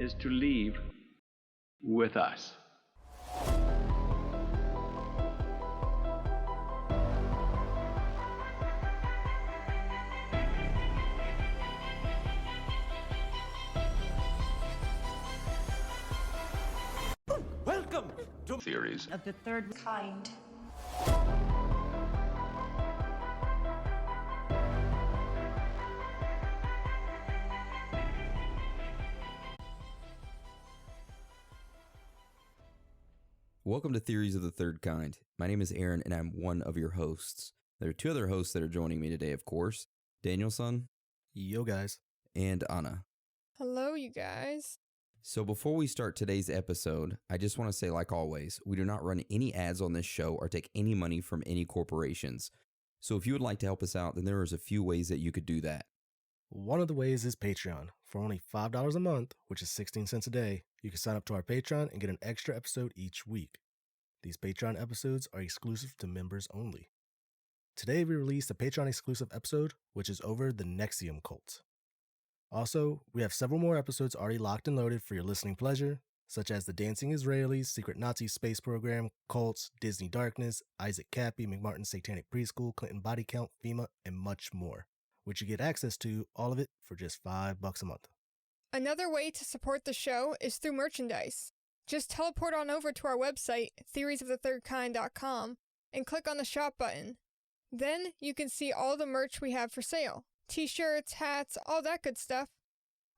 is to leave with us. Welcome to Theories of the Third Kind. Welcome to Theories of the Third Kind. My name is Aaron, and I'm one of your hosts. There are two other hosts that are joining me today, of course. Danielson. Yo, guys. And Anna. Hello, you guys. So before we start today's episode, I just want to say, like always, we do not run any ads on this show or take any money from any corporations. So if you would like to help us out, then there is a few ways that you could do that. One of the ways is Patreon. For only $5 a month, which is 16 cents a day, you can sign up to our Patreon and get an extra episode each week. These Patreon episodes are exclusive to members only. Today we released a Patreon exclusive episode, which is over the Nexium cult. Also, we have several more episodes already locked and loaded for your listening pleasure, such as the Dancing Israelis, Secret Nazi Space Program, Cults, Disney Darkness, Isaac Cappy, McMartin Satanic Preschool, Clinton Body Count, FEMA, and much more, which you get access to, all of it, for just $5 a month. Another way to support the show is through merchandise. Just teleport on over to our website, theoriesofthethirdkind.com, and click on the shop button. Then you can see all the merch we have for sale. T-shirts, hats, all that good stuff.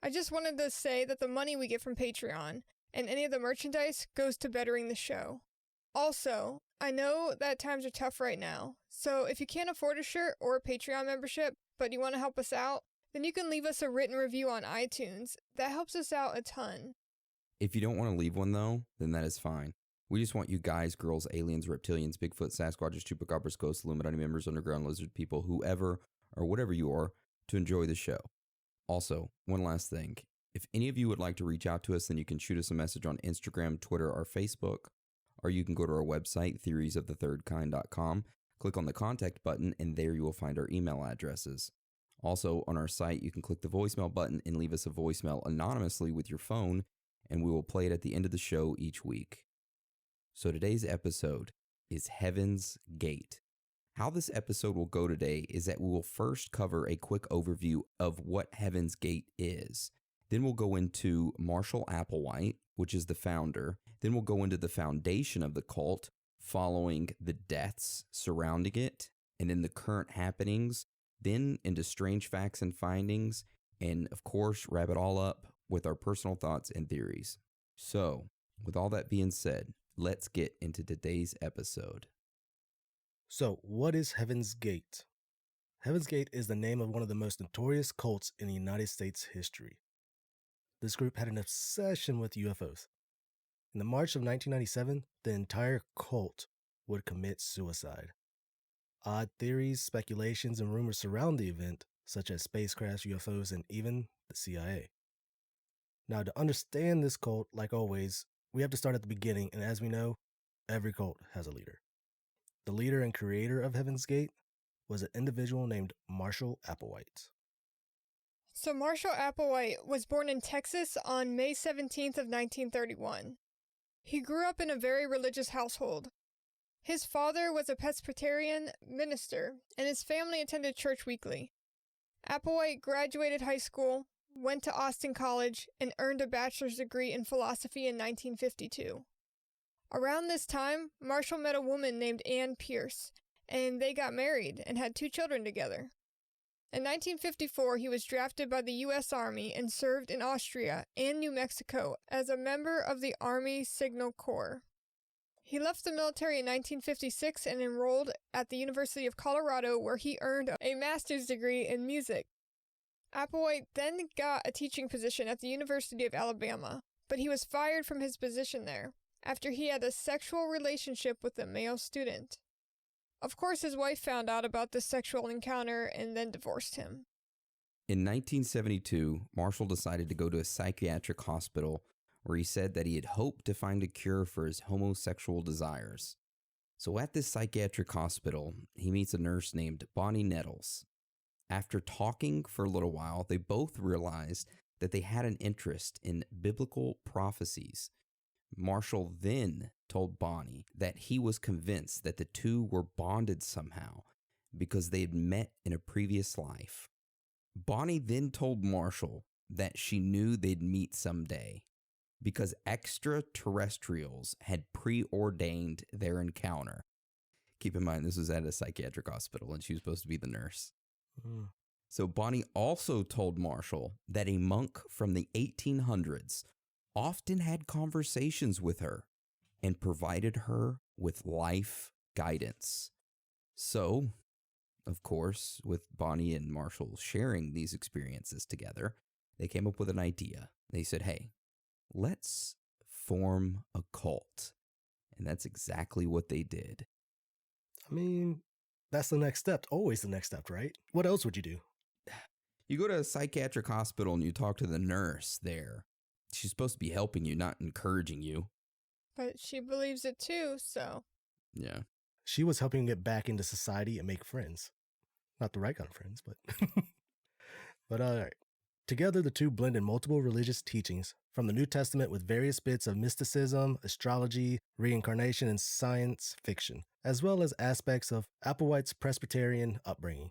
I just wanted to say that the money we get from Patreon and any of the merchandise goes to bettering the show. Also, I know that times are tough right now, so if you can't afford a shirt or a Patreon membership, but you want to help us out, then you can leave us a written review on iTunes. That helps us out a ton. If you don't want to leave one, though, then that is fine. We just want you guys, girls, aliens, reptilians, Bigfoot, Sasquatches, Chupacabras, ghosts, Illuminati members, underground lizard people, whoever or whatever you are, to enjoy the show. Also, one last thing. If any of you would like to reach out to us, then you can shoot us a message on Instagram, Twitter, or Facebook, or you can go to our website, theoriesofthethirdkind.com, click on the contact button, and there you will find our email addresses. Also, on our site, you can click the voicemail button and leave us a voicemail anonymously with your phone, and we will play it at the end of the show each week. So today's episode is Heaven's Gate. How this episode will go today is that we will first cover a quick overview of what Heaven's Gate is. Then we'll go into Marshall Applewhite, which is the founder. Then we'll go into the foundation of the cult, following the deaths surrounding it, and then the current happenings, then into strange facts and findings, and of course, wrap it all up with our personal thoughts and theories. So, with all that being said, let's get into today's episode. So, what is Heaven's Gate? Heaven's Gate is the name of one of the most notorious cults in the United States history. This group had an obsession with UFOs. In the March of 1997, the entire cult would commit suicide. Odd theories, speculations, and rumors surround the event, such as spacecrafts, UFOs, and even the CIA. Now, to understand this cult, like always, we have to start at the beginning, and as we know, every cult has a leader. The leader and creator of Heaven's Gate was an individual named Marshall Applewhite. So Marshall Applewhite was born in Texas on May 17th of 1931. He grew up in a very religious household. His father was a Presbyterian minister, and his family attended church weekly. Applewhite graduated high school, went to Austin College, and earned a bachelor's degree in philosophy in 1952. Around this time, Marshall met a woman named Ann Pierce, and they got married and had 2 children together. In 1954, he was drafted by the U.S. Army and served in Austria and New Mexico as a member of the Army Signal Corps. He left the military in 1956 and enrolled at the University of Colorado, where he earned a master's degree in music. Applewhite then got a teaching position at the University of Alabama, but he was fired from his position there after he had a sexual relationship with a male student. Of course, his wife found out about this sexual encounter and then divorced him. In 1972, Marshall decided to go to a psychiatric hospital where he said that he had hoped to find a cure for his homosexual desires. So at this psychiatric hospital, he meets a nurse named Bonnie Nettles. After talking for a little while, they both realized that they had an interest in biblical prophecies. Marshall then told Bonnie that he was convinced that the two were bonded somehow because they had met in a previous life. Bonnie then told Marshall that she knew they'd meet someday because extraterrestrials had preordained their encounter. Keep in mind, this was at a psychiatric hospital and she was supposed to be the nurse. Mm. So Bonnie also told Marshall that a monk from the 1800s often had conversations with her and provided her with life guidance. So, of course, with Bonnie and Marshall sharing these experiences together, they came up with an idea. They said, hey, let's form a cult. And that's exactly what they did. I mean, that's the next step. Always the next step, right? What else would you do? You go to a psychiatric hospital and you talk to the nurse there. She's supposed to be helping you, not encouraging you. But she believes it too, so. Yeah. She was helping get back into society and make friends. Not the right kind of friends, but... But all right. Together, the two blended multiple religious teachings from the New Testament with various bits of mysticism, astrology, reincarnation, and science fiction, as well as aspects of Applewhite's Presbyterian upbringing.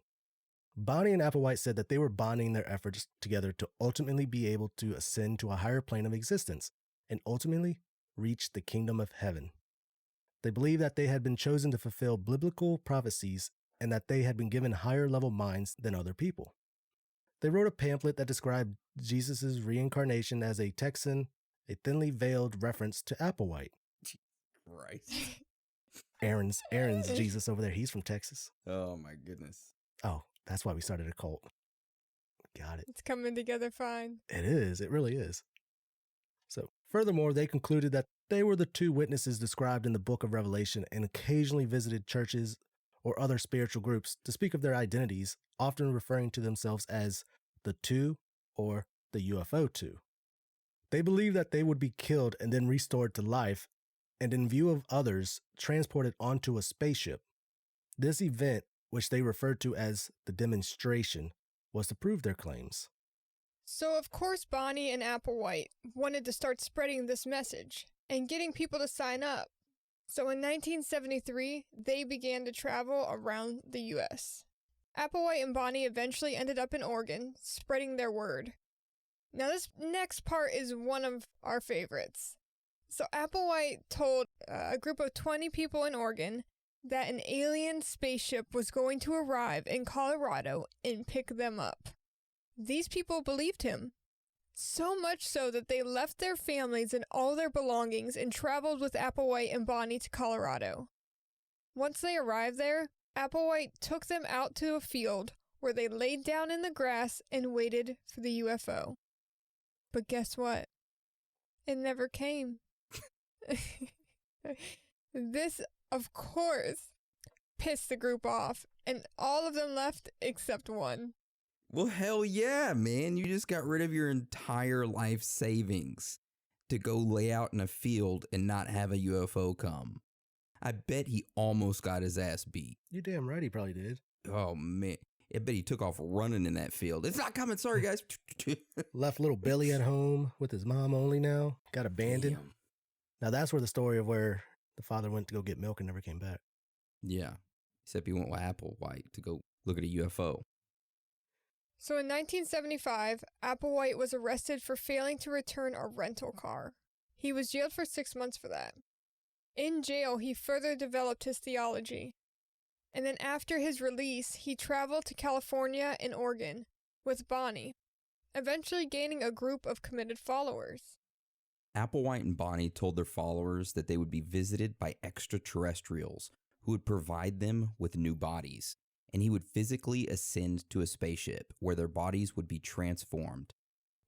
Bonnie and Applewhite said that they were bonding their efforts together to ultimately be able to ascend to a higher plane of existence and ultimately reach the kingdom of heaven. They believed that they had been chosen to fulfill biblical prophecies and that they had been given higher level minds than other people. They wrote a pamphlet that described Jesus' reincarnation as a Texan, a thinly veiled reference to Applewhite. Right. Aaron's Jesus over there. He's from Texas. Oh, my goodness. Oh, that's why we started a cult. Got it. It's coming together fine. It is. It really is. So, furthermore, they concluded that they were the two witnesses described in the book of Revelation and occasionally visited churches or other spiritual groups to speak of their identities, often referring to themselves as the two or the UFO two. They believed that they would be killed and then restored to life, and in view of others, transported onto a spaceship. This event, which they referred to as the demonstration, was to prove their claims. So, of course, Bonnie and Applewhite wanted to start spreading this message and getting people to sign up. So in 1973, they began to travel around the U.S. Applewhite and Bonnie eventually ended up in Oregon, spreading their word. Now this next part is one of our favorites. So Applewhite told a group of 20 people in Oregon that an alien spaceship was going to arrive in Colorado and pick them up. These people believed him. So much so that they left their families and all their belongings and traveled with Applewhite and Bonnie to Colorado. Once they arrived there, Applewhite took them out to a field where they laid down in the grass and waited for the UFO. But guess what? It never came. This, of course, pissed the group off, and all of them left except one. Well, hell yeah, man. You just got rid of your entire life savings to go lay out in a field and not have a UFO come. I bet he almost got his ass beat. You're damn right he probably did. Oh, man. I bet he took off running in that field. It's not coming. Sorry, guys. Left little Billy at home with his mom only now. Got abandoned. Damn. Now that's where the story of where the father went to go get milk and never came back. Yeah. Except he went with Applewhite to go look at a UFO. So in 1975, Applewhite was arrested for failing to return a rental car. He was jailed for 6 months for that. In jail, he further developed his theology. And then after his release, he traveled to California and Oregon with Bonnie, eventually gaining a group of committed followers. Applewhite and Bonnie told their followers that they would be visited by extraterrestrials who would provide them with new bodies, and he would physically ascend to a spaceship where their bodies would be transformed.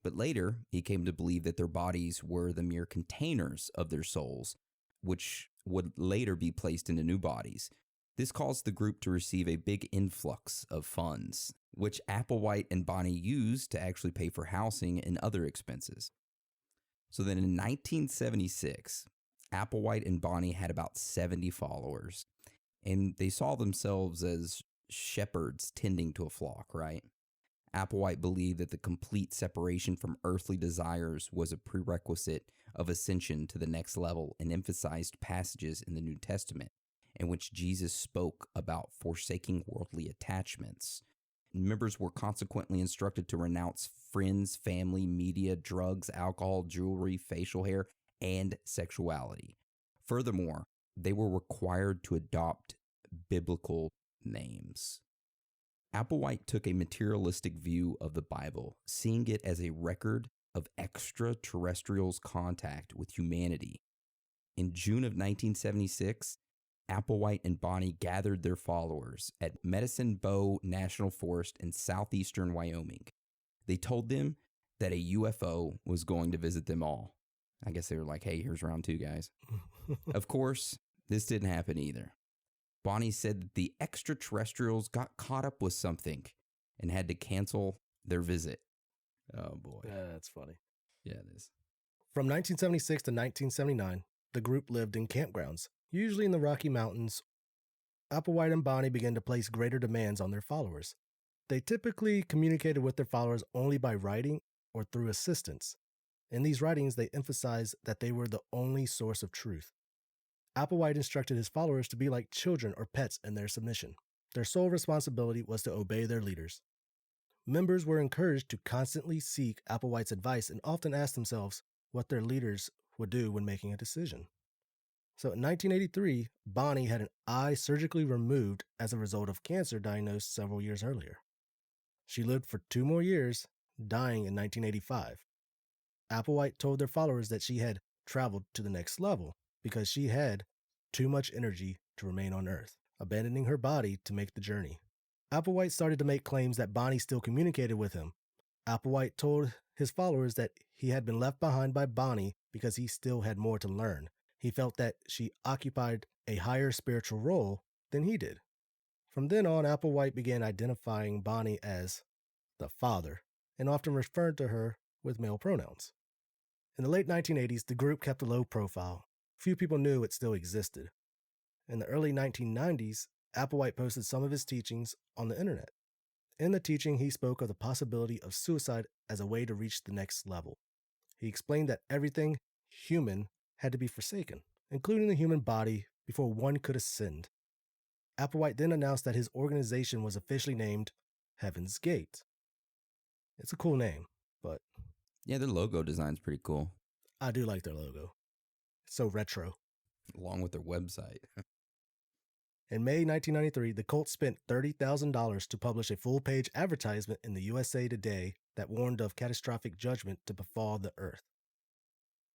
But later, he came to believe that their bodies were the mere containers of their souls, which would later be placed into new bodies. This caused the group to receive a big influx of funds, which Applewhite and Bonnie used to actually pay for housing and other expenses. So then in 1976, Applewhite and Bonnie had about 70 followers, and they saw themselves as shepherds tending to a flock, right? Applewhite believed that the complete separation from earthly desires was a prerequisite of ascension to the next level, and emphasized passages in the New Testament in which Jesus spoke about forsaking worldly attachments. Members were consequently instructed to renounce friends, family, media, drugs, alcohol, jewelry, facial hair, and sexuality. Furthermore, they were required to adopt biblical names. Applewhite took a materialistic view of the Bible, seeing it as a record of extraterrestrials' contact with humanity. In June of 1976, Applewhite and Bonnie gathered their followers at Medicine Bow National Forest in southeastern Wyoming. They told them that a UFO was going to visit them all. I guess they were like, hey, here's round 2, guys. Of course, this didn't happen either. Bonnie said that the extraterrestrials got caught up with something and had to cancel their visit. Oh, boy. That's funny. Yeah, it is. From 1976 to 1979, the group lived in campgrounds, usually in the Rocky Mountains. Applewhite and Bonnie began to place greater demands on their followers. They typically communicated with their followers only by writing or through assistants. In these writings, they emphasized that they were the only source of truth. Applewhite instructed his followers to be like children or pets in their submission. Their sole responsibility was to obey their leaders. Members were encouraged to constantly seek Applewhite's advice and often ask themselves what their leaders would do when making a decision. So in 1983, Bonnie had an eye surgically removed as a result of cancer diagnosed several years earlier. She lived for 2 more years, dying in 1985. Applewhite told their followers that she had traveled to the next level because she had too much energy to remain on Earth, abandoning her body to make the journey. Applewhite started to make claims that Bonnie still communicated with him. Applewhite told his followers that he had been left behind by Bonnie because he still had more to learn. He felt that she occupied a higher spiritual role than he did. From then on, Applewhite began identifying Bonnie as the father and often referred to her with male pronouns. In the late 1980s, the group kept a low profile. Few people knew it still existed. In the early 1990s, Applewhite posted some of his teachings on the internet. In the teaching, he spoke of the possibility of suicide as a way to reach the next level. He explained that everything human had to be forsaken, including the human body, before one could ascend. Applewhite then announced that his organization was officially named Heaven's Gate. It's a cool name, but Yeah, their logo design's pretty cool, I do like their logo. It's so retro. along with their website. In May 1993, the cult spent $30,000 to publish a full-page advertisement in the USA Today that warned of catastrophic judgment to befall the Earth.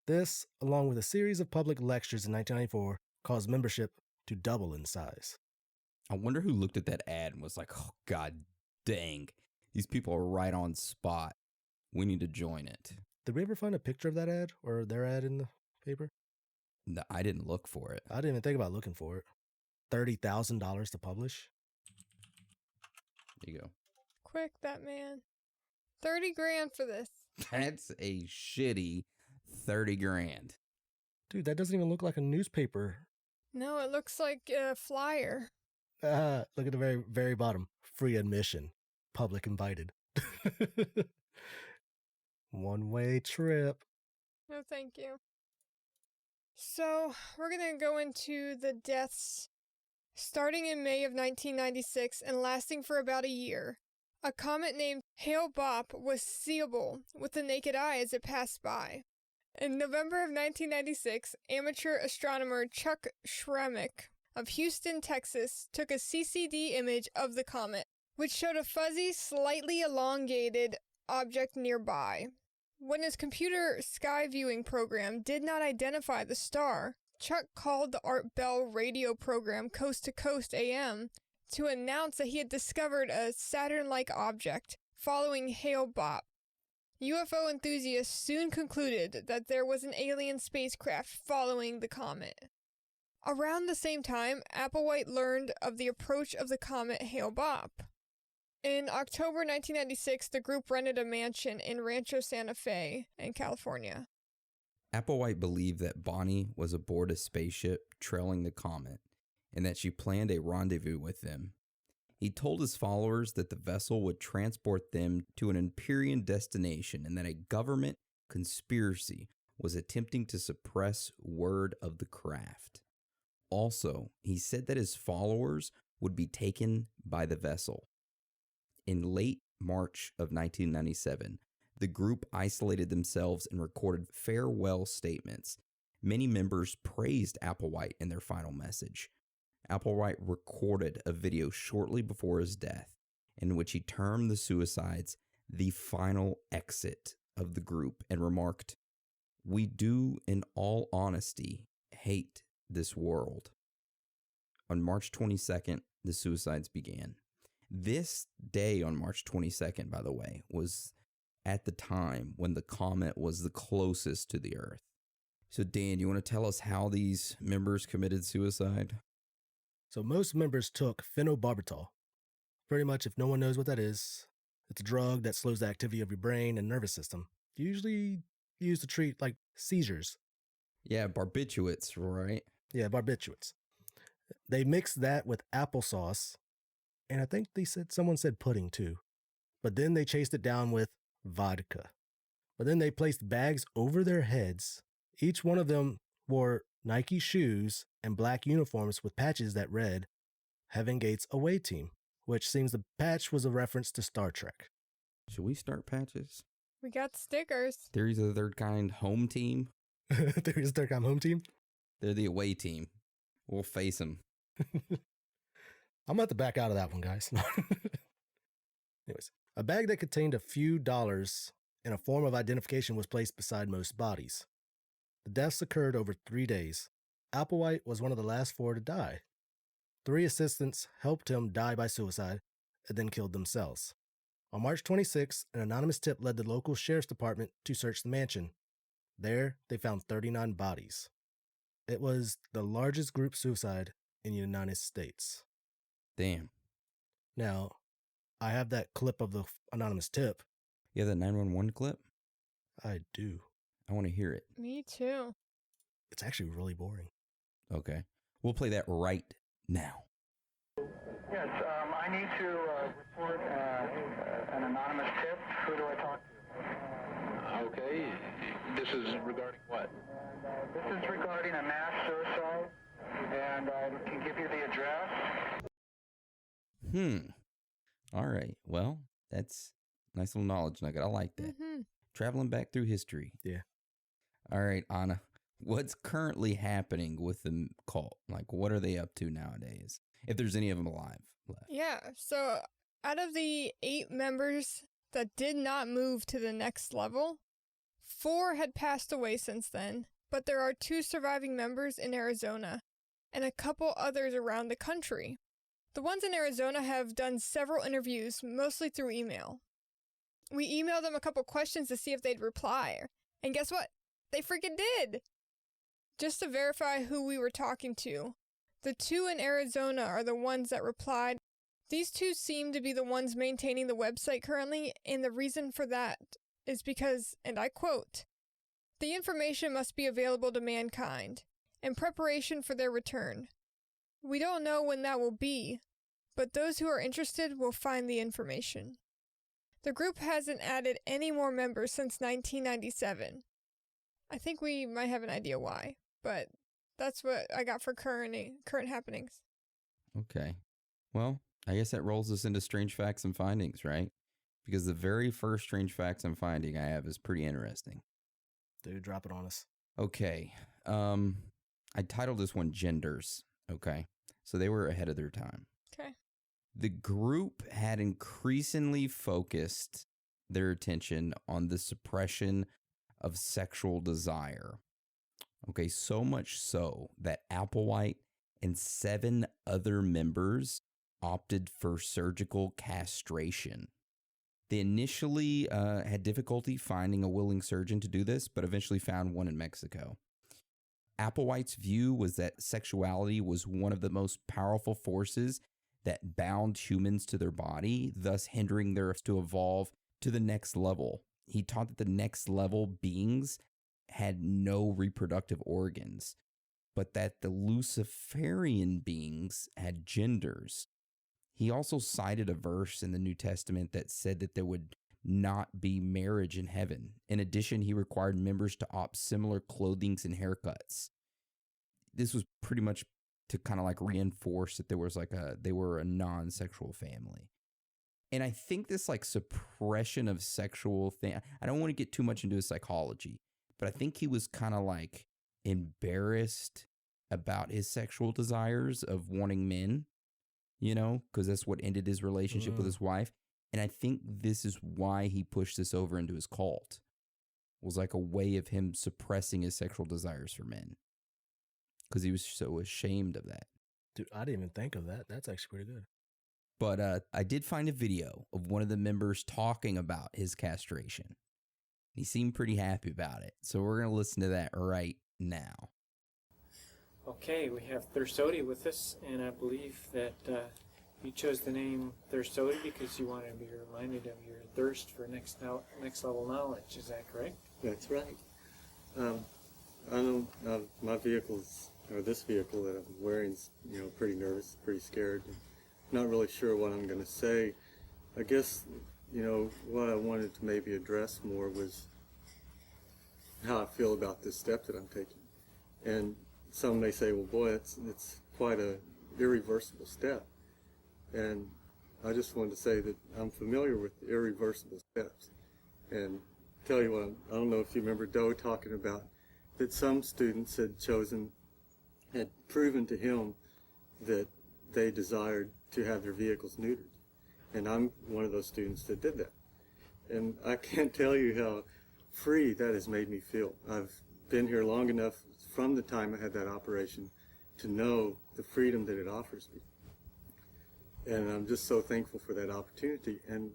This, along with a series of public lectures in 1994, caused membership to double in size. I wonder who looked at that ad and was like, oh, God dang, these people are right on spot. We need to join it. Did we ever find a picture of that ad or their ad in the paper? No, I didn't look for it. I didn't even think about looking for it. $30,000 to publish? There you go. Quick, that man. 30 grand for this. That's a shitty 30 grand. Dude, that doesn't even look like a newspaper. No, it looks like a flyer. Look at the very, very bottom. Free admission. Public invited. One-way trip. No, thank you. So, we're going to go into the deaths starting in May of 1996 and lasting for about a year. A comet named Hale-Bopp was seeable with the naked eye as it passed by. In November of 1996, amateur astronomer Chuck Schrammick of Houston, Texas, took a CCD image of the comet, which showed a fuzzy, slightly elongated object nearby. When his computer sky viewing program did not identify the star, Chuck called the Art Bell radio program Coast to Coast AM to announce that he had discovered a Saturn-like object following Hale-Bopp. UFO enthusiasts soon concluded that there was an alien spacecraft following the comet. Around the same time, Applewhite learned of the approach of the comet Hale-Bopp. In October 1996, the group rented a mansion in Rancho Santa Fe in California. Applewhite believed that Bonnie was aboard a spaceship trailing the comet and that she planned a rendezvous with them. He told his followers that the vessel would transport them to an Empyrean destination and that a government conspiracy was attempting to suppress word of the craft. Also, he said that his followers would be taken by the vessel. In late March of 1997, the group isolated themselves and recorded farewell statements. Many members praised Applewhite in their final message. Applewhite recorded a video shortly before his death in which he termed the suicides the final exit of the group and remarked, "We do, in all honesty, hate this world." On March 22nd, the suicides began. This day on March 22nd, by the way, was at the time when the comet was the closest to the Earth. So Dan, you want to tell us how these members committed suicide? So most members took phenobarbital. Pretty much, if no one knows what that is, it's a drug that slows the activity of your brain and nervous system. Usually used to treat like seizures. Yeah, barbiturates, right? Yeah, barbiturates. They mixed that with applesauce, and I think someone said pudding too. But then they chased it down with vodka. But then they placed bags over their heads. Each one of them wore Nike shoes and black uniforms with patches that read Heaven Gate's away team, which seems the patch was a reference to Star Trek. Should we start patches? We got stickers. Theories of the Third Kind home team? There's a Third Kind home team? They're the away team. We'll face them. I'm about to back out of that one, guys. Anyways, a bag that contained a few dollars and a form of identification was placed beside most bodies. The deaths occurred over 3 days. Applewhite was one of the last 4 to die. 3 assistants helped him die by suicide and then killed themselves. On March 26, an anonymous tip led the local sheriff's department to search the mansion. There, they found 39 bodies. It was the largest group suicide in the United States. Damn. Now, I have that clip of the anonymous tip. You have that 911 clip? I do. I want to hear it. Me too. It's actually really boring. Okay. We'll play that right now. Yes, I need to report an anonymous tip. Who do I talk to? Okay. This is regarding what? This is regarding a mass suicide, and I can give you the address. All right. Well, that's nice little knowledge nugget. I like that. Mm-hmm. Traveling back through history. Yeah. All right, Anna. What's currently happening with the cult? Like, what are they up to nowadays? If there's any of them alive left. Yeah, so out of the 8 members that did not move to the next level, 4 had passed away since then, but there are 2 surviving members in Arizona and a couple others around the country. The ones in Arizona have done several interviews, mostly through email. We emailed them a couple questions to see if they'd reply, and guess what? They freaking did! Just to verify who we were talking to, the 2 in Arizona are the ones that replied. These 2 seem to be the ones maintaining the website currently, and the reason for that is because, and I quote, "The information must be available to mankind, in preparation for their return. We don't know when that will be, but those who are interested will find the information." The group hasn't added any more members since 1997. I think we might have an idea why, but that's what I got for current happenings. Okay. Well, I guess that rolls us into strange facts and findings, right? Because the very first strange facts and finding I have is pretty interesting. Dude, drop it on us. Okay. I titled this one Genders. Okay. So they were ahead of their time. Okay. The group had increasingly focused their attention on the suppression of sexual desire. Okay, so much so that Applewhite and 7 other members opted for surgical castration. They initially had difficulty finding a willing surgeon to do this, but eventually found one in Mexico. Applewhite's view was that sexuality was one of the most powerful forces that bound humans to their body, thus hindering theirs to evolve to the next level. He taught that the next level beings had no reproductive organs, but that the Luciferian beings had genders. He also cited a verse in the New Testament that said that there would not be marriage in heaven. In addition, he required members to opt similar clothings and haircuts. This was pretty much to kind of like reinforce that there was like they were a non-sexual family. And I think this like suppression of sexual thing, I don't want to get too much into his psychology, but I think he was kind of like embarrassed about his sexual desires of wanting men, you know, because that's what ended his relationship with his wife. And I think this is why he pushed this over into his cult. It was like a way of him suppressing his sexual desires for men because he was so ashamed of that. Dude, I didn't even think of that. That's actually pretty good. But I did find a video of one of the members talking about his castration. He seemed pretty happy about it. So we're going to listen to that right now. Okay, we have Thursody with us, and I believe that you chose the name Thursody because you want to be reminded of your thirst for next level knowledge. Is that correct? That's right. I know my vehicle's, or this vehicle that I'm wearing is, pretty nervous, pretty scared. Not really sure what I'm going to say. I guess, what I wanted to maybe address more was how I feel about this step that I'm taking. And some may say, well, boy, it's quite a irreversible step. And I just wanted to say that I'm familiar with irreversible steps. And tell you what, I don't know if you remember Doe talking about that some students had proven to him that they desired to have their vehicles neutered. And I'm one of those students that did that. And I can't tell you how free that has made me feel. I've been here long enough from the time I had that operation to know the freedom that it offers me. And I'm just so thankful for that opportunity. And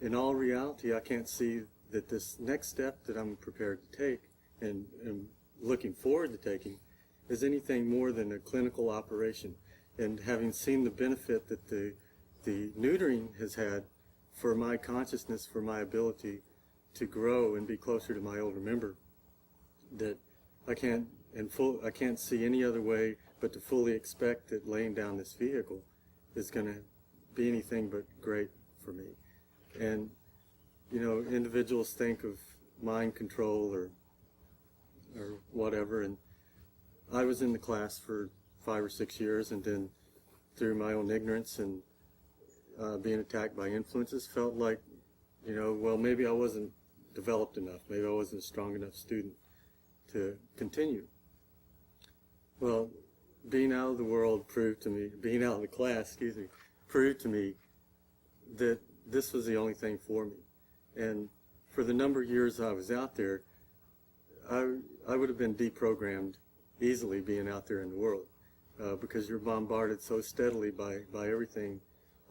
in all reality, I can't see that this next step that I'm prepared to take and looking forward to taking is anything more than a clinical operation. And having seen the benefit that the neutering has had for my consciousness, for my ability to grow and be closer to my older member, that I can't see any other way but to fully expect that laying down this vehicle is going to be anything but great for me. And, individuals think of mind control or whatever, and I was in the class for 5 or 6 years, and then through my own ignorance and being attacked by influences, felt like, well, maybe I wasn't developed enough, maybe I wasn't a strong enough student to continue. Well, being out of the world being out of the class, proved to me that this was the only thing for me. And for the number of years I was out there, I would have been deprogrammed easily being out there in the world because you're bombarded so steadily by everything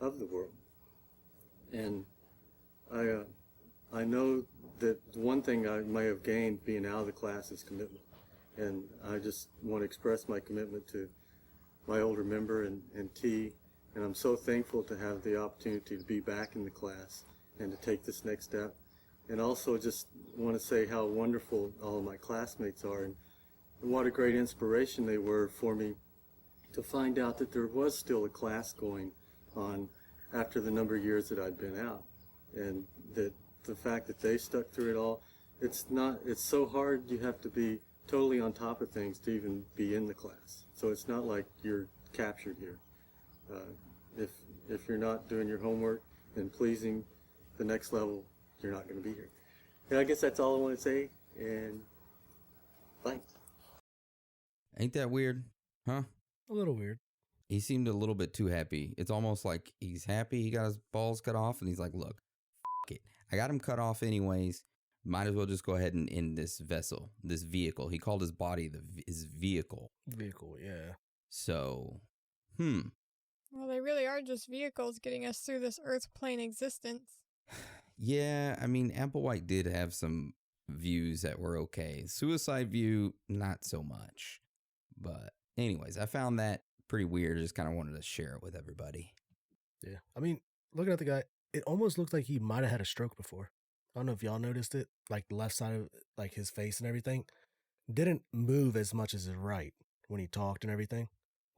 of the world. And I know that the one thing I may have gained being out of the class is commitment. And I just want to express my commitment to my older member and T. And I'm so thankful to have the opportunity to be back in the class and to take this next step. And also just want to say how wonderful all of my classmates are and what a great inspiration they were for me to find out that there was still a class going on after the number of years that I'd been out. And that the fact that they stuck through it all, it's so hard, you have to be totally on top of things to even be in the class. So it's not like you're captured here. If you're not doing your homework and pleasing the next level, you're not going to be here. And I guess that's all I want to say, and thanks. Ain't that weird? Huh? A little weird. He seemed a little bit too happy. It's almost like he's happy he got his balls cut off, and he's like, look, f*** it. I got him cut off anyways. Might as well just go ahead and end this vehicle. He called his body his vehicle. Vehicle, yeah. So, Well, they really are just vehicles getting us through this Earth plane existence. Yeah, I mean, Applewhite did have some views that were okay. Suicide view, not so much. But anyways, I found that pretty weird. Just kind of wanted to share it with everybody. Yeah. I mean, looking at the guy, it almost looked like he might have had a stroke before. I don't know if y'all noticed it. Like the left side of like his face and everything didn't move as much as his right when he talked and everything.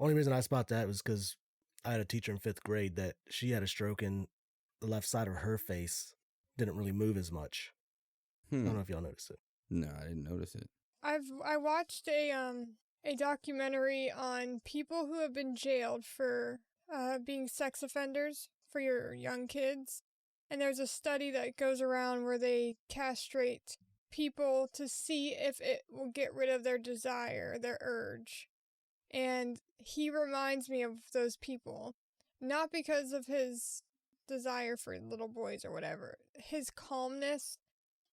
Only reason I spot that was because I had a teacher in 5th grade that she had a stroke and the left side of her face didn't really move as much. I don't know if y'all noticed it. No, I didn't notice it. I watched a documentary on people who have been jailed for being sex offenders for your young kids. And there's a study that goes around where they castrate people to see if it will get rid of their desire, their urge. And he reminds me of those people, not because of his desire for little boys or whatever, his calmness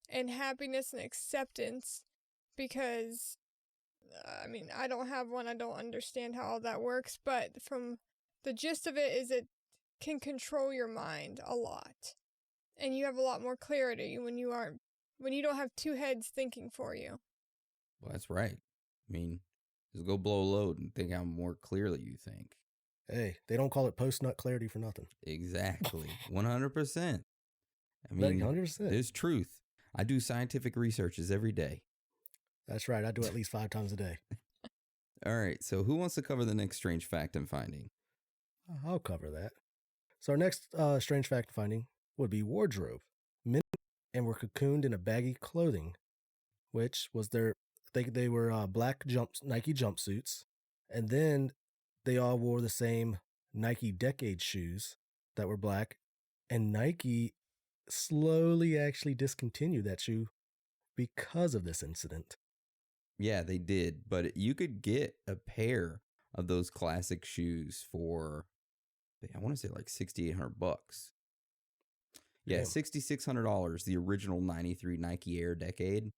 and happiness and acceptance, because, I mean, I don't have one, I don't understand how all that works, but from the gist of it is it can control your mind a lot. And you have a lot more clarity when you don't have two heads thinking for you. Well, that's right. I mean, just go blow a load and think how more clearly you think. Hey, they don't call it post-nut clarity for nothing. Exactly. 100%. I Like, mean, 100%. there's truth. I do scientific researches every day. That's right. I do at least 5 times a day. All right. So who wants to cover the next strange fact and finding? I'll cover that. So our next strange fact and finding would be wardrobe. Men and were cocooned in a baggy clothing, which was they were black Nike jumpsuits, and then they all wore the same Nike Decade shoes that were black, and Nike slowly actually discontinued that shoe because of this incident. Yeah, they did. But you could get a pair of those classic shoes for, I want to say like $6,800. Yeah, Damn. $6,600. The original '93 Nike Air Decade.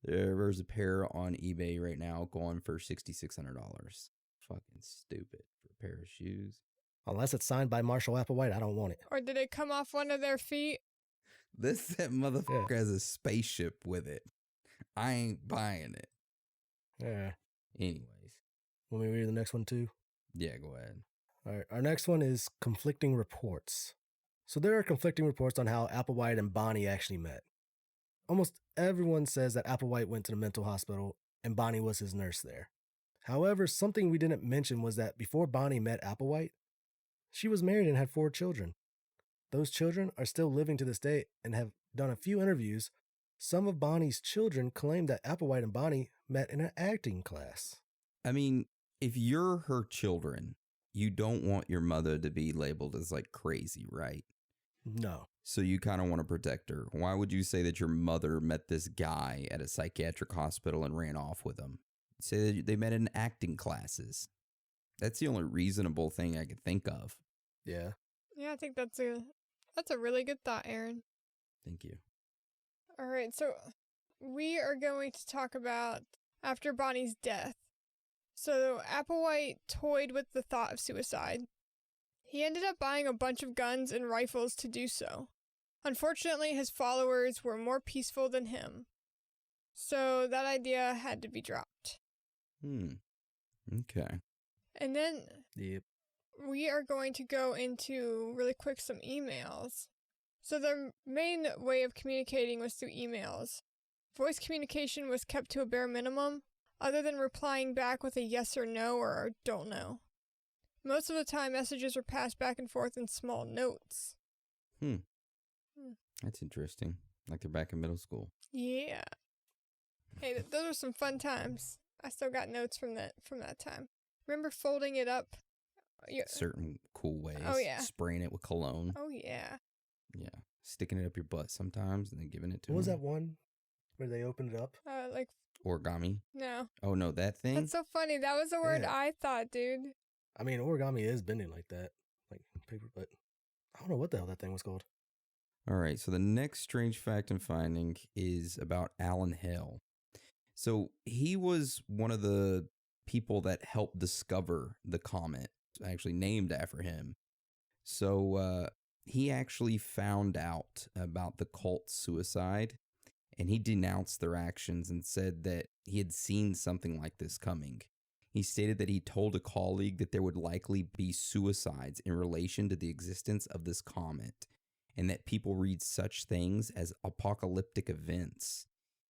There's a pair on eBay right now going for $6,600. Fucking stupid for a pair of shoes. Unless it's signed by Marshall Applewhite, I don't want it. Or did it come off one of their feet? That motherfucker has a spaceship with it. I ain't buying it. Yeah. Anyways. Want me to read the next one too? Yeah, go ahead. All right. Our next one is conflicting reports. So there are conflicting reports on how Applewhite and Bonnie actually met. Almost everyone says that Applewhite went to the mental hospital and Bonnie was his nurse there. However, something we didn't mention was that before Bonnie met Applewhite, she was married and had 4 children. Those children are still living to this day and have done a few interviews. Some of Bonnie's children claim that Applewhite and Bonnie met in an acting class. I mean, if you're her children, you don't want your mother to be labeled as like crazy, right? No. So you kind of want to protect her. Why would you say that your mother met this guy at a psychiatric hospital and ran off with him? Say that they met in acting classes. That's the only reasonable thing I could think of. Yeah. Yeah, I think that's a really good thought, Aaron. Thank you. All right, so we are going to talk about after Bonnie's death. So Applewhite toyed with the thought of suicide. He ended up buying a bunch of guns and rifles to do so. Unfortunately, his followers were more peaceful than him. So that idea had to be dropped. Okay. And then Yep. we are going to go into really quick some emails. So the main way of communicating was through emails. Voice communication was kept to a bare minimum, other than replying back with a yes or no or don't know. Most of the time, messages were passed back and forth in small notes. That's interesting. Like they're back in middle school. Yeah. Hey, those are some fun times. I still got notes from that time. Remember folding it up? Certain cool ways. Oh, yeah. Spraying it with cologne. Oh, yeah. Yeah. Sticking it up your butt sometimes and then giving it to What was them. that one where they opened it up? Like, Origami. no. Oh, no, that thing? That's so funny. That was the word Yeah. I thought, dude. I mean, origami is bending like that, like paper, but I don't know what the hell that thing was called. All right, so the next strange fact and finding is about Alan Hale. So he was one of the people that helped discover the comet, actually named after him. So he actually found out about the cult's suicide, and he denounced their actions and said that he had seen something like this coming. He stated that he told a colleague that there would likely be suicides in relation to the existence of this comet, and that people read such things as apocalyptic events.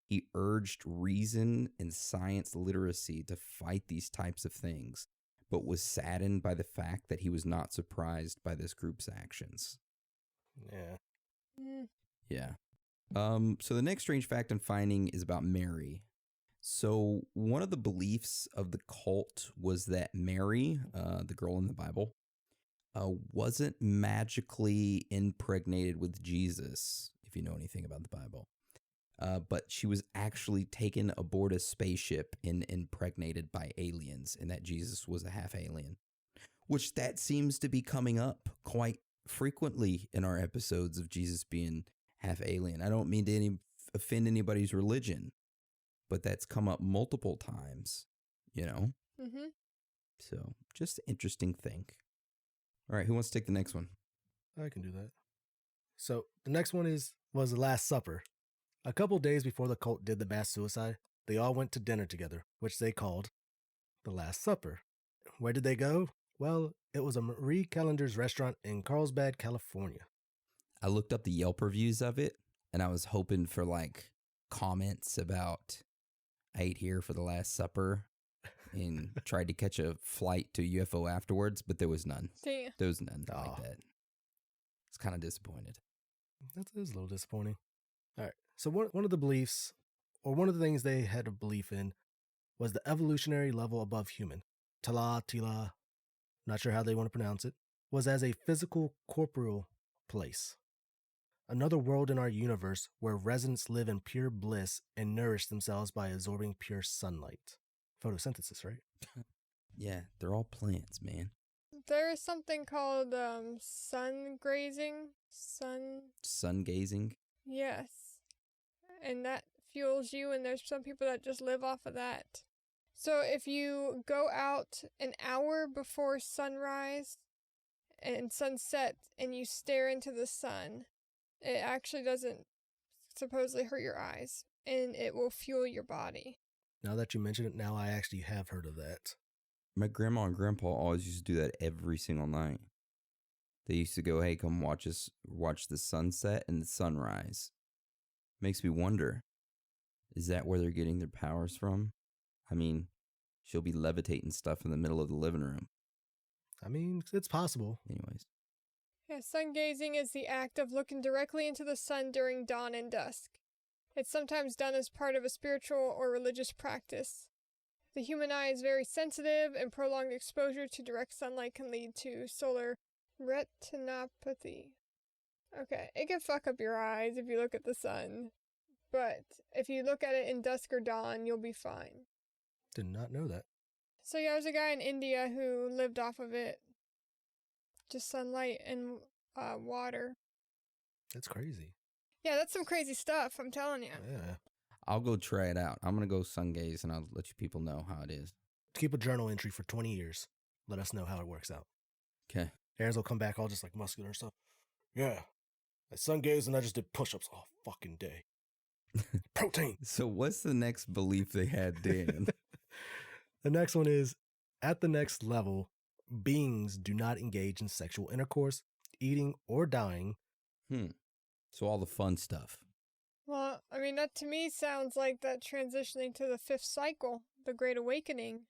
He urged reason and science literacy to fight these types of things but was saddened by the fact that he was not surprised by this group's actions. Yeah. Yeah. So the next strange fact I'm finding is about Mary. So one of the beliefs of the cult was that Mary, the girl in the Bible, wasn't magically impregnated with Jesus, if you know anything about the Bible. But she was actually taken aboard a spaceship and impregnated by aliens, and that Jesus was a half alien. Which that seems to be coming up quite frequently in our episodes of Jesus being half alien. I don't mean to offend anybody's religion, but that's come up multiple times, you know? Mm-hmm. So, just an interesting thing. All right, who wants to take the next one? I can do that. So the next one was the Last Supper. A couple days before the cult did the mass suicide, they all went to dinner together, which they called the Last Supper. Where did they go? Well, it was a Marie Callender's restaurant in Carlsbad, California. I looked up the Yelp reviews of it, and I was hoping for like comments about I ate here for the Last Supper and tried to catch a flight to UFO afterwards, but there was none. Damn. There was none like Oh. that. I was kind of disappointed. That is a little disappointing. All right. So one of the beliefs, or one of the things they had a belief in, was the evolutionary level above human. Tila, not sure how they want to pronounce it, was as a physical, corporeal place. Another world in our universe where residents live in pure bliss and nourish themselves by absorbing pure sunlight. Photosynthesis, right? Yeah, they're all plants, man. There is something called sun grazing. Sun gazing. Yes. And that fuels you, and there's some people that just live off of that. So if you go out an hour before sunrise and sunset and you stare into the sun, it actually doesn't supposedly hurt your eyes, and it will fuel your body. Now that you mention it, now I actually have heard of that. My grandma and grandpa always used to do that every single night. They used to go, hey, come watch the sunset and the sunrise. Makes me wonder, is that where they're getting their powers from? I mean, she'll be levitating stuff in the middle of the living room. I mean, it's possible. Anyways. Yeah, sun gazing is the act of looking directly into the sun during dawn and dusk. It's sometimes done as part of a spiritual or religious practice. The human eye is very sensitive, and prolonged exposure to direct sunlight can lead to solar retinopathy. Okay, it can fuck up your eyes if you look at the sun, but if you look at it in dusk or dawn, you'll be fine. Did not know that. So yeah, there's a guy in India who lived off of it. Just sunlight and water. That's crazy. Yeah, that's some crazy stuff, I'm telling you. Yeah. I'll go try it out. I'm going to go sun gaze and I'll let you people know how it is. Keep a journal entry for 20 years. Let us know how it works out. Okay. Aaron's will come back all just like muscular and stuff. Yeah. I sun gazed and I just did push-ups all fucking day. Protein. So what's the next belief they had, Dan? The next one is, at the next level, beings do not engage in sexual intercourse, eating, or dying. So all the fun stuff. Well, I mean, that to me sounds like that transitioning to the fifth cycle, the Great Awakening,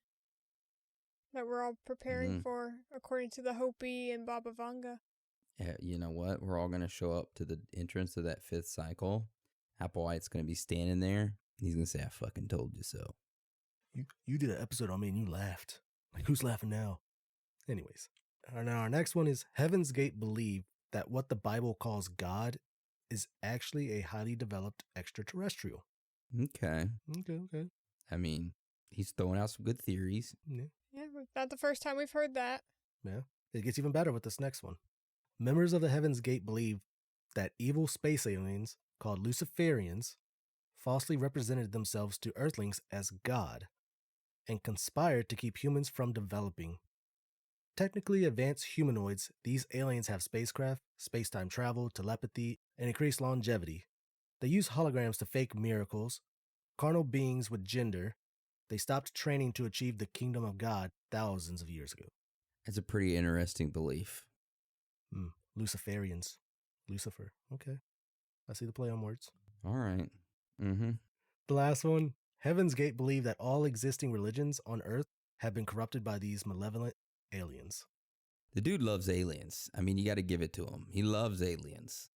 that we're all preparing for, according to the Hopi and Baba Vanga. Yeah, you know what? We're all going to show up to the entrance of that fifth cycle. Applewhite's going to be standing there. He's going to say, I fucking told you so. You did an episode on me and you laughed. Like, who's laughing now? Anyways. Now our next one is Heaven's Gate believe that what the Bible calls God is actually a highly developed extraterrestrial. Okay. Okay. I mean, he's throwing out some good theories. Yeah. Yeah, not the first time we've heard that. Yeah. It gets even better with this next one. Members of the Heaven's Gate believe that evil space aliens, called Luciferians, falsely represented themselves to Earthlings as God and conspired to keep humans from developing. Technically advanced humanoids, these aliens have spacecraft, space-time travel, telepathy, and increased longevity. They use holograms to fake miracles. Carnal beings with gender. They stopped training to achieve the kingdom of God thousands of years ago. That's a pretty interesting belief. Luciferians. Lucifer. Okay. I see the play on words. All right. Mm-hmm. The last one. Heaven's Gate believe that all existing religions on Earth have been corrupted by these malevolent aliens. The dude loves aliens. I mean, you got to give it to him. He loves aliens.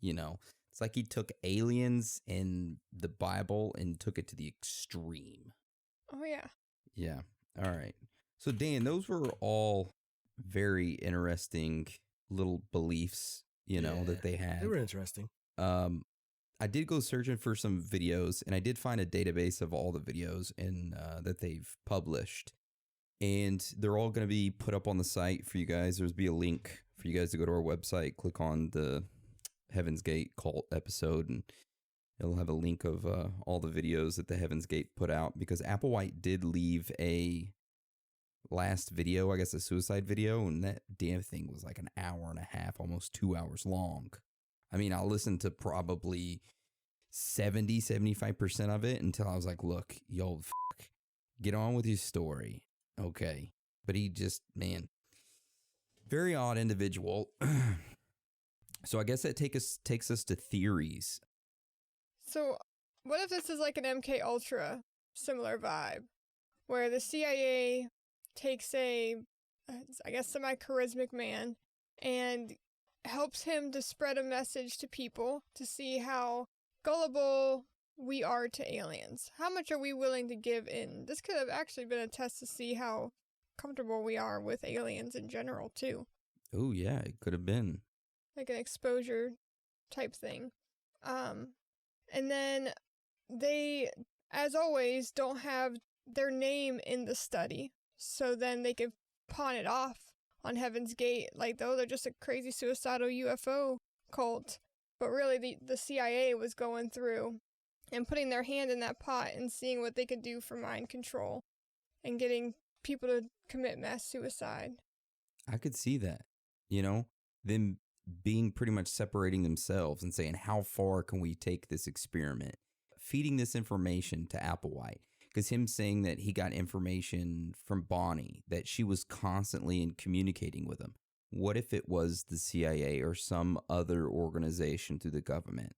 You know, it's like he took aliens in the Bible and took it to the extreme. Oh, yeah. Yeah. All right. So, Dan, those were all very interesting little beliefs, that they had. They were interesting. I did go searching for some videos, and I did find a database of all the videos that they've published. And they're all going to be put up on the site for you guys. There's be a link for you guys to go to our website, click on the Heaven's Gate cult episode, and it'll have a link of all the videos that the Heaven's Gate put out, because Applewhite did leave a last video, I guess a suicide video, and that damn thing was like an hour and a half, almost 2 hours long. I mean, I listened to probably 75% of it until I was like, look, yo, get on with your story. Okay. But he just, man, very odd individual. So I guess that takes us to theories. So, what if this is like an MK Ultra similar vibe, where the CIA takes a, I guess, semi-charismatic man and helps him to spread a message to people to see how gullible we are to aliens. How much are we willing to give in? This could have actually been a test to see how comfortable we are with aliens in general, too. Oh, yeah, it could have been. Like an exposure type thing. And then they, as always, don't have their name in the study. So then they could pawn it off on Heaven's Gate, like, though they're just a crazy suicidal UFO cult. But really, the CIA was going through and putting their hand in that pot and seeing what they could do for mind control and getting people to commit mass suicide. I could see that, them being pretty much separating themselves and saying, how far can we take this experiment? Feeding this information to Applewhite, because him saying that he got information from Bonnie, that she was constantly in communicating with him. What if it was the CIA or some other organization through the government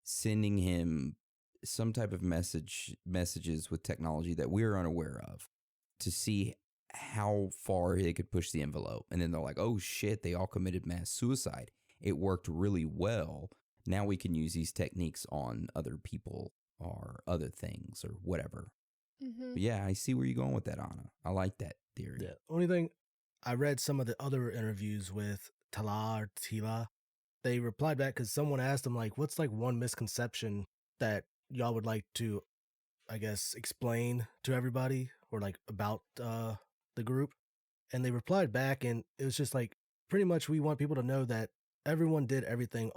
sending him some type of messages with technology that we're unaware of to see how far they could push the envelope? And then they're like, oh shit, they all committed mass suicide. It worked really well. Now we can use these techniques on other people or other things or whatever. Mm-hmm. But yeah, I see where you're going with that, Anna. I like that theory. Yeah. Only thing, I read some of the other interviews with Tila. They replied back because someone asked them, like, what's like one misconception that y'all would like to, I guess, explain to everybody or like about the group? And they replied back, and it was just like, pretty much we want people to know that everyone did everything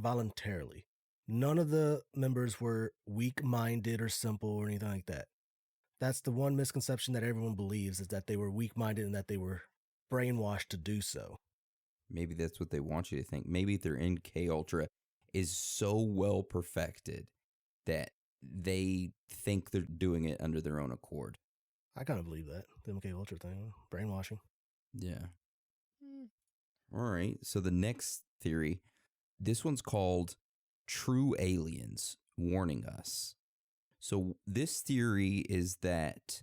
voluntarily. None of the members were weak-minded or simple or anything like that. That's the one misconception that everyone believes, is that they were weak-minded and that they were brainwashed to do so. Maybe that's what they want you to think. Maybe their MK Ultra is so well perfected that they think they're doing it under their own accord. I kind of believe that, the MK Ultra thing, brainwashing. Yeah. Mm. All right. So the next theory, this one's called True Aliens Warning Us. So this theory is that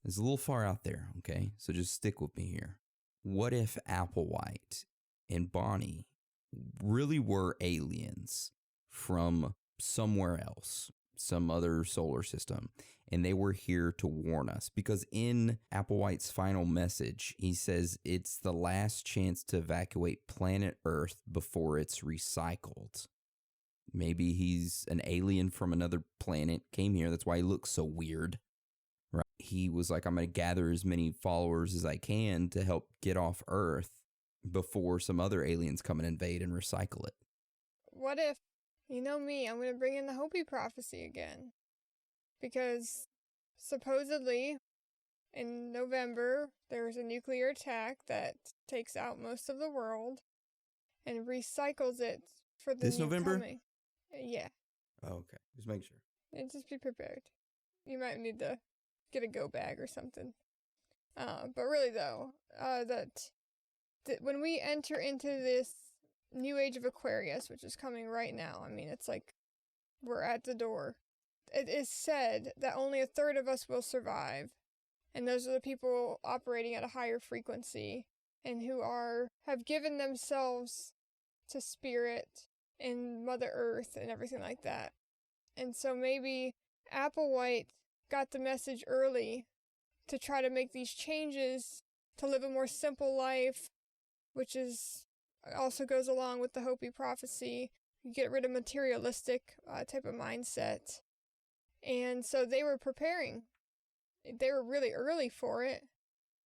it's a little far out there, okay? So just stick with me here. What if Applewhite and Bonnie really were aliens from somewhere else, some other solar system, and they were here to warn us? Because in Applewhite's final message, he says it's the last chance to evacuate planet Earth before it's recycled. Maybe he's an alien from another planet, came here. That's why he looks so weird. Right? He was like, I'm going to gather as many followers as I can to help get off Earth before some other aliens come and invade and recycle it. What if, you know me, I'm going to bring in the Hopi prophecy again. Because supposedly in November, there was a nuclear attack that takes out most of the world and recycles it for the This November? coming. Yeah. Oh, okay. Just make sure. And just be prepared. You might need to get a go bag or something. But really though, that when we enter into this new age of Aquarius, which is coming right now, I mean, it's like we're at the door. It is said that only 1/3 of us will survive And those are the people operating at a higher frequency and who have given themselves to spirit and Mother Earth and everything like that. And so maybe Applewhite got the message early to try to make these changes to live a more simple life, which also goes along with the Hopi prophecy. You get rid of materialistic type of mindset. And so they were preparing. They were really early for it,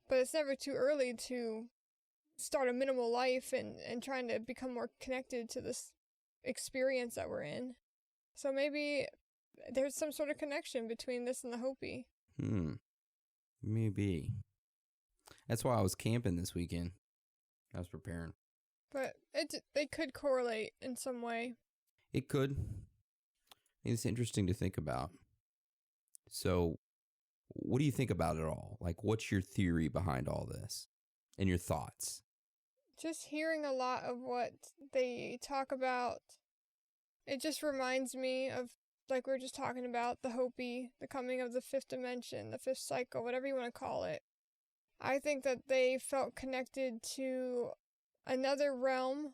but it's never too early to start a minimal life and trying to become more connected to this experience that we're in. So maybe there's some sort of connection between this and the Hopi. Maybe. That's why I was camping this weekend. I was preparing. But they could correlate in some way. It could. It's interesting to think about. So, what do you think about it all? Like, what's your theory behind all this and your thoughts? Just hearing a lot of what they talk about, it just reminds me of, like we were just talking about, the Hopi, the coming of the fifth dimension, the fifth cycle, whatever you want to call it. I think that they felt connected to another realm.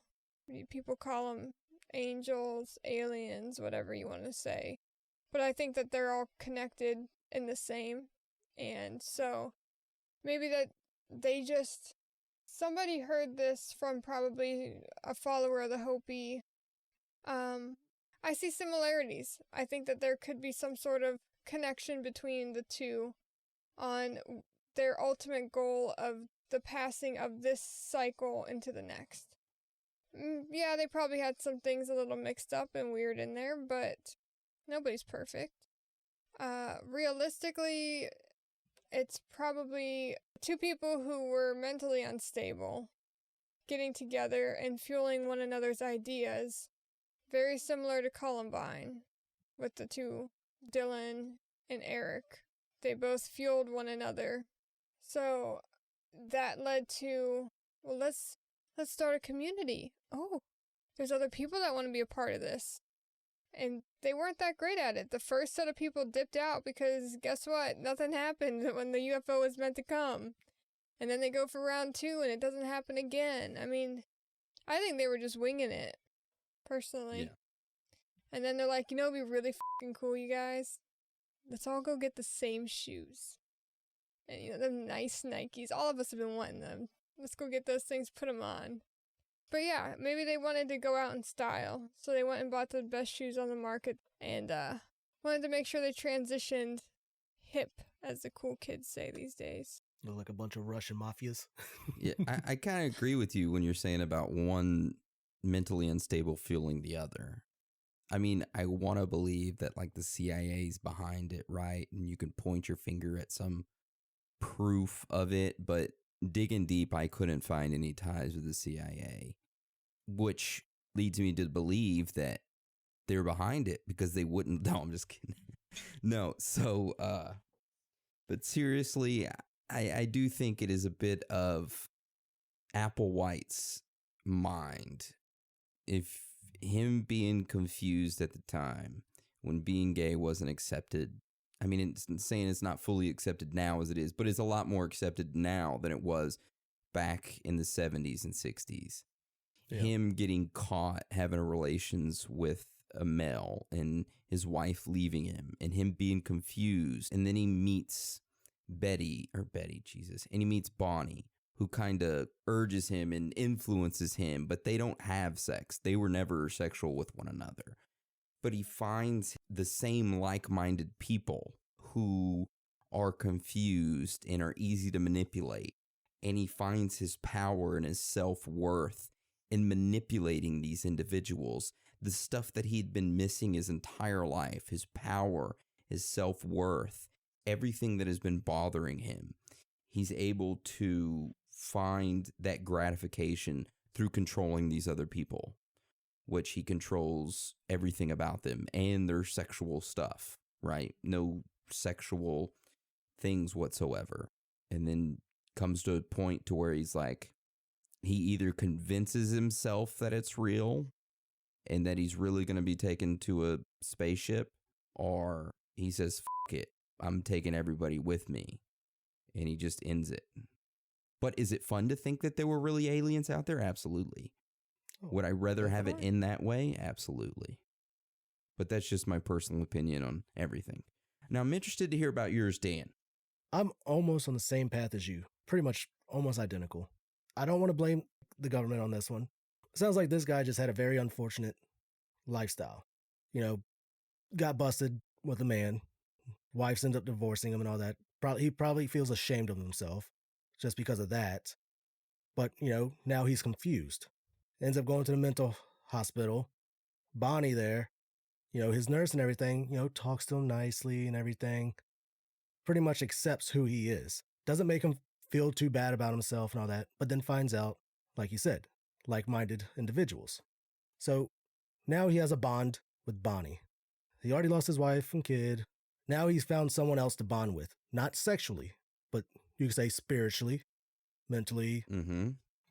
People call them angels, aliens, whatever you want to say. But I think that they're all connected in the same. And so maybe that somebody heard this from probably a follower of the Hopi. I see similarities. I think that there could be some sort of connection between the two on their ultimate goal of the passing of this cycle into the next. Yeah, they probably had some things a little mixed up and weird in there, but nobody's perfect. Realistically, it's probably two people who were mentally unstable getting together and fueling one another's ideas, very similar to Columbine with the two, Dylan and Eric. They both fueled one another. So that led to, well, let's start a community. Oh, there's other people that want to be a part of this. And they weren't that great at it. The first set of people dipped out because guess what? Nothing happened when the UFO was meant to come. And then they go for round 2 and it doesn't happen again. I mean, I think they were just winging it, personally. Yeah. And then they're like, it'd be really fucking cool, you guys. Let's all go get the same shoes. And, them nice Nikes. All of us have been wanting them. Let's go get those things, put them on. But yeah, maybe they wanted to go out in style. So they went and bought the best shoes on the market and wanted to make sure they transitioned hip, as the cool kids say these days. Look like a bunch of Russian mafias. Yeah, I kind of agree with you when you're saying about one mentally unstable fueling the other. I mean, I want to believe that like the CIA's behind it, right? And you can point your finger at some proof of it, but digging deep, I couldn't find any ties with the CIA, which leads me to believe that they're behind it because they wouldn't. No, I'm just kidding. No, so, but seriously, I do think it is a bit of Applewhite's mind. If him being confused at the time when being gay wasn't accepted, I mean, it's saying it's not fully accepted now as it is, but it's a lot more accepted now than it was back in the 70s and 60s. Yeah. Him getting caught having relations with a male and his wife leaving him and him being confused. And then he meets and he meets Bonnie, who kind of urges him and influences him, but they don't have sex. They were never sexual with one another. But he finds the same like-minded people who are confused and are easy to manipulate. And he finds his power and his self-worth in manipulating these individuals. The stuff that he'd been missing his entire life, his power, his self-worth, everything that has been bothering him, he's able to find that gratification through controlling these other people, which he controls everything about them and their sexual stuff, right? No sexual things whatsoever. And then comes to a point to where he's like, he either convinces himself that it's real and that he's really going to be taken to a spaceship, or he says, fuck it, I'm taking everybody with me. and he just ends it. But is it fun to think that there were really aliens out there? Absolutely. Would I rather have it in that way? Absolutely. But that's just my personal opinion on everything. Now, I'm interested to hear about yours, Dan. I'm almost on the same path as you, pretty much almost identical. I don't want to blame the government on this one. It sounds like this guy just had a very unfortunate lifestyle. You know, got busted with a man, wives end up divorcing him and all that. He probably feels ashamed of himself just because of that. But, you know, now he's confused. Ends up going to the mental hospital. Bonnie there, you know, his nurse and everything, you know, talks to him nicely and everything. Pretty much accepts who he is. Doesn't make him feel too bad about himself and all that, but then finds out, like he said, like-minded individuals. So now he has a bond with Bonnie. He already lost his wife and kid. Now he's found someone else to bond with. Not sexually, but you could say spiritually, mentally,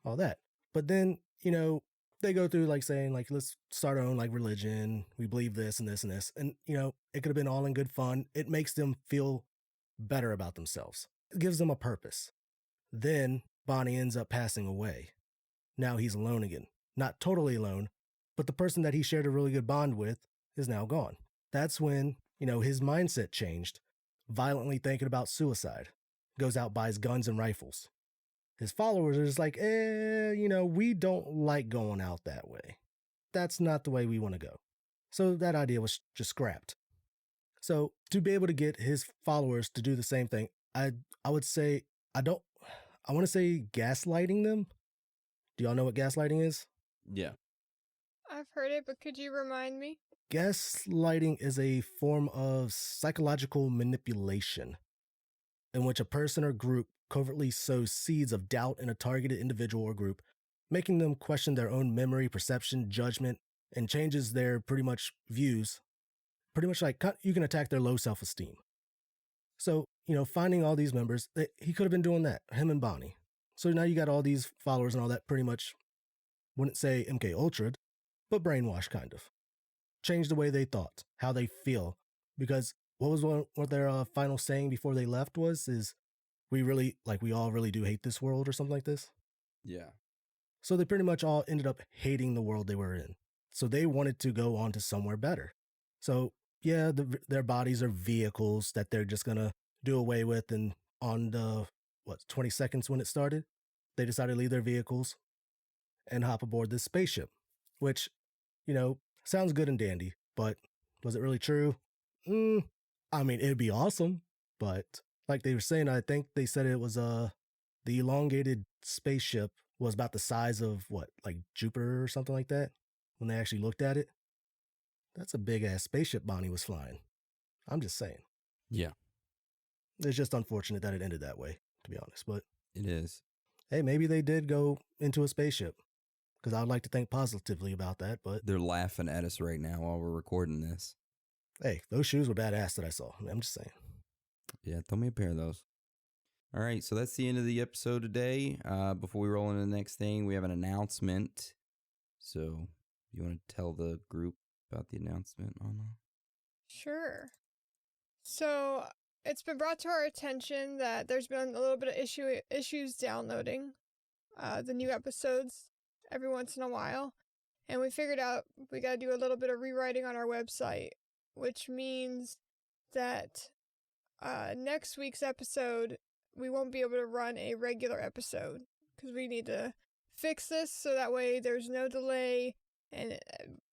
all that. But then, you know, they go through like saying, like, let's start our own like religion. We believe this and this and this. And, you know, it could have been all in good fun. It makes them feel better about themselves. It gives them a purpose. Then Bonnie ends up passing away. Now he's alone again. Not totally alone, but the person that he shared a really good bond with is now gone. That's when, you know, his mindset changed, violently thinking about suicide. Goes out, buys guns and rifles. His followers are just like, you know, we don't like going out that way. That's not the way we want to go. So that idea was just scrapped. So to be able to get his followers to do the same thing, I would say, I want to say gaslighting them. Do y'all know what gaslighting is? Yeah. I've heard it, but could you remind me? Gaslighting is a form of psychological manipulation in which a person or group covertly sows seeds of doubt in a targeted individual or group, making them question their own memory, perception, judgment, and changes their pretty much views. Pretty much like you can attack their low self-esteem. So, you know, finding all these members, he could have been doing that, him and Bonnie. So now you got all these followers and all that, pretty much, wouldn't say MK Ultra'd, but brainwashed kind of. Changed the way they thought, how they feel. Because what their final saying before they left is we all really do hate this world or something like this. Yeah. So they pretty much all ended up hating the world they were in. So they wanted to go on to somewhere better. So yeah, their bodies are vehicles that they're just going to do away with. And on the, 20 seconds when it started, they decided to leave their vehicles and hop aboard this spaceship, which, you know, sounds good and dandy, but was it really true? I mean, it'd be awesome, but like they were saying, I think they said it was, the elongated spaceship was about the size of like Jupiter or something like that when they actually looked at it. That's a big ass spaceship Bonnie was flying. I'm just saying. Yeah. It's just unfortunate that it ended that way, to be honest, but it is. Hey, maybe they did go into a spaceship because I'd like to think positively about that, but They're laughing at us right now while we're recording this. Hey, those shoes were badass that I saw. I'm just saying. Yeah, throw me a pair of those. All right, so that's the end of the episode today. Before we roll into the next thing, we have an announcement. So, you want to tell the group about the announcement, Anna? Sure. So, it's been brought to our attention that there's been a little bit of issues downloading the new episodes every once in a while. And we figured out we got to do a little bit of rewriting on our website, which means that next week's episode, we won't be able to run a regular episode because we need to fix this so that way there's no delay and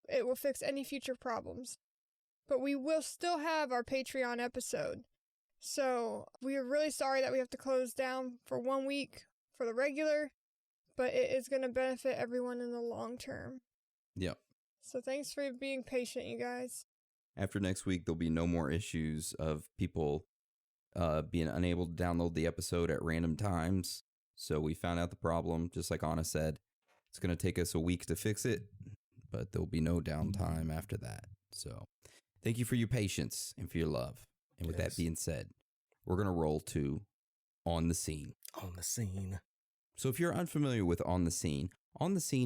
it will fix any future problems. But we will still have our Patreon episode. So we are really sorry that we have to close down for 1 week for the regular, but it is going to benefit everyone in the long term. Yep. So thanks for being patient, you guys. After next week, there'll be no more issues of people being unable to download the episode at random times. So we found out the problem, just like Anna said. It's going to take us a week to fix it, but there'll be no downtime after that. So thank you for your patience and for your love. And with that being said, we're going to roll to On the Scene. On the Scene. So if you're unfamiliar with On the Scene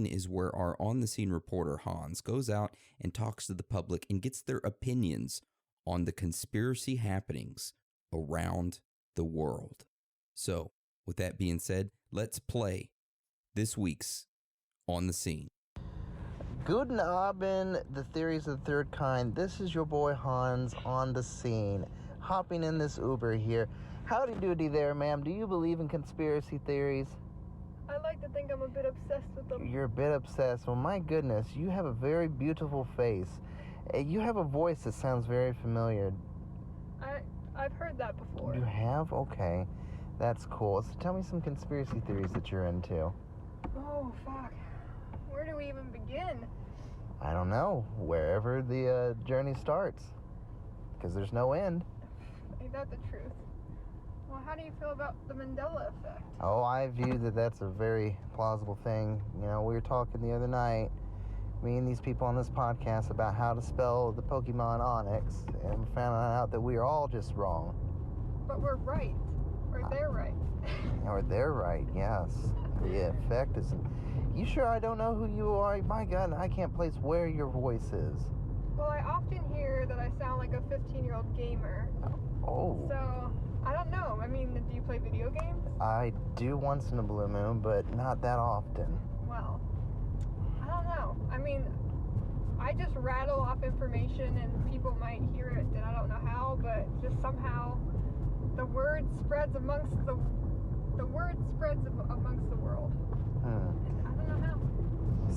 is where our On the Scene reporter, Hans, goes out and talks to the public and gets their opinions on the conspiracy happenings around the world. So, with that being said, let's play this week's On the Scene. Guten Abend, the theories of the third kind. This is your boy Hans on the scene, hopping in this Uber here. Howdy doody there, ma'am. Do you believe in conspiracy theories? I like to think I'm a bit obsessed with them. You're a bit obsessed. Well, my goodness, you have a very beautiful face. You have a voice that sounds very familiar. I've heard that before. You have? Okay. That's cool. So tell me some conspiracy theories that you're into. Oh, fuck. Where do we even begin? I don't know. Wherever the journey starts. Because there's no end. Ain't that the truth? Well, how do you feel about the Mandela effect? Oh, I view that that's a very plausible thing. You know, we were talking the other night, me and these people on this podcast, about how to spell the Pokemon Onyx, and we found out that we are all just wrong. But we're right. Or they're right. Or they're right, yes. The effect is... You sure I don't know who you are? My God, I can't place where your voice is. Well, I often hear that I sound like a 15-year-old gamer. Oh. So, I don't know. I mean, do you play video games? I do once in a blue moon, but not that often. Well, I don't know. I mean, I just rattle off information and people might hear it and I don't know how, but just somehow the word spreads amongst the world. And I don't know how.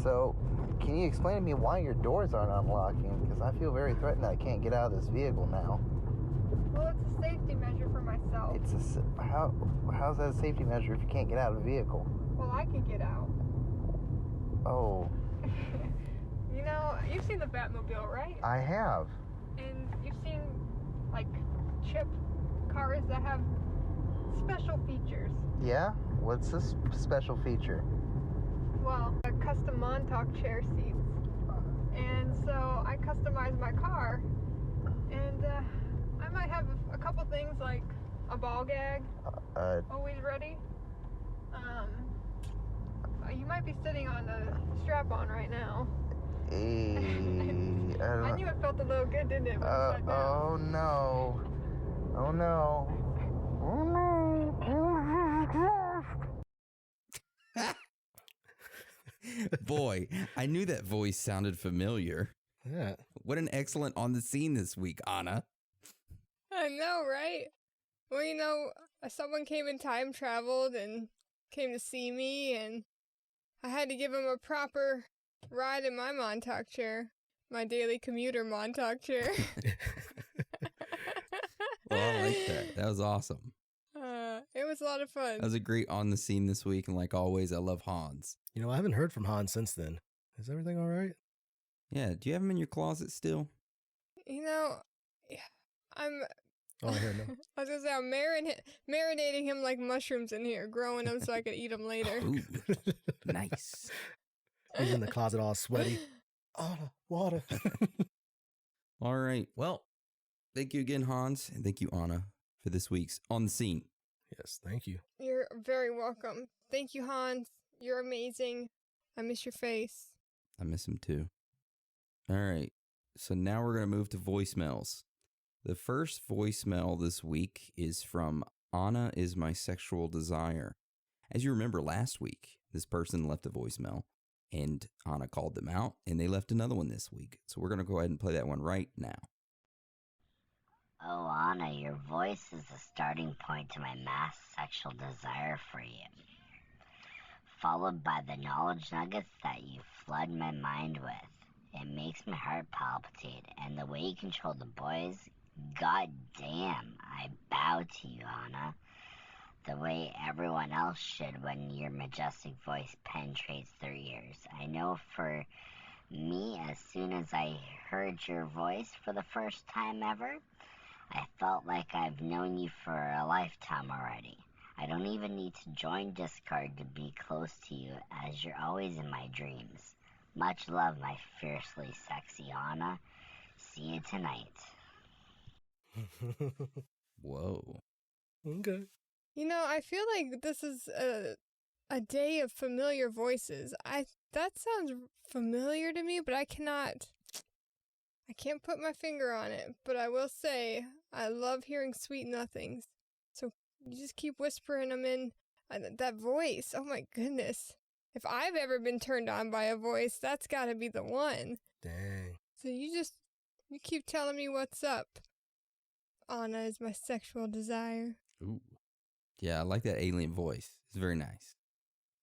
So, can you explain to me why your doors aren't unlocking? Because I feel very threatened that I can't get out of this vehicle now. Well, it's a safety measure for myself. How's that a safety measure if you can't get out of the vehicle? Well, I can get out. Oh. You know, you've seen the Batmobile, right? I have. And you've seen, like, chip cars that have special features. Yeah? What's this special feature? Well, a custom Montauk chair seats. And so I customized my car. And I might have a couple things like a ball gag. Always ready. You might be sitting on a strap-on right now. I knew it felt a little good, didn't it? Oh no. Oh no. Oh no. Boy, I knew that voice sounded familiar. Yeah. What an excellent On the Scene this week, Anna. I know, right? Well, you know, someone came and time traveled and came to see me, and I had to give him a proper ride in my Montauk chair. My daily commuter Montauk chair. Well, I like that. That was awesome. It was a lot of fun. That was a great On the Scene this week, and like always, I love Hans. You know, I haven't heard from Hans since then. Is everything all right? Yeah, do you have him in your closet still? You know, I'm... Oh, I hear no. I was going to say, I'm marinating him like mushrooms in here, growing them so I can eat them later. Ooh, nice. He's in the closet all sweaty. Anna, water. All right. Well, thank you again, Hans, and thank you, Anna, for this week's On the Scene. Yes, thank you. You're very welcome. Thank you, Hans. You're amazing. I miss your face. I miss him too. All right. So now we're going to move to voicemails. The first voicemail this week is from Anna is my sexual desire. As you remember last week, this person left a voicemail and Anna called them out and they left another one this week. So we're going to go ahead and play that one right now. Oh, Anna, your voice is the starting point to my mass sexual desire for you, followed by the knowledge nuggets that you flood my mind with. It makes my heart palpitate, and the way you control the boys, god damn, I bow to you, Anna. The way everyone else should when your majestic voice penetrates their ears. I know for me, as soon as I heard your voice for the first time ever, I felt like I've known you for a lifetime already. I don't even need to join Discard to be close to you, as you're always in my dreams. Much love, my fiercely sexy Anna. See you tonight. Whoa. Okay. You know, I feel like this is a day of familiar voices. That sounds familiar to me, but I can't put my finger on it. But I will say, I love hearing sweet nothings. So You just keep whispering them in. That voice, oh my goodness. If I've ever been turned on by a voice, that's gotta be the one. Dang. So you keep telling me what's up. Anna is my sexual desire. Ooh. Yeah, I like that alien voice. It's very nice.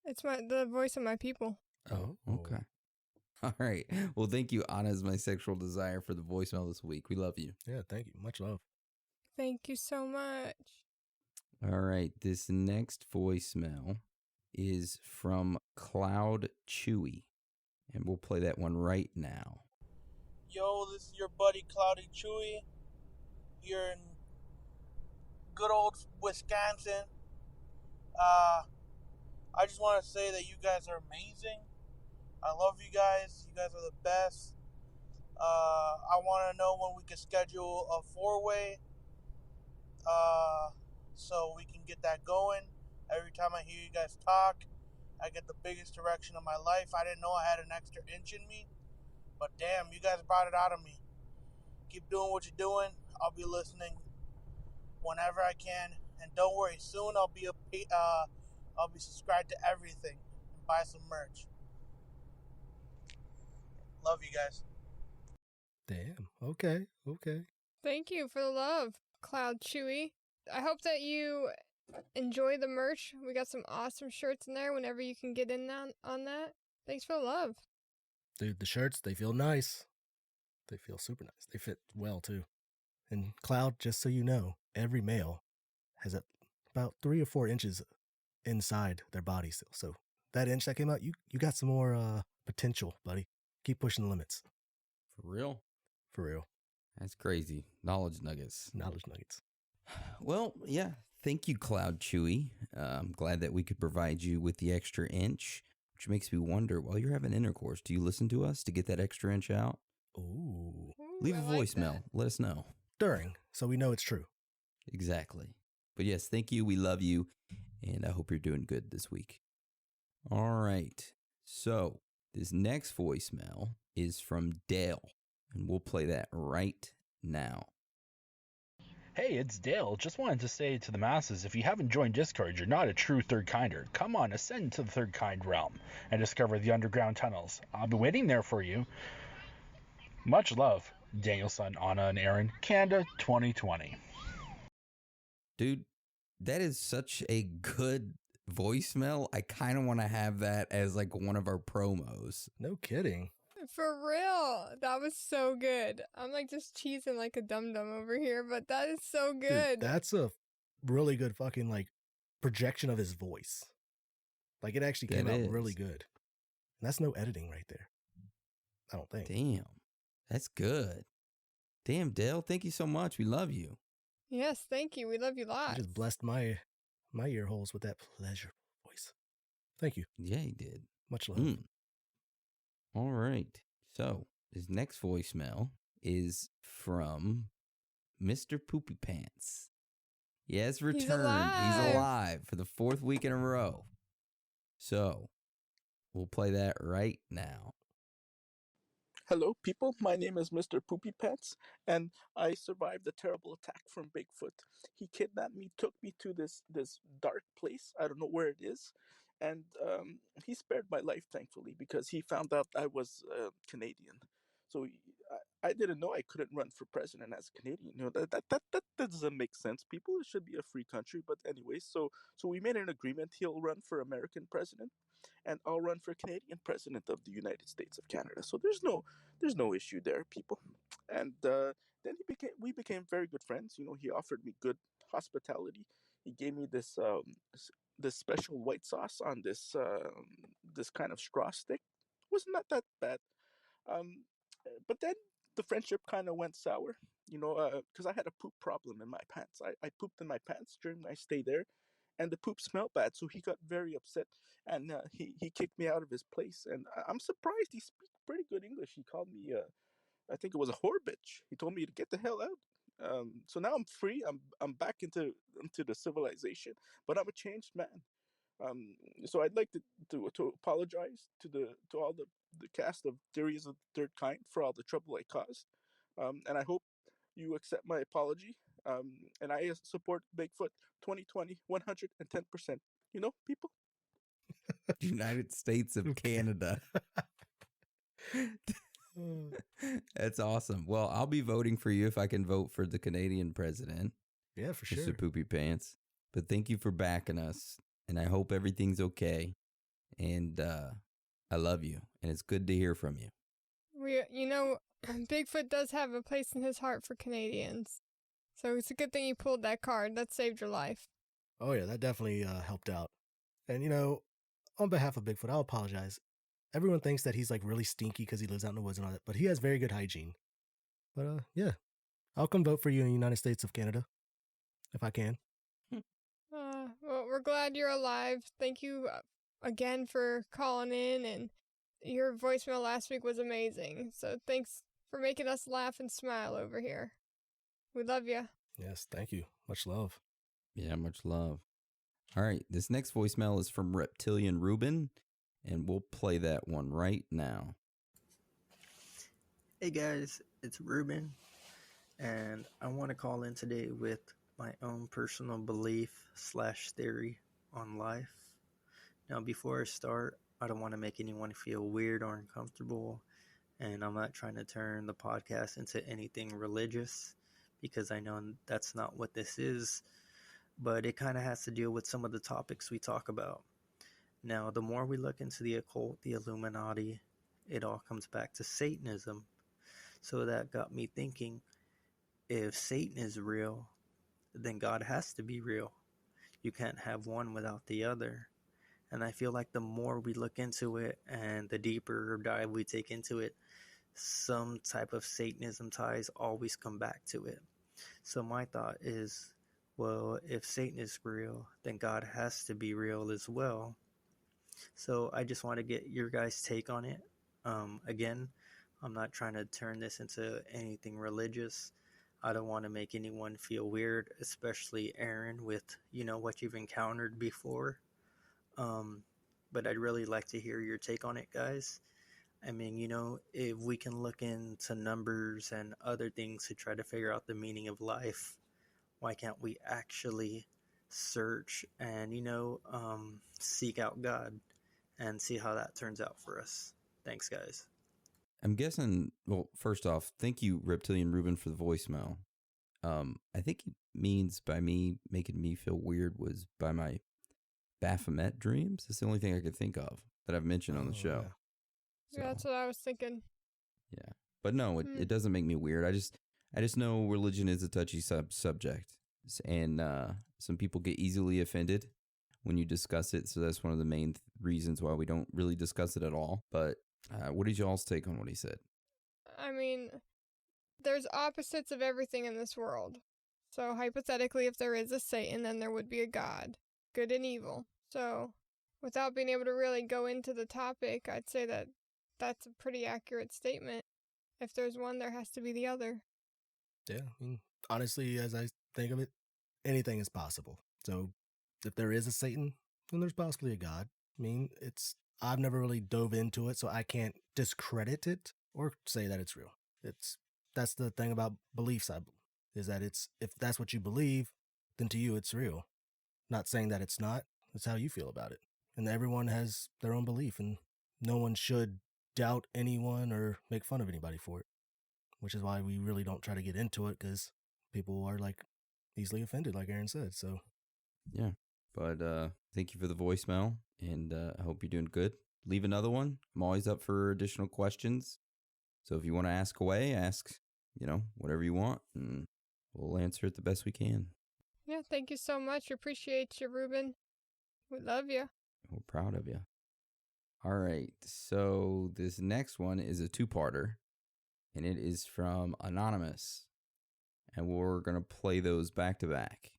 It's the voice of my people. Oh, okay. All right. Well, thank you, Anna, is my sexual desire, for the voicemail this week. We love you. Yeah, thank you. Much love. Thank you so much. All right. This next voicemail is from Cloud Chewy, and we'll play that one right now. Yo, this is your buddy Cloudy Chewy. You're in good old Wisconsin. I just want to say that you guys are amazing. I love you guys. You guys are the best. I want to know when we can schedule a four-way so we can get that going. Every time I hear you guys talk, I get the biggest erection of my life. I didn't know I had an extra inch in me, but damn, you guys brought it out of me. Keep doing what you're doing. I'll be listening whenever I can, and don't worry, soon I'll be subscribed to everything and buy some merch. Love you guys. Damn. Okay. Thank you for the love, Cloud Chewy. I hope that you enjoy the merch. We got some awesome shirts in there whenever you can get in on that. Thanks for the love. Dude, the shirts, they feel nice. They feel super nice. They fit well, too. And Cloud, just so you know, every male has about 3 or 4 inches inside their body still. So that inch that came out, you got some more potential, buddy. Keep pushing the limits. For real? For real. That's crazy. Knowledge nuggets. Well, yeah. Thank you, Cloud Chewy. I'm glad that we could provide you with the extra inch, which makes me wonder, while you're having intercourse, do you listen to us to get that extra inch out? Ooh. Leave a voicemail. Let us know. During, so we know it's true. Exactly. But yes, thank you. We love you. And I hope you're doing good this week. All right. So this next voicemail is from Dale, and we'll play that right now. Hey, it's Dale. Just wanted to say to the masses, if you haven't joined Discord, you're not a true third kinder. Come on, ascend to the third kind realm and discover the underground tunnels. I'll be waiting there for you. Much love, Danielson, Anna, and Aaron, Canada 2020. Dude, that is such a good voicemail. I kind of want to have that as like one of our promos. No kidding. For real. That was so good. I'm like just cheesing like a dum-dum over here, but that is so good. Dude, that's a really good fucking like projection of his voice. Like it actually came out really good. And that's no editing right there. I don't think. Damn. That's good. Damn, Dale. Thank you so much. We love you. Yes, thank you. We love you lots. You just blessed my ear holes with that pleasure voice. Thank you. Yeah, he did. Much love. All right. So his next voicemail is from Mr. Poopy Pants. He has returned. He's alive for the 4th week in a row. So we'll play that right now. Hello, people. My name is Mr. Poopy Pants, and I survived a terrible attack from Bigfoot. He kidnapped me, took me to this dark place. I don't know where it is, and he spared my life, thankfully, because he found out I was Canadian. So I didn't know I couldn't run for president as a Canadian. You know, that doesn't make sense. People, it should be a free country. But anyway, so we made an agreement. He'll run for American president, and I'll run for Canadian president of the United States of Canada. So there's no issue there, people. And then we became very good friends. You know, he offered me good hospitality. He gave me this special white sauce on this kind of straw stick. Was not that bad. But then the friendship kind of went sour. You know, because I had a poop problem in my pants. I pooped in my pants during my stay there, and the poop smelled bad, so he got very upset, and he kicked me out of his place. And I'm surprised he speaks pretty good English. He called me, I think it was a whore bitch. He told me to get the hell out. So now I'm free. I'm back into the civilization, but I'm a changed man. So I'd like to apologize to all the cast of Theories of the Third Kind for all the trouble I caused, and I hope you accept my apology. And I support Bigfoot 2020 110%. You know, people? United States of Canada. That's awesome. Well, I'll be voting for you if I can vote for the Canadian president. Yeah, for Mr. sure. Poopy Pants. But thank you for backing us. And I hope everything's okay. And I love you. And it's good to hear from you. Bigfoot does have a place in his heart for Canadians. So it's a good thing you pulled that card. That saved your life. Oh, yeah, that definitely helped out. And, on behalf of Bigfoot, I'll apologize. Everyone thinks that he's like really stinky because he lives out in the woods and all that, but he has very good hygiene. But yeah, I'll come vote for you in the United States of Canada if I can. Well, we're glad you're alive. Thank you again for calling in, and your voicemail last week was amazing. So thanks for making us laugh and smile over here. We love you. Yes, thank you. Much love. Yeah, much love. All right, this next voicemail is from Reptilian Ruben, and we'll play that one right now. Hey guys, it's Ruben, and I want to call in today with my own personal belief / theory on life. Now, before I start, I don't want to make anyone feel weird or uncomfortable, and I'm not trying to turn the podcast into anything religious, because I know that's not what this is, but it kind of has to deal with some of the topics we talk about. Now, the more we look into the occult, the Illuminati, it all comes back to Satanism. So that got me thinking, if Satan is real, then God has to be real. You can't have one without the other. And I feel like the more we look into it and the deeper dive we take into it, some type of Satanism ties always come back to it. So my thought is, well, if Satan is real, then God has to be real as well. So I just want to get your guys' take on it. Again, I'm not trying to turn this into anything religious. I don't want to make anyone feel weird, especially Aaron, with, what you've encountered before. But I'd really like to hear your take on it, guys. I mean, if we can look into numbers and other things to try to figure out the meaning of life, why can't we actually search and, seek out God and see how that turns out for us? Thanks, guys. I'm guessing, well, first off, thank you, Reptilian Ruben, for the voicemail. I think he means by me making me feel weird was by my Baphomet dreams. It's the only thing I could think of that I've mentioned on the show. Yeah, that's what I was thinking. Yeah. But no, it doesn't make me weird. I just know religion is a touchy subject. And some people get easily offended when you discuss it. So that's one of the main reasons why we don't really discuss it at all. But what is y'all's take on what he said? I mean, there's opposites of everything in this world. So hypothetically, if there is a Satan, then there would be a God, good and evil. So without being able to really go into the topic, I'd say that that's a pretty accurate statement. If there's one, there has to be the other. Yeah, I mean, honestly, as I think of it, anything is possible. So if there is a Satan, then there's possibly a God. I mean, I've never really dove into it, so I can't discredit it or say that it's real. That's the thing about beliefs, is that if that's what you believe, then to you it's real. Not saying that it's not. It's how you feel about it. And everyone has their own belief, and no one should doubt anyone or make fun of anybody for it, which is why we really don't try to get into it, because people are like easily offended, like Aaron said. So yeah, but thank you for the voicemail, and I hope you're doing good. Leave another one. I'm always up for additional questions, so if you want to ask away, ask whatever you want, and we'll answer it the best we can. Yeah, thank you so much. Appreciate you, Ruben. We love you. We're proud of you. All right, so this next one is a two-parter, and it is from Anonymous, and we're going to play those back to back.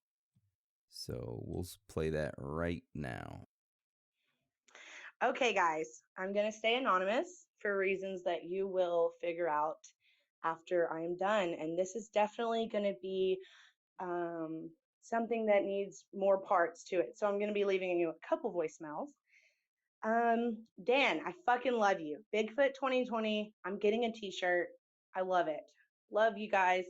So we'll play that right now. Okay, guys, I'm going to stay anonymous for reasons that you will figure out after I'm done. And this is definitely going to be something that needs more parts to it. So I'm going to be leaving you a couple voicemails. Dan, I fucking love you. Bigfoot 2020. I'm getting a t-shirt. I love it. Love you guys.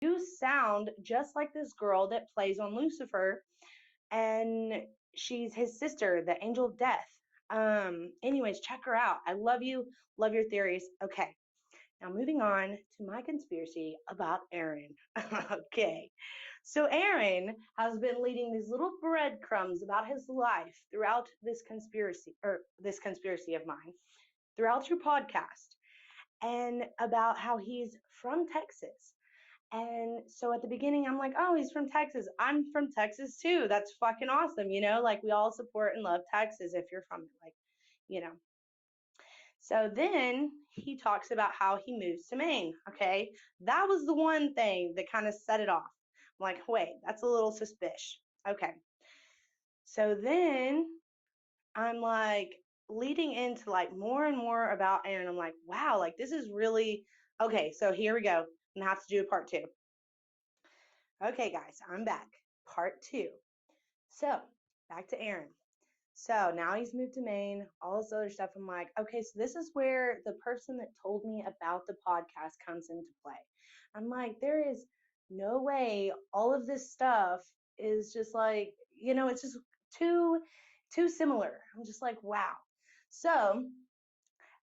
You sound just like this girl that plays on Lucifer, and she's his sister, the angel of death. Anyways, check her out. I love you. Love your theories. Okay. Now moving on to my conspiracy about Aaron. Okay. So Aaron has been leading these little breadcrumbs about his life throughout this conspiracy of mine, throughout your podcast, and about how he's from Texas. And so at the beginning, I'm like, oh, he's from Texas. I'm from Texas too. That's fucking awesome. Like we all support and love Texas if you're from it. You know. So then he talks about how he moves to Maine. Okay. That was the one thing that kind of set it off. I'm like, wait, that's a little suspicious. Okay. So then I'm like leading into like more and more about Aaron. I'm like, wow, like this is really okay. So here we go. I'm gonna have to do a part 2. Okay, guys, I'm back. Part 2. So back to Aaron. So now he's moved to Maine, all this other stuff. I'm like, okay, so this is where the person that told me about the podcast comes into play. I'm like, there is no way all of this stuff is just like, it's just too similar. I'm just like, wow. So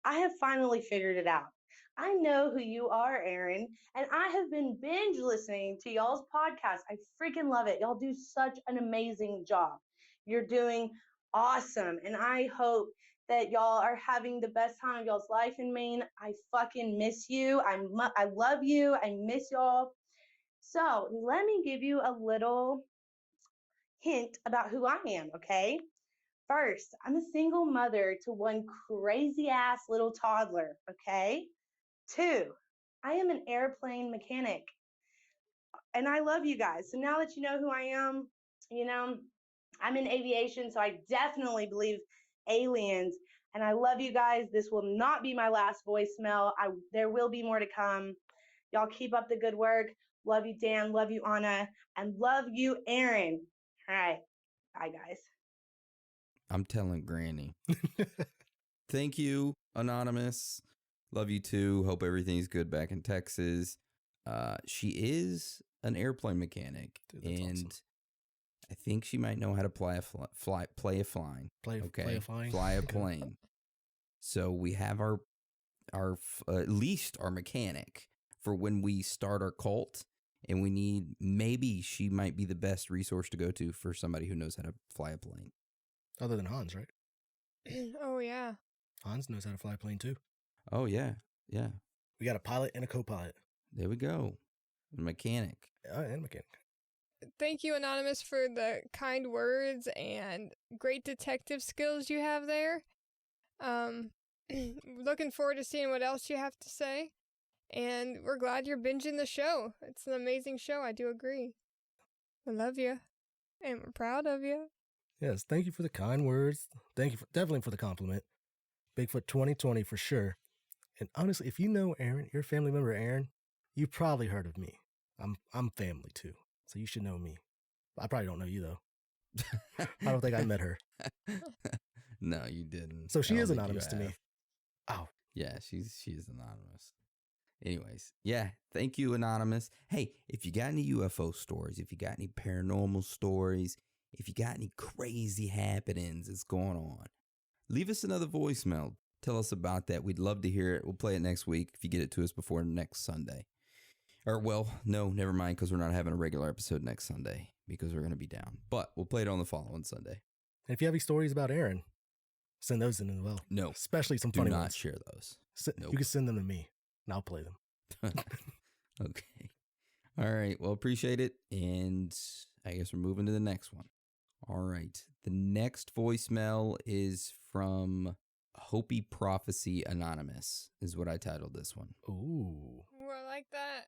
I have finally figured it out. I know who you are, Aaron, and I have been binge listening to y'all's podcast. I freaking love it. Y'all do such an amazing job. You're doing awesome, and I hope that y'all are having the best time of y'all's life in Maine. I fucking miss you. I love you. I miss y'all. So let me give you a little hint about who I am, okay? First, I'm a single mother to one crazy ass little toddler, okay? 2, I am an airplane mechanic. And I love you guys. So now that you know who I am, I'm in aviation, so I definitely believe aliens. And I love you guys. This will not be my last voicemail. There will be more to come. Y'all keep up the good work. Love you, Dan. Love you, Anna. And love you, Aaron. All right. Bye, guys. I'm telling Granny. Thank you, Anonymous. Love you too. Hope everything's good back in Texas. She is an airplane mechanic, Dude, and awesome. I think she might know how to play a plane. Fly a plane. So we have our at least our mechanic for when we start our cult, and we need, maybe she might be the best resource to go to for somebody who knows how to fly a plane. Other than Hans, right? Oh, yeah. Hans knows how to fly a plane too. Oh, yeah. Yeah. We got a pilot and a co-pilot. There we go. A mechanic. And mechanic. Thank you, Anonymous, for the kind words and great detective skills you have there. Looking forward to seeing what else you have to say. And we're glad you're binging the show. It's an amazing show. I do agree. I love you. And we're proud of you. Yes, thank you for the kind words. Thank you definitely for the compliment. Bigfoot 2020 for sure. And honestly, if you know Aaron, your family member Aaron, you've probably heard of me. I'm family too, so you should know me. I probably don't know you though. I don't think I met her. No, you didn't. So she is anonymous to me. Oh. Yeah, she is anonymous. Anyways, yeah, thank you, Anonymous. Hey, if you got any UFO stories, if you got any paranormal stories, if you got any crazy happenings that's going on, leave us another voicemail. Tell us about that. We'd love to hear it. We'll play it next week if you get it to us before next Sunday. Or, well, no, never mind, because we're not having a regular episode next Sunday because we're going to be down. But we'll play it on the following Sunday. And if you have any stories about Aaron, send those in as well. No. Especially some funny ones. Do not share those. Nope. You can send them to me, and I'll play them. Okay. All right. Well, appreciate it. And I guess we're moving to the next one. All right. The next voicemail is from Hopi Prophecy Anonymous, is what I titled this one. Ooh. I like that.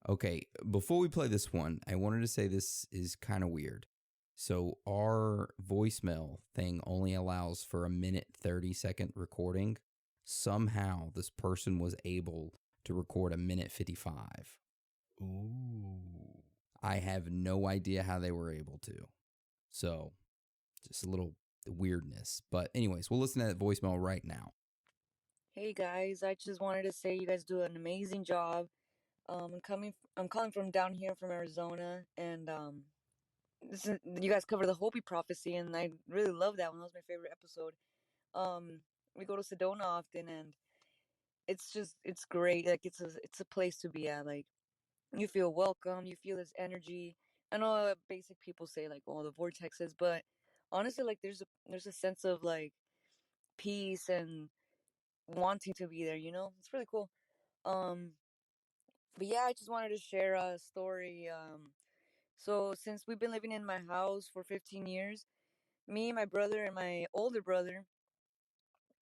Okay. Before we play this one, I wanted to say this is kind of weird. So our voicemail thing only allows for a 1:30 recording. Somehow this person was able to record a 1:55. Ooh. I have no idea how they were able to. So just a little weirdness. But anyways, we'll listen to that voicemail right now. Hey guys, I just wanted to say you guys do an amazing job. I'm calling from down here from Arizona, and you guys cover the Hopi prophecy, and I really love that one. That was my favorite episode. We go to Sedona often, and it's great. Like it's a place to be at. Like you feel welcome, you feel this energy. I know basic people say like, oh, the vortexes, but honestly, like there's a sense of like peace and wanting to be there. It's really cool. Um, but yeah, I just wanted to share a story. So since we've been living in my house for 15 years, me, my brother, and my older brother,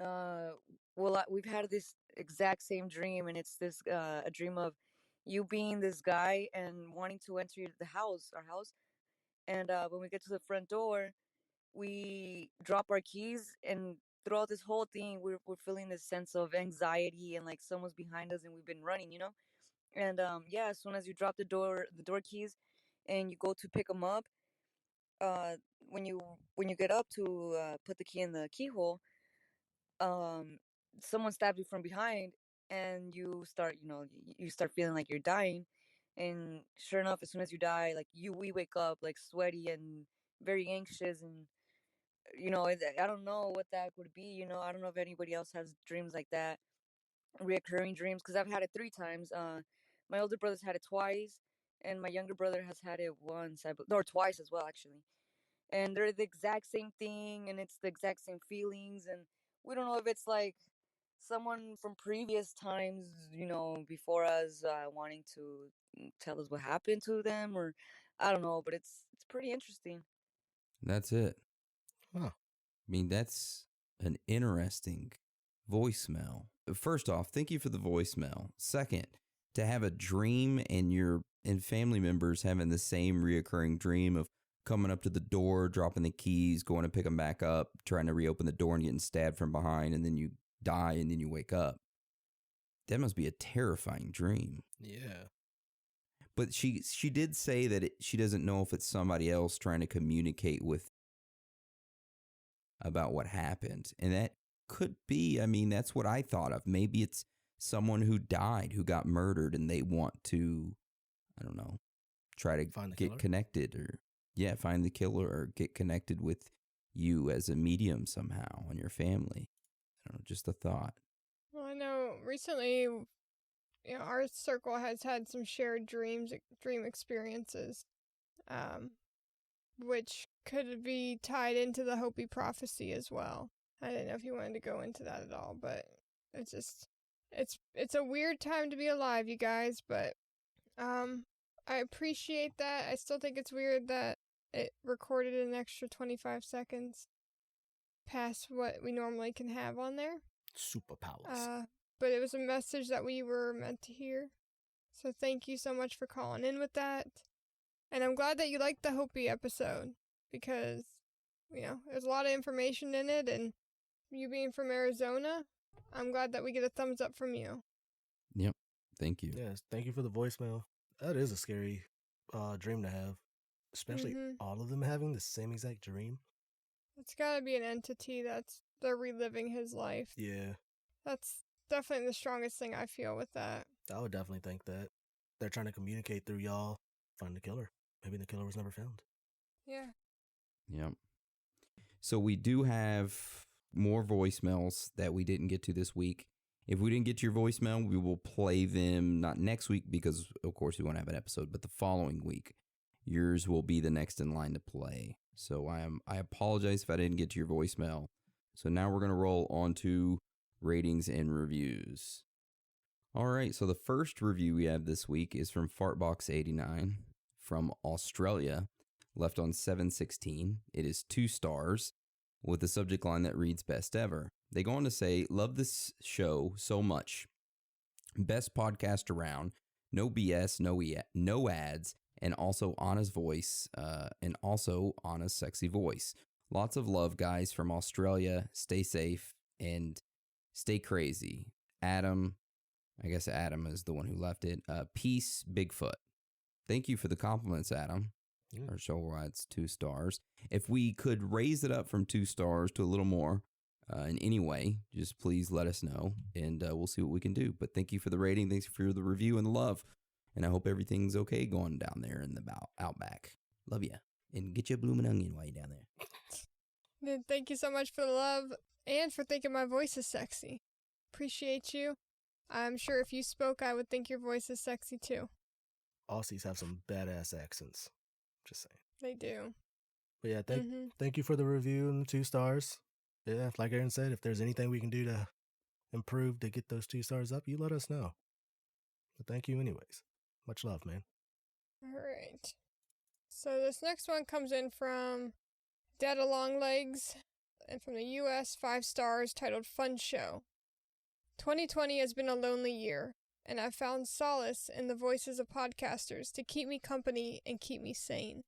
uh, we've had this exact same dream, and it's this a dream of you being this guy and wanting to enter our house, and when we get to the front door, we drop our keys, and throughout this whole thing, we're feeling this sense of anxiety and like someone's behind us, and we've been running. And yeah, as soon as you drop the door keys, and you go to pick them up, uh, when you get up to put the key in the keyhole, um, someone stabs you from behind, and you start feeling like you're dying, and sure enough, as soon as you die, like we wake up like sweaty and very anxious, and I don't know what that would be. I don't know if anybody else has dreams like that, reoccurring dreams, because I've had it 3 times. My older brother's had it twice, and my younger brother has had it once, or twice as well, actually. And they're the exact same thing, and it's the exact same feelings, and we don't know if it's like someone from previous times, before us, wanting to tell us what happened to them, or I don't know, but it's pretty interesting. That's it. Huh. I mean, that's an interesting voicemail. First off, thank you for the voicemail. Second, to have a dream and family members having the same reoccurring dream of coming up to the door, dropping the keys, going to pick them back up, trying to reopen the door and getting stabbed from behind, and then you die and then you wake up. That must be a terrifying dream. Yeah. But she did say that she doesn't know if it's somebody else trying to communicate with about what happened. And that could be, I mean, that's what I thought of. Maybe it's someone who died, who got murdered, and they want to, I don't know, try to get connected, or find the killer, or get connected with you as a medium somehow and your family. I don't know, just a thought. Well, I know recently, our circle has had some shared dream experiences, which could be tied into the Hopi prophecy as well. I didn't know if you wanted to go into that at all, but it's a weird time to be alive, you guys, but I appreciate that. I still think it's weird that it recorded an extra 25 seconds past what we normally can have on there. Superpowers. But it was a message that we were meant to hear. So thank you so much for calling in with that. And I'm glad that you liked the Hopi episode, because, there's a lot of information in it, and you being from Arizona, I'm glad that we get a thumbs up from you. Yep. Thank you. Yes, thank you for the voicemail. That is a scary dream to have, especially all of them having the same exact dream. It's got to be an entity they're reliving his life. Yeah. That's definitely the strongest thing I feel with that. I would definitely think that they're trying to communicate through y'all, find the killer. Maybe the killer was never found. Yeah. Yep. So we do have more voicemails that we didn't get to this week. If we didn't get to your voicemail, we will play them not next week, because of course we won't have an episode, but the following week. Yours will be the next in line to play. So I apologize if I didn't get to your voicemail. So now we're going to roll on to ratings and reviews. All right, so the first review we have this week is from Fartbox89 from Australia, left on 7/16. It is 2 stars with a subject line that reads best ever. They go on to say, love this show so much. Best podcast around. No BS, no ads, and also Anna's voice, and also Anna's sexy voice. Lots of love, guys, from Australia. Stay safe and stay crazy. Adam, I guess Adam is the one who left it. Peace, Bigfoot. Thank you for the compliments, Adam. Yeah. Our show rides 2 stars. If we could raise it up from 2 stars to a little more in any way, just please let us know, and we'll see what we can do. But thank you for the rating. Thanks for the review and the love. And I hope everything's okay going down there in the outback. Love ya. And get you a blooming onion while you're down there. Thank you so much for the love and for thinking my voice is sexy. Appreciate you. I'm sure if you spoke, I would think your voice is sexy too. Aussies have some badass accents. Just saying. They do. But yeah, thank you for the review and the 2 stars. Yeah, like Aaron said, if there's anything we can do to improve to get those 2 stars up, you let us know. But thank you anyways. Much love, man. All right. So this next one comes in from Dead Along Legs and from the U.S. 5 stars titled Fun Show. 2020 has been a lonely year, and I've found solace in the voices of podcasters to keep me company and keep me sane.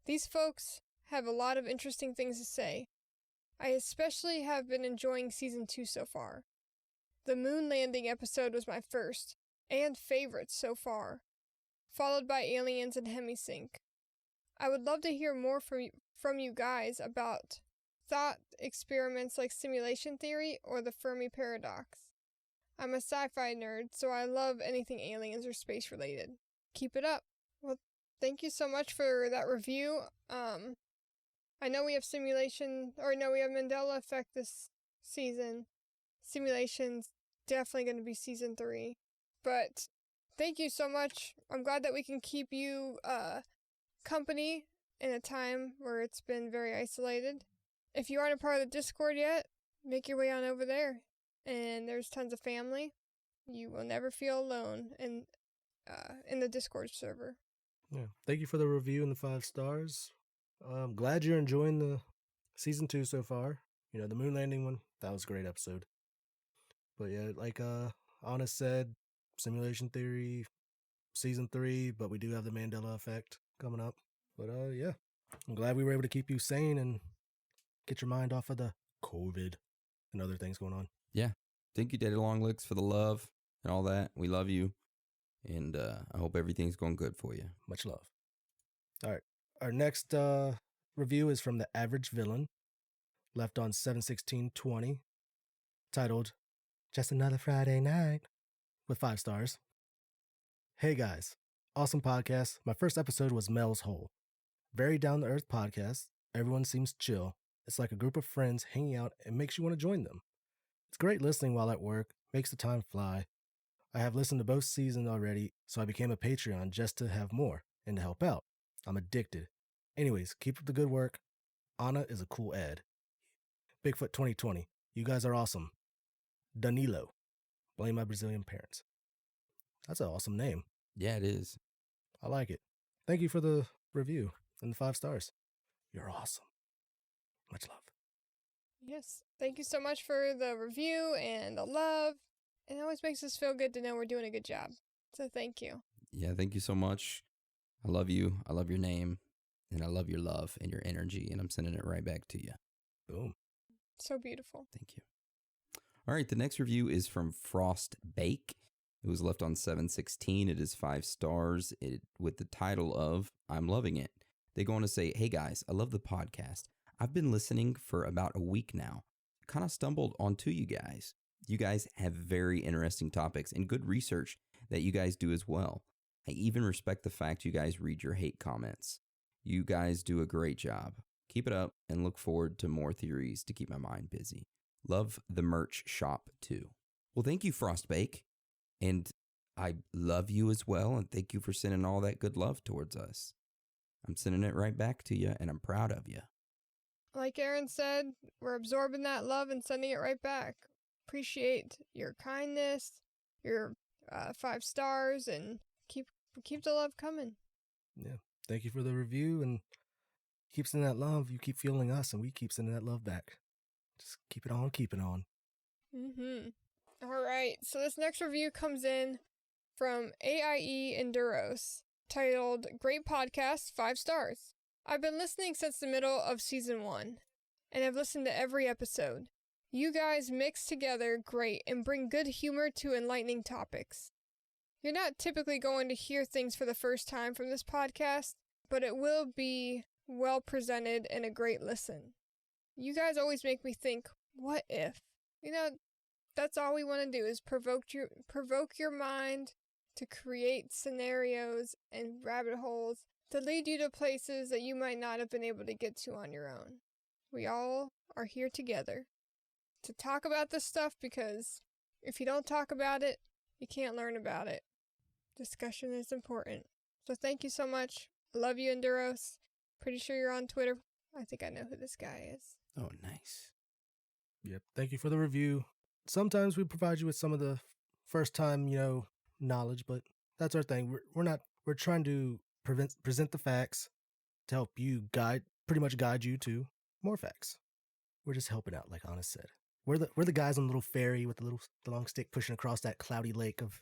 These folks have a lot of interesting things to say. I especially have been enjoying Season 2 so far. The moon landing episode was my first and favorite so far, followed by Aliens and Hemisync. I would love to hear more from you guys about thought experiments like simulation theory or the Fermi paradox. I'm a sci-fi nerd, so I love anything aliens or space related. Keep it up. Well, thank you so much for that review. I know we have we have Mandela Effect this season. Simulation's definitely going to be season 3. But thank you so much. I'm glad that we can keep you company in a time where it's been very isolated. If you aren't a part of the Discord yet, make your way on over there. And there's tons of family. You will never feel alone in the Discord server. Yeah. Thank you for the review and the 5 stars. I'm glad you're enjoying the season 2 so far. You know, the moon landing one, that was a great episode. But yeah, like Anna said, simulation theory, season 3, but we do have the Mandela Effect coming up. But yeah, I'm glad we were able to keep you sane and get your mind off of the COVID and other things going on. Yeah. Thank you, Daddy Longlegs, for the love and all that. We love you. And I hope everything's going good for you. Much love. All right. Our next review is from The Average Villain, left on 7/16/20, titled Just Another Friday Night, with 5 stars. Hey guys, awesome podcast. My first episode was Mel's Hole. Very down-to-earth podcast. Everyone seems chill. It's like a group of friends hanging out and makes you want to join them. It's great listening while at work, makes the time fly. I have listened to both seasons already, so I became a Patreon just to have more and to help out. I'm addicted. Anyways, keep up the good work. Anna is a cool ad. Bigfoot 2020. You guys are awesome. Danilo. Blame my Brazilian parents. That's an awesome name. Yeah, it is. I like it. Thank you for the review and the 5 stars. You're awesome. Much love. Yes. Thank you so much for the review and the love. It always makes us feel good to know we're doing a good job. So thank you. Yeah, thank you so much. I love you. I love your name. And I love your love and your energy. And I'm sending it right back to you. Boom. So beautiful. Thank you. All right, the next review is from Frost Bake. It was left on 7/16. It is 5 stars with the title of I'm Loving It. They go on to say, hey guys, I love the podcast. I've been listening for about a week now. Kind of stumbled onto you guys. You guys have very interesting topics and good research that you guys do as well. I even respect the fact you guys read your hate comments. You guys do a great job. Keep it up and look forward to more theories to keep my mind busy. Love the merch shop too. Well, thank you, Frostbake. And I love you as well. And thank you for sending all that good love towards us. I'm sending it right back to you and I'm proud of you. Like Aaron said, we're absorbing that love and sending it right back. Appreciate your kindness, your 5 stars, and keep the love coming. Yeah. Thank you for the review and keep sending that love. You keep feeling us and we keep sending that love back. Just keep it on, keep it on. All right. So this next review comes in from AIE Enduros, titled Great Podcast, 5 stars. I've been listening since the middle of season 1, and I've listened to every episode. You guys mix together great and bring good humor to enlightening topics. You're not typically going to hear things for the first time from this podcast, but it will be well presented and a great listen. You guys always make me think, what if? You know, that's all we want to do is provoke your mind, to create scenarios and rabbit holes to lead you to places that you might not have been able to get to on your own. We all are here together to talk about this stuff because if you don't talk about it, you can't learn about it. Discussion is important. So thank you so much. I love you, Enduros. Pretty sure you're on Twitter. I think I know who this guy is. Oh, nice. Yep. Thank you for the review. Sometimes we provide you with some of the first time, knowledge, but that's our thing. We're trying to present the facts to help you pretty much guide you to more facts. We're just helping out, like Anna said. We're the guys on the little ferry with the long stick pushing across that cloudy lake of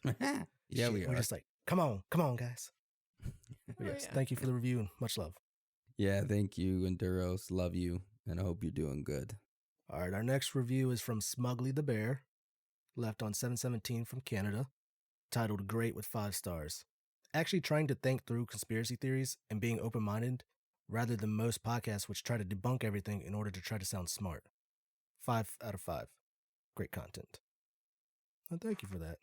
Yeah, shit. we are. We're just like, come on, guys. Yes, thank you for the review and much love. Yeah, thank you, Enduros. Love you, and I hope you're doing good. All right, our next review is from Smugly the Bear, left on 7/17 from Canada, titled Great with 5 stars. Actually trying to think through conspiracy theories and being open-minded rather than most podcasts which try to debunk everything in order to try to sound smart. 5 out of 5. Great content. And thank you for that.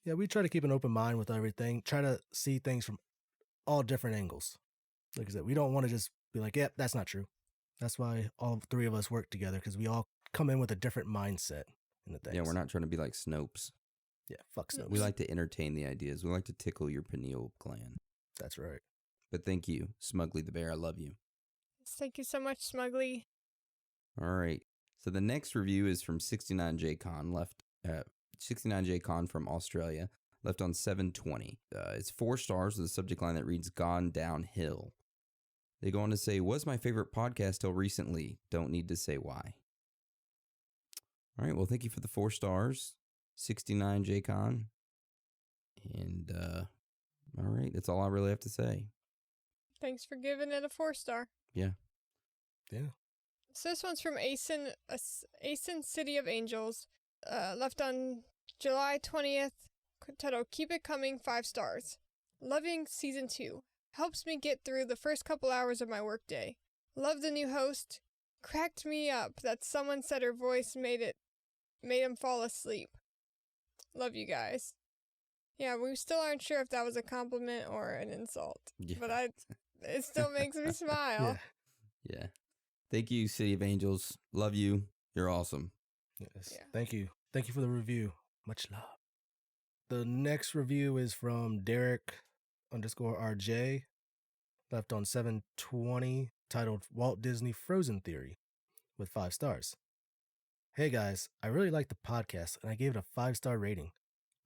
Yeah, we try to keep an open mind with everything, try to see things from all different angles. Like I said, we don't want to just be like, yep, that's not true. That's why all 3 of us work together, because we all come in with a different mindset in the things. Yeah, we're not trying to be like Snopes. Yeah, fuck Snopes. We like to entertain the ideas. We like to tickle your pineal gland. That's right. But thank you, Smugly the Bear. I love you. Thank you so much, Smugly. All right. So the next review is from 69J Con, 69J Con from Australia, left on 7/20. It's 4 stars with a subject line that reads, Gone Downhill. They go on to say, was my favorite podcast till recently. Don't need to say why. All right. Well, thank you for the 4 stars, 69J Con. And, all right. That's all I really have to say. Thanks for giving it a 4-star. Yeah. Yeah. So this one's from Asen City of Angels, left on July 20th, titled Keep It Coming, 5 stars. Loving Season 2. Helps me get through the first couple hours of my workday. Love the new host. Cracked me up that someone said her voice made him fall asleep. Love you guys. Yeah, we still aren't sure if that was a compliment or an insult. Yeah. But it still makes me smile. Yeah. Thank you, City of Angels. Love you. You're awesome. Yes. Yeah. Thank you. Thank you for the review. Much love. The next review is from Derek_RJ, left on 7/20, titled Walt Disney Frozen Theory, with 5 stars. Hey guys, I really like the podcast and I gave it a 5-star rating.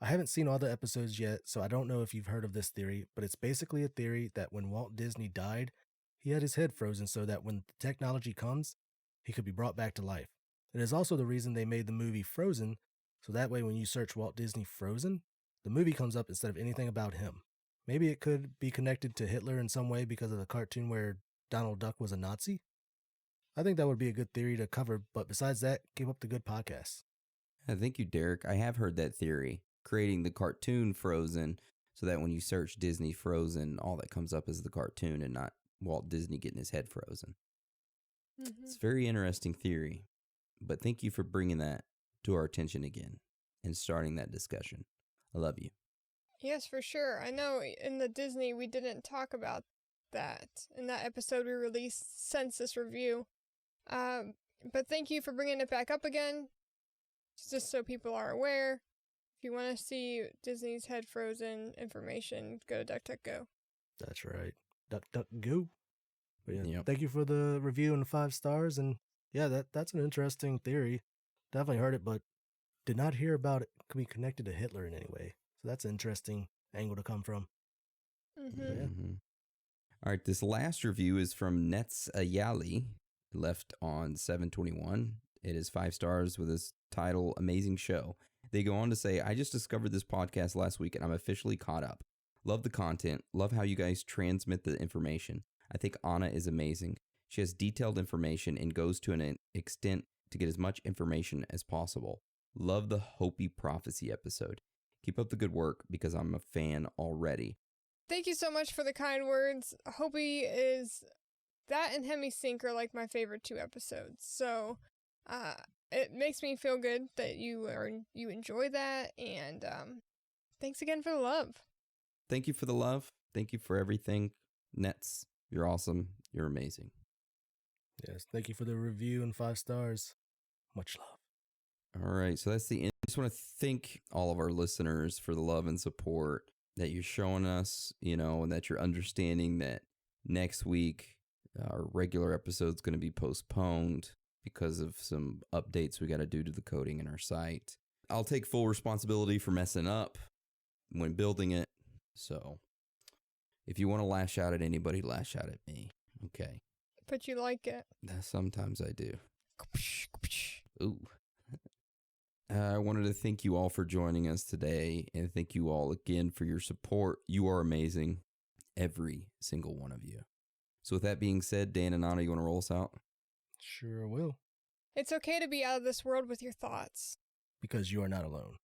I haven't seen all the episodes yet, so I don't know if you've heard of this theory, but it's basically a theory that when Walt Disney died, he had his head frozen so that when the technology comes, he could be brought back to life. It is also the reason they made the movie Frozen, so that way when you search Walt Disney Frozen, the movie comes up instead of anything about him. Maybe it could be connected to Hitler in some way because of the cartoon where Donald Duck was a Nazi. I think that would be a good theory to cover, but besides that, keep up the good podcasts. Thank you, Derek. I have heard that theory, creating the cartoon Frozen so that when you search Disney Frozen, all that comes up is the cartoon and not Walt Disney getting his head frozen. Mm-hmm. It's a very interesting theory, but thank you for bringing that to our attention again and starting that discussion. I love you. Yes, for sure. I know in the Disney we didn't talk about that in that episode we released since this review. But thank you for bringing it back up again, just so people are aware. If you want to see Disney's head frozen information, go to DuckDuckGo. That's right. DuckDuckGo. But yeah, Thank you for the review and the 5 stars. And yeah, that's an interesting theory. Definitely heard it, but did not hear about it could be connected to Hitler in any way. So that's an interesting angle to come from. Mm-hmm. Yeah. Mm-hmm. All right, this last review is from Nets Ayali, left on 7/21. It is 5 stars with this title, Amazing Show. They go on to say, I just discovered this podcast last week and I'm officially caught up. Love the content. Love how you guys transmit the information. I think Anna is amazing. She has detailed information and goes to an extent to get as much information as possible. Love the Hopi Prophecy episode. Keep up the good work because I'm a fan already. Thank you so much for the kind words. Hopi is... That and Hemisync are like my favorite 2 episodes. So it makes me feel good that you enjoy that. And Thanks again for the love. Thank you for the love. Thank you for everything. Nets, you're awesome. You're amazing. Yes, thank you for the review and 5 stars. Much love. All right, so that's the end. I just want to thank all of our listeners for the love and support that you're showing us, and that you're understanding that next week our regular episode's going to be postponed because of some updates we got to do to the coding in our site. I'll take full responsibility for messing up when building it. So if you want to lash out at anybody, lash out at me. Okay. But you like it. Sometimes I do. Ooh. I wanted to thank you all for joining us today, and thank you all again for your support. You are amazing. Every single one of you. So with that being said, Dan and Anna, you want to roll us out? Sure will. It's okay to be out of this world with your thoughts. Because you are not alone.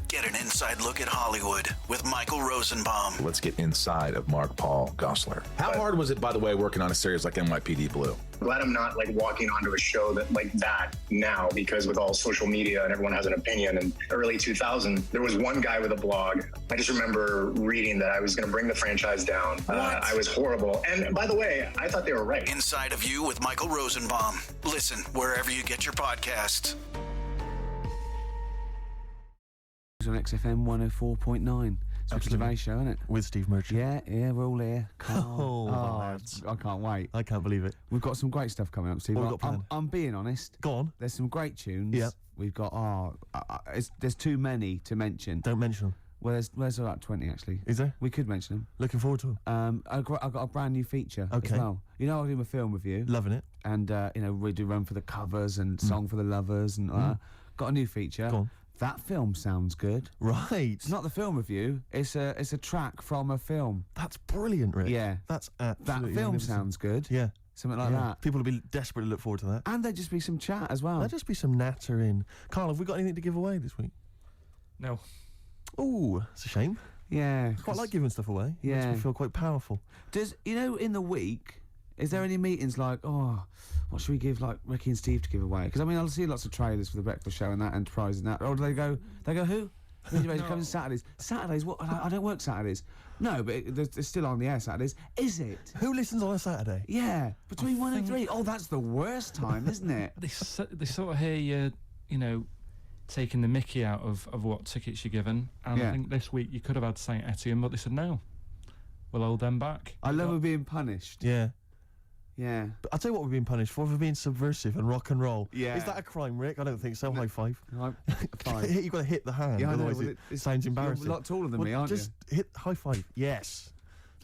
Get an inside look at Hollywood with Michael Rosenbaum. Let's get inside of Mark Paul Gosselaar. How hard was it, by the way, working on a series like NYPD Blue? Glad I'm not walking onto a show that now, because with all social media and everyone has an opinion. In early 2000, there was one guy with a blog. I just remember reading that I was going to bring the franchise down. I was horrible. And by the way, I thought they were right. Inside of You with Michael Rosenbaum. Listen wherever you get your podcasts. On XFM 104.9. It's a Gervais show, isn't it? With Steve Merchant. Yeah, we're all here. Lads. I can't wait. I can't believe it. We've got some great stuff coming up, Steve. What have we got planned? I'm being honest. Go on. There's some great tunes. Yeah. We've got, there's too many to mention. Don't mention them. Well, there's about 20, actually. Is there? We could mention them. Looking forward to them. I've got a brand new feature as well. I'll do my film review. Loving it. And, we do Run for the Covers and Song for the Lovers and got a new feature. Go on. That film sounds good. Right. It's not the film review. It's a track from a film. That's brilliant, Rick. Yeah. That's absolutely That film sounds good. Yeah. Something like that. People will be desperate to look forward to that. And there'd just be some chat as well. There'd just be some nattering. Carl, have we got anything to give away this week? No. Ooh, it's a shame. Yeah. I quite like giving stuff away. Yeah. Makes me feel quite powerful. Does, in the week, is there any meetings like, what should we give, Ricky and Steve to give away? Because, I'll see lots of trailers for the breakfast show and that, Enterprise and that. Or do they go, who? They come on Saturdays. Saturdays? What? I don't work Saturdays. No, but they're still on the air Saturdays. Is it? Who listens on a Saturday? Yeah, between 1 and 3. Oh, that's the worst time, isn't it? They sort of hear you, taking the mickey out of what tickets you're given. And I think this week you could have had St. Etienne, but they said no. We'll hold them back. I love being punished. Yeah. Yeah. But I'll tell you what we're being punished for being subversive and rock and roll. Yeah. Is that a crime, Rick? I don't think so. High five. Five. You've got to hit the hand, Yeah, I know, otherwise it sounds embarrassing. You're a lot taller than me, aren't just hit high five. Yes.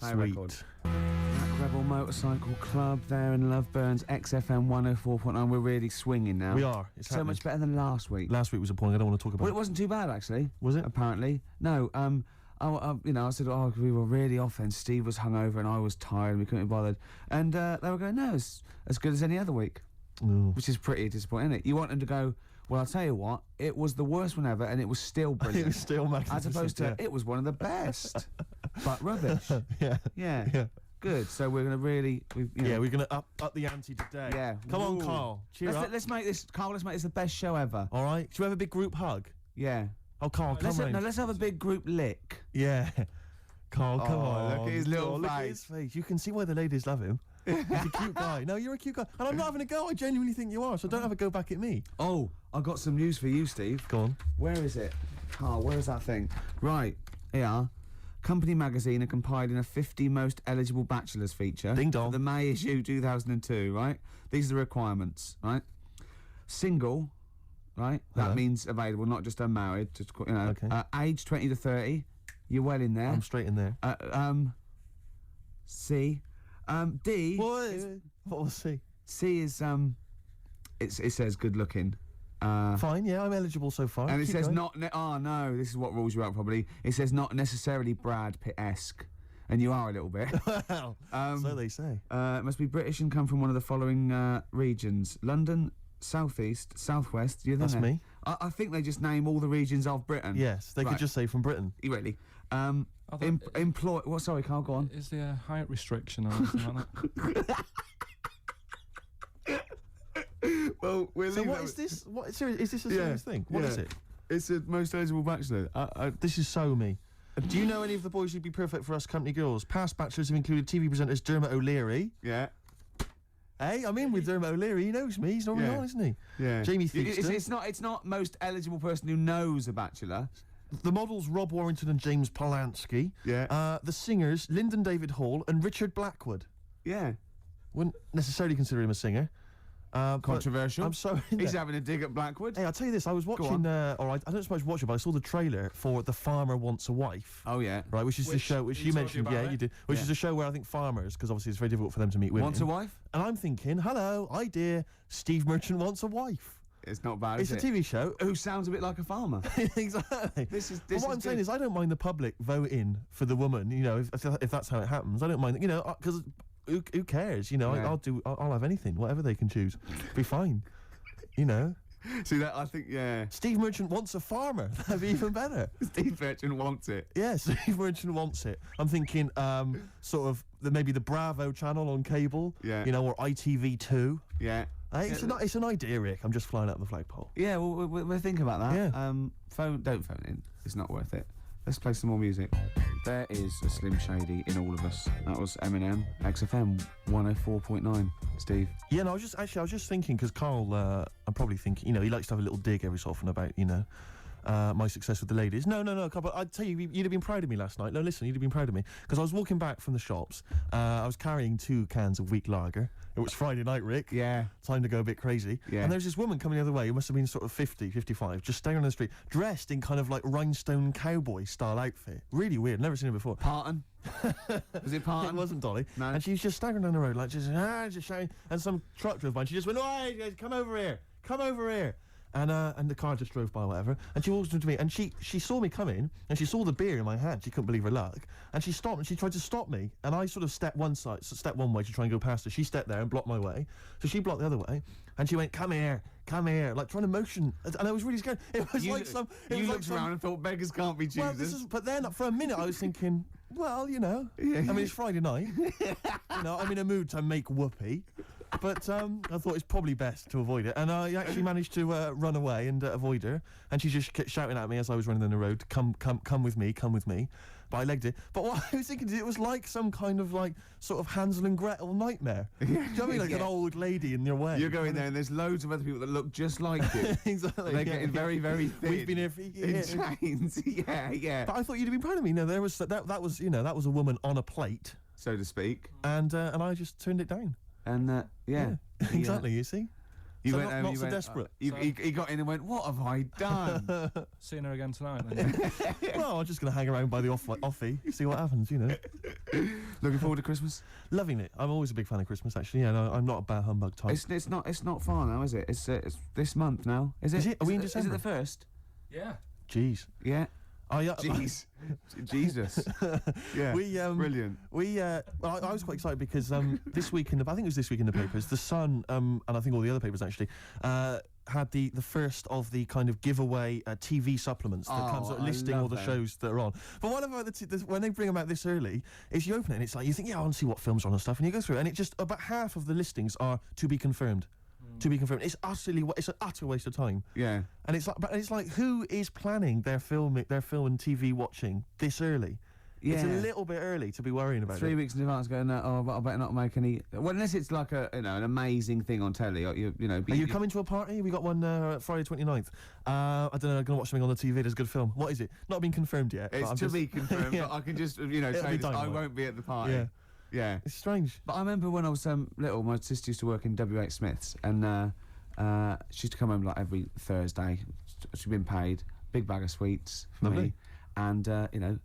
High Sweet. record. Black Rebel Motorcycle Club there in Loveburns, XFM 104.9. We're really swinging now. We are. It's so happening. much better than last week. Last week was appalling. I don't want to talk about Well, it wasn't too bad, actually. Was it? Apparently. No, I said, we were really off and Steve was hungover and I was tired and we couldn't be bothered. And they were going, no, it's as good as any other week. Which is pretty disappointing, isn't it? You want them to go, well, I'll tell you what, it was the worst one ever and it was still brilliant. It was still magnificent. As opposed to, it was one of the best, but rubbish. Yeah. Good. So we're going to really... we're going to up the ante today. Yeah. Come on, Carl. Cheer up. Let's make this, Carl, the best show ever. All right. Should we have a big group hug? Yeah. Oh, Carl, come on. Let's have a big group lick. Yeah. Carl, come on. Look at his little face. Look at his face. You can see why the ladies love him. He's a cute guy. No, you're a cute guy. And I'm not having a go. I genuinely think you are, so don't have a go back at me. Oh, I've got some news for you, Steve. Go on. Where is it? Carl, where is that thing? Right, here. Company Magazine are compiling a 50 most eligible bachelors feature. Ding dong. For the May issue 2002, right? These are the requirements, right? Single, right? That means available, not just unmarried. Just, Okay. Age 20 to 30. You're well in there. I'm straight in there. C. D. What was C? C is, it says good looking. Fine, yeah, I'm eligible so far. And it Keep says going. no, this is what rules you out probably. It says not necessarily Brad Pitt-esque. And you are a little bit. Well, so they say. It must be British and come from one of the following regions. London, Southeast, Southwest. You're there. That's me. I think they just name all the regions of Britain. Yes, they could just say from Britain. Really. Employ. What? Sorry, Carl. Go on. Is there a height restriction or anything like that? Well, So what is this? What seriously, is this a serious thing? What is it? It's the most eligible bachelor. This is so me. Do you know any of the boys who'd be perfect for us company girls? Past bachelors have included TV presenters Dermot O'Leary. Yeah. Hey, I'm in with Dermot O'Leary. He knows me. He's normally on, isn't he? Yeah. Jamie Theakston. It's not most eligible person who knows a bachelor. The models Rob Warrington and James Polanski. Yeah. The singers Lyndon David Hall and Richard Blackwood. Yeah. Wouldn't necessarily consider him a singer. Controversial. I'm sorry. He's having a dig at Blackwood. Hey, I'll tell you this. I was watching, I don't suppose watch it, but I saw the trailer for The Farmer Wants a Wife. Oh, yeah. Right, which is the show, which you mentioned. About You did. Which is a show where I think farmers, because obviously it's very difficult for them to meet women. Wants a wife? And I'm thinking, hello, idea, Steve Merchant wants a wife. It's not bad, It's is a it? TV show. Who sounds a bit like a farmer. Exactly. This But what I'm saying is I don't mind the public voting for the woman, you know, if that's how it happens. I don't mind, you know, because who cares, you know, Yeah. I'll have anything, whatever they can choose. Be fine, you know. See that? I think, yeah. Steve Merchant wants a farmer. That'd be even better. Steve Merchant wants it. Yeah, Steve Merchant wants it. I'm thinking sort of maybe the Bravo channel on cable, Yeah. you know, or ITV2. Yeah. Hey, it's an idea, Rick. I'm just flying out the flagpole. Yeah, well, we'll think about that. Yeah. Don't phone in. It's not worth it. Let's play some more music. There is a Slim Shady in all of us. That was Eminem, XFM 104.9. Steve? Yeah, no, I was just thinking, because Carl, I'm probably thinking, you know, he likes to have a little dig every so often about, you know, my success with the ladies. No, Carl, I'd tell you, you'd have been proud of me last night. No, listen, you'd have been proud of me. Because I was walking back from the shops, I was carrying 2 cans of weak lager. It was Friday night, Rick. Yeah. Time to go a bit crazy. Yeah. And there's this woman coming the other way, who must have been sort of 50, 55, just standing on the street, dressed in kind of like rhinestone cowboy style outfit. Really weird, never seen her before. Parton? Was it Parton? It wasn't Dolly. No. And she was just staggering down the road, like just shouting. And some truck drove by, and she just went, "Oh, hey, come over here, come over here." And the car just drove by, whatever. And she walked into me, and she saw me coming, and she saw the beer in my hand. She couldn't believe her luck, and she stopped, and she tried to stop me. And I sort of stepped one way to try and go past her. She stepped there and blocked my way, so she blocked the other way, and she went, come here, like trying to motion. And I was really scared. It was like some. You looked around and thought beggars can't be choosers. Well, but then for a minute I was thinking, well, you know, I mean it's Friday night. You know, I'm in a mood to make whoopee. But I thought it's probably best to avoid it. And I actually managed to run away and avoid her. And she just kept shouting at me as I was running down the road, come with me, come with me. But I legged it. But what I was thinking is it was like some kind of like sort of Hansel and Gretel nightmare. Do you know what I mean? Like an old lady in your way. You're going there and there's loads of other people that look just like you. Exactly. They're getting very, very thin. We've been here for years. In chains. Yeah. But I thought you'd have been proud of me. No, there was that was, you know, that was a woman on a plate, so to speak. And I just turned it down. And yeah. Exactly, you see? You so went not so desperate. He got in and went, what have I done? Seeing her again tonight, then. Well, I'm just going to hang around by the offie, see what happens, you know. Looking forward to Christmas? Loving it. I'm always a big fan of Christmas, actually. Yeah, no, I'm not a bah humbug type. It's not far now, is it? It's this month now. Is it? Is it? Are we in December? Is it the 1st? Yeah. Jeez. Yeah. Oh, yeah. Jeez. Jesus. Yeah. Brilliant. Well, I was quite excited because this week I think it was this week in the papers, The Sun, and I think all the other papers actually, had the first of the kind of giveaway TV supplements that comes out listing all the shows that are on. But what about when they bring them out this early, is you open it and it's like, you think, yeah, I want to see what films are on and stuff, and you go through it, and it just, about half of the listings are to be confirmed. To be confirmed. It's an utter waste of time. Yeah. And it's like, who is planning their film and TV watching this early? Yeah. It's a little bit early to be worrying about 3 weeks in advance going, but I better not make any. Well, unless it's like an amazing thing on telly. Or you know. Are you coming to a party? We got one Friday 29th. I don't know. I'm gonna watch something on the TV. There's a good film. What is it? Not been confirmed yet. It's to be confirmed. Yeah. But I can just say this, I won't be at the party. Yeah. Yeah. It's strange. But I remember when I was little, my sister used to work in W.H. Smith's, and she used to come home like every Thursday. She'd been paid big bag of sweets for me, and the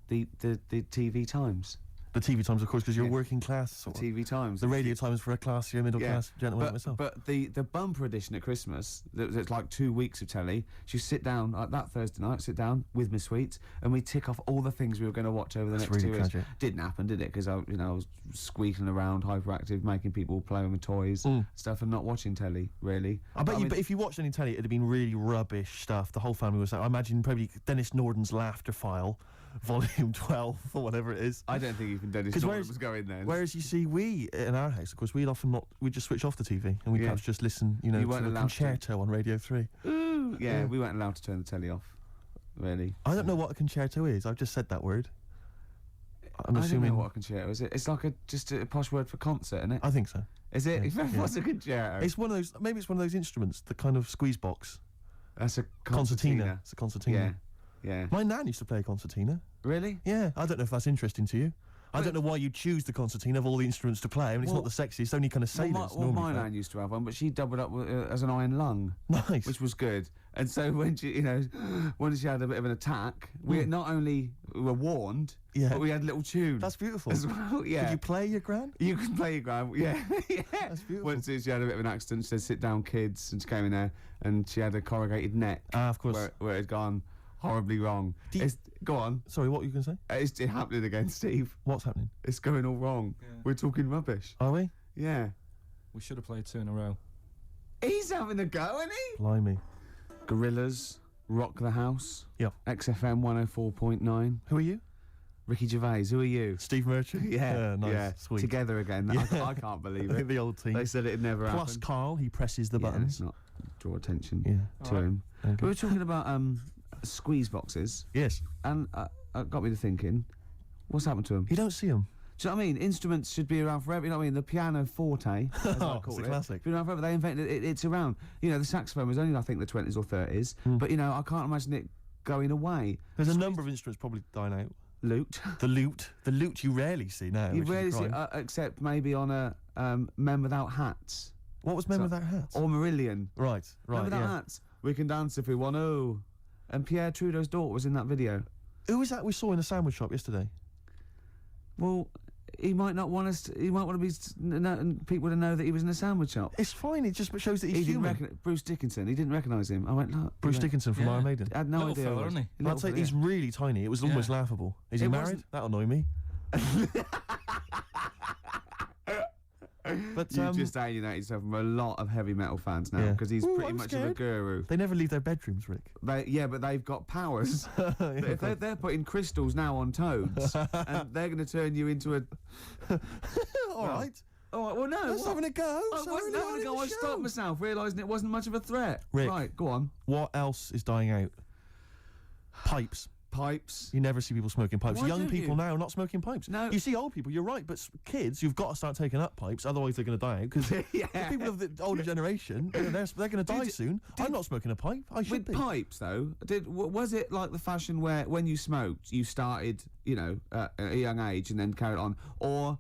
TV times. The TV times, of course, because you're working class. Sort of. TV times. The radio times for a classier middle class gentleman like myself. But the bumper edition at Christmas, it's like 2 weeks of telly. You sit down like that Thursday night, sit down with Miss Sweets, and we tick off all the things we were going to watch over the next 2 weeks. Didn't happen, did it? Because I was squeaking around, hyperactive, making people play with my toys, stuff, and not watching telly really. But if you watched any telly, it'd have been really rubbish stuff. The whole family was. I imagine probably Dennis Norden's Laughter File. Volume 12 or whatever it is. I don't think even Dennis Norton was going there. Whereas you see, we in our house, of course, we'd just switch off the TV and we'd perhaps just listen, to the concerto on Radio 3. Ooh, yeah, we weren't allowed to turn the telly off. Really. I don't know what a concerto is. I've just said that word. I'm assuming. I don't know what a concerto is. It's like just a posh word for concert, isn't it? I think so. Is it? Yeah. What's a concerto? It's one of those. Maybe it's one of those instruments, the kind of squeeze box. That's a concertina. It's a concertina. Yeah. My nan used to play a concertina. Really? Yeah. I don't know if that's interesting to you. I don't know why you choose the concertina of all the instruments to play. I mean, it's not the sexiest. Only kind of sailors normally. My nan used to have one, but she doubled up as an iron lung. Nice. Which was good. And so when she, when she had a bit of an attack, we not only were warned, but we had little tunes. That's beautiful. As well, yeah. Could you play your gran? You can play your gran, yeah. That's beautiful. Once she had a bit of an accident, she said, "Sit down, kids," and she came in there, and she had a corrugated neck. Ah, of course. Where it had gone horribly wrong. Go on. Sorry, what were you going to say? It's happening again, Steve. What's happening? It's going all wrong. Yeah. We're talking rubbish. Are we? Yeah. We should have played 2 in a row. He's having a go, isn't he? Blimey. Gorillas, Rock the House. Yeah. XFM 104.9. Who are you? Ricky Gervais. Who are you? Steve Merchant. Yeah. Nice. Yeah. Sweet. Together again. I can't believe it. The old team. They said it'd never happen. Plus Carl, he presses the buttons. Let's not draw attention to him. Okay. We were talking about squeeze boxes. Yes. And it got me to thinking, what's happened to them? You don't see them. Do you know what I mean? Instruments should be around forever. You know what I mean? The piano forte, as I call it's a it, classic. been around forever. They invented it. It's around. The saxophone was only, I think, the 20s or 30s. But I can't imagine it going away. There's a number of instruments probably dying out. Lute. The lute you rarely see now. You rarely see, except maybe on a Men Without Hats. What was Men Without Hats? Or Marillion. Right. Men Without Hats. We can dance if we want to. And Pierre Trudeau's daughter was in that video. Who was that we saw in a sandwich shop yesterday? Well, he might not want us. He might want people to know that he was in a sandwich shop. It's fine. It just shows that he's human. Bruce Dickinson. He didn't recognise him. I went, look. Bruce Dickinson from Iron Maiden. I had no idea. Fella, isn't he? I'd say he's really tiny. It was almost laughable. Is he married? That'll annoy me. But you just alienate yourself from a lot of heavy metal fans now because he's pretty much of a guru. They never leave their bedrooms, Rick. But they've got powers. If they're putting crystals now on toads, and they're going to turn you into a. All right. Well, no. I was having a go. I wasn't having a go. I stopped myself, realising it wasn't much of a threat. Rick, right, go on. What else is dying out? Pipes. Pipes. You never see people smoking pipes. Why Young don't people you? now are not smoking pipes. No. You see old people, you're right, but kids, you've got to start taking up pipes, otherwise they're going to die out. Because the people of the older generation, they're going to die soon. I'm not smoking a pipe. I should be. With pipes, though, was it like the fashion where when you smoked, you started, at a young age and then carried on? Or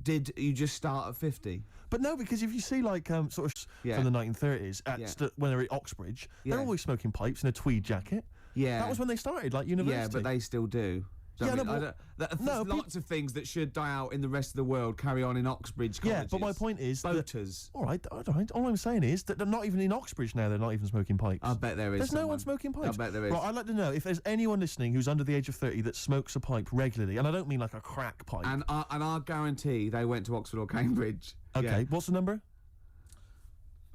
did you just start at 50? But no, because if you see like from the 1930s when they're at Oxbridge, they're always smoking pipes in a tweed jacket. Yeah. That was when they started, like university. Yeah, but they still do. Lots of things that should die out in the rest of the world carry on in Oxbridge colleges. Yeah, but my point is boaters. All right. All I'm saying is that they're not even in Oxbridge now. They're not even smoking pipes. I bet there is. There's no one smoking pipes. I bet there is. Right, I'd like to know if there's anyone listening who's under the age of 30 that smokes a pipe regularly, and I don't mean like a crack pipe. And I guarantee they went to Oxford or Cambridge. Okay, what's the number?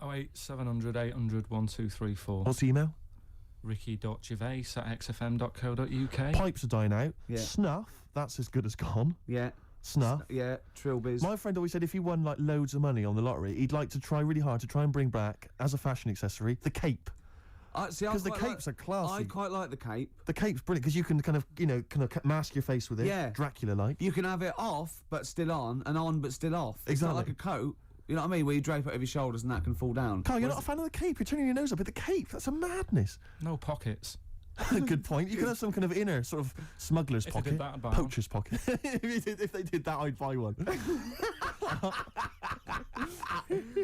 08700 800 1234. What's the email? ricky.gervais@xfm.co.uk. Pipes are dying out. Yeah. Snuff, that's as good as gone. Yeah. Snuff. Yeah, trilbies. My friend always said if he won like loads of money on the lottery, he'd like to try really hard to try and bring back, as a fashion accessory, the cape. Because the capes are classy. I quite like the cape. The cape's brilliant because you can kind of mask your face with it. Yeah. Dracula-like. You can have it off but still on, and on but still off. It's Exactly. not like a coat. You know what I mean? Where you drape it over your shoulders and that can fall down. Carl, you're not a fan of the cape. You're turning your nose up at the cape. That's a madness. No pockets. Good point. You could have some kind of inner sort of smuggler's pocket. If they did that, I'd buy poacher's pocket. If they did that, I'd buy one.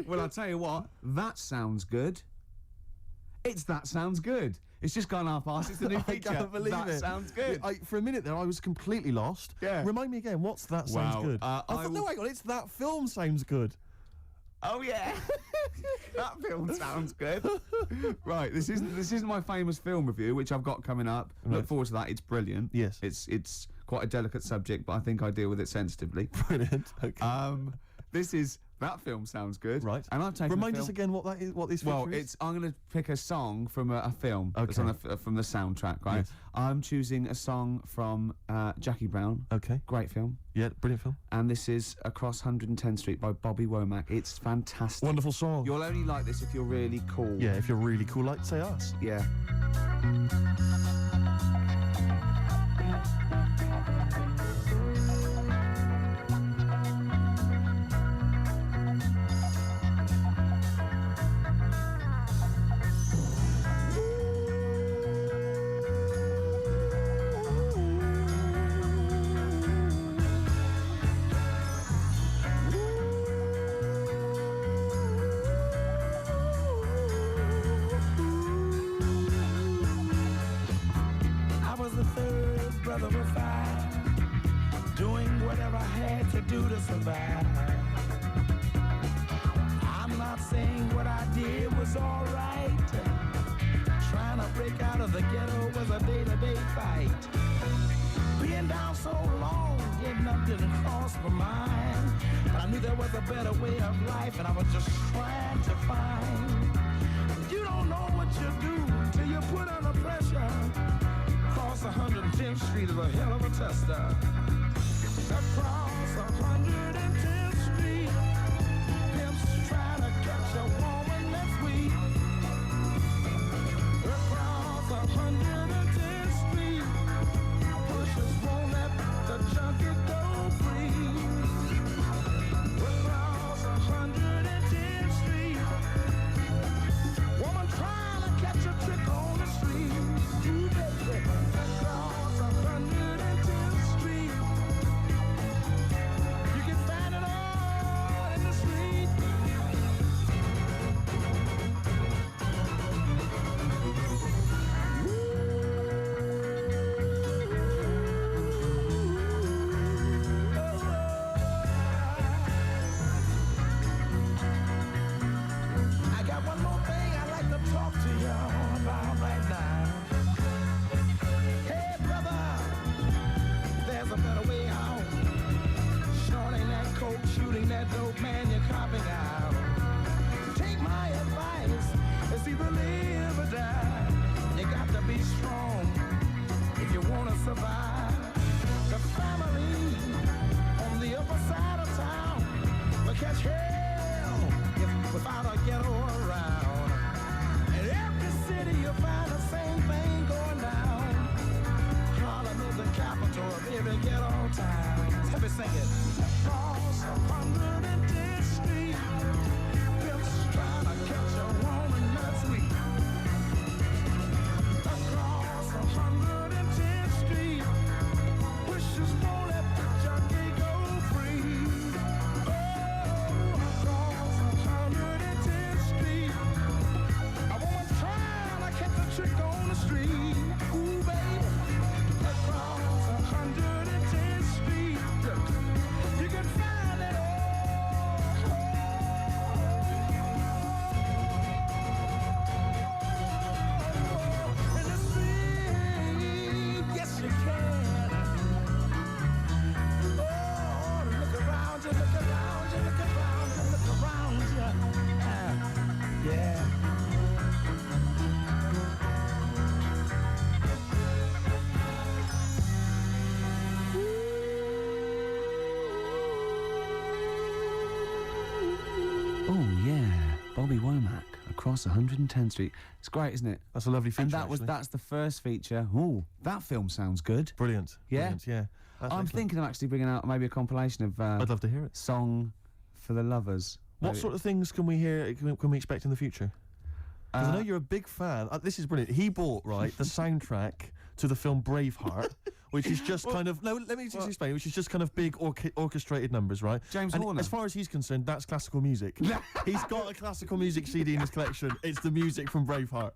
Well, I'll tell you what. That sounds good. It's That Sounds Good. It's just gone half-assed. It's the new feature. I can't believe that it. Sounds Good. For a minute there, I was completely lost. Yeah. Remind me again, what's That Sounds Good? I thought, no, hang on, it's That Film Sounds Good. Oh yeah, that film sounds good. Right, this isn't my famous film review, which I've got coming up. Right. Look forward to that. It's brilliant. Yes, it's quite a delicate subject, but I think I deal with it sensitively. Brilliant. Okay. This is That Film Sounds Good. Right. And I've taken. Remind us again what that is. What this feature Well, is. I'm going to pick a song from a film. Okay. That's on from the soundtrack. Right. Yes. I'm choosing a song from Jackie Brown. Okay. Great film. Yeah, brilliant film. And this is Across 110th Street by Bobby Womack. It's fantastic. Wonderful song. You'll only like this if you're really cool. Yeah, if you're really cool, like say us. Yeah. I was the third brother of five, doing whatever I had to do to survive. I'm not saying what I did was alright. Trying to break out of the ghetto was a day-to-day fight. Being down so long, getting up didn't cross my mind. But I knew there was a better way of life, and I was just trying to find. You don't know what you do till you put under pressure. Across 110th Street is a hell of a tester. Across 110th Street, pimps try to catch a woman that's weak. Across 110th Street, pushers won't let the junkie go free. Across 110th Street, woman trying to catch a trick on the street. Ooh, baby. Across 110th Street, you can find it all in the street. I got one more thing I'd like to talk to you about right now. Hey, brother, there's a better way out. Shorting that coke, shooting that dope, man, you're copping out. Take my advice, it's either live or die. You got to be strong if you want to survive. The family on the upper side of town will catch hell without a ghetto around. In every city you'll find the same thing going down. Harlem is the capital of every ghetto town. Let me sing it. Across 110th Street, pimps trying to catch a woman that's weak. Across 110th Street, wishers won't let the junkie go free. Oh, across 110th Street, a woman trying to catch a trick on the street. Ooh, baby. Across 110th Street, you can find it all. In the street, yes you can. Oh, look around you, look around you, look around you, look around you. Yeah. Oh yeah, Bobby Womack, Across 110th Street. It's great, isn't it? That's a lovely feature. And actually. that's the first feature. Ooh, that film sounds good. Brilliant. Yeah? Brilliant, yeah. That's I'm excellent. thinking of actually bringing out maybe a compilation of. I'd love to hear it. Song for the lovers. What Maybe. sort of things can we hear? Can we expect in the future? Because I know you're a big fan. This is brilliant. He bought the soundtrack to the film Braveheart, which is just kind of let me just explain. Which is just kind of big orchestrated numbers, right? James and Horner. as far as he's concerned, that's classical music. He's got a classical music CD in his collection. It's the music from Braveheart.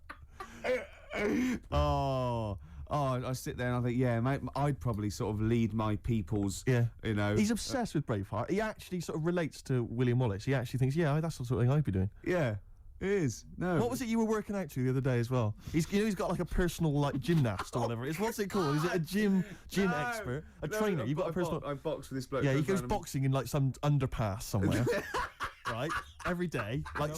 Oh, I sit there and I think, yeah, mate, I'd probably sort of lead my people's, you know. He's obsessed with Braveheart. He actually sort of relates to William Wallace. He actually thinks, yeah, that's the sort of thing I'd be doing. Yeah, it is. No. What was it you were working out to the other day as well? He's got like a personal like gymnast or whatever. What's it called? Is it a gym expert? A trainer? You've got a personal. I box with this bloke. Yeah, he goes boxing in like some underpass somewhere. Right, every day, like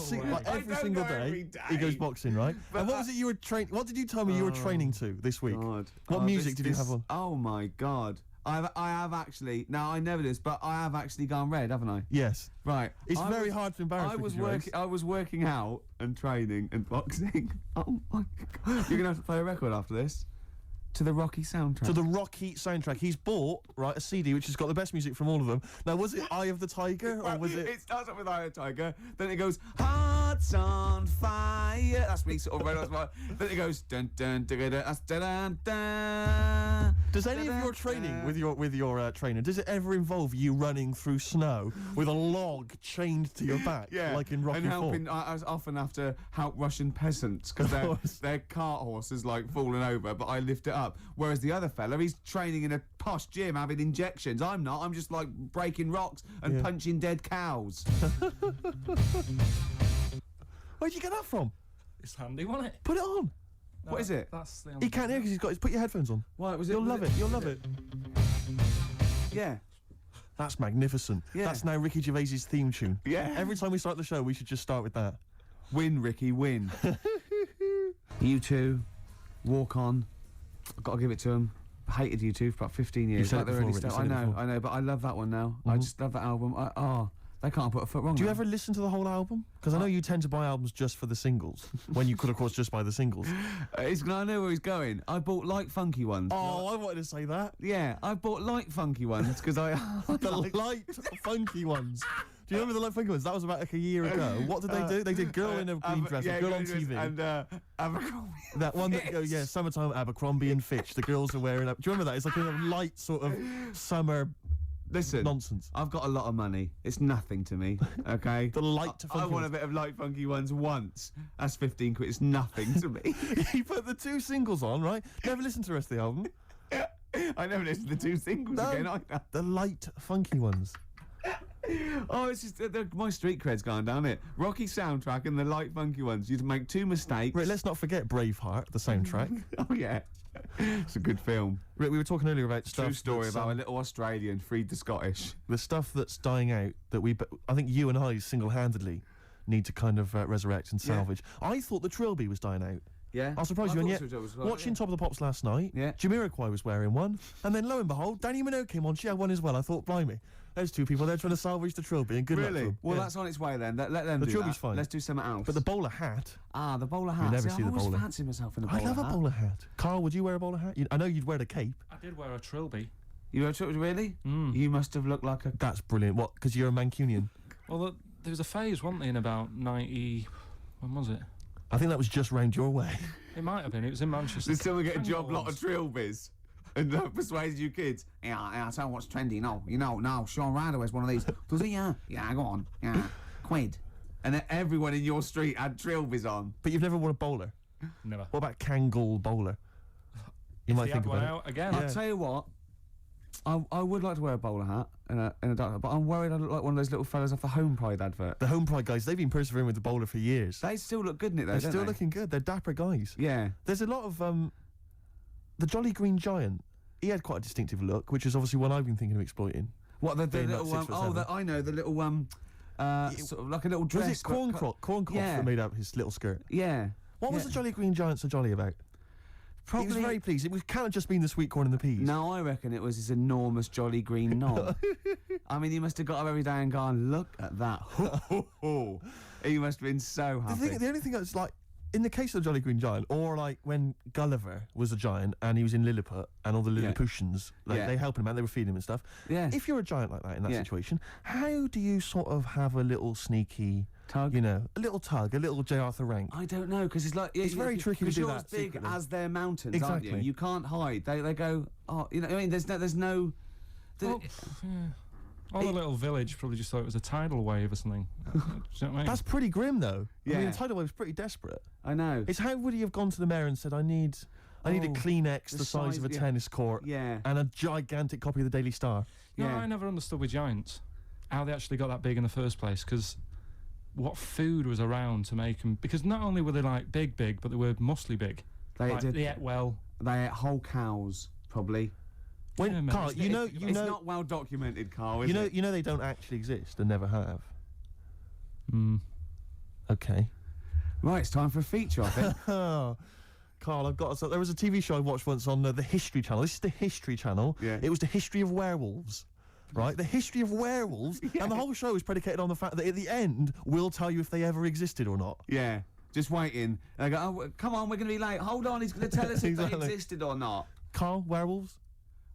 every single day, he goes boxing, right? But and what was it you were training? What did you tell me you were training to this week? What music did you have on? Oh my God! I have actually. Now I never this, but I have actually gone red, haven't I? Yes. Right. It's very hard to embarrass. I was working out and training and boxing. Oh my God! You're gonna have to play a record after this. To the Rocky soundtrack. To the Rocky soundtrack. He's bought, right, a CD which has got the best music from all of them. Now, was it Eye of the Tiger, or was it... It starts off with Eye of the Tiger, then it goes, Hearts on Fire. That's me sort of right on fire. Then it goes, dun dun dun dun dun dun dun. Does any of your training with your trainer, does it ever involve you running through snow with a log chained to your back, like in Rocky and IV? helping, I often have to help Russian peasants because their cart horse is like falling over, but I lift it up. Whereas the other fella, he's training in a posh gym having injections. I'm not. I'm just like breaking rocks and punching dead cows. Where'd you get that from? It's handy, wasn't it? Put it on. No, what is it? That's the he can't hear because he's got. Put your headphones on. Why was it? You'll love it. You'll love it. Yeah. That's magnificent. Yeah. That's now Ricky Gervais's theme tune. Yeah. Every time we start the show, we should just start with that. Win, Ricky, win. You two, walk on. I've got to give it to him. I hated U2 for about 15 years. You've said it before, Rick, I know, but I love that one now. I just love that album. They can't put a foot wrong. Do you ever listen to the whole album? Because I know you tend to buy albums just for the singles, when you could, of course, just buy the singles. I know where he's going. I bought light funky ones. Oh, I wanted to say that. Yeah, I bought light funky ones because the light funky ones. Do you remember the light funky ones? That was about like a year ago. What did they do? They did Girl in a Green Dress, Girl on TV. And Abercrombie. That one that summertime Abercrombie and Fitch. The girls are wearing up. Do you remember that? It's like a light sort of summer. Listen, nonsense. I've got a lot of money. It's nothing to me, okay? The light funky I want a bit of light funky ones once. That's 15 quid. It's nothing to me. You put the two singles on, right? Never listen to the rest of the album. I never listened to the two singles again either. The light funky ones. Oh, it's just my street cred's gone down it. Rocky soundtrack and the light funky ones. You'd make two mistakes. Rick, let's not forget Braveheart, the soundtrack. Oh yeah, it's a good film. Rick, we were talking earlier about stuff. True story about a little Australian freed the Scottish. The stuff that's dying out that I think you and I single-handedly need to kind of resurrect and salvage. Yeah. I thought the Trilby was dying out. Yeah. I'll surprise you, and yet, watching Top of the Pops last night, Jamiroquai was wearing one, and then lo and behold, Danny Minogue came on, she had one as well. I thought, blimey, there's two people there trying to salvage the Trilby, and good luck to them. Well, that's on its way then. Let them do that. The Trilby's fine. Let's do something else. But the bowler hat... Ah, the bowler hat. You never see the bowler. I always fancy myself in a bowler hat. I love a bowler hat. Carl, would you wear a bowler hat? I know you'd wear the cape. I did wear a Trilby. You wear a Trilby, really? Mm. You must have looked like a... That's brilliant. What, because you're a Mancunian? Well, there was a phase, wasn't there, in about 90... When was it? I think that was just round your way. It might have been. It was in Manchester. Did someone get a job lot of Trilbys? And persuaded you kids? Yeah, I tell what's trendy. No, no, Sean Ryder wears one of these. Does he? Yeah, go on. Yeah, quid. And then everyone in your street had Trilbys on. But you've never worn a bowler? Never. What about Kangol bowler? You might think about out again. I'll tell you what. I would like to wear a bowler hat in a dark, but I'm worried I look like one of those little fellas off the Home Pride advert. The Home Pride guys, they've been persevering with the bowler for years. They still look good in it though, They're still looking good. They're dapper guys. Yeah. There's a lot of the Jolly Green Giant. He had quite a distinctive look, which is obviously one I've been thinking of exploiting. What the little I know the little sort of like a little dress. Was it Corncroft that made up his little skirt? Yeah. What was the Jolly Green Giant so jolly about? He was very pleased. It can't have just been the sweet corn and the peas. No, I reckon it was his enormous jolly green knob. I mean, he must have got up every day and gone, look at that. He must have been so happy. The only thing that's like, in the case of the Jolly Green Giant, or like when Gulliver was a giant and he was in Lilliput and all the Lilliputians, they helped him out, they were feeding him and stuff. Yeah. If you're a giant like that in that situation, how do you sort of have a little sneaky... tug, a little tug, a little J. Arthur Rank. I don't know, because it's like it's very tricky to do that. Because you're as big as their mountains, exactly. aren't you? You can't hide. They go, I mean, there's no. All the little village probably just thought it was a tidal wave or something. Do you know what I mean? That's pretty grim, though. I mean, Yeah. the tidal wave was pretty desperate. I know. It's how would he have gone to the mayor and said, I need a Kleenex the size of a tennis court Yeah. and a gigantic copy of the Daily Star. No, I never understood with giants how they actually got that big in the first place, because what food was around to make them? Because not only were they like big, but they were muscly big. They ate well. They ate whole cows, probably. When, Carl, it's not well documented, Carl. Is it? You know they don't actually exist and never have. Okay. Right, it's time for a feature, I think. Carl, I've got. There was a TV show I watched once on the History Channel. This is the History Channel. Yeah. It was the history of werewolves. Right, the history of werewolves, and the whole show is predicated on the fact that at the end we'll tell you if they ever existed or not. Yeah, just waiting. And I go, oh, come on, we're going to be late. Hold on, he's going to tell us if they existed or not. Carl, werewolves?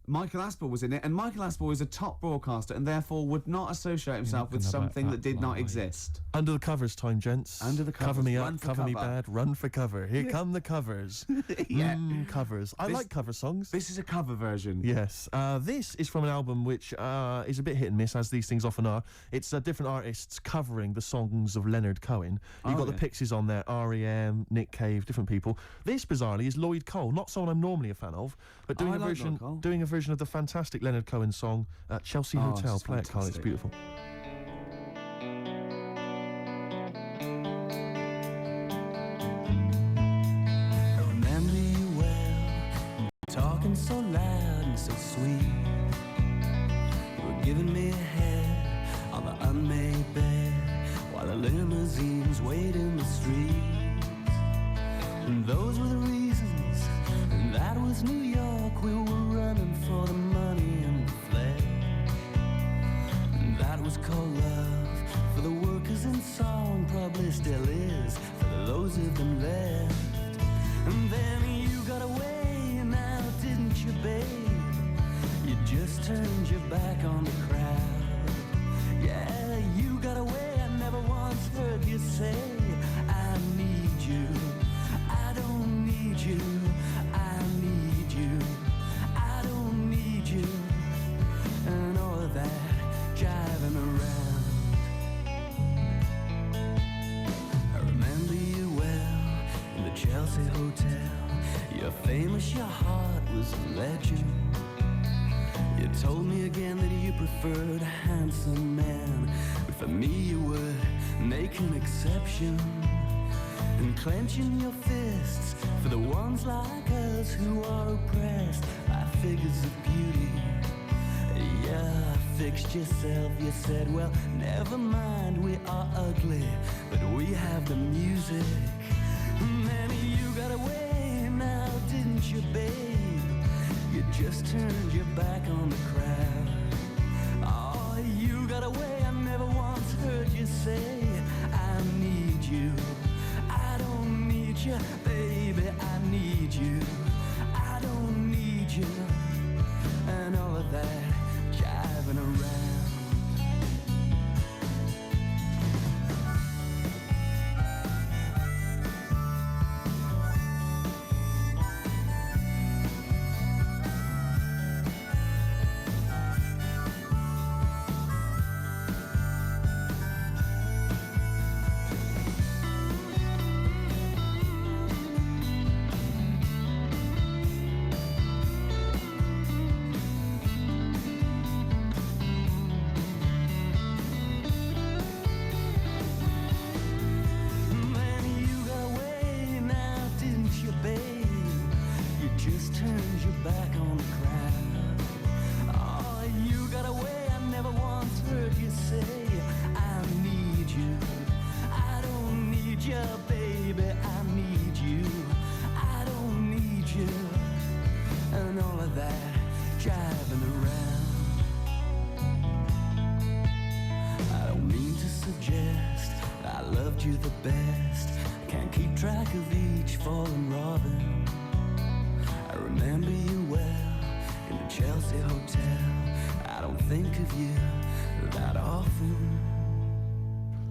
Michael Aspel was in it, and Michael Aspel is a top broadcaster and therefore would not associate himself with something that did not exist. Under the covers time, gents. Under the covers. Cover me Run up, for cover me cover. bad, run for cover. Here come the covers. Covers. I like cover songs. This is a cover version. Yes. This is from an album which is a bit hit and miss, as these things often are. It's different artists covering the songs of Leonard Cohen. You've got the Pixies on there, R.E.M., Nick Cave, different people. This, bizarrely, is Lloyd Cole, not someone I'm normally a fan of, but doing doing a version of the fantastic Leonard Cohen song Chelsea Hotel. Play it, Carl, it's beautiful. Remember you well, talking so loud and so sweet. You were giving me a head on the unmade bed while the limousines wait in the streets. And those were the reasons, and that was New York. We were running for the money and the flair. And that was called love for the workers in song, probably still is for those of them left. And then you got away now, didn't you, babe? You just turned your back on the crowd. Yeah, you got away, I never once heard you say, I need you, I don't need you, I need you, I don't need you, and all of that jiving around. I remember you well in the Chelsea Hotel. You're famous, your heart was a legend. You told me again that you preferred a handsome man, but for me you would make an exception. And clenching your fists for the ones like us who are oppressed by figures of beauty. Yeah, fixed yourself, you said, well, never mind, we are ugly, but we have the music. And then you got away now, didn't you, babe? You just turned your back on the crowd. Oh, you got away, I never once heard you say, I need you, I don't need you, baby, I need you, I don't need you, and all of that jiving around. You the best. I can't keep track of each fallen robin. I remember you well in the Chelsea Hotel. I don't think of you that often.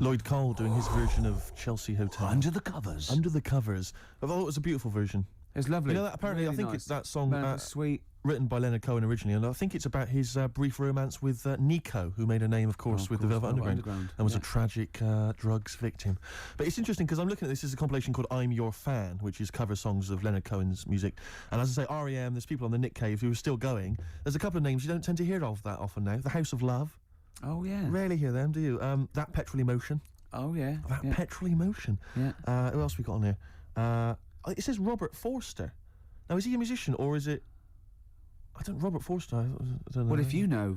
Lloyd Cole doing his version of Chelsea Hotel. Under the covers. Under the covers. I thought it was a beautiful version. It's lovely. You know that apparently Really I think nice. it's that song sweet. written by Leonard Cohen originally, and I think it's about his brief romance with Nico, who made a name, of course, with the Velvet Underground, and was a tragic drugs victim. But it's interesting because I'm looking at this as a compilation called I'm Your Fan, which is cover songs of Leonard Cohen's music. And as I say, R.E.M., there's people on the Nick Cave who are still going. There's a couple of names you don't tend to hear of that often now. The House of Love. Oh, yeah. Rarely hear them, do you? That Petrol Emotion. Oh, yeah. That Petrol Emotion. Yeah. Who else we got on here? It says Robert Forster. Now, is he a musician or is it... Robert Forster, I don't know. Well, if you know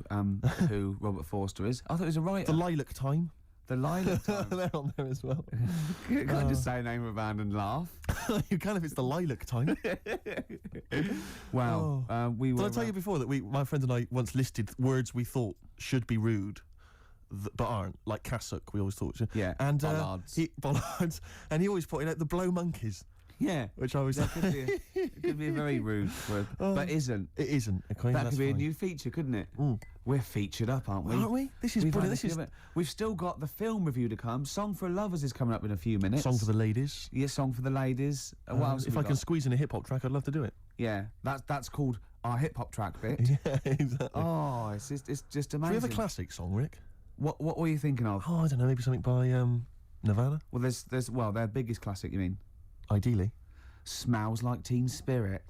who Robert Forster is, I thought he was a writer. The Lilac Time. The Lilac Time. They're on there as well. You can't just say a name of a band and laugh. You can if it's the Lilac Time. Wow. We were... Did I tell you before that my friend and I once listed words we thought should be rude, but aren't, like cassock, we always thought. Yeah, and bollards. Bollards. And he always pointed out the blow monkeys. Yeah. Which I was... It could be a very rude word, but isn't. It isn't. Okay, that could be a new feature, couldn't it? We're featured up, aren't we? Aren't we? This is brilliant. We've still got the film review to come. Song for Lovers is coming up in a few minutes. Song for the ladies. Yeah, Song for the ladies. What else if I can squeeze in a hip-hop track, I'd love to do it. Yeah, that's called our hip-hop track bit. Yeah, exactly. Oh, it's just amazing. Do we have a classic song, Rick? What were you thinking of? Oh, I don't know, maybe something by Nirvana? Well, there's their biggest classic, you mean? Ideally. Smells Like Teen Spirit.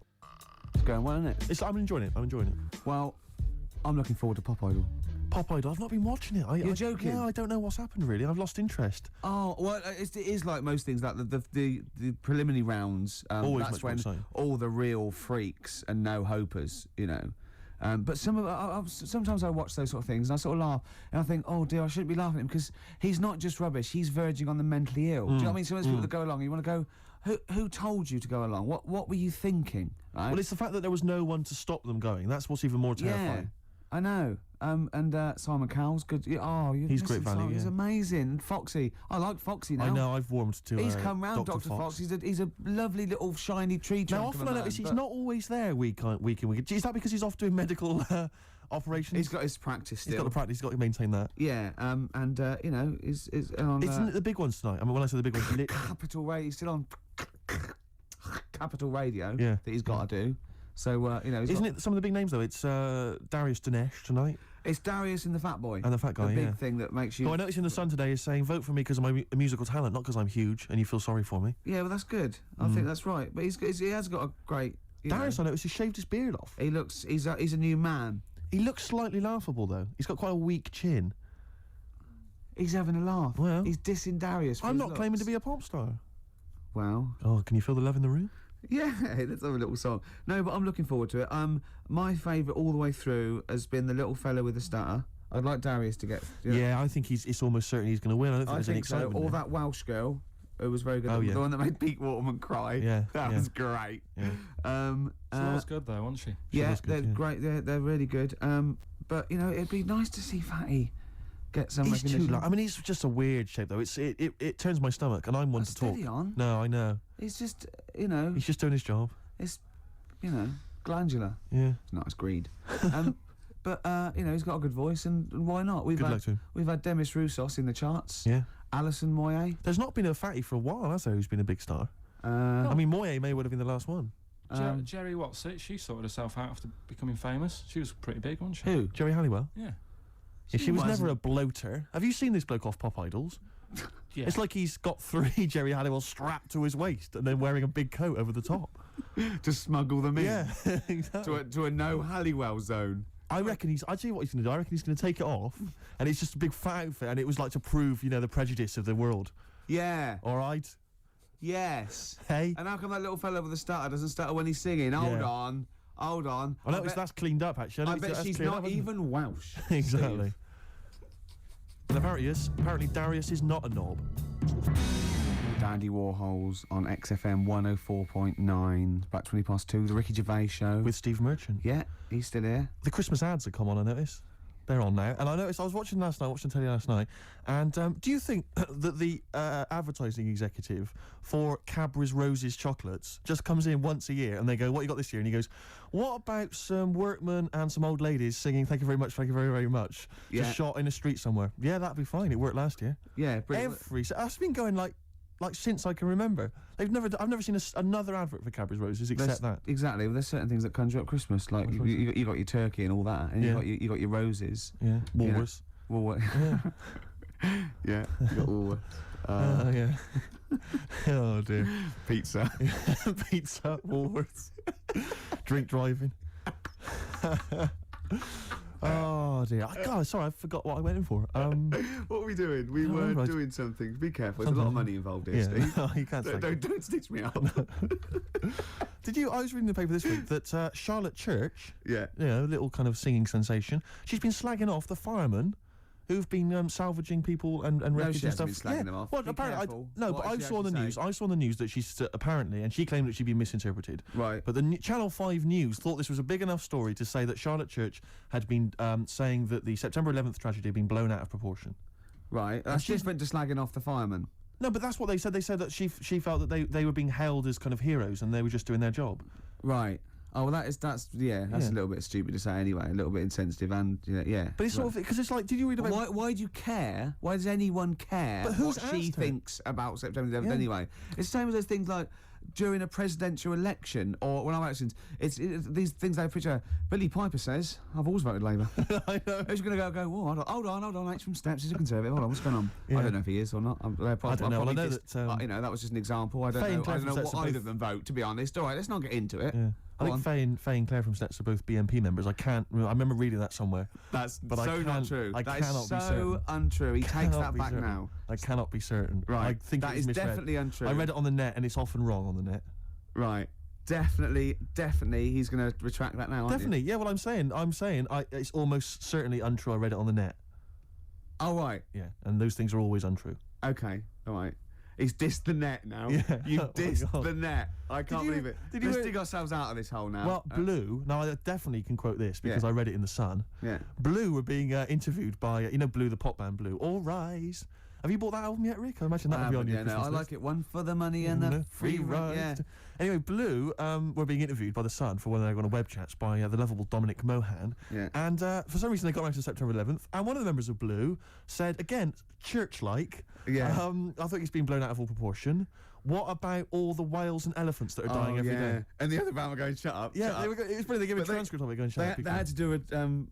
It's going well, isn't it? I'm enjoying it. Well, I'm looking forward to Pop Idol. Pop Idol? I've not been watching it. You're joking? Yeah, I don't know what's happened, really. I've lost interest. Oh, well, it is like most things, like the preliminary rounds. Always that's much more when exciting. all the real freaks and no-hopers, you know. But sometimes I watch those sort of things and I sort of laugh and I think, oh dear, I shouldn't be laughing at him because he's not just rubbish, he's verging on the mentally ill. Do you know what I mean? Sometimes people that go along, you want to go, who told you to go along? What were you thinking? Right? Well, it's the fact that there was no one to stop them going. That's what's even more terrifying. I know. And Simon Cowell's good. He's great value. Simon. He's amazing. Foxy. I like Foxy now. I know. I've warmed to. He's come round, Dr. Fox. He's a lovely little shiny tree trunk. Now, often I notice he's not always there week in, week. Is that because he's off doing medical operations? He's got his practice still. He's got the practice. He's got to maintain that. Yeah. And you know, is on. Isn't it the big ones tonight? I mean, when I say the big ones, Capital Radio. He's still on Capital Radio. Yeah. That he's got to do. So you know, isn't it some of the big names though? It's Darius Dinesh tonight. It's Darius and the Fat Boy. And the Fat Guy, the big thing that makes you... Who I noticed in The Sun today is saying, vote for me because of my musical talent, not because I'm huge and you feel sorry for me. Yeah, well, that's good. I think that's right. But he has got a great... Darius, I noticed, he shaved his beard off. He's a new man. He looks slightly laughable, though. He's got quite a weak chin. He's having a laugh. Well... He's dissing Darius for I'm his not looks. claiming to be a pop star. Well... Oh, can you feel the love in the room? Yeah, let's have a little song. No, but I'm looking forward to it. My favourite all the way through has been the little fella with the stutter. I'd like Darius to get... Yeah, I think it's almost certain he's going to win. I don't think there's any excitement so. Or there. that Welsh girl, who was very good. Oh, yeah. The one that made Pete Waterman cry. Yeah, that was great. Yeah. She was good though, wasn't she? Yeah, they're great. They're really good. But you know, it'd be nice to see Fatty get some He's recognition. too I mean, he's just a weird shape though. It turns my stomach, and I'm one to talk. Steady on. No, I know. He's just, you know. He's just doing his job. It's, you know, glandular. Yeah. It's not as greed. But you know, he's got a good voice, and why not? Good luck to him. We've had Demis Roussos in the charts. Yeah. Alison Moyet. There's not been a fatty for a while, has there? Who's been a big star? I mean, Moyet may well have been the last one. Jerry Watts, she sorted herself out after becoming famous. She was pretty big, wasn't she? Who? Jerry Halliwell? Yeah. Yeah, she was never a bloater. Have you seen this bloke off Pop Idols? Yeah. It's like he's got 3 Jerry Halliwell strapped to his waist and then wearing a big coat over the top. To smuggle them in. Yeah, exactly. To a no Halliwell zone. I reckon I tell you what he's going to do. I reckon he's going to take it off, and it's just a big fat outfit, and it was like to prove, you know, the prejudice of the world. Yeah. All right. Yes. Hey. And how come that little fella with the stutter doesn't stutter when he's singing? Hold on. I noticed that's cleaned up, actually. I bet she's not even Welsh. Exactly. And apparently Darius is not a knob. Dandy Warhols on XFM 104.9. About 2:20. The Ricky Gervais Show. With Steve Merchant. Yeah, he's still here. The Christmas ads have come on, I noticed. They're on now. And I noticed, I was watching telly last night, and do you think that the advertising executive for Cadbury's Roses chocolates just comes in once a year and they go, what you got this year? And he goes, what about some workmen and some old ladies singing thank you very much, thank you very, very much? Yeah. Just shot in a street somewhere. Yeah, that'd be fine. It worked last year. Yeah, brilliant. That's been going like like since I can remember. I've never seen another advert for Cadbury's Roses except that. Exactly. Well, there's certain things that conjure up Christmas, like you got your turkey and all that, and you got your roses. Yeah. Woolworths. Yeah. Yeah. You got Woolworths. Yeah. Oh dear. Pizza. Pizza. Woolworths. Drink driving. Oh dear! Sorry, I forgot what I went in for. What were we doing? We were doing something. Be careful. There's a lot of money involved here, Steve. You can't say. Don't stitch me up. I was reading the paper this week that Charlotte Church, yeah, little kind of singing sensation, she's been slagging off the firemen who've been salvaging people and wreckage and stuff. Been slagging them off. Well, apparently, I saw on the news. I saw on the news that she's apparently, and she claimed that she'd been misinterpreted. Right. But the Channel 5 News thought this was a big enough story to say that Charlotte Church had been saying that the September 11th tragedy had been blown out of proportion. Right. That's different to slagging off the firemen. No, but that's what they said. They said that she felt that they were being hailed as kind of heroes and they were just doing their job. Right. Oh, well, that's a little bit stupid to say anyway, a little bit insensitive, and yeah. But it's sort of because it's like, did you read about? Why do you care? Why does anyone care what she thinks about September 11th anyway? It's the same as those things like during a presidential election or when I'm elections. It's these things they picture. Billy Piper says, "I've always voted Labour." I know. Who's going to go? Whoa, hold on. H from Steps is a Conservative. Hold on, what's going on? Yeah. I don't know if he is or not. I don't know. Well, I know that that was just an example. I don't know what either of them vote. To be honest, all right, let's not get into it. Yeah. I think Faye and Claire from Steps are both BNP members. I remember reading that somewhere. That's but not true. I cannot be certain. So untrue. He takes that back now. I cannot be certain. Right. I think that is definitely untrue. I read it on the net, and it's often wrong on the net. Right. Definitely, he's going to retract that now. Definitely, yeah. Well, I'm saying, it's almost certainly untrue. I read it on the net. Oh right. Yeah, and those things are always untrue. Okay. All right. He's dissed the net now. Yeah. You've dissed the net. I can't believe it. Let's dig ourselves out of this hole now. Well, Blue, now I definitely can quote this because I read it in The Sun. Yeah. Blue were being interviewed by, Blue, the pop band Blue. All Rise. Have you bought that album yet, Rick? I imagine that would be on your Christmas I list. like it. One for the money and the free ride. Yeah. Anyway, Blue were being interviewed by The Sun for one of their web chats by the lovable Dominic Mohan. Yeah. And for some reason they got around to September 11th, and one of the members of Blue said, again, church-like, I think it's been blown out of all proportion. What about all the whales and elephants that are dying every day? And the other band were going, shut up. Yeah, it was funny. They gave a transcript of it going, shut up. They had to do a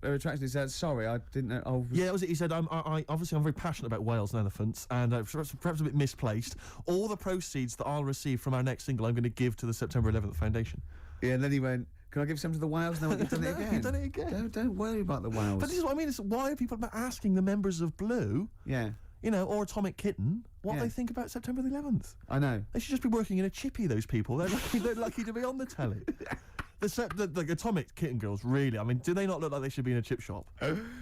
retraction. He said, sorry, I didn't know. Oh. Yeah, it was it. He said, obviously I'm very passionate about whales and elephants, and perhaps a bit misplaced. All the proceeds that I'll receive from our next single, I'm going to give to the September 11th Foundation. Yeah, and then he went, can I give some to the whales? No, you've done it again. You've done it again. Don't worry about the whales. But this is what I mean. Why are people asking the members of Blue... Yeah. Or Atomic Kitten, what they think about September the 11th. I know. They should just be working in a chippy, those people. They're lucky to be on the telly. The Atomic Kitten girls, really, I mean, do they not look like they should be in a chip shop?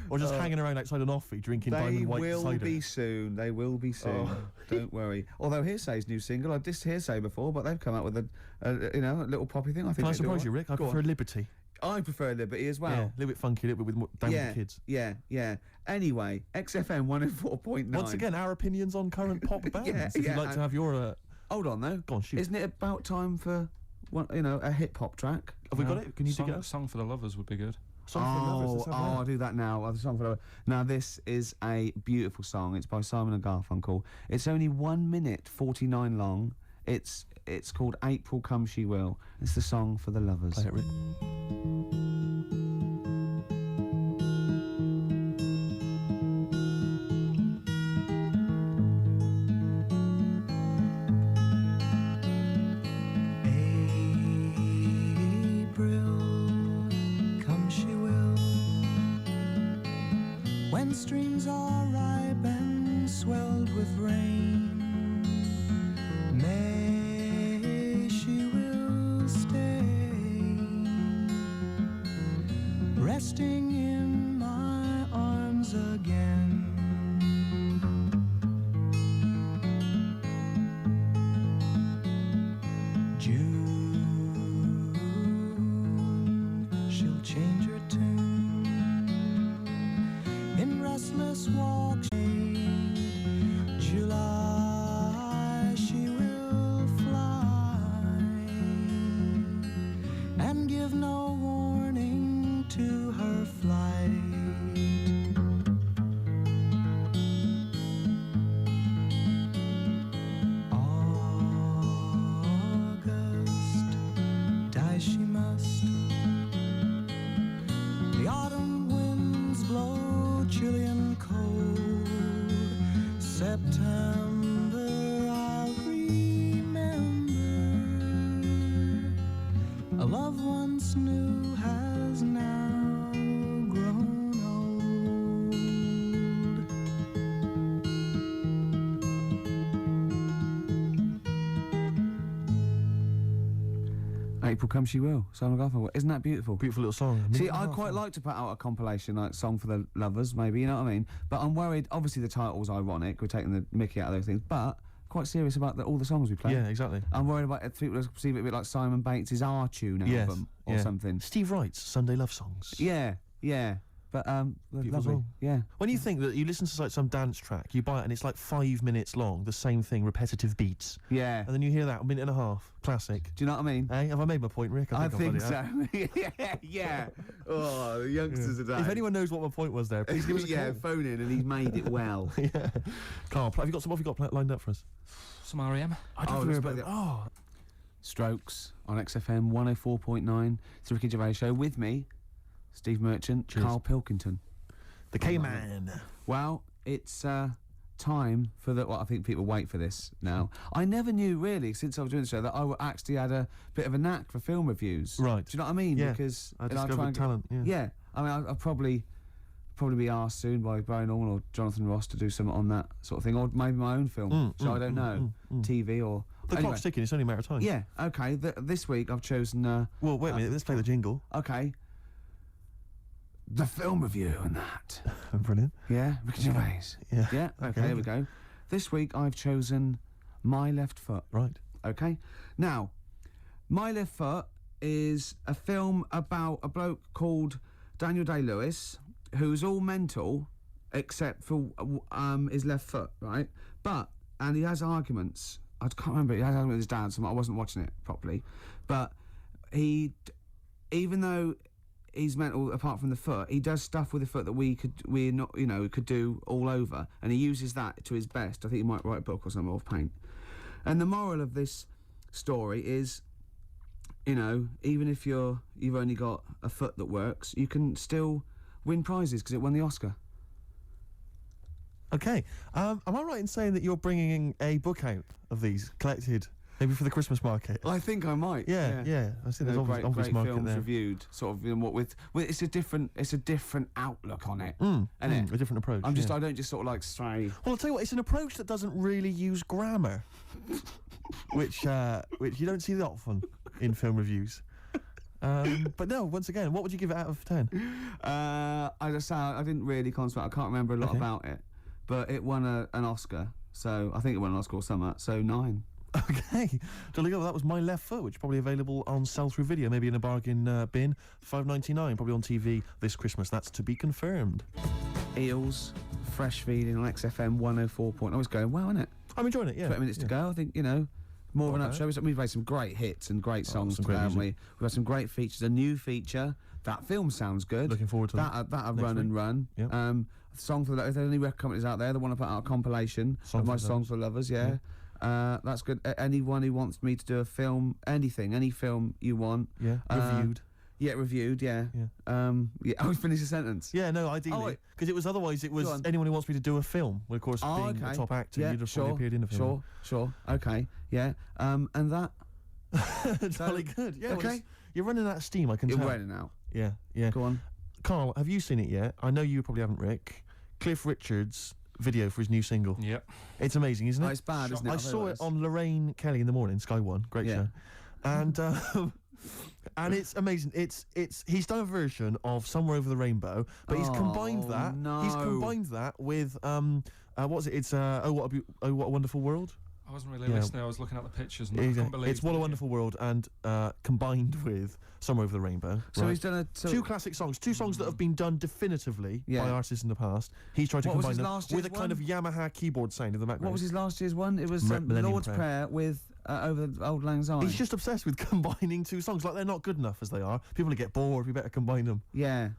Or just hanging around outside an offie drinking Diamond White cider? They will be soon. They will be soon. Don't worry. Although Hearsay's new single, I've dissed Hearsay before, but they've come out with a little poppy thing. I think. Can I surprise you, Rick? I prefer Liberty. I prefer Liberty as well. Yeah, a little bit funky, a little bit with down with the kids. Yeah. Anyway, XFM 104.9. Once again, our opinions on current pop bands. If you'd like to have your... Hold on, though. Go on, shoot. Isn't it about time for, a hip-hop track? Have we got it? Can you dig it up? Song for the Lovers would be good. Song for the Lovers. I'll do that now. Song for the Lovers. Now, this is a beautiful song. It's by Simon and Garfunkel. It's only 1 minute 49 long. It's called April Come She Will. It's the song for the lovers. Play it, Rick. Streams are ripe and swelled with rain. May she will stay, resting in my arms again. June, she'll change her tune in restless walks. July, she will fly and give no warning to her flight. On September I'll remember. A love once new has now grown old. April Come She Will, Simon Garfunkel. Isn't that beautiful? Beautiful little song. See, I'd quite like to put out a compilation, like Song for the Lovers, maybe, you know what I mean? But I'm worried, obviously the title's ironic, we're taking the mickey out of those things, but quite serious about all the songs we play. Yeah, exactly. I'm worried about if people perceive it a bit like Simon Bates' R-Tune album or something. Steve Wright's Sunday Love Songs. Yeah, yeah. But, Beautiful lovely. song. Yeah. When you think that you listen to like some dance track, you buy it and it's like 5 minutes long, the same thing, repetitive beats. Yeah. And then you hear that, a minute and a half, classic. Do you know what I mean? Hey, have I made my point, Rick? I I've think bloody so. have. yeah. Oh, the youngsters today. If anyone knows what my point was there, please give us a call. phone in and he's made it well. Yeah. Carl, have you got lined up for us? Some R.E.M. I don't know about that. Strokes on XFM 104.9. It's the Ricky Gervais Show with me, Steve Merchant, Carl Pilkington. The K-Man. Well, it's time for the... Well, I think people wait for this now. I never knew, really, since I was doing the show, that I actually had a bit of a knack for film reviews. Right. Do you know what I mean? Yeah. Because... I discovered talent, yeah. Yeah. I mean, I'll probably be asked soon by Brian Norman or Jonathan Ross to do something on that sort of thing, or maybe my own film. So I don't know. TV or... The clock's ticking, it's only a matter of time. Yeah, okay. This week I've chosen... well, wait a minute, let's play the jingle. Okay. The film review and that. Brilliant. Yeah, Ricky Gervais. Yeah. Yeah, okay, there we go. This week I've chosen My Left Foot. Right. Okay. Now, My Left Foot is a film about a bloke called Daniel Day-Lewis who's all mental except for his left foot, right? And he has arguments. I can't remember. He has arguments with his dad, so I wasn't watching it properly. But even though he's mental apart from the foot, he does stuff with the foot that we could do all over, and he uses that to his best. I think he might write a book or something off paint. And the moral of this story is, even if you've only got a foot that works, you can still win prizes because it won the Oscar. Okay. Am I right in saying that you're bringing a book out of these collected, maybe for the Christmas market? I think I might. Yeah. I see there's obvious great market films there. reviewed, sort of. What with it's a different outlook on it, a different approach. I don't just sort of like stray. Well, I'll tell you what, it's an approach that doesn't really use grammar, which you don't see that often in film reviews. But no, once again, what would you give it out of 10? I didn't really concentrate. I can't remember a lot about it, but it won an Oscar. So I think it won an Oscar or something. So 9. Okay, so that was My Left Foot, which is probably available on sell-through video, maybe in a bargain bin, $5.99, probably on TV this Christmas. That's to be confirmed. Eels, fresh feeding on XFM 104. I was going well, isn't it? I'm enjoying it. Yeah. 20 minutes to go. I think more of an up show. We've made some great hits and great songs today, haven't we? We've had some great features. A new feature. That film sounds good. Looking forward to that. That'll run and run. Yep. Song for if there's any record companies out there that want to put out a compilation of my songs for lovers, yeah. That's good. Anyone who wants me to do a film, any film you want. Yeah, reviewed. Yeah, reviewed, yeah. Oh, finish the sentence. Yeah, no, ideally. Because otherwise it was anyone who wants me to do a film. Well, of course, being the top actor, you'd have probably appeared in a film. Sure, okay, yeah. And that... Jolly good. Yeah, okay. Well, you're running out of steam, I can tell. You're running out. Yeah. Go on. Carl, have you seen it yet? I know you probably haven't, Rick. Cliff Richard's video for his new single. Yep. It's amazing, isn't it? It's bad, isn't it? I saw it on Lorraine Kelly in the morning, Sky One. Great show. And and it's amazing. He's done a version of Somewhere Over the Rainbow, but he's combined that. No. He's combined that with what was it? It's What a Wonderful World. I wasn't really listening. I was looking at the pictures and I couldn't believe it's What a Wonderful World and combined with Somewhere Over the Rainbow. So he's done two classic songs, two songs that have been done definitively by artists in the past. He's tried to combine them with a kind of Yamaha keyboard sound in the background. What was his last year's one? It was Lord's Prayer with Over the Old Lang Syne. He's just obsessed with combining two songs. Like, they're not good enough as they are. People get bored. We better combine them. Yeah.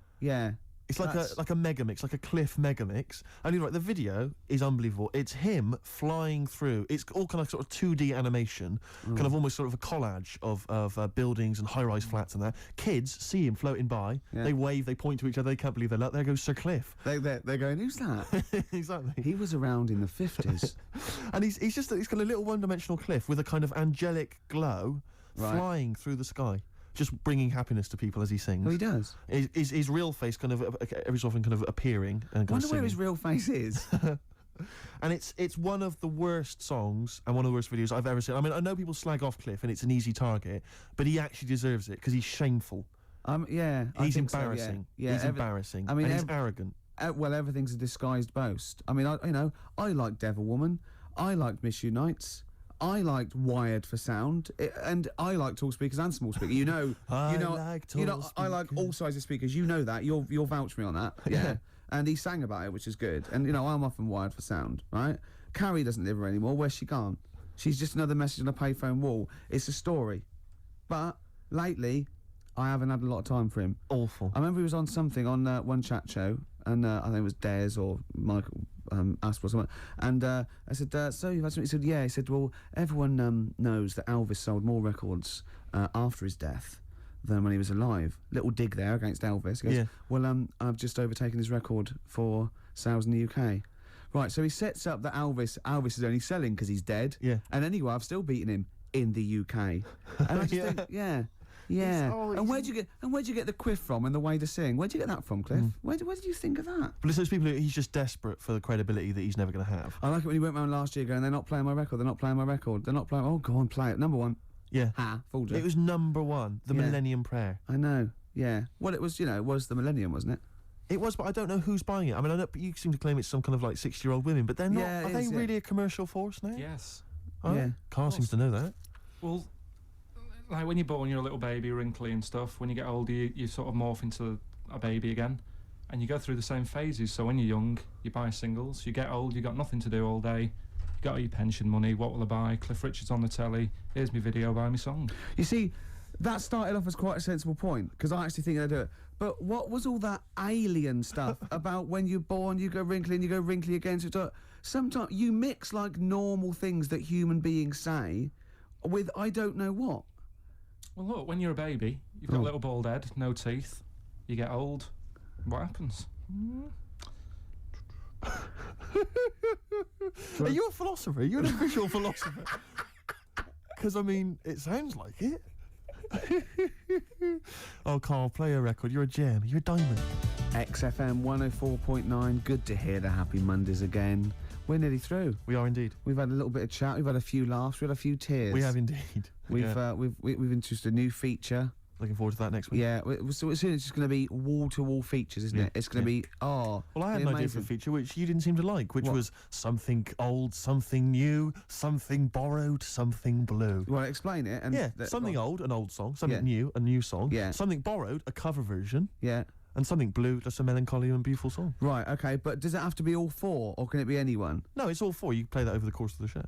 It's like a mega mix, like a Cliff mega mix. And you're right, the video is unbelievable. It's him flying through. It's all kind of sort of 2D animation, kind of almost sort of a collage of buildings and high-rise flats and that. Kids see him floating by. Yeah. They wave, they point to each other. They can't believe their luck. There goes Sir Cliff. They're going, who's that? Exactly. He was around in the 50s. And he's got a little one-dimensional Cliff with a kind of angelic glow flying through the sky. Just bringing happiness to people as he sings. Oh, he does. His real face kind of every so often kind of appearing and kind Wonder of where singing. his real face is. And it's one of the worst songs and one of the worst videos I've ever seen. I mean, I know people slag off Cliff and it's an easy target, but he actually deserves it because he's shameful. Yeah, he's embarrassing. So, yeah. He's embarrassing. I mean, and he's arrogant. Well, everything's a disguised boast. I mean, I liked Devil Woman. I liked Miss Unites. I liked Wired for Sound, and I like tall speakers and small speakers. I like all sizes of speakers. You know that. You'll vouch me on that. Yeah. And he sang about it, which is good. And I'm often wired for sound, right? Carrie doesn't live here anymore. Where's she gone? She's just another message on a payphone wall. It's a story. But lately, I haven't had a lot of time for him. Awful. I remember he was on something on one chat show, and I think it was Des or Michael Asper or something. And I said, so you've had something? He said, yeah. He said, well, everyone knows that Elvis sold more records after his death than when he was alive. Little dig there against Elvis. He goes, Yeah. well, I've just overtaken his record for sales in the UK. Right, so he sets up that Elvis is only selling because he's dead. Yeah. And anyway, I've still beaten him in the UK. And I just think, yeah. And where'd you get the quiff from and the way to sing? Where'd you get that from, Cliff? Where did you think of that? But it's those people he's just desperate for the credibility that he's never going to have. I like it when he went round last year going, they're not playing my record, they're not playing my record, they're not playing. Oh, go on, play it. Number one. Yeah. Fooled you. It was number one, the Millennium Prayer. I know. Yeah. Well, it was the Millennium, wasn't it? It was, but I don't know who's buying it. I mean, I know, but you seem to claim it's some kind of like 60-year-old women, but they're not. Yeah, are they really a commercial force now? Yes. Oh, Yeah. Carl seems to know that. Well, like when you're born, you're a little baby, wrinkly and stuff. When you get older, you sort of morph into a baby again, and you go through the same phases. So when you're young, you buy singles. You get old, you got nothing to do all day. You got all your pension money. What will I buy? Cliff Richard's on the telly. Here's my video. Buy me song. You see, that started off as quite a sensible point because I actually think they do it. But what was all that alien stuff about when you're born, you go wrinkly and you go wrinkly again? So sometimes you mix like normal things that human beings say with I don't know what. Well, look, when you're a baby, you've got a little bald head, no teeth. You get old. What happens? Are you a philosopher? Are you an official philosopher? Because, I mean, it sounds like it. Oh, Carl, play a record. You're a gem. You're a diamond. XFM 104.9. Good to hear the Happy Mondays again. We're nearly through. We are indeed. We've had a little bit of chat. We've had a few laughs. We've had a few tears. We have indeed. We've introduced a new feature. Looking forward to that next week. Yeah, so soon it's just going to be wall-to-wall features, isn't it? It's going to be, Well, I had an idea for a feature which you didn't seem to like, which was something old, something new, something borrowed, something blue. You want to explain it? And something old, an old song. Something new, a new song. Yeah. Something borrowed, a cover version. Yeah. And something blue, just a melancholy and beautiful song. Right, okay, but does it have to be all four, or can it be anyone? No, it's all four. You can play that over the course of the show.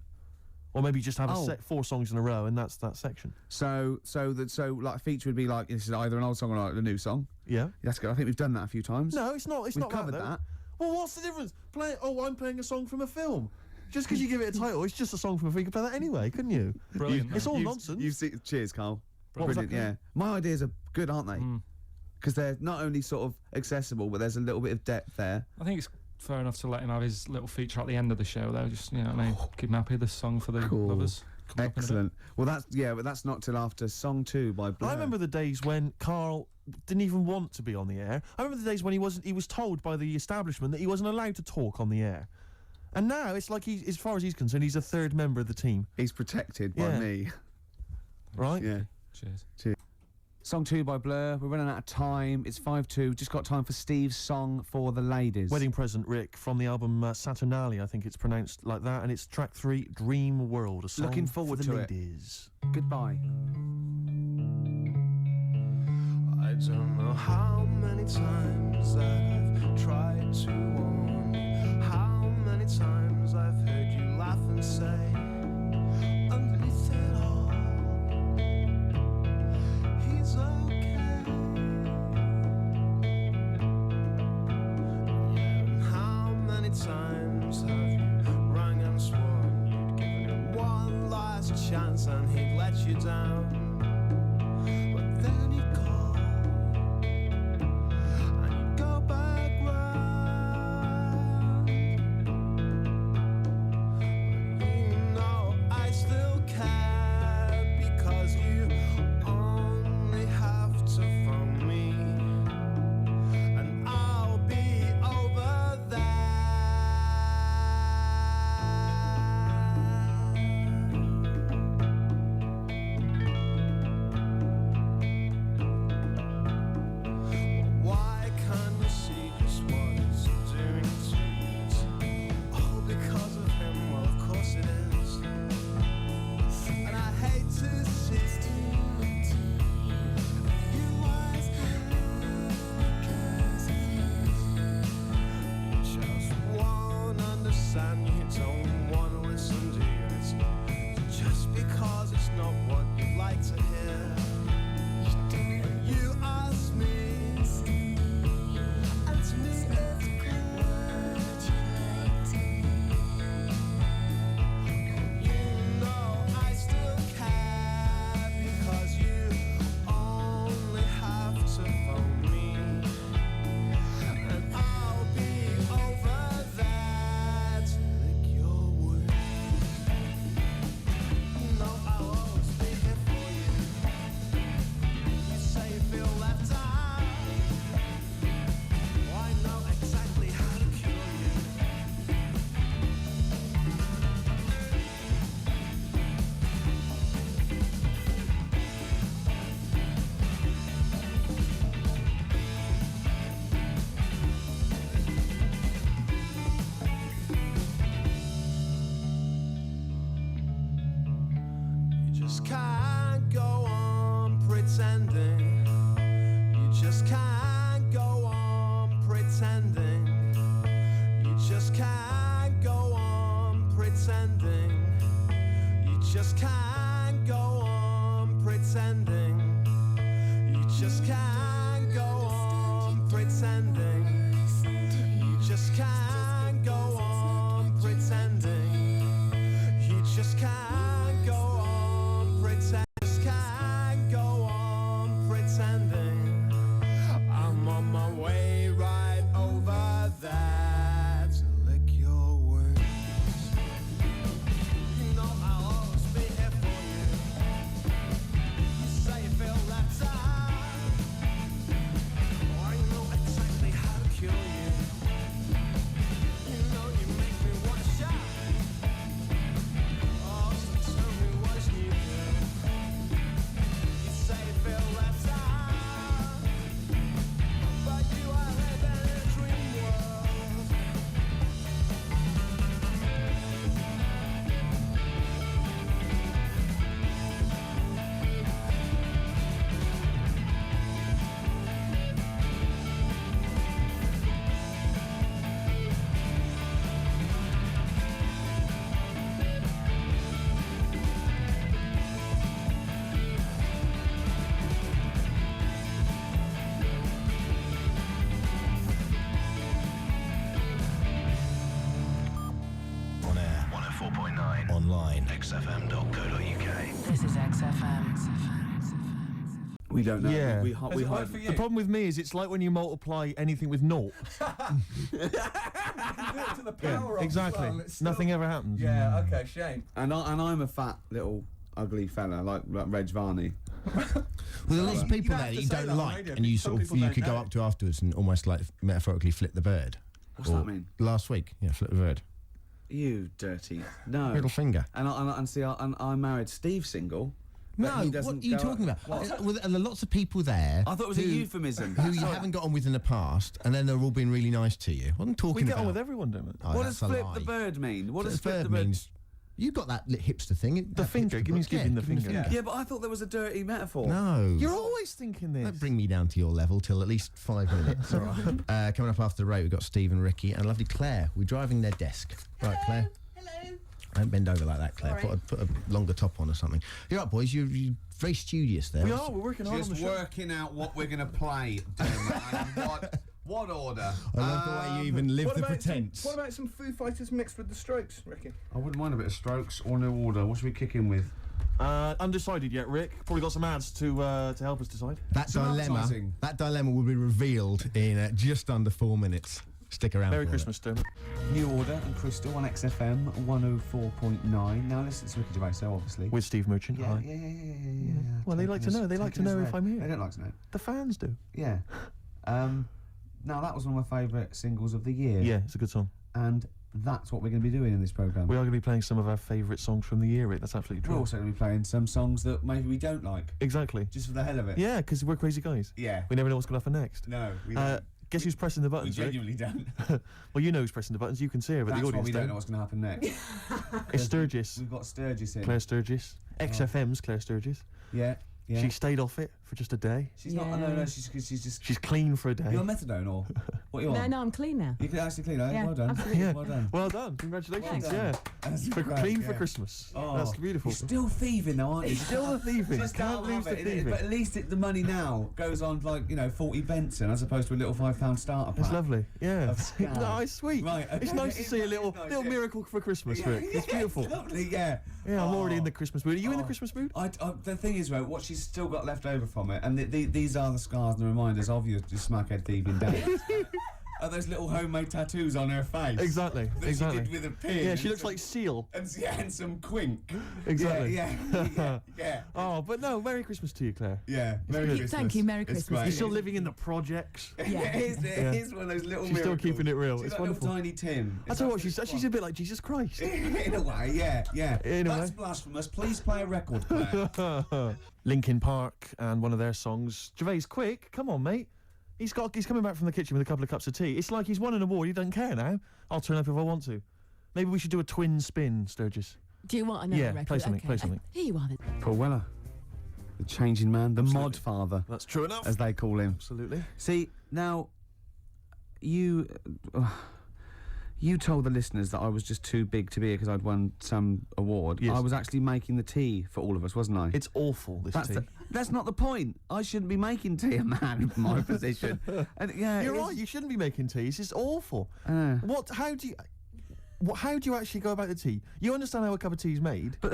Or maybe just have four songs in a row, and that's that section. So like a feature would be like this is either an old song or like a new song. Yeah, that's good. I think we've done that a few times. No, it's not. We've not covered that. Well, what's the difference? I'm playing a song from a film. Just because you give it a title, it's just a song from a film. You could play that anyway, couldn't you? Brilliant. It's all nonsense. Cheers, Carl. Brilliant. Yeah, my ideas are good, aren't they? Because they're not only sort of accessible, but there's a little bit of depth there. I think it's fair enough to let him have his little feature at the end of the show, though. Just, you know what I mean? Keep him happy, this song for the lovers. Excellent. Well, but that's not till after Song 2 by Blur. I remember the days when Carl didn't even want to be on the air. I remember the days when he was told by the establishment that he wasn't allowed to talk on the air. And now it's like as far as he's concerned, he's a third member of the team. He's protected by me. Right? Yeah. Cheers. Song 2 by Blur. We're running out of time. It's 5-2. Just got time for Steve's song for the ladies. Wedding present, Rick, from the album Saturnalia. I think it's pronounced like that, and it's track 3, Dream World. A song Looking forward for the to ladies. Goodbye. I don't know how many times that I've tried to warn you, how many times I've heard you laugh and say, underneath it all, he's okay. times have you rung and sworn you'd given him one last chance and he'd let you down? But then he'd call and you'd go back round. But you know I still care because you only have to phone me and I'll be over there. Why can't you see just what it's doing to you? All because of him, well of course it is. And I hate to see you eyes just won't understand, you don't want to listen to you. It's just because it's not what you like to hear. You ask me, and to me it's clear. You know I still care because you only have to phone me and I'll be over there to lick your wound. No, I'll always be here for you. You say you feel left out. Well, I know exactly how to cure you. You just can't go on pretending. You just can't go on pretending. You just can't go on pretending. You just can't go on pretending. You just can't go on pretending. You just can't go on pretending. You just can't go on pretending. Just can't go on pretending. I'm on my way right over there to lick your wounds. You know I'll always be here for you. You say you feel left out. Oh, I know exactly how to cure you. You know you make me want to shout. Oh, so tell me what you do. You say you feel left out, but you are living in a dream world. On air, 104.9. Online, xfm.co.uk. This is XFM. We don't know. Yeah. We hide. The problem with me is it's like when you multiply anything with naught. You can do it to the power of exactly. as well, it's still- Nothing ever happens. Yeah, okay, shame. And I'm a fat little ugly fella like Reg Varney. Well, there are lots of people don't there have that to you say don't that on like, radio, and you because some sort of people you don't could go know. up to afterwards and almost like metaphorically flip the bird. What's that mean? Last week, yeah, flip the bird. You dirty no Middle finger. And see, I married Steve single. but No, he what doesn't are you go- talking about? What? Well, there are lots of people there. I thought it was a euphemism. Who you Sorry. haven't got on with in the past, and then they're all being really nice to you. What I'm talking We get about. on with everyone, don't we? Oh, What does that's a flip lie. the bird mean? What Flip does the flip the bird bird means? You got that hipster thing. The finger. Give me the finger. Yeah, but I thought there was a dirty metaphor. No. You're always thinking this. Don't bring me down to your level till at least 5 minutes. All right. Coming up after the break, we've got Steve and Ricky and lovely Claire. We're driving their desk. Right, Claire? Hello. Don't bend over like that, Claire. Sorry. Put a longer top on or something. You're right, boys. You're very studious there. We are. We're working hard on Just the show. working out what we're going to play. What What order? I love the way you even live what the about pretense. What about some Foo Fighters mixed with the Strokes, Ricky? I wouldn't mind a bit of Strokes or New Order. What should we kick in with? Undecided yet, Rick. Probably got some ads to help us decide. That dilemma will be revealed in just under 4 minutes. Stick around. Merry for Christmas, Dermot. New Order and Crystal on XFM 104.9. Now listen to Ricky Gervais, so obviously. With Steve Merchant. Yeah, Hi. yeah. Well, they like to know. They like to know if I'm here. They don't like to know. The fans do. Yeah. Now that was one of my favourite singles of the year. Yeah, it's a good song. And that's what we're going to be doing in this programme. We are going to be playing some of our favourite songs from the year, Rick. That's absolutely true. We're also going to be playing some songs that maybe we don't like. Exactly. Just for the hell of it. Yeah, because we're crazy guys. Yeah. We never know what's going to happen next. No, we don't. Guess who's pressing the buttons, We genuinely don't. Well, you know who's pressing the buttons. You can see her, but That's the why audience we don't know what's going to happen next. It's Sturgis. We've got Sturgis in. Claire Sturgis. XFM's Claire Sturgis. Yeah. Yeah. She stayed off it for just a day. She's not. No, she's just. She's clean for a day. You're on methadone or what are you on? No, I'm clean now. You can actually clean. Eh? Yeah, Well done. absolutely. Yeah. Well done. Well done. Congratulations. Well done. Yeah. That's For great, clean for yeah. Christmas. Oh, That's beautiful. You're still thieving though, aren't you? Still thieving. Just Can't can't lose have the it, thieving. But at least the money now goes on like 40 Benson as opposed to a little £5 starter pack. It's lovely. Yeah. Of scab. No, it's sweet. Right. Okay. It's nice to It's see a nice, little it's nice, little yeah. miracle for Christmas, Yeah, Rick. It's yeah, beautiful. It's lovely, yeah. Yeah, I'm already in the Christmas mood. Are you in the Christmas mood? The thing is, right, what she's still got left over from it, and these are the scars and the reminders of your smackhead thieving days. Are those little homemade tattoos on her face? Exactly. That Exactly. she did with a pin. Yeah, she and looks some- like Seal. and some quink. Exactly. Yeah. Oh, but no, Merry Christmas to you, Claire. Yeah. Merry Thank Christmas. you, Merry It's Christmas. great. You're still living in the projects. Yeah. It is one of those little She's still miracles. keeping it real. She's It's like wonderful. little Tiny Tim. I tell you what, she's a bit like Jesus Christ. In a way, yeah. In a That's way. blasphemous. Please play a record, Claire. Linkin Park and one of their songs. Gervais, quick, come on, mate. He's coming back from the kitchen with a couple of cups of tea. It's like he's won an award. He doesn't care now. I'll turn up if I want to. Maybe we should do a twin spin, Sturgis. Do you want another Yeah, record? play something, Okay. play something. Here you are then. Paul Weller, the changing man, the mod father, That's true enough. as they call him. Absolutely. See, now, you told the listeners that I was just too big to be here because I'd won some award. Yes. I was actually making the tea for all of us, wasn't I? It's awful, this tea. That's not the point. I shouldn't be making tea, a man in my position. And, yeah, You're it is- right, you shouldn't be making teas. It's awful. Uh. How do you actually go about the tea? You understand how a cup of tea is made, But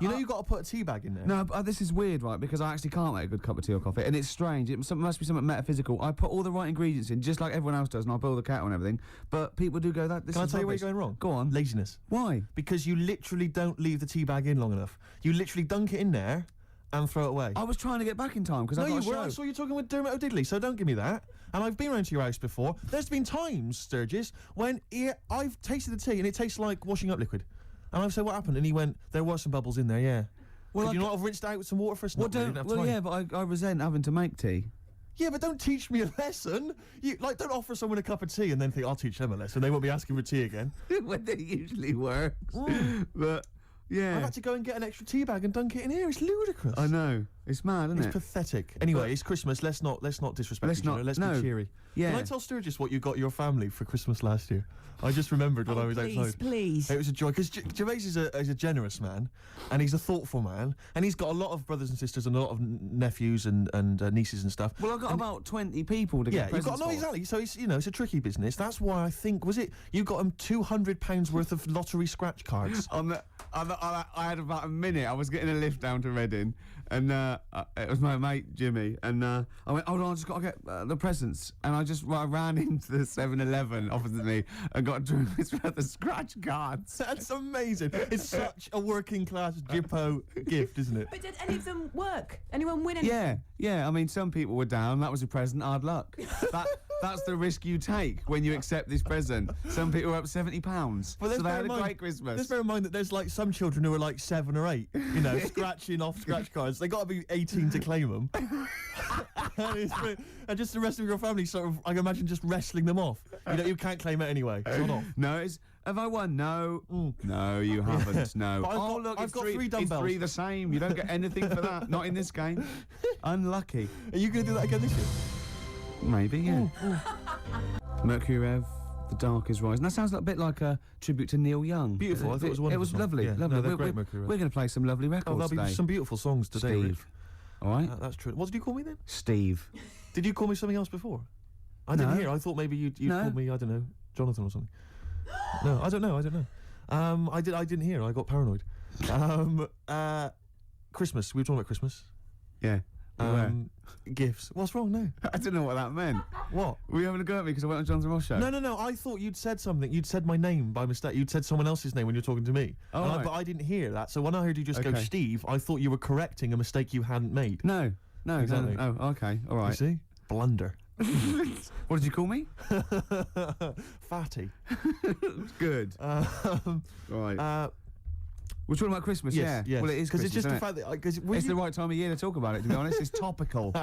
you've got to put a tea bag in there. No, but this is weird, right? Because I actually can't make a good cup of tea or coffee, and it's strange. It must be something metaphysical. I put all the right ingredients in, just like everyone else does, and I boil the kettle and everything. But people do go that. This Can I is tell you where rubbish. you're going wrong? Go on. Laziness. Why? Because you literally don't leave the tea bag in long enough. You literally dunk it in there and throw it away. I was trying to get back in time because No, I got you a were. show. I saw you talking with Dermot O'Diddley, so don't give me that. And I've been round to your house before. There's been times, Sturgis, when I've tasted the tea and it tastes like washing up liquid. And I've said, what happened? And he went, there were some bubbles in there, yeah. Well, Could you not have rinsed it out with some water first? Well, Not really, didn't have time. yeah, but I resent having to make tea. Yeah, but don't teach me a lesson. Don't offer someone a cup of tea and then think, I'll teach them a lesson. They won't be asking for tea again. When it usually works. But yeah, I've had to go and get an extra tea bag and dunk it in here. It's ludicrous. I know. It's mad, isn't It's it? pathetic. Anyway, it's Christmas. Let's not disrespect Let's each other. not- Let's no. be cheery. Yeah. Can I tell Sturgis what you got your family for Christmas last year? I just remembered when I was outside. Please. It was a joy because Gervais is a generous man, and he's a thoughtful man, and he's got a lot of brothers and sisters and a lot of nephews and nieces and stuff. Well, I've got about 20 people to Yeah, get you've got presents for. exactly. So it's a tricky business. That's why I think you got him £200 worth of lottery scratch cards. I had about a minute. I was getting a lift down to Reading, and it was my mate Jimmy, and I went, hold on, I just got to get the presents, and I ran into the 7-Eleven opposite me and got $200 worth of scratch cards. That's amazing. It's such a working class Jippo gift, isn't it? But did any of them work? Anyone win anything? Yeah. I mean, some people were down. That was a present. Hard luck. That's the risk you take when you accept this present. Some people were up £70, so they had a great Christmas. Let's bear in mind that there's like some children who are like 7 or 8, scratching off scratch cards. They got to be 18 to claim them. And just the rest of your family sort of, I can imagine, just wrestling them off. You can't claim it anyway. It's not off. No, have I won? No. No, you haven't. No. But I've got three dumbbells. It's 3 the same. You don't get anything for that. Not in this game. Unlucky. Are you going to do that again this year? Maybe, yeah. Mercury Rev, The Dark is Rising. That sounds a bit like a tribute to Neil Young. Beautiful. I thought it was a wonderful It was song. lovely. Yeah, lovely. no, they're great, Mercury Rev. We're going to play some lovely records There'll be today. some beautiful songs today, Rick. Steve. All right? That's true. What did you call me then? Steve. Did you call me something else before? I didn't hear. I thought maybe you'd called me, I don't know, Jonathan or something. No, I don't know. I didn't hear. I got paranoid. Christmas. We were talking about Christmas. Yeah. Gifts. What's wrong now? I don't know what that meant. What? Were you having a go at me because I went on Jonathan Ross show? No. I thought you'd said something. You'd said my name by mistake. You'd said someone else's name when you were talking to me. Oh, right. But I didn't hear that. So when I heard you just go Steve, I thought you were correcting a mistake you hadn't made. No, exactly. No. Oh, okay. All right. You see? Blunder. What did you call me? Fatty. Good. Right. We're talking about Christmas, yes. Well, it is because Christmas, it's just the isn't fact that it's the right time of year to talk about it. To be honest, it's topical.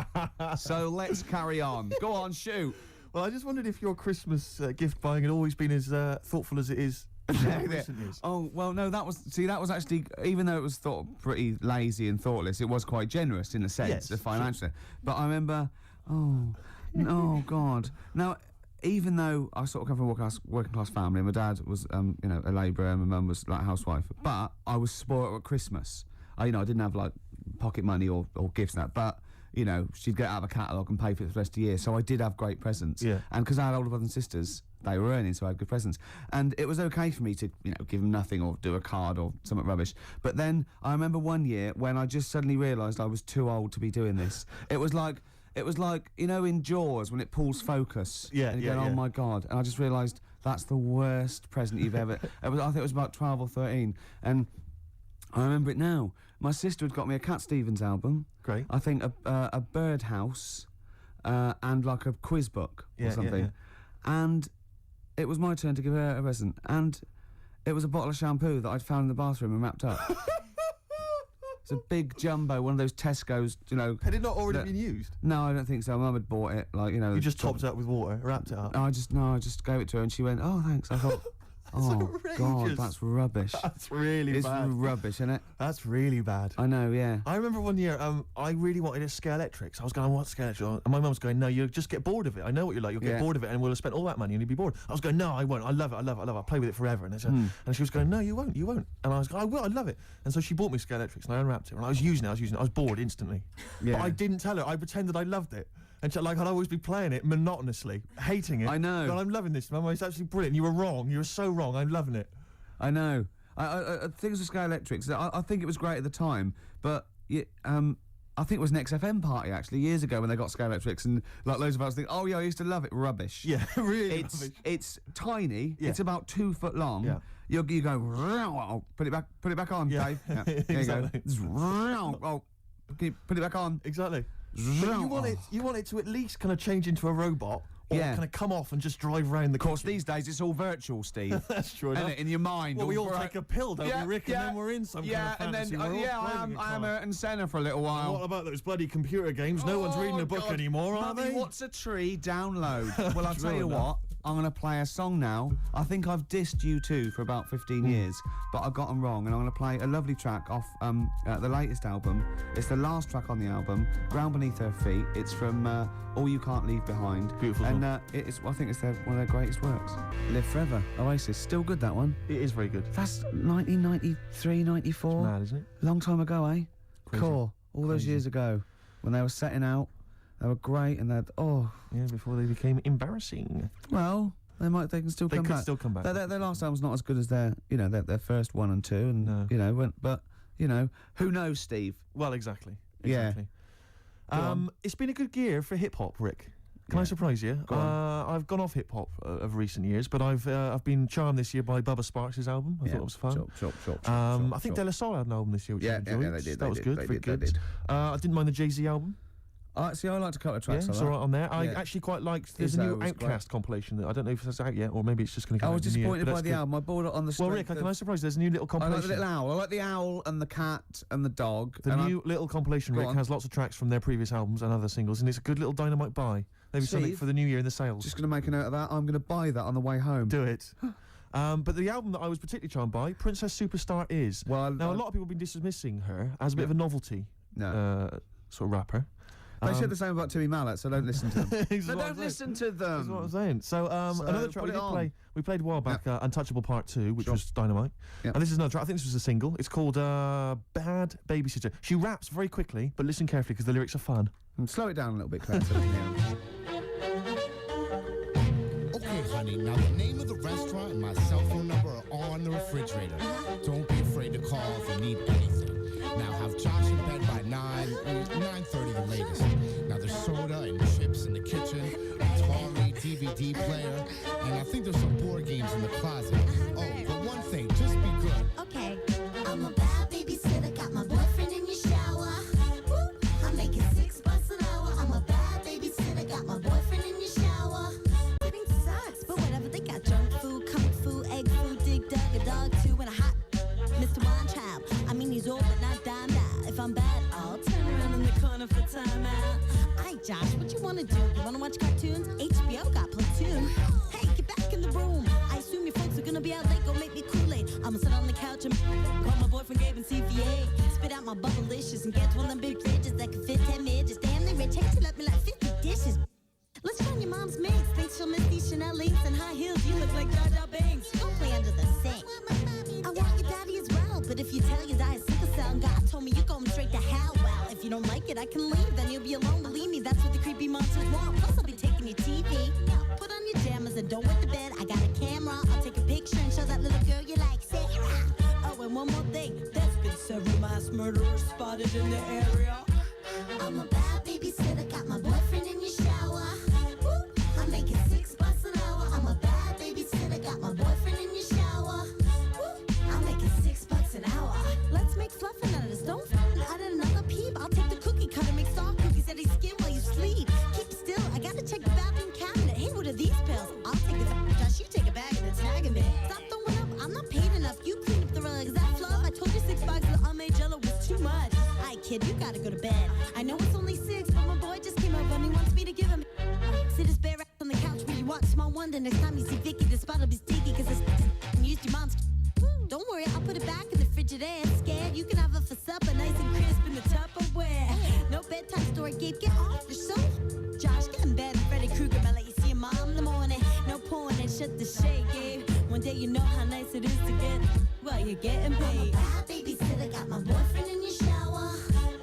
So let's carry on. Go on, shoot. Well, I just wondered if your Christmas gift buying had always been as thoughtful as it is. Recent years. Oh well, no. That was actually, even though it was thought pretty lazy and thoughtless, it was quite generous in a sense, financially. Sure. But I remember, oh God. Now, even though I sort of come from a working class family, and my dad was, a labourer, and my mum was like a housewife, but I was spoiled at Christmas. I didn't have like pocket money or gifts and that, but she'd get out of a catalogue and pay for it for the rest of the year. So I did have great presents. Yeah. And because I had older brothers and sisters, they were earning, so I had good presents. And it was okay for me to, give them nothing or do a card or something rubbish. But then I remember one year when I just suddenly realised I was too old to be doing this. It was like, in Jaws when it pulls focus. Yeah, and you go, oh my God. And I just realised that's the worst present you've ever... I think it was about 12 or 13. And I remember it now. My sister had got me a Cat Stevens album. Great. I think a birdhouse and like a quiz book or something. And it was my turn to give her a present. And it was a bottle of shampoo that I'd found in the bathroom and wrapped up. It's a big jumbo, one of those Tesco's, Had it not already been used? No, I don't think so. Mum had bought it, You just topped it up with water, wrapped it up? I just gave it to her and she went, oh, thanks. I thought, oh, God, that's rubbish. That's really bad. It's rubbish, isn't it? That's really bad. I know, yeah. I remember one year, I really wanted a Scalextric. I was going, I want Scalextric. And my mum's going, no, you'll just get bored of it. I know what you're like. You'll get bored of it and we'll have spent all that money and you'll be bored. I was going, no, I won't. I love it. I'll play with it forever. And, and she was going, no, you won't. And I was going, I will. I love it. And so she bought me Scalextrics and I unwrapped it. And I was using it. I was bored instantly. Yeah. But I didn't tell her. I pretended I loved it. And I'd always be playing it monotonously, hating it. I know. But I'm loving this, Mum. It's absolutely brilliant. You were wrong. You were so wrong. I'm loving it. I know. Things with Scalextrics, I think it was great at the time, but I think it was an XFM party, actually, years ago when they got Scalextrics, and like loads of us think, oh, yeah, I used to love it. Rubbish. Yeah, really rubbish. It's tiny. Yeah. It's about 2 foot long. Yeah. You go, put it back on, Yeah. Dave. Yeah. There Exactly. you go. Oh, can you put it back on? Exactly. But you want it to at least kind of change into a robot, or kind of come off and just drive round the kitchen. Of course, these days it's all virtual, Steve. That's true. Isn't it? In your mind. Well, we all take a pill, don't we, Rick? And then we're in some kind of fantasy world. I am Ayrton Senna for a little while. What about those bloody computer games? No one's reading a book anymore, are Mummy, they? What's a tree? Download. Well, I'll tell you what. I'm going to play a song now. I think I've dissed you two for about 15 years, but I've got them wrong, and I'm going to play a lovely track off the latest album. It's the last track on the album, Ground Beneath Her Feet. It's from All You Can't Leave Behind. Beautiful song. And I think it's one of their greatest works. Live Forever, Oasis. Still good, that one. It is very good. That's 1993, 94. It's mad, isn't it? Long time ago, eh? Crazy. Cool. All those years ago, when they were setting out, they were great, and they'd, Yeah, before they became embarrassing. Well... They can still come back. They could still come back. Their last album's not as good as their first 1 and 2, and but who knows, Steve? Well, exactly. Yeah. It's been a good year for hip hop, Rick. Can I surprise you? I've gone off hip hop of recent years, but I've been charmed this year by Bubba Sparks' album. I thought it was fun. I think De La Soul had an album this year, which I enjoyed. They did. That was good. Very good. I didn't mind the Jay-Z album. See, I liked a couple of tracks. It's all right on there. I actually quite liked. There's a new Outkast compilation that I don't know if it's out yet, or maybe it's just going to come out. I was disappointed by the album. I bought it on the. Well, Rick, can I surprise? There's a new little compilation. I like the little owl. I like the owl and the cat and the dog. The new little compilation, Rick, has lots of tracks from their previous albums and other singles, and it's a good little dynamite buy. Maybe something for the new year in the sales. Just going to make a note of that. I'm going to buy that on the way home. Do it. But the album that I was particularly charmed by, Princess Superstar, is. Well, now a lot of people have been dismissing her as a bit of a novelty sort of rapper. They said the same about Timmy Mallet, so don't listen to them. Don't listen to them. That's what I'm saying. So another track we played a while back, Untouchable Part 2, which was dynamite. And this is another track. I think this was a single. It's called Bad Babysitter. She raps very quickly, but listen carefully because the lyrics are fun. And slow it down a little bit, Claire. honey. Now the name of the restaurant and my cell phone number are on the refrigerator. Don't be afraid to call if you need anything. Now have Josh in bed by 9:30 the latest. Now there's soda and chips in the kitchen, Atari DVD player, and I think there's some board games in the closet. Oh, but one thing, just be good. Okay, I'm a bad babysitter, got my boyfriend in your shower. Woo, I'm making $6 an hour. I'm a bad babysitter, got my boyfriend in your shower. Living sucks, but whatever. They got junk food, kung fu, egg food, dig dug, a dog too, and a hot Mr. Wine Child. I mean, he's old but not dime out. If I'm bad, I'll turn around in the corner for time out. Alright, Josh, what you wanna do? You wanna watch cartoons? HBO got Platoon. Hey, get back in the room. I assume your folks are gonna be out late. Go make me Kool-Aid. I'ma sit on the couch and call my boyfriend Gabe and CVA. Spit out my bubblicious and get one of them big fridges that can fit 10 midgets. Damn, they rich. Hate to let me like 50 dishes. Let's find your mom's mix. Think she'll miss these Chanel links and high heels. You look like Jar Jar Binks. Don't play under the sink. I want your daddy as well, but if you tell your dad sickle cell, God told me you're going straight to hell. Well, if you don't like it, I can leave. Then you'll be alone. Believe me, that's what the creepy monsters want. Plus, I'll be taking your TV. Put on your jammers and don't wet the bed. I got a camera. I'll take a picture and show that little girl you like. Sarah. Oh, and one more thing. There's been several mass murderers spotted in the area. I'm a bad babysitter, got my boyfriend in your shower. Woo, I'm making $6 an hour. I'm a bad babysitter, got my boyfriend in your shower. Woo, I'm making $6 an hour. Let's make fluffing out of this. Don't add another peep. I'll take the cookie cutter, make soft cookies that he skin while you sleep. Keep still, I gotta check the bathroom cabinet. Hey, what are these pills? I'll take the Josh, you take a bag and it's tagging me. Stop throwing up, I'm not paid enough. You clean up the rug. Is that fluff? I told you 6 bags of unmade jello was too much. Alright, kid, you gotta go to bed. I know it's only 6, but my boy just came over and he wants me to give him. Sit his bare ass on the couch while you watch Small Wonder. Next time you see Vicky, the spot'll be sticky cause it's used your mom's. Don't worry, I'll put it back in the Frigidaire. Scared, you can have it for supper, nice and crisp in the Tupperware. No bedtime story, Gabe, get off your sofa. Josh, get in bed and Freddy Krueger, I'll let you see your mom in the morning. No porn and shut the shade, Gabe. One day you know how nice it is to get while you're getting paid. I'm a bad babysitter, got my boyfriend in your shower.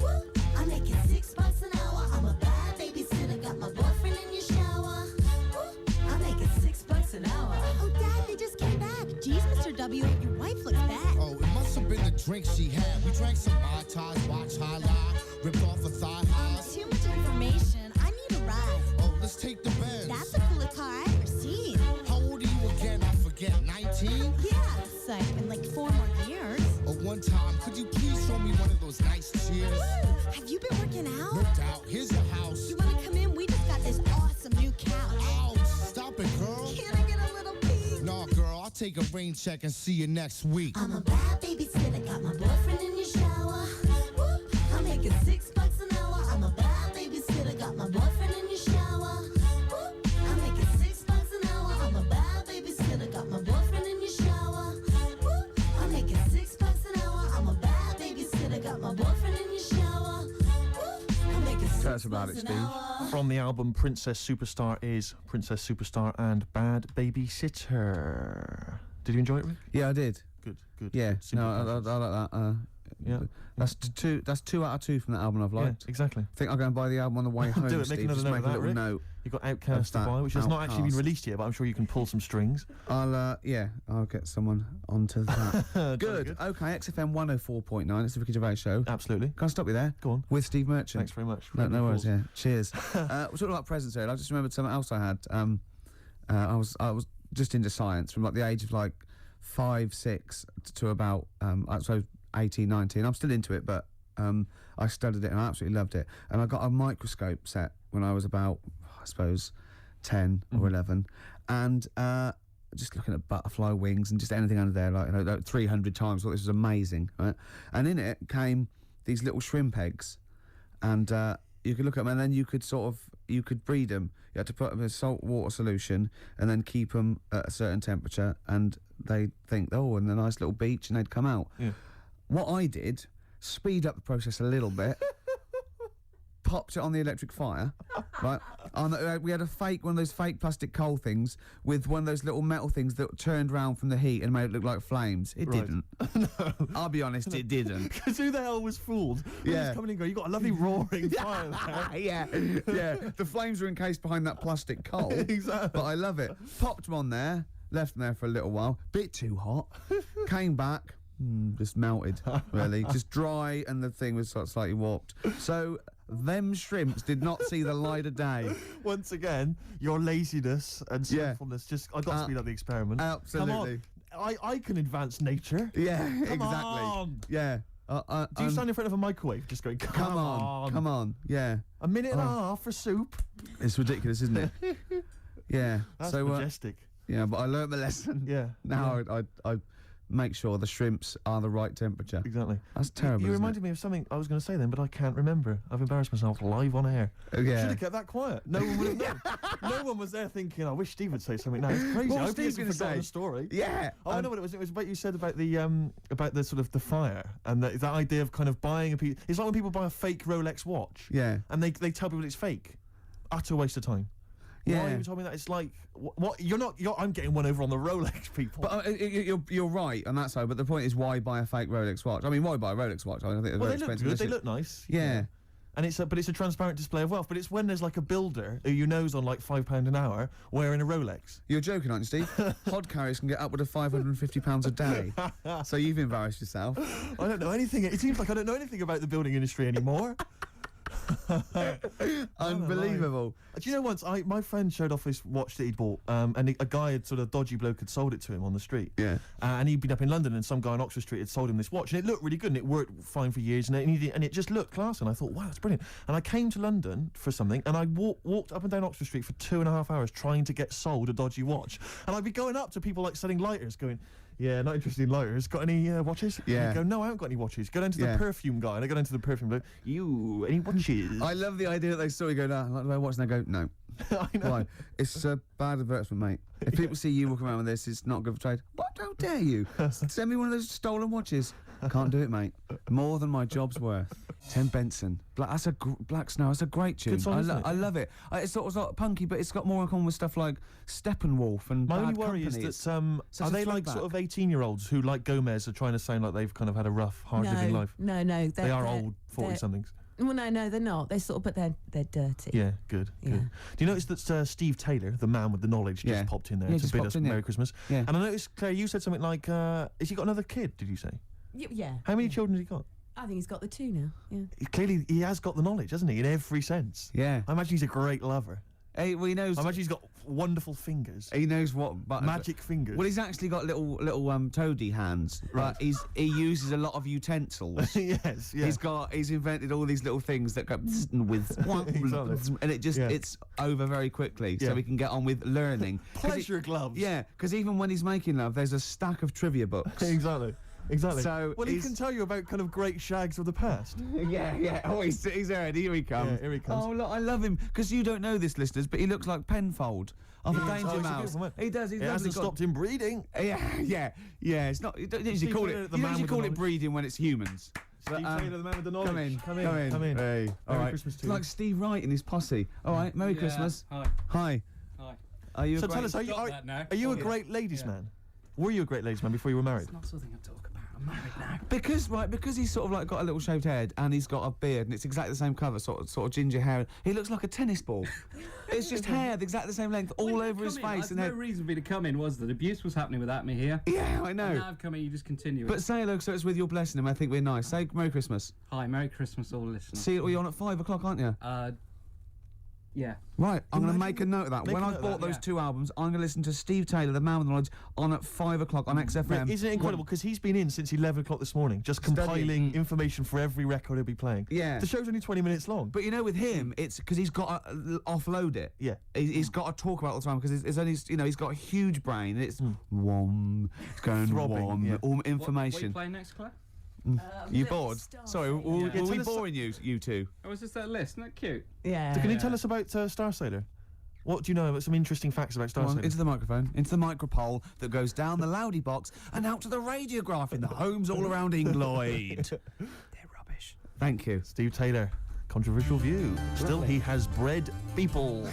Woo, I'm making $6 an hour. I'm a bad babysitter, got my boyfriend in your shower. Woo, I'm making $6 an hour. Oh, Dad, they just came back. Jeez, Mr. W, your wife looks bad. Oh, it must have been the drink she had. We drank some Mai Tais, watch highlight, ripped off a thigh highs. Too much information. I need a ride. Oh, let's take the Benz. That's the coolest car I've ever seen. How old are you again? I forget. 19? Yeah, it's like in like 4 more years. Oh, one time, could you please show me one of those nice chairs? Woo, have you been working out? No doubt. Here's your house. You wanna come in? We just got this awesome new couch. Ouch! Stop it, girl. Can I get a little peek? Nah, girl, I'll take a rain check and see you next week. I'm a bad babysitter, got my boyfriend in your shower. Woo, I'm making $6 an hour. I'm a bad babysitter, got my boyfriend in your shower. Woo, I'm making $6 an hour. I'm a bad babysitter, got my boyfriend in your shower. Woo, I'm making $6 an hour. I'm a bad babysitter, got my boyfriend in your shower. Woo, I'm making $6 Tell us about it, Steve. From the album Princess Superstar is Princess Superstar and Bad Babysitter. Did you enjoy it, Rick? Yeah, I did. Good. Yeah, Good. no, I like that. Yeah. That's two out of 2 from that album I've liked. Yeah, exactly. I think I'll go and buy the album on the way home. Do it. Steve. Make another Just note make of a that, little Rick. note. You've got Outcast to that buy, which has not actually been Outcast. released yet, but I'm sure you can pull some strings. I'll get someone onto that. Good. Okay, XFM 104.9. It's the Ricky Gervais Show. Absolutely. Can I stop you there? Go on. With Steve Merchant. Thanks very much. No worries. Yeah. Cheers. We're talking about presents here. I just remembered something else I had. I was just into science from like the age of like 5, 6 to about so 18, 19. I'm still into it, but I studied it and I absolutely loved it. And I got a microscope set when I was about, I suppose, 10 or 11, and just looking at butterfly wings and just anything under there, like 300 times. I thought this was amazing, right? And in it came these little shrimp eggs, and you could look at them, and then you could breed them. You had to put them in a salt water solution and then keep them at a certain temperature, and they'd think, oh, and a nice little beach, and they'd come out. Yeah. What I did, speed up the process a little bit, popped it on the electric fire, right? We had one of those fake plastic coal things with one of those little metal things that turned round from the heat and made it look like flames. It didn't. No. I'll be honest, it didn't. Because who the hell was fooled? Yeah. Just coming and going, you got a lovely roaring fire there. Yeah. The flames are encased behind that plastic coal. Exactly. But I love it. Popped them on there, left them there for a little while. Bit too hot. Came back. Just melted, really. Just dry, and the thing was slightly warped. So, them shrimps did not see the light of day. Once again, your laziness and sinfulness I got to speed up the experiment. Absolutely. Come on. I can advance nature. Yeah, Come exactly. On. Yeah. Do you stand in front of a microwave just going, come on, yeah. A minute and a half for soup? It's ridiculous, isn't it? Yeah. That's so, majestic. Yeah, but I learned the lesson. Yeah. Now I make sure the shrimps are the right temperature. Exactly. That's terrible. You reminded me of something I was going to say then, but I can't remember. I've embarrassed myself live on air. Yeah. Should have kept that quiet. No one would have known. No one was there thinking, I wish Steve would say something now. It's crazy. What I was hope he Steve hasn't gonna forgotten say? the story. Yeah. Oh, I know what it was. It was about you said about the sort of the fire and that idea of kind of buying a piece. It's like when people buy a fake Rolex watch. Yeah. And they tell people it's fake. Utter waste of time. Yeah. Why you told me that? It's like, what? I'm getting one over on the Rolex people. But you're right on that side. But the point is, why buy a fake Rolex watch? I mean, why buy a Rolex watch? I think they're very they look expensive. good. They look nice. Yeah. And it's a transparent display of wealth. But it's when there's like a builder who you know's on like £5 an hour wearing a Rolex. You're joking, aren't you, Steve? Hod carriers can get upward of £550 a day. So you've embarrassed yourself. I don't know anything. It seems like I don't know anything about the building industry anymore. Unbelievable. Do you know once my friend showed off his watch that he'd bought, and a guy had sort of dodgy bloke had sold it to him on the street. Yeah. And he'd been up in London, and some guy on Oxford Street had sold him this watch, and it looked really good, and it worked fine for years, and it just looked class. And I thought, wow, that's brilliant. And I came to London for something, and I walked up and down Oxford Street for 2.5 hours trying to get sold a dodgy watch. And I'd be going up to people like selling lighters, going, yeah, not interested in lighters. Got any watches? Yeah. And I go, no, I haven't got any watches. Go down to the perfume guy, and I go down to the perfume bloke. You, any watches? I love the idea that they saw you go, no, like, do I watch? And they go, no. I know. Why? It's a bad advertisement, mate. If people see you walking around with this, it's not good for trade. What? How dare you? Send me one of those stolen watches. Can't do it, mate. More than my job's worth. Tim Benson. Black Snow. That's a great tune. Good song, isn't it? I love it. It's sort of punky, but it's got more in common with stuff like Steppenwolf and My Bad only worry Company. is that Such are a they like throwback. sort of 18-year-olds who, like Gomez, are trying to sound like they've kind of had a rough, hard-living life? No. They are old 40-somethings. Well, no, they're not. They sort of, but they're dirty. Yeah, good. Do you notice that Steve Taylor, the man with the knowledge, just popped in there to bid us Merry Christmas? Yeah. And I noticed, Claire, you said something like, has he got another kid, did you say? Yeah. How many children has he got? I think he's got the 2 now. Yeah. Clearly, he has got the knowledge, hasn't he, in every sense? Yeah. I imagine he's a great lover. Hey, well, he knows. I imagine he's got wonderful fingers. He knows what buttons. Magic fingers. Well, he's actually got little toady hands. Right. He uses a lot of utensils. Yes. Yeah. He's invented all these little things that go with and it's over very quickly, so we can get on with learning. Pleasure gloves. Yeah, because even when he's making love, there's a stack of trivia books. Exactly. So he he's- can tell you about kind of great shags of the past. Yeah. Oh, he's there. Here he comes. Yeah, here he comes. Oh, look, I love him because you don't know this, listeners, but he looks like Penfold of a Danger he's a Mouse. beautiful man. He does. He's It hasn't lovely. stopped him breeding. Yeah. It's not. You don't usually Steve call Taylor, it. the You man usually with call the it breeding when it's humans. Steve Taylor, the man with the knowledge. Come in. Hey, all Merry right. Christmas to It's you. like Steve Wright and his posse. All right. Merry Yeah, Christmas. hi. Hi. Are you? So a tell great- us, Stop that now. are you a Yeah. great ladies' man? Were you a great ladies' man before you were married? It's not something I talk about. I'm married now. Because he's sort of like got a little shaved head and he's got a beard and it's exactly the same colour, sort of ginger hair. He looks like a tennis ball. It's just hair, exactly the same length, all over his face. No reason for me to come in was that abuse was happening without me here. Yeah, I know. And now I've come in, you just continue it. But say hello, so it's with your blessing, and I think we're nice. Say Merry Christmas. Hi, Merry Christmas, all listeners. See, you're on at 5 o'clock, aren't you? Yeah. Right, I'm going to make a note of that. Make When a I note of bought that, those yeah. 2 albums, I'm going to listen to Steve Taylor, the man with the knowledge, on at 5 o'clock on XFM. Isn't it incredible? Because he's been in since 11 o'clock this morning, just compiling information for every record he'll be playing. Yeah. The show's only 20 minutes long. But you know, with him, it's because he's got to offload it. Yeah. He's got to talk about it all the time because it's only, he's got a huge brain. And it's wom, it's going Throbbing, wom, yeah. all What are you information. playing next, Claire? You bored? Sorry, were Yeah. we boring you two? Oh, was this that list? Isn't that cute? Yeah. So can you tell us about Star Sailor? What do you know about some interesting facts about Star Come on, Sailor? into the microphone, into the micropole that goes down the loudy box and out to the radiograph in the homes all around Engloyd. They're rubbish. Thank you. Steve Taylor. Controversial view. Still, he has bred people.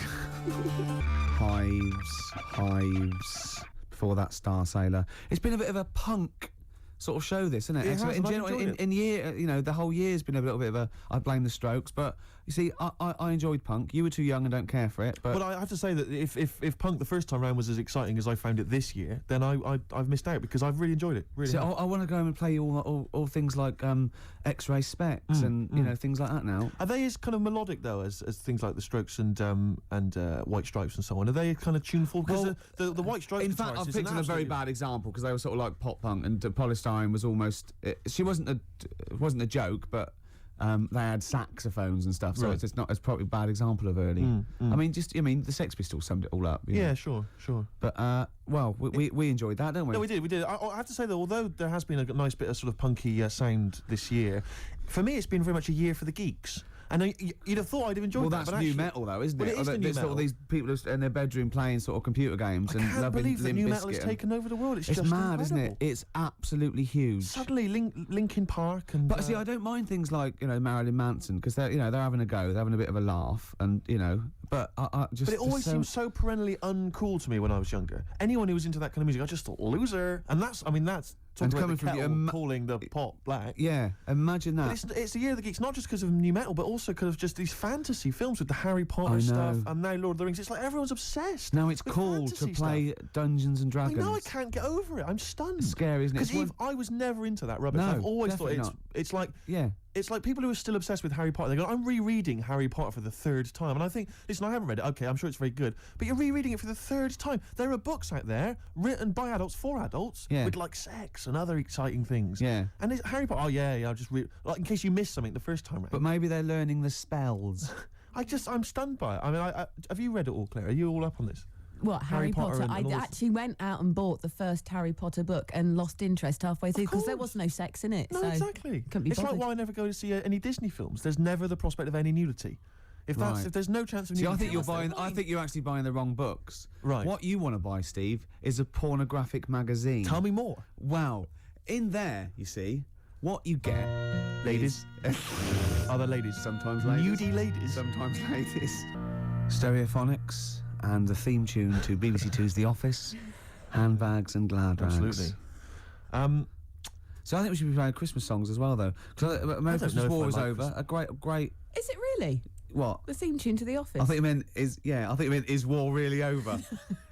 Hives. Before that, Star Sailor. It's been a bit of a punk sort of show, this, isn't it? It So has, in and I've general, enjoyed it. in year, the whole year's been a little bit of a. I blame the Strokes, but you see, I enjoyed punk. You were too young and don't care for it. But Well, I have to say that if punk the first time round was as exciting as I found it this year, then I've missed out because I've really enjoyed it. Really. so have. I want to go and play all things like X-ray specs and things like that now. Are they as kind of melodic though as things like the Strokes and White Stripes and so on? Are they kind of tuneful? Because the White Stripes. In fact, I've picked on a very bad example because they were sort of like pop punk, and Polystyrene was almost. She wasn't a joke, but they had saxophones and stuff, so Right. it's probably a bad example of early. I mean, the Sex Pistols summed it all up. you know. Yeah, sure. But we enjoyed that, don't we? No, we did. I have to say that although there has been a nice bit of sort of punky sound this year, for me it's been very much a year for the geeks. And you'd have thought I'd have enjoyed Well, that. that's but new actually, metal, though, isn't well, it? It is the new There's sort metal. of these people who in their bedroom playing sort of computer games I and can't loving believe that Limp new metal has Bizkit and- taken over the world. It's It's just mad, isn't it? incredible. It's absolutely huge. Suddenly, Linkin Park and. But see, I don't mind things like Marilyn Manson because they're they're having a go, they're having a bit of a laugh, and But I just. But it always seemed so perennially uncool to me when I was younger. Anyone who was into that kind of music, I just thought loser. And that's And talking coming about the from kettle calling the pot black. Yeah, imagine that. But it's the year of the geeks, not just because of new metal, but also because of just these fantasy films with the Harry Potter I stuff know. and now Lord of the Rings. It's like everyone's obsessed. Now it's with cool to fantasy play stuff. Dungeons and Dragons. I know, I can't get over it. I'm stunned. It's scary, isn't it? Because I was never into that rubbish. No, I've always thought definitely it's like yeah. It's like people who are still obsessed with Harry Potter. They go, I'm rereading Harry Potter for the third time. And I think, listen, I haven't read it. Okay, I'm sure it's very good. But you're rereading it for the third time. There are books out there written by adults for adults with like sex and other exciting things. Yeah. And it's Harry Potter, I'll just read, like in case you missed something the first time round. But maybe they're learning the spells. I'm stunned by it. I mean, have you read it all, Claire? Are you all up on this? What, Harry Potter? and I all this- actually went out and bought the first Harry Potter book and lost interest halfway through because there was no sex in it. No, so exactly. Couldn't be It's like bothered. why I never go to see any Disney films. There's never the prospect of any nudity. If there's no chance of See, nudity, I think you're actually buying the wrong books. Right. What you want to buy, Steve, is a pornographic magazine. Tell me more. Wow. In there, you see, what you get, ladies, other ladies, sometimes ladies, nudie ladies, sometimes ladies, Stereophonics, and the theme tune to BBC Two's The Office, handbags and glad rags. Absolutely. So I think we should be playing Christmas songs as well, though. Because American Christmas War is over. A great. Is it really? What? The theme tune to The Office. I think it meant is war really over?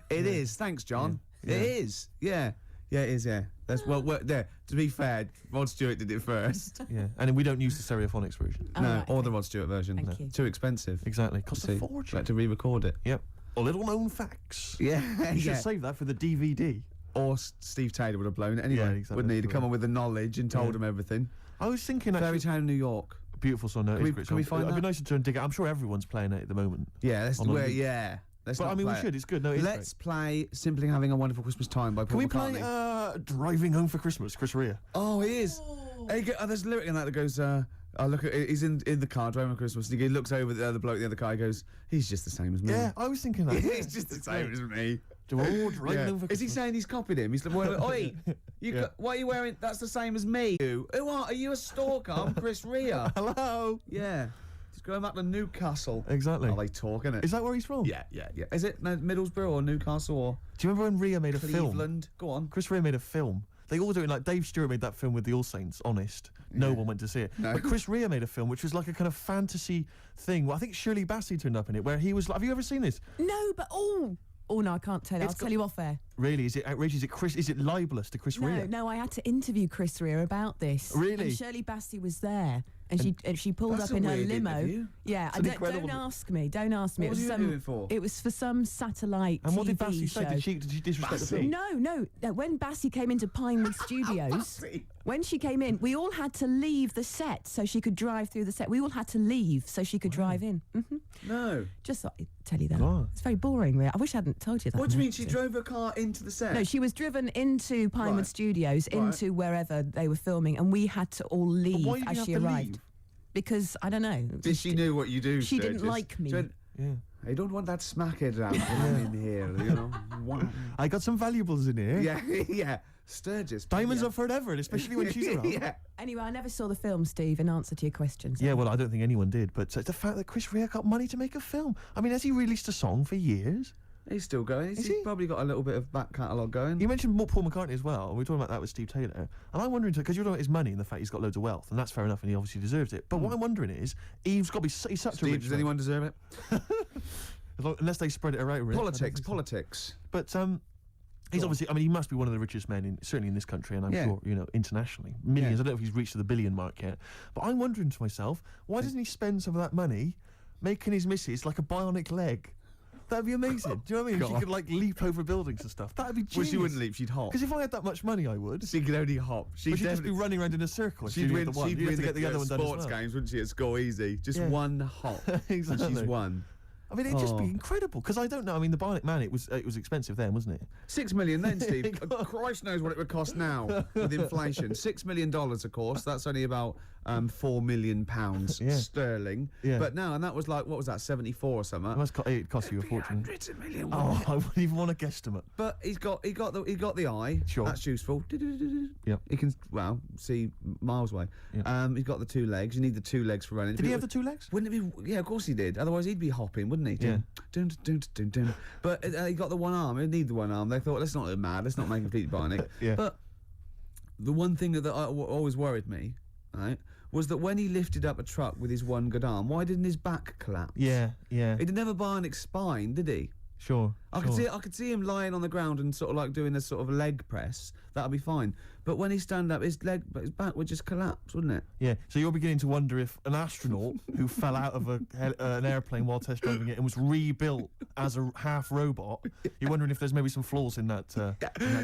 It is. Thanks, John. Yeah. It is. Yeah. Yeah, it is. Yeah. That's there. To be fair, Rod Stewart did it first. Yeah, and we don't use the Stereophonics version. No, or the Rod Stewart version. Thank you. Too expensive. Exactly, costs a See, fortune. Like to re-record it. Yep. Little known facts. Yeah. You should yeah. save that for the DVD. Or Steve Taylor would have blown it anyway, Yeah, exactly. wouldn't he? To come on with the knowledge and told Yeah. him everything. I was thinking Fairy actually, Tale in New York. beautiful song. No, Can it's a great we song. find It'd be that? nice to try and dig it. I'm sure everyone's playing it at the moment. Yeah, let's On a loop. yeah. Let's But not I mean, we play it. should. It's good. No, it's Let's play Simply Having a Wonderful Christmas Time by Paul Can we McCartney. play Driving Home for Christmas, Chris Rea? Oh, he is. There's a lyric in that goes, I look at he's in the car driving on Christmas and he looks over at the other bloke in the other car, he goes, he's just the same as me. Yeah, I was thinking that. He's just the same as me. Driving home for Is he saying he's copied him? He's like, oi, what are you wearing? That's the same as me. Who are you, a stalker? I'm Chris Rea. Hello. Yeah. He's going back to Newcastle. Exactly. Are they talking it? Is that where he's from? Yeah. Is it Middlesbrough or Newcastle or Do you remember when Rea made a film? Cleveland? Go on. Chris Rea made a film. They all do it like Dave Stewart made that film with the All Saints, Honest. No one went to see it. No. But Chris Rea made a film which was like a kind of fantasy thing. Well, I think Shirley Bassey turned up in it where he was like, have you ever seen this? No, but oh no, I can't tell you. I'll tell you off air. Really? Is it outrageous? Is it libelous to Chris Rea? No, I had to interview Chris Rea about this. Really? And Shirley Bassey was there, and she pulled That's up a in her weird limo. interview. Yeah, It's I an don't incredible- ask me. Don't ask me. What was you doing it for? It was for some satellite And what did TV Bassey show. say? Did she disrespect the film? No. When Bassey came into Pinewood Studios, when she came in, we all had to leave the set so she could drive through the set. We all had to leave so she could drive in. No. Just thought I'd tell you that. God. It's very boring, really. I wish I hadn't told you that. What do you mean? actually. She drove her car into the set? No, she was driven into Pinewood Right. Studios, Right. into wherever they were filming, and we had to all leave why did as you she have to arrived. leave? Because, I don't know. She knew what you do. She Sturgis. didn't like me. She went, Yeah. I don't want that smackhead around in here, you know. Wow. I got some valuables in here. Yeah, yeah. Sturgis. Diamonds are forever, and especially when she's around. Yeah. Anyway, I never saw the film, Steve, in answer to your questions. Yeah, well, I don't think anyone did, but the fact that Chris Rea got money to make a film. I mean, has he released a song for years? He's still going. He's probably got a little bit of back catalogue going. You mentioned Paul McCartney as well. We were talking about that with Steve Taylor. And I'm wondering, because you're talking about his money and the fact he's got loads of wealth, and that's fair enough, and he obviously deserves it. But what I'm wondering is, he's got to be he's such a rich Does man. anyone deserve it? Unless they spread it around. Really. Politics. But he's obviously, I mean, he must be one of the richest men, certainly in this country, and I'm Yeah. sure, internationally. Millions. I don't know if he's reached the billion mark yet. But I'm wondering to myself, why doesn't he spend some of that money making his missus like a bionic leg? That'd be amazing. Do you know what I mean? She God. could like leap over buildings and stuff. That'd be genius. Well, she wouldn't leap, she'd hop. Because if I had that much money, I would. She could only hop. She'd just be definitely- running around in a circle. if She'd you win. had the one. She'd You'd have win to get the other one done as sports well. games, wouldn't she? At Score Easy, just Yeah. one hop, Exactly. and she's won. I mean, it'd just be Oh. incredible. Because I don't know. I mean, the Bionic Man, it was expensive then, wasn't it? 6 million then, Steve. Christ knows what it would cost now with inflation. $6 million, of course. That's only about £4 million sterling. Yeah. But now, and that was like, what was that, 74 or something? It cost you a fortune. Hundreds of million. Oh, I wouldn't even want to guesstimate. But he got the eye. Sure. That's useful. Yep. He can see miles away. Yep. He's got the 2 legs. You need the 2 legs for running. Did he have the 2 legs? Wouldn't it be? Yeah, of course he did. Otherwise, he'd be hopping, wouldn't he? Yeah. Dun, dun, dun, dun, dun. But he got the 1 arm. He'd need the 1 arm. They thought, let's not go mad. Let's not make him completely bionic. Yeah. But the one thing that always worried me, right, was that when he lifted up a truck with his 1 good arm, why didn't his back collapse? Yeah. He didn't have a bionic spine, did he? Sure. I could see him lying on the ground and sort of like doing a sort of leg press. That'd be fine. But when he stand up, his back would just collapse, wouldn't it? Yeah, so you're beginning to wonder if an astronaut who fell out of an airplane while test driving it and was rebuilt as a half robot, you're wondering if there's maybe some flaws in that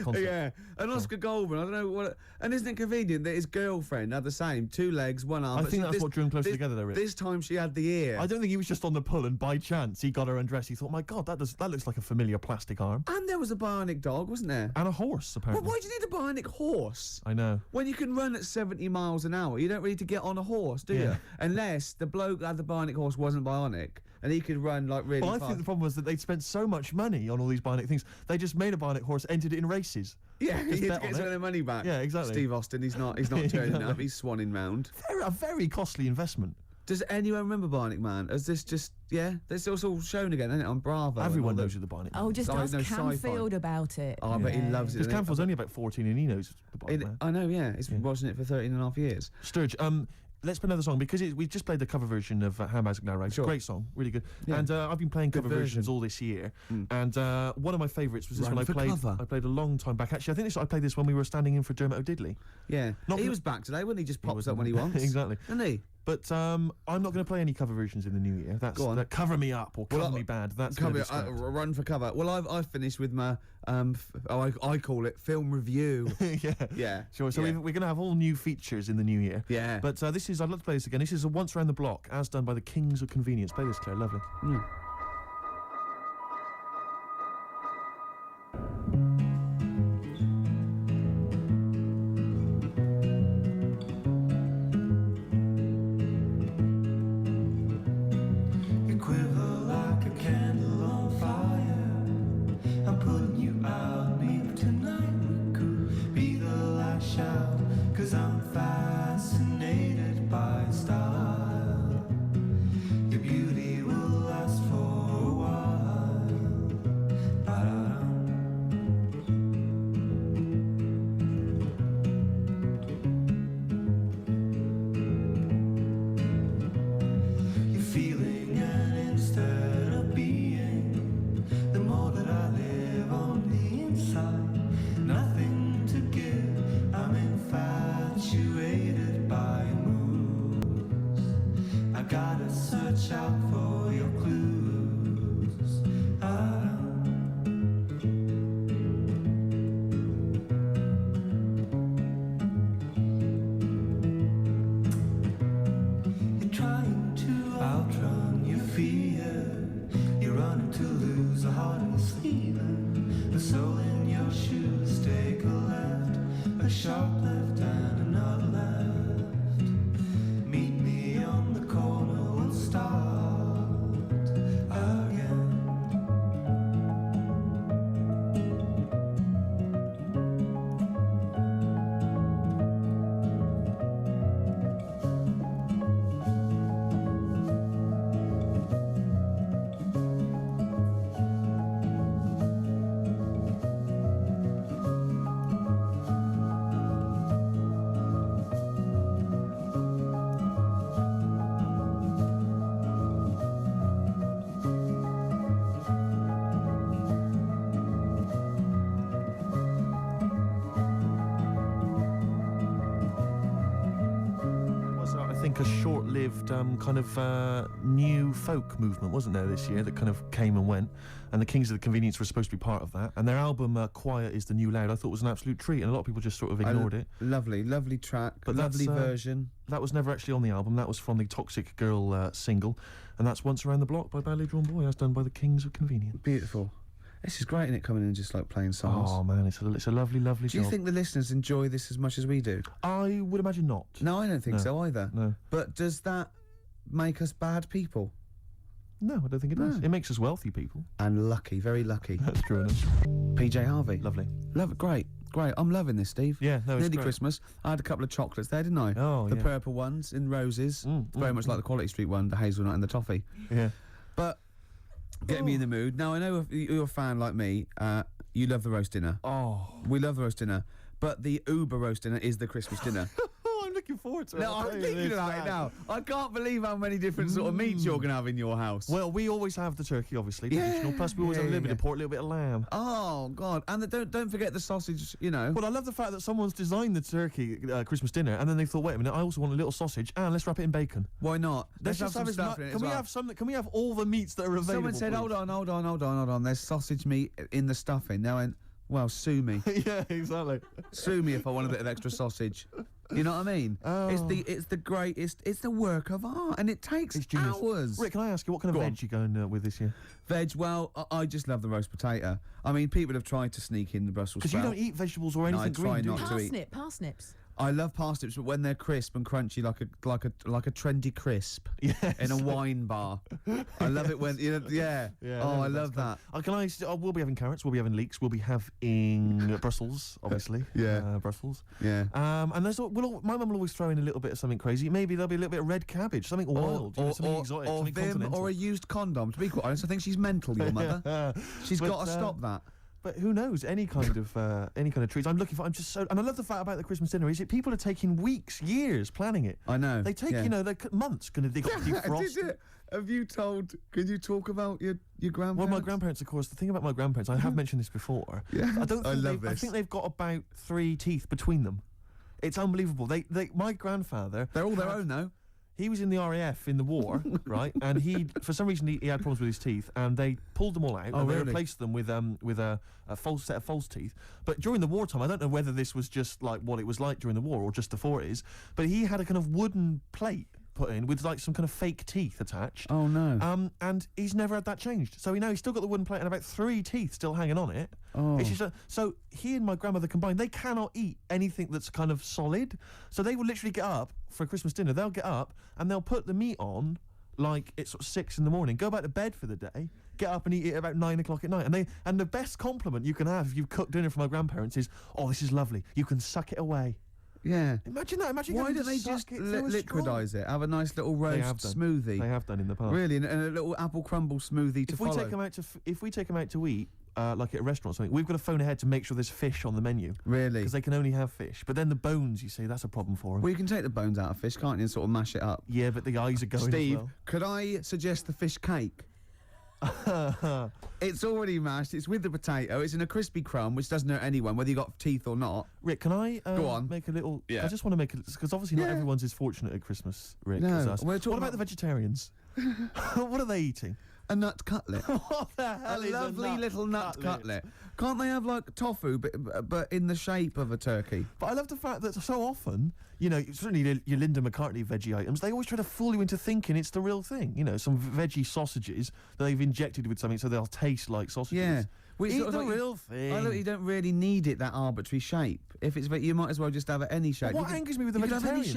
concept. Yeah, and Oscar Goldman, I don't know what. And isn't it convenient that his girlfriend had the same 2 legs, 1 arm? I but think that's this- what drew them closer this- together, though, Rick. This time she had the ear. I don't think he was just on the pull and by chance he got her undressed. He thought, my God, that looks like a familiar plastic arm. And there was a bionic dog, wasn't there? And a horse, apparently. Well, why do you need a bionic horse? I know. When you can run at 70 miles an hour, you don't really need to get on a horse, do Yeah. you? Unless the bloke that had the bionic horse wasn't bionic and he could run like really Well, I fast. think the problem was that they'd spent so much money on all these bionic things, they just made a bionic horse, entered it in races. Yeah, Just he had bet to get on some it. of their money back. Yeah, exactly. Steve Austin, he's not turning Exactly. up, he's swanning round. A very costly investment. Does anyone remember Bionic Man? Is this just, this is all shown again, isn't it, on Bravo? Everyone knows who the Bionic Man Oh, just ask no, sci-fi. Camfield about it. Oh, I bet he loves it. Because Camfield's only about 14 and he knows the Bionic Man. I know, yeah. He's been watching it for 13 and a half years. Sturge, let's play another song because we've just played the cover version of Handbags Now Rags. Sure. Great song, really good. Yeah. And I've been playing Good cover versions version. all this year. And one of my favourites was this Run one for I cover. played a long time back. Actually, I think I played this when we were standing in for Dermot O'Diddley. Yeah. Not he gonna- was back today, wasn't he? Just pops was, up when he wants. Exactly. Isn't he? But I'm not going to play any cover versions in the new year. That's Go on. Cover Me Up or Cover Me Bad. That's going to be scrapped. Run for cover. Well, I've finished with my, I call it film review. Yeah. Yeah. Sure. So yeah. we're going to have all new features in the new year. Yeah. But I'd love to play this again. This is a Once Around the Block, as done by the Kings of Convenience. Play this, Claire. Lovely. Mm. You quiver like a candle on fire. I'm putting you out. Maybe tonight we could be the last shout. 'Cause I'm fascinated by style. Your beauty will last for a while. Ba-da-dum. You're feeling, and instead of being, the more that I live on the inside, nothing to give. I'm infatuated by your moves. I gotta search out for your clues. You're trying to outrun your fear. You're running to lose a heart in your sleeve. The soul in your shoes. Take a left, a sharp left, and another left. Meet me on the corner. We'll start again. like a short-lived kind of new folk movement, wasn't there, this year, that kind of came and went, and the Kings of the Convenience were supposed to be part of that, and their album Quiet is the New Loud I thought was an absolute treat, and a lot of people just sort of ignored it. Lovely track, but lovely version. That was never actually on the album. That was from the Toxic Girl single, and that's Once Around the Block by Badly Drawn Boy, as done by the Kings of Convenience. Beautiful. This is great, isn't it, coming in and just like playing songs? Oh man, it's a lovely job. Do you think the listeners enjoy this as much as we do? I would imagine not. No, I don't think so either. No. But does that make us bad people? No, I don't think it does. It makes us wealthy people. And lucky, very lucky. That's true enough. PJ Harvey. Lovely. Love it, great. I'm loving this, Steve. Yeah, no, it's Nearly great. Christmas. I had a couple of chocolates there, didn't I? Oh, the yeah. purple ones in roses. Very much like the Quality Street one, the hazelnut and the toffee. Yeah. But get me in the mood. Now, I know if you're a fan like me, you love the roast dinner. Oh. We love the roast dinner. But the Uber roast dinner is the Christmas dinner. I'm looking forward to it. No, I'm thinking about it now. I can't believe how many different sort of meats you're going to have in your house. Well, we always have the turkey, obviously, traditional. Plus, we always have a little bit of pork, a little bit of lamb. Oh, God. And don't forget the sausage, you know. Well, I love the fact that someone's designed the turkey Christmas dinner, and then they thought, wait a minute, I also want a little sausage, and let's wrap it in bacon. Why not? Let's just have some stuff in it. Can we have some? Can we have all the meats that are available? Someone said, please? hold on. There's sausage meat in the stuffing. Now, well, sue me. Yeah, exactly. Sue me if I want a bit of extra sausage. You know what I mean? Oh. It's the greatest. It's the work of art, and it takes hours. Rick, can I ask you what kind of veg you going with this year? Veg? Well, I just love the roast potato. I mean, people have tried to sneak in the Brussels sprout. Because you don't eat vegetables or anything green, I try do not you? to eat. Parsnips. I love parsnips, but when they're crisp and crunchy, like a trendy crisp in a wine bar. I love it when yeah. Oh, I love that. We'll be having carrots. We'll be having leeks. We'll be having Brussels, obviously. Brussels. Yeah. And my mum will always throw in a little bit of something crazy. Maybe there'll be a little bit of red cabbage, something wild, something exotic, something continental. Or a used condom. To be quite honest, I think she's mental, your mother. She's got to stop that. But who knows? Any kind of treats. And I love the fact about the Christmas dinner is that people are taking weeks, years planning it. I know. They take months. Going to dig up defrost. Have you told? Can you talk about your grandparents? Well, my grandparents, of course. The thing about my grandparents, I have mentioned this before. Yeah. I think they've got about 3 teeth between them. It's unbelievable. My grandfather. They're all their own though. He was in the RAF in the war, right? And for some reason, he had problems with his teeth, and they pulled them all out and they replaced them with a false set of false teeth. But during the wartime, I don't know whether this was just like what it was like during the war or just the 40s, but he had a kind of wooden plate put in with like some kind of fake teeth attached. Oh no! And he's never had that changed. So he's still got the wooden plate and about 3 teeth still hanging on it. Oh. It's just so he and my grandmother combined, they cannot eat anything that's kind of solid. So they will literally get up for Christmas dinner. They'll get up and they'll put the meat on like it's sort of 6 in the morning. Go back to bed for the day. Get up and eat it about 9 o'clock at night. And the best compliment you can have if you've cooked dinner for my grandparents is, "Oh, this is lovely. You can suck it away." Yeah. Imagine that. Why don't they just liquidize it? Have a nice little roast smoothie. They have done in the past. Really, and a little apple crumble smoothie to follow. If we take them out to eat, like at a restaurant or something, we've got to phone ahead to make sure there's fish on the menu. Really? Because they can only have fish. But then the bones, you see, that's a problem for them. Well, you can take the bones out of fish, can't you, and sort of mash it up? Yeah, but the eyes are going Steve, as well. could I suggest the fish cake? It's already mashed. It's with the potato. It's in a crispy crumb, which doesn't hurt anyone, whether you got teeth or not. Rick, can I go on? Make a little? Yeah. I just want to make it because obviously not everyone's as fortunate at Christmas, Rick, as us. What about the vegetarians? What are they eating? A nut cutlet. What the hell is a lovely little nut cutlet? Can't they have like tofu, but in the shape of a turkey? But I love the fact that so often, certainly your Linda McCartney veggie items, they always try to fool you into thinking it's the real thing. Some veggie sausages that they've injected with something so they'll taste like sausages. Yeah. Eat the real thing. I look, you don't really need it that arbitrary shape. If it's, you might as well just have it any shape. What angers me with the vegetarians,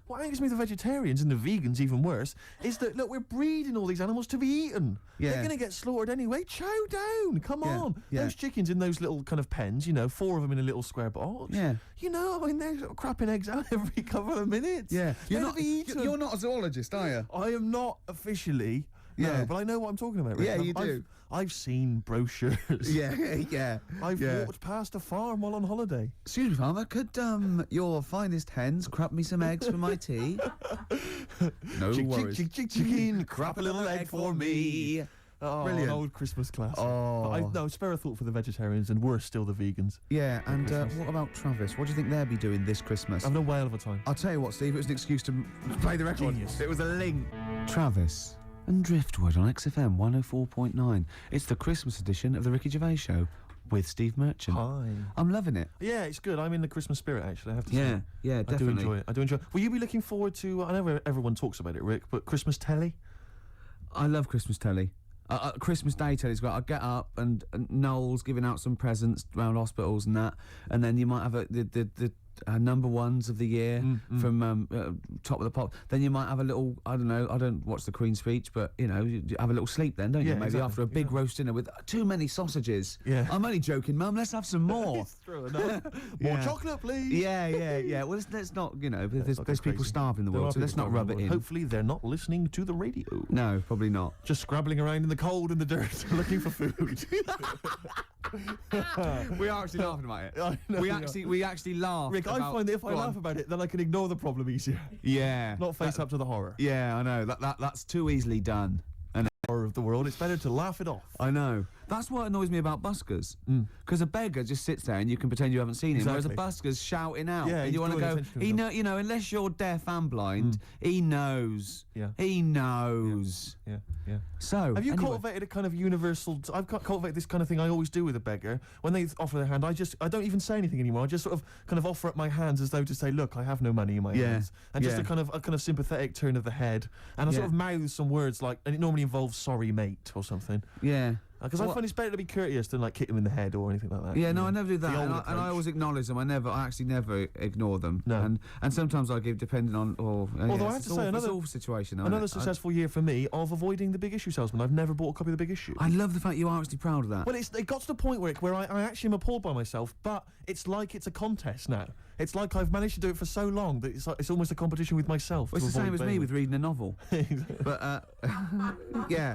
what angers me with the vegetarians and the vegans, even worse, is that look, we're breeding all these animals to be eaten. Yeah. They're going to get slaughtered anyway. Chow down, come on. Yeah. Those chickens in those little kind of pens, 4 of them in a little square box. Yeah. They're crapping eggs out every couple of minutes. Yeah. You're not a zoologist, are you? I am not officially. Yeah. No, but I know what I'm talking about, Rick. Yeah, you do. I've seen brochures. Yeah. I've walked past a farm while on holiday. Excuse me, farmer, could your finest hens crap me some eggs for my tea? No worries. Chicken, crap a little egg for me. Oh, Brilliant. an old Christmas classic. Oh. But no, spare a thought for the vegetarians, and we're still the vegans. Yeah, and what about Travis? What do you think they'll be doing this Christmas? Having a whale of a time. I'll tell you what, Steve, it was an excuse to play the record. Genius. It was a link. Travis and Driftwood on XFM 104.9. It's the Christmas edition of the Ricky Gervais Show with Steve Merchant. Hi. I'm loving it. Yeah, it's good. I'm in the Christmas spirit, actually, I have to say. Yeah, yeah, I definitely. do enjoy it. I do enjoy it. Will you be looking forward to, I know everyone talks about it, Rick, but Christmas telly? I love Christmas telly. Christmas Day telly's great. I get up and Noel's giving out some presents around hospitals and that, and then you might have the number ones of the year from Top of the Pop. Then you might have a little, I don't know, I don't watch the Queen's speech, but you know, you have a little sleep then, don't you? Yeah, Maybe exactly. after a big roast dinner with too many sausages. Yeah. I'm only joking, Mum. Let's have some more. It's true enough. More chocolate, please. Yeah. Well, let's not, you know, there's people crazy. starving in the There world, are so let's people not rub starving it in in. the world. Hopefully they're not listening to the radio. No, probably not. Just scrabbling around in the cold and the dirt looking for food. We are actually laughing about it. I know We actually laugh. Rick, I find that if I laugh about it, then I can ignore the problem easier. Yeah. Not face up to the horror. Yeah, I know. That's too easily done. And horror of the world. It's better to laugh it off. I know. That's what annoys me about buskers. Because a beggar just sits there and you can pretend you haven't seen him, whereas a busker's shouting out. Yeah, and he's you want to drawing go, attention to he know, himself. you know, unless you're deaf and blind, he knows. Yeah. He knows. Yeah. So, have you anyway. cultivated a kind of universal? I've cultivated this kind of thing I always do with a beggar. When they offer their hand, I don't even say anything anymore. I just sort of kind of offer up my hands as though to say, look, I have no money in my hands, and just a kind of sympathetic turn of the head, and I sort of mouth some words like, and it normally involves "sorry, mate" or something. Yeah. Because I find it's better to be courteous than like kick them in the head or anything like that. Yeah, no, I never do that, The old and I always acknowledge them. I actually never ignore them. No. And sometimes I give, depending on. Although I have to say, another situation. Another successful year for me of avoiding the Big Issue salesman. I've never bought a copy of the Big Issue. I love the fact you are actually proud of that. Well, it got to the point where I actually am appalled by myself, but it's like it's a contest now. It's like I've managed to do it for so long that it's almost a competition with myself. Well, it's the same as me with reading a novel. But, yeah.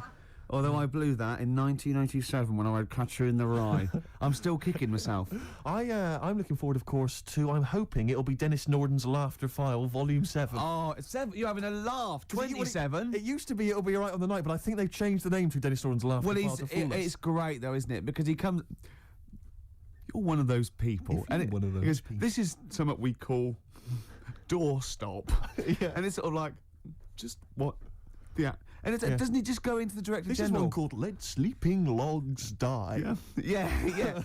Although I blew that in 1987 when I read Catcher in the Rye. I'm still kicking myself. I'm looking forward, of course, to, I'm hoping it'll be Dennis Norden's Laughter File, Volume 7. Oh, 7? You're having a laugh. 27? It used to be It'll Be Alright on the Night, but I think they've changed the name to Dennis Norden's Laughter File to Fool Us. It's great, though, isn't it? Because he comes... You're one of those people. This is something we call doorstop. Yeah. And it's sort of like, just what... Yeah. And doesn't he just go into the Director This General? is one called Let Sleeping Logs Die. Yeah.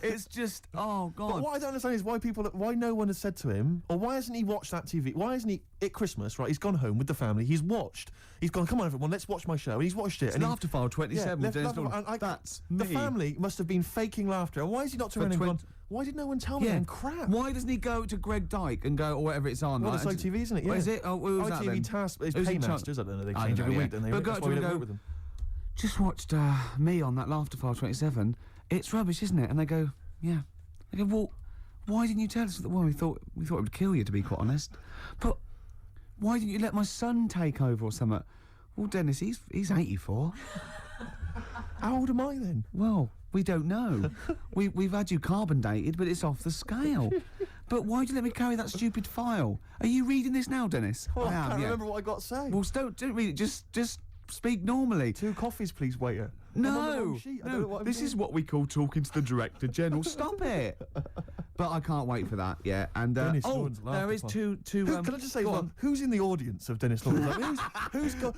It's just, oh, God. But what I don't understand is why no one has said to him, or why hasn't he watched that TV? Why hasn't he, at Christmas, right, he's gone home with the family, he's gone, come on everyone, let's watch my show, and he's watched it. It's and Laughter File 27 with Dennis Norton. That's me. The family must have been faking laughter, and why has he not turned around and gone, why did no one tell me I'm crap? Why doesn't he go to Greg Dyke and go, or whatever it's on? Well, it's ITV, isn't it? Yeah. What is it? Oh, who's that then? ITV Task is Who's in Paymasters, I don't know, they I change know, every yeah. week, don't they? But That's why we don't work with them. Just watched me on that Laughter File 27. It's rubbish, isn't it? And they go, yeah. They go, well, why didn't you tell us? Well, we thought it would kill you, to be quite honest. But why didn't you let my son take over or something? Well, Dennis, he's 84. How old am I then? Well, we don't know. We've had you carbon dated, but it's off the scale. But why'd you let me carry that stupid file? Are you reading this now, Dennis? Oh, I am, can't yeah. remember what I got to say. Well, don't read it. Just speak normally. 2 coffees, please, waiter. No, this is what we call talking to the Director General. Stop it. But I can't wait for that. Yeah, and Dennis oh, Norton's there is two. Can I just say, who's in the audience of Dennis Norton? Like,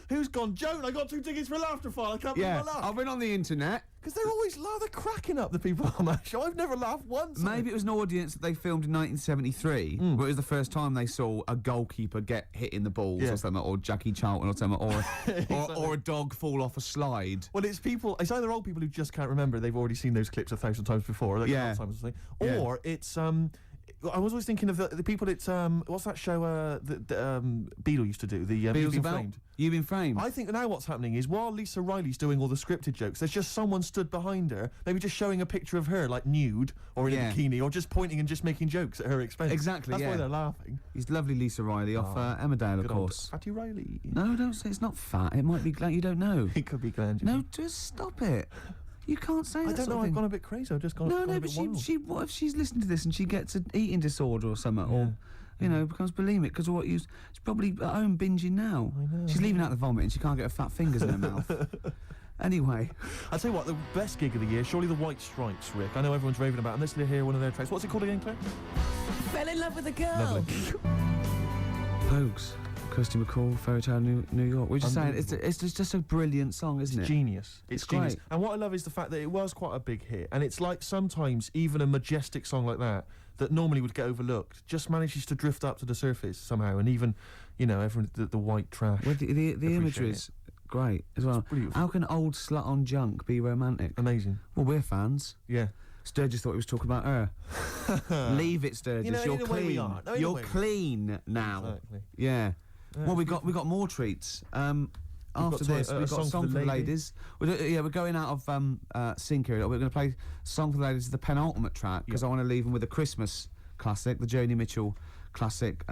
who's gone? Joan, I got 2 tickets for a Laughter File. I can't believe my luck. I've been on the internet. Because they're always they're cracking up, the people on that show. I've never laughed once. Maybe it was an audience that they filmed in 1973, where it was the first time they saw a goalkeeper get hit in the balls or something, or Jackie Charlton or something, or a dog fall off a slide. Well, it's either old people who just can't remember, they've already seen those clips 1,000 times before, or or it's I was always thinking of the people at what's that show Beadle used to do, the You've Been Framed. You've Been Framed. I think now what's happening is while Lisa Riley's doing all the scripted jokes, there's just someone stood behind her, maybe just showing a picture of her like nude or in a bikini, or just pointing and just making jokes at her expense. Exactly. That's why they're laughing. He's lovely, Lisa Riley off Emmerdale, of course. Fatty Riley. No, don't say it's not fat. It might be gland. You don't know. It could be gland. No, just stop it. You can't say that. I don't know. I've gone a bit crazy. I've just gone. No, a but bit wild. what if she's listening to this and she gets an eating disorder or something, or becomes bulimic because of what you? She's probably at home binging now. I know. She's leaving out the vomit and she can't get her fat fingers in her mouth. Anyway, I'll tell you what, the best gig of the year, surely the White Stripes, Rick. I know everyone's raving about them. Let's hear one of their tracks. What's it called again, Claire? Fell in love with a girl. Lovely. Pogues, Kirsty McCall, Fairy Tale New York. We're just saying, it's just a brilliant song, isn't it? Genius. It's genius. great. And what I love is the fact that it was quite a big hit. And it's like sometimes even a majestic song like that normally would get overlooked, just manages to drift up to the surface somehow. And even, you know, everyone, the white trash. Well, the imagery's great as well. How can old slut on junk be romantic? Amazing. Well, we're fans. Yeah. Sturgis thought he was talking about her. Leave it, Sturgis. You know, You're in a way we clean. are. No, in a You're way we are. clean now. Exactly. Yeah. Yeah, Well, we got more treats. After this, we've got Song for the Ladies. We're going out of sync here. We're going to play Song for the Ladies, the penultimate track, because I want to leave them with a Christmas classic, the Joni Mitchell classic,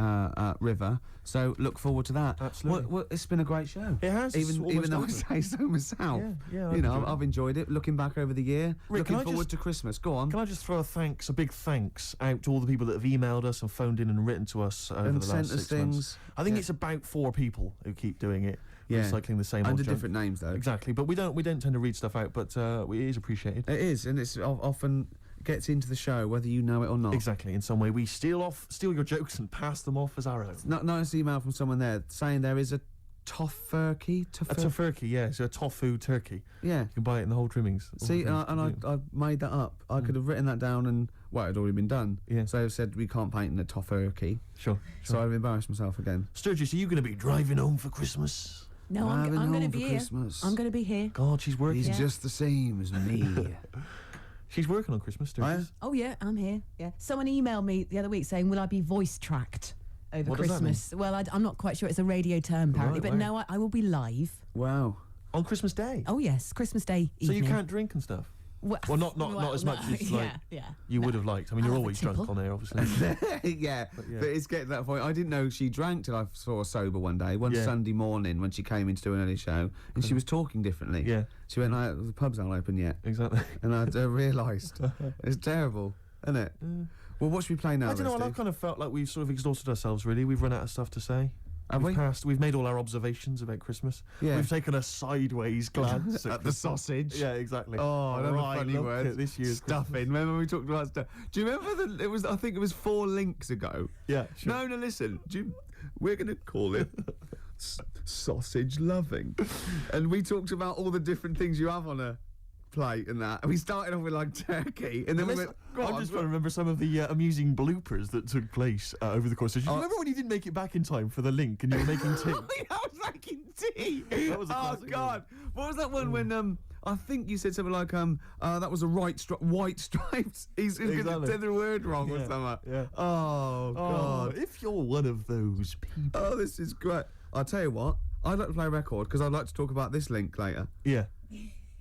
River. So look forward to that. Absolutely. Well, it's been a great show. It has. Even though I say so myself. Yeah, you know, I've enjoyed it. Looking back over the year, Rick, looking forward to Christmas. Go on. Can I just throw a big thanks out to all the people that have emailed us and phoned in and written to us over And the sent last us 6 months. things. I think it's about 4 people who keep doing it. Yeah. Recycling the same Under old junk. different names, though. Exactly, but we don't tend to read stuff out, but it is appreciated. It is, and it's often gets into the show whether you know it or not. Exactly. In some way, we steal your jokes and pass them off as our own. Nice email from someone there saying there is a tofurkey. A tofurkey, yeah. So a tofu turkey. Yeah. You can buy it in the whole trimmings. See, I made that up. I could have written that down and, well, it had already been done. Yeah. So I said we can't paint in a tofurkey. Sure. So I've embarrassed myself again. Sturgis, are you going to be driving home for Christmas? No, I'm Driving going to home be for here. Christmas. I'm going to be here. God, she's working. He's just the same as me. She's working on Christmas, Sturgis. Oh yeah, I'm here. Yeah. Someone emailed me the other week saying, "Will I be voice tracked over What does that Christmas?" Well, I'm not quite sure. It's a radio term apparently, Right, but wow. no, I will be live. Wow. On Christmas Day? Oh yes, Christmas Day So evening. you can't drink and stuff? Well, not as much as yeah, like yeah. you would have liked. I mean, I'll you're have a always drunk tipple. on air, obviously. yeah, but it's getting to that point. I didn't know she drank till I saw her sober one day, Yeah. Sunday morning when she came in to do an early show, and she was talking differently. Yeah. She went, the pub's not open yet. Exactly. And I realised. It's terrible, isn't it? Well, what should we play now, I don't know. then, I Steve? kind of felt like we've sort of exhausted ourselves. Really, we've run out of stuff to say. Have we? We've made all our observations about Christmas. Yeah. We've taken a sideways glance At the sausage. Yeah, exactly. Oh, another Right, funny look word. at this year's Stuffing. Remember we talked about stuff? Do you remember I think it was 4 links ago. Yeah, sure. No, listen. We're going to call it sausage loving. And we talked about all the different things you have on a plate and that. And we started off with like turkey, and then we went. I'm just trying to remember some of the amusing bloopers that took place over the course. Do you remember when you didn't make it back in time for the link and you were making tea? I was making tea. That was a Oh classic God! What was that one when I think you said something like that was a white stripes. He's going to Exactly. say the word wrong or Yeah, something. yeah. Oh God! If you're one of those people. Oh, this is great. I'll tell you what. I'd like to play a record because I'd like to talk about this link later. Yeah.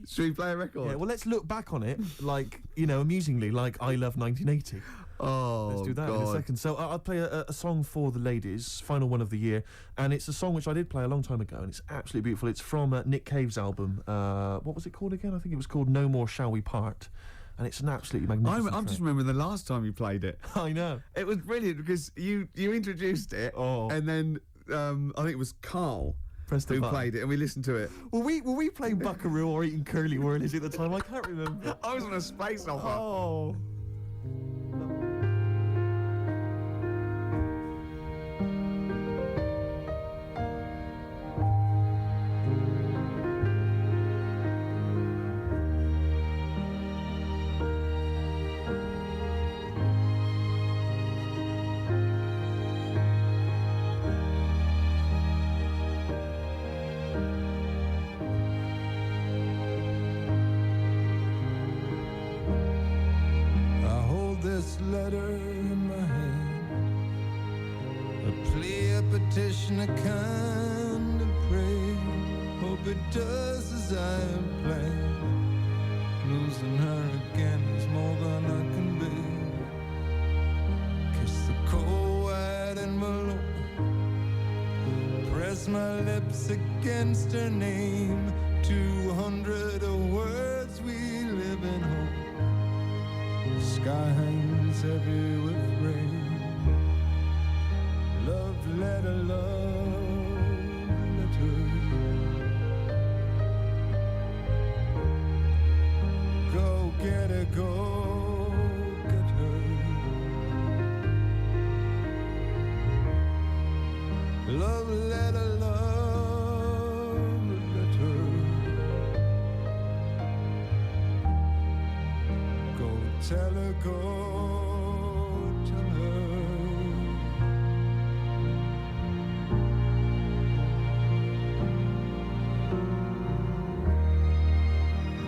Should we play a record? Yeah, well, let's look back on it, like, amusingly, like I Love 1980. Oh, Let's do that in a God. second. So I'll play a song for the ladies, final one of the year, and it's a song which I did play a long time ago, and it's absolutely beautiful. It's from Nick Cave's album. What was it called again? I think it was called No More Shall We Part, and it's an absolutely magnificent I'm just remembering the last time you played it. I know. It was brilliant because you introduced it, and then I think it was Carl who played it, and we listened to it. Were we playing Buckaroo or eating Curly Whirlies at the time? I can't remember. I was on a space opera. Oh. I hold this letter in my hand, a plea, a petition, a kind of prayer. Hope it does as I have planned. Losing her again is more than I can bear. Kiss the cold white envelope, press my lips against her name. 200 words, we live in hope. Sky hangs heavy with rain. Love letter, love letter. Love letter, love letter. Go tell her, go tell her.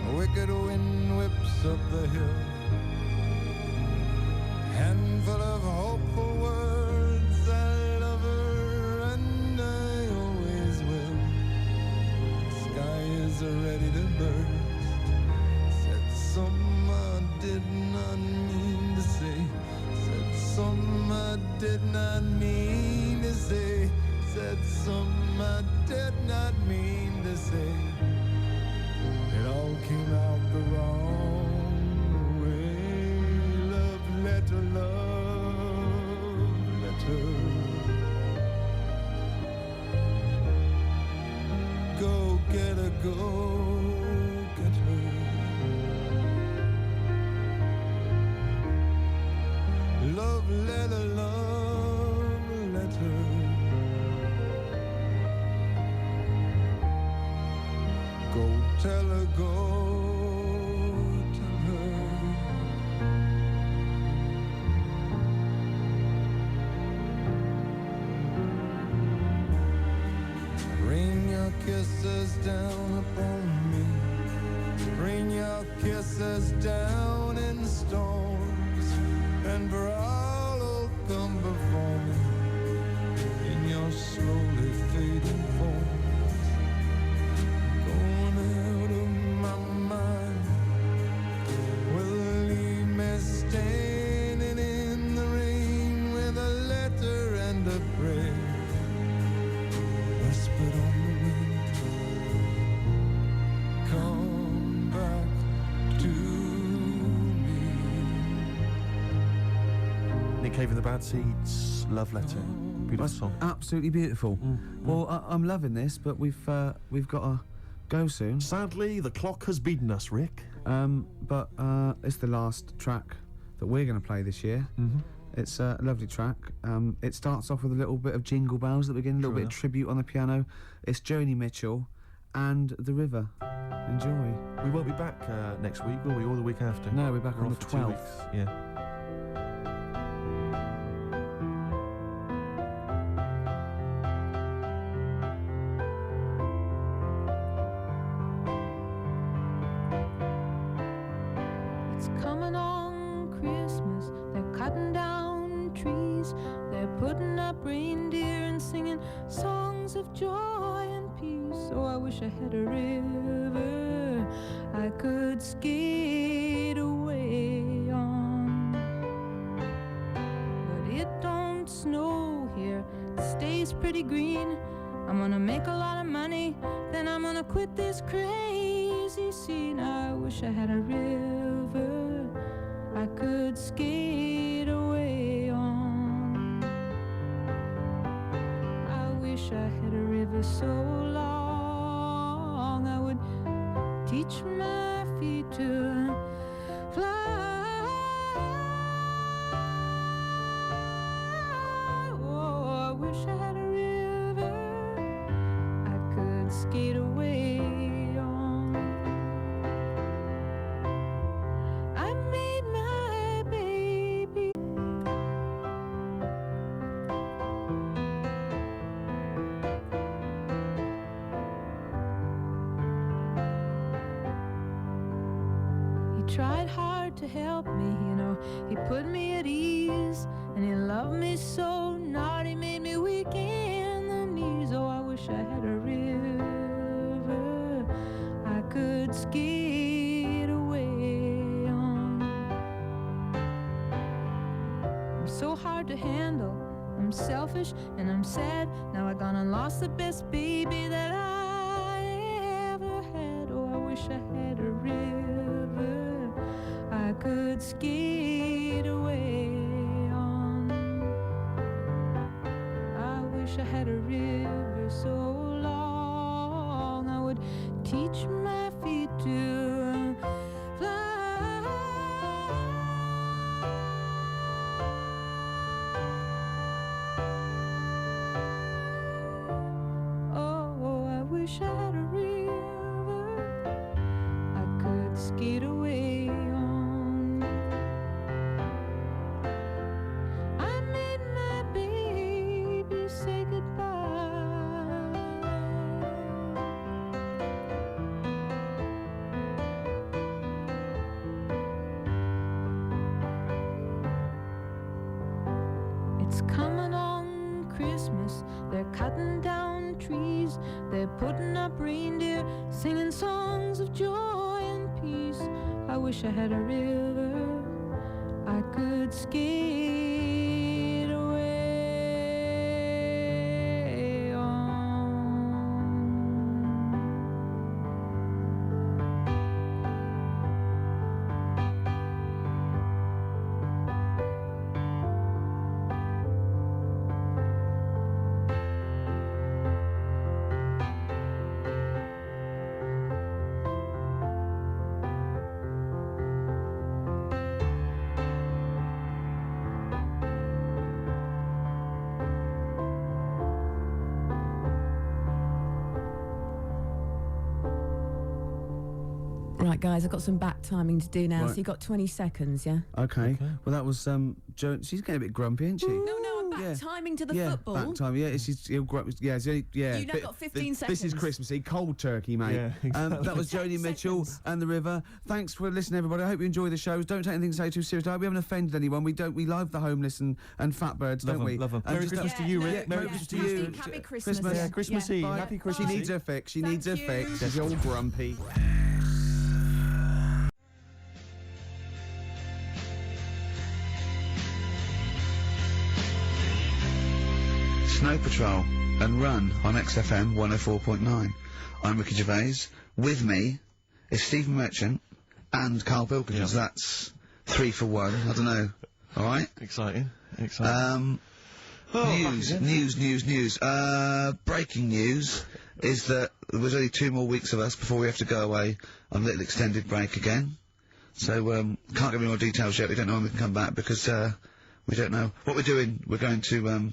A wicked wind whips up the hill, handful of hopeful words. I love her and I always will. Sky is ready to burst. Said some I did not mean to say. Said some I did not mean to say. Said some I did not mean to say. It all came out the wrong way. Love letter, love letter. Go get her, go get her. Love letter, love letter. Go tell her, go tell her. Rain your kisses down upon me. Rain your kisses down in storms. And for all who'll come before me in your slowly fading forms. Going out of my mind, will leave me standing in the rain with a letter and a prayer whispered on the wind. Come back to me. Nick Cave and the Bad Seeds, Love Letter. Beautiful song. Absolutely beautiful. Well, I'm loving this, but we've got to go soon. Sadly, the clock has beaten us, Rick. But it's the last track that we're going to play this year. It's a lovely track. It starts off with a little bit of Jingle Bells at the beginning, a little bit of tribute on the piano. It's Joni Mitchell and The River. Enjoy. We won't be back next week, will we? Or the week after? No, we're back We're on the off for 2 12th. weeks. Yeah. It's coming on Christmas. They're cutting down trees. They're putting up reindeer and singing songs of joy and peace. Oh, I wish I had a river I could skate away on. But it don't snow here. It stays pretty green. I'm gonna make a lot of money, then I'm gonna quit this crazy scene. I wish I had a river I could skate away on. I wish I had a river so long I would teach my feet to fly. Oh, I wish I had a river I could skate away on. I made my baby. He tried hard to help me, you know. He put me at ease, and he loved me so. Not he made me weak in the knees. Oh, I wish I had a river I could skate away on. I'm so hard to handle. I'm selfish and I'm sad. Now I gone and lost the best baby that I ever had. Oh, I wish I had a river I could skate away on. I wish I had a river so long I would teach my feet to fly. It's coming on Christmas. They're cutting down trees. They're putting up reindeer, singing songs of joy and peace. I wish I had a river I could skate away on. Right, guys, I've got some back timing to do now, Right. so you've got 20 seconds, yeah? Okay. Well, that was Jo. She's getting a bit grumpy, isn't she? No, I'm back timing to the football. Back time. Yeah, she's yeah. You've now got 15 This is seconds. Christmassy, cold turkey, mate. Yeah, exactly. That was Joni Mitchell and the River. Thanks for listening, everybody. I hope you enjoy the shows. Don't take anything to say too seriously. I hope we haven't offended anyone. We love the homeless and fat birds, Love don't 'em, we? love 'em. And Merry just, Christmas to you, Rick. Merry Christmas to you. Happy Christmas. Yeah, Christmas Eve. Bye. Happy Christmas She Eve. needs her fix. She Thank needs her you. fix. She's all grumpy. Snow Patrol and Run on XFM 104.9. I'm Ricky Gervais. With me is Stephen Merchant and Carl Pilkins. That's 3 for 1. I don't know. All right. Exciting. News. Breaking news is that there's only 2 more weeks of us before we have to go away on a little extended break again. So can't give any more details yet. We don't know when we can come back because we don't know what we're doing. We're going to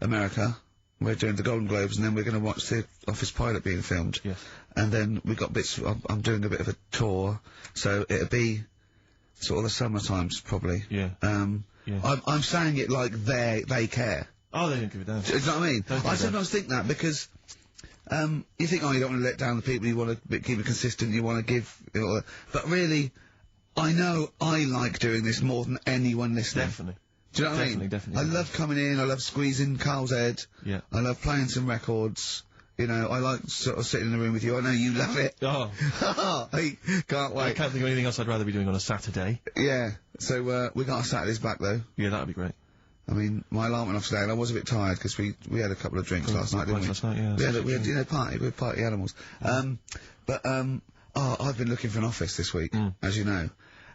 America. We're doing the Golden Globes, and then we're going to watch the Office pilot being filmed. Yes. And then we got bits. I'm doing a bit of a tour, so it'll be sort of the summer times probably. Yeah. I'm saying it like they care. Oh, they don't give a damn. Do you know what I mean? Don't give a I damn. sometimes think that because you think, oh, you don't want to let down the people, you want to keep it consistent, you want to give, but really, I know I like doing this more than anyone listening. Definitely. Do you know what I mean? Definitely. I love coming in, I love squeezing Carl's head. Yeah. I love playing some records. You know, I like sort of sitting in the room with you. I know you love it. Oh. I can't wait. I can't think of anything else I'd rather be doing on a Saturday. Yeah. So, we got our Saturdays back, though. Yeah, that'd be great. I mean, my alarm went off today, and I was a bit tired because we had a couple of drinks last night, didn't we? Last night, yeah. We had party. We're party animals. I've been looking for an office this week, as you know,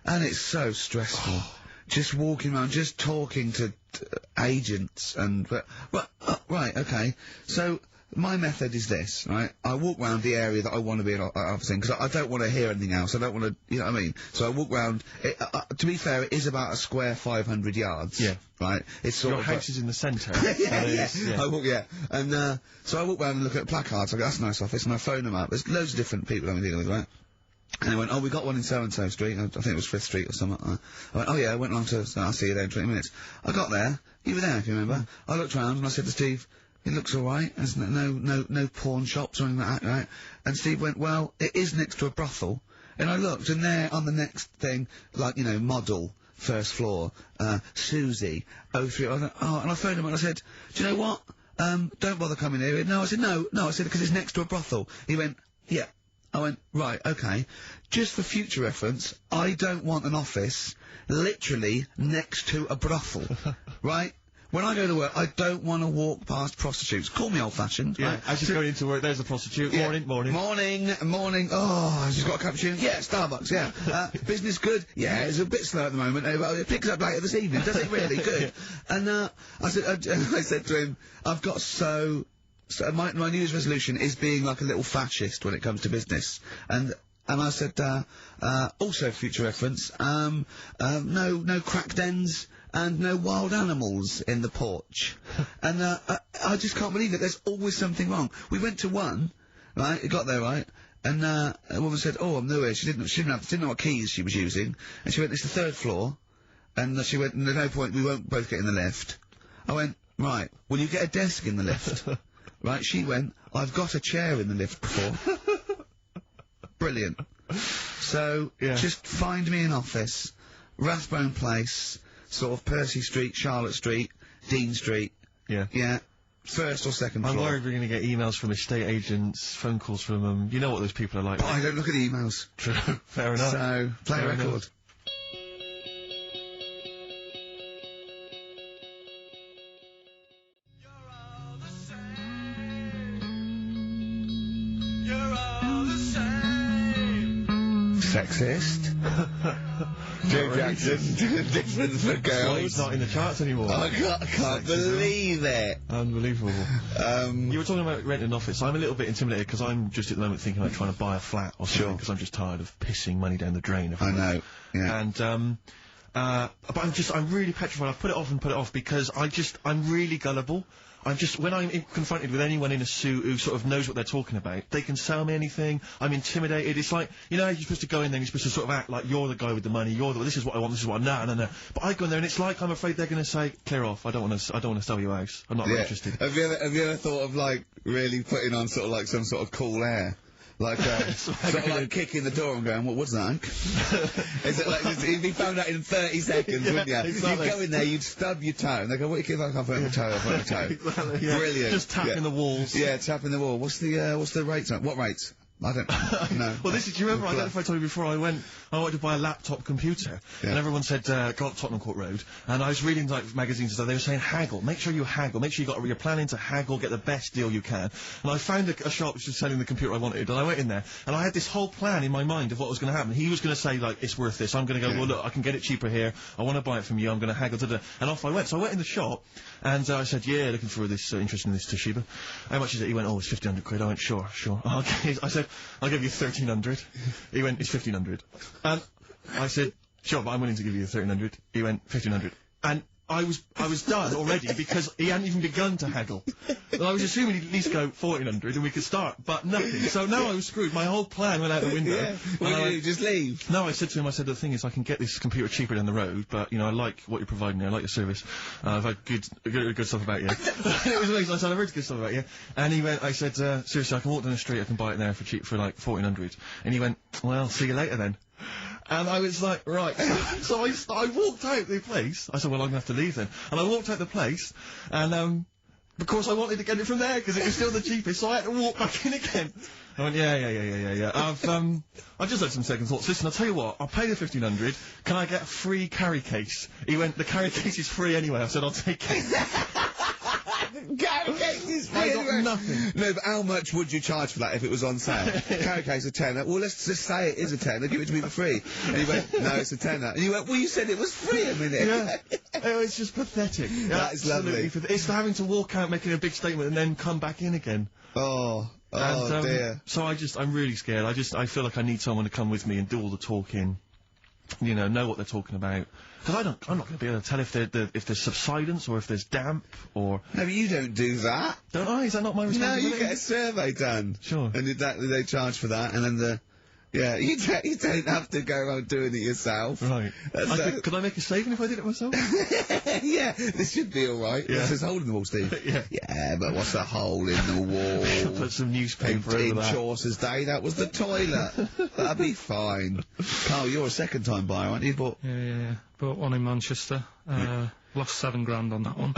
and it's so stressful. Just walking around, just talking to agents and right, okay. So my method is this, right? I walk round the area that I want to be an office in because I don't want to hear anything else. I don't want to, you know what I mean? So I walk round. To be fair, it is about a square 500 yards. Yeah. Right. It's sort Your of house is in the centre. yeah. I walk, and so I walk round and look at placards. I go, that's a nice office, and I phone them up. There's loads of different people I'm dealing with, right? And they went, oh, we got one in so-and-so street. I think it was 5th Street or something. I went, oh yeah, I went along to, I'll see you there in 20 minutes. I got there. You were there, if you remember. I looked round and I said to Steve, it looks alright. There's no pawn shops or anything like that, right? And Steve went, well, it is next to a brothel. And I looked, and there on the next thing, like, you know, model, first floor, Susie, 03. And I phoned him and I said, do you know what? Don't bother coming here. No, I said, no, I said, because it's next to a brothel. He went, yeah. I went, right, okay. Just for future reference, I don't want an office literally next to a brothel, right? When I go to work, I don't want to walk past prostitutes. Call me old-fashioned, Yeah, right? as you're going into work, there's a prostitute. Yeah. Morning. Oh, she's got a cappuccino. Yeah, Starbucks, yeah. Business good? Yeah, it's a bit slow at the moment. But it picks up later this evening, does it really? Good. And, I said to him, I've got so my New Year's resolution is being like a little fascist when it comes to business. And I said, also future reference, no crack dens and no wild animals in the porch. And, I just can't believe it. There's always something wrong. We went to one, right? It got there, right? And, a woman said, oh, I'm new here. She didn't know what keys she was using. And she went, it's the 3rd floor. And she went, there's no point, we won't both get in the lift. I went, right, will you get a desk in the lift? Right, she went, I've got a chair in the lift before. Brilliant. So, just find me an office, Rathbone Place, sort of Percy Street, Charlotte Street, Dean Street. Yeah. Yeah. First or second I'm floor. worried we're going to get emails from estate agents, phone calls from them. You know what those people are like. But I don't look at the emails. True. Fair enough. So, play a Fair record. enough. Sexist. Joe Jackson, different for That's why girls. he's not in the charts anymore. I can't believe it. Unbelievable. You were talking about renting an office. I'm a little bit intimidated because I'm just at the moment thinking about trying to buy a flat or something because I'm just tired of pissing money down the drain. Every month. know. Yeah. And but I'm really petrified. I've put it off because I'm really gullible. When I'm confronted with anyone in a suit who sort of knows what they're talking about, they can sell me anything. I'm intimidated. It's like, you know, you're supposed to go in there and you're supposed to sort of act like you're the guy with the money. This is what I want. This is what no. But I go in there and it's like I'm afraid they're going to say, clear off. I don't want to sell your house. I'm not interested. Have you ever thought of like really putting on sort of like some sort of cool air? Like, sort of like kicking the door and going, what was that? Is it like, you'd be found out in 30 seconds, wouldn't you? Exactly. You'd go in there, you'd stub your toe, and they go, what do you think? I can't put my toe, I'll put my toe. Exactly. Yeah. Brilliant. Just tapping the walls. Yeah, tapping the wall. What's the rates on? What rates? I don't know. Well, do you remember, I don't know if I told you before, I wanted to buy a laptop computer, and everyone said, go up Tottenham Court Road, and I was reading, like, magazines and stuff, they were saying haggle, make sure you haggle, make sure you're planning to haggle, get the best deal you can, and I found a shop which was selling the computer I wanted, and I went in there, and I had this whole plan in my mind of what was going to happen. He was going to say, like, it's worth this, I'm going to go, well, look, I can get it cheaper here, I want to buy it from you, I'm going to haggle, and off I went. So I went in the shop, and I said, yeah, looking for this, interested in this Toshiba. How much is it? He went, oh, it's 1,500 quid. I went, sure. Okay. I said, I'll give you 1,300. He went, it's 1,500. And I said, sure, but I'm willing to give you 1,300. He went, 1,500. And I was done already because he hadn't even begun to haggle. And I was assuming he'd at least go 1,400 and we could start, but nothing. So now I was screwed. My whole plan went out the window. Yeah. Well, you just leave? No, I said to him, the thing is I can get this computer cheaper down the road, but, you know, I like what you're providing me. I like your service. I've had good stuff about you. It was amazing. I said, I've heard good stuff about you. And he went, I said, seriously, I can walk down the street, I can buy it there for cheap, for like 1,400. And he went, well, see you later then. And I was like, right. So I walked out the place. I said, well, I'm going to have to leave then. And I walked out the place, and, of course I wanted to get it from there, because it was still the cheapest, so I had to walk back in again. I went, yeah. I've just had some second thoughts. Listen, I'll tell you what, I'll pay the 1,500. Can I get a free carry case? He went, the carry case is free anyway. I said, I'll take it. Carry case is free. I got nothing. No, but how much would you charge for that if it was on sale? Carry case a tenner. Well, let's just say it is a tenner. Give it to me for free. And he went, no, it's a tenner. And you went, well, you said it was free a minute. Yeah. Oh, it's just pathetic. That is lovely. It's having to walk out making a big statement and then come back in again. Oh dear. So I'm really scared. I feel like I need someone to come with me and do all the talking. You know what they're talking about. Because I'm not going to be able to tell if there's subsidence or if there's damp or... No, but you don't do that. Don't I? Is that not my responsibility? No, you get a survey done. Sure. And they charge for that, and then yeah, you don't have to go around doing it yourself. Right. Could I make a saving if I did it myself? Yeah, this should be alright. Yeah. There's a hole in the wall, Steve. Yeah, but what's a hole in the wall? Put some newspaper in over that. Chaucer's day, that was the toilet. That'd be fine. Carl, you're a second-time buyer, aren't you? Yeah. Bought one in Manchester. Lost $7,000 on that one.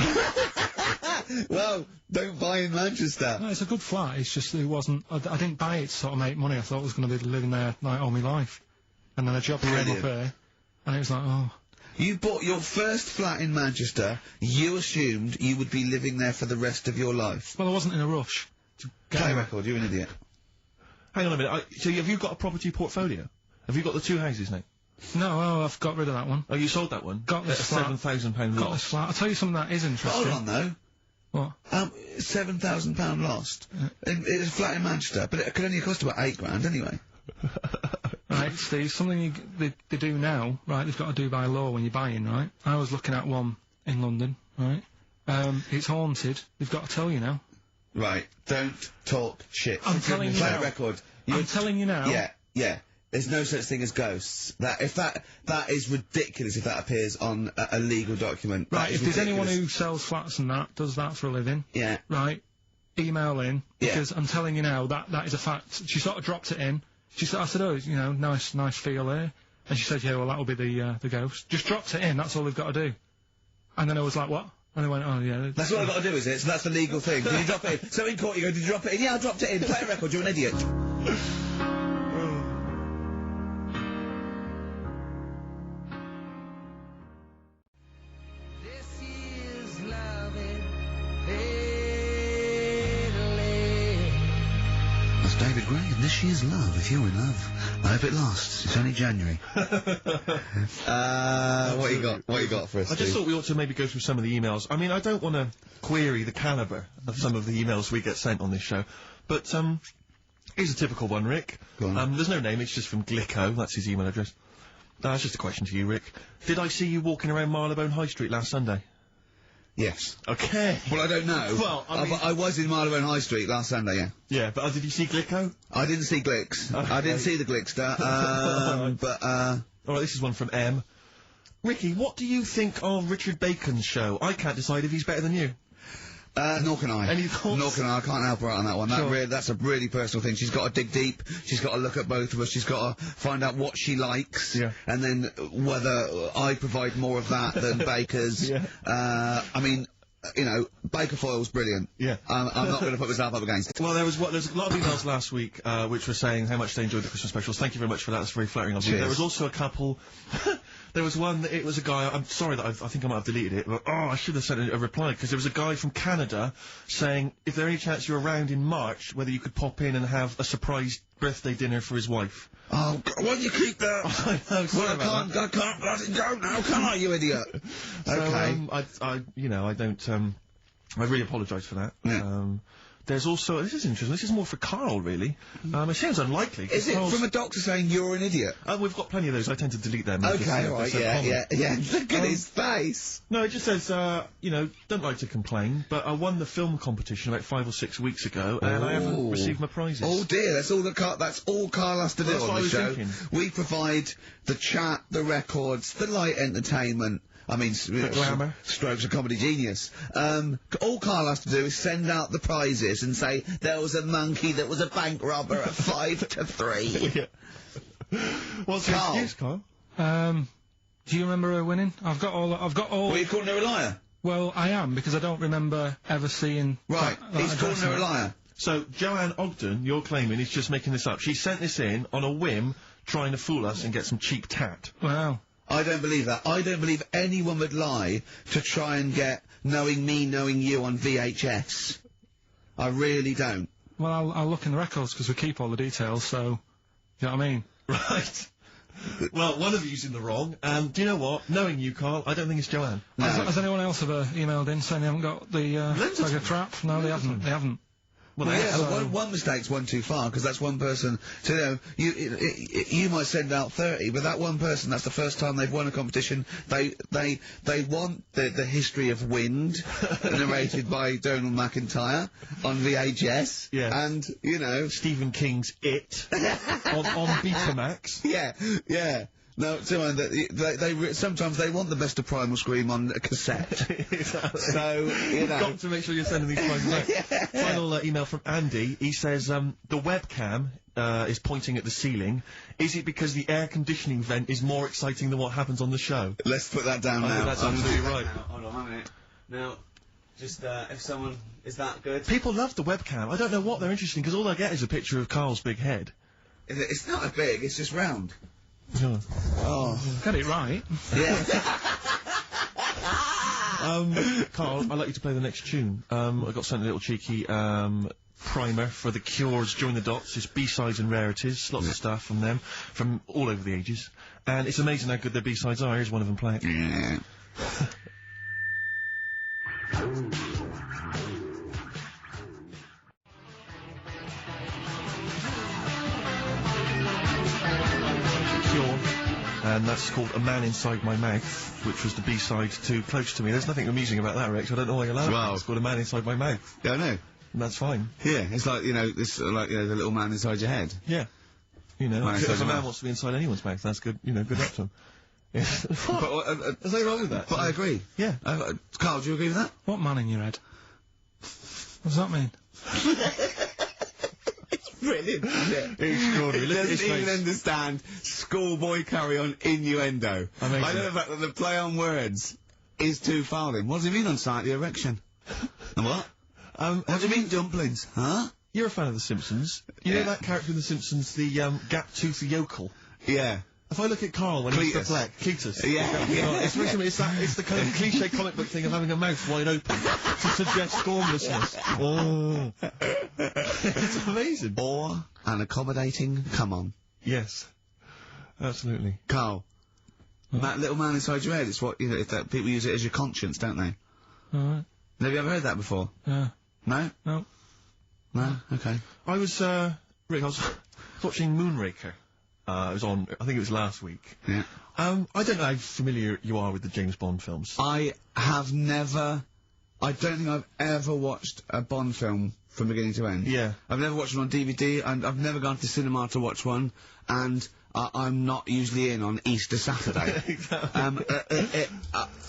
Well, don't buy in Manchester. No, it's a good flat. It's just it wasn't. I didn't buy it to sort of make money. I thought I was going to be living there like all my life, and then a job came up here, and it was like, oh. You bought your first flat in Manchester. You assumed you would be living there for the rest of your life. Well, I wasn't in a rush. Play record. You're an idiot. Hang on a minute. So have you got a property portfolio? Have you got the two houses now? No, I've got rid of that one. Oh, you sold that one? Got this flat. £7,000 loss. Got this flat. I'll tell you something that is interesting. Hold on, though. What? £7,000 lost. It's a flat in Manchester, but it could only cost about £8,000 anyway. Right, Steve, something they do now, right, they've got to do by law when you're buying, right? I was looking at one in London, right? It's haunted. They've got to tell you now. Right, don't talk shit. I'm telling you now. Play a record. I'm telling you now. Yeah. There's no such thing as ghosts. That is ridiculous if that appears on a legal document. Right, if there's anyone who sells flats and does that for a living. Yeah. Right, email in, because I'm telling you now, that is a fact. She sort of dropped it in. I said, oh, you know, nice feel there. And she said, yeah, well, that'll be the ghost. Just dropped it in, that's all they've got to do. And then I was like, what? And I went, oh yeah. That's what I've got to do, is it? So that's the legal thing. Did you drop it in? So in court you go, did you drop it in? Yeah, I dropped it in. Play a record, you're an idiot. That's David Gray, and this year's love, if you're in love. I hope it lasts. It's only January. What you got? What you got for us, I just Steve? thought we ought to maybe go through some of the emails. I mean, I don't want to query the calibre of some of the emails we get sent on this show, but here's a typical one, Rick. There's no name, it's just from Glicko, that's his email address. It's just a question to you, Rick. Did I see you walking around Marylebone High Street last Sunday? Yes. Okay. Well, I don't know. Well, I mean... I was in Marylebone High Street last Sunday, yeah. Yeah, but did you see Glicko? I didn't see Glicks. Okay. I didn't see the Glickster, but, Alright, this is one from M. Ricky, what do you think of Richard Bacon's show? I can't decide if he's better than you. Nor can I. Any thoughts? Nor can I. I can't help her out on that one. Sure. That's a really personal thing. She's got to dig deep. She's got to look at both of us. She's got to find out what she likes. Yeah. And then whether I provide more of that than Baker's. Yeah. I mean, you know, Baker Foyle's brilliant. Yeah. I'm not going to put myself up against it. Well, there's a lot of emails last week, which were saying how much they enjoyed the Christmas specials. Thank you very much for that. That's very flattering of you. Cheers. There was also a couple... There was one, it was a guy, I'm sorry that I think I might have deleted it, but I should have sent a reply, because there was a guy from Canada saying, if there any chance you're around in March, whether you could pop in and have a surprise birthday dinner for his wife. Oh, why do you keep that? I know, sorry well, I can't let it go now, can I, you idiot? Okay. I really apologise for that. Yeah. There's also, this is interesting, this is more for Carl, really. It sounds unlikely. Is it from a doctor saying you're an idiot? We've got plenty of those, I tend to delete them. Okay, alright, yeah. Look at his face! No, it just says, you know, don't like to complain, but I won the film competition about 5 or 6 weeks ago, and I haven't received my prizes. Oh dear, that's all Carl has to do on the show. We provide the chat, the records, the light entertainment. I mean, the glamour. Strokes of comedy genius. All Carl has to do is send out the prizes and say, there was a monkey that was a bank robber at 5 to 3. Yeah. What's your excuse, Carl? Do you remember her winning? I've got all. Well, you're calling her a liar? Well, I am, because I don't remember ever seeing... Right, he's calling her a liar. So, Joanne Ogden, you're claiming, is just making this up. She sent this in on a whim, trying to fool us and get some cheap tat. Wow. I don't believe that. I don't believe anyone would lie to try and get Knowing Me, Knowing You on VHS. I really don't. Well, I'll look in the records, because we keep all the details, so... You know what I mean? Right. Well, one of you's in the wrong, and do you know what? Knowing you, Carl, I don't think it's Joanne. No. Has anyone else ever emailed in saying they haven't got the bag of crap? No, they haven't. They haven't. Well, yeah, but one mistake's one too far, because that's one person. So, you know, you might send out 30, but that one person, that's the first time they've won a competition. They want the history of Wind, narrated by Donald McIntyre on VHS. Yeah. And, you know, Stephen King's It on Betamax. Yeah. No, sometimes they want the best of Primal Scream on a cassette. Exactly. So, you know. Got to make sure you're sending these prizes out. Final email from Andy. He says, the webcam is pointing at the ceiling. Is it because the air conditioning vent is more exciting than what happens on the show? Let's put that down now. That's absolutely right. Hold on a minute. Now, just, if someone... Is that good? People love the webcam. I don't know what they're interested in, because all I get is a picture of Carl's big head. It's not a big, it's just round. Yeah. Oh. Got it right. Yeah. Carl, I'd like you to play the next tune. I got sent a little cheeky primer for The Cure's Join the Dots. It's B-sides and rarities, lots of stuff from them, from all over the ages. And it's amazing how good their B-sides are. Here's one of them playing. Yeah. And that's called A Man Inside My Mouth, which was the B-side to Close to Me. There's nothing amusing about that, Rex. I don't know why you're laughing. Well, it's called A Man Inside My Mouth. Yeah, I know. And that's fine. Yeah, it's like, you know, this, like, you know, the little man inside your head. Yeah. You know, Man if inside a your man mouth. wants to be inside anyone's mouth, that's good, you know, good luck to him. Yeah. There's nothing wrong with that. But I agree. Yeah. Carl, do you agree with that? What man in your head? What does that mean? Brilliant, isn't it? Extraordinary. It doesn't even understand schoolboy carry-on innuendo. Amazing. I know the fact that the play on words is too far then. What does it mean unsightly erection? What? What do you mean dumplings? Huh? You're a fan of The Simpsons. You know that character in The Simpsons, the gap-toothed yokel? Yeah. If I look at Carl when he's perplexed, Cletus. It's the kind of cliche comic book thing of having a mouth wide open to suggest formlessness. Oh. It's amazing. Or an accommodating come on. Yes. Absolutely. Carl. That little man inside your head, it's what, you know, that people use it as your conscience, don't they? Alright. Have you ever heard that before? Yeah. No? No. No? Okay. I was watching Moonraker. It was on, I think it was last week. Yeah. I don't know how familiar you are with the James Bond films. I don't think I've ever watched a Bond film from beginning to end. Yeah. I've never watched one on DVD, and I've never gone to the cinema to watch one, and I'm not usually in on Easter Saturday. Exactly.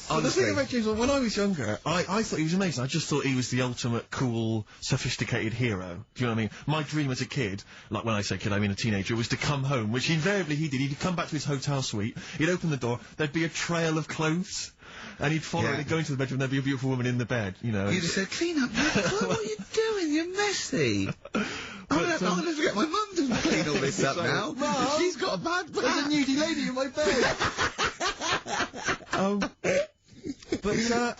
The Honestly. thing about James Bond, when I was younger, I thought he was amazing. I just thought he was the ultimate cool, sophisticated hero. Do you know what I mean? My dream as a kid, like when I say kid, I mean a teenager, was to come home, which invariably he did. He'd come back to his hotel suite, he'd open the door, there'd be a trail of clothes, and he'd follow it, he'd go into the bedroom, there'd be a beautiful woman in the bed, you know. You'd have said, clean up, what are you doing? You're messy. I'm gonna forget my mum doesn't clean all this up now. Mum, she's got a bad back. There's a nudie lady in my bed.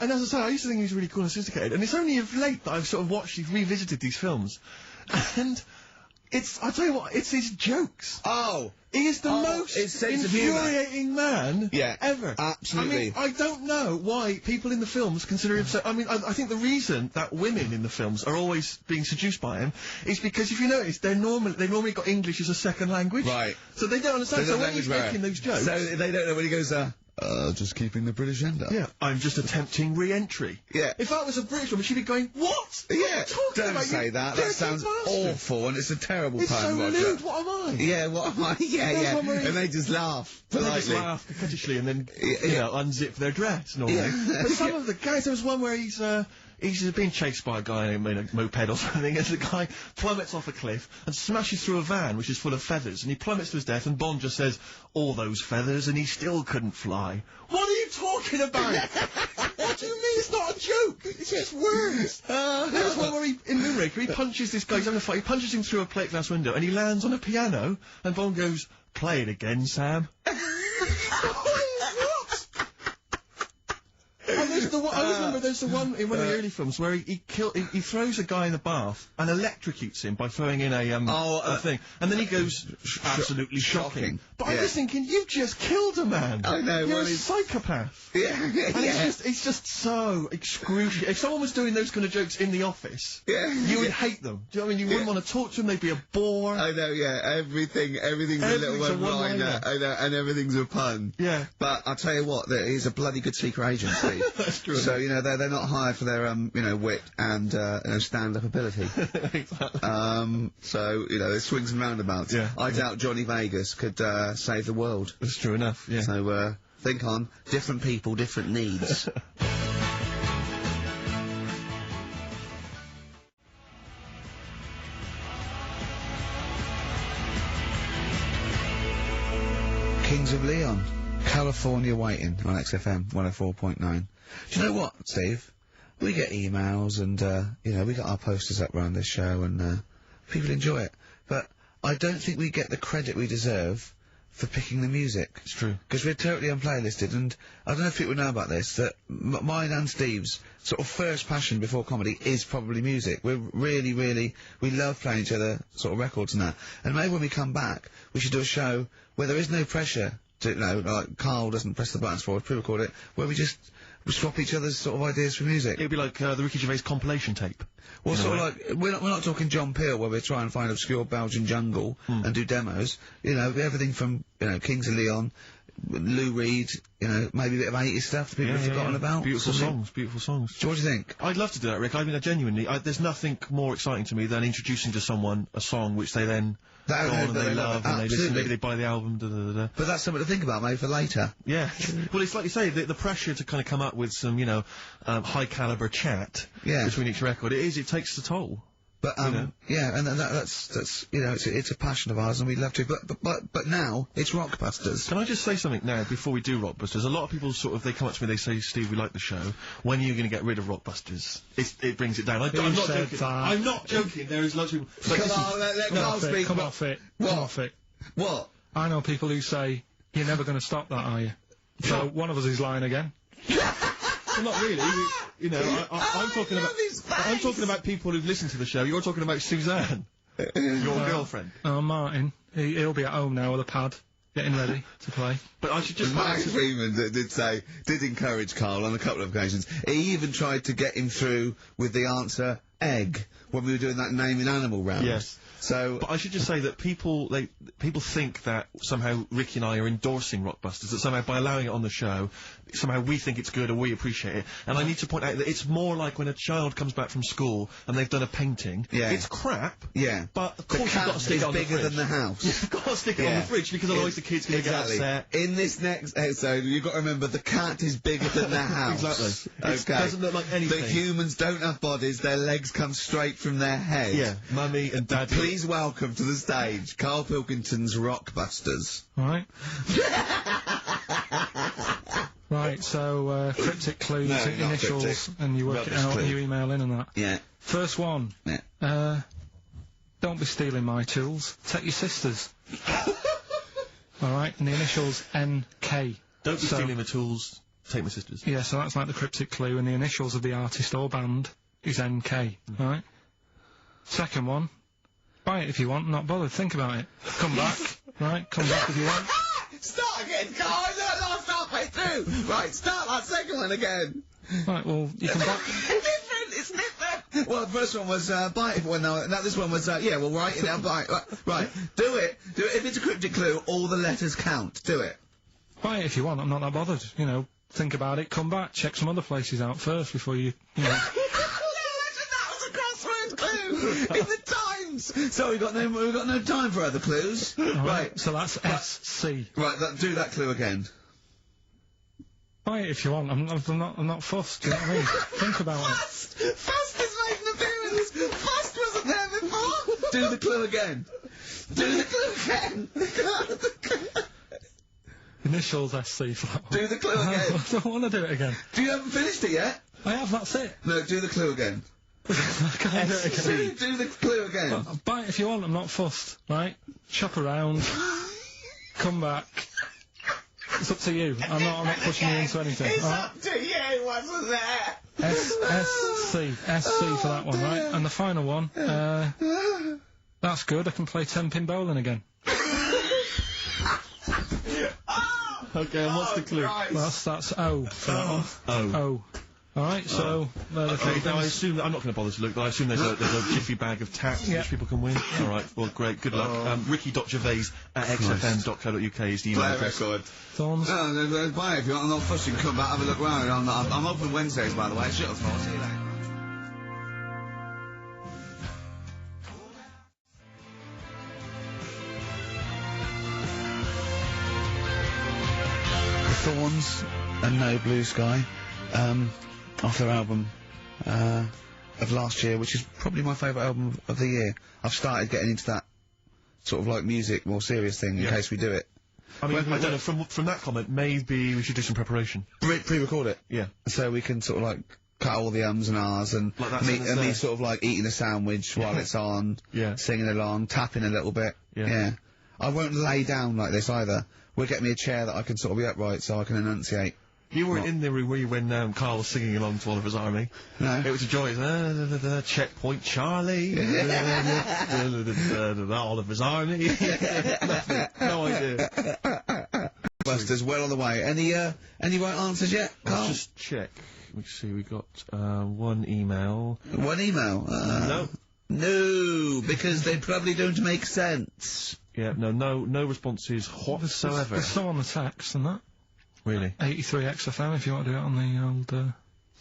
And as I say, I used to think he was really cool and sophisticated, and it's only of late that I've sort of revisited these films, and I'll tell you what, it's his jokes. Oh! He is the most infuriating man ever. Absolutely. I mean, I don't know why people in the films consider him so... I mean, I think the reason that women in the films are always being seduced by him is because, if you notice, they've normally got English as a second language. Right. So they don't understand. So when he's making those jokes... So they don't know when he goes, just keeping the British end up. Yeah, I'm just attempting re-entry. Yeah. If that was a British woman, she'd be going, what? Yeah, what are you talking don't about, say that. That sounds awful, and it's a terrible it's time, so Roger. rude, what am I? Yeah, what am I? Yeah. And they just laugh politely. They just laugh coquettishly and then, you know, unzip their dress, normally. Yeah. But some of the guys, there was one where he's being chased by a guy in a moped or something, and the guy plummets off a cliff and smashes through a van which is full of feathers, and he plummets to his death, and Bond just says, all those feathers, and he still couldn't fly. What are you talking about? What do you mean it's not a joke? It's just words. There's one where in Moonraker, he punches this guy, he's having a fight, he punches him through a plate glass window, and he lands on a piano, and Bond goes, play it again, Sam. And there's the one, I always remember there's the one in one of the early films where he throws a guy in the bath and electrocutes him by throwing in a thing, and then he goes absolutely shocking. But I was thinking, you just killed a man. I know. You're a psychopath. Yeah. And it's just so excruciating. If someone was doing those kind of jokes in the office, you would hate them. Do you know what I mean? You wouldn't want to talk to them. They'd be a bore. I know. Yeah. Everything's a little one-liner. I know, and everything's a pun. Yeah. But I'll tell you what, he's a bloody good secret agency. That's true. So, you know, they're not hired for their, wit and, stand-up ability. Exactly. So, you know, there's swings and roundabouts. Yeah. I doubt Johnny Vegas could, save the world. That's true enough, yeah. So, think on. Different people, different needs. Kings of Leon. California Waiting on XFM 104.9. Do you know what, Steve? We get emails and, we got our posters up around this show and, people enjoy it. But I don't think we get the credit we deserve for picking the music. It's true. Because we're totally unplaylisted, and I don't know if people know about this, that mine and Steve's sort of first passion before comedy is probably music. We're we love playing each other sort of records and that. And maybe when we come back, we should do a show where there is no pressure to, like Carl doesn't press the buttons for us, pre-record it, where we swap each other's sort of ideas for music. It'd be like the Ricky Gervais compilation tape. Well, sort of like, we're not talking John Peel, where we try and find obscure Belgian jungle and do demos. You know, everything from, Kings of Leon, Lou Reed, maybe a bit of 80s stuff that people have forgotten about. Beautiful songs. So what do you think? I'd love to do that, Rick. I mean, genuinely, there's nothing more exciting to me than introducing to someone a song which they then go on and they love and they listen, maybe they buy the album, But that's something to think about, maybe, for later. Yeah. Well, it's like you say, the pressure to kind of come up with some, high caliber chat between each record, it takes the toll. But yeah, and that's you know, it's a passion of ours, and we'd love to. But now it's Rockbusters. Can I just say something now before we do Rockbusters? A lot of people they come up to me, they say, Steve, we like the show. When are you going to get rid of Rockbusters? It brings it down. I'm not joking. I'm not joking. There is lots of people. Come on, let Carl speak. Come off it. What? Come off it. What? I know people who say, you're never going to stop that, are you? So one of us is lying again. Well, not really. You know, I'm talking about people who've listened to the show. You're talking about Suzanne, your girlfriend. Oh, Martin. He'll be at home now with a pad, getting ready to play. But I should just... Max Freeman did encourage Carl on a couple of occasions. He even tried to get him through with the answer egg when we were doing that naming animal round. Yes. So, but I should just say that people think that somehow Ricky and I are endorsing Rockbusters, that somehow by allowing it on the show, somehow we think it's good or we appreciate it. And I need to point out that it's more like when a child comes back from school and they've done a painting. Yeah. It's crap. Yeah. But of course you've got to stick it on the fridge. Bigger than the house. You've got to stick it on the fridge because otherwise the kid's going to get upset. In this next episode, you've got to remember the cat is bigger than the house. Exactly. Okay. It doesn't look like anything. The humans don't have bodies, their legs come straight from their head. Yeah. Mummy and Daddy. Please welcome to the stage Carl Pilkington's Rockbusters. Right. Right, so cryptic clues, initials, cryptic. and you work it out and you email in and that. Yeah. First one. Yeah. Don't be stealing my tools. Take your sister's. Alright, and the initials NK. Don't be stealing my tools. Take my sister's. Yeah, so that's like the cryptic clue, and the initials of the artist or band is NK. Right? Second one. Buy it if you want, not bothered. Think about it. Come back. Right? Come back if you want. Start again, Carl! Last halfway through! Right, start that second one again! Right, well, you can buy... It's different! Well, the first one was, buy it, well, no, this one was, yeah, well, write it down, buy it. Right, do it. If it's a cryptic clue, all the letters count. Do it. Buy it if you want, I'm not that bothered. You know, think about it, come back, check some other places out first before you know... That was a crossword clue! In the Times! So we've got no time for other clues. Right. So that's SC. Right, do that clue again. Buy it if you want. I'm not fussed. Do you know what I mean? Think about it. Fast has made an appearance. Fast wasn't there before. Do the clue again. Do the clue again. Initials SC for that one. Do the clue again. I don't want to do it again. You haven't finished it yet? I have. That's it. No, do the clue again. Can I do it again? Do the clue again. Buy it if you want. I'm not fussed. Right? Shop around. Come back. It's up to you. I'm not pushing you into anything. It's up to you, wasn't there? SC for that one, right? And the final one, that's good, I can play 10-pin bowling again. Okay, and what's the clue? Christ. Well, that's O for that one. O. Alright, so... Okay, now I assume that I'm not going to bother to look, but I assume there's a jiffy bag of taps which people can win. Alright, well, great, good luck. Ricky.gervais@xfm.co.uk is the email address. Record. Thorns? No, buy it if you want. I'm not fussing. Come back, have a look round. I'm open Wednesdays, by the way. Shut up, I'll see you later. The Thorns and No Blue Sky, off their album of last year, which is probably my favourite album of the year. I've started getting into that sort of like music, more serious thing in case we do it. I mean, I don't know, from that comment, maybe we should do some preparation. Pre-record it. Yeah. So we can sort of like cut all the ums and ahs and like me sort of like eating a sandwich while it's on, singing along, tapping a little bit. Yeah. I won't lay down like this either. We'll get me a chair that I can sort of be upright so I can enunciate. You weren't in the room, were you, when Carl was singing along to Oliver's Army? No. It was a joy. Checkpoint Charlie. Oliver's Army. Nothing. No idea. Busters, well on the way. Any right answers yet, Carl? Let's just check. Let's see, we got one email. One email? No. No, because they probably don't make sense. Yeah, no responses whatsoever. There's some on the text and that. Really? 83 XFM if you want to do it on the old...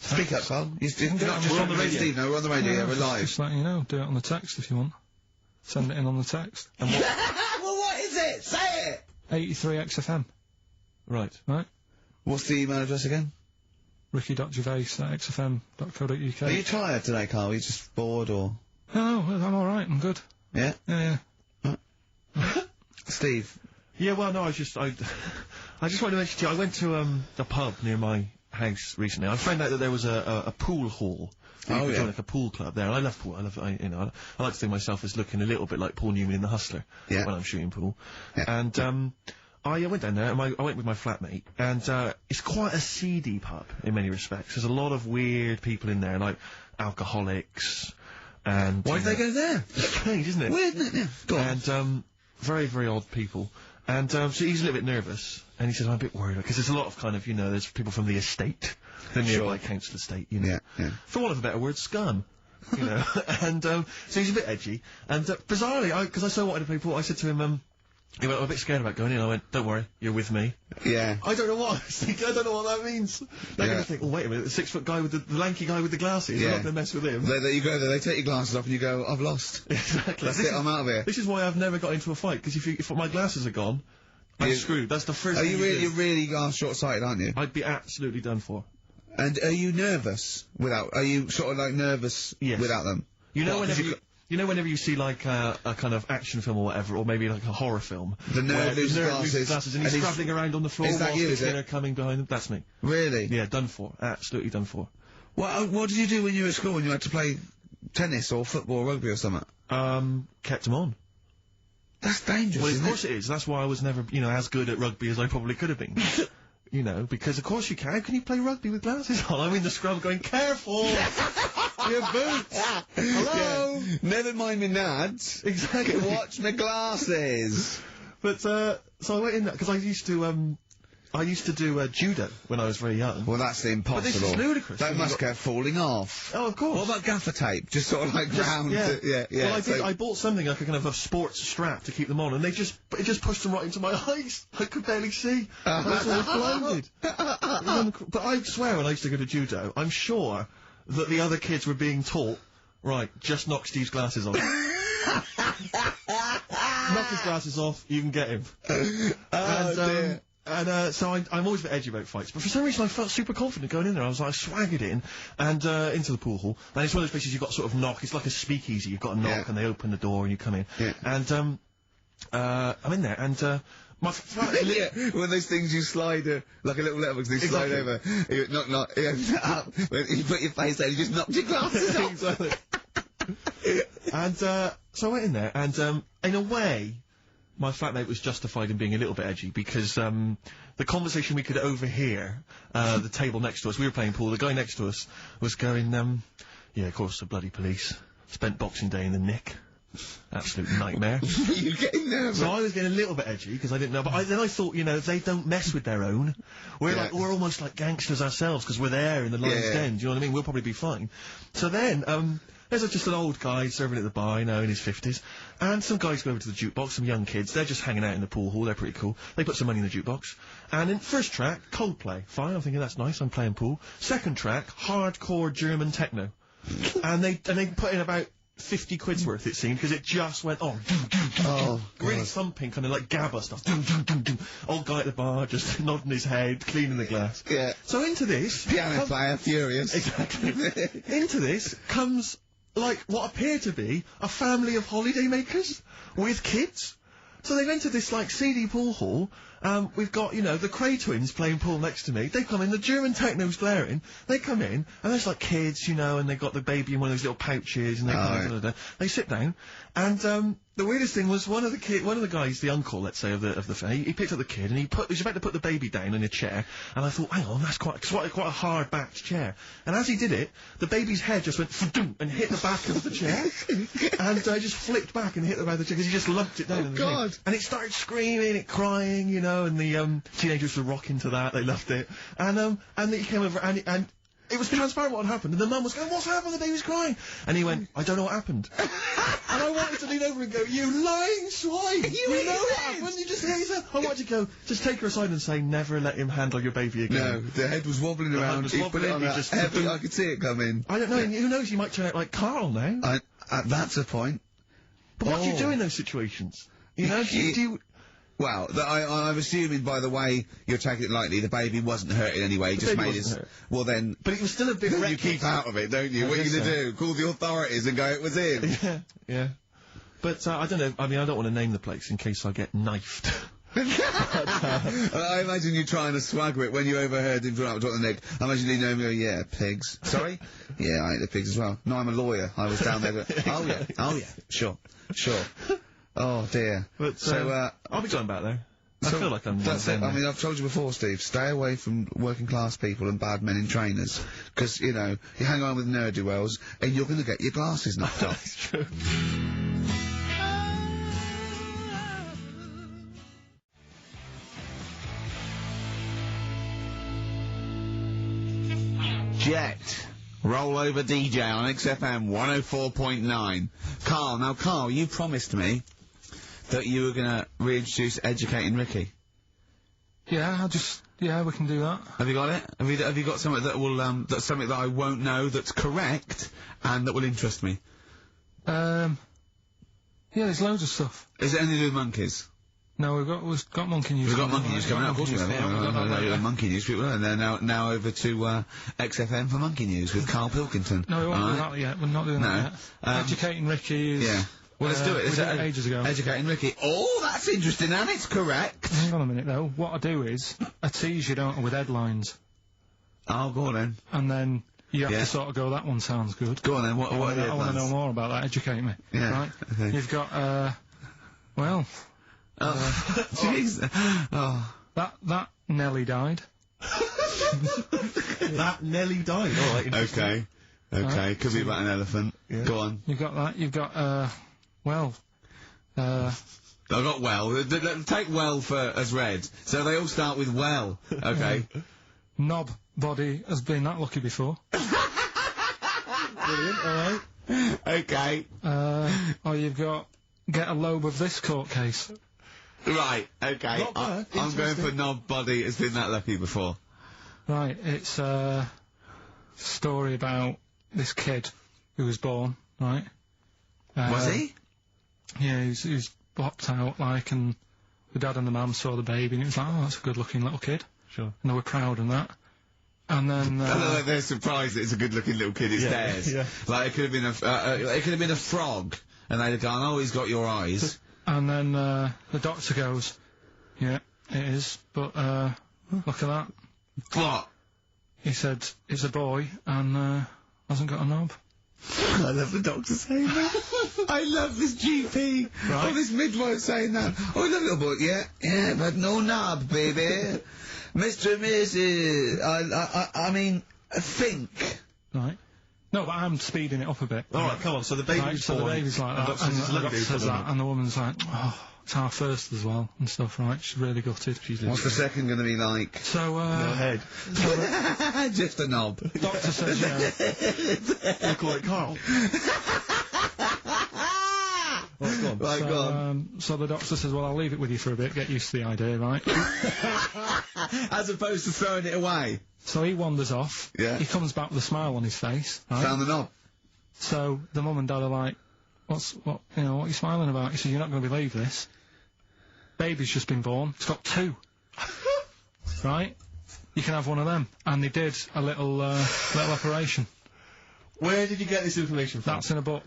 Speak up, Carl. We're on the radio. Steve, no, we're on the radio, we're live. Just letting you know, do it on the text if you want. Send it in on the text. And what? Well, what is it? Say it! 83 XFM. Right. What's the email address again? Ricky.gervais@xfm.co.uk. Are you tired today, Carl? Are you just bored, or...? Oh, well, I'm all right. I'm good. Yeah. Yeah. Steve. Yeah, well, no, I just wanted to mention to you, I went to a pub near my house recently. I found out that there was a pool hall. You could join like a pool club there. And I love pool. I like to think of myself as looking a little bit like Paul Newman in The Hustler when I'm shooting pool. Yeah. And I went down there and I went with my flatmate, and it's quite a seedy pub in many respects. There's a lot of weird people in there, like alcoholics, and... Why did they go there? Strange, isn't it? Weird, isn't it? Yeah. And, very, very odd people. And, so he's a little bit nervous, and he says, I'm a bit worried, because there's a lot of kind of, there's people from the estate, the nearby council estate, Yeah. For want of a better word, scum. And, so he's a bit edgy. And, bizarrely, because I so wanted to play pool, I said to him, he went, I'm a bit scared about going in. I went, don't worry, you're with me. Yeah. I don't know what I was thinking. I don't know what that means. They're going to think, oh, wait a minute, the 6 foot guy with the lanky guy with the glasses, I'm not going to mess with him. You go there, they take your glasses off and you go, I've lost. Exactly. That's it, I'm out of here. This is why I've never got into a fight, because if my glasses are gone, I'm screwed. That's the first thing you're really short-sighted, aren't you? I'd be absolutely done for. And are you nervous are you sort of like nervous without them? Whenever you see like a kind of action film or whatever, or maybe like a horror film, the nerd loses glasses and he's scrabbling around on the floor whilst the killer coming behind him. That's me. Really? Yeah, done for. Absolutely done for. What did you do when you were at school when you had to play tennis or football or rugby or something? Kept them on. That's dangerous. Well, of course it is. That's why I was never, as good at rugby as I probably could have been. Because of course you can. How can you play rugby with glasses on? I'm in the scrum going, careful! Your boots! Hello! Yeah. Never mind me nads. Exactly. Watch my glasses! But, so I went in there, because I used to do judo when I was very young. Well, that's impossible. But this is ludicrous. That must go falling off. Oh, of course. What about gaffer tape? Just sort of like round. Yeah. Well, I bought something like a kind of a sports strap to keep them on, and it just pushed them right into my eyes. I could barely see. I was almost blinded. But I swear, when I used to go to judo, I'm sure that the other kids were being taught, right, just knock Steve's glasses off. Knock his glasses off, you can get him. Dear. And so I'm always a bit edgy about fights, but for some reason I felt super confident going in there. I swaggered in, and into the pool hall, and it's one of those places you've got to sort of knock, it's like a speakeasy, you've got to knock and they open the door and you come in. Yeah. And, I'm in there, and, my flat... one of those things you slide, like a little letterbox, they slide over. You knock, you open it up, you put your face there, you just knocked your glasses off. Exactly. And, so I went in there, and, in a way, my flatmate was justified in being a little bit edgy, because, the conversation we could overhear, the table next to us, we were playing pool, the guy next to us was going, yeah, of course, the bloody police. Spent Boxing Day in the Nick. Absolute nightmare. You're getting nervous. So I was getting a little bit edgy, because I didn't know, but then I thought, if they don't mess with their own, we're almost like gangsters ourselves, because we're there in the Lion's Den, do you know what I mean? We'll probably be fine. So then, there's just an old guy serving at the bar, in his 50s, and some guys go over to the jukebox, some young kids, they're just hanging out in the pool hall, they're pretty cool. They put some money in the jukebox, and in first track, Coldplay. Fine, I'm thinking that's nice, I'm playing pool. Second track, hardcore German techno. and they put in about 50 quid's worth, it seemed, because it just went on. Oh, really thumping, kind of like gabba stuff. Old guy at the bar, just nodding his head, cleaning the glass. Yeah. So into this... Piano player, furious. Exactly. Into this comes, like, what appear to be a family of holidaymakers with kids. So they've entered this, like, seedy pool hall. We've got, the Cray twins playing pool next to me. They come in, the German techno's blaring. They come in, and there's, like, kids, and they've got the baby in one of those little pouches, and they they sit down, and, the weirdest thing was one of the guys, the uncle, let's say, of the family, he picked up the kid, and he was about to put the baby down in a chair, and I thought, hang on, that's quite a hard-backed chair. And as he did it, the baby's head just went and hit the back of the chair, and just flipped back and hit the back of the chair, because he just lumped it down in the God. thing. And it started screaming, it crying, and the teenagers were rocking to that, they loved it. And he came over, and it was transparent what had happened, and the mum was going, what's happened? The baby's crying. And he went, I don't know what happened. And I wanted to lean over and go, you lying swine! You know what happened? You just hit his head. I wanted to go, just take her aside and say, never let him handle your baby again. No, the head was wobbling around, he put it on just heavy, I could see it coming. I don't know, who knows, he might turn out like Carl now. That's a point. But what do you do in those situations? Do you Well, I'm assuming by the way you're taking it lightly, the baby wasn't hurt in any way. The Just baby made his. wasn't hurt. Well then, But it was still a bit you reckless. keep out of it, don't you? I What are you guess gonna so. do? Call the authorities and go, it was him. Yeah, yeah. But I don't know. I mean, I don't want to name the place in case I get knifed. I imagine you trying to swagger it when you overheard him talk on the neck. I imagine you know him go, yeah, pigs. Sorry? Yeah, I ate the pigs as well. No, I'm a lawyer. I was down there going, oh yeah, sure. Oh dear. But so, I'll be going back there. I feel like I'm. That's it. I mean, I've told you before, Steve, stay away from working class people and bad men in trainers. Because, you know, you hang on with ne'er-do-wells and you're going to get your glasses knocked off. That's true. Jet. Roll over DJ on XFM 104.9. Carl, you promised me that you were going to reintroduce Educating Ricky. Yeah, we can do that. Have you got it? Have you got something that will, that's something that I won't know that's correct and that will interest me? Yeah, there's loads of stuff. Is it anything to do with monkeys? No, we've got monkey news. We've got monkey news coming out, of course we have. Yeah, we've got that later. Monkey news people, and they're now over to XFM for monkey news with Carl Pilkington. No, we won't do that yet. We're not doing that yet. Educating Ricky is... Yeah. Well, let's do it. We did it ages ago. Educating Ricky. Oh, that's interesting, and it's correct. Hang on a minute, though. What I do is, I tease you, don't I, with headlines. Oh, go on then. And then you have to sort of go, that one sounds good. Go on then, what are the I want to headlines? know more about that. Educate me. Yeah, Right? okay. You've got, well... Jeez. Oh. That Nelly died. That Nelly died. All right. Okay. Right. Could be about an elephant. Yeah. Go on. You've got that. You've got, well... I got well. Take well as red. So they all start with well. Okay. Knob body has been that lucky before. Brilliant. All right. Okay. Or you've got get a lobe of this court case. Right. Okay. Not bad. I'm going for Interesting. knob body has been that lucky before. Right. It's a story about this kid who was born. Right. Was he? Yeah, he was blocked out, like, and the dad and the mum saw the baby, and it was like, oh, that's a good-looking little kid. Sure. And they were proud and that. And then... like they're surprised that it's a good-looking little kid. It's theirs. Yeah. Like it could have been a frog, and they'd have gone, "Oh, he's got your eyes." And then the doctor goes, yeah, it is, but look at that. What? He said, it's a boy, and hasn't got a knob. I love the doctor saying that. I love this GP. Right. Oh, this midwife saying that. Oh, I love it, but yeah, but no knob, baby. Mr. and Mrs. I mean, think. Right. No, but I'm speeding it up a bit. All right, come on. So the baby's Right, so the born, baby's like and that, doctor and says, the "Look, doctor dude, says put them that, on." and the woman's like, oh, it's our first as well, and stuff, right? She's really gutted. What's the second going to be like? So, Go ahead. Just a knob. doctor says, You call it Carl. Right, go on. Right, go on. so the doctor says, well, I'll leave it with you for a bit, get used to the idea, right? As opposed to throwing it away. So he wanders off. Yeah. He comes back with a smile on his face, right? Found the knob. So the mum and dad are like, what are you smiling about? He said, you're not going to believe this. Baby's just been born. It's got two. Right? You can have one of them. And they did a little operation. Where did you get this information from? That's in a book.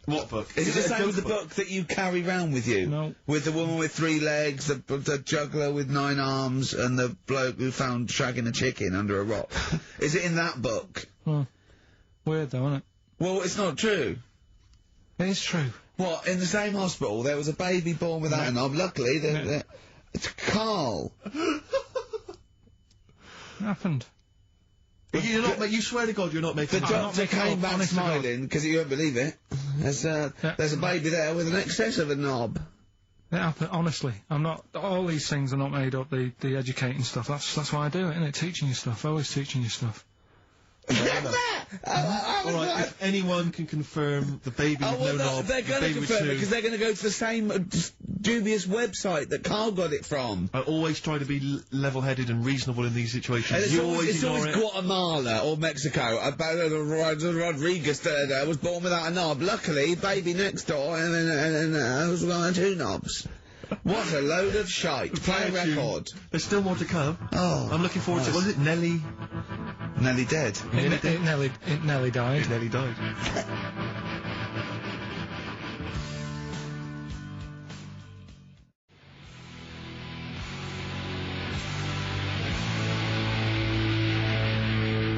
What book? Is it the same a as the book that you carry round with you? No. With the woman with 3 legs, the juggler with 9 arms, and the bloke who found shagging a chicken under a rock. Is it in that book? Weird though, isn't it? Well, it's not true. It is true. What, in the same hospital, there was a baby born without a knob. Luckily, it's Carl. It happened. You swear to God you're not making... The doctor came back smiling, because you won't believe it. There's a baby there with an excess of a knob. It happened, honestly. I'm not... All these things are not made up, the educating stuff. That's why I do it, isn't it? Teaching you stuff. Always teaching you stuff. All right, if anyone can confirm the baby with no knob, they're going to baby with confirm it, two... because they're going to go to the same dubious website that Carl got it from. I always try to be level-headed and reasonable in these situations. And You always it's ignore always it. Guatemala or Mexico. Rodriguez was born without a knob. Luckily, baby next door, and then was one 2 knobs. What a load of shite. Play a record. There's still more to come. Oh. I'm looking forward to. Was it Nelly? Nelly dead. It nearly died. It nearly died.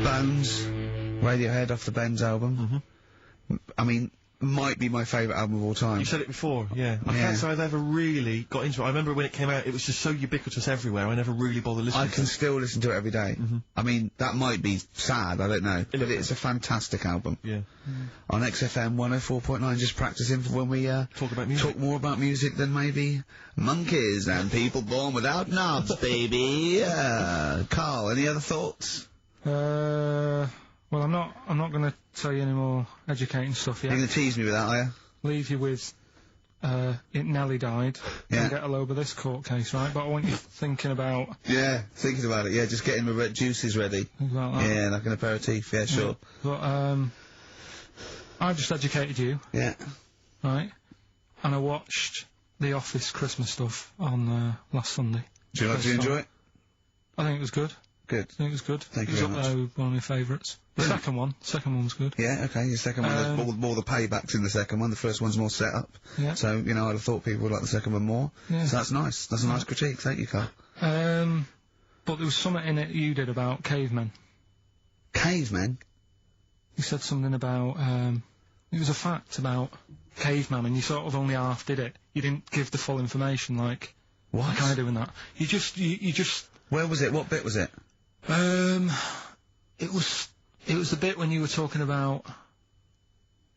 Bones. Radiohead off the Benz album. I mean, might be my favourite album of all time. You said it before, yeah. I can't say I've ever really got into it. I remember when it came out, it was just so ubiquitous everywhere, I never really bothered listening I to can it. still listen to it every day. I mean, that might be sad, I don't know, but it's a fantastic album. Yeah. On XFM 104.9, just practicing for when we talk more about music than maybe monkeys and people born without knobs, baby. Carl, any other thoughts? Well, I'm not going to tell you any more educating stuff yet. You're going to tease me with that, are you? Leave you with, it nearly died. Yeah. And get a load of this court case, right? But I want you thinking about... Yeah, thinking about it, yeah, just getting my juices ready. About that. Yeah, like an aperitif, yeah, sure. But, I just educated you. Yeah. Right? And I watched The Office Christmas stuff on, last Sunday. Do you enjoy it? I think it was good. Good. I think it was good. Thank you It was very up there with one of my favourites. The second one was good. Yeah, okay, the second one, there's more the paybacks in the second one, the first one's more set up. Yeah. So, you know, I'd have thought people would like the second one more. Yeah. So that's nice. That's a nice critique. Thank you, Carl. But there was something in it you did about cavemen. Cavemen? You said something about, it was a fact about cavemen, and you sort of only half did it. You didn't give the full information, like... What? Like I do in that. You just... Where was it? What bit was it? It was the bit when you were talking about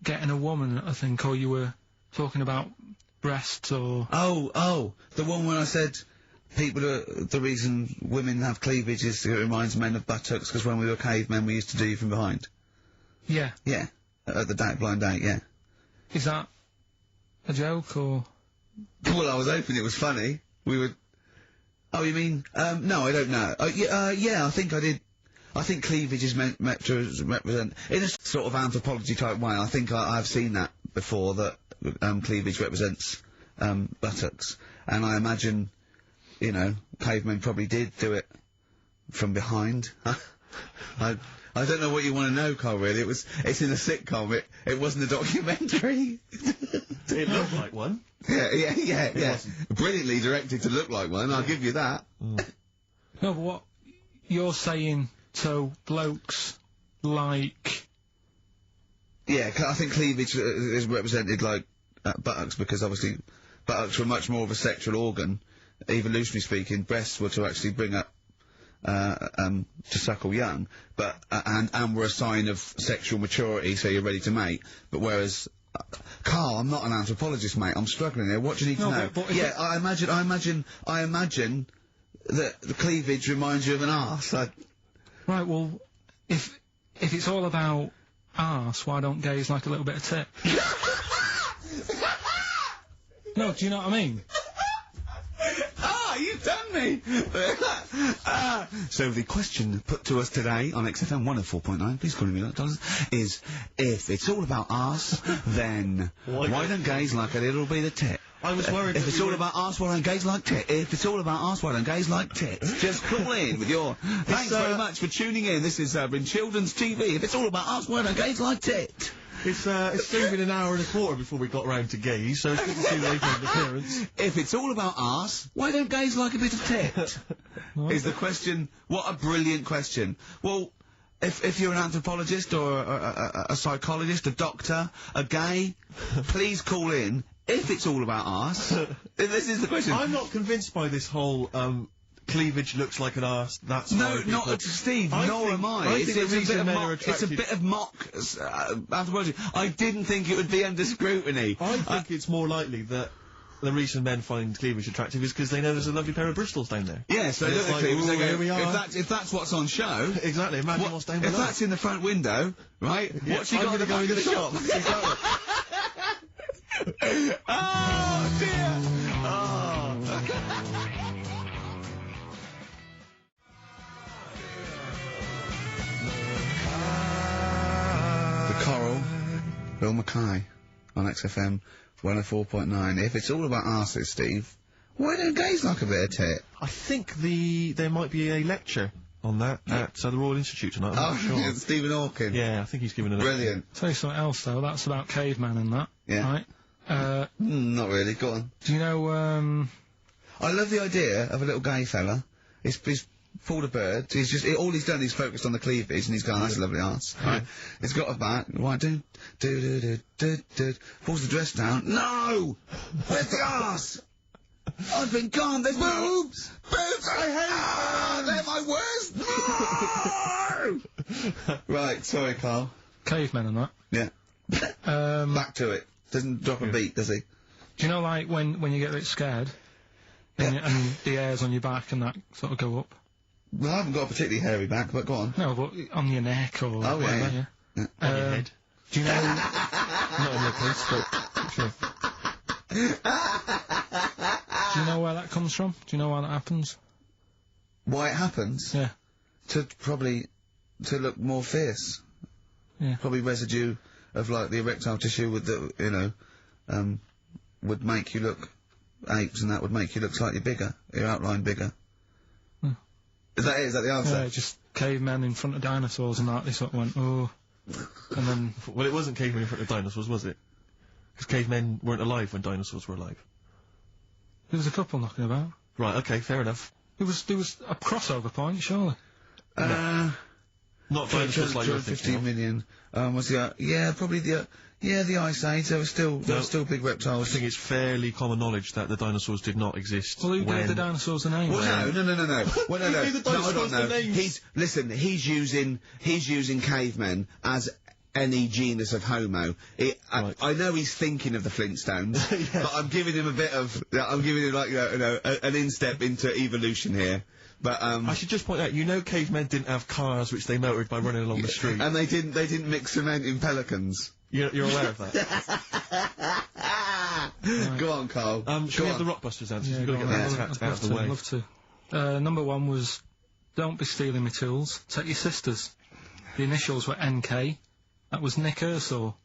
getting a woman, I think, or you were talking about breasts or... Oh, the one when I said the reason women have cleavage is it reminds men of buttocks, because when we were cavemen we used to do you from behind. Yeah. Yeah. At the blind date, yeah. Is that a joke, or...? Well, I was hoping it was funny. We would... Oh, you mean... no, I don't know. Yeah, I think I did... I think cleavage is meant to represent... In a sort of anthropology type way, I think I've seen that before, that cleavage represents buttocks. And I imagine, you know, cavemen probably did do it from behind. I don't know what you want to know, Carl, really. It's in a sitcom. It wasn't a documentary. It looked like one. Yeah. Brilliantly directed to look like one, I'll give you that. No, but what you're saying, so blokes like... Yeah, I think cleavage is represented like buttocks, because obviously buttocks were much more of a sexual organ, evolutionarily speaking. Breasts were to actually bring up to suckle young, but and were a sign of sexual maturity, so you're ready to mate. But whereas, Carl, I'm not an anthropologist, mate. I'm struggling here. What do you need to know? But yeah, I imagine that the cleavage reminds you of an arse. Right. Well, if it's all about arse, why don't gays like a little bit of tit? No, do you know what I mean? You've done me! So the question put to us today on XFM 104.9, please call me $1, is, if it's all about arse, then why don't gays like a little bit of tit? I was worried if it's all about arse, why don't gays like tit? If it's all about arse, why don't gays like tits? Just call in with your... Thanks very much for tuning in. This has been Children's TV. If it's all about arse, why don't gays like tit? It's still been an hour and a quarter before we got round to gays, so it's good to see the appearance. If it's all about arse, why don't gays like a bit of tit? Is the question. What a brilliant question. Well, if you're an anthropologist or a psychologist, a doctor, a gay, please call in. If it's all about arse, this is the question. I'm not convinced by this whole, cleavage looks like an arse, that's no, not Steve, nor am I. It's a bit of mock anthropology. I didn't think it would be under scrutiny. I think it's more likely that the reason men find cleavage attractive is because they know there's a lovely pair of bristles down there. Yeah, so look at cleavage, they go, here we are. If that's what's on show... Exactly, imagine what's down below. If that's in the front window, right, yeah, what's she got to go in the shop? Exactly. Oh, dear! Oh. The Coral, Bill Mackay on XFM 104.9. If it's all about arses, Steve, Why don't gays like a bit of tit? I think there might be a lecture on that at the Royal Institute tonight. I'm not sure. Stephen Hawking. Yeah, I think he's giving it a Brilliant. Tell you something else though. That's about cavemen and that. Yeah. Right. Not really. Go on. Do you know? I love the idea of a little gay fella. He's pulled a bird. He's just all he's done is focused on the cleavage, and he's gone. That's a lovely ass. Right. He's got a bat. Right. Pulls the dress down. No. Where's the ass? I've been gone. There's boobs. Boobs. I hate. They're my worst. No. Right. Sorry, Carl. Cavemen and that. Yeah. Back to it. Doesn't drop a beat, does he? Do you know, like, when you get a bit scared, and the hairs on your back and that sort of go up? Well, I haven't got a particularly hairy back, but go on. No, but on your neck or whatever, On your head. Do you know... Not on your face, but... Sure. Do you know where that comes from? Do you know why that happens? Why it happens? Yeah. To look more fierce. Yeah. Probably residue of, like, the erectile tissue with the, would make you look apes, and that would make you look slightly bigger, your outline bigger. Is that it? Is that the answer? Yeah, just cavemen in front of dinosaurs and that, they sort of went, oh... And then... Well, it wasn't cavemen in front of dinosaurs, was it? Because cavemen weren't alive when dinosaurs were alive. There was a couple knocking about. Right, okay, fair enough. There was a crossover point, surely. Not dinosaurs like you're 15 million. Was the, probably the Ice Age. There were still big reptiles. I think it's fairly common knowledge that the dinosaurs did not exist. Well, who gave the dinosaurs a name? Well, no. Well, no. Who gave the dinosaurs the names? He's using cavemen as any genus of Homo. I know he's thinking of the Flintstones, but I'm giving him like an instep into evolution here. But I should just point out, cavemen didn't have cars which they motored by running along the street, and they didn't mix cement in pelicans. You're aware of that? Right. Go on, Carl. Should we have the Rockbusters answers? Yeah, We've got to get that out of the way. I'd love to. Number one was, don't be stealing my tools. Take your sisters. The initials were NK. That was Nick Ershaw,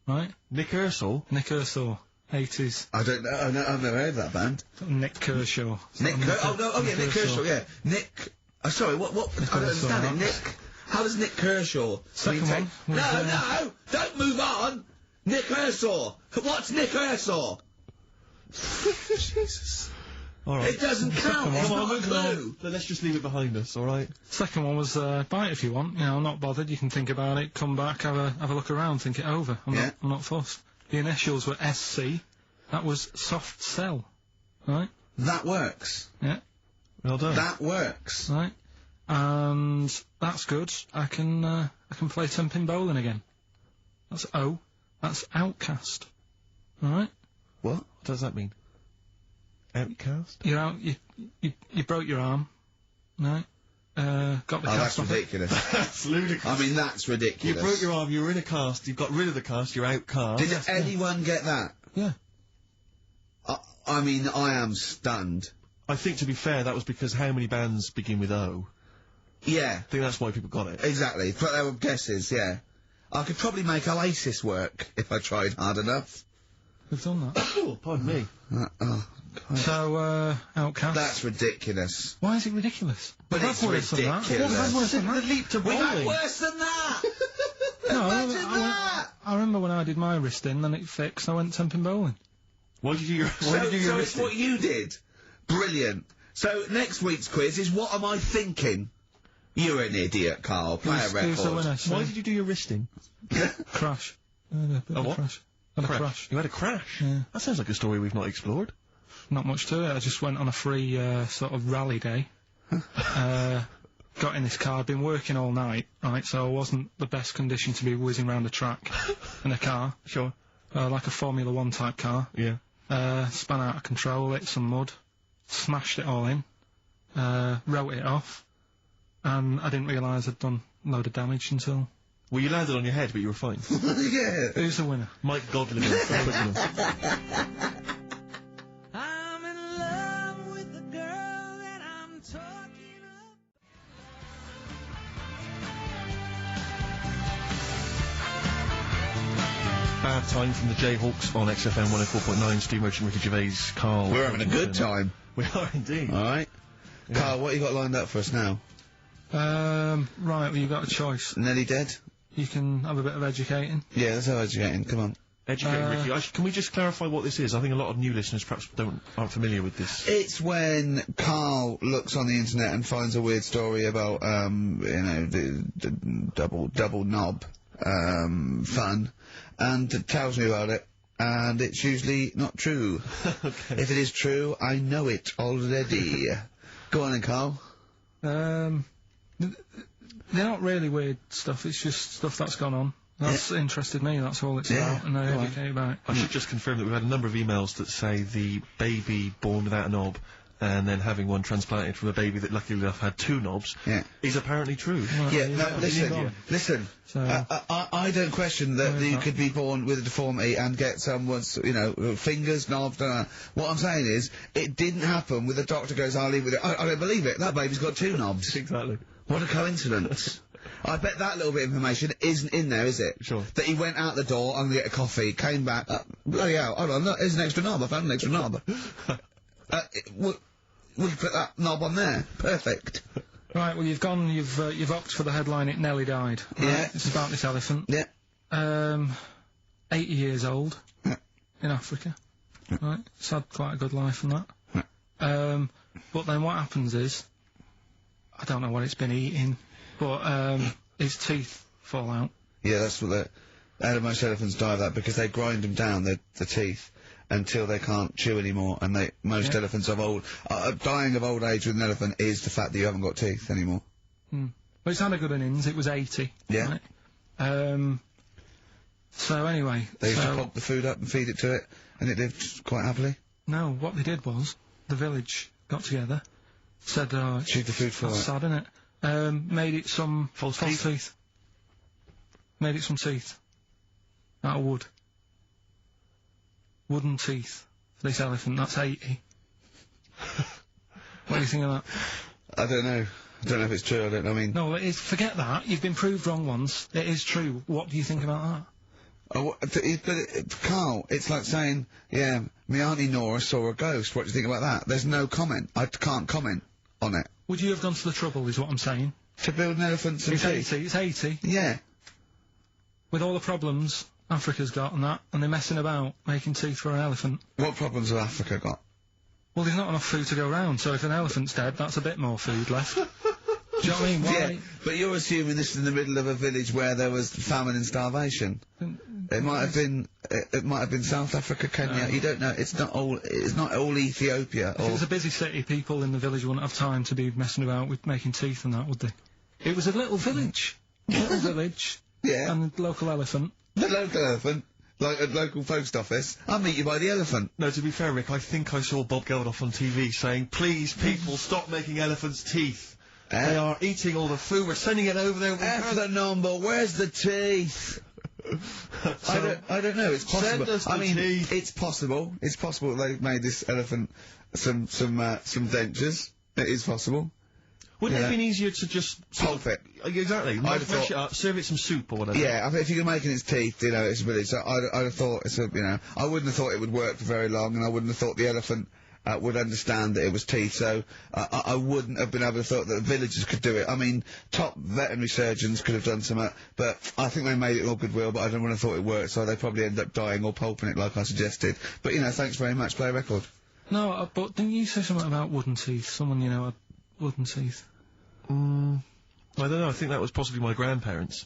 right? Nick Ershaw? Nick Ershaw. 80s. I don't know. I've never heard of that band. Nick Kershaw. Nick Kershaw. Yeah. Nick. Sorry. What? I don't understand it. Nick. How does Nick Kershaw? Second one. No! Don't move on. Nick Ershaw. What's Nick Ershaw? Jesus. All right. It doesn't count. It's not a clue. Then let's just leave it behind us. All right. Second one was buy it if you want. I'm not bothered. You can think about it. Come back. Have a look around. Think it over. I'm not fussed. The initials were SC. That was soft cell. Right? That works. Yeah. Well done. That works. Right. And that's good. I can play 10-pin bowling again. That's O. That's outcast. Alright? What does that mean? Outcast? You're out, you broke your arm. Right? Got the cast that's ridiculous. That's ludicrous. I mean, that's ridiculous. You broke your arm, you were in a cast, you got rid of the cast, you're outcast. Did anyone get that? Yeah. I mean, I am stunned. I think, to be fair, that was because how many bands begin with O? Yeah. I think that's why people got it. Exactly. But they were guesses, yeah. I could probably make Oasis work if I tried hard enough. We've done that. Oh, pardon me. So, outcast. That's ridiculous. Why is it ridiculous? But it's ridiculous. The leap to bowling. We've had worse than that! No, Imagine that! I remember when I did my wristing, then it fixed, I went 10-pin bowling. Why did you do your So it's what you did. Brilliant. So next week's quiz is, what am I thinking? You're an idiot, Carl. Play a record. Why did you do your wristing? Crash. A what? Crash. Had a crash. You had a crash? Yeah. That sounds like a story we've not explored. Not much to it. I just went on a free sort of rally day. Got in this car. I'd been working all night, right? So I wasn't the best condition to be whizzing around a track in a car. Sure. Like a Formula 1 type car. Yeah. Spun out of control, hit some mud, smashed it all in, wrote it off, and I didn't realise I'd done a load of damage until... Well, you landed on your head, but you were fine. Yeah. Who's the winner? Mike Godwin. I'm in love with the girl that I'm talking bad time from the Jayhawks on XFM 104.9. Steve Merchant, Ricky Gervais, Carl. We're having a good time. We are indeed. All right. Yeah. Carl, what you got lined up for us now? Right, well, you've got a choice. Nearly dead? You can have a bit of educating. Yeah, let's have educating. Come on. Educating, Ricky. Can we just clarify what this is? I think a lot of new listeners perhaps aren't familiar with this. It's when Carl looks on the internet and finds a weird story about, the double knob, fun, and tells me about it, and it's usually not true. Okay. If it is true, I know it already. Go on then, Carl. They're not really weird stuff, it's just stuff that's gone on. That's interested me, that's all it's about, and I educate about it. I should just confirm that we've had a number of emails that say the baby born without a knob and then having one transplanted from a baby that luckily enough had 2 knobs is apparently true. Listen. So, I don't question that you could be born with a deformity and get someone's, fingers, knobs, What I'm saying is, it didn't happen with the doctor goes, I'll leave with it. I don't believe it. That baby's got 2 knobs. Exactly. What a coincidence. I bet that little bit of information isn't in there, is it? Sure. That he went out the door, I'm gonna get a coffee, came back, bloody hell, hold on, look, there's an extra knob, I found an extra knob. We can put that knob on there. Perfect. right, well, you've opted for the headline, It Nearly Died. Right? Yeah. It's about this elephant. Yeah. 80 years old. In Africa. Right? It's had quite a good life and that. But then what happens is, I don't know what it's been eating, but its teeth fall out. Yeah, that's what most elephants die of that because they grind them down, the teeth, until they can't chew anymore, and most elephants of old, dying of old age with an elephant is the fact that you haven't got teeth anymore. Well, it's had a good innings, it was 80. Yeah. Right? So anyway. They used to pop the food up and feed it to it, and it lived quite happily? No, what they did was, the village got together, said, shoot the food for that's it. sad, isn't it? Made it some false teeth. Made it some teeth. Out of wood. Wooden teeth. For this elephant, that's 80. What do you think of that? I don't know. I don't know if it's true, I mean... No, it is, forget that. You've been proved wrong once. It is true. What do you think about that? Oh, Carl, it's like saying, yeah, my Auntie Nora saw a ghost. What do you think about that? There's no comment. I can't comment on it. Would you have gone to the trouble, is what I'm saying? To build an elephant some teeth? It's 80. Yeah. With all the problems Africa's got and that, and they're messing about making teeth for an elephant. What problems have Africa got? Well, there's not enough food to go round, so if an elephant's dead, that's a bit more food left. Do you know what I mean? Why? Yeah, but you're assuming this is in the middle of a village where there was famine and starvation. It might have been. It might have been South Africa, Kenya. You don't know. It's not all Ethiopia. If it was a busy city, people in the village wouldn't have time to be messing about with making teeth and that, would they? It was a little village. Little village. Yeah. And the local elephant. The local elephant. Like a local post office. I'll meet you by the elephant. No, to be fair, Rick, I think I saw Bob Geldof on TV saying, please, people, stop making elephants' teeth. They are eating all the food. We're sending it over there. F the number. Where's the teeth? I don't know. It's possible. Send us the teeth. It's possible. It's possible that they've made this elephant some dentures. It is possible. Wouldn't it have been easier to just pulp it? Exactly. Mash it up, serve it some soup or whatever. Yeah, I mean, if you're making its teeth, it's a village. So I'd have thought I wouldn't have thought it would work for very long, and I wouldn't have thought the elephant would understand that it was teeth. So I wouldn't have been able to thought that the villagers could do it. I mean, top veterinary surgeons could have done some, but I think they made it all goodwill. But I don't want to thought it worked, so they probably ended up dying or pulping it like I suggested. But thanks very much. Play a record. No, but didn't you say something about wooden teeth? Someone had wooden teeth. I don't know, I think that was possibly my grandparents.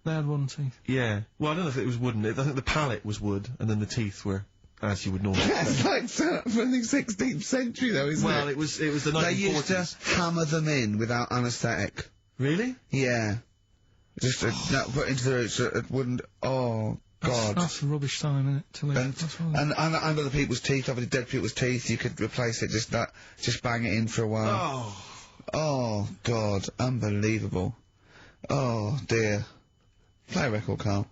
They had wooden teeth? Yeah. Well, I don't know if it was wooden. I think the palate was wood, and then the teeth were as you would normally That's like from the 16th century, though, isn't it? Well, it was the 1940s. They used to hammer them in without anaesthetic. Really? Yeah. Just put into the roots, it wouldn't... Oh, God. That's a rubbish time, isn't it, to live? And under the people's teeth, obviously dead people's teeth, you could replace it, just bang it in for a while. Oh, God, unbelievable. Oh, dear. Play a record, Carl.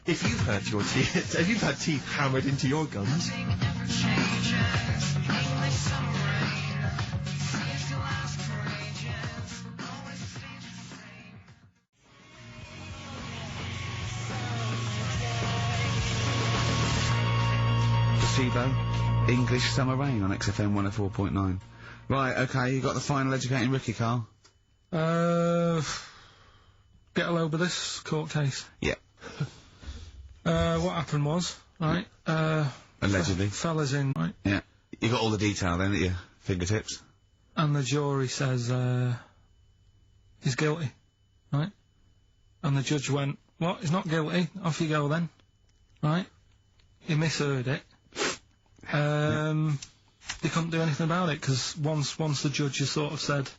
If you've had teeth hammered into your gums... Placebo, English Summer Rain on XFM 104.9. Right, okay, you got the final educating Ricky, Carl? Get a load of this court case. Yeah. What happened was, right, Allegedly. Fella's in, right, Yeah. You got all the detail then at your fingertips? and the jury says, he's guilty, right? And the judge went, what, he's not guilty, off you go then, right? He misheard it. They couldn't do anything about it, because once the judge has sort of said,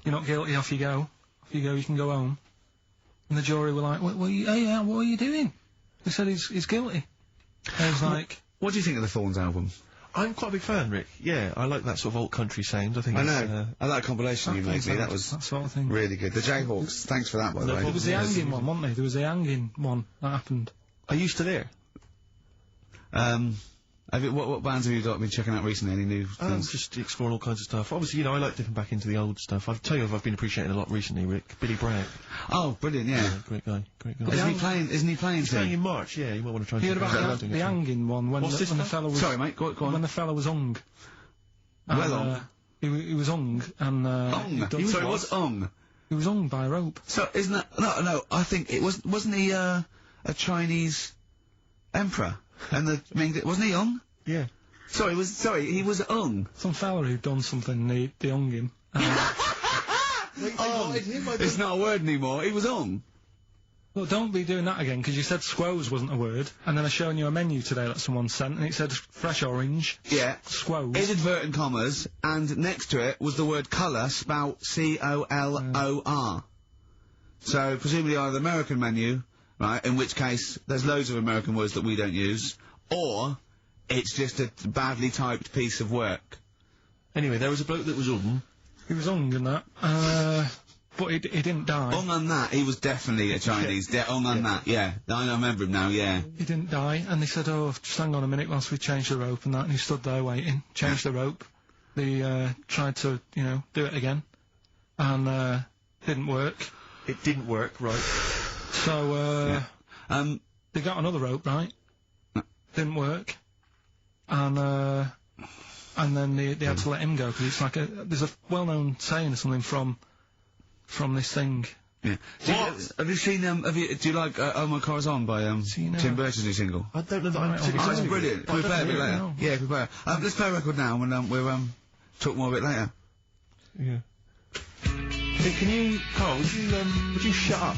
you're not guilty, off you go, you can go home. And the jury were like, what are you doing? They said he's guilty. And he's like... What do you think of the Thorns album? I'm quite a big fan, Rick. Yeah, I like that sort of alt country sound. I think I it's, know. I like that compilation you made me. That was that sort of thing. really good. The Jayhawks. Thanks for that, by the way. There was the hanging one, wasn't there? There was the hanging one that happened. Are you still there? What bands have you been checking out recently? Any new things? Just exploring all kinds of stuff. Obviously, you know, I like dipping back into the old stuff. I'll tell you I've been appreciating a lot recently, Rick. Billy Bragg. Oh, brilliant, yeah. Great guy. Isn't he playing He's playing in March, yeah. You might want to try and You heard check about that out. the hanging one when What's the this when the now? fella was... Sorry, mate, go on. When the fella was hung. Well hung? He was hung, and... Hung? Sorry, what's hung? He was hung by a rope. So, isn't that... No, I think it wasn't he, a Chinese emperor? And wasn't he hung? Yeah. Sorry, he was hung. Some fella who'd done something, they hung him. It's not a word anymore. He was hung. Well, don't be doing that again, because you said squoze wasn't a word, and then I shown you a menu today that someone sent, and it said fresh orange. Yeah. Squoze. In inverted commas, and next to it was the word colour, spelt C-O-L-O-R. So, presumably either the American menu, right, in which case there's loads of American words that we don't use, or it's just a badly typed piece of work. Anyway, there was a bloke that was hung. He was hung and that, but he didn't die. Hung on that, he was definitely a Chinese. Hung on that, yeah. I remember him now, yeah. He didn't die, and they said, oh, just hang on a minute whilst we change the rope and that, and he stood there waiting, changed the rope. They, tried to, do it again, and, didn't work. It didn't work, right. So, they got another rope, right? Didn't work. And then they had to let him go, because it's like there's a well-known saying or something from this thing. Yeah. Have you seen, do you like, Oh My Car's On by, Tim Burton's new single? I don't know that I'm Oh, it's brilliant. Can we play it a bit later? No. Yeah, can we play it? Let's play a record now, and, we'll, talk more a bit later. Yeah. Hey, can you, Carl, would you shut up?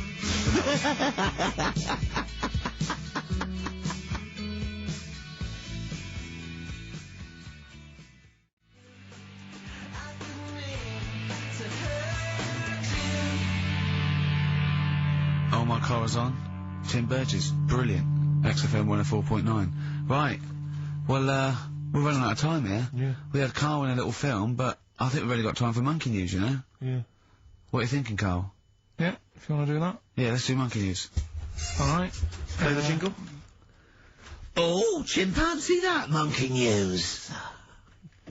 Oh My Car Is On. Tim Burgess. Brilliant. XFM 104.9. Right. Well, we're running out of time here. Yeah. We had Carl in a little film, but I think we've really got time for Monkey News, you know? Yeah. What are you thinking, Carl? Yeah, if you want to do that. Yeah, let's do Monkey News. Alright. Play the jingle. Oh, chimpanzee that Monkey News.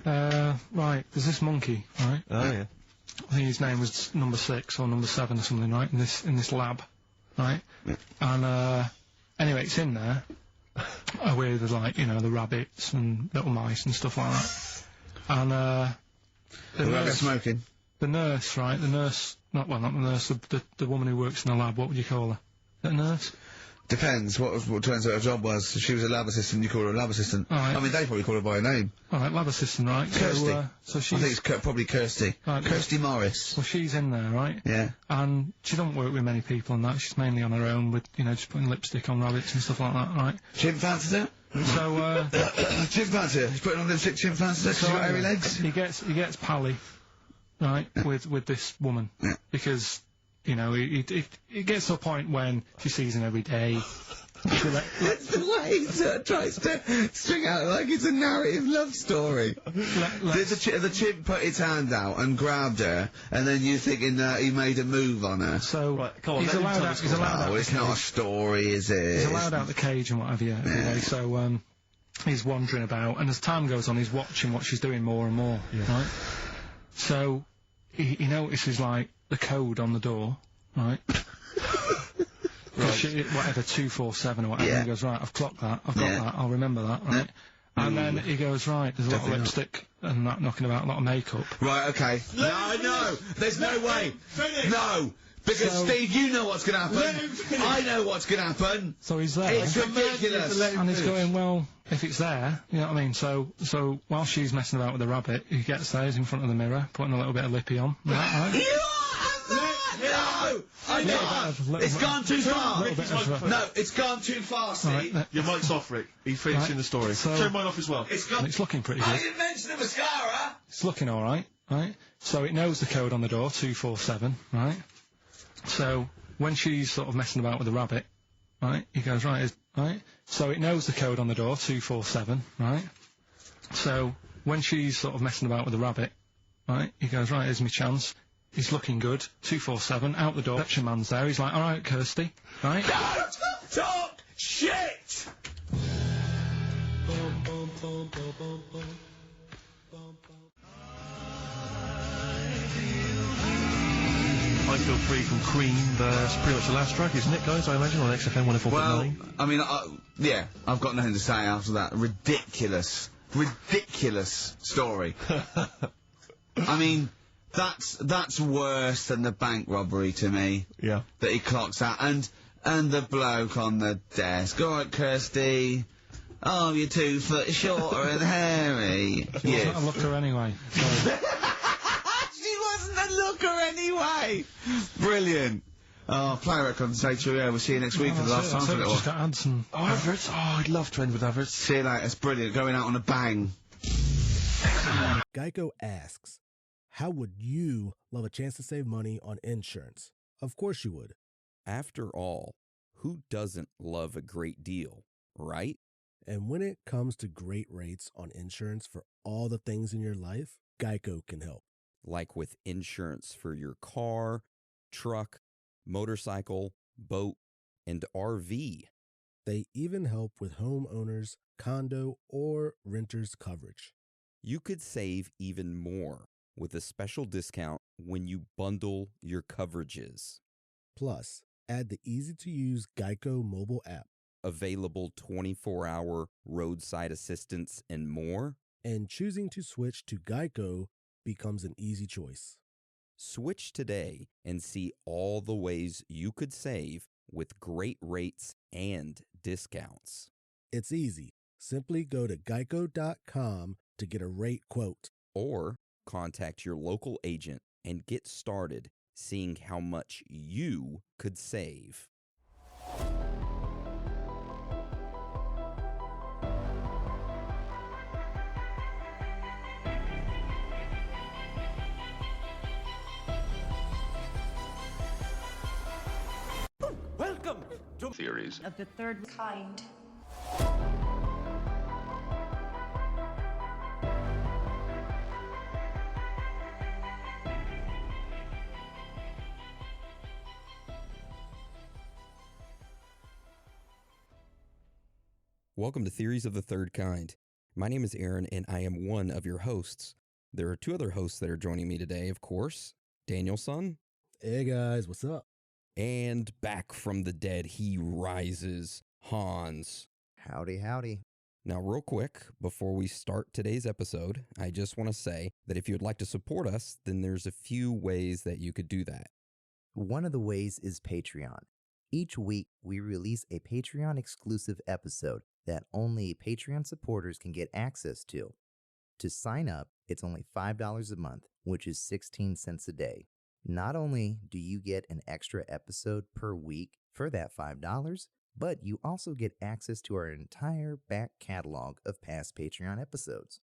Right, there's this monkey, right? Oh, yeah. I think his name was number 6 or number 7 or something, right? In this lab, right? Yeah. And anyway, it's in there with like the rabbits and little mice and stuff like that. And The rabbit smoking. the nurse, right? The nurse, not the nurse, the woman who works in the lab. What would you call her? A nurse? Depends what turns out her job was. If she was a lab assistant, you call her a lab assistant. Right. I mean, they probably call her by a name. All right, lab assistant, right? Kirsty. So she's... I think it's probably Kirsty. Right, Kirsty Morris. Well, she's in there, right? Yeah. And she don't work with many people and that. She's mainly on her own with, just putting lipstick on rabbits and stuff like that, right? Chimpanzee it? So, Chimpanzee. He's putting on lipstick chimpanzee. She's got hairy legs. He gets pally, right, with this woman. Yeah. Because, it gets to a point when she sees him every day. It's the way he tries to string out like it's a narrative love story. The chimp put its hand out and grabbed her, and then you're thinking that he made a move on her. So, right, come on, he's allowed out. Oh, it's not a story, is it? He's allowed out the cage and whatever, yeah. Anyway, so, he's wandering about, and as time goes on, he's watching what she's doing more and more, right? So, he notices, like, the code on the door, right? Whatever, 247 or whatever, he goes, right, I've clocked that, I've got that, I'll remember that, right? And then he goes, right, there's a lot of lipstick and that knocking about, a lot of makeup. Right, okay. No, there's no way. No, because Steve, you know what's going to happen. I know what's going to happen. So he's there. It's ridiculous. And he's going, well, if it's there, you know what I mean? So while she's messing about with the rabbit, he gets there, he's in front of the mirror, putting a little bit of lippy on. Right? No! I know! It's gone too far! No, it's gone too far, Steve. Right, your mic's off, Rick. He's finishing the story. Turn mine off as well. It's looking pretty good. I didn't mention the mascara! It's looking alright, right? So it knows the code on the door, 247, right? So when she's sort of messing about with the rabbit, right, he goes, right? So it knows the code on the door, 247, right? So when she's sort of messing about with the rabbit, right, he goes, right, here's my chance. He's looking good. 247, out the door. Reception man's there. He's like, all right, Kirsty, right? Don't talk shit! I Feel Free from Cream. That's pretty much the last track, isn't it, guys? I imagine on XFM 104.9. Well, I mean, yeah, I've got nothing to say after that. Ridiculous story. I mean, that's worse than the bank robbery to me. Yeah. That he clocks out. And the bloke on the desk. All right, Kirsty. Oh, you're 2 foot shorter and hairy. She wasn't a looker anyway. She wasn't a looker anyway. Brilliant. Oh, play record and say true. Yeah, we'll see you next week for the last time for a little Just got ads and adverts. Oh, I'd love to end with adverts. See you later. It's brilliant. Going out on a bang. Geico asks, how would you love a chance to save money on insurance? Of course you would. After all, who doesn't love a great deal, right? And when it comes to great rates on insurance for all the things in your life, Geico can help. Like with insurance for your car, truck, motorcycle, boat, and RV. They even help with homeowners, condo, or renters coverage. You could save even more with a special discount when you bundle your coverages. Plus, add the easy-to-use Geico mobile app. Available 24-hour roadside assistance and more. And choosing to switch to Geico becomes an easy choice. Switch today and see all the ways you could save with great rates and discounts. It's easy. Simply go to geico.com to get a rate quote. Or contact your local agent and get started seeing how much you could save. Welcome to Theories of the Third Kind. Welcome to Theories of the Third Kind. My name is Aaron, and I am one of your hosts. There are 2 other hosts that are joining me today, of course. Danielson. Hey guys, what's up? And back from the dead, he rises, Hans. Howdy, howdy. Now, real quick, before we start today's episode, I just want to say that if you'd like to support us, then there's a few ways that you could do that. One of the ways is Patreon. Each week, we release a Patreon-exclusive episode that only Patreon supporters can get access to. To sign up, it's only $5 a month, which is 16 cents a day. Not only do you get an extra episode per week for that $5, but you also get access to our entire back catalog of past Patreon episodes.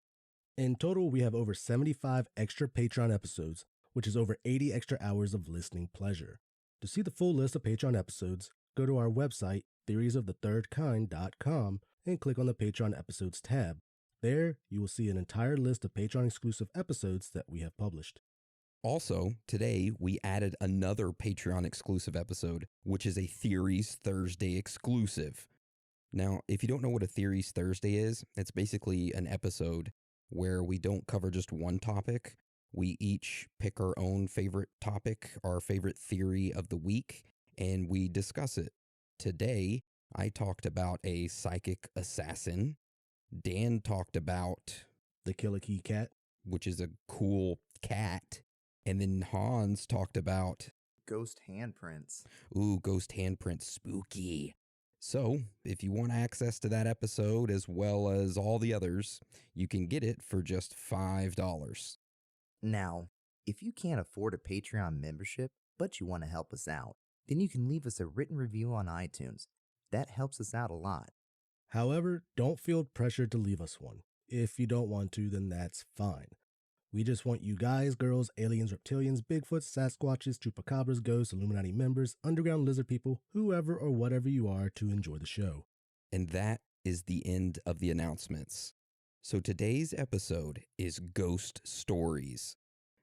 In total, we have over 75 extra Patreon episodes, which is over 80 extra hours of listening pleasure. To see the full list of Patreon episodes, go to our website, theoriesofthethirdkind.com, and click on the Patreon episodes tab. There, you will see an entire list of Patreon-exclusive episodes that we have published. Also, today we added another Patreon-exclusive episode, which is a Theories Thursday exclusive. Now, if you don't know what a Theories Thursday is, it's basically an episode where we don't cover just one topic. We each pick our own favorite topic, our favorite theory of the week, and we discuss it. Today, I talked about a psychic assassin. Dan talked about the Killer Key cat, which is a cool cat. And then Hans talked about ghost handprints. Ooh, ghost handprints, spooky. So, if you want access to that episode as well as all the others, you can get it for just $5. Now, if you can't afford a Patreon membership, but you want to help us out, then you can leave us a written review on iTunes. That helps us out a lot. However, don't feel pressured to leave us one. If you don't want to, then that's fine. We just want you guys, girls, aliens, reptilians, Bigfoot, Sasquatches, Chupacabras, ghosts, Illuminati members, underground lizard people, whoever or whatever you are to enjoy the show. And that is the end of the announcements. So today's episode is Ghost Stories.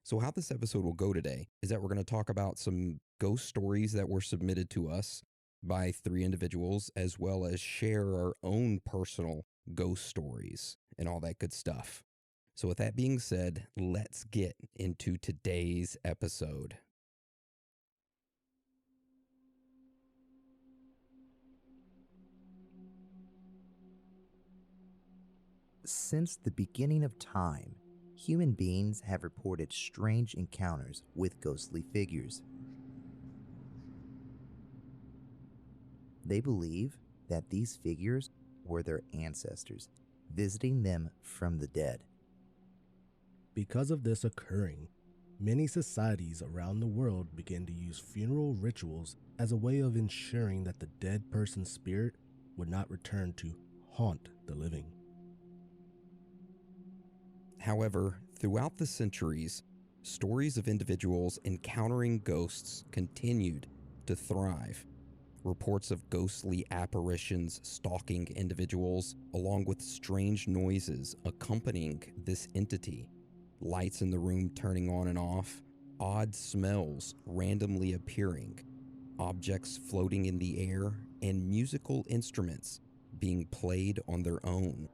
So how this episode will go today is that we're going to talk about some ghost stories that were submitted to us by 3 individuals, as well as share our own personal ghost stories and all that good stuff. So with that being said, let's get into today's episode. Since the beginning of time, human beings have reported strange encounters with ghostly figures. They believe that these figures were their ancestors, visiting them from the dead. Because of this occurring, many societies around the world began to use funeral rituals as a way of ensuring that the dead person's spirit would not return to haunt the living. However, throughout the centuries, stories of individuals encountering ghosts continued to thrive. Reports of ghostly apparitions stalking individuals, along with strange noises accompanying this entity, lights in the room turning on and off, odd smells randomly appearing, objects floating in the air, and musical instruments being played on their own.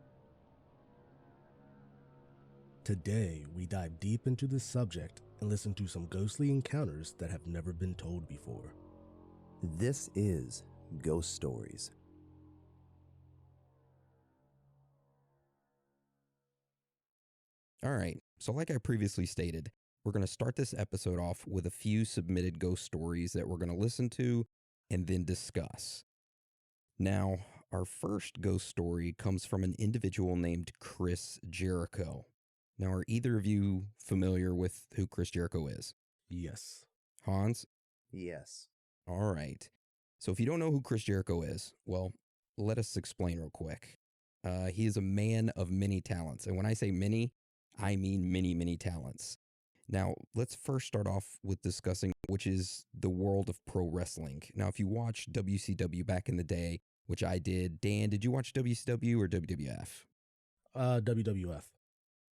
Today, we dive deep into this subject and listen to some ghostly encounters that have never been told before. This is Ghost Stories. All right, so like I previously stated, we're going to start this episode off with a few submitted ghost stories that we're going to listen to and then discuss. Now, our first ghost story comes from an individual named Chris Jericho. Now, are either of you familiar with who Chris Jericho is? Yes. Hans? Yes. All right. So if you don't know who Chris Jericho is, well, let us explain real quick. He is a man of many talents. And when I say many, I mean many, many talents. Now, let's first start off with discussing which is the world of pro wrestling. Now, if you watched WCW back in the day, which I did, Dan, did you watch WCW or WWF? WWF.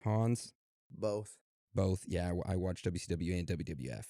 Hans? Both. Both, yeah, I watched WCW and WWF.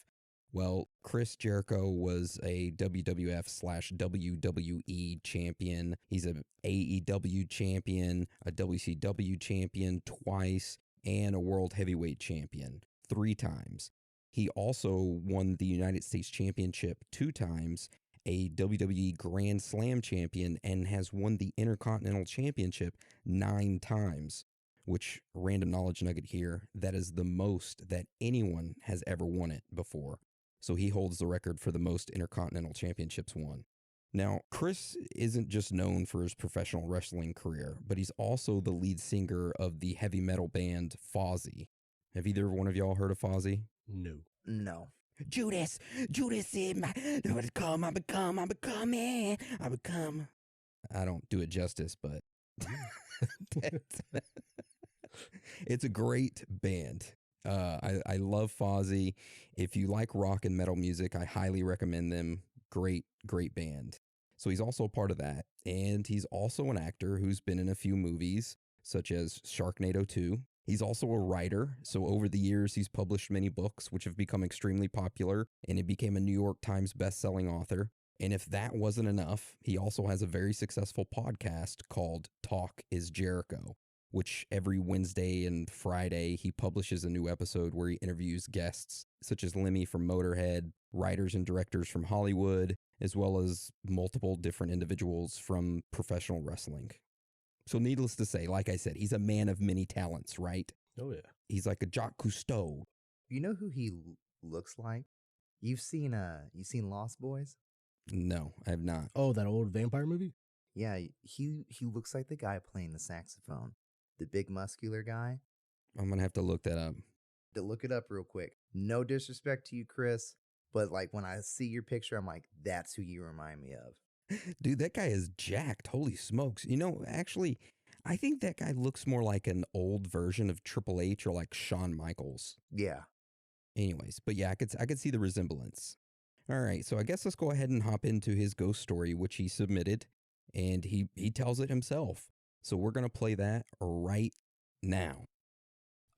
Well, Chris Jericho was a WWF/WWE champion. He's an AEW champion, a WCW champion twice, and a World Heavyweight champion 3 times. He also won the United States Championship 2 times, a WWE Grand Slam champion, and has won the Intercontinental Championship 9 times. Which, random knowledge nugget here, that is the most that anyone has ever won it before. So he holds the record for the most Intercontinental Championships won. Now, Chris isn't just known for his professional wrestling career, but he's also the lead singer of the heavy metal band Fozzy. Have either one of y'all heard of Fozzy? No. No. Judas said, I become. I don't do it justice, but it's a great band. I love Fozzy. If you like rock and metal music, I highly recommend them. Great band. So he's also a part of that. And he's also an actor who's been in a few movies, such as Sharknado 2. He's also a writer. So over the years, he's published many books, which have become extremely popular, and he became a New York Times best-selling author. And if that wasn't enough, he also has a very successful podcast called Talk is Jericho, which every Wednesday and Friday he publishes a new episode where he interviews guests such as Lemmy from Motorhead, writers and directors from Hollywood, as well as multiple different individuals from professional wrestling. So needless to say, like I said, he's a man of many talents, right? Oh, yeah. He's like a Jacques Cousteau. You know who he looks like? You've seen Lost Boys? No, I have not. Oh, that old vampire movie? Yeah, he looks like the guy playing the saxophone. The big muscular guy. I'm going to have to look that up. To look it up real quick. No disrespect to you, Chris, but like when I see your picture, I'm like, that's who you remind me of. Dude, that guy is jacked. Holy smokes. You know, actually, I think that guy looks more like an old version of Triple H or like Shawn Michaels. Yeah. Anyways, but yeah, I could see the resemblance. All right, so I guess let's go ahead and hop into his ghost story, which he submitted, and he tells it himself. So we're going to play that right now.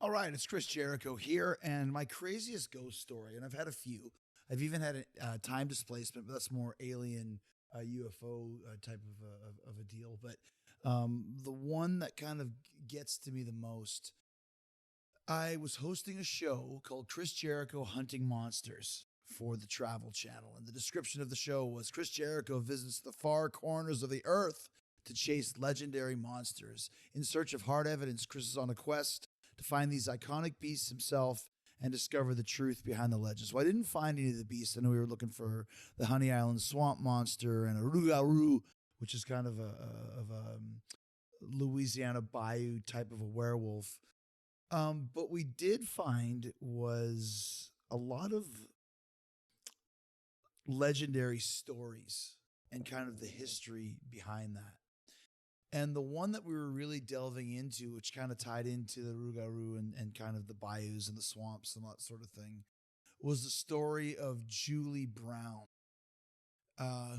All right, it's Chris Jericho here, and my craziest ghost story, and I've had a few. I've even had a time displacement, but that's more alien UFO type of a deal. But the one that kind of gets to me the most, I was hosting a show called Chris Jericho Hunting Monsters for the Travel Channel, and the description of the show was Chris Jericho visits the far corners of the earth to chase legendary monsters. In search of hard evidence, Chris is on a quest to find these iconic beasts himself and discover the truth behind the legends. Well, I didn't find any of the beasts. I know we were looking for the Honey Island Swamp Monster and a Rougarou, which is kind of a Louisiana bayou type of a werewolf. But we did find was a lot of legendary stories and kind of the history behind that. And the one that we were really delving into, which kind of tied into the Rougarou and kind of the bayous and the swamps and that sort of thing, was the story of Julie Brown,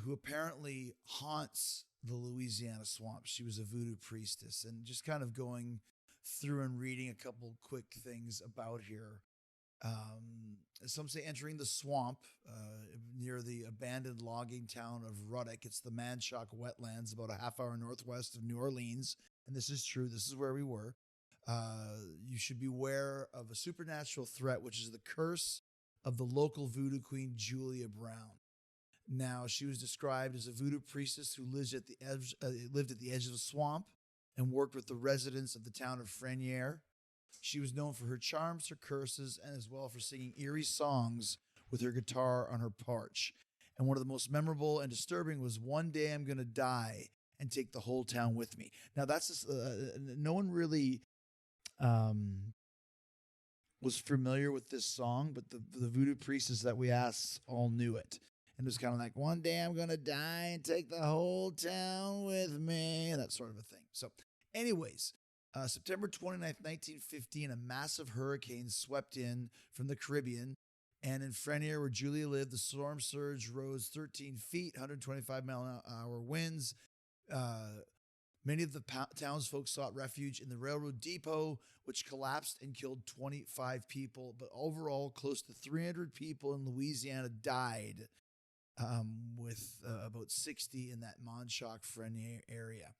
who apparently haunts the Louisiana swamps. She was a voodoo priestess, and just kind of going through and reading a couple quick things about here. Some say entering the swamp near the abandoned logging town of Ruddock. It's the Manchac wetlands, about a half hour northwest of New Orleans. And this is true. This is where we were. You should beware of a supernatural threat, which is the curse of the local voodoo queen, Julia Brown. Now, she was described as a voodoo priestess who lived at the edge of a swamp and worked with the residents of the town of Frenier. She was known for her charms, her curses, and as well for singing eerie songs with her guitar on her porch. And one of the most memorable and disturbing was "One Day I'm Gonna Die and Take the Whole Town with Me." Now, that's just, no one really was familiar with this song, but the voodoo priestess that we asked all knew it. And it was kind of like, "One day I'm gonna die and take the whole town with me," that sort of a thing. So, anyways, September 29th, 1915, a massive hurricane swept in from the Caribbean. And in Frenier, where Julia lived, the storm surge rose 13 feet, 125-mile-an-hour winds. Many of the townsfolk sought refuge in the railroad depot, which collapsed and killed 25 people. But overall, close to 300 people in Louisiana died, with about 60 in that Manchac-Frenier area.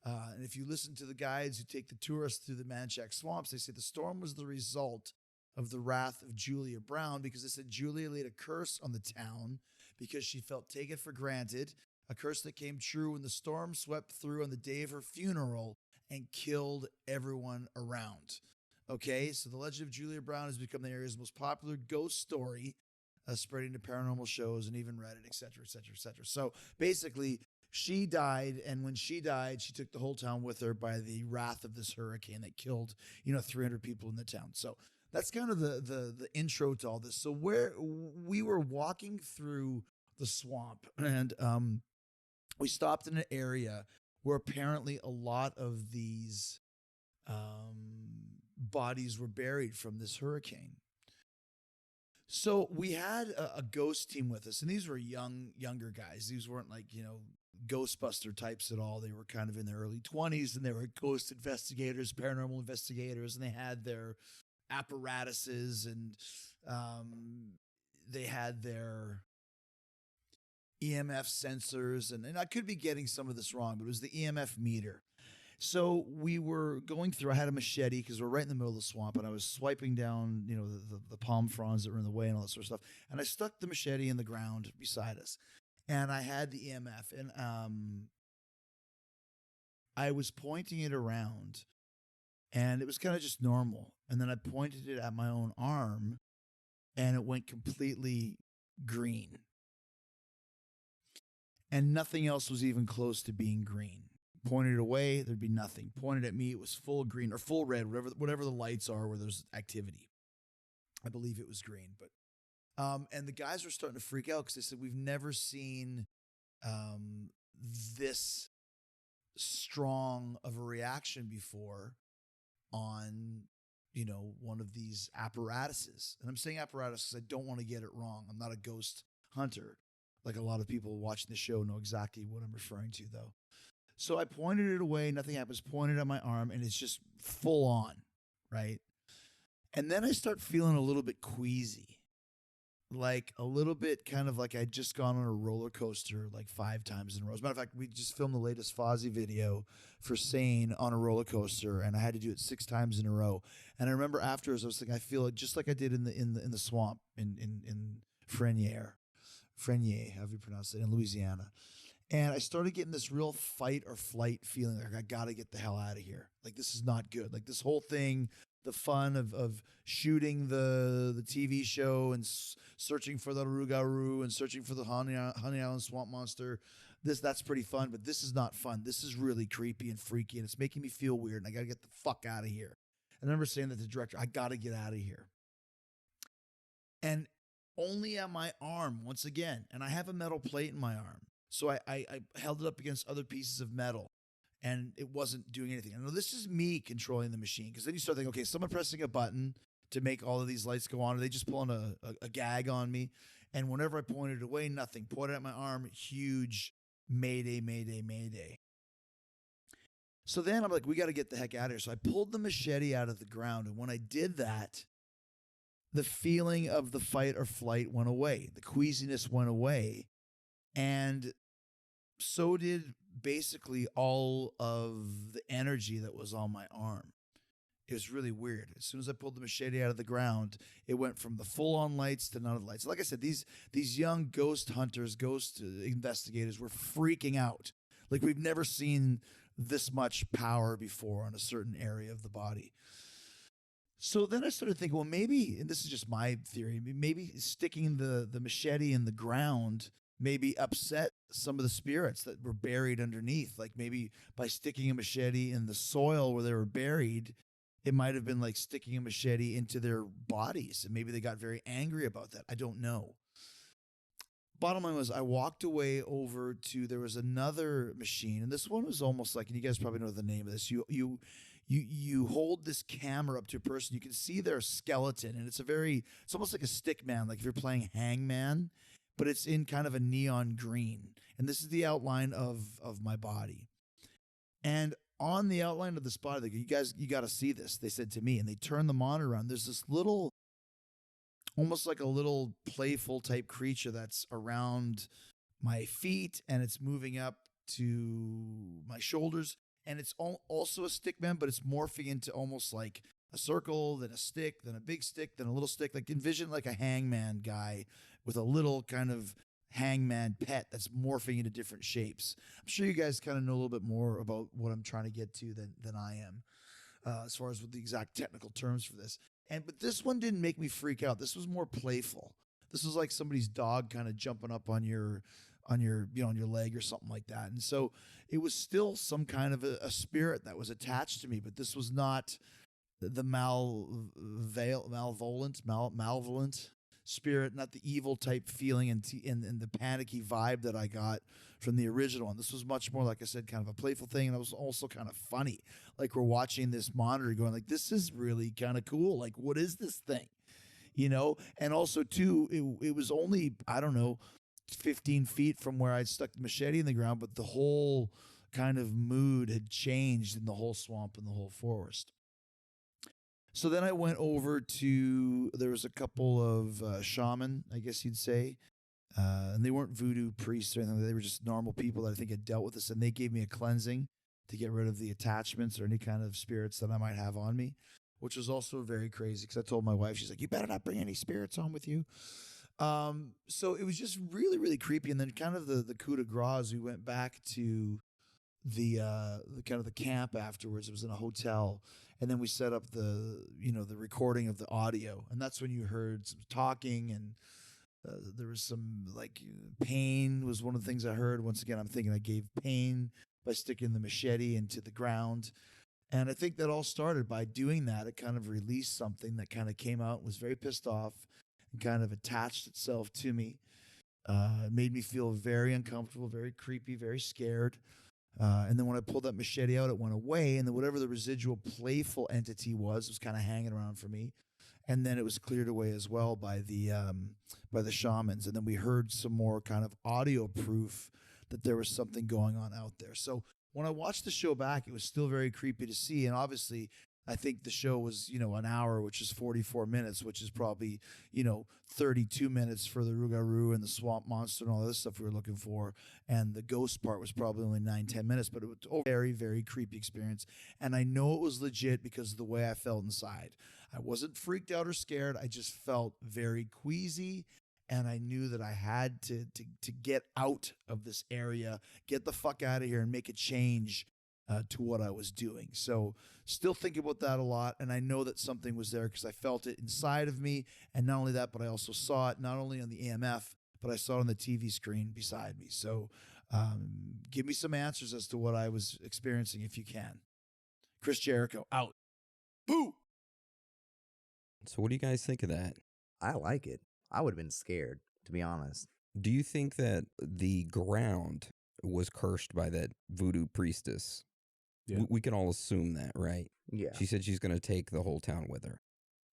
And if you listen to the guides who take the tourists through the Manchac swamps, they say the storm was the result of the wrath of Julia Brown, because they said Julia laid a curse on the town because she felt taken for granted, a curse that came true when the storm swept through on the day of her funeral and killed everyone around. Okay, so the legend of Julia Brown has become the area's most popular ghost story, spreading to paranormal shows and even Reddit, et cetera, et cetera, et cetera. So basically, she died, and when she died, she took the whole town with her by the wrath of this hurricane that killed, 300 people in the town. So that's kind of the intro to all this. So where we were walking through the swamp, and we stopped in an area where apparently a lot of these bodies were buried from this hurricane. So we had a ghost team with us, and these were younger guys. These weren't like, Ghostbuster types at all. They were kind of in their early 20s, and they were ghost investigators, paranormal investigators, and they had their apparatuses, and they had their EMF sensors, and I could be getting some of this wrong, but it was the EMF meter. So we were going through, I had a machete because we're right in the middle of the swamp, and I was swiping down, the palm fronds that were in the way and all that sort of stuff. And I stuck the machete in the ground beside us, and I had the EMF. And I was pointing it around, and it was kind of just normal. And then I pointed it at my own arm, and it went completely green. And nothing else was even close to being green. Pointed away, there'd be nothing. Pointed at me, it was full green or full red, whatever the lights are where there's activity. I believe it was green, but and the guys were starting to freak out because they said we've never seen this strong of a reaction before on one of these apparatuses. And I'm saying apparatus because I don't want to get it wrong. I'm not a ghost hunter. Like a lot of people watching the show know exactly what I'm referring to, though. So I pointed it away. Nothing happens. Pointed at my arm, and it's just full on, right? And then I start feeling a little bit queasy, like a little bit kind of like I'd just gone on a roller coaster like 5 times in a row. As a matter of fact, we just filmed the latest Fozzy video for Sane on a roller coaster, and I had to do it 6 times in a row. And I remember afterwards, I was thinking, I feel it just like I did in the swamp in Frenier, however you pronounce it, in Louisiana. And I started getting this real fight or flight feeling, like I got to get the hell out of here. Like this is not good. Like this whole thing, the fun of shooting the TV show and searching for the Rougarou and searching for the Honey Island Swamp Monster, that's pretty fun, but this is not fun. This is really creepy and freaky, and it's making me feel weird, and I got to get the fuck out of here. And I remember saying that to the director, I got to get out of here. And only at my arm, once again, and I have a metal plate in my arm, so I held it up against other pieces of metal, and it wasn't doing anything. I know this is me controlling the machine, because then you start thinking, okay, someone pressing a button to make all of these lights go on, or they just pulling a gag on me. And whenever I pointed it away, nothing. Pointed at my arm, huge mayday, mayday, mayday. So then I'm like, we got to get the heck out of here. So I pulled the machete out of the ground, and when I did that, the feeling of the fight or flight went away. The queasiness went away. And so did basically all of the energy that was on my arm. It was really weird. As soon as I pulled the machete out of the ground, it went from the full-on lights to none of the lights. Like I said, these young ghost hunters, ghost investigators were freaking out. Like we've never seen this much power before on a certain area of the body. So then I started thinking, well, maybe, and this is just my theory, maybe sticking the machete in the ground maybe upset some of the spirits that were buried underneath. Like maybe by sticking a machete in the soil where they were buried, it might have been like sticking a machete into their bodies, and maybe they got very angry about that. I don't know. Bottom line was, I walked away over to, there was another machine, and this one was almost like, and you guys probably know the name of this. You hold this camera up to a person, you can see their skeleton, and it's almost like a stick man, like if you're playing Hangman, but it's in kind of a neon green. And this is the outline of my body. And on the outline of this body, like, you got to see this, they said to me, and they turned the monitor on. There's this little, almost like a little playful type creature that's around my feet, and it's moving up to my shoulders. And it's also a stick man, but it's morphing into almost like a circle, then a stick, then a big stick, then a little stick. Like envision like a hangman guy with a little kind of hangman pet that's morphing into different shapes. I'm sure you guys kind of know a little bit more about what I'm trying to get to than I am, as far as what the exact technical terms for this. But this one didn't make me freak out. This was more playful. This was like somebody's dog kind of jumping up on your leg or something like that. And so it was still some kind of a spirit that was attached to me, but this was not the malevolent spirit, not the evil type feeling and the panicky vibe that I got from the original one. This was much more, like I said, kind of a playful thing, and it was also kind of funny. Like we're watching this monitor going like, this is really kind of cool. Like, what is this thing? And also too, it was only, I don't know, 15 feet from where I'd stuck the machete in the ground, but the whole kind of mood had changed in the whole swamp and the whole forest. So then I went over to, there was a couple of shaman, I guess you'd say, and they weren't voodoo priests or anything. They were just normal people that I think had dealt with this, and they gave me a cleansing to get rid of the attachments or any kind of spirits that I might have on me, which was also very crazy because I told my wife, she's like, you better not bring any spirits on with you. So it was just really, really creepy. And then kind of the coup de grace, we went back to the kind of the camp afterwards. It was in a hotel, and then we set up the recording of the audio, and that's when you heard some talking, and there was some like pain was one of the things I heard. Once again, I'm thinking I gave pain by sticking the machete into the ground. And I think that all started by doing that. It kind of released something that kind of came out, was very pissed off, and kind of attached itself to me. It made me feel very uncomfortable, very creepy, very scared. And then when I pulled that machete out, it went away. And then whatever the residual playful entity was kind of hanging around for me. And then it was cleared away as well by the shamans. And then we heard some more kind of audio proof that there was something going on out there. So when I watched the show back, it was still very creepy to see. And obviously, I think the show was, an hour, which is 44 minutes, which is probably, 32 minutes for the Rougarou and the swamp monster and all this stuff we were looking for. And the ghost part was probably only 9-10 minutes, but it was a very, very creepy experience. And I know it was legit because of the way I felt inside. I wasn't freaked out or scared. I just felt very queasy. And I knew that I had to get out of this area, get the fuck out of here and make a change to what I was doing. So still thinking about that a lot. And I know that something was there because I felt it inside of me. And not only that, but I also saw it not only on the AMF, but I saw it on the TV screen beside me. So give me some answers as to what I was experiencing if you can. Chris Jericho, out. Boo! So what do you guys think of that? I like it. I would have been scared, to be honest. Do you think that the ground was cursed by that voodoo priestess? Yeah. We can all assume that, right? Yeah. She said she's going to take the whole town with her.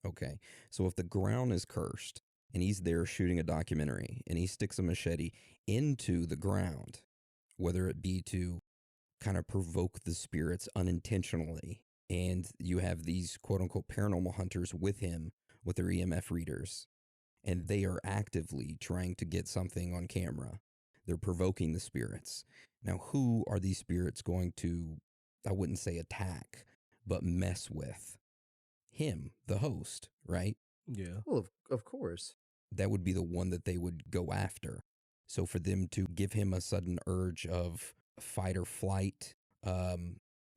Okay. So if the ground is cursed and he's there shooting a documentary and he sticks a machete into the ground, whether it be to kind of provoke the spirits unintentionally, and you have these quote unquote paranormal hunters with him with their EMF readers, and they are actively trying to get something on camera. They're provoking the spirits. Now, who are these spirits going to, I wouldn't say attack, but mess with? Him, the host, right? Yeah. Well, of course. That would be the one that they would go after. So for them to give him a sudden urge of fight or flight,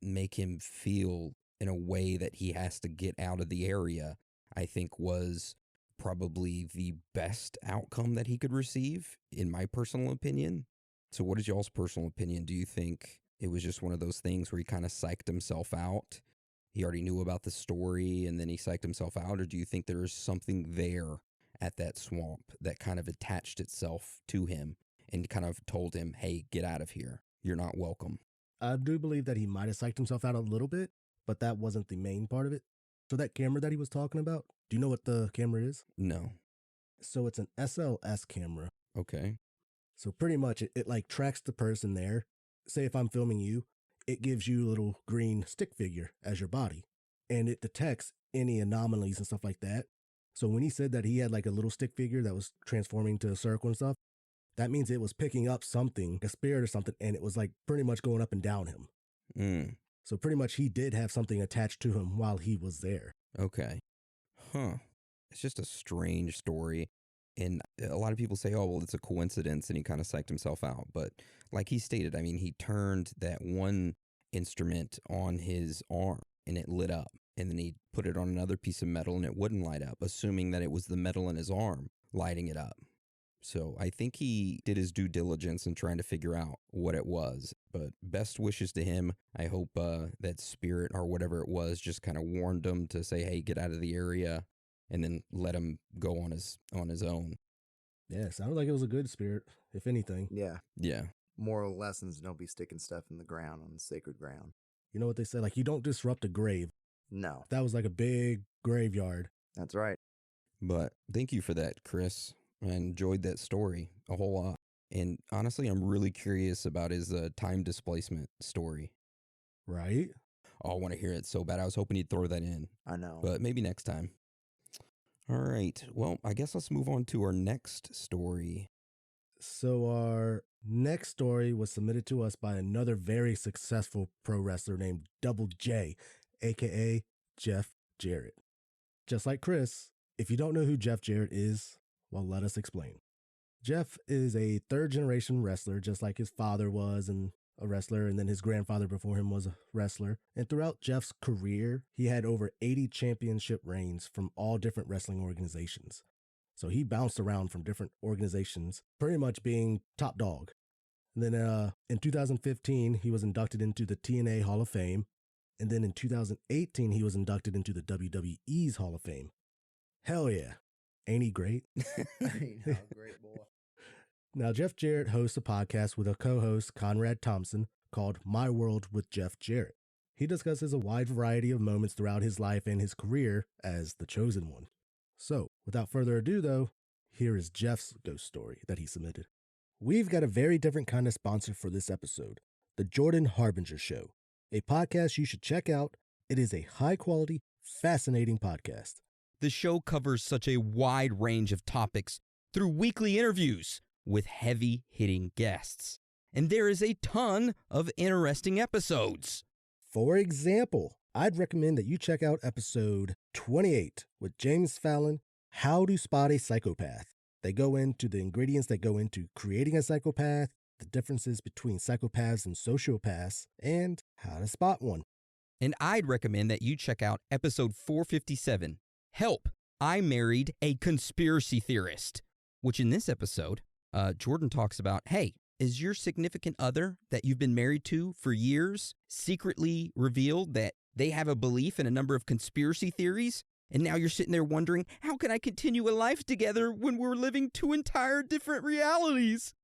make him feel in a way that he has to get out of the area, I think was probably the best outcome that he could receive, in my personal opinion. So what is y'all's personal opinion? Do you think it was just one of those things where he kind of psyched himself out? He already knew about the story and then he psyched himself out? Or do you think there is something there at that swamp that kind of attached itself to him and kind of told him, hey, get out of here. You're not welcome? I do believe that he might have psyched himself out a little bit, but that wasn't the main part of it. So that camera that he was talking about, do you know what the camera is? No. So it's an SLS camera. Okay. So pretty much it like tracks the person there. Say if I'm filming you, it gives you a little green stick figure as your body, and it detects any anomalies and stuff like that. So when he said that he had like a little stick figure that was transforming to a circle and stuff, that means it was picking up something, a spirit or something, and it was like pretty much going up and down him. Mm. So pretty much he did have something attached to him while he was there. Okay. Huh. It's just a strange story. And a lot of people say, oh, well, it's a coincidence and he kind of psyched himself out. But like he stated, I mean, he turned that one instrument on his arm and it lit up. And then he put it on another piece of metal and it wouldn't light up, assuming that it was the metal in his arm lighting it up. So I think he did his due diligence in trying to figure out what it was. But best wishes to him. I hope that spirit or whatever it was just kind of warned him to say, hey, get out of the area, and then let him go on his own. Yeah, it sounded like it was a good spirit, if anything. Yeah. Yeah. Moral lessons, don't be sticking stuff in the ground, on the sacred ground. You know what they say? Like, you don't disrupt a grave. No. That was like a big graveyard. That's right. But thank you for that, Chris. I enjoyed that story a whole lot. And honestly, I'm really curious about his time displacement story. Right? Oh, I want to hear it so bad. I was hoping he'd throw that in. I know. But maybe next time. All right. Well, I guess let's move on to our next story. So our next story was submitted to us by another very successful pro wrestler named Double J, a.k.a. Jeff Jarrett. Just like Chris, if you don't know who Jeff Jarrett is, well, let us explain. Jeff is a third-generation wrestler, just like his father was and a wrestler, and then his grandfather before him was a wrestler. And throughout Jeff's career, he had over 80 championship reigns from all different wrestling organizations. So he bounced around from different organizations, pretty much being top dog. And then in 2015, he was inducted into the TNA Hall of Fame. And then in 2018, he was inducted into the WWE's Hall of Fame. Hell yeah. Ain't he great? Ain't no great boy. Now, Jeff Jarrett hosts a podcast with a co-host, Conrad Thompson, called My World with Jeff Jarrett. He discusses a wide variety of moments throughout his life and his career as the chosen one. So, without further ado, though, here is Jeff's ghost story that he submitted. We've got a very different kind of sponsor for this episode, The Jordan Harbinger Show, a podcast you should check out. It is a high-quality, fascinating podcast. The show covers such a wide range of topics through weekly interviews with heavy-hitting guests. And there is a ton of interesting episodes. For example, I'd recommend that you check out episode 28 with James Fallon, How to Spot a Psychopath. They go into the ingredients that go into creating a psychopath, the differences between psychopaths and sociopaths, and how to spot one. And I'd recommend that you check out episode 457, Help, I Married a Conspiracy Theorist, which in this episode, Jordan talks about, hey, is your significant other that you've been married to for years secretly revealed that they have a belief in a number of conspiracy theories? And now you're sitting there wondering, how can I continue a life together when we're living two entire different realities?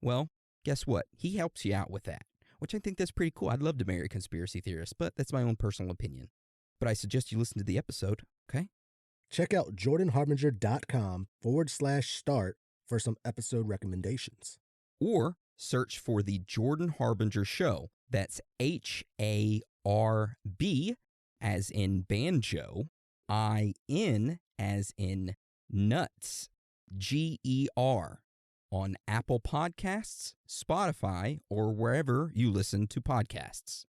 Well, guess what? He helps you out with that, which I think that's pretty cool. I'd love to marry a conspiracy theorist, but that's my own personal opinion. But I suggest you listen to the episode, okay? Check out jordanharbinger.com/start for some episode recommendations. Or search for The Jordan Harbinger Show. That's HARB as in banjo, IN as in nuts, GER on Apple Podcasts, Spotify, or wherever you listen to podcasts.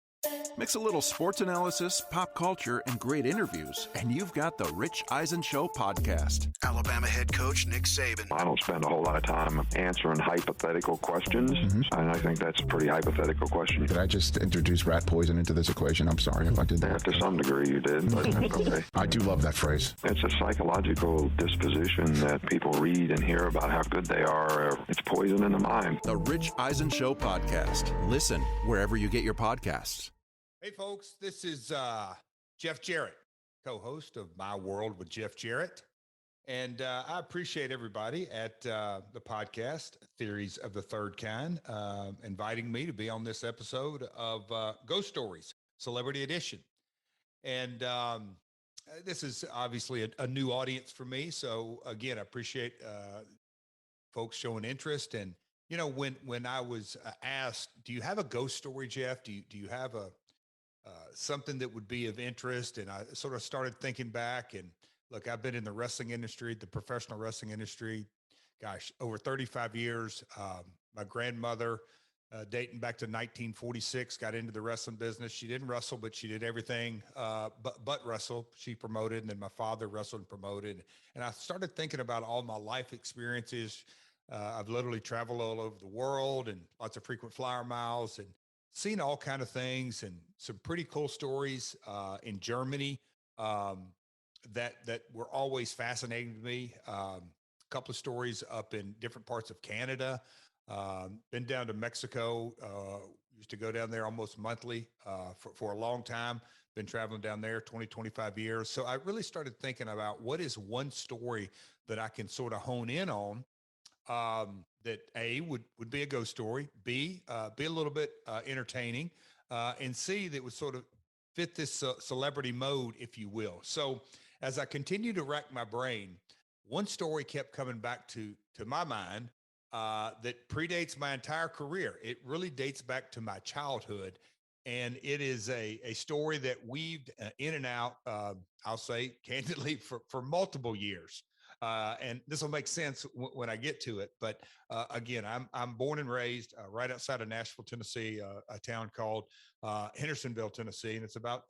Mix a little sports analysis, pop culture, and great interviews, and you've got the Rich Eisen Show podcast. Alabama head coach Nick Saban. I don't spend a whole lot of time answering hypothetical questions, and I think that's a pretty hypothetical question. Did I just introduce rat poison into this equation? I'm sorry if I did that. To some degree you did, but that's okay. I do love that phrase. It's a psychological disposition that people read and hear about how good they are. It's poison in the mind. The Rich Eisen Show podcast. Listen wherever you get your podcasts. Hey, folks, this is Jeff Jarrett, co-host of My World with Jeff Jarrett. And I appreciate everybody at the podcast, Theories of the Third Kind, inviting me to be on this episode of Ghost Stories, Celebrity Edition. And this is obviously a new audience for me. So, again, I appreciate folks showing interest. And, you know, when I was asked, do you have a ghost story, Jeff? Do you have something that would be of interest? And I sort of started thinking back, and look, I've been in the wrestling industry, the professional wrestling industry, gosh, over 35 years. My grandmother, dating back to 1946, got into the wrestling business. She didn't wrestle, but she did everything but wrestle. She promoted, and then my father wrestled and promoted. And I started thinking about all my life experiences. I've literally traveled all over the world and lots of frequent flyer miles and seen all kind of things, and some pretty cool stories in Germany that were always fascinating to me. A couple of stories up in different parts of Canada. Been down to Mexico. Used to go down there almost monthly for a long time. Been traveling down there 20, 25 years. So I really started thinking about what is one story that I can sort of hone in on that A, would be a ghost story, B, be a little bit entertaining, and C, that would sort of fit this celebrity mode, if you will. So as I continue to rack my brain, one story kept coming back to my mind that predates my entire career. It really dates back to my childhood, and it is a story that weaved in and out, I'll say candidly, for multiple years. And this will make sense when I get to it. But again, I'm born and raised right outside of Nashville, Tennessee, a town called Hendersonville, Tennessee. And it's about,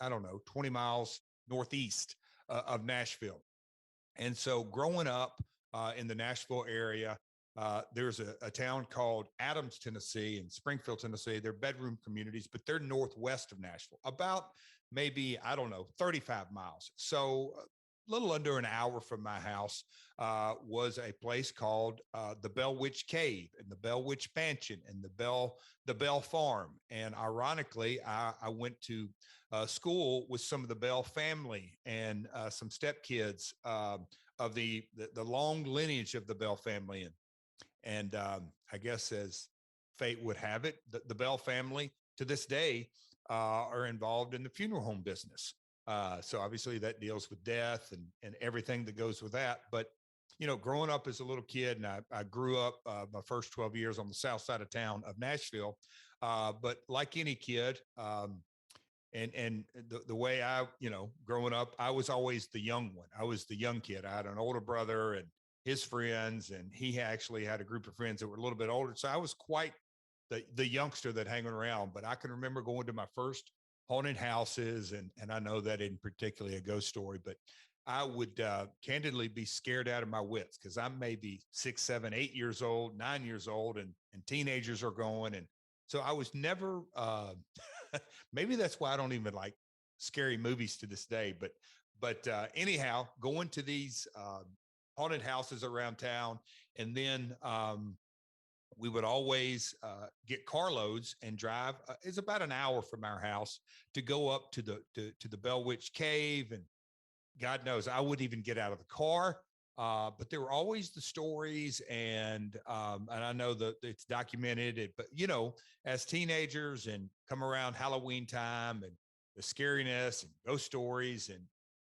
20 miles northeast of Nashville. And so growing up in the Nashville area, There's a town called Adams, Tennessee, and Springfield, Tennessee. They're bedroom communities, but they're northwest of Nashville, about maybe, I don't know, 35 miles. So a little under an hour from my house was a place called the Bell Witch Cave and the Bell Witch Mansion and the Bell Farm. And ironically, I went to school with some of the Bell family and some stepkids of the long lineage of the Bell family. And I guess as fate would have it, the Bell family to this day are involved in the funeral home business. So obviously that deals with death and everything that goes with that. But, you know, growing up as a little kid, and I grew up my first 12 years on the south side of town of Nashville. But like any kid, and the way I, you know, growing up, I was always the young one. I was the young kid. I had an older brother and his friends, and he actually had a group of friends that were a little bit older. So I was quite the youngster that hanging around. But I can remember going to my first haunted houses, and I know that isn't particularly a ghost story, but I would candidly be scared out of my wits because I'm maybe 6, 7, 8 years old, 9 years old, and teenagers are going. And so I was never, maybe that's why I don't even like scary movies to this day. But anyhow, going to these haunted houses around town, and then we would always get carloads and drive. It's about an hour from our house to go up to the Bell Witch Cave, and God knows I wouldn't even get out of the car. But there were always the stories, and I know that it's documented. But you know, as teenagers and come around Halloween time and the scariness and ghost stories and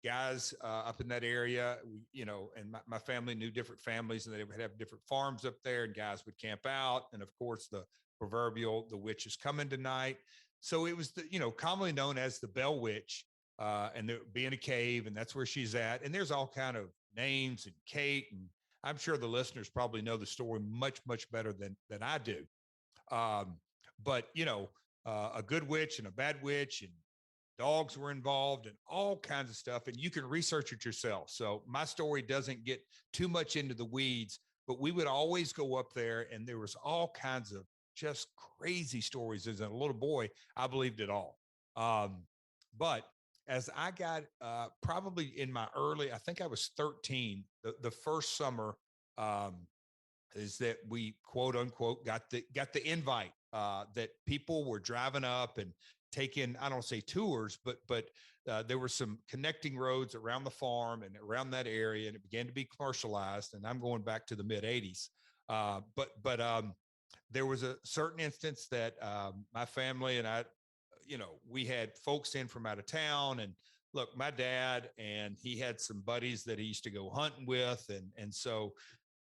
guys up in that area, you know, and my family knew different families, and they would have different farms up there, and guys would camp out, and of course the proverbial "the witch is coming tonight." So it was you know, commonly known as the Bell Witch, and there being a cave, and that's where she's at. And there's all kind of names and Kate, and I'm sure the listeners probably know the story much better than I do. But you know, a good witch and a bad witch, and dogs were involved and all kinds of stuff, and you can research it yourself. So my story doesn't get too much into the weeds, but we would always go up there, and there was all kinds of just crazy stories. As a little boy, I believed it all. But as I got probably in my early, I think I was 13, the first summer, is that we quote unquote got the invite that people were driving up and taking, I don't say tours, but there were some connecting roads around the farm and around that area, and it began to be commercialized. And I'm going back to the mid 80s. But there was a certain instance that my family and I, you know, we had folks in from out of town. And look, my dad, and he had some buddies that he used to go hunting with. And so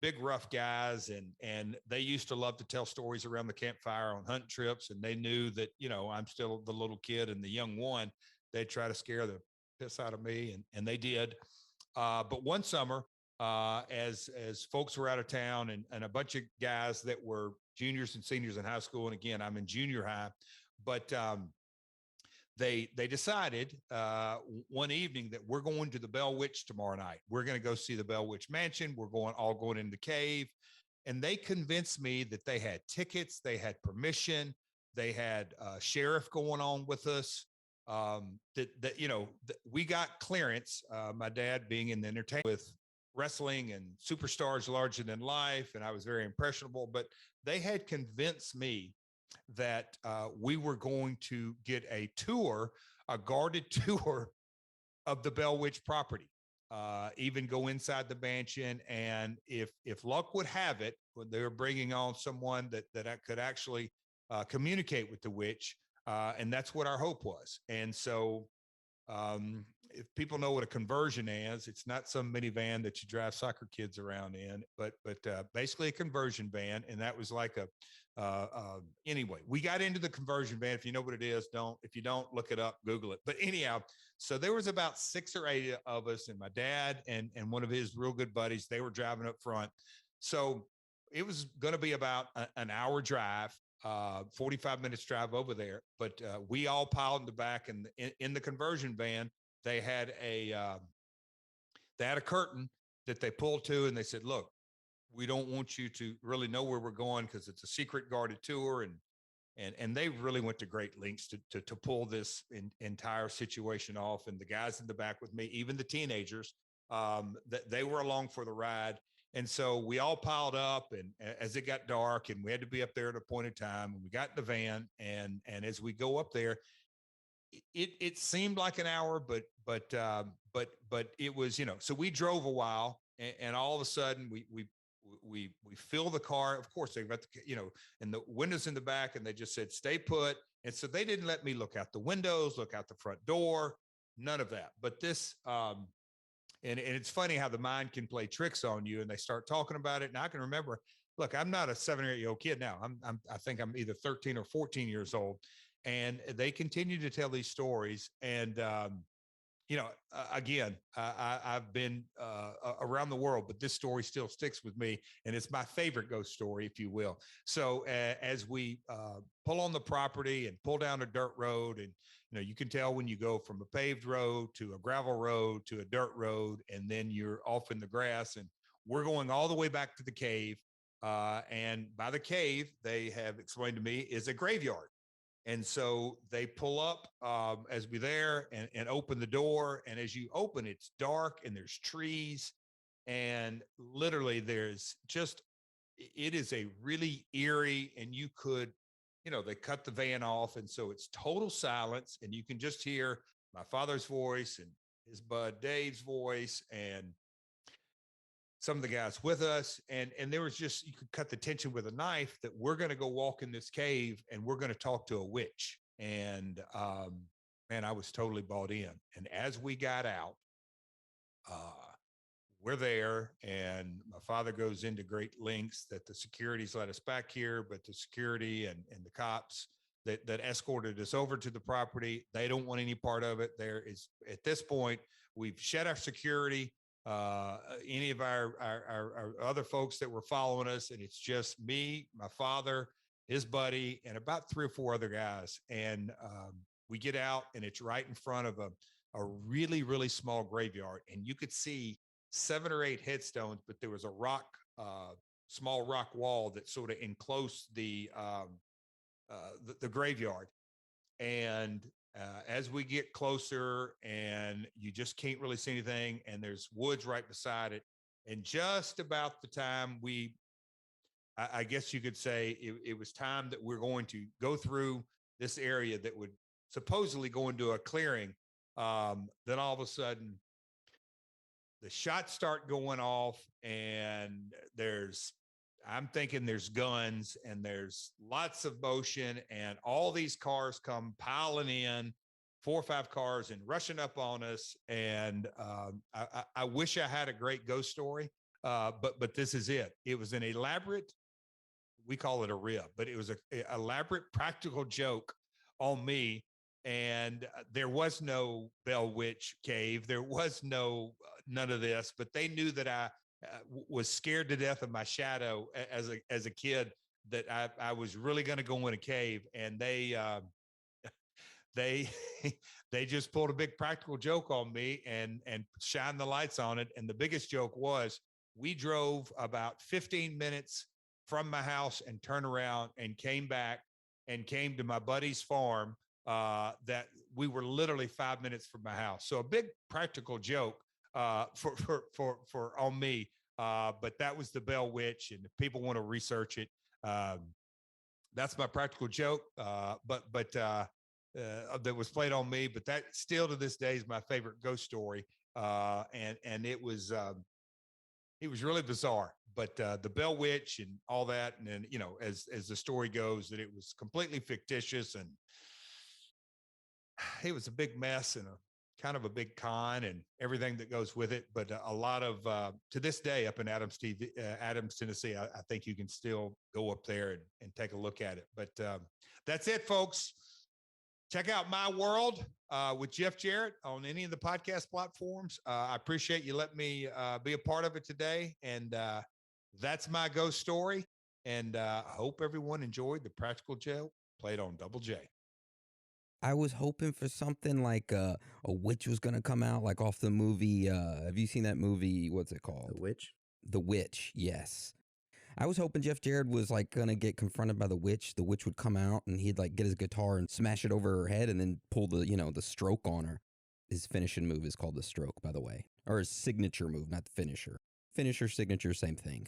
big, rough guys. And they used to love to tell stories around the campfire on hunting trips. And they knew that, you know, I'm still the little kid and the young one. They'd try to scare the piss out of me. And they did. But one summer, as folks were out of town, and a bunch of guys that were juniors and seniors in high school. And again, I'm in junior high, but they decided one evening that we're going to the Bell Witch tomorrow night. We're going to go see the Bell Witch Mansion. We're all going in the cave. And they convinced me that they had tickets, they had permission, they had a sheriff going on with us. That you know, we got clearance. My dad being in the entertainment with wrestling and superstars larger than life, and I was very impressionable. But they had convinced me that we were going to get a tour, a guarded tour of the Bell Witch property, even go inside the mansion. And if luck would have it, when they were bringing on someone that I could actually communicate with the witch, and that's what our hope was. And so if people know what a conversion is, it's not some minivan that you drive soccer kids around in, but basically a conversion van. And that was like anyway, we got into the conversion van. If you know what it is, if you don't, look it up, Google it. But anyhow, so there was about 6 or 8 of us, and my dad and one of his real good buddies, they were driving up front. So it was going to be about an hour drive, 45 minutes drive over there. But we all piled in the back, and in the conversion van, they had a curtain that they pulled to, and they said, "Look, we don't want you to really know where we're going because it's a secret guarded tour. And they really went to great lengths to pull this entire situation off. And the guys in the back with me, even the teenagers, that they were along for the ride. And so we all piled up, and as it got dark, and we had to be up there at a appointed time, and we got in the van, and as we go up there, it seemed like an hour, but it was, so we drove a while, and all of a sudden we fill the car. Of course, they've got and the windows in the back, and they just said, stay put. And so they didn't let me look out the windows, look out the front door, none of that. But this, and it's funny how the mind can play tricks on you, and they start talking about it. And I can remember, look, I'm not a 7 or 8 year old kid now. I think I'm either 13 or 14 years old, and they continue to tell these stories. And, again, I've been around the world, but this story still sticks with me, and it's my favorite ghost story, if you will. So as we pull on the property and pull down a dirt road, and you can tell when you go from a paved road to a gravel road to a dirt road, and then you're off in the grass, and we're going all the way back to the cave. And by the cave, they have explained to me, is a graveyard. And so they pull up as we're there and open the door. And as you open, it's dark and there's trees. And literally it is a really eerie, and you could, they cut the van off. And so it's total silence. And you can just hear my father's voice and his bud Dave's voice and some of the guys with us. And there was just, you could cut the tension with a knife that we're going to go walk in this cave and we're going to talk to a witch. And, man, I was totally bought in. And as we got out, we're there, and my father goes into great lengths that the security's let us back here, but the security and the cops that escorted us over to the property, they don't want any part of it. There is, at this point, we've shed our security. Any of our other folks that were following us, and it's just me, my father, his buddy, and about 3 or 4 other guys. And we get out, and it's right in front of a really, really small graveyard, and you could see 7 or 8 headstones, but there was a small rock wall that sort of enclosed the graveyard. And as we get closer, and you just can't really see anything, and there's woods right beside it. And just about the time I guess you could say it was time that we're going to go through this area that would supposedly go into a clearing. Then all of a sudden, the shots start going off, and I'm thinking there's guns, and there's lots of motion, and all these cars come piling in, 4 or 5 cars, and rushing up on us. And I wish I had a great ghost story, but this is it. It was an elaborate, we call it a rib, but it was an elaborate practical joke on me. And there was no Bell Witch Cave. There was none of this, but they knew that I was scared to death of my shadow as a kid, that I was really going to go in a cave. And they just pulled a big practical joke on me and shined the lights on it. And the biggest joke was, we drove about 15 minutes from my house and turned around and came back and came to my buddy's farm, that we were literally 5 minutes from my house. So a big practical joke for on me. But that was the Bell Witch, and if people want to research it, that's my practical joke. But that was played on me. But that still to this day is my favorite ghost story. And it was really bizarre. But the Bell Witch and all that, and then as the story goes, that it was completely fictitious, and it was a big mess and a kind of a big con and everything that goes with it. But a lot of to this day up in Adams, Tennessee, I think you can still go up there and take a look at it. But that's it, folks. Check out My World with Jeff Jarrett on any of the podcast platforms. I appreciate you letting me be a part of it today. And that's my ghost story. And I hope everyone enjoyed the practical joke played on Double J. I was hoping for something like a witch was going to come out, like off the movie. Have you seen that movie? What's it called? The Witch? The Witch, yes. I was hoping Jeff Jarrett was like gonna get confronted by the witch. The witch would come out and he'd like get his guitar and smash it over her head and then pull the, the stroke on her. His finishing move is called the stroke, by the way. Or his signature move, not the finisher. Finisher, signature, same thing.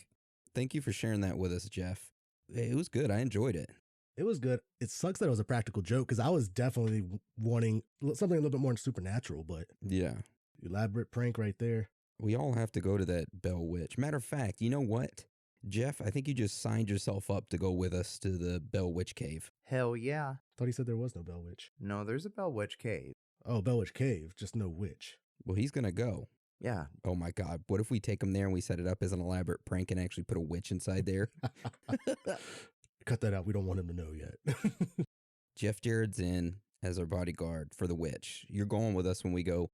Thank you for sharing that with us, Jeff. It was good. I enjoyed it. It was good. It sucks that it was a practical joke because I was definitely wanting something a little bit more supernatural, but yeah, elaborate prank right there. We all have to go to that Bell Witch. Matter of fact, you know what? Jeff, I think you just signed yourself up to go with us to the Bell Witch Cave. Hell yeah. Thought he said there was no Bell Witch. No, there's a Bell Witch Cave. Oh, Bell Witch Cave, just no witch. Well, he's going to go. Yeah. Oh my God. What if we take him there and we set it up as an elaborate prank and actually put a witch inside there? Cut that out. We don't want him to know yet. Jeff Jarrett's in as our bodyguard for the witch. You're going with us when we go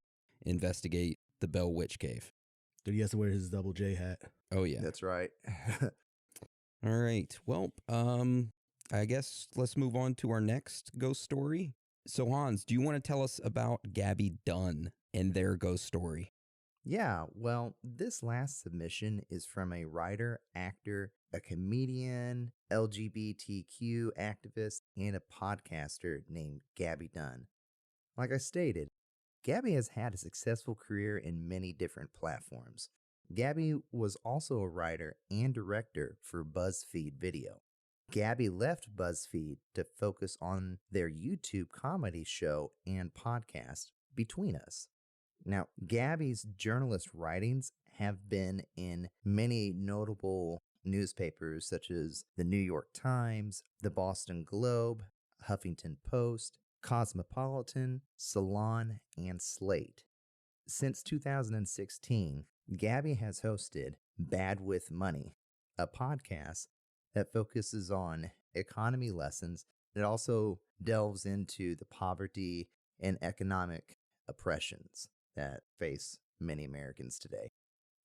investigate the Bell Witch Cave. Did he have to wear his double J hat? Oh, yeah. That's right. All right. Well, I guess let's move on to our next ghost story. So, Hans, do you want to tell us about Gabby Dunn and their ghost story? Yeah, well, this last submission is from a writer, actor, a comedian, LGBTQ activist, and a podcaster named Gabby Dunn. Like I stated, Gabby has had a successful career in many different platforms. Gabby was also a writer and director for BuzzFeed Video. Gabby left BuzzFeed to focus on their YouTube comedy show and podcast, Between Us. Now, Gabby's journalist writings have been in many notable newspapers such as the New York Times, the Boston Globe, Huffington Post, Cosmopolitan, Salon, and Slate. Since 2016, Gabby has hosted Bad with Money, a podcast that focuses on economy lessons that also delves into the poverty and economic oppressions that face many Americans today.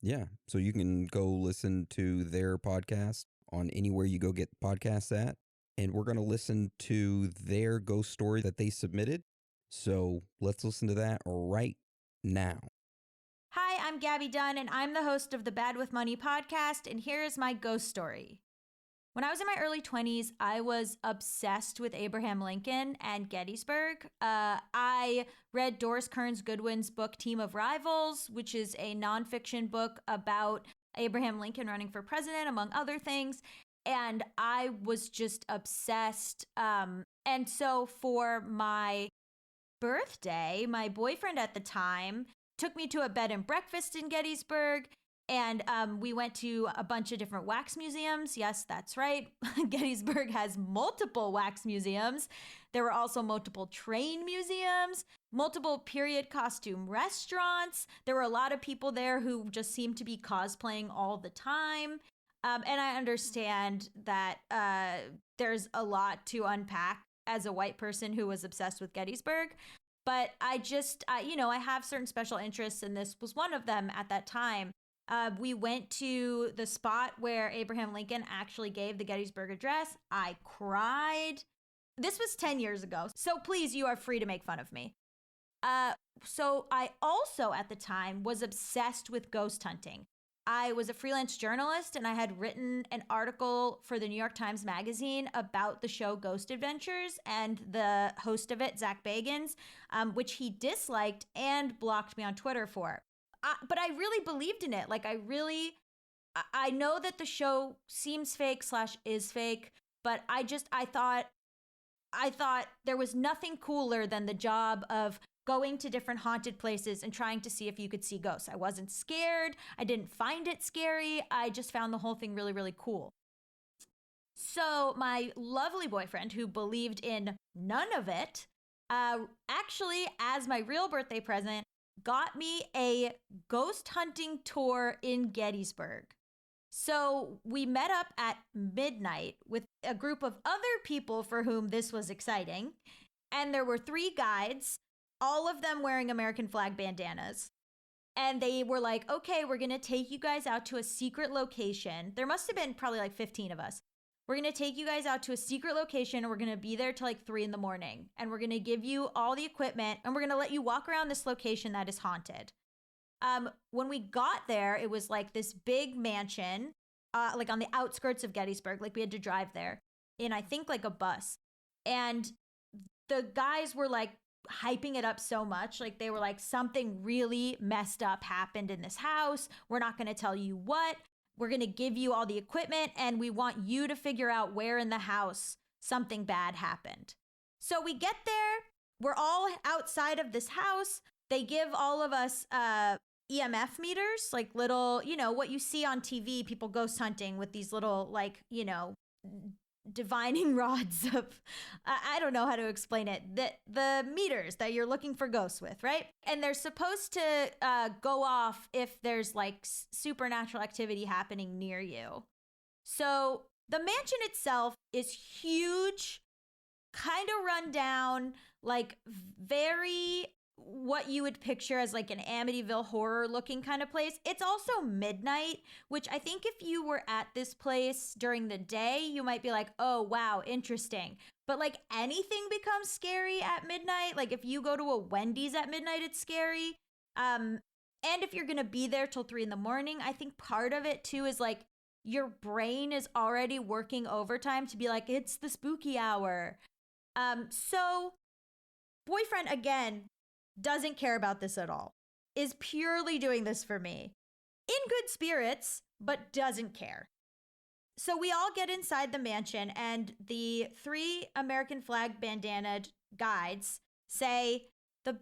Yeah, so you can go listen to their podcast on anywhere you go get podcasts at. And we're going to listen to their ghost story that they submitted. So let's listen to that right now. Hi, I'm Gabby Dunn, and I'm the host of the Bad with Money podcast, and here is my ghost story. When I was in my early 20s, I was obsessed with Abraham Lincoln and Gettysburg. I read Doris Kearns Goodwin's book, Team of Rivals, which is a nonfiction book about Abraham Lincoln running for president, among other things. And I was just obsessed. And so for my birthday, my boyfriend at the time took me to a bed and breakfast in Gettysburg. And we went to a bunch of different wax museums. Yes, that's right. Gettysburg has multiple wax museums. There were also multiple train museums, multiple period costume restaurants. There were a lot of people there who just seemed to be cosplaying all the time. And I understand that there's a lot to unpack as a white person who was obsessed with Gettysburg. But I have certain special interests, and this was one of them at that time. We went to the spot where Abraham Lincoln actually gave the Gettysburg Address. I cried. This was 10 years ago, so please, you are free to make fun of me. So I also, at the time, was obsessed with ghost hunting. I was a freelance journalist, and I had written an article for the New York Times Magazine about the show Ghost Adventures and the host of it, Zach Bagans, which he disliked and blocked me on Twitter for. But I really believed in it. I know that the show seems fake / is fake, but I thought there was nothing cooler than the job of going to different haunted places and trying to see if you could see ghosts. I wasn't scared. I didn't find it scary. I just found the whole thing really, really cool. So my lovely boyfriend, who believed in none of it, actually, as my real birthday present, got me a ghost hunting tour in Gettysburg. So we met up at midnight with a group of other people for whom this was exciting. And there were 3 guides, all of them wearing American flag bandanas. And they were like, okay, we're going to take you guys out to a secret location. There must have been probably like 15 of us. We're going to take you guys out to a secret location, and we're going to be there till like 3 a.m. And we're going to give you all the equipment, and we're going to let you walk around this location that is haunted. When we got there, it was like this big mansion. like on the outskirts of Gettysburg. Like we had to drive there in, I think, like a bus. And the guys were like hyping it up so much. Like they were like, something really messed up happened in this house. We're not going to tell you what. We're going to give you all the equipment and we want you to figure out where in the house something bad happened. So we get there. We're all outside of this house. They give all of us EMF meters, like little, you know, what you see on TV, people ghost hunting with these little, like, you know, divining rods of, I don't know how to explain it, the meters that you're looking for ghosts with, right? And they're supposed to go off if there's like supernatural activity happening near you. So the mansion itself is huge, kind of run down, like very what you would picture as like an Amityville horror looking kind of place. It's also midnight, which I think if you were at this place during the day, you might be like, oh, wow, interesting. But like anything becomes scary at midnight. Like if you go to a Wendy's at midnight, it's scary. And if you're going to be there till 3 a.m, I think part of it too is like your brain is already working overtime to be like, it's the spooky hour. So boyfriend, again, doesn't care about this at all, is purely doing this for me. In good spirits, but doesn't care. So we all get inside the mansion and the 3 American flag bandanaed guides say,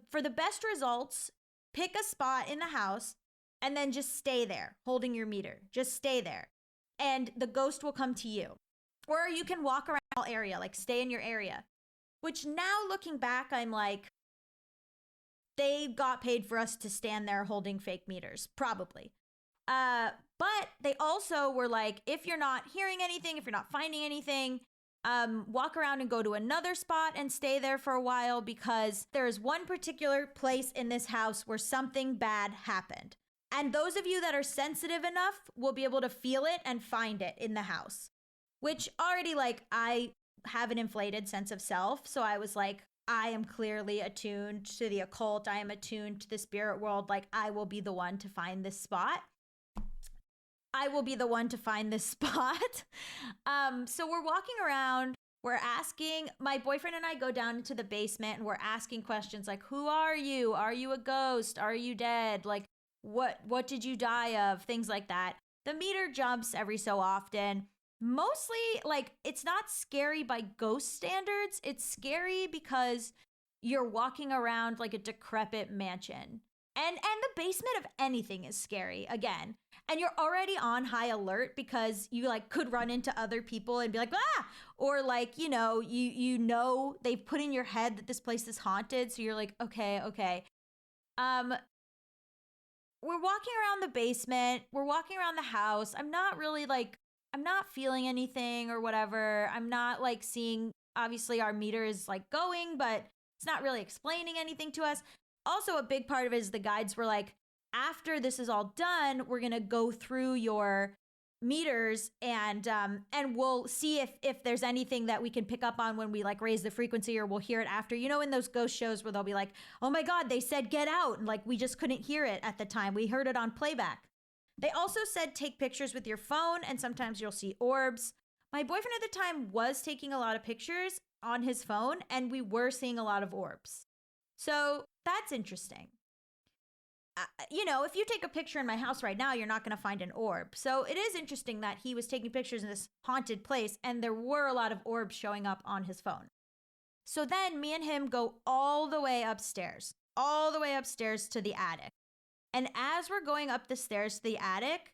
for the best results, pick a spot in the house and then just stay there, holding your meter. Just stay there. And the ghost will come to you. Or you can walk around the area, like stay in your area. Which now looking back, I'm like, they got paid for us to stand there holding fake meters, probably. But they also were like, if you're not hearing anything, if you're not finding anything, walk around and go to another spot and stay there for a while because there's one particular place in this house where something bad happened. And those of you that are sensitive enough will be able to feel it and find it in the house. Which already, like, I have an inflated sense of self. So I was like, I am clearly attuned to the occult. I am attuned to the spirit world. Like, I will be the one to find this spot. I will be the one to find this spot. So we're walking around. We're asking, my boyfriend and I go down into the basement and we're asking questions like, who are you? Are you a ghost? Are you dead? Like, what did you die of? Things like that. The meter jumps every so often. Mostly, like, it's not scary by ghost standards. It's scary because you're walking around like a decrepit mansion. And the basement of anything is scary, again. And you're already on high alert because you, like, could run into other people and be like, ah! Or, like, you know they've put in your head that this place is haunted. So you're like, okay. We're walking around the basement. We're walking around the house. I'm not feeling anything or whatever. I'm not like seeing, obviously our meter is like going, but it's not really explaining anything to us. Also, a big part of it is the guides were like, after this is all done, we're going to go through your meters and we'll see if there's anything that we can pick up on when we like raise the frequency, or we'll hear it after. You know, in those ghost shows where they'll be like, oh my God, they said get out. And like, we just couldn't hear it at the time. We heard it on playback. They also said take pictures with your phone and sometimes you'll see orbs. My boyfriend at the time was taking a lot of pictures on his phone and we were seeing a lot of orbs. So that's interesting. If you take a picture in my house right now, you're not going to find an orb. So it is interesting that he was taking pictures in this haunted place and there were a lot of orbs showing up on his phone. So then me and him go all the way upstairs to the attic. And as we're going up the stairs to the attic,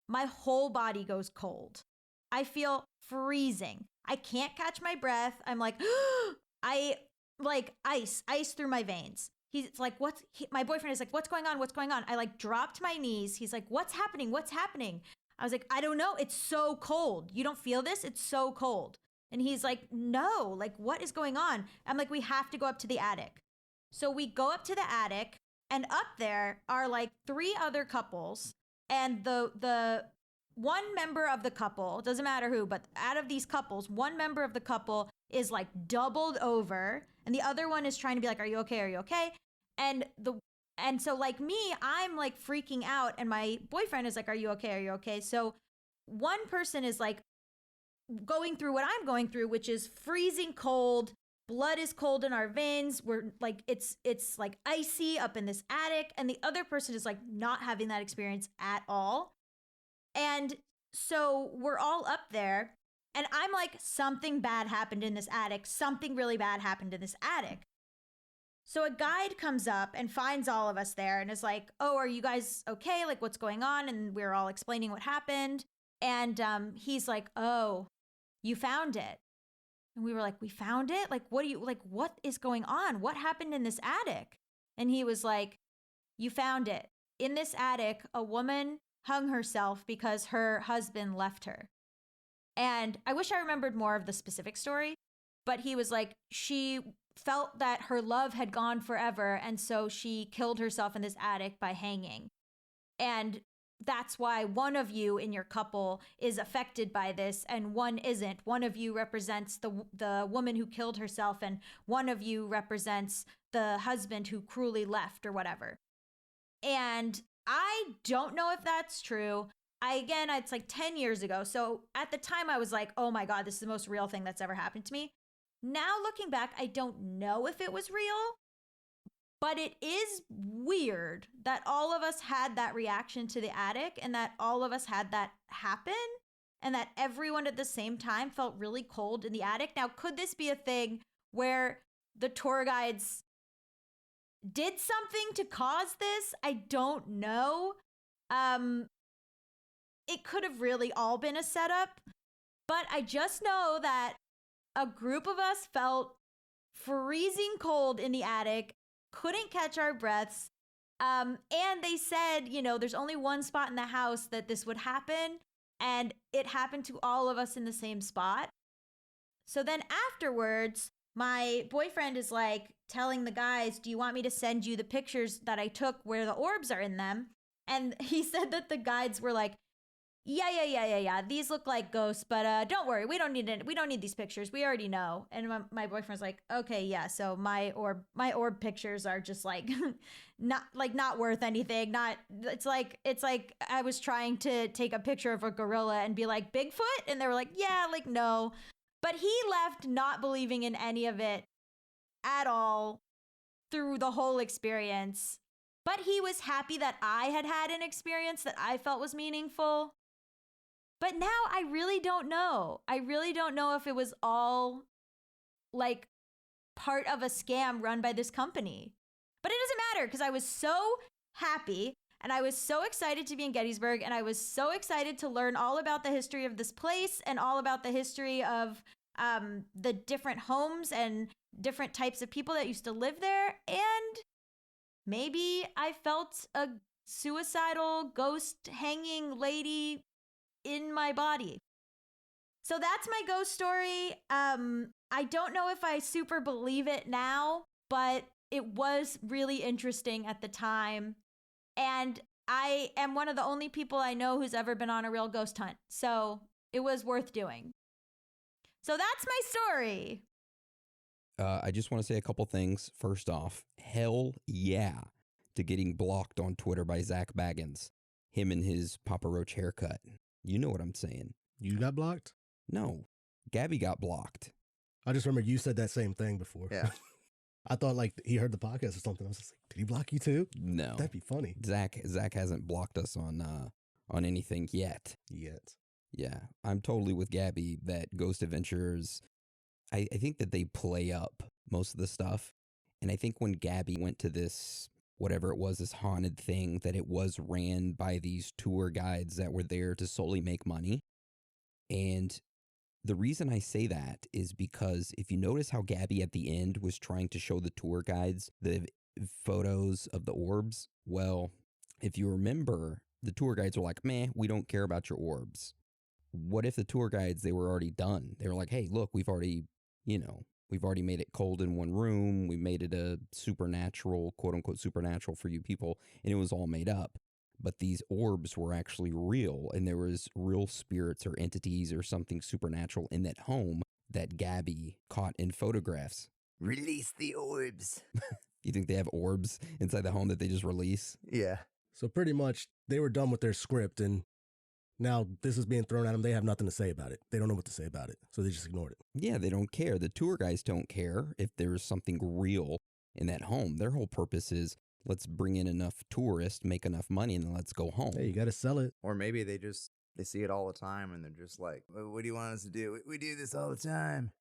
my whole body goes cold. I feel freezing. I can't catch my breath. I'm like, ice through my veins. He's like, my boyfriend is like, what's going on? What's going on? I like dropped my knees. He's like, what's happening? What's happening? I was like, I don't know. It's so cold. You don't feel this? It's so cold. And he's like, no, like, what is going on? I'm like, we have to go up to the attic. So we go up to the attic. And up there are like 3 other couples, and the one member of the couple, doesn't matter who, but out of these couples, one member of the couple is like doubled over, and the other one is trying to be like, are you okay? Are you okay? And so like me, I'm like freaking out, and my boyfriend is like, are you okay? Are you okay? So one person is like going through what I'm going through, which is freezing cold. Blood is cold in our veins. We're like, it's like icy up in this attic. And the other person is like not having that experience at all. And so we're all up there and I'm like, something bad happened in this attic. Something really bad happened in this attic. So a guide comes up and finds all of us there and is like, oh, are you guys okay? Like, what's going on? And we're all explaining what happened. And he's like, oh, you found it. And we were like, we found it? Like, what is going on? What happened in this attic? And he was like, you found it. In this attic, a woman hung herself because her husband left her. And I wish I remembered more of the specific story, but he was like, she felt that her love had gone forever, and so she killed herself in this attic by hanging. And that's why one of you in your couple is affected by this and one isn't. One of you represents the woman who killed herself and one of you represents the husband who cruelly left or whatever. And I don't know if that's true. It's like 10 years ago. So at the time I was like, oh my God, this is the most real thing that's ever happened to me. Now looking back, I don't know if it was real. But it is weird that all of us had that reaction to the attic and that all of us had that happen and that everyone at the same time felt really cold in the attic. Now, could this be a thing where the tour guides did something to cause this? I don't know. It could have really all been a setup, but I just know that a group of us felt freezing cold in the attic, couldn't catch our breaths. And they said, there's only one spot in the house that this would happen. And it happened to all of us in the same spot. So then afterwards, my boyfriend is like telling the guys, do you want me to send you the pictures that I took where the orbs are in them? And he said that the guides were like, yeah. These look like ghosts, but don't worry, we don't need these pictures. We already know. And my boyfriend's like, okay, yeah. So my orb pictures are just like not worth anything. It's like I was trying to take a picture of a gorilla and be like Bigfoot, and they were like, yeah, like no. But he left not believing in any of it at all through the whole experience. But he was happy that I had an experience that I felt was meaningful. But now I really don't know. I really don't know if it was all like part of a scam run by this company. But it doesn't matter because I was so happy and I was so excited to be in Gettysburg and I was so excited to learn all about the history of this place and all about the history of the different homes and different types of people that used to live there. And maybe I felt a suicidal ghost hanging lady in my body. So that's my ghost story. I don't know if I super believe it now, but it was really interesting at the time. And I am one of the only people I know who's ever been on a real ghost hunt. So it was worth doing. So that's my story. I just want to say a couple things. First off, hell yeah to getting blocked on Twitter by Zach Baggins. Him and his Papa Roach haircut. You know what I'm saying. You got blocked? No. Gabby got blocked. I just remember you said that same thing before. Yeah. I thought like he heard the podcast or something. I was just like, did he block you too? No. That'd be funny. Zach hasn't blocked us on anything yet. Yeah. I'm totally with Gabby that Ghost Adventures, I think that they play up most of the stuff. And I think when Gabby went to this, whatever it was, this haunted thing, that it was ran by these tour guides that were there to solely make money. And the reason I say that is because if you notice how Gabby at the end was trying to show the tour guides the photos of the orbs, well, if you remember, the tour guides were like, meh, we don't care about your orbs. What if the tour guides, they were already done? They were like, hey, look, we've already made it cold in one room. We made it a supernatural, quote unquote, supernatural for you people. And it was all made up. But these orbs were actually real. And there was real spirits or entities or something supernatural in that home that Gabby caught in photographs. Release the orbs. You think they have orbs inside the home that they just release? Yeah. So pretty much they were done with their script and Now, this is being thrown at them. They have nothing to say about it. They don't know what to say about it. So they just ignored it. Yeah, they don't care. The tour guys don't care if there's something real in that home. Their whole purpose is let's bring in enough tourists, make enough money, and then let's go home. Hey, you got to sell it. Or maybe they see it all the time and they're just like, what do you want us to do? We do this all the time.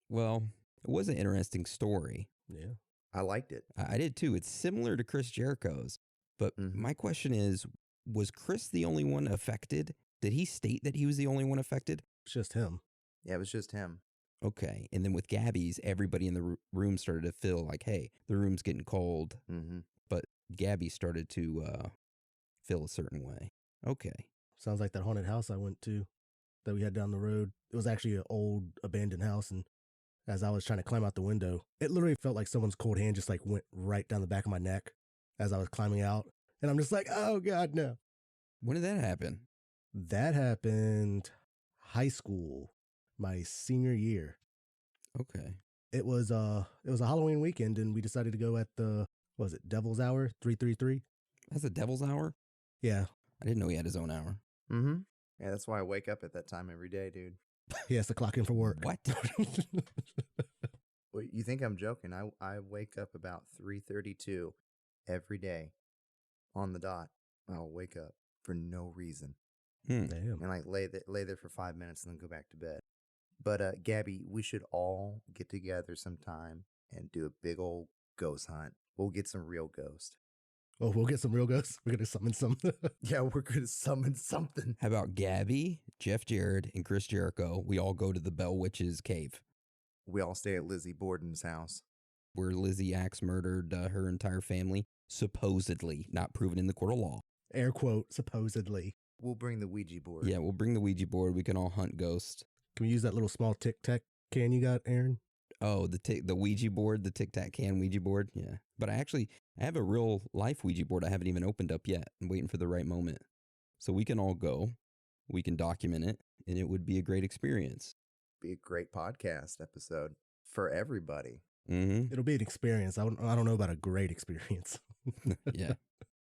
Well, it was an interesting story. Yeah. I liked it. I did too. It's similar to Chris Jericho's. But my question is, was Chris the only one affected? Did he state that he was the only one affected? It's just him. Yeah, it was just him. Okay. And then with Gabby's, everybody in the room started to feel like, hey, the room's getting cold. Mm-hmm. But Gabby started to feel a certain way. Okay. Sounds like that haunted house I went to that we had down the road. It was actually an old abandoned house. And as I was trying to climb out the window, it literally felt like someone's cold hand just like went right down the back of my neck as I was climbing out. And I'm just like, oh, God, no. When did that happen? That happened high school, my senior year. Okay. It was a Halloween weekend, and we decided to go at the, what was it, Devil's Hour, 333? That's the Devil's Hour? Yeah. I didn't know he had his own hour. Mm-hmm. Yeah, that's why I wake up at that time every day, dude. He has to clock in for work. What? Well, you think I'm joking? I wake up about 3:32 every day on the dot. I'll wake up for no reason. Damn. And like lay there for 5 minutes and then go back to bed. But Gabby, we should all get together sometime and do a big old ghost hunt. We'll get some real ghosts. Oh, we'll get some real ghosts? We're going to summon some. Yeah, we're going to summon something. How about Gabby, Jeff Jarrett, and Chris Jericho? We all go to the Bell Witch's cave. We all stay at Lizzie Borden's house. Where Lizzie Axe murdered her entire family. Supposedly. Not proven in the court of law. Air quote, supposedly. We'll bring the Ouija board. Yeah, we'll bring the Ouija board. We can all hunt ghosts. Can we use that little small tic-tac can you got, Aaron? Oh, the Ouija board, the tic-tac can Ouija board? Yeah. But I have a real life Ouija board I haven't even opened up yet. I'm waiting for the right moment. So we can all go. We can document it, and it would be a great experience. Be a great podcast episode for everybody. Mm-hmm. It'll be an experience. I don't know about a great experience. Yeah.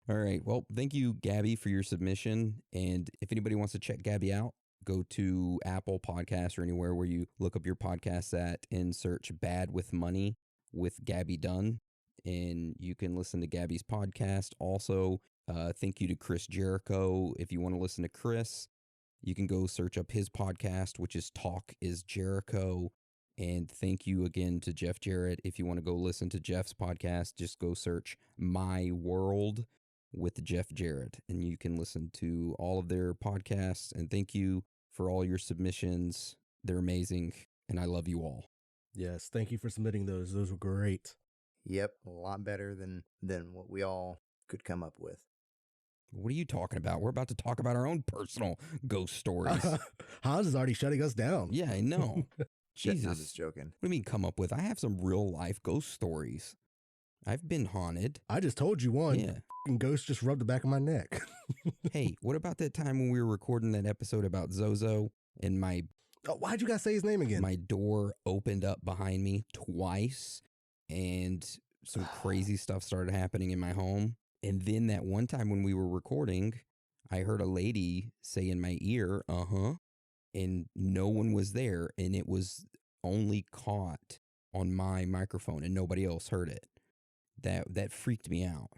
All right. Well, thank you, Gabby, for your submission. And if anybody wants to check Gabby out, go to Apple Podcasts or anywhere where you look up your podcasts at and search Bad with Money with Gabby Dunn. And you can listen to Gabby's podcast. Also, thank you to Chris Jericho. If you want to listen to Chris, you can go search up his podcast, which is Talk is Jericho. And thank you again to Jeff Jarrett. If you want to go listen to Jeff's podcast, just go search My World with Jeff Jarrett, and you can listen to all of their podcasts. And thank you for all your submissions. They're amazing, and I love you all. Yes, thank you for submitting those. Those were great. Yep, a lot better than what we all could come up with. What are you talking about? We're about to talk about our own personal ghost stories. Hans is already shutting us down. Yeah, I know. Jesus. I'm just joking. What do you mean come up with? I have some real life ghost stories. I've been haunted. I just told you one. Yeah. Ghost just rubbed the back of my neck. Hey, what about that time when we were recording that episode about Zozo and my... Oh, why'd you guys say his name again? My door opened up behind me twice and some crazy stuff started happening in my home. And then that one time when we were recording, I heard a lady say in my ear, and no one was there. And it was only caught on my microphone and nobody else heard it. That freaked me out.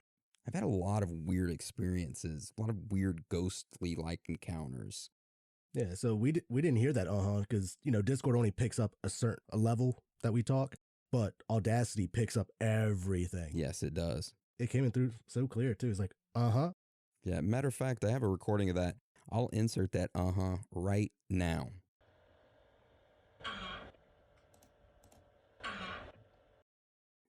I've had a lot of weird experiences, a lot of weird ghostly-like encounters. Yeah, so we didn't hear that because Discord only picks up a level that we talk, but Audacity picks up everything. Yes, it does. It came in through so clear too. It's like Yeah, matter of fact, I have a recording of that. I'll insert that right now.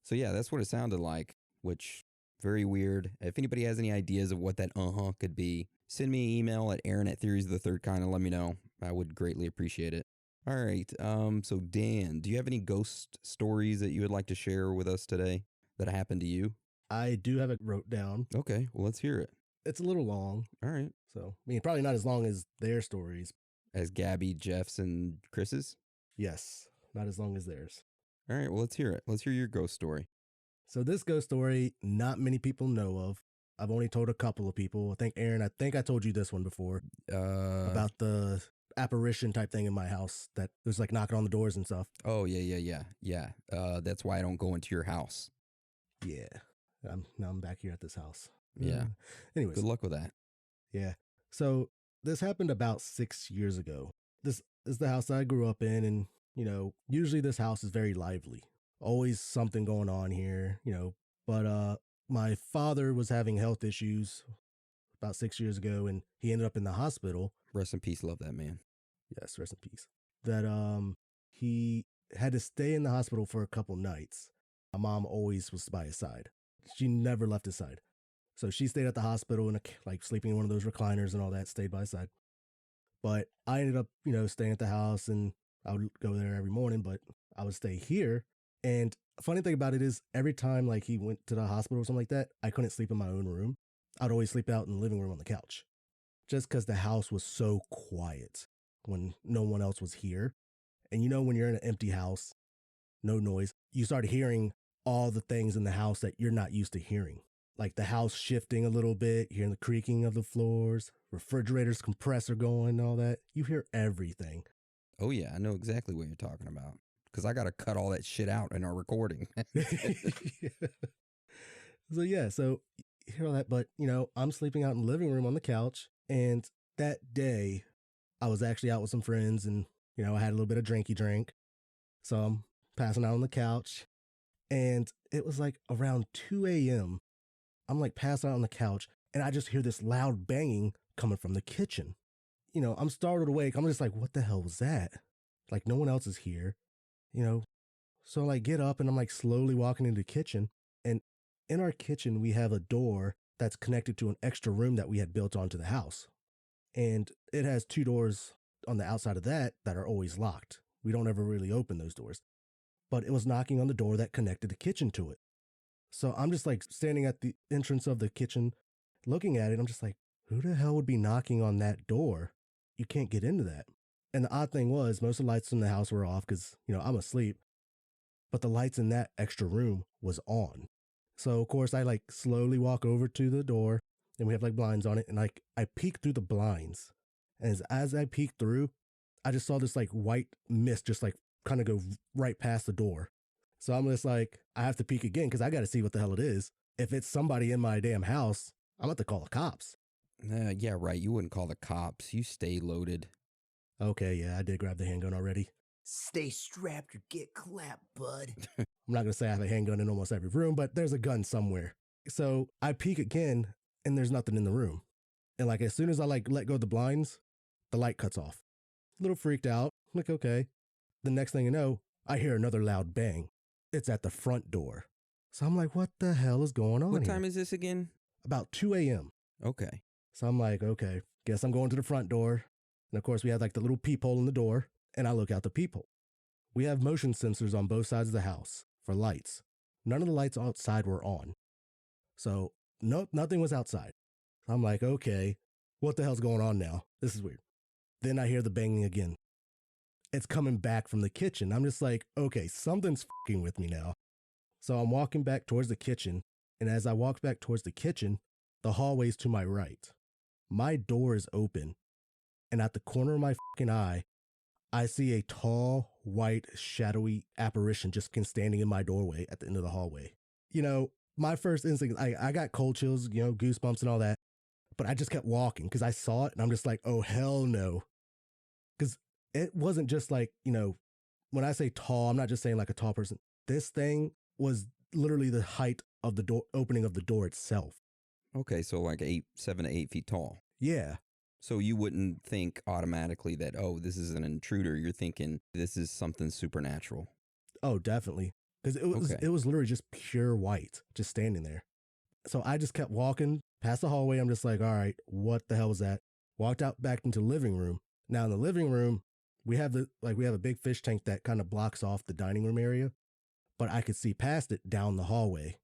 So yeah, that's what it sounded like, which very weird. If anybody has any ideas of what that could be, send me an email at aaron@theoriesofthethirdkind and let me know. I would greatly appreciate it. All right. So Dan, do you have any ghost stories that you would like to share with us today that happened to you? I do have it wrote down. Okay, well, let's hear it. It's a little long. All right. So, I mean, probably not as long as their stories. As Gabby, Jeff's, and Chris's? Yes, not as long as theirs. All right, well, let's hear it. Let's hear your ghost story. So this ghost story, not many people know of. I've only told a couple of people. I think, Aaron, I told you this one before about the apparition type thing in my house that was like knocking on the doors and stuff. Oh, yeah. That's why I don't go into your house. Yeah. Now I'm back here at this house. Yeah. Anyways. Good luck with that. Yeah. So this happened about 6 years ago. This is the house that I grew up in. And, usually this house is very lively. Always something going on here, But my father was having health issues about 6 years ago, and he ended up in the hospital. Rest in peace. Love that man. Yes, rest in peace. That he had to stay in the hospital for a couple nights. My mom always was by his side. She never left his side. So she stayed at the hospital and like sleeping in one of those recliners and all that, stayed by his side. But I ended up, staying at the house, and I would go there every morning, but I would stay here. And funny thing about it is every time like he went to the hospital or something like that, I couldn't sleep in my own room. I'd always sleep out in the living room on the couch just because the house was so quiet when no one else was here. And when you're in an empty house, no noise, you start hearing all the things in the house that you're not used to hearing. Like the house shifting a little bit, hearing the creaking of the floors, refrigerator's compressor going, all that. You hear everything. Oh, yeah. I know exactly what you're talking about because I got to cut all that shit out in our recording. So you hear all that. But, I'm sleeping out in the living room on the couch. And that day, I was actually out with some friends and, I had a little bit of drinky drink. So I'm passing out on the couch. And it was like around 2 a.m. I'm like passing out on the couch and I just hear this loud banging coming from the kitchen. I'm startled awake. I'm just like, what the hell was that? Like no one else is here, So I like get up and I'm like slowly walking into the kitchen. And in our kitchen, we have a door that's connected to an extra room that we had built onto the house. And it has 2 doors on the outside of that are always locked. We don't ever really open those doors. But it was knocking on the door that connected the kitchen to it. So I'm just like standing at the entrance of the kitchen, looking at it. I'm just like, who the hell would be knocking on that door? You can't get into that. And the odd thing was most of the lights in the house were off because, I'm asleep. But the lights in that extra room was on. So of course I like slowly walk over to the door and we have like blinds on it. And like I peek through the blinds. And as I peeked through, I just saw this like white mist just like kind of go right past the door. So I'm just like, I have to peek again because I got to see what the hell it is. If it's somebody in my damn house, I'm about to call the cops. Yeah, right. You wouldn't call the cops. You stay loaded. Okay, yeah, I did grab the handgun already. Stay strapped or get clapped, bud. I'm not going to say I have a handgun in almost every room, but there's a gun somewhere. So I peek again and there's nothing in the room. And like as soon as I like let go of the blinds, the light cuts off. A little freaked out. I'm like, okay. The next thing you know, I hear another loud bang. It's at the front door. So I'm like, what the hell is going on What here? time is this again? About 2 a.m. Okay. So I'm like, okay, guess I'm going to the front door. And of course, we have like the little peephole in the door, and I look out the peephole. We have motion sensors on both sides of the house for lights. None of the lights outside were on. So nothing was outside. I'm like, okay, what the hell's going on now? This is weird. Then I hear the banging again. It's coming back from the kitchen. I'm just like, okay, something's fucking with me now. So I'm walking back towards the kitchen. And as I walk back towards the kitchen, the hallway's to my right. My door is open. And at the corner of my fucking eye, I see a tall, white, shadowy apparition just standing in my doorway at the end of the hallway. My first instinct, I got cold chills, goosebumps and all that. But I just kept walking because I saw it and I'm just like, oh, hell no. Because it wasn't just like, when I say tall, I'm not just saying like a tall person. This thing was literally the height of the door, opening of the door itself. Okay, so like 7 to 8 feet tall. Yeah. So you wouldn't think automatically that, oh, this is an intruder. You're thinking this is something supernatural. Oh, definitely. Because it was literally just pure white, just standing there. So I just kept walking past the hallway. I'm just like, all right, what the hell was that? Walked out back into the living room. Now in the living room, we have a big fish tank that kind of blocks off the dining room area, but I could see past it down the hallway,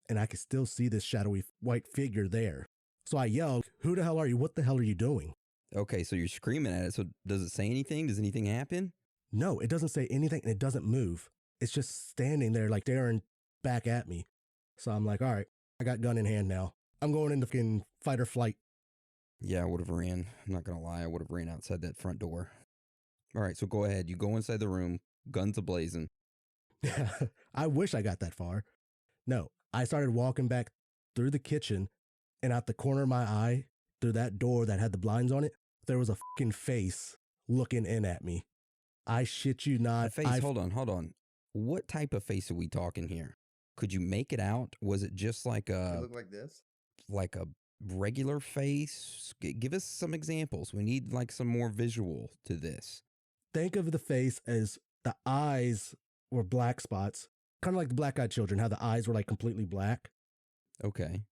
and I could still see this shadowy white figure there. So I yelled, "Who the hell are you? What the hell are you doing?" Okay, so you're screaming at it. So does it say anything? Does anything happen? No, it doesn't say anything, and it doesn't move. It's just standing there, like staring back at me. So I'm like, all right, I got gun in hand now. I'm going into fucking fight or flight. Yeah, I would have ran. I'm not going to lie. I would have ran outside that front door. All right, so go ahead. You go inside the room, guns a-blazing. I wish I got that far. No, I started walking back through the kitchen, and out the corner of my eye, through that door that had the blinds on it, there was a fucking face looking in at me. I shit you not. A face, hold on. What type of face are we talking here? Could you make it out? Was it just like It looked like this? like a regular face? Give us some examples. We need like some more visual to this. Think of the face as the eyes were black spots, kind of like the black-eyed children, how the eyes were like completely black. Okay.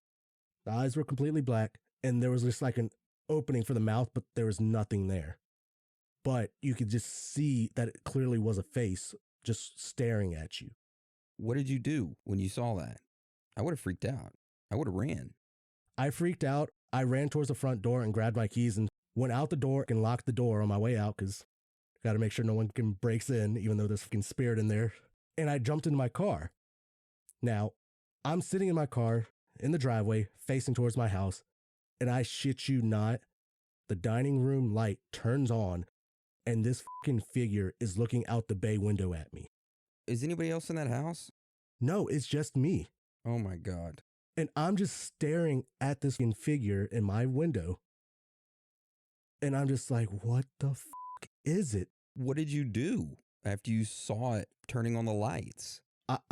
The eyes were completely black, and there was just like an opening for the mouth, but there was nothing there. But you could just see that it clearly was a face just staring at you. What did you do when you saw that? I would have freaked out. I would have ran. I freaked out. I ran towards the front door and grabbed my keys and went out the door and locked the door on my way out because got to make sure no one can breaks in, even though there's fucking spirit in there. And I jumped into my car. Now, I'm sitting in my car in the driveway facing towards my house, and I shit you not, the dining room light turns on, and this fucking figure is looking out the bay window at me. Is anybody else in that house? No, it's just me. Oh my God. And I'm just staring at this fucking figure in my window. And I'm just like, what the fuck is it? What did you do after you saw it turning on the lights?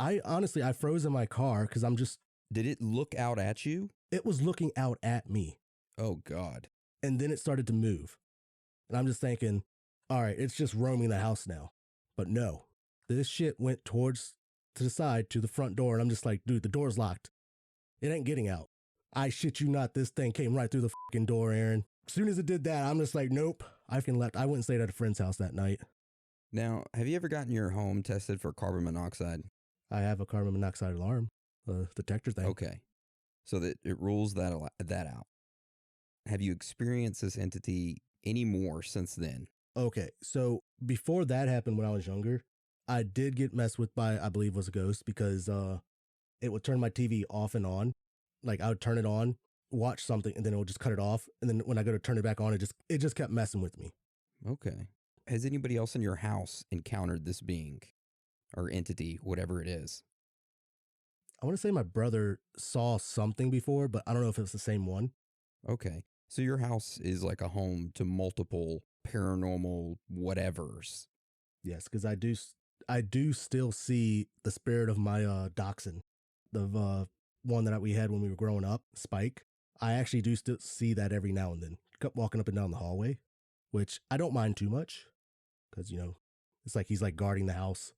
I honestly, I froze in my car because I'm just... Did it look out at you? It was looking out at me. Oh God. And then it started to move. And I'm just thinking, all right, it's just roaming the house now. But no, this shit went towards to the side to the front door. And I'm just like, dude, the door's locked. It ain't getting out. I shit you not, this thing came right through the fucking door, Aaron. As soon as it did that, I'm just like, nope. I fucking left. I went and stayed at a friend's house that night. Now, have you ever gotten your home tested for carbon monoxide? I have a carbon monoxide alarm, detector thing. Okay. So that it rules that out. Have you experienced this entity any more since then? Okay. So before that happened when I was younger, I did get messed with by, I believe was a ghost because it would turn my TV off and on. Like I would turn it on, watch something, and then it would just cut it off. And then when I go to turn it back on, it just kept messing with me. Okay. Has anybody else in your house encountered this being or entity, whatever it is? I want to say my brother saw something before, but I don't know if it's the same one. Okay. So your house is like a home to multiple paranormal whatevers. Yes, because I do still see the spirit of my dachshund, the one that we had when we were growing up, Spike. I actually do still see that every now and then, walking up and down the hallway, which I don't mind too much because, you know, it's like he's like guarding the house.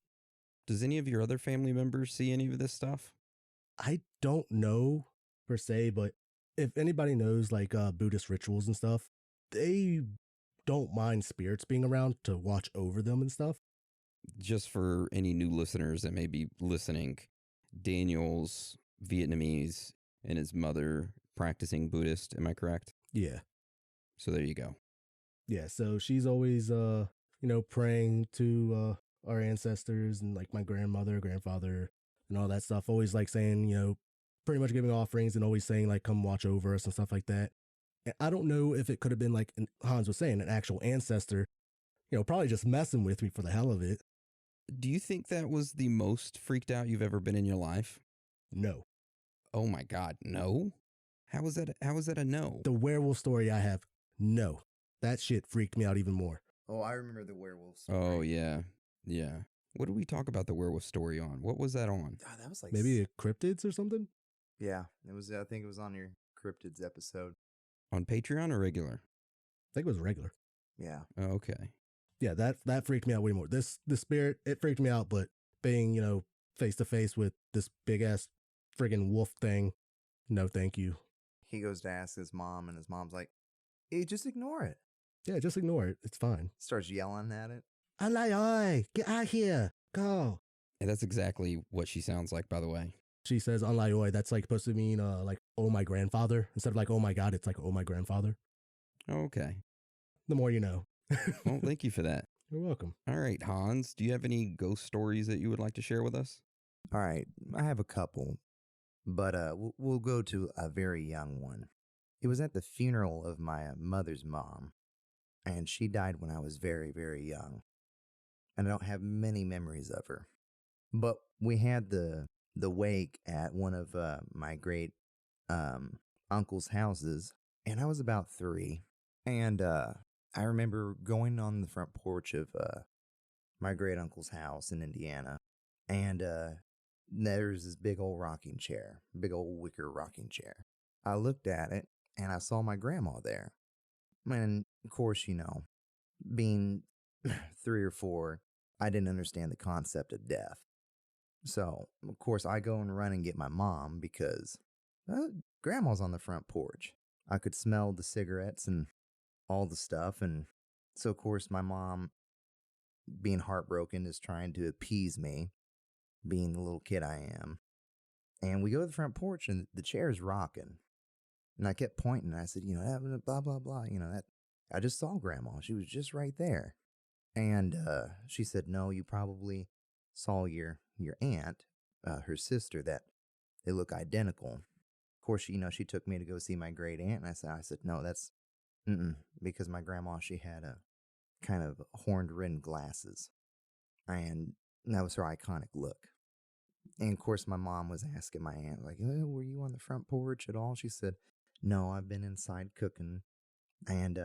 Does any of your other family members see any of this stuff? I don't know per se, but if anybody knows like Buddhist rituals and stuff, they don't mind spirits being around to watch over them and stuff. Just for any new listeners that may be listening, Daniel's Vietnamese and his mother practicing Buddhist. Am I correct? Yeah. So there you go. Yeah. So she's always, praying to our ancestors and like my grandmother, grandfather, and all that stuff. Always like saying, pretty much giving offerings and always saying like, come watch over us and stuff like that. And I don't know if it could have been like Hans was saying, an actual ancestor, probably just messing with me for the hell of it. Do you think that was the most freaked out you've ever been in your life? No. Oh my God, no? How is that a no? The werewolf story I have, no. That shit freaked me out even more. Oh, I remember the werewolf story. Oh, yeah. Yeah. What did we talk about the werewolf story on? What was that on? God, that was like... Maybe cryptids or something? Yeah, it was. I think it was on your cryptids episode. On Patreon or regular? I think it was regular. Yeah. Oh, okay. Yeah, that freaked me out way more. The spirit, it freaked me out, but being, face to face with this big ass friggin' wolf thing, no thank you. He goes to ask his mom, and his mom's like, hey, just ignore it. Yeah, just ignore it. It's fine. Starts yelling at it. Alai, get out here. Go. And that's exactly what she sounds like, by the way. She says Alai, that's like supposed to mean like, oh my grandfather. Instead of like, oh my God, it's like, oh my grandfather. Okay. The more you know. Well, thank you for that. You're welcome. All right, Hans, do you have any ghost stories that you would like to share with us? All right, I have a couple. But we'll go to a very young one. It was at the funeral of my mother's mom, and she died when I was very, very young. And I don't have many memories of her. But we had the wake at one of my great uncle's houses, and I was about 3. And I remember going on the front porch of my great uncle's house in Indiana, and there's this big old rocking chair, big old wicker rocking chair. I looked at it, and I saw my grandma there. And of course, being 3 or 4, I didn't understand the concept of death. So, of course, I go and run and get my mom because grandma's on the front porch. I could smell the cigarettes and all the stuff. And so, of course, my mom, being heartbroken, is trying to appease me, being the little kid I am. And we go to the front porch, and the chair's rocking. And I kept pointing, and I said, blah, blah, blah. That I just saw grandma. She was just right there. And she said, no, you probably saw your aunt, her sister, that they look identical. Of course, she took me to go see my great aunt, and I said, no, that's, because my grandma, she had a kind of horned-rimmed glasses, and that was her iconic look. And of course, my mom was asking my aunt, like, were you on the front porch at all? She said, no, I've been inside cooking. And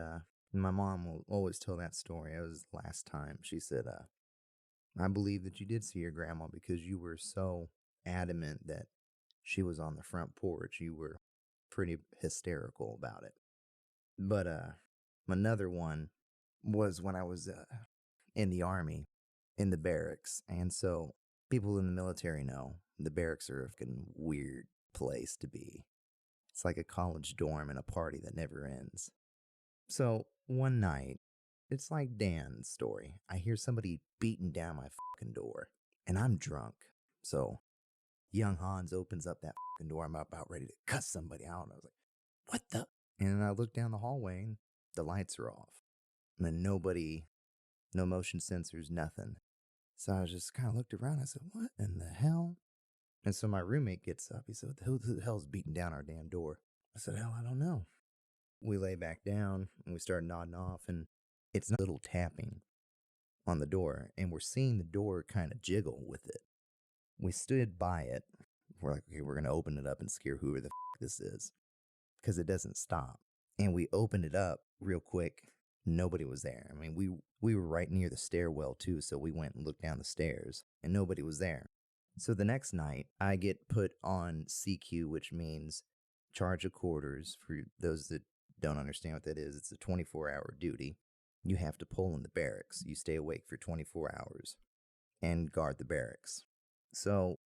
my mom will always tell that story. It was the last time. She said, I believe that you did see your grandma because you were so adamant that she was on the front porch. You were pretty hysterical about it. But another one was when I was in the Army, in the barracks. And so people in the military know the barracks are a fucking weird place to be. It's like a college dorm and a party that never ends. So one night, it's like Dan's story. I hear somebody beating down my fucking door, and I'm drunk. So young Hans opens up that fucking door. I'm about ready to cuss somebody out. And I was like, what the? And I look down the hallway, and the lights are off. And nobody, no motion sensors, nothing. So I just kind of looked around. I said, what in the hell? And so my roommate gets up. He said, who the hell's beating down our damn door? I said, hell, I don't know. We lay back down, and we start nodding off, and it's a little tapping on the door, and we're seeing the door kind of jiggle with it. We stood by it. We're like, okay, we're going to open it up and scare whoever the this is, because it doesn't stop. And we opened it up real quick. Nobody was there. I mean, we were right near the stairwell, too, so we went and looked down the stairs, and nobody was there. So the next night, I get put on CQ, which means charge of quarters. For those that don't understand what that is, it's a 24-hour duty. You have to pull in the barracks. You stay awake for 24 hours and guard the barracks. So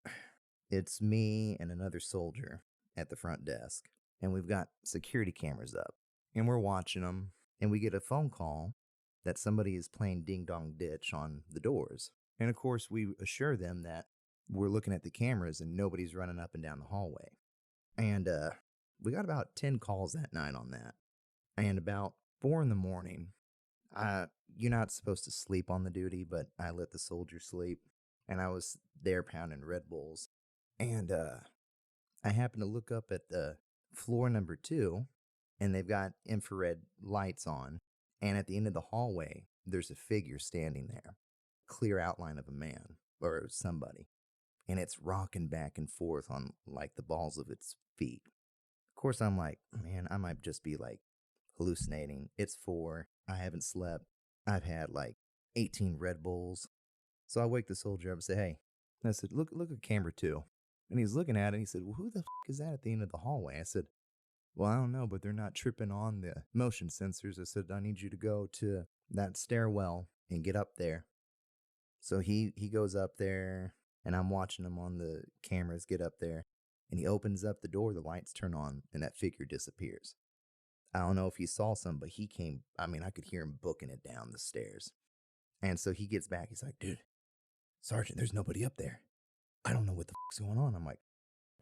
it's me and another soldier at the front desk, and we've got security cameras up, and we're watching them, and we get a phone call that somebody is playing ding-dong ditch on the doors. And of course, we assure them that we're looking at the cameras and nobody's running up and down the hallway. And we got about 10 calls that night on that. And about 4 in the morning, you're not supposed to sleep on the duty, but I let the soldier sleep. And I was there pounding Red Bulls. And I happened to look up at the floor number 2, and they've got infrared lights on. And at the end of the hallway, there's a figure standing there. Clear outline of a man or somebody. And it's rocking back and forth on like the balls of its feet. Of course, I'm like, man, I might just be like hallucinating. It's 4. I haven't slept. I've had like 18 Red Bulls. So I wake the soldier up and say, hey. And I said, look at camera 2. And he's looking at it and he said, well, who the is that at the end of the hallway? I said, well, I don't know, but they're not tripping on the motion sensors. I said, I need you to go to that stairwell and get up there. So he goes up there, and I'm watching him on the cameras get up there. And he opens up the door, the lights turn on, and that figure disappears. I don't know if he saw some, but he came, I could hear him booking it down the stairs. And so he gets back, he's like, dude, Sergeant, there's nobody up there. I don't know what the fuck's going on. I'm like,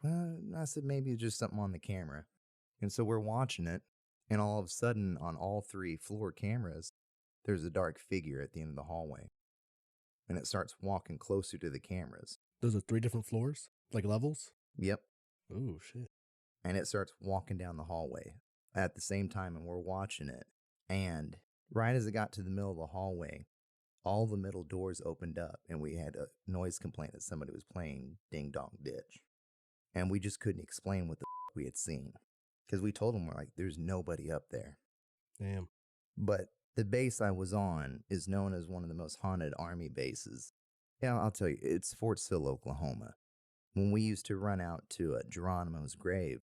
well, I said, maybe it's just something on the camera. And so we're watching it, and all of a sudden, on all 3 floor cameras, there's a dark figure at the end of the hallway. And it starts walking closer to the cameras. Those are 3 different floors? Like levels? Yep. Oh, shit. And it starts walking down the hallway at the same time, and we're watching it. And right as it got to the middle of the hallway, all the middle doors opened up, and we had a noise complaint that somebody was playing Ding Dong Ditch. And we just couldn't explain what the we had seen. Because we told them, we're like, there's nobody up there. Damn. But the base I was on is known as one of the most haunted Army bases. Yeah, I'll tell you, it's Fort Sill, Oklahoma. When we used to run out to Geronimo's grave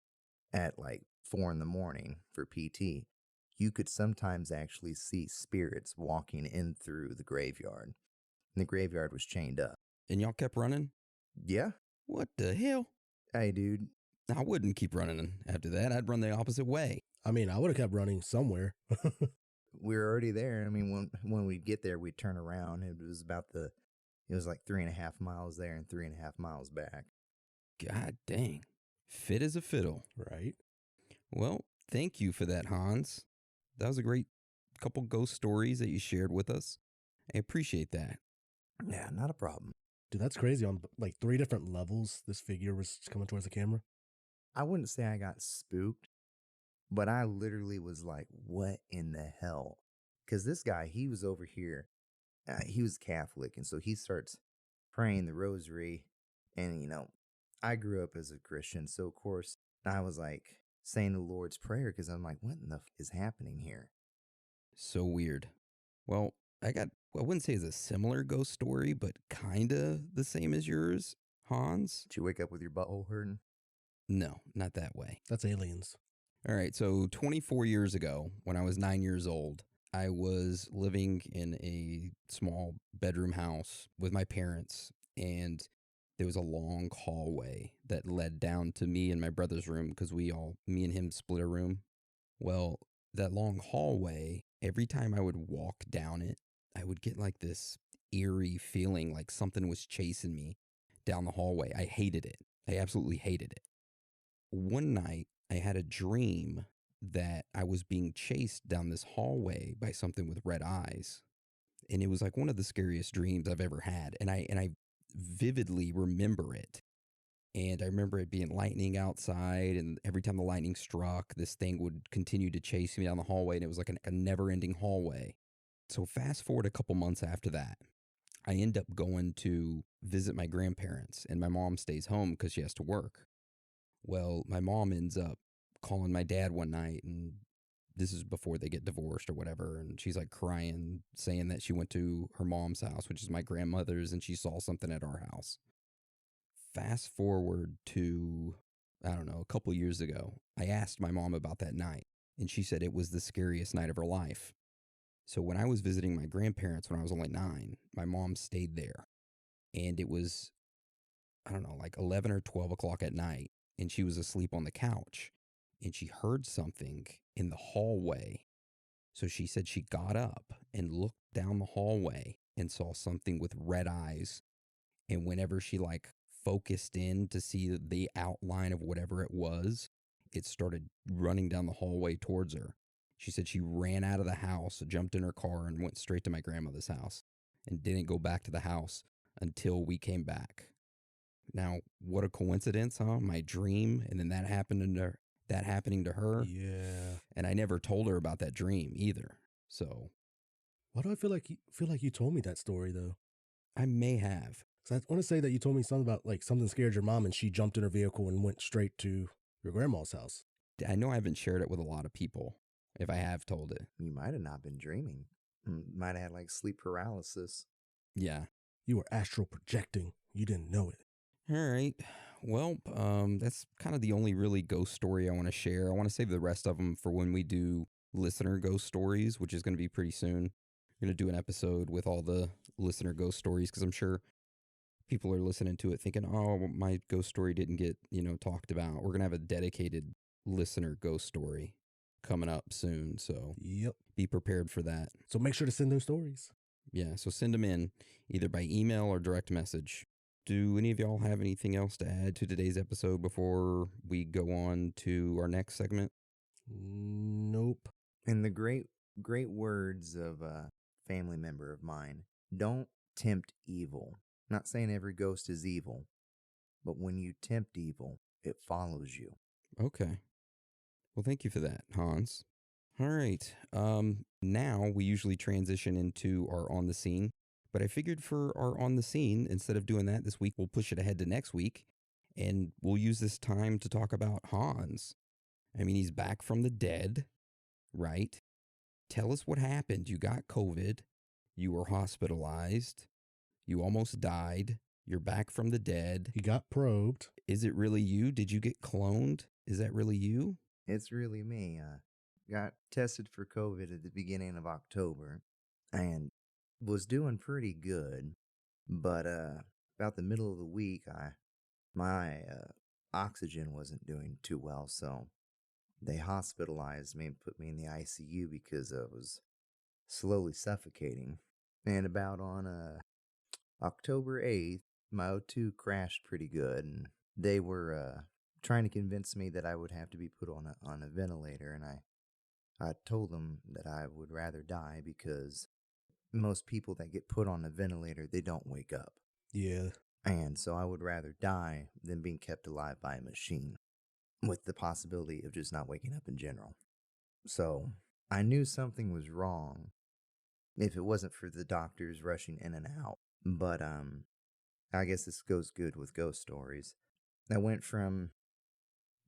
at like 4 a.m. for PT, you could sometimes actually see spirits walking in through the graveyard. And the graveyard was chained up. And y'all kept running? Yeah. What the hell? Hey, dude. I wouldn't keep running after that. I'd run the opposite way. I mean, I would have kept running somewhere. We were already there. I mean, when we'd get there, we'd turn around. It was like 3.5 miles there and 3.5 miles back. God dang. Fit as a fiddle. Right. Well, thank you for that, Hans. That was a great couple ghost stories that you shared with us. I appreciate that. Yeah, not a problem. Dude, that's crazy. On like 3 different levels, this figure was coming towards the camera. I wouldn't say I got spooked, but I literally was like, what in the hell? Because this guy, he was over here. He was Catholic, and so he starts praying the rosary. And, I grew up as a Christian, so of course, I was like saying the Lord's Prayer because I'm like, what in the is happening here? So weird. Well, I wouldn't say it's a similar ghost story, but kind of the same as yours, Hans. Did you wake up with your butthole hurting? No, not that way. That's aliens. All right, so 24 years ago, when I was 9 years old, I was living in a small bedroom house with my parents, and there was a long hallway that led down to me and my brother's room because me and him split a room. Well, that long hallway, every time I would walk down it, I would get like this eerie feeling like something was chasing me down the hallway. I hated it. I absolutely hated it. One night, I had a dream that I was being chased down this hallway by something with red eyes. And it was like one of the scariest dreams I've ever had. And I vividly remember it. And I remember it being lightning outside, and every time the lightning struck, this thing would continue to chase me down the hallway, and it was like a never-ending hallway. So fast forward a couple months after that, I end up going to visit my grandparents, and my mom stays home because she has to work. Well, my mom ends up calling my dad one night, and this is before they get divorced or whatever, and she's like crying, saying that she went to her mom's house, which is my grandmother's, and she saw something at our house. Fast forward to, I don't know, a couple years ago, I asked my mom about that night, and she said it was the scariest night of her life. So when I was visiting my grandparents when I was only 9, my mom stayed there, and it was, I don't know, like 11 or 12 o'clock at night, and she was asleep on the couch, and she heard something in the hallway. So she said she got up and looked down the hallway and saw something with red eyes. And whenever she like focused in to see the outline of whatever it was, it started running down the hallway towards her. She said she ran out of the house, jumped in her car, and went straight to my grandmother's house and didn't go back to the house until we came back. Now, what a coincidence, huh? My dream, and then that happening to her. Yeah. And I never told her about that dream either. So, why do I feel like you told me that story though? I may have. Cause I want to say that you told me something about like something scared your mom and she jumped in her vehicle and went straight to your grandma's house. I know I haven't shared it with a lot of people. If I have told it, you might have not been dreaming. Might have had like sleep paralysis. Yeah. You were astral projecting. You didn't know it. All right. Well, that's kind of the only really ghost story I want to share. I want to save the rest of them for when we do listener ghost stories, which is going to be pretty soon. We're going to do an episode with all the listener ghost stories because I'm sure people are listening to it thinking, oh, my ghost story didn't get, talked about. We're going to have a dedicated listener ghost story coming up soon. So yep, be prepared for that. So make sure to send those stories. Yeah. So send them in either by email or direct message. Do any of y'all have anything else to add to today's episode before we go on to our next segment? Nope. In the great words of a family member of mine, don't tempt evil. Not saying every ghost is evil, but when you tempt evil, it follows you. Okay. Well, thank you for that, Hans. All right. Now we usually transition into our on the scene, but I figured for our on the scene, instead of doing that this week, we'll push it ahead to next week, and we'll use this time to talk about Hans. I mean, he's back from the dead, right? Tell us what happened. You got COVID. You were hospitalized. You almost died. You're back from the dead. He got probed. Is it really you? Did you get cloned? Is that really you? It's really me. Got tested for COVID at the beginning of October and was doing pretty good. But about the middle of the week, my oxygen wasn't doing too well, so they hospitalized me and put me in the ICU because I was slowly suffocating. And about on October 8th, my O2 crashed pretty good, and they were trying to convince me that I would have to be put on a ventilator, and I told them that I would rather die because most people that get put on a ventilator, they don't wake up. Yeah. And so I would rather die than being kept alive by a machine, with the possibility of just not waking up in general. So I knew something was wrong if it wasn't for the doctors rushing in and out. But I guess this goes good with ghost stories. I went from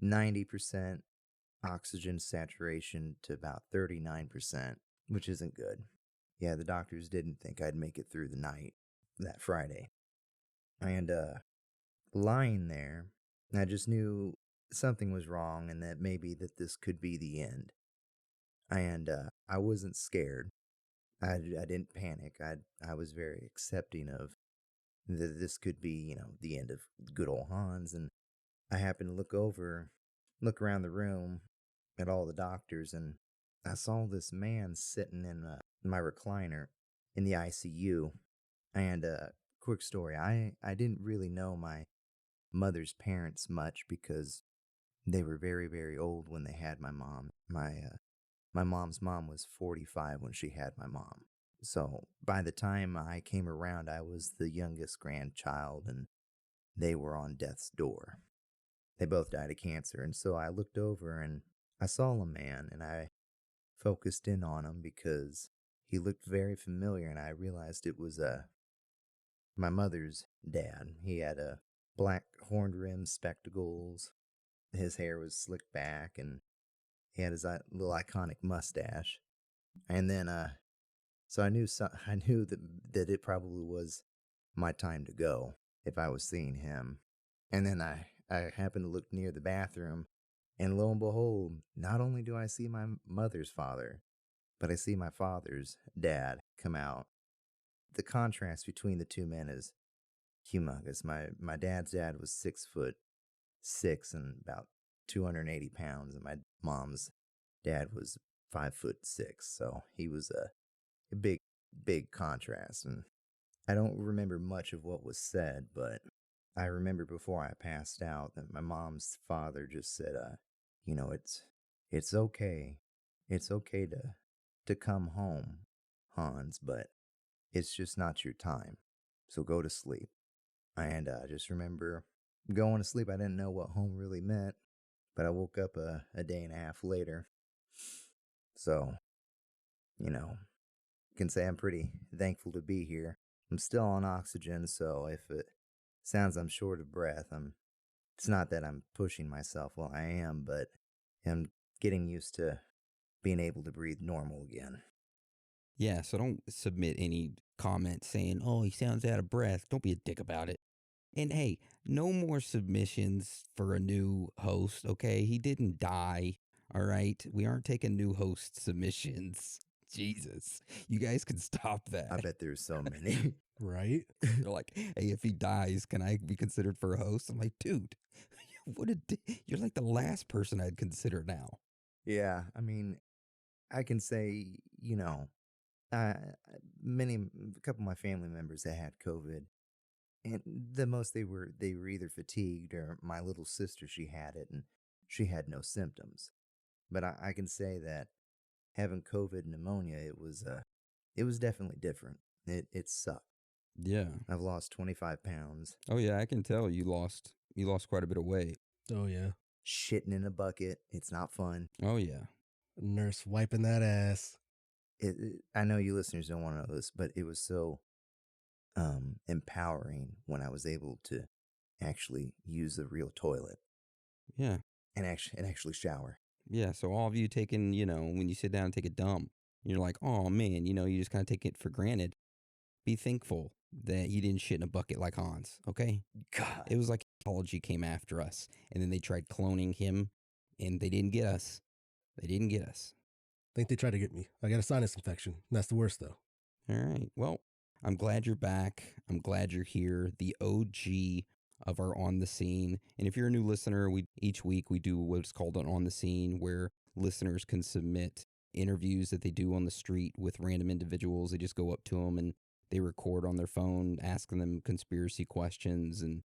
90% oxygen saturation to about 39%, which isn't good. Yeah, the doctors didn't think I'd make it through the night that Friday. And lying there, I just knew something was wrong and that maybe that this could be the end. And I wasn't scared. I didn't panic. I was very accepting of that this could be, the end of good old Hans. And I happened to look around the room at all the doctors, and I saw this man sitting in my recliner in the ICU. And quick story, I didn't really know my mother's parents much because they were very, very old when they had my mom. My mom's mom was 45 when she had my mom. So by the time I came around, I was the youngest grandchild, and they were on death's door. They both died of cancer, and so I looked over and I saw a man, and I focused in on him because he looked very familiar, and I realized it was my mother's dad. He had black horned-rimmed spectacles. His hair was slicked back, and he had his little iconic mustache. And then, so I knew that it probably was my time to go if I was seeing him. And then I happened to look near the bathroom, and lo and behold, not only do I see my mother's father, but I see my father's dad come out. The contrast between the two men is humongous. My dad's dad was 6'6" and about 280 pounds, and my mom's dad was 5'6", so he was a big contrast. And I don't remember much of what was said, but I remember before I passed out that my mom's father just said, it's okay. It's okay to come home, Hans, but it's just not your time. So go to sleep. And I just remember going to sleep. I didn't know what home really meant, but I woke up a day and a half later. So, can say I'm pretty thankful to be here. I'm still on oxygen, so if it sounds I'm short of breath, it's not that I'm pushing myself. Well, I am, but I'm getting used to being able to breathe normal again. Yeah, so don't submit any comments saying, oh, he sounds out of breath. Don't be a dick about it. And hey, no more submissions for a new host, okay? He didn't die, all right? We aren't taking new host submissions. Jesus. You guys can stop that. I bet there's so many. Right? They're like, hey, if he dies, can I be considered for a host? I'm like, dude, you're like the last person I'd consider now. Yeah, I mean, I can say, a couple of my family members that had COVID, and the most they were either fatigued, or my little sister, she had it and she had no symptoms. But I can say that having COVID pneumonia, it was definitely different. It sucked. Yeah. I've lost 25 pounds. Oh yeah, I can tell you lost quite a bit of weight. Oh, yeah. Shitting in a bucket. It's not fun. Oh, yeah. Nurse wiping that ass. I know you listeners don't want to know this, but it was so empowering when I was able to actually use the real toilet. Yeah. And actually shower. Yeah. So all of you taking, when you sit down and take a dump, you're like, oh man, you just kind of take it for granted. Be thankful that you didn't shit in a bucket like Hans. Okay. God. It was like ecology came after us, and then they tried cloning him, and they didn't get us. They didn't get us. I think they tried to get me. I got a sinus infection. That's the worst, though. All right. Well, I'm glad you're back. I'm glad you're here. The OG of our On the Scene. And if you're a new listener, each week we do what's called an On the Scene, where listeners can submit interviews that they do on the street with random individuals. They just go up to them and they record on their phone, asking them conspiracy questions and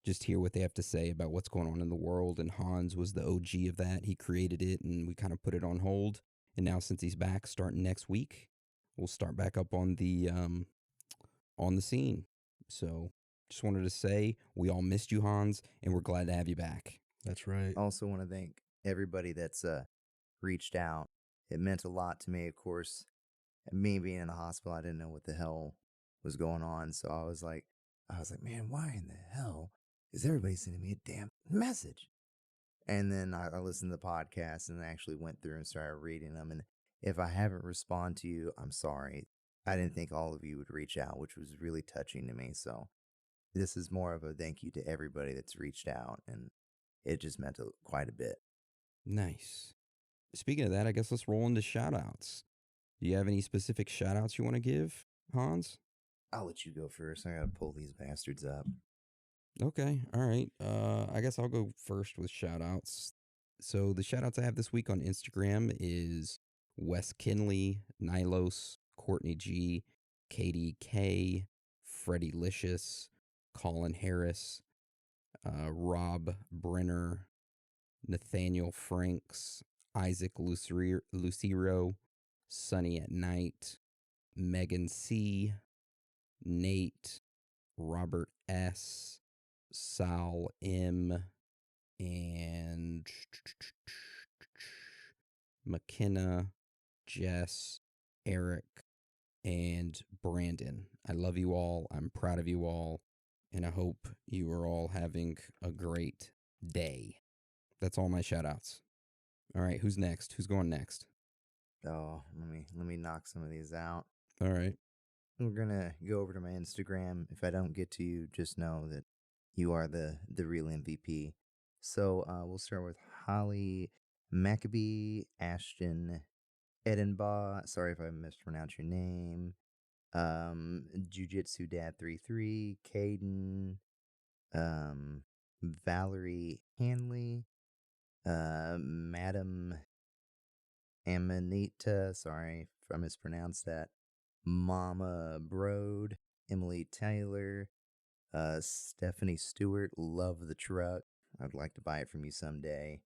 just hear what they have to say about what's going on in the world. And Hans was the OG of that. He created it, and we kind of put it on hold. And now since he's back starting next week, we'll start back up on the scene. So just wanted to say we all missed you, Hans, and we're glad to have you back. That's right. Also want to thank everybody that's reached out. It meant a lot to me, of course. Me being in the hospital, I didn't know what the hell was going on. So I was like, man, why in the hell is everybody sending me a damn message? And then I listened to the podcast and actually went through and started reading them. And if I haven't responded to you, I'm sorry. I didn't think all of you would reach out, which was really touching to me. So this is more of a thank you to everybody that's reached out. And it just meant quite a bit. Nice. Speaking of that, I guess let's roll into shout outs. Do you have any specific shout outs you want to give, Hans? I'll let you go first. I got to pull these bastards up. Okay. All right. I guess I'll go first with shout outs. So the shout outs I have this week on Instagram is Wes Kinley, Nilos, Courtney G, Katie K, Freddie Licious, Colin Harris, Rob Brenner, Nathaniel Franks, Isaac Lucero, Sunny at Night, Megan C, Nate, Robert S, Sal M, and McKenna, Jess, Eric, and Brandon. I love you all. I'm proud of you all. And I hope you are all having a great day. That's all my shout outs. All right, who's next? Who's going next? Oh, let me knock some of these out. All right. We're gonna go over to my Instagram. If I don't get to you, just know that you are the real MVP. So we'll start with Holly Maccabee, Ashton Edenbaugh. Sorry if I mispronounced your name. Jiu-Jitsu Dad 33, Caden, Valerie Hanley, Madam Amanita, sorry if I mispronounced that, Mama Brode, Emily Taylor, Stephanie Stewart, love the truck. I'd like to buy it from you someday.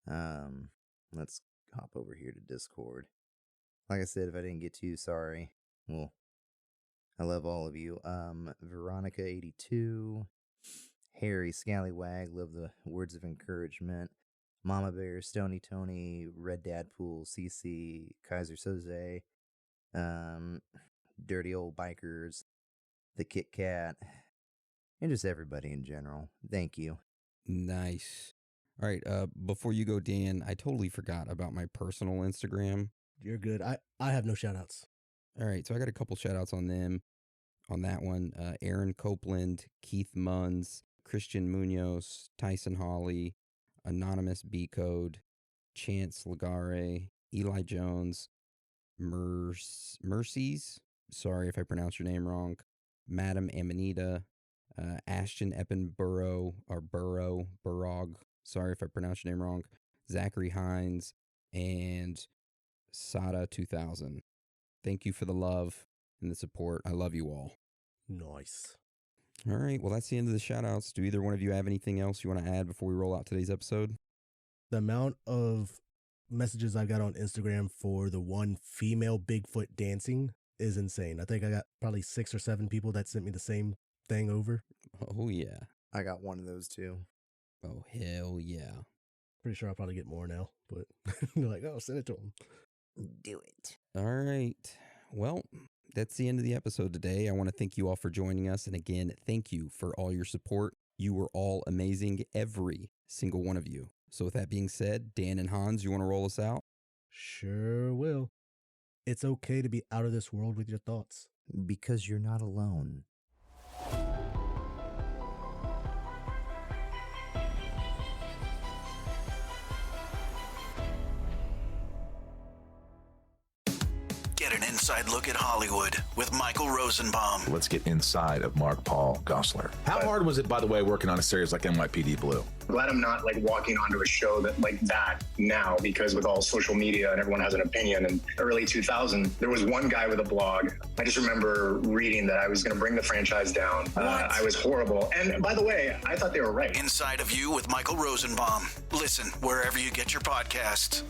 Let's hop over here to Discord. Like I said, if I didn't get to you, sorry. Well, I love all of you. Veronica82, Harry Scallywag, love the words of encouragement. Mama Bear, Stony Tony, Red Dadpool, CC, Kaiser Soze, Dirty Old Bikers, the Kit Kat, and just everybody in general. Thank you. Nice. All right, before you go, Dan, I totally forgot about my personal Instagram. You're good. I have no shout outs. All right, so I got a couple shout outs on them. On that one, Aaron Copeland, Keith Munns, Christian Munoz, Tyson Hawley, Anonymous B Code, Chance Lagare, Eli Jones, Mercies, sorry if I pronounced your name wrong, Madam Amanita, Ashton Eppenborough, or Burrog, sorry if I pronounced your name wrong, Zachary Hines, and Sada 2000. Thank you for the love and the support. I love you all. Nice. All right. Well, that's the end of the shout outs. Do either one of you have anything else you want to add before we roll out today's episode? The amount of messages I got on Instagram for the one female Bigfoot dancing is insane. I think I got probably 6 or 7 people that sent me the same thing over. Oh, yeah. I got one of those too. Oh, hell yeah. Pretty sure I'll probably get more now, but they're like, oh, send it to them. Do it. All right. Well, that's the end of the episode today. I want to thank you all for joining us. And again, thank you for all your support. You were all amazing, every single one of you. So with that being said, Dan and Hans, you want to roll us out? Sure will. It's okay to be out of this world with your thoughts. Because you're not alone. Get an inside look at Hollywood with Michael Rosenbaum. Let's get inside of Mark Paul Gosselaar. How hard was it, by the way, working on a series like NYPD Blue? Glad I'm not like walking onto a show that like that now, because with all social media and everyone has an opinion. In early 2000, there was one guy with a blog. I just remember reading that I was going to bring the franchise down. I was horrible. And by the way, I thought they were right. Inside of You with Michael Rosenbaum. Listen wherever you get your podcasts.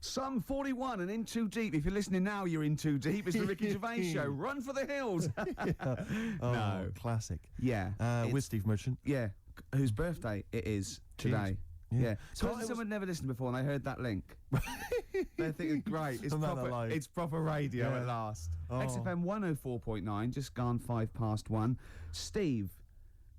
Sum 41 and In Too Deep. If you're listening now, you're in too deep. It's the Ricky Gervais Show. Run for the hills. Oh, No. classic. Yeah. With Steve Merchant. Yeah. Whose birthday it is today. Jeez. Yeah. So So someone never listened before and they heard that link. They're thinking, great, it's I'm not proper, alive. it's proper radio Yeah. at last. Oh. XFM 104.9, just gone 1:05. Steve,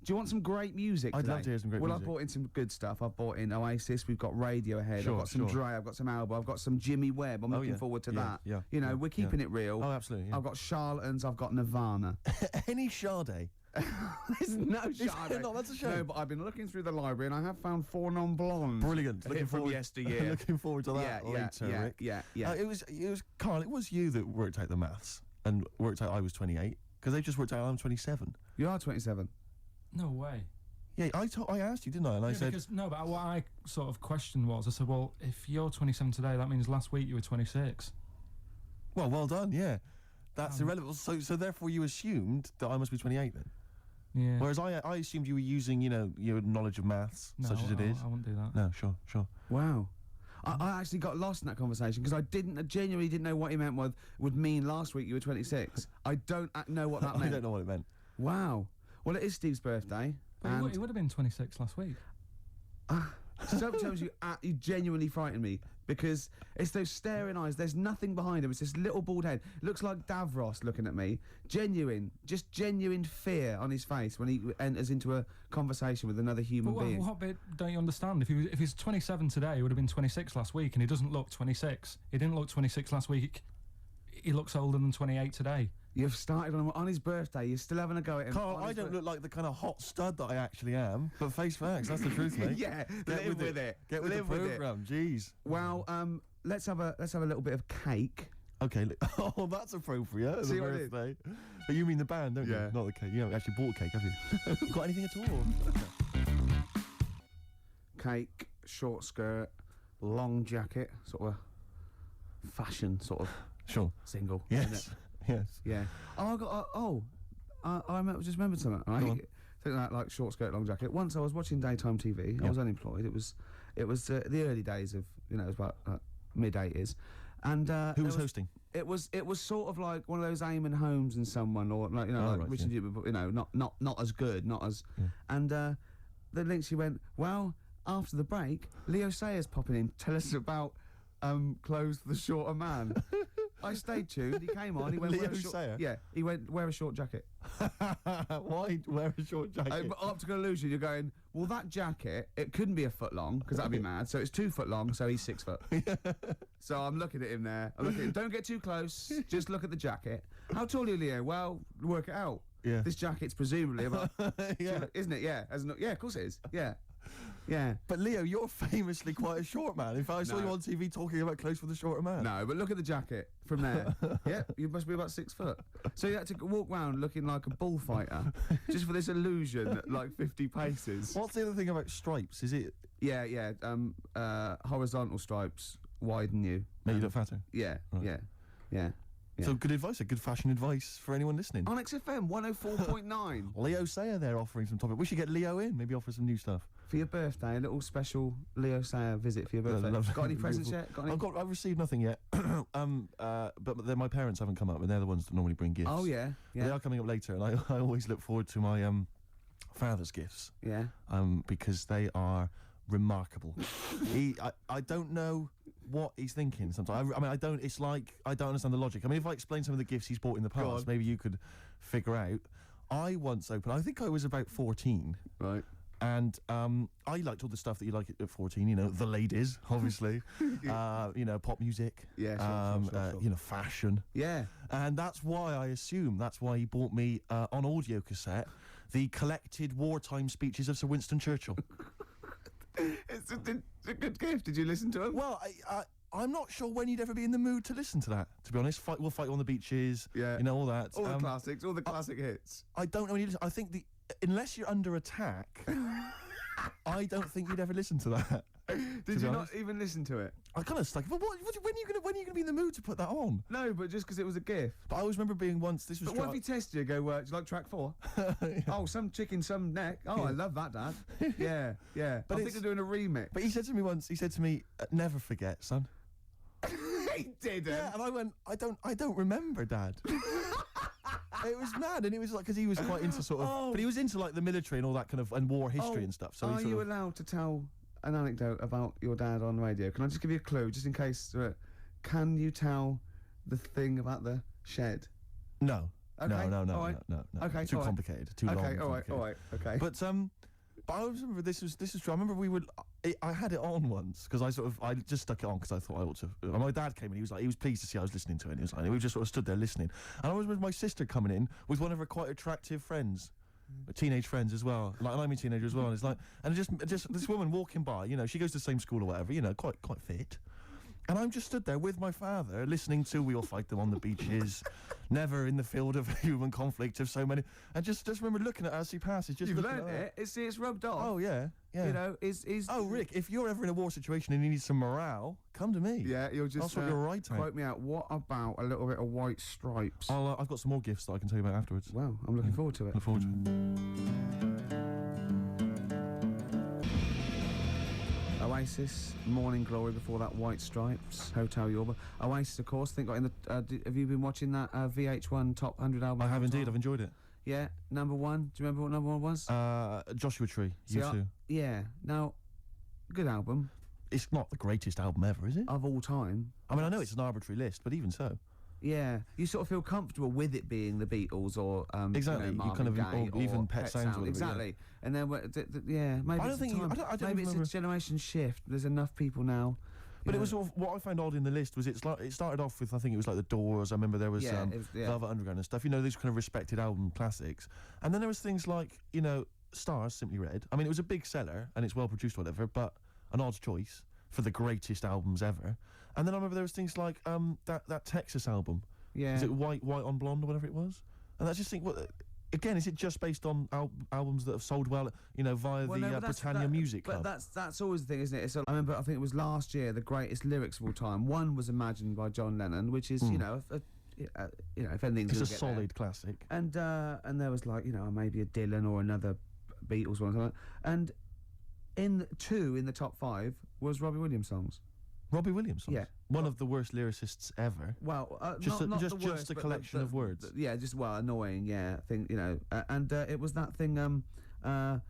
do you want some great music I'd today? love to hear some great Well, music. I've brought in some good stuff. I've brought in Oasis, we've got Radiohead, Sure, I've got some sure. Dre, I've got some Alba, I've got some Jimmy Webb. I'm Oh, looking yeah. forward to Yeah, that. yeah, You know, yeah, we're keeping yeah. it real. Oh, absolutely. Yeah. I've got Charlatans, I've got Nirvana. Any Sade? There's no Is there Sade. not? That's a shame. No, but I've been looking through the library and I have found 4 non-blondes. Brilliant. Looking from yesteryear. Looking forward to that later, yeah, Rick. yeah. It was Carl. It was you that worked out the maths and worked out I was 28 because they just worked out I'm 27. You are 27. No way. Yeah, I asked you, didn't I? And I said, because, no, but what I sort of questioned was, I said, well, if you're 27 today, that means last week you were 26. well done. Yeah, that's irrelevant. So therefore, you assumed that I must be 28 then. Yeah. Whereas I assumed you were using, your knowledge of maths, No, such as it is. I wouldn't do that. No, sure. Wow. I actually got lost in that conversation because I genuinely didn't know what he meant would mean last week you were 26. I don't know what that meant. I don't know what it meant. Wow. Well, it is Steve's birthday. But he would have been 26 last week. Sometimes you genuinely frighten me because it's those staring eyes. There's nothing behind him. It's this little bald head. Looks like Davros looking at me. Genuine fear on his face when he enters into a conversation with another human But being. what bit don't you understand? If he's 27 today, he would have been 26 last week, and he doesn't look 26. He didn't look 26 last week. He looks older than 28 today. You've started on his birthday. You're still having a go at him. Carl, I don't look like the kind of hot stud that I actually am, but face facts, that's the truth, mate. Yeah, Get live with it. Get with Live the with it. programme, jeez. Well, let's have a little bit of cake. Okay, oh, that's appropriate. See The what I did? birthday. But you mean the band, don't Yeah. you? Not the cake. You haven't actually bought cake, have you? Got anything at all? Cake, short skirt, long jacket, sort of fashion sort of Sure. single. isn't Yes. it? Yes. Yeah. Oh, I just remembered something. Go Right? on. Something like short skirt, long jacket. Once I was watching daytime TV. I Yeah. was unemployed. It was the early days of it was about mid-80s, and Who was hosting? It was sort of like one of those Eamon Holmes and someone, or like Oh, like right, Richard, yeah. but not as good, not as. And the link she went, well, after the break, Leo Sayers popping in, tell us about clothes for the shorter man. I stayed tuned. He came on. He went, Leo wear a short, Sayer? yeah. He went, wear a short jacket. Why wear a short jacket? But optical illusion. You're going, well, that jacket, it couldn't be a foot long because that'd be mad. So it's 2 foot long. So he's 6 foot. So I'm looking at him there. I'm looking at him. Don't get too close. Just look at the jacket. How tall are you, Leo? Well, work it out. Yeah. This jacket's presumably about, Yeah. isn't it? Yeah. Yeah, of course it is. Yeah. Yeah. But Leo, you're famously quite a short man. In fact, I saw No. you on TV talking about clothes for the shorter man. No, but look at the jacket from there. Yeah, you must be about 6 foot. So you had to walk around looking like a bullfighter just for this illusion at like 50 paces. What's the other thing about stripes? Is it Yeah. Horizontal stripes widen you. make you look fatter? Yeah, Right. yeah. So good advice, good fashion advice for anyone listening. On XFM 104.9. Leo Sayer there offering some topic. We should get Leo in, maybe offer some new stuff. For your birthday, a little special Leo Sayer visit for your birthday. Lovely. Got any presents yet? Got any? I've received nothing yet. But then my parents haven't come up, and they're the ones that normally bring gifts. Oh yeah, They are coming up later, and I always look forward to my father's gifts. Yeah. Because they are remarkable. I don't know what he's thinking sometimes. I don't understand the logic. I mean, if I explain some of the gifts he's bought in the past, maybe you could figure out. I once opened, I think I was about 14. Right. And I liked all the stuff that you like at 14, you know, the ladies, obviously, you know, pop music, sure. You know, fashion. Yeah. And that's why that's why he bought me on audio cassette the collected wartime speeches of Sir Winston Churchill. It's a good gift. Did you listen to him? Well, I'm not sure when you'd ever be in the mood to listen to that, to be honest. We'll fight on the beaches, you know, all that. All the classics, all the classic hits. I don't know when you listen. I think unless you're under attack, I don't think you'd ever listen to that. Did you not even listen to it? I kind of stuck. But when are you gonna be in the mood to put that on? No, but just because it was a gift. But I always remember being once. This was. But what if he tested you? Go, do you like track 4? Oh, some chicken, some neck. Oh, I love that, Dad. Yeah. But I think they're doing a remix. But he said to me once. He said to me, "Never forget, son." He didn't. Yeah, and I went, I don't remember, Dad. It was mad, and it was like because he was quite into sort of, but he was into like the military and all that kind of and war history and stuff. So are you allowed to tell an anecdote about your dad on the radio? Can I just give you a clue, just in case? Can you tell the thing about the shed? No. Okay. No. All right. No. Okay. Too complicated. Too long. Okay. All right. Okay. But I remember this was true. I remember I had it on once because I just stuck it on because I thought I ought to. And my dad came in. He was pleased to see I was listening to it. And he was like, we just sort of stood there listening. And I was with my sister coming in with one of her quite attractive friends, teenage friends as well. Like, and I'm a teenager as well. And it's like, and just this woman walking by. You know, she goes to the same school or whatever. You know, quite fit. And I'm just stood there with my father, listening to "We All Fight Them on the Beaches," "Never in the Field of Human Conflict" of so many, and just remember looking at her as she passes. Just You've looking learned at her. it's rubbed off. Oh yeah. You know, is oh Rick, if you're ever in a war situation and you need some morale, come to me. Yeah, you'll just you're right. Quote me out. What about a little bit of White Stripes? I've got some more gifts that I can tell you about afterwards. Well, I'm looking forward to it. Look forward to it. Oasis, Morning Glory before that, White Stripes, Hotel Yorba. Oasis, of course, I think got in the... have you been watching that VH1 Top 100 album? I have indeed, I've enjoyed it. Yeah, number 1. Do you remember what number 1 was? Joshua Tree, U2. Yeah, now, good album. It's not the greatest album ever, is it? Of all time. I mean, I know it's an arbitrary list, but even so. Yeah, you sort of feel comfortable with it being the Beatles or exactly. You kind of Gaye or even Pet Sounds. Exactly, and then maybe I don't think I don't maybe it's a generation shift. There's enough people now. But it was sort of, what I found odd in the list was it started off with, I think it was like the Doors. I remember there was Velvet Underground and stuff. You know, these kind of respected album classics. And then there was things like, you know, Stars, Simply Red. I mean, it was a big seller and it's well produced, whatever, but an odd choice for the greatest albums ever. And then I remember there was things like that Texas album. Yeah. Is it White on Blonde or whatever it was? And I just think, again, is it just based on albums that have sold well, you know, via the Britannia Music Club? But that's always the thing, isn't it? I remember, I think it was last year, the greatest lyrics of all time. One was imagined by John Lennon, which is, you know, if anything's it's a solid classic. And there was like, you know, maybe a Dylan or another Beatles one, like and in the top 5 was Robbie Williams songs. Robbie Williams songs? Yeah. One of the worst lyricists ever. Well, just not the just worst, a collection of words. Yeah, just, annoying, yeah. Thing, you know, and it was that thing, a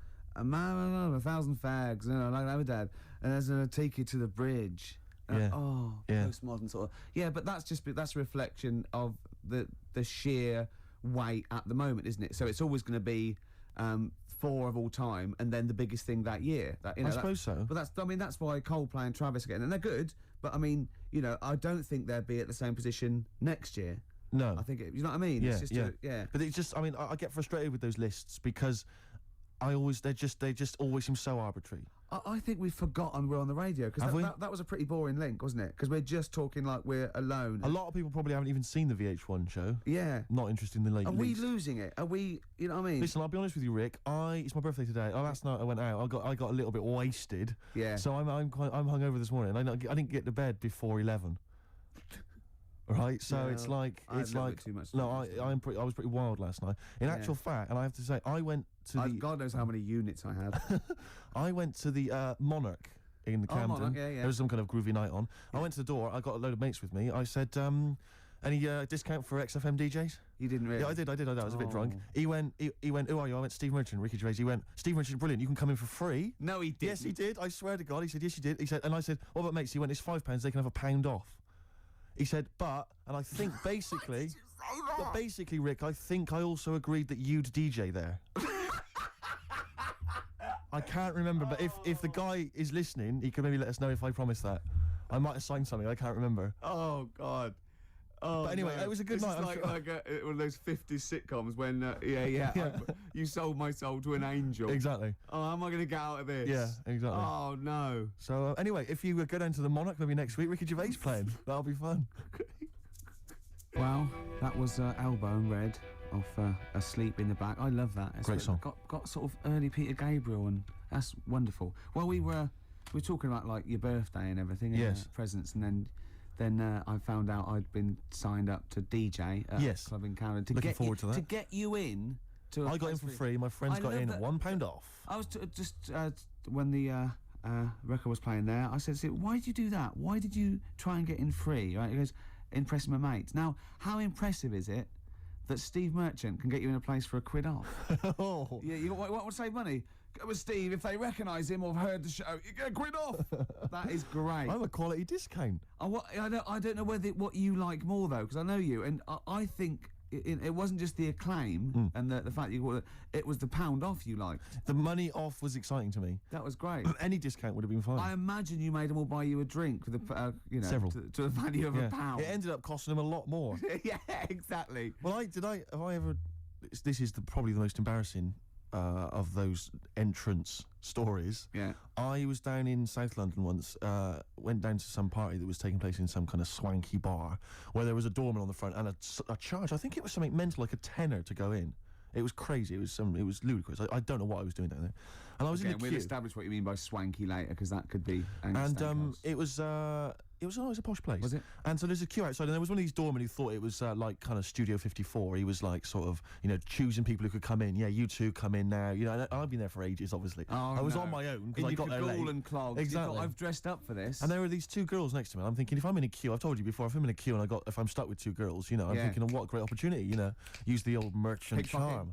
man, 1,000 fags, you know, like that with Dad, and there's gonna take you to the bridge. Postmodern sort of. Yeah, but that's a reflection of the sheer weight at the moment, isn't it? So it's always going to be 4 of all time, and then the biggest thing that year. I suppose so. But that's why Coldplay and Travis again, and they're good. But I mean, you know, I don't think they'll be at the same position next year. No, I think you know what I mean. Yeah, it's just But it's just, I mean, I get frustrated with those lists because they just always seem so arbitrary. I think we've forgotten we're on the radio because that was a pretty boring link, wasn't it? Because we're just talking like we're alone. A lot of people probably haven't even seen the VH1 show. Yeah. Not interested in the late. Are we losing it? Are we? You know what I mean? Listen, I'll be honest with you, Rick. It's my birthday today. Last night I went out. I got a little bit wasted. Yeah. So I'm hungover this morning. I didn't get to bed before 11. Right, so it's like too much I was pretty wild last night. In actual fact, and I have to say, I went to God knows how many units I had. I went to the Monarch in Camden. Monarch, yeah. There was some kind of groovy night on. I went to the door. I got a load of mates with me. I said, "Any discount for XFM DJs?" You didn't really? Yeah, I did. I was a bit drunk. He went, who are you? I went, Steve Merchant, Ricky Gervais. He went, Steve Merchant's brilliant. You can come in for free. No, he didn't. Yes, he did. I swear to God. He said, yes, you did. He said, and I said, what about mates? He went, it's £5. They can have a £1 off. He said, but, and I think basically, but basically, Rick, I think I also agreed that you'd DJ there. I can't remember, but if the guy is listening, he can maybe let us know if I promised that. I might have signed something. I can't remember. Oh God. Oh, but anyway, no. it was a good night. It's like one of those 50s sitcoms when, you sold my soul to an angel. Exactly. Oh, how am I going to get out of this? Yeah, exactly. Oh, no. So, anyway, if you go down to the Monarch maybe next week, Ricky Gervais playing. That'll be fun. Well, that was Elbow and Red off Asleep in the Back. I love that. Great song. Got sort of early Peter Gabriel, and that's wonderful. Well, we were talking about, like, your birthday and everything. Yes. And, presents, and then I found out I'd been signed up to DJ at a club in Canada. Looking forward to that. To get you in. I got in for free. My friends got in. £1 off. I was just when the record was playing there, I said, why did you do that? Why did you try and get in free? Right? He goes, impressing my mates. Now, how impressive is it that Steve Merchant can get you in a place for £1 off? Oh. Yeah, you want to save money? Go with Steve. If they recognise him or have heard the show, you get £1 off. That is great. I'm a quality discount. I don't know what you like more, though, because I know you, and I think it wasn't just the acclaim and the fact it was the £1 off you liked. The money off was exciting to me. That was great. Any discount would have been fine. I imagine you made them all buy you a drink with several to the value of £1. It ended up costing them a lot more. Yeah, exactly. Well, have I ever? This is probably the most embarrassing of those entrance stories. Yeah. I was down in South London once, went down to some party that was taking place in some kind of swanky bar where there was a doorman on the front and a charge. I think it was something mental, like £10 to go in. It was crazy. It was ludicrous. I don't know what I was doing down there. And I was in the queue. We'll establish what you mean by swanky later, because that could be. And it was a posh place. Was it? And so there's a queue outside, and there was one of these doormen who thought it was like kind of Studio 54. He was like sort of, choosing people who could come in. Yeah, you two come in now. And I've been there for ages, obviously. Oh, I was on my own because I got there late. And clogs. Exactly. Thought, I've dressed up for this. And there were these two girls next to me. And I'm thinking, if I'm in a queue, I've told you before, if I'm in a queue and if I'm stuck with two girls, I'm thinking, what a great opportunity, use the old merchant charm.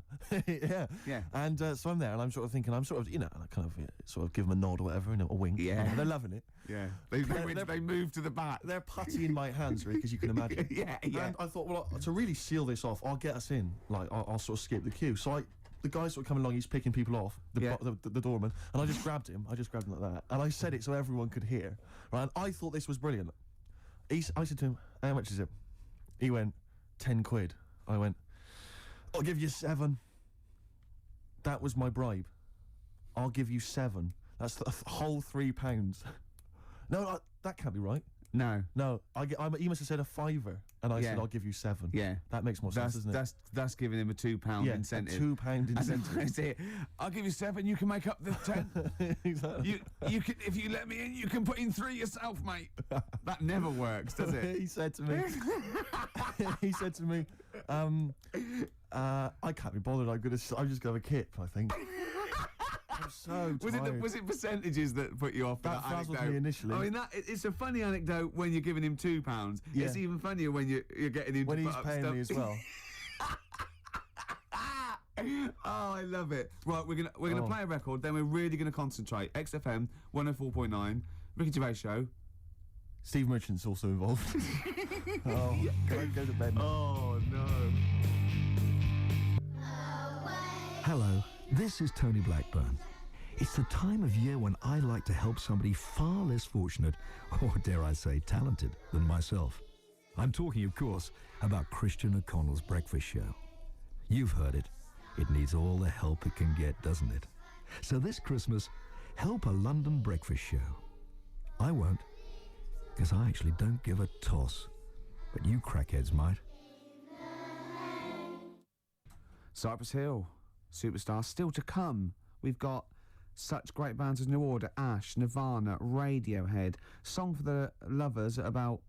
Yeah. And so I'm there, and I'm sort of thinking, and I kind of sort of give them a nod or whatever, a wink. Yeah. And they're loving it. Yeah. They moved to the back. They're putty in my hands, Rick, as you can imagine. Yeah. And I thought, well, to really seal this off, I'll get us in. Like, I'll sort of skip the queue. So the guy sort of coming along, he's picking people off, the doorman, and I just grabbed him. like that. And I said it so everyone could hear. Right? And I thought this was brilliant. I said to him, how much is it? He went, £10. I went, I'll give you 7. That was my bribe. I'll give you 7. That's the whole £3. No, that can't be right. No. He must have said a £5, and I said I'll give you 7. Yeah, that makes more sense, doesn't it? That's giving him a £2 incentive. A £2 incentive. That's it. I'll give you 7. You can make up the 10. Exactly. You can, if you let me in, you can put in 3 yourself, mate. That never works, does it? He said to me. I can't be bothered. I'm just gonna have a kip, I think. I'm so tired. Was it percentages that put you off? That frazzled me initially. I mean, it's a funny anecdote when you're giving him £2. Yeah. It's even funnier when you're getting him when to he's put up paying stuff. me as well. Oh, I love it. Right, we're gonna play a record. Then we're really gonna concentrate. XFM 104.9, Ricky Gervais Show. Steve Merchant's also involved. Oh, go to bed now. Oh no. Hello, this is Tony Blackburn. It's the time of year when I like to help somebody far less fortunate, or dare I say talented, than myself. I'm talking, of course, about Christian O'Connell's Breakfast Show. You've heard it. It needs all the help it can get, doesn't it? So this Christmas, help a London breakfast show. I won't, because I actually don't give a toss. But you crackheads might. Cypress Hill, Superstar, still to come. We've got such great bands as New Order, Ash, Nirvana, Radiohead. Song for the Lovers at about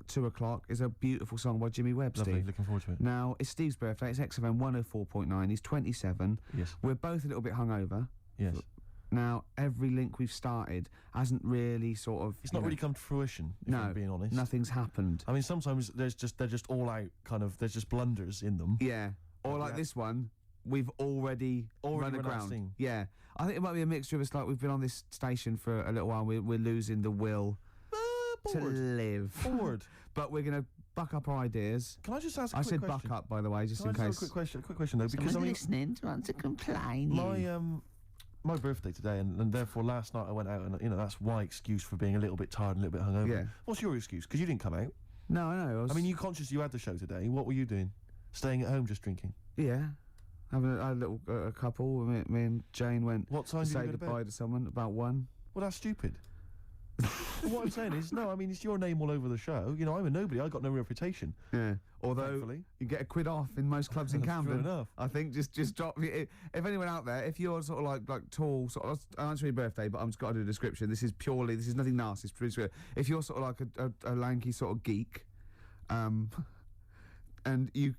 2 o'clock is a beautiful song by Jimmy Webb, Lovely, Steve. looking forward to it. Now, it's Steve's birthday. It's XFM 104.9. He's 27. Yes. We're both a little bit hungover. Yes. Now, every link we've started hasn't really sort of... It's not really come to fruition, if I'm being honest. Nothing's happened. I mean, sometimes they're just all out, kind of, there's just blunders in them. Yeah. Or like this one, we've already run aground. Steam. Yeah. I think it might be a mixture of us, like, we've been on this station for a little while, we're losing the will to live. Bored. But we're going to buck up our ideas. Can I just ask a quick question? I said buck up, by the way, just in case. Can I just ask a quick question, though? Because Someone's listening to want to complain. My birthday today, and therefore last night I went out, and that's my excuse for being a little bit tired and a little bit hungover. Yeah. What's your excuse? Because you didn't come out. No, I know. I mean, you conscious you had the show today. What were you doing? Staying at home, just drinking? Yeah. Having a little couple. Me and Jane went what time to did say you go to goodbye bed? to someone about 1. Well, that's stupid. What I'm saying is, no, I mean, it's your name all over the show. I'm a nobody. I got no reputation. Yeah. Although thankfully. You get a quid off in most clubs in Camden. True enough. I think just drop. If anyone out there, if you're sort of like tall, sort of, I'll answer your birthday, but I'm just got to do a description. This is nothing nasty. It's pretty sweet. If you're sort of like a lanky sort of geek, and you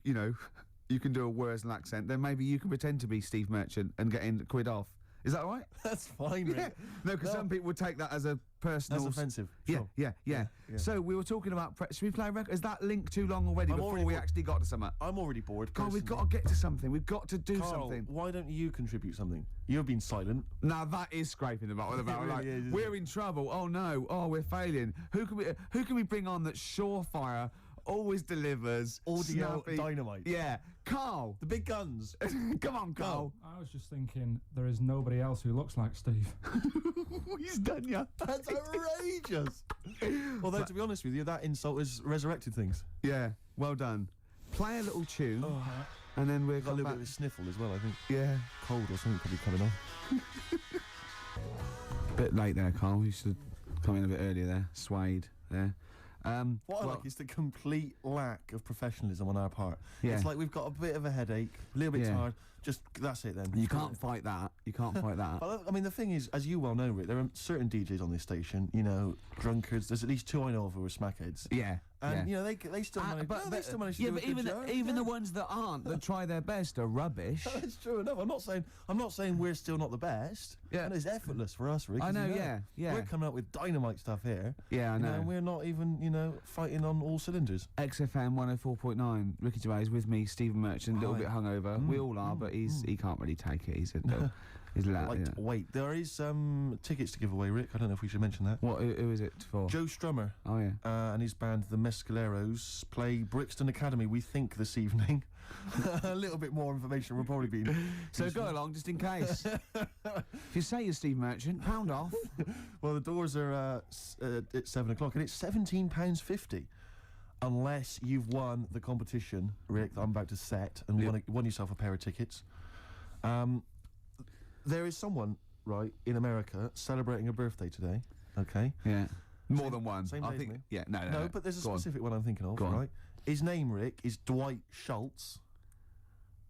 can do a Worsley accent, then maybe you can pretend to be Steve Merchant and get in a quid off. Is that all right? That's fine, yeah. No, because some people would take that as a personal... That's offensive. Sure. Yeah. So we were talking about... should we play a record? Is that link too long already before we actually got to something? I'm already bored. Carl, we've got to get to something. We've got to do something. Why don't you contribute something? You've been silent. Now that is scraping the bottom about really like is, we're in trouble. Oh no. Oh, we're failing. Who can we bring on that's surefire? Always delivers. Audio snappy. dynamite. Yeah. Carl. The big guns. Come on, Carl. I was just thinking, there is nobody else who looks like Steve. He's done ya. That's outrageous. Although, to be honest with you, that insult has resurrected things. Yeah. Well done. Play a little tune, and then we've got a little bit of a sniffle as well, I think. Yeah. Cold or something probably coming on. Bit late there, Carl. You should come in a bit earlier there. Suede there. What I like is the complete lack of professionalism on our part. Yeah. It's like we've got a bit of a headache, a little bit tired. Just that's it then. You can't fight that. You can't fight that. But, I mean, the thing is, as you well know, Rick, there are certain DJs on this station. Drunkards. There's at least 2 I know of who are smackheads. Yeah. And they still manage. They still manage to do a good job. Even the ones that aren't, that try their best, are rubbish. That's true enough. I'm not saying we're still not the best. Yeah. And it's effortless for us, Rick. I know. Yeah. We're coming up with dynamite stuff here. Yeah, I know. And we're not even fighting on all cylinders. XFM 104.9. Ricky Gervais with me, Stephen Merchant, a little bit hungover. We all are, but he can't really take it. He's Wait, there is tickets to give away, Rick. I don't know if we should mention that. What? Who is it for? Joe Strummer. Oh yeah. And his band, the Mescaleros, play Brixton Academy. We think this evening. A little bit more information will probably be. So go along, just in case. If you say you're Steve Merchant, pound off. Well, the doors are at 7 o'clock, and it's £17.50. Unless you've won the competition, Rick, that I'm about to set, and won yourself a pair of tickets. There is someone, right, in America celebrating a birthday today, okay? Yeah. More than one. Same I day think. as me. Yeah, no. No, but there's a specific one I'm thinking of, Go on. right? His name, Rick, is Dwight Schultz.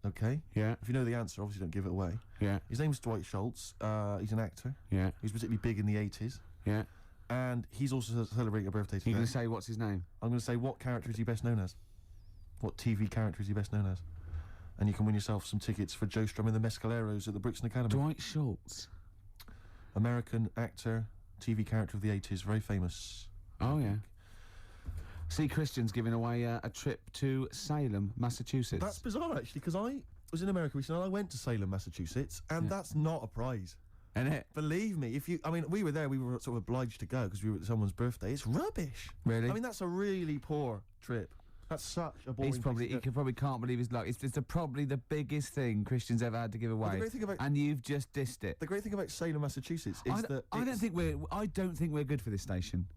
Okay? Yeah. If you know the answer, obviously don't give it away. Yeah. His name's Dwight Schultz. He's an actor. Yeah. He was particularly big in the 80s. Yeah. And he's also celebrating a birthday today. You're going to say what's his name? I'm going to say what character is he best known as? What TV character is he best known as? And you can win yourself some tickets for Joe Strum and the Mescaleros at the Brixton Academy. Dwight Schultz. American actor, TV character of the 80s, very famous. Oh, yeah. See, Christian's giving away a trip to Salem, Massachusetts. That's bizarre, actually, because I was in America recently and I went to Salem, Massachusetts, and that's not a prize. Isn't it? Believe me, we were there, we were sort of obliged to go because we were at someone's birthday. It's rubbish. Really? I mean, that's a really poor trip. That's such a boring He probably can't believe his luck. It's probably the biggest thing Christian's ever had to give away. The great thing about, and you've just dissed it. The great thing about Salem, Massachusetts is that I don't think we're good for this station.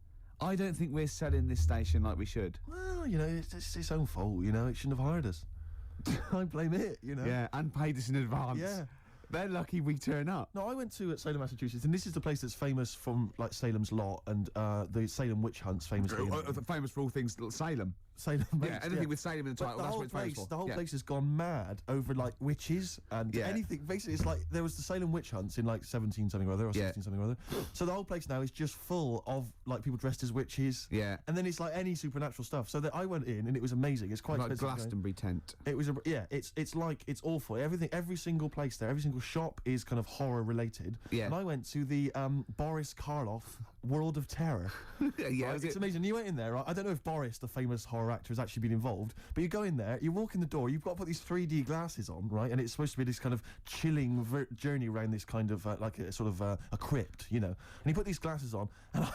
I don't think we're selling this station like we should. Well, it's its own fault. It shouldn't have hired us. I blame it. Yeah, and paid us in advance. Yeah. They're lucky we turn up. No, I went to Salem, Massachusetts, and this is the place that's famous from like Salem's Lot and the Salem witch hunts, famously. Famous for all things Salem. Salem makes. Yeah, anything with Salem in the title, that's what it's famous for. The whole place has gone mad over like witches and anything. Basically, it's like there was the Salem witch hunts in like 17 something or other or 16 something or other. So the whole place now is just full of like people dressed as witches. Yeah. And then it's like any supernatural stuff. So that I went in and it was amazing. It's quite like expensive Glastonbury tent. It was it's like it's awful. Every single place there, every single shop is kind of horror related. Yeah. And I went to the Boris Karloff World of Terror. Yeah, right? It's amazing. You went in there, right? I don't know if Boris, the famous horror actor, has actually been involved, but you go in there, you walk in the door, you've got to put these 3D glasses on, right? And it's supposed to be this kind of chilling journey around this kind of like a sort of a crypt, you know. And you put these glasses on, and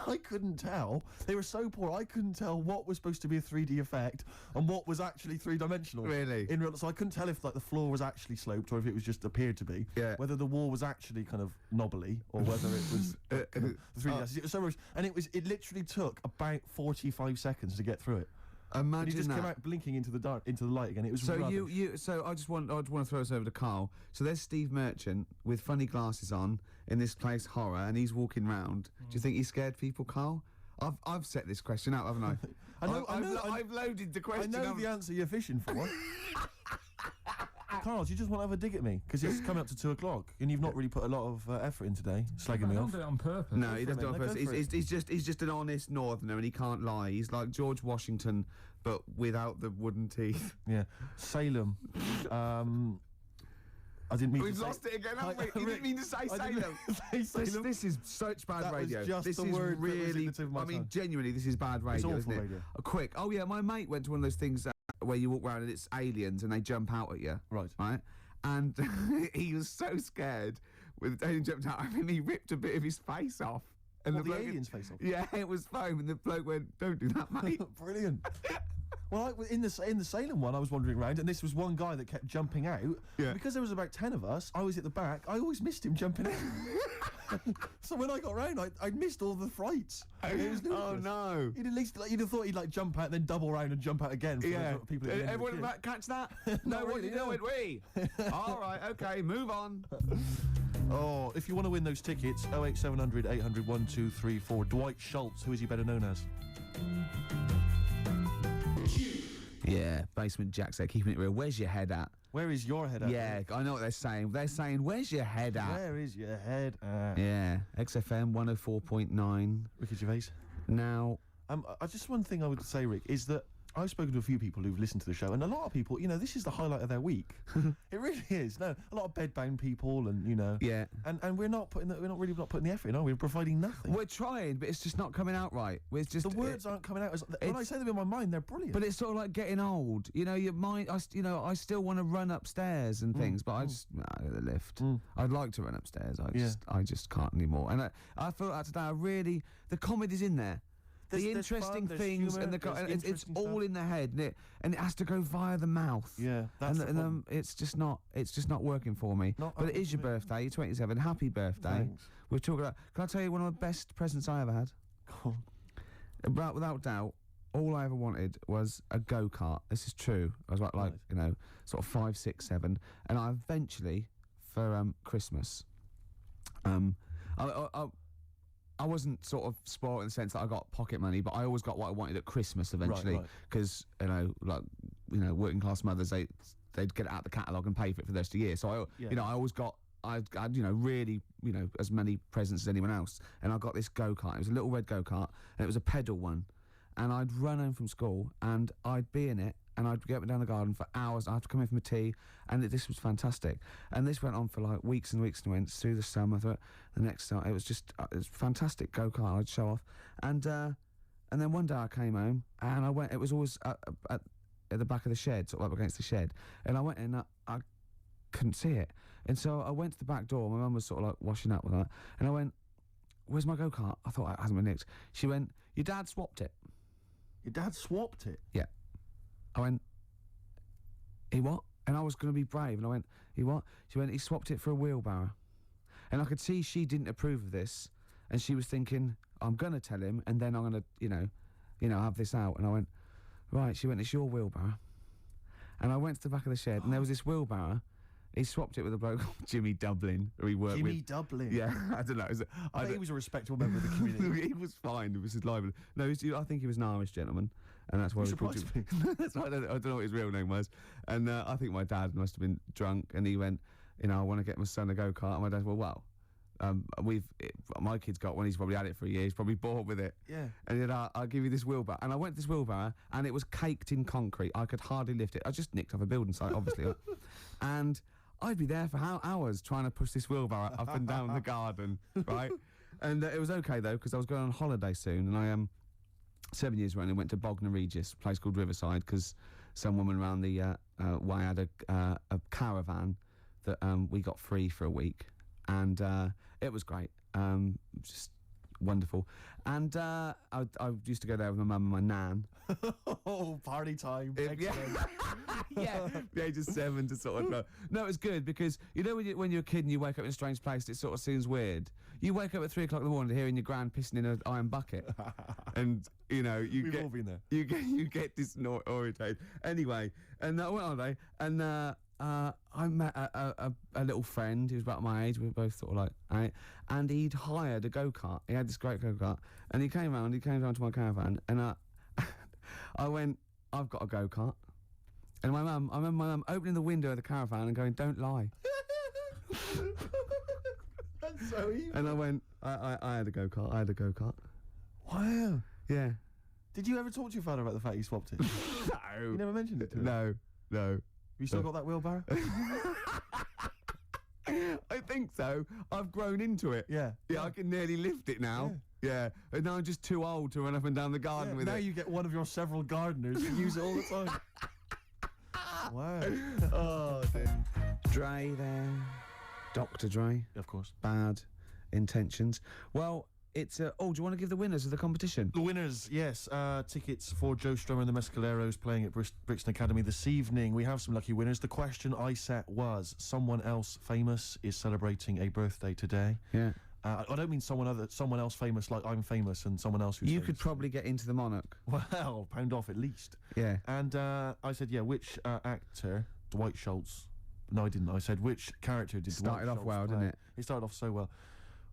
I couldn't tell. They were so poor, I couldn't tell what was supposed to be a 3D effect and what was actually three-dimensional. Really? In real, so I couldn't tell if like the floor was actually sloped or if it was just appeared to be. Yeah. Whether the wall was actually kind of knobbly or whether it was kind of 3D glasses. It was so much, and it literally took about 45 seconds to get through it. Imagine and he just that. came out blinking into the light again. It was so rubbish. So I just want to throw us over to Carl. So there's Steve Merchant with funny glasses on in this place horror, and he's walking round. Do you think he scared people, Carl? I've set this question out, haven't I? I've loaded the question. I know the answer you're fishing for. Carl, do you just want to have a dig at me? Because it's coming up to 2 o'clock, and you've not really put a lot of effort in today, slagging me off. I don't do it on purpose. No, he doesn't do it on purpose. He's just an honest northerner, and he can't lie. He's like George Washington, but without the wooden teeth. Yeah. Salem. I didn't mean We've to say... lost it again, haven't we? You didn't mean to say Salem. This is such bad radio. Was just this the is word really... I mean, genuinely, this is bad radio, it's awful isn't it? radio. Quick. Oh, yeah, my mate went to one of those things where you walk around and it's aliens and they jump out at you. Right? And he was so scared when the alien jumped out. I mean, he ripped a bit of his face off. And the alien's face off? Yeah, it was foam, and the bloke went, "Don't do that, mate." Brilliant. Well, in the Salem one, I was wandering around, and this was one guy that kept jumping out. Yeah. Because there was about 10 of us, I was at the back. I always missed him jumping out. So when I got round, I missed all the frights. It was ludicrous. Oh no! You'd have thought he'd like jump out, then double round and jump out again. For Yeah. People. Everyone about catch that? No, what did you do it? We. All right, okay, move on. Oh, if you want to win those tickets, 08700 800 1234. Dwight Schultz, who is he better known as? Yeah, Basement Jack said, keeping it real. Where's your head at? Where is your head at? Yeah, I know what they're saying. They're saying, where's your head at? Where is your head at? Yeah, XFM 104.9. Ricky Gervais. Now, just one thing I would say, Rick, is that I've spoken to a few people who've listened to the show, and a lot of people, you know, this is the highlight of their week. It really is. No, a lot of bedbound people, and you know, yeah, and we're not putting the effort in, are we? We're providing nothing. We're trying, but it's just not coming out right. It's just the words aren't coming out. When I say them in my mind, they're brilliant. But it's sort of like getting old. You know, your mind. I still want to run upstairs and things, but I just the lift. I'd like to run upstairs. I just can't anymore. And I felt that today. The comedy's in there. The interesting things and it's all in the head, and it has to go via the mouth. Yeah, that's and it's just not working for me. But it is your birthday. You're 27. Happy birthday. Thanks. We're talking about. Can I tell you one of the best presents I ever had? Go on. Without doubt, all I ever wanted was a go-kart. This is true. I was like you know, sort of 5, 6, 7, and I eventually for Christmas, I wasn't sort of spoiled in the sense that I got pocket money, but I always got what I wanted at Christmas eventually, because working class mothers they'd get it out the catalogue and pay for it for the rest of the year. So I always got really as many presents as anyone else, and I got this go-kart. It was a little red go-kart, and it was a pedal one, and I'd run home from school and I'd be in it. And I'd get up and down the garden for hours. I'd have to come in for my tea, and this was fantastic. And this went on for like weeks and weeks and weeks through the summer. The next time, it was fantastic go-kart. I'd show off, and then one day I came home and I went. It was always at the back of the shed, sort of up against the shed. And I went in, I couldn't see it, and so I went to the back door. My mum was sort of like washing up with that, and I went, "Where's my go-kart?" I thought it hasn't been nicked. She went, "Your dad swapped it." Your dad swapped it? Yeah. I went, he what? And I was going to be brave, and I went, he what? She went, he swapped it for a wheelbarrow. And I could see she didn't approve of this, and she was thinking, I'm going to tell him, and then I'm going to, have this out. And I went, right. She went, it's your wheelbarrow. And I went to the back of the shed, and there was this wheelbarrow. He swapped it with a bloke called Jimmy Dublin, who he worked with. Jimmy Dublin? Yeah, I don't know. I think he was a respectable member of the community. He was fine. It was his lively. No, I think he was an Irish gentleman. And that's why You we called surprised him. That's why I don't know what his real name was. And I think my dad must have been drunk, and he went, you know, I want to get my son a go-kart. And my dad went, well, my kid's got one. He's probably had it for a year. He's probably bored with it. Yeah. And he said, I'll give you this wheelbarrow. And I went to this wheelbarrow, and it was caked in concrete. I could hardly lift it. I just nicked off a building site, obviously. And I'd be there for hours trying to push this wheelbarrow up and down the garden, right? And it was okay though, because I was going on holiday soon, and I 7 years running went to Bognor Regis, a place called Riverside, because some woman around the way had a caravan that we got free for a week. And it was great, just wonderful. And I used to go there with my mum and my nan. Oh, party time! Yeah, yeah, the age of 7 to sort of. No, it was good because you know when you're a kid and you wake up in a strange place, it sort of seems weird. You wake up at 3 o'clock in the morning hearing your gran pissing in an iron bucket, and you know We've all been there. You get disorientated. Anyway, and I went on holiday, and I met a little friend who was about my age. We were both sort of like, right, and he'd hired a go-kart. He had this great go-kart, and he came round to my caravan, and I went, I've got a go-kart. And I remember my mum opening the window of the caravan and going, don't lie. That's so evil. And I went, I had a go-kart. Wow. Yeah. Did you ever talk to your father about the fact you swapped it? No. You never mentioned it to him? No. You still got that wheelbarrow? I think so. I've grown into it. Yeah. Yeah, I can nearly lift it now. Yeah. And now I'm just too old to run up and down the garden with now it. Now you get one of your several gardeners who use it all the time. Wow. Oh, dear. Dre there. Dr. Dre. Of course. Bad intentions. Well, it's... do you want to give the winners of the competition? The winners, yes. Tickets for Joe Strummer and the Mescaleros playing at Brixton Academy this evening. We have some lucky winners. The question I set was, someone else famous is celebrating a birthday today. Yeah. I don't mean someone else famous like I'm famous and someone else who's You famous. could probably get into the Monarch. Well, pound off at least. Yeah. And I said, yeah, which actor, Dwight Schultz... No, I didn't. I said, which character did Dwight Started off Schultz well, play? didn't it? It started off so well.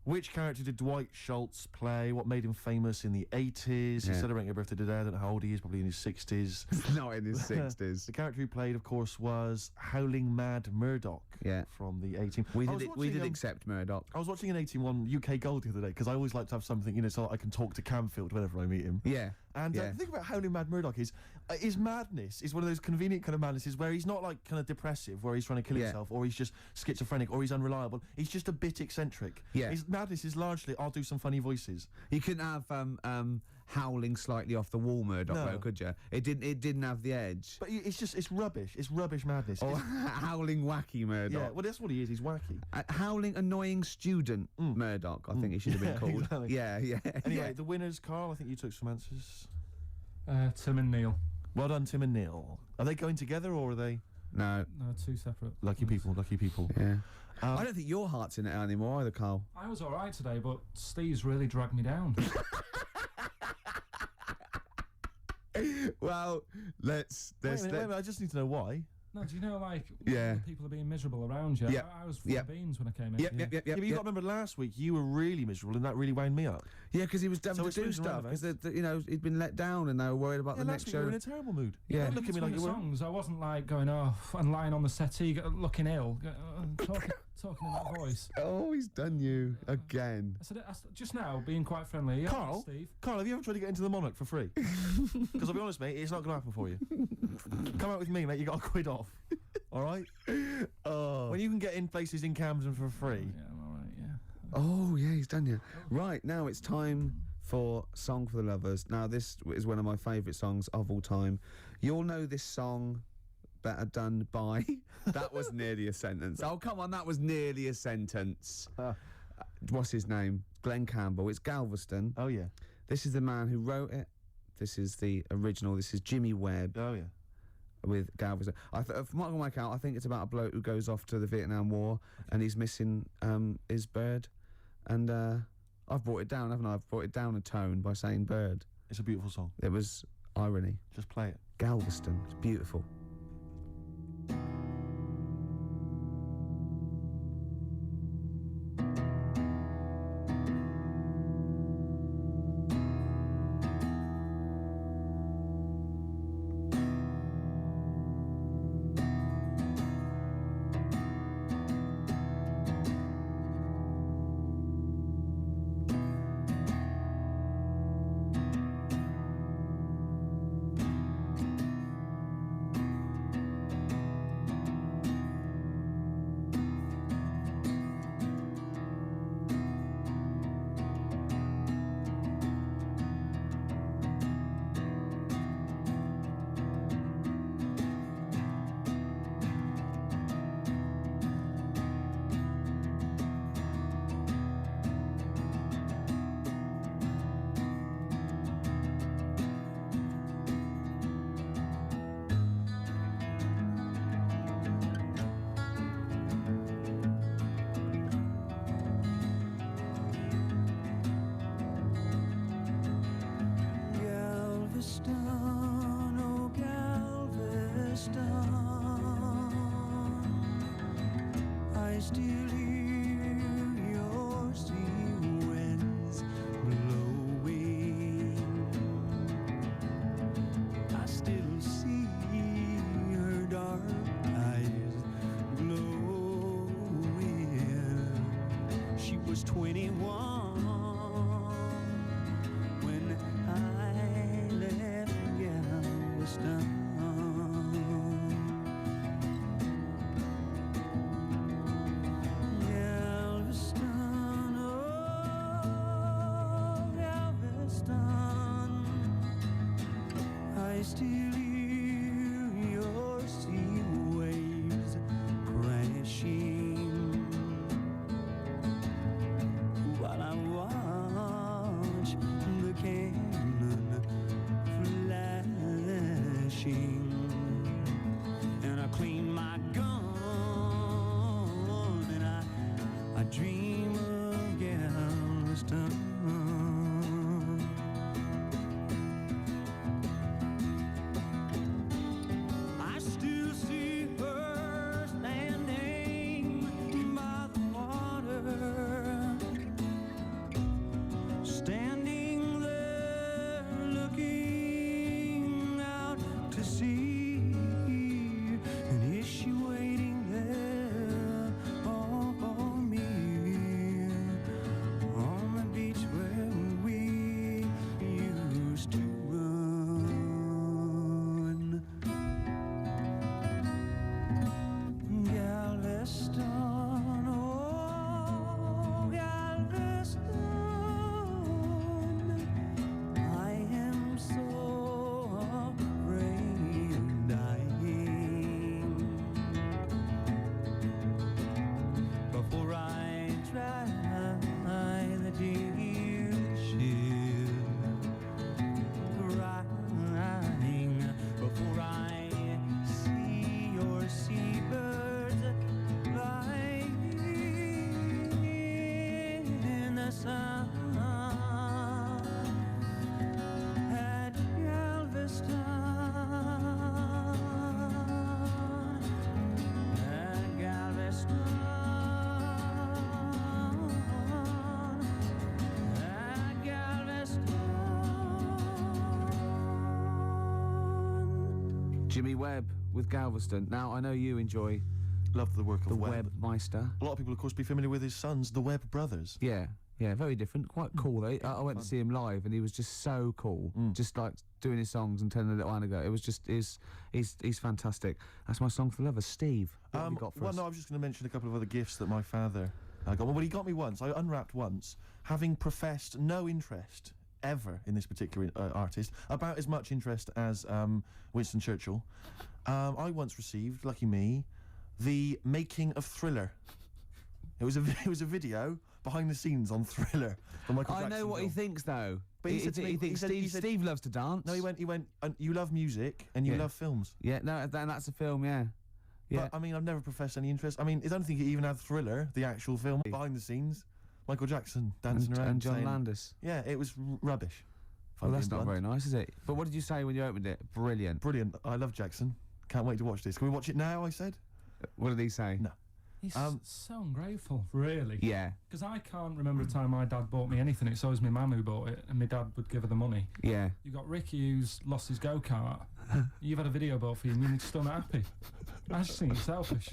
Which character did Dwight Schultz play? What made him famous in the 80s? He's celebrating a birthday today. I don't know how old he is, probably in his 60s. Not in his 60s. The character he played, of course, was Howling Mad Murdoch from the 18... We did accept Murdoch. I was watching an 18-1 UK Gold the other day, because I always like to have something, you know, so that I can talk to Camfield whenever I meet him. Yeah. And the thing about Howling Mad Murdoch is his madness is one of those convenient kind of madnesses where he's not like kind of depressive, where he's trying to kill himself, or he's just schizophrenic, or he's unreliable. He's just a bit eccentric. Yeah. His madness is largely, I'll do some funny voices. You couldn't have howling slightly off the wall Murdoch, though, could you? It didn't have the edge. But it's rubbish. It's rubbish madness. Or howling wacky Murdoch. Yeah, well, that's what he is. He's wacky. Howling annoying student Murdoch, I think it should have been called. Exactly. Yeah. Anyway, the winners, Carl, I think you took some answers. Tim and Neil. Well done, Tim and Neil. Are they going together, or are they... No, two separate. Lucky people. Yeah. I don't think your heart's in it anymore either, Carl. I was all right today, but Steve's really dragged me down. Well, let's... Wait a minute, I just need to know why. No, do you know, like, Yeah. people are being miserable around you? Yeah. I was full of beans when I came in. Yep. Yeah, but you got to remember last week you were really miserable, and that really wound me up. Yeah, because he was having So to it's do moving stuff, around, because, you know, he'd been let down and they were worried about the last next week show. you were in a terrible mood. Yeah. Don't look at me like you were. Songs, I wasn't like going off and lying on the settee looking ill, talking in that voice. Oh, he's done you again. I said just now, being quite friendly. Yeah, Carl, Steve. Carl, have you ever tried to get into the Monarch for free? Because I'll be honest, mate, it's not going to happen for you. Come out with me, mate. You got a quid off. All right. Oh. When you can get in places in Camden for free. Yeah, I'm all right. Yeah. Oh, yeah, he's done you. Right, now it's time for Song for the Lovers. Now, this is one of my favourite songs of all time. You'll know this song better done by... That was nearly a sentence. Oh, come on, that was nearly a sentence. What's his name? Glenn Campbell. It's Galveston. Oh, yeah. This is the man who wrote it. This is the original. This is Jimmy Webb. Oh, yeah. With Galveston. From what I can work out, I think it's about a bloke who goes off to the Vietnam War and he's missing his bird. And I've brought it down, haven't I? I've brought it down a tone by saying bird. It's a beautiful song. It was irony. Just play it. Galveston. It's beautiful. Galveston, I still hear your sea winds blowing. I still see her dark eyes glowing. She was 21 when I left Galveston. Galveston, oh Galveston, I still hear your sea waves crashing while I watch the cannon flashing, and I clean my gun and I dream of Galveston. I still see her standing by the water, standing there looking out to sea. And is she waiting there for me on the beach where we used to run? Galveston, oh Galveston, I am so afraid of dying before I try the dear ship, crying before I see your seabirds flying in the sun at Galveston, at Galveston, at Galveston. Jimmy Webb with Galveston. Now, I know you enjoy Love the work of the Webb. Webmeister. A lot of people, of course, be familiar with his sons, the Webb brothers. Yeah, yeah, very different. Quite cool, though. I went to see him live, and he was just so cool. Just like doing his songs and telling a little anecdote. It was just he's fantastic. That's my song for the lovers. Steve, what have you got for us? No, I was just going to mention a couple of other gifts that my father got. Well, he got me once. I unwrapped once, having professed no interest ever in this particular artist, about as much interest as Winston Churchill. I once received, lucky me, the making of Thriller. It was a video behind the scenes on Thriller. From Michael Jackson I know what film. he thinks though. But he thinks Steve loves to dance. No, he went. You love music and you love films. Yeah, no, that's a film. Yeah. But I mean, I've never professed any interest. I mean, I don't think he even had Thriller, the actual film, behind the scenes. Michael Jackson dancing around and John saying, Landis. Yeah, it was rubbish. Well, that's not very nice, is it? But what did you say when you opened it? Brilliant. Brilliant. I love Jackson. Can't wait to watch this. Can we watch it now, I said? What did he say? No. He's so ungrateful, really. Yeah. Because I can't remember a time my dad bought me anything. It's always my mum who bought it, and my dad would give her the money. Yeah. You got Ricky who's lost his go-kart. You've had a video bought for you, and you're still not happy. I just think it's selfish.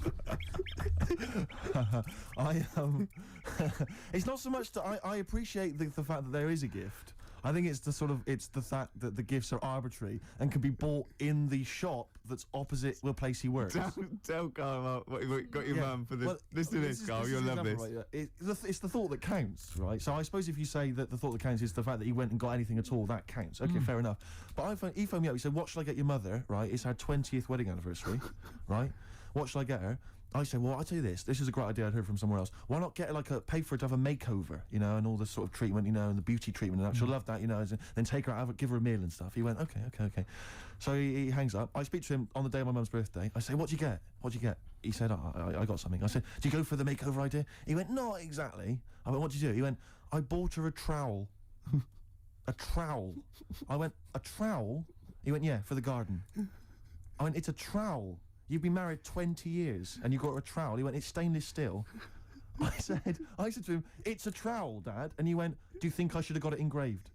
It's not so much that I appreciate the fact that there is a gift. I think it's the fact that the gifts are arbitrary and can be bought in the shop that's opposite the place he works. Tell Carl what you got your mum for this. Well, listen to this, Carl. You'll love this. Right, yeah. It's the thought that counts, right? So I suppose if you say that the thought that counts is the fact that he went and got anything at all, that counts. Okay, fair enough. But he phoned me up. He said, "What shall I get your mother?" Right? It's our 20th wedding anniversary, right? What shall I get her? I say, well, I'll tell you this. This is a great idea I'd heard from somewhere else. Why not get her, pay for her to have a makeover, you know, and all the sort of treatment, you know, and the beauty treatment and that. She'll love that, you know, then take her out, give her a meal and stuff. He went, okay. So he hangs up. I speak to him on the day of my mum's birthday. I say, what'd you get? He said, I got something. I said, do you go for the makeover idea? He went, not exactly. I went, what'd you do? He went, I bought her a trowel. A trowel. I went, a trowel? He went, yeah, for the garden. I went, it's a trowel. You've been married 20 years and you got a trowel. He went, it's stainless steel. I said to him, it's a trowel, Dad. And he went, do you think I should have got it engraved?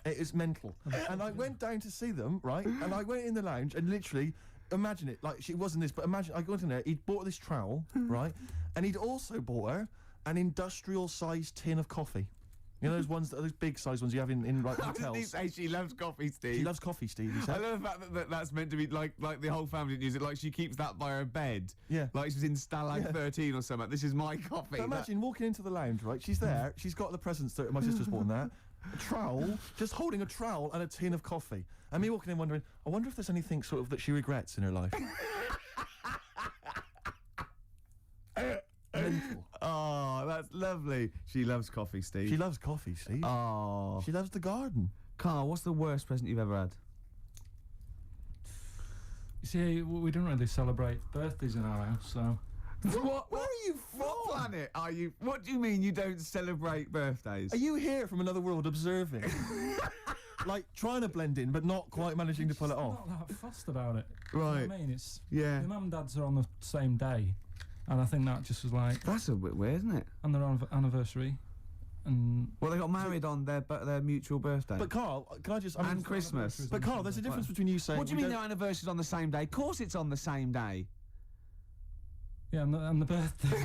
It is mental. And I went down to see them, right? And I went in the lounge and literally, imagine it, like, it wasn't this, but imagine, I got in there, he'd bought this trowel, right? And he'd also bought her an industrial-sized tin of coffee. You know those ones, those big-sized ones you have in like hotels. Did he say she loves coffee, Steve? She loves coffee, Steve. He said. I love the fact that that's meant to be like the whole family didn't use it. Like she keeps that by her bed. Yeah. Like she's in Stalag 13 or something. This is my coffee. But imagine walking into the lounge, right? She's there. She's got the presents that my sister's bought and that. A trowel, just holding a trowel and a tin of coffee. And me walking in wondering, I wonder if there's anything sort of that she regrets in her life. Mental. Oh, that's lovely. She loves coffee, Steve. She loves coffee, Steve. Oh. She loves the garden. Carl, what's the worst present you've ever had? You see, we don't really celebrate birthdays in our house, so... What? Where are you from? What planet are you? What do you mean you don't celebrate birthdays? Are you here from another world observing? Like, trying to blend in, but not quite managing to pull it off? Not that fussed about it. Right. You know what I mean? It's... Yeah. My mum and dad's are on the same day. And I think that just was like... That's a bit weird, isn't it? And their anniversary. And... Well, they got married on their mutual birthday. But Carl, can I just... And Christmas. But Carl, there's a difference between you saying... What do you mean their anniversary's on the same day? Of course it's on the same day. Yeah, and the birthday.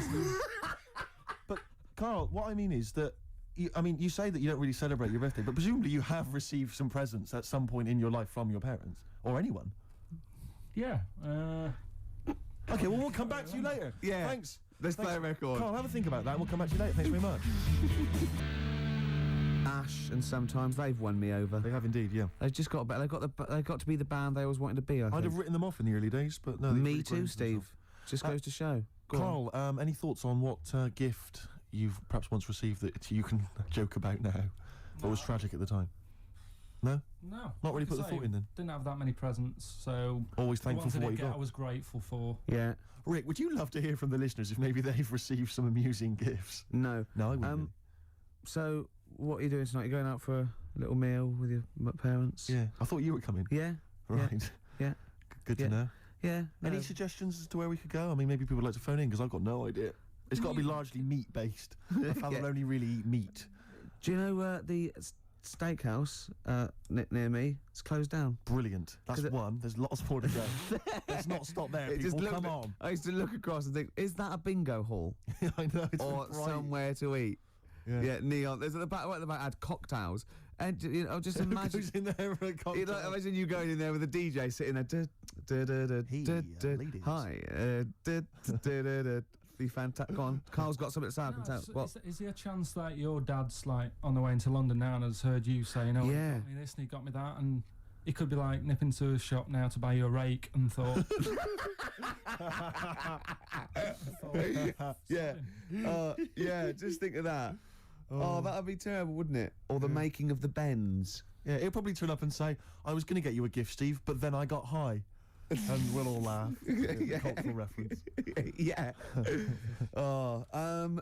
But, Carl, what I mean is that... you say that you don't really celebrate your birthday, but presumably you have received some presents at some point in your life from your parents. Or anyone. Yeah, Okay, well, we'll come back to you later. Yeah. Thanks. Let's play a record. Carl, have a think about that and we'll come back to you later. Thanks very much. Ash and Sometimes, they've won me over. They have indeed, yeah. They've just got they've got to be the band they always wanted to be, I think. I'd have written them off in the early days, but no. Me too, Steve. Just goes to show. Carl, any thoughts on what gift you've perhaps once received that you can joke about now, but was tragic at the time? No? No. Not really put the thought in then? Didn't have that many presents, so... Always thankful for what you got. I was grateful for. Yeah. Rick, would you love to hear from the listeners if maybe they've received some amusing gifts? No. No, I wouldn't. So, what are you doing tonight? You going out for a little meal with your parents? Yeah. I thought you were coming. Yeah. Right. Yeah. Good to know. Yeah. Any suggestions as to where we could go? I mean, maybe people would like to phone in because I've got no idea. It's got to be largely meat-based. My family only really eat meat. Do you know the steakhouse near me? It's closed down. Brilliant. That's one. There's lots more to go. Let's not stop there, people. Come on. I used to look across and think, is that a bingo hall? I know. It's or bright. Somewhere to eat. Yeah. Neon. There's at the back. Right at the back had cocktails. And just imagine. Who's in there for a cocktail? Imagine you going in there with a DJ sitting there. Ladies. Hi. Be fantastic. Go on. Carl's got something to say. I can tell. What? Is there a chance that your dad's like on the way into London now and has heard you saying, "Oh, yeah, he got me this and he got me that," and he could be like nipping to a shop now to buy you a rake and thought, yeah. Just think of that. Oh, that'd be terrible, wouldn't it? Or the making of the Bends. Yeah, he'll probably turn up and say, "I was going to get you a gift, Steve, but then I got high." And we'll all laugh. Cultural reference. Yeah.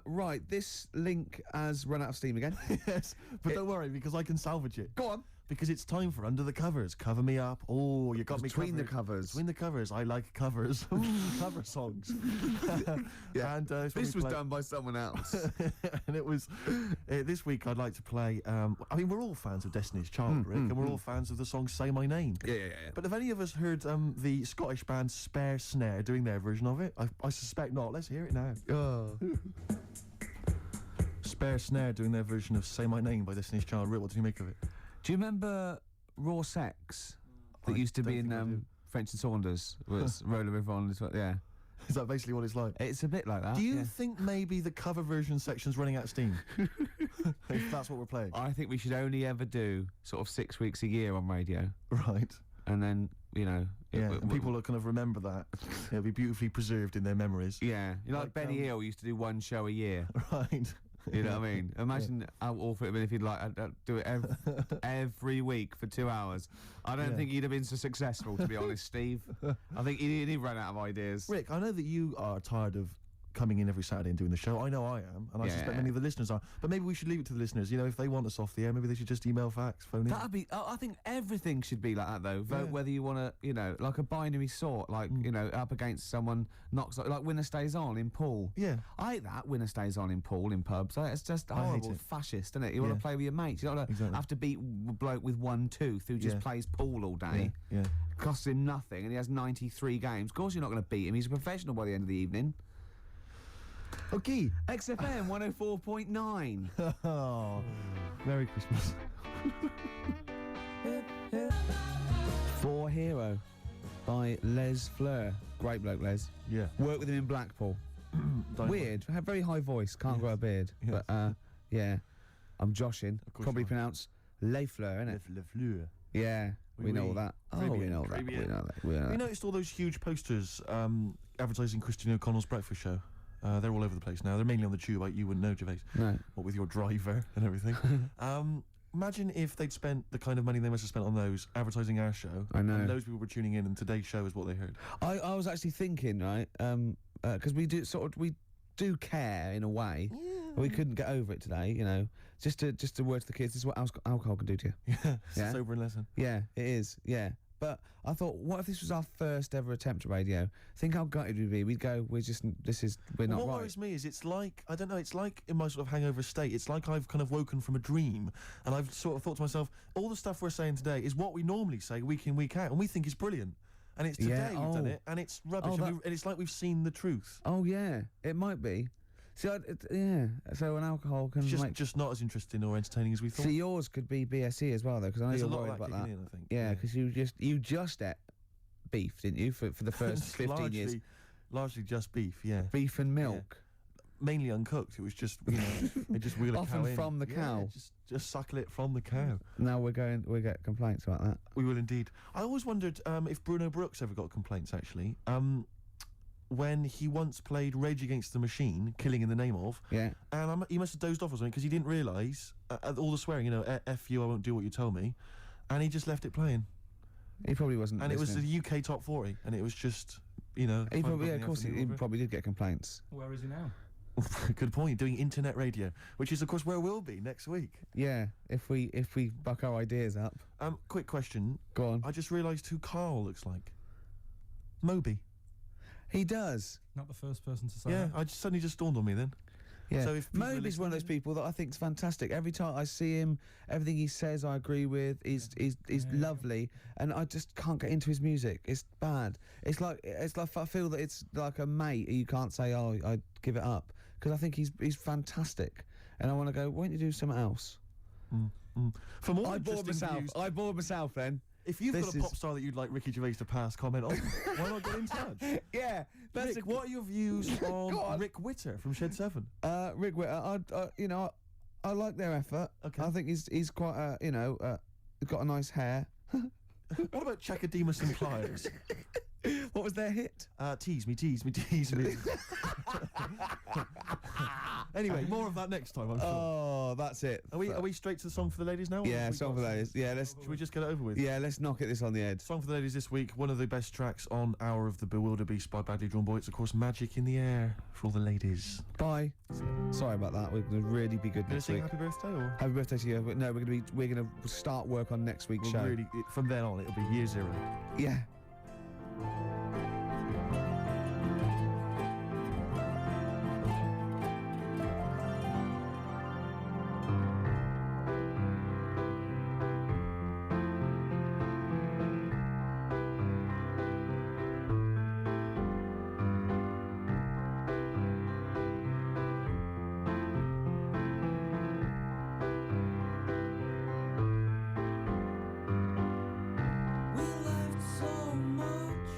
Right, this link has run out of steam again. Yes, but don't worry, because I can salvage it. Go on. Because it's time for Under the Covers. Cover me up. Oh, you got me Between covered. the covers. Between the covers. I like covers. Cover songs. Yeah. And this was done by someone else. And it was... this week I'd like to play... I mean, we're all fans of Destiny's Child, Rick, and we're all fans of the song Say My Name. Yeah. But have any of us heard the Scottish band Spare Snare doing their version of it? I suspect not. Let's hear it now. Oh. Spare Snare doing their version of Say My Name by Destiny's Child. Rick, what did you make of it? Do you remember Raw Sex that used to be in French and Saunders? Was Roller River on as well? Yeah. Is that basically what it's like? It's a bit like that. Do you think maybe the cover version section's running out of steam? If that's what we're playing. I think we should only ever do sort of 6 weeks a year on radio. Right. And then, and people will kind of remember that. It'll be beautifully preserved in their memories. Yeah. Like Benny Hill used to do one show a year. Right. You know what I mean? Imagine how awful it would have been if he'd like do it every week for 2 hours. I don't think he'd have been so successful, to be honest, Steve. I think he'd run out of ideas. Rick, I know that you are tired of coming in every Saturday and doing the show. I know I am, and I suspect many of the listeners are. But maybe we should leave it to the listeners. You know, if they want us off the air, maybe they should just email, fax, phone in. That'd be. I think everything should be like that, though. Vote whether you want to, you know, like a binary sort, like you know, up against someone knocks like winner stays on in pool. Yeah, I hate that winner stays on in pool in pubs. It's just horrible, fascist, isn't it? You want to play with your mates. You don't have to beat a bloke with one tooth who just plays pool all day. Yeah. Costs him nothing, and he has 93 games. Of course, you're not going to beat him. He's a professional by the end of the evening. Okay, XFM 104.9. Oh, Merry Christmas. For Hero by Les Fleur. Great bloke, Les. Yeah. Worked with him in Blackpool. Weird. Had very high voice. Can't grow a beard. Yes. But, yeah. I'm joshing. Probably pronounced Les Fleur, innit? Les Fleur. Yeah. We know all that. Oh, we know that. We know that. You noticed all those huge posters advertising Christian O'Connell's breakfast show? They're all over the place now. They're mainly on the tube. You wouldn't know, Gervais. No. What with your driver and everything. Imagine if they'd spent the kind of money they must have spent on those advertising our show. I know. And those people were tuning in, and today's show is what they heard. I was actually thinking, right, because we do care in a way. Yeah. We couldn't get over it today, you know. Just to word to the kids, this is what alcohol can do to you. It's a sobering lesson. Yeah, it is. Yeah. But I thought, what if this was our first ever attempt at radio? Think how gutted we'd be. We'd go, we're not right. What worries me is it's like, I don't know, it's like in my sort of hangover state, it's like I've kind of woken from a dream, and I've sort of thought to myself, all the stuff we're saying today is what we normally say week in, week out, and we think is brilliant. And it's today we've done it, and it's rubbish, and it's like we've seen the truth. Oh, yeah, it might be. See, so an alcohol can it's just not as interesting or entertaining as we thought. See, yours could be BSE as well, though, because I know you're worried about that. In, I think. Yeah, because you just ate beef, didn't you, for the first 15 years? Largely just beef, yeah. Beef and milk. Yeah. Mainly uncooked. It was just, you know, they just wheel a cow in. From the cow. Just suckle it from the cow. Now we get complaints about that. We will indeed. I always wondered if Bruno Brooks ever got complaints, actually. When he once played Rage Against the Machine, Killing in the Name of, and he must have dozed off or something because he didn't realise all the swearing, you know, F you, I won't do what you tell me, and he just left it playing. He probably wasn't. And listening. It was the UK top 40, and it was just, you know. He probably, of course, he probably did get complaints. Where is he now? Good point. Doing internet radio, which is of course where we'll be next week. Yeah, if we buck our ideas up. Quick question. Go on. I just realised who Carl looks like. Moby. He does. Not the first person to say that. Yeah, suddenly just dawned on me then. Yeah. So if Moby's one of those people that I think is fantastic. Every time I see him, everything he says I agree with. He's lovely, and I just can't get into his music. It's bad. It's like I feel that it's like a mate you can't say, oh, I'd give it up, because I think he's fantastic, and I want to go, why don't you do something else? For more I bored myself then. If you've got a pop star that you'd like Ricky Gervais to pass comment on, why not get in touch? Yeah. Rick, what are your views on Rick Witter from Shed 7? Rick Witter, I like their effort. Okay. I think he's quite, got a nice hair. What about Chakademus and Pliers? What was their hit? Tease me, tease me, tease me. Anyway, more of that next time, I'm sure. Oh, that's it. Are we straight to the song for the ladies now? Yeah, song for the ladies. Yeah, should we just get it over with? Yeah, let's knock this on the head. Song for the ladies this week, one of the best tracks on Hour of the Bewilderbeast by Badly Drawn Boy. It's, of course, Magic in the Air for all the ladies. Bye. Sorry about that. We're going to really be good next week. Happy birthday, or? Happy birthday to you. No, we're going to start work on next week's show. Really, from then on, it'll be year zero. Yeah. We left so much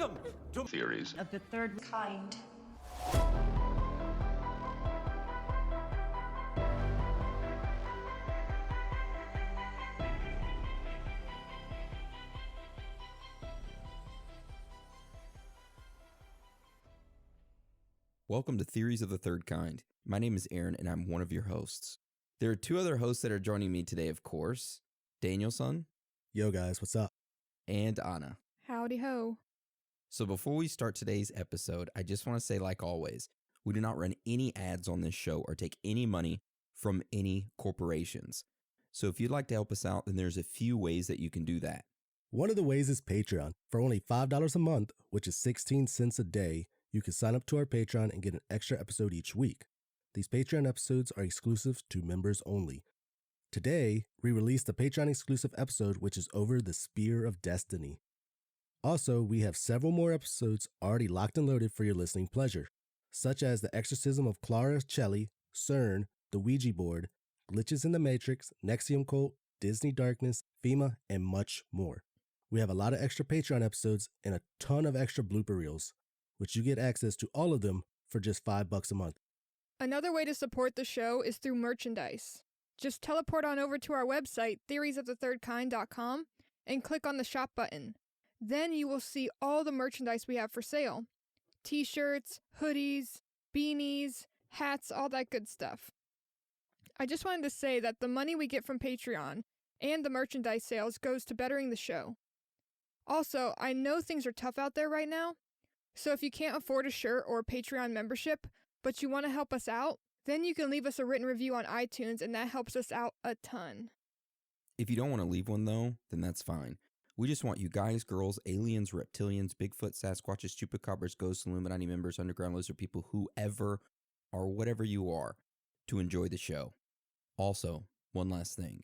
Welcome to Theories of the Third Kind. Welcome to Theories of the Third Kind. My name is Aaron, and I'm one of your hosts. There are two other hosts that are joining me today, of course. Danielson. Yo, guys, what's up? And Anna. Howdy ho. So before we start today's episode, I just want to say, like always, we do not run any ads on this show or take any money from any corporations. So if you'd like to help us out, then there's a few ways that you can do that. One of the ways is Patreon. For only $5 a month, which is 16 cents a day, you can sign up to our Patreon and get an extra episode each week. These Patreon episodes are exclusive to members only. Today, we released a Patreon exclusive episode which is over the Spear of Destiny. Also, we have several more episodes already locked and loaded for your listening pleasure, such as The Exorcism of Clara Celli, CERN, The Ouija Board, Glitches in the Matrix, Nexium Cult, Disney Darkness, FEMA, and much more. We have a lot of extra Patreon episodes and a ton of extra blooper reels, which you get access to all of them for just $5 a month. Another way to support the show is through merchandise. Just teleport on over to our website, theoriesofthethirdkind.com, and click on the shop button. Then you will see all the merchandise we have for sale. T-shirts, hoodies, beanies, hats, all that good stuff. I just wanted to say that the money we get from Patreon and the merchandise sales goes to bettering the show. Also, I know things are tough out there right now, so if you can't afford a shirt or a Patreon membership, but you want to help us out, then you can leave us a written review on iTunes, and that helps us out a ton. If you don't want to leave one, though, then that's fine. We just want you guys, girls, aliens, reptilians, Bigfoot, Sasquatches, Chupacabras, ghosts, Illuminati members, underground lizard people, whoever or whatever you are, to enjoy the show. Also, one last thing.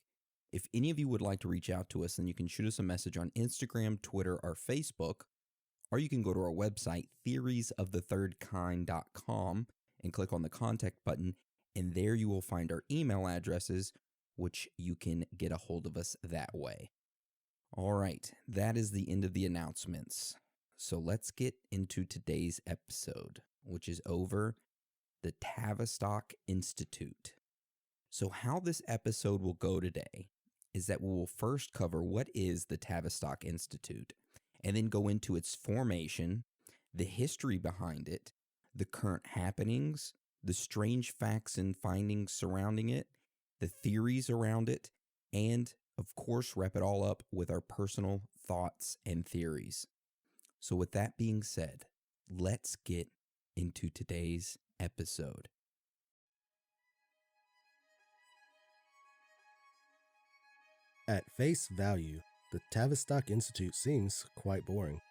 If any of you would like to reach out to us, then you can shoot us a message on Instagram, Twitter, or Facebook, or you can go to our website, theoriesofthethirdkind.com, and click on the contact button, and there you will find our email addresses, which you can get a hold of us that way. All right, that is the end of the announcements. So let's get into today's episode, which is over the Tavistock Institute. So how this episode will go today is that we will first cover what is the Tavistock Institute, and then go into its formation, the history behind it, the current happenings, the strange facts and findings surrounding it, the theories around it, and, of course, wrap it all up with our personal thoughts and theories. So with that being said, let's get into today's episode. At face value, the Tavistock Institute seems quite boring.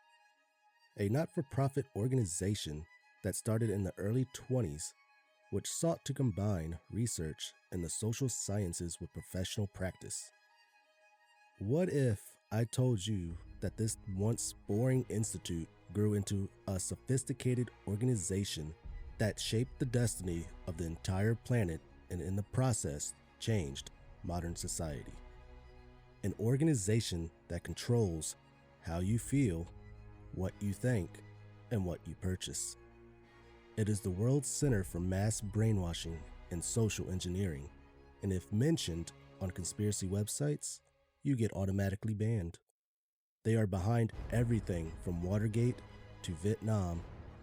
A not-for-profit organization that started in the early 20s, which sought to combine research in the social sciences with professional practice. What if I told you that this once boring institute grew into a sophisticated organization that shaped the destiny of the entire planet and in the process changed modern society? An organization that controls how you feel, what you think, and what you purchase. It is the world's center for mass brainwashing and social engineering, and if mentioned on conspiracy websites, you get automatically banned. They are behind everything from Watergate to Vietnam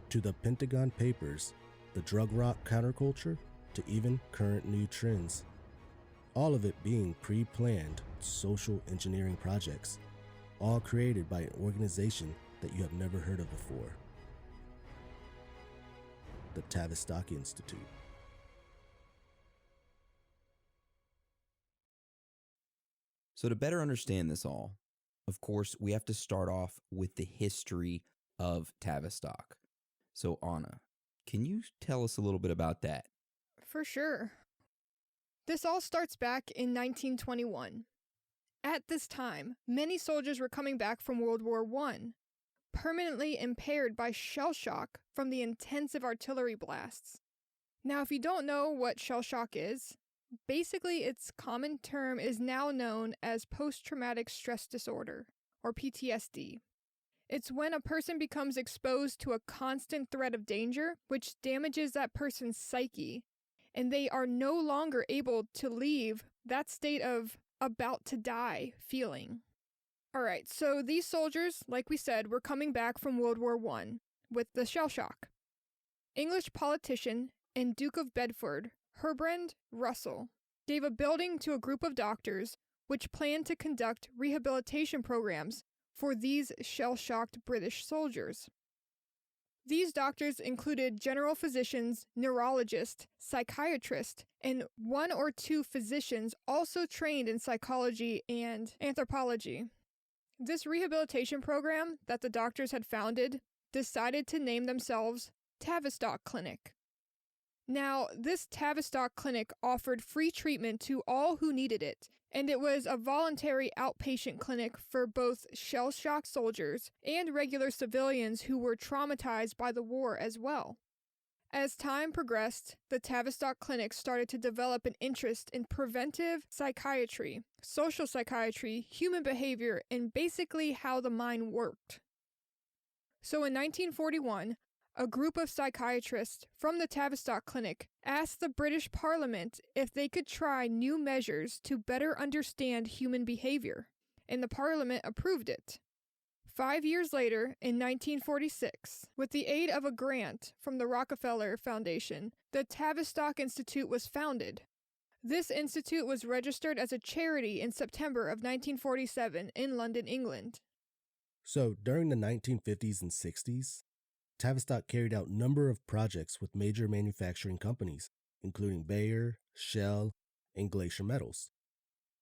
to the Pentagon Papers, the drug rock counterculture, to even current new trends. All of it being pre-planned social engineering projects, all created by an organization that you have never heard of before. The Tavistock Institute. So to better understand this all, of course, we have to start off with the history of Tavistock. So Anna, can you tell us a little bit about that? For sure. This all starts back in 1921. At this time, many soldiers were coming back from World War I, permanently impaired by shell shock from the intensive artillery blasts. Now, if you don't know what shell shock is, basically its common term is now known as post-traumatic stress disorder, or PTSD. It's when a person becomes exposed to a constant threat of danger, which damages that person's psyche, and they are no longer able to leave that state of about to die feeling. All right, so these soldiers, like we said, were coming back from World War I with the shell shock. English politician and Duke of Bedford, Herbrand Russell, gave a building to a group of doctors which planned to conduct rehabilitation programs for these shell-shocked British soldiers. These doctors included general physicians, neurologists, psychiatrists, and 1 or 2 physicians also trained in psychology and anthropology. This rehabilitation program that the doctors had founded decided to name themselves Tavistock Clinic. Now, this Tavistock Clinic offered free treatment to all who needed it, and it was a voluntary outpatient clinic for both shell-shocked soldiers and regular civilians who were traumatized by the war as well. As time progressed, the Tavistock Clinic started to develop an interest in preventive psychiatry, social psychiatry, human behavior, and basically how the mind worked. So in 1941, a group of psychiatrists from the Tavistock Clinic asked the British Parliament if they could try new measures to better understand human behavior, and the Parliament approved it. 5 years later, in 1946, with the aid of a grant from the Rockefeller Foundation, the Tavistock Institute was founded. This institute was registered as a charity in September of 1947 in London, England. So, during the 1950s and 60s, Tavistock carried out a number of projects with major manufacturing companies, including Bayer, Shell, and Glacier Metals.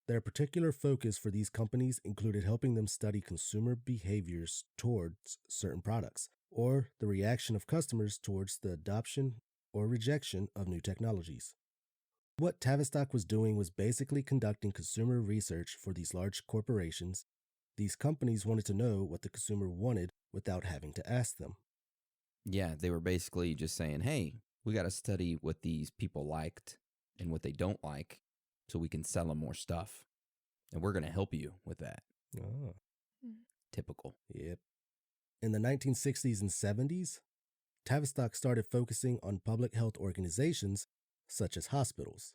Their particular focus for these companies included helping them study consumer behaviors towards certain products, or the reaction of customers towards the adoption or rejection of new technologies. What Tavistock was doing was basically conducting consumer research for these large corporations. These companies wanted to know what the consumer wanted without having to ask them. Yeah, they were basically just saying, hey, we got to study what these people liked and what they don't like so we can sell them more stuff. And we're going to help you with that. Oh. Typical. Yep. In the 1960s and 70s, Tavistock started focusing on public health organizations such as hospitals.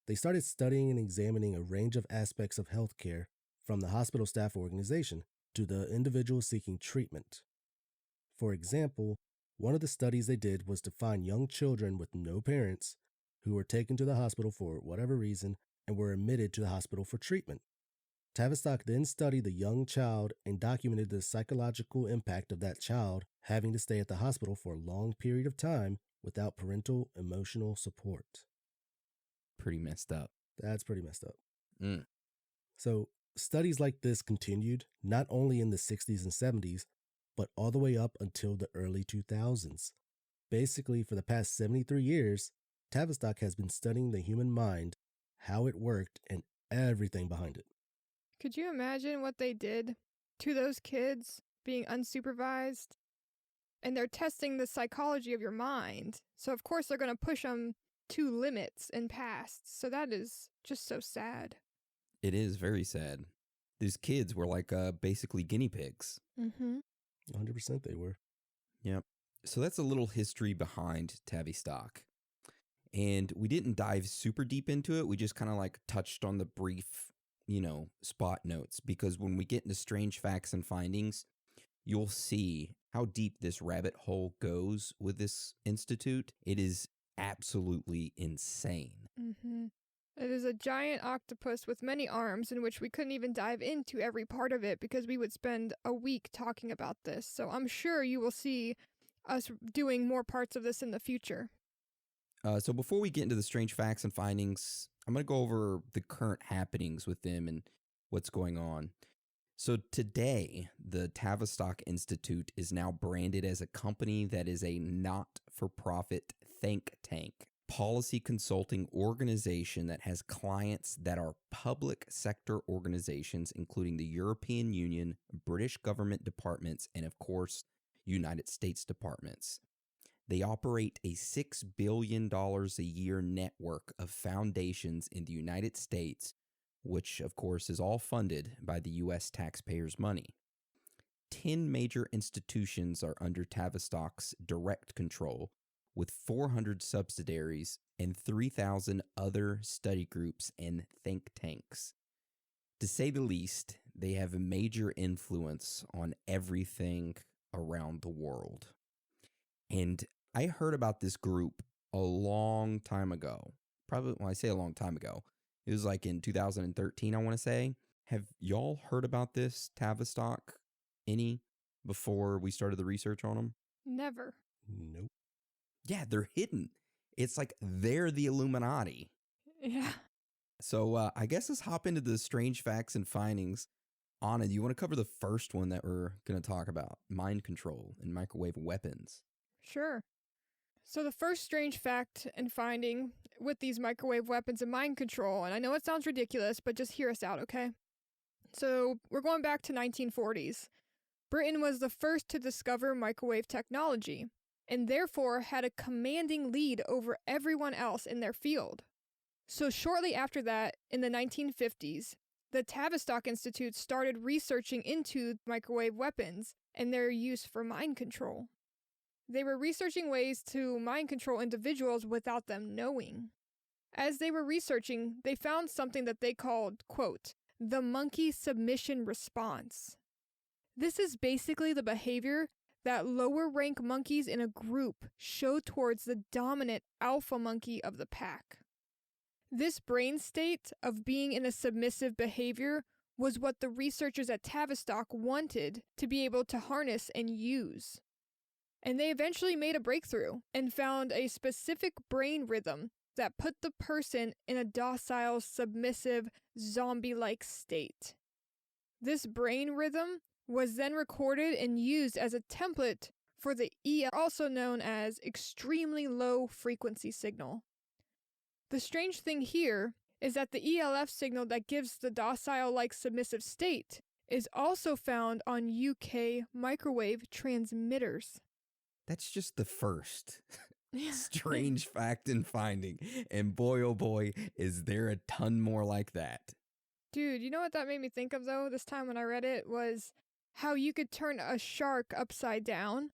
They started studying and examining a range of aspects of healthcare, from the hospital staff organization to the individual seeking treatment. For example, one of the studies they did was to find young children with no parents who were taken to the hospital for whatever reason and were admitted to the hospital for treatment. Tavistock then studied the young child and documented the psychological impact of that child having to stay at the hospital for a long period of time without parental emotional support. Pretty messed up. That's pretty messed up. Mm. So, studies like this continued not only in the 60s and 70s, but all the way up until the early 2000s. Basically, for the past 73 years, Tavistock has been studying the human mind, how it worked, and everything behind it. Could you imagine what they did to those kids being unsupervised? And they're testing the psychology of your mind. So, of course, they're going to push them to limits and past. So that is just so sad. It is very sad. These kids were like basically guinea pigs. Mm-hmm. 100% they were. Yep. So that's a little history behind Tavistock. And we didn't dive super deep into it. We just kind of like touched on the brief, spot notes. Because when we get into strange facts and findings, you'll see how deep this rabbit hole goes with this institute. It is absolutely insane. Mm-hmm. It is a giant octopus with many arms in which we couldn't even dive into every part of it because we would spend a week talking about this. So I'm sure you will see us doing more parts of this in the future. So before we get into the strange facts and findings, I'm going to go over the current happenings with them and what's going on. So today, the Tavistock Institute is now branded as a company that is a not-for-profit think tank, policy consulting organization that has clients that are public sector organizations, including the European Union, British government departments, and of course, United States departments. They operate a $6 billion a year network of foundations in the United States, which of course is all funded by the U.S. taxpayers' money. 10 major institutions are under Tavistock's direct control, with 400 subsidiaries and 3,000 other study groups and think tanks. To say the least, they have a major influence on everything around the world. And I heard about this group a long time ago. Probably, when I say a long time ago, it was like in 2013, I want to say. Have y'all heard about this Tavistock any before we started the research on them? Never. Nope. Yeah, they're hidden. It's like they're the Illuminati. Yeah. So I guess let's hop into the strange facts and findings. Anna, you want to cover the first one that we're going to talk about? Mind control and microwave weapons. Sure. So the first strange fact and finding with these microwave weapons and mind control, and I know it sounds ridiculous, but just hear us out, okay? So we're going back to 1940s. Britain was the first to discover microwave technology, and therefore had a commanding lead over everyone else in their field. So shortly after that, in the 1950s, the Tavistock Institute started researching into microwave weapons and their use for mind control. They were researching ways to mind control individuals without them knowing. As they were researching, they found something that they called, quote, the monkey submission response. This is basically the behavior that lower rank monkeys in a group show towards the dominant alpha monkey of the pack. This brain state of being in a submissive behavior was what the researchers at Tavistock wanted to be able to harness and use. And they eventually made a breakthrough and found a specific brain rhythm that put the person in a docile, submissive, zombie-like state. This brain rhythm was then recorded and used as a template for the also known as extremely low frequency signal. The strange thing here is that the ELF signal that gives the docile-like submissive state is also found on UK microwave transmitters. That's just the first strange fact and finding. And boy, oh boy, is there a ton more like that. Dude, you know what that made me think of, though, this time when I read it, was how you could turn a shark upside down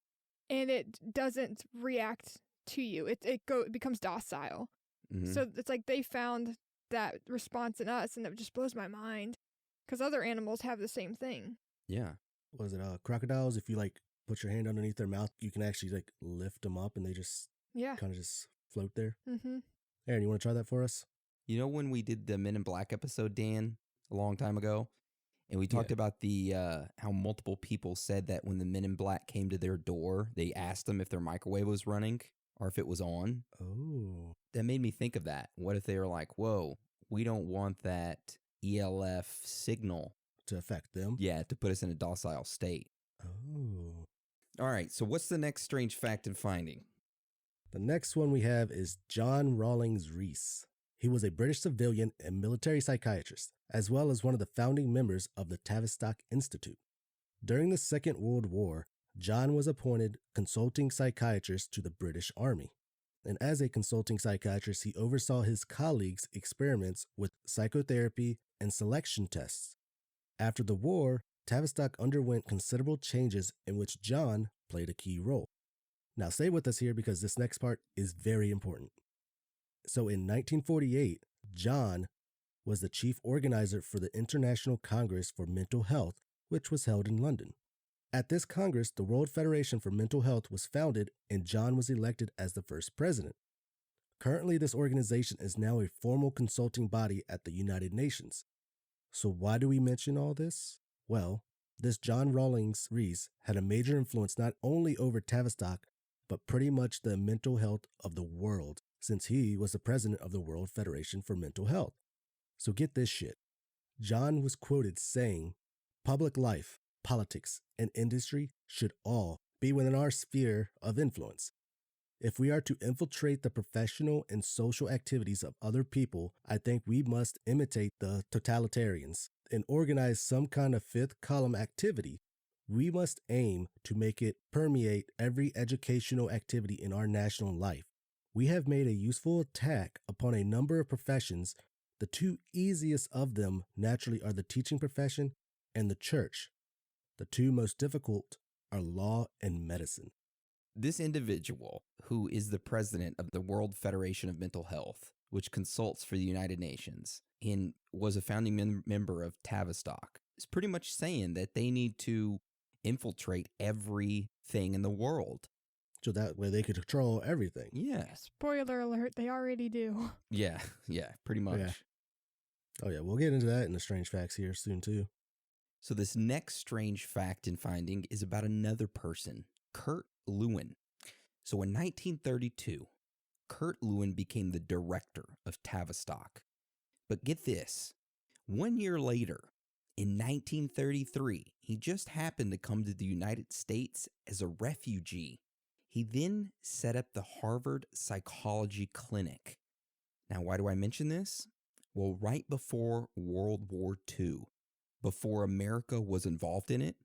and it doesn't react to you. It becomes docile. Mm-hmm. So it's like they found that response in us, and it just blows my mind because other animals have the same thing. Yeah. Was it crocodiles? If you like put your hand underneath their mouth, you can actually like lift them up and they just kind of just float there. Mm-hmm. Aaron, you want to try that for us? You know when we did the Men in Black episode, Dan, a long time ago, and we talked about the how multiple people said that when the Men in Black came to their door, they asked them if their microwave was running or if it was on. Oh. That made me think of that. What if they were like, whoa, we don't want that ELF signal to affect them? Yeah, to put us in a docile state. Oh. All right, so what's the next strange fact and finding? The next one we have is John Rawlings Rees. He was a British civilian and military psychiatrist, as well as one of the founding members of the Tavistock Institute. During the Second World War, John was appointed consulting psychiatrist to the British Army. And as a consulting psychiatrist, he oversaw his colleagues' experiments with psychotherapy and selection tests. After the war, Tavistock underwent considerable changes in which John played a key role. Now stay with us here because this next part is very important. So in 1948, John was the chief organizer for the International Congress for Mental Health, which was held in London. At this Congress, the World Federation for Mental Health was founded and John was elected as the first president. Currently, this organization is now a formal consulting body at the United Nations. So why do we mention all this? Well, this John Rawlings Rees had a major influence not only over Tavistock, but pretty much the mental health of the world, since he was the president of the World Federation for Mental Health. So get this shit. John was quoted saying, "Public life, politics, and industry should all be within our sphere of influence. If we are to infiltrate the professional and social activities of other people, I think we must imitate the totalitarians and organize some kind of fifth column activity. We must aim to make it permeate every educational activity in our national life. We have made a useful attack upon a number of professions. The two easiest of them naturally are the teaching profession and the church. The two most difficult are law and medicine. This individual, who is the president of the World Federation of Mental Health, which consults for the United Nations, and was a founding member of Tavistock, is pretty much saying that they need to infiltrate everything in the world. So that way they could control everything. Yeah. Spoiler alert, they already do. Yeah, pretty much. Yeah. Oh, yeah, we'll get into that in the strange facts here soon, too. So this next strange fact and finding is about another person, Kurt Lewin. So in 1932, Kurt Lewin became the director of Tavistock. But get this, 1 year later, in 1933, he just happened to come to the United States as a refugee. He then set up the Harvard Psychology Clinic. Now, why do I mention this? Well, right before World War II, before America was involved in it,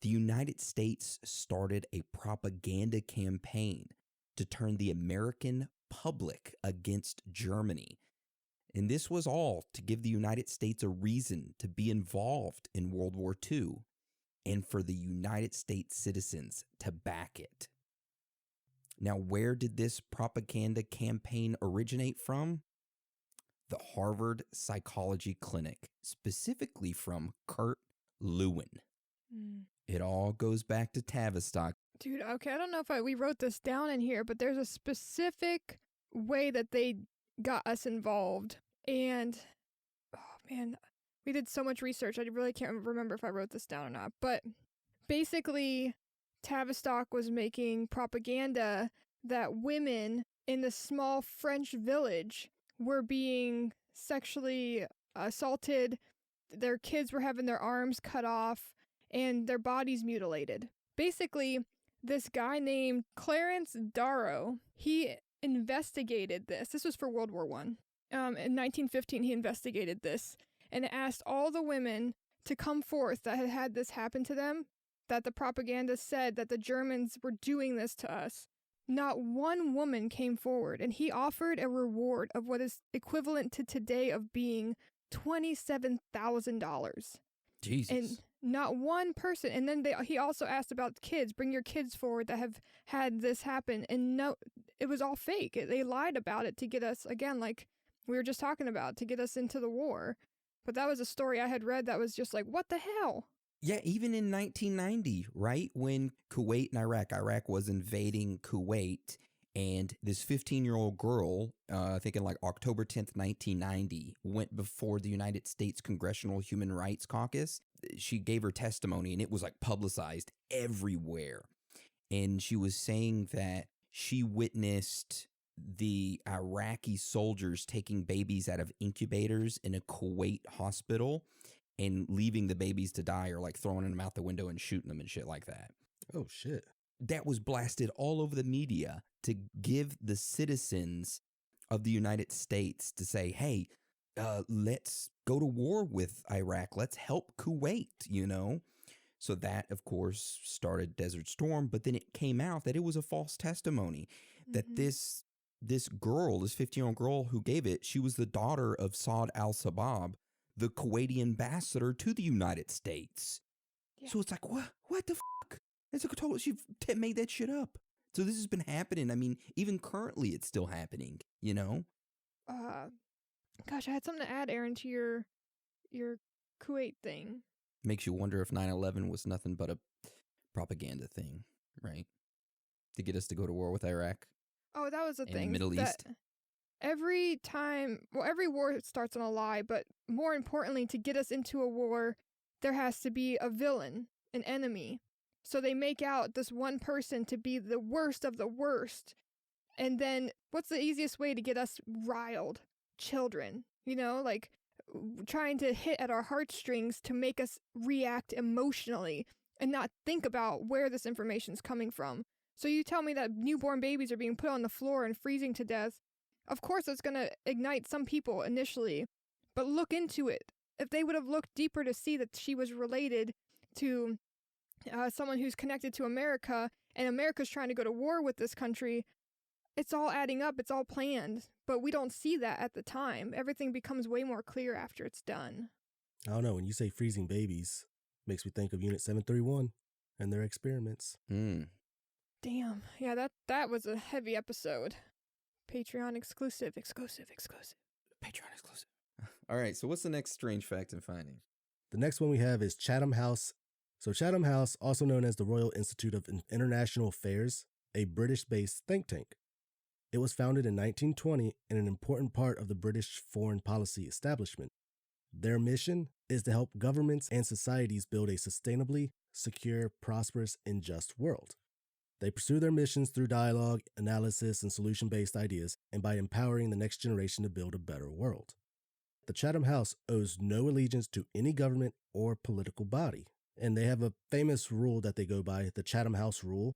the United States started a propaganda campaign to turn the American public against Germany. And this was all to give the United States a reason to be involved in World War II and for the United States citizens to back it. Now, where did this propaganda campaign originate from? The Harvard Psychology Clinic, specifically from Kurt Lewin. It all goes back to Tavistock. Dude, okay, I don't know if we wrote this down in here, but there's a specific way that they got us involved. And, oh man, we did so much research, I really can't remember if I wrote this down or not. But basically, Tavistock was making propaganda that women in the small French village were being sexually assaulted, their kids were having their arms cut off, and their bodies mutilated. Basically, this guy named Clarence Darrow, he investigated this. This was for World War I. In 1915, he investigated this and asked all the women to come forth that had had this happen to them, that the propaganda said that the Germans were doing this to us. Not one woman came forward, and he offered a reward of what is equivalent to today of being $27,000. Jesus. And not one person. And then he also asked about kids. Bring your kids forward that have had this happen. And no, it was all fake. They lied about it to get us, again, like we were just talking about, to get us into the war. But that was a story I had read that was just like, what the hell? Yeah, even in 1990, right, when Kuwait and Iraq was invading Kuwait, and this 15-year-old girl, I think in like October 10th, 1990, went before the United States Congressional Human Rights Caucus. She gave her testimony, and it was like publicized everywhere. And she was saying that she witnessed the Iraqi soldiers taking babies out of incubators in a Kuwait hospital and leaving the babies to die, or like throwing them out the window and shooting them and shit like that. Oh, shit. That was blasted all over the media to give the citizens of the United States to say, hey, let's go to war with Iraq. Let's help Kuwait, you know? So that, of course, started Desert Storm. But then it came out that it was a false testimony, that this girl, this 15-year-old girl who gave it, she was the daughter of Saad al-Sabab, the Kuwaiti ambassador to the United States. Yeah. So it's like, what the fuck? It's like, she made that shit up. So this has been happening. I mean, even currently it's still happening, you know? Gosh, I had something to add, Aaron, to your Kuwait thing. Makes you wonder if 9/11 was nothing but a propaganda thing, right? To get us to go to war with Iraq. Oh, that was the thing. In the Middle East. Every war starts on a lie, but more importantly, to get us into a war, there has to be a villain, an enemy. So they make out this one person to be the worst of the worst. And then what's the easiest way to get us riled? Children, you know, like trying to hit at our heartstrings to make us react emotionally and not think about where this information's coming from. So you tell me that newborn babies are being put on the floor and freezing to death. Of course, it's going to ignite some people initially, but look into it. If they would have looked deeper to see that she was related to someone who's connected to America, and America's trying to go to war with this country, it's all adding up. It's all planned, but we don't see that at the time. Everything becomes way more clear after it's done. I don't know. When you say freezing babies, Makes me think of Unit 731 and their experiments. Damn. Yeah, that was a heavy episode. Patreon exclusive. Patreon exclusive. All right, so what's the next strange fact and finding? The next one we have is Chatham House. So Chatham House, also known as the Royal Institute of International Affairs, a British-based think tank. It was founded in 1920 and an important part of the British foreign policy establishment. Their mission is to help governments and societies build a sustainably secure, prosperous, and just world. They pursue their missions through dialogue, analysis, and solution-based ideas, and by empowering the next generation to build a better world. The Chatham House owes no allegiance to any government or political body, and they have a famous rule that they go by, the Chatham House Rule.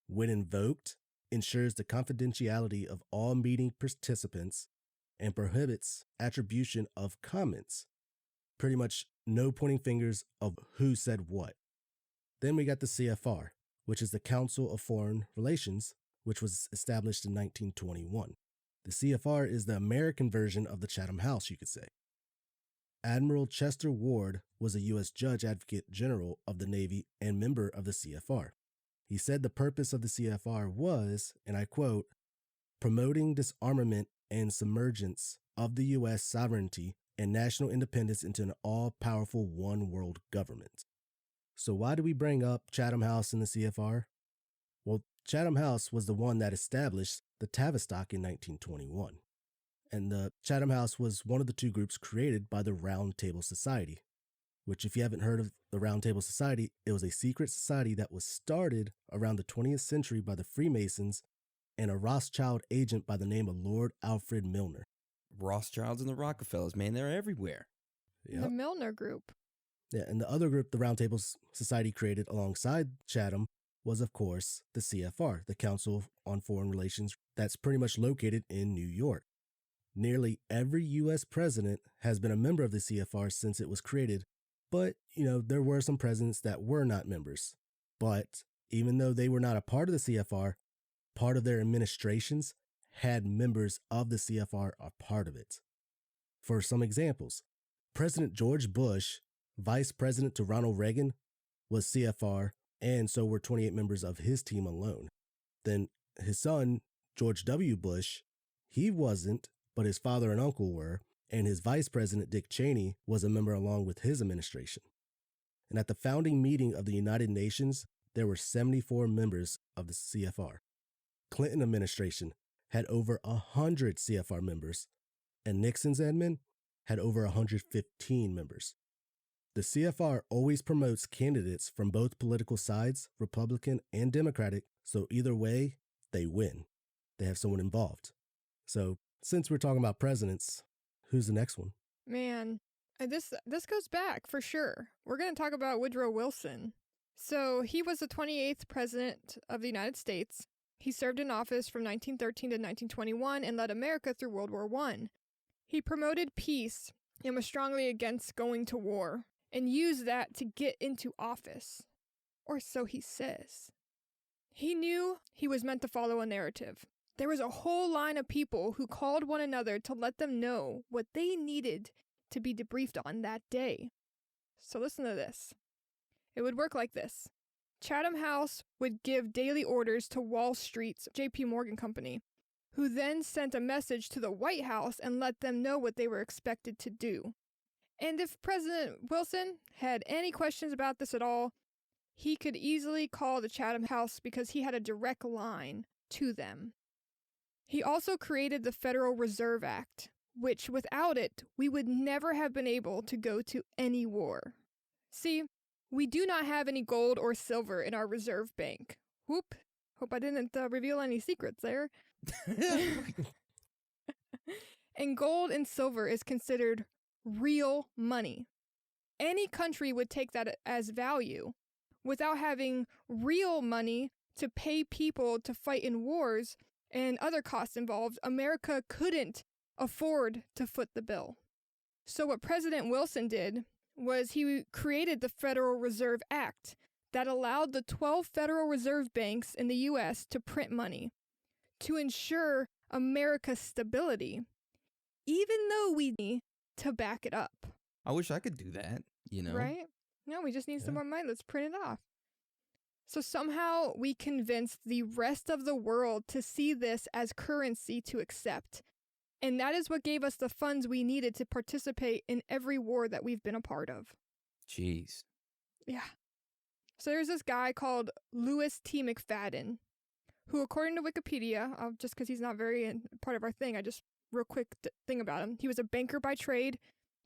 When invoked, ensures the confidentiality of all meeting participants and prohibits attribution of comments. Pretty much no pointing fingers of who said what. Then we got the CFR, which is the Council of Foreign Relations, which was established in 1921. The CFR is the American version of the Chatham House, you could say. Admiral Chester Ward was a U.S. Judge Advocate General of the Navy and member of the CFR. He said the purpose of the CFR was, and I quote, promoting disarmament and submergence of the U.S. sovereignty and national independence into an all-powerful one-world government. So why do we bring up Chatham House and the CFR? Well, Chatham House was the one that established the Tavistock in 1921. And the Chatham House was one of the two groups created by the Round Table Society, which if you haven't heard of the Round Table Society, it was a secret society that was started around the 20th century by the Freemasons and a Rothschild agent by the name of Lord Alfred Milner. Rothschilds and the Rockefellers, man, they're everywhere. Yep. The Milner Group. Yeah, and the other group the Round Table Society created alongside Chatham was, of course, the CFR, the Council on Foreign Relations, that's pretty much located in New York. Nearly every U.S. president has been a member of the CFR since it was created, but, there were some presidents that were not members. But even though they were not a part of the CFR, part of their administrations had members of the CFR a part of it. For some examples, President George Bush, Vice President to Ronald Reagan, was CFR, and so were 28 members of his team alone. Then his son, George W. Bush, he wasn't, but his father and uncle were, and his Vice President, Dick Cheney, was a member along with his administration. And at the founding meeting of the United Nations, there were 74 members of the CFR. Clinton administration had over 100 CFR members, and Nixon's admin had over 115 members. The CFR always promotes candidates from both political sides, Republican and Democratic, so either way, they win. They have someone involved. So, since we're talking about presidents, who's the next one? Man, this goes back for sure. We're going to talk about Woodrow Wilson. So, he was the 28th president of the United States. He served in office from 1913 to 1921 and led America through World War I. He promoted peace and was strongly against going to war and used that to get into office. Or so he says. He knew he was meant to follow a narrative. There was a whole line of people who called one another to let them know what they needed to be debriefed on that day. So listen to this. It would work like this. Chatham House would give daily orders to Wall Street's J.P. Morgan Company, who then sent a message to the White House and let them know what they were expected to do. And if President Wilson had any questions about this at all, he could easily call the Chatham House because he had a direct line to them. He also created the Federal Reserve Act, which without it, we would never have been able to go to any war. See, we do not have any gold or silver in our reserve bank. Whoop. Hope I didn't reveal any secrets there. And gold and silver is considered real money. Any country would take that as value. Without having real money to pay people to fight in wars and other costs involved, America couldn't afford to foot the bill. So what President Wilson did was he created the Federal Reserve Act that allowed the 12 Federal Reserve banks in the U.S. to print money to ensure America's stability, even though we need to back it up. I wish I could do that, Right? No, we just need some more money. Let's print it off. So somehow we convinced the rest of the world to see this as currency to accept. And that is what gave us the funds we needed to participate in every war that we've been a part of. Jeez. Yeah. So there's this guy called Louis T. McFadden, who, according to Wikipedia, just because he's not very part of our thing, I just real quick thing about him. He was a banker by trade.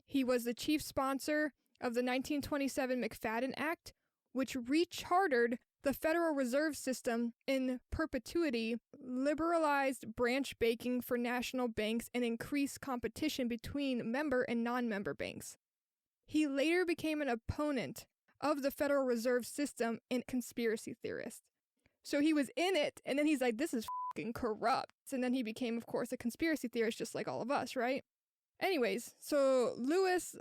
He was the chief sponsor of the 1927 McFadden Act, which rechartered the Federal Reserve System in perpetuity, liberalized branch banking for national banks, and increased competition between member and non-member banks. He later became an opponent of the Federal Reserve System and conspiracy theorist. So he was in it, and then he's like, this is fucking corrupt. And then he became, of course, a conspiracy theorist just like all of us, right? Anyways, so Lewis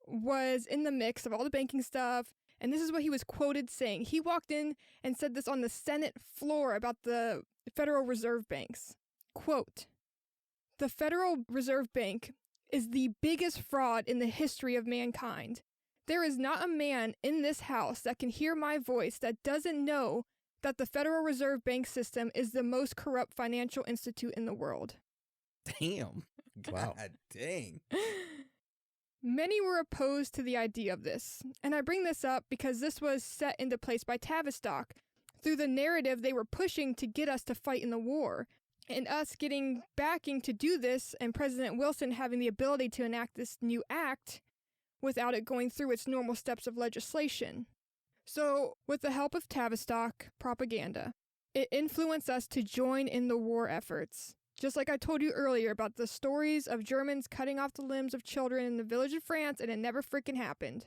was in the mix of all the banking stuff, and this is what he was quoted saying. He walked in and said this on the Senate floor about the Federal Reserve Banks. Quote, "The Federal Reserve Bank is the biggest fraud in the history of mankind. There is not a man in this house that can hear my voice that doesn't know that the Federal Reserve Bank system is the most corrupt financial institute in the world." Damn. Wow. God dang. Many were opposed to the idea of this, and I bring this up because this was set into place by Tavistock through the narrative they were pushing to get us to fight in the war, and us getting backing to do this, and President Wilson having the ability to enact this new act without it going through its normal steps of legislation. So, with the help of Tavistock propaganda, it influenced us to join in the war efforts. Just like I told you earlier about the stories of Germans cutting off the limbs of children in the village of France, and it never freaking happened.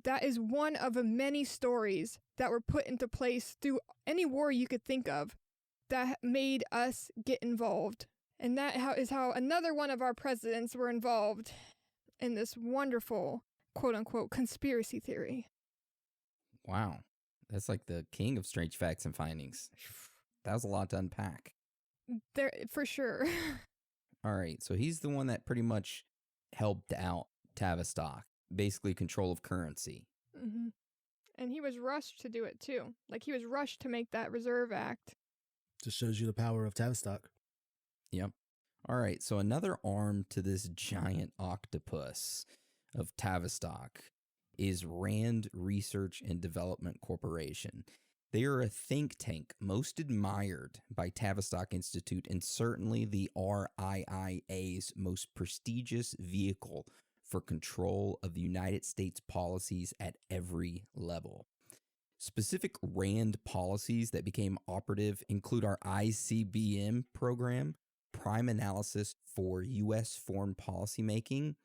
That is one of many stories that were put into place through any war you could think of that made us get involved. And that is how another one of our presidents were involved in this wonderful, quote-unquote, conspiracy theory. Wow. That's like the king of strange facts and findings. That was a lot to unpack. There, for sure. All right, so he's the one that pretty much helped out Tavistock, basically control of currency. Mm-hmm. And he was rushed to do it too. Like, he was rushed to make that Reserve Act. Just shows you the power of Tavistock. Yep. All right, so another arm to this giant octopus of Tavistock is Rand Research and Development Corporation. They are a think tank most admired by Tavistock Institute and certainly the RIIA's most prestigious vehicle for control of the United States policies at every level. Specific RAND policies that became operative include our ICBM program, Prime Analysis for U.S. Foreign Policy Making,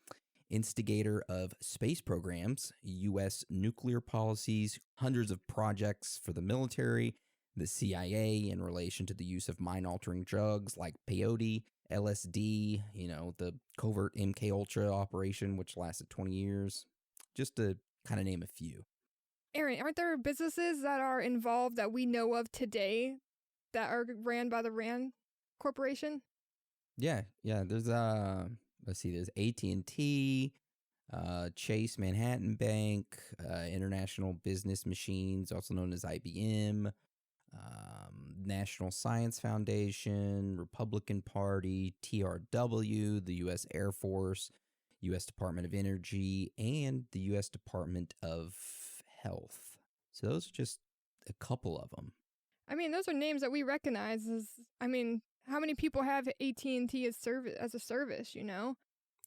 instigator of space programs, U.S. nuclear policies, hundreds of projects for the military, the CIA in relation to the use of mind-altering drugs like peyote, LSD, the covert MKUltra operation, which lasted 20 years, just to kind of name a few. Aaron, aren't there businesses that are involved that we know of today that are ran by the Rand Corporation? Yeah. There's there's AT&T, Chase Manhattan Bank, International Business Machines, also known as IBM, National Science Foundation, Republican Party, TRW, the U.S. Air Force, U.S. Department of Energy, and the U.S. Department of Health. So those are just a couple of them. I mean, those are names that we recognize how many people have AT&T as a service,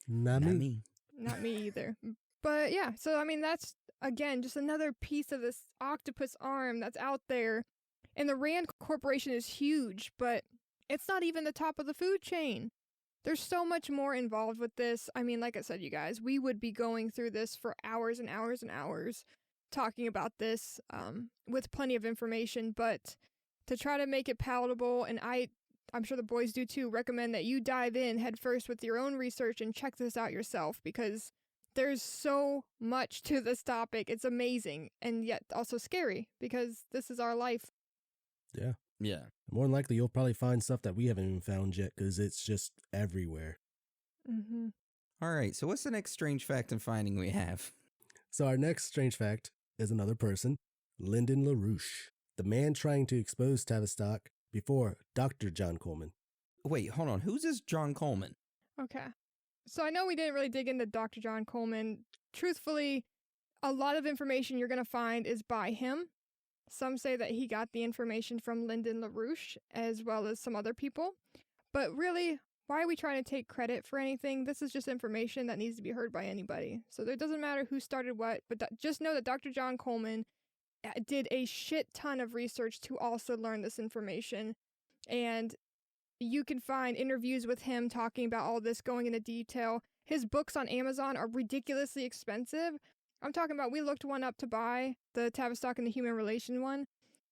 Not me. Not me either. But yeah, so that's, again, just another piece of this octopus arm that's out there. And the Rand Corporation is huge, but it's not even the top of the food chain. There's so much more involved with this. Like I said, you guys, we would be going through this for hours and hours and hours talking about this with plenty of information, but to try to make it palatable, and I'm sure the boys do too, recommend that you dive in head first with your own research and check this out yourself, because there's so much to this topic. It's amazing and yet also scary because this is our life. Yeah. Yeah. More than likely, you'll probably find stuff that we haven't even found yet because it's just everywhere. Mm-hmm. All right. So what's the next strange fact and finding we have? So our next strange fact is another person, Lyndon LaRouche, the man trying to expose Tavistock before Dr. John Coleman. Wait, hold on. Who's this John Coleman? Okay. So I know we didn't really dig into Dr. John Coleman. Truthfully, a lot of information you're going to find is by him. Some say that he got the information from Lyndon LaRouche as well as some other people. But really, why are we trying to take credit for anything? This is just information that needs to be heard by anybody. So it doesn't matter who started what, but just know that Dr. John Coleman did a shit ton of research to also learn this information. And you can find interviews with him talking about all this, going into detail. His books on Amazon are ridiculously expensive. I'm talking about, we looked one up to buy, the Tavistock and the Human Relation one.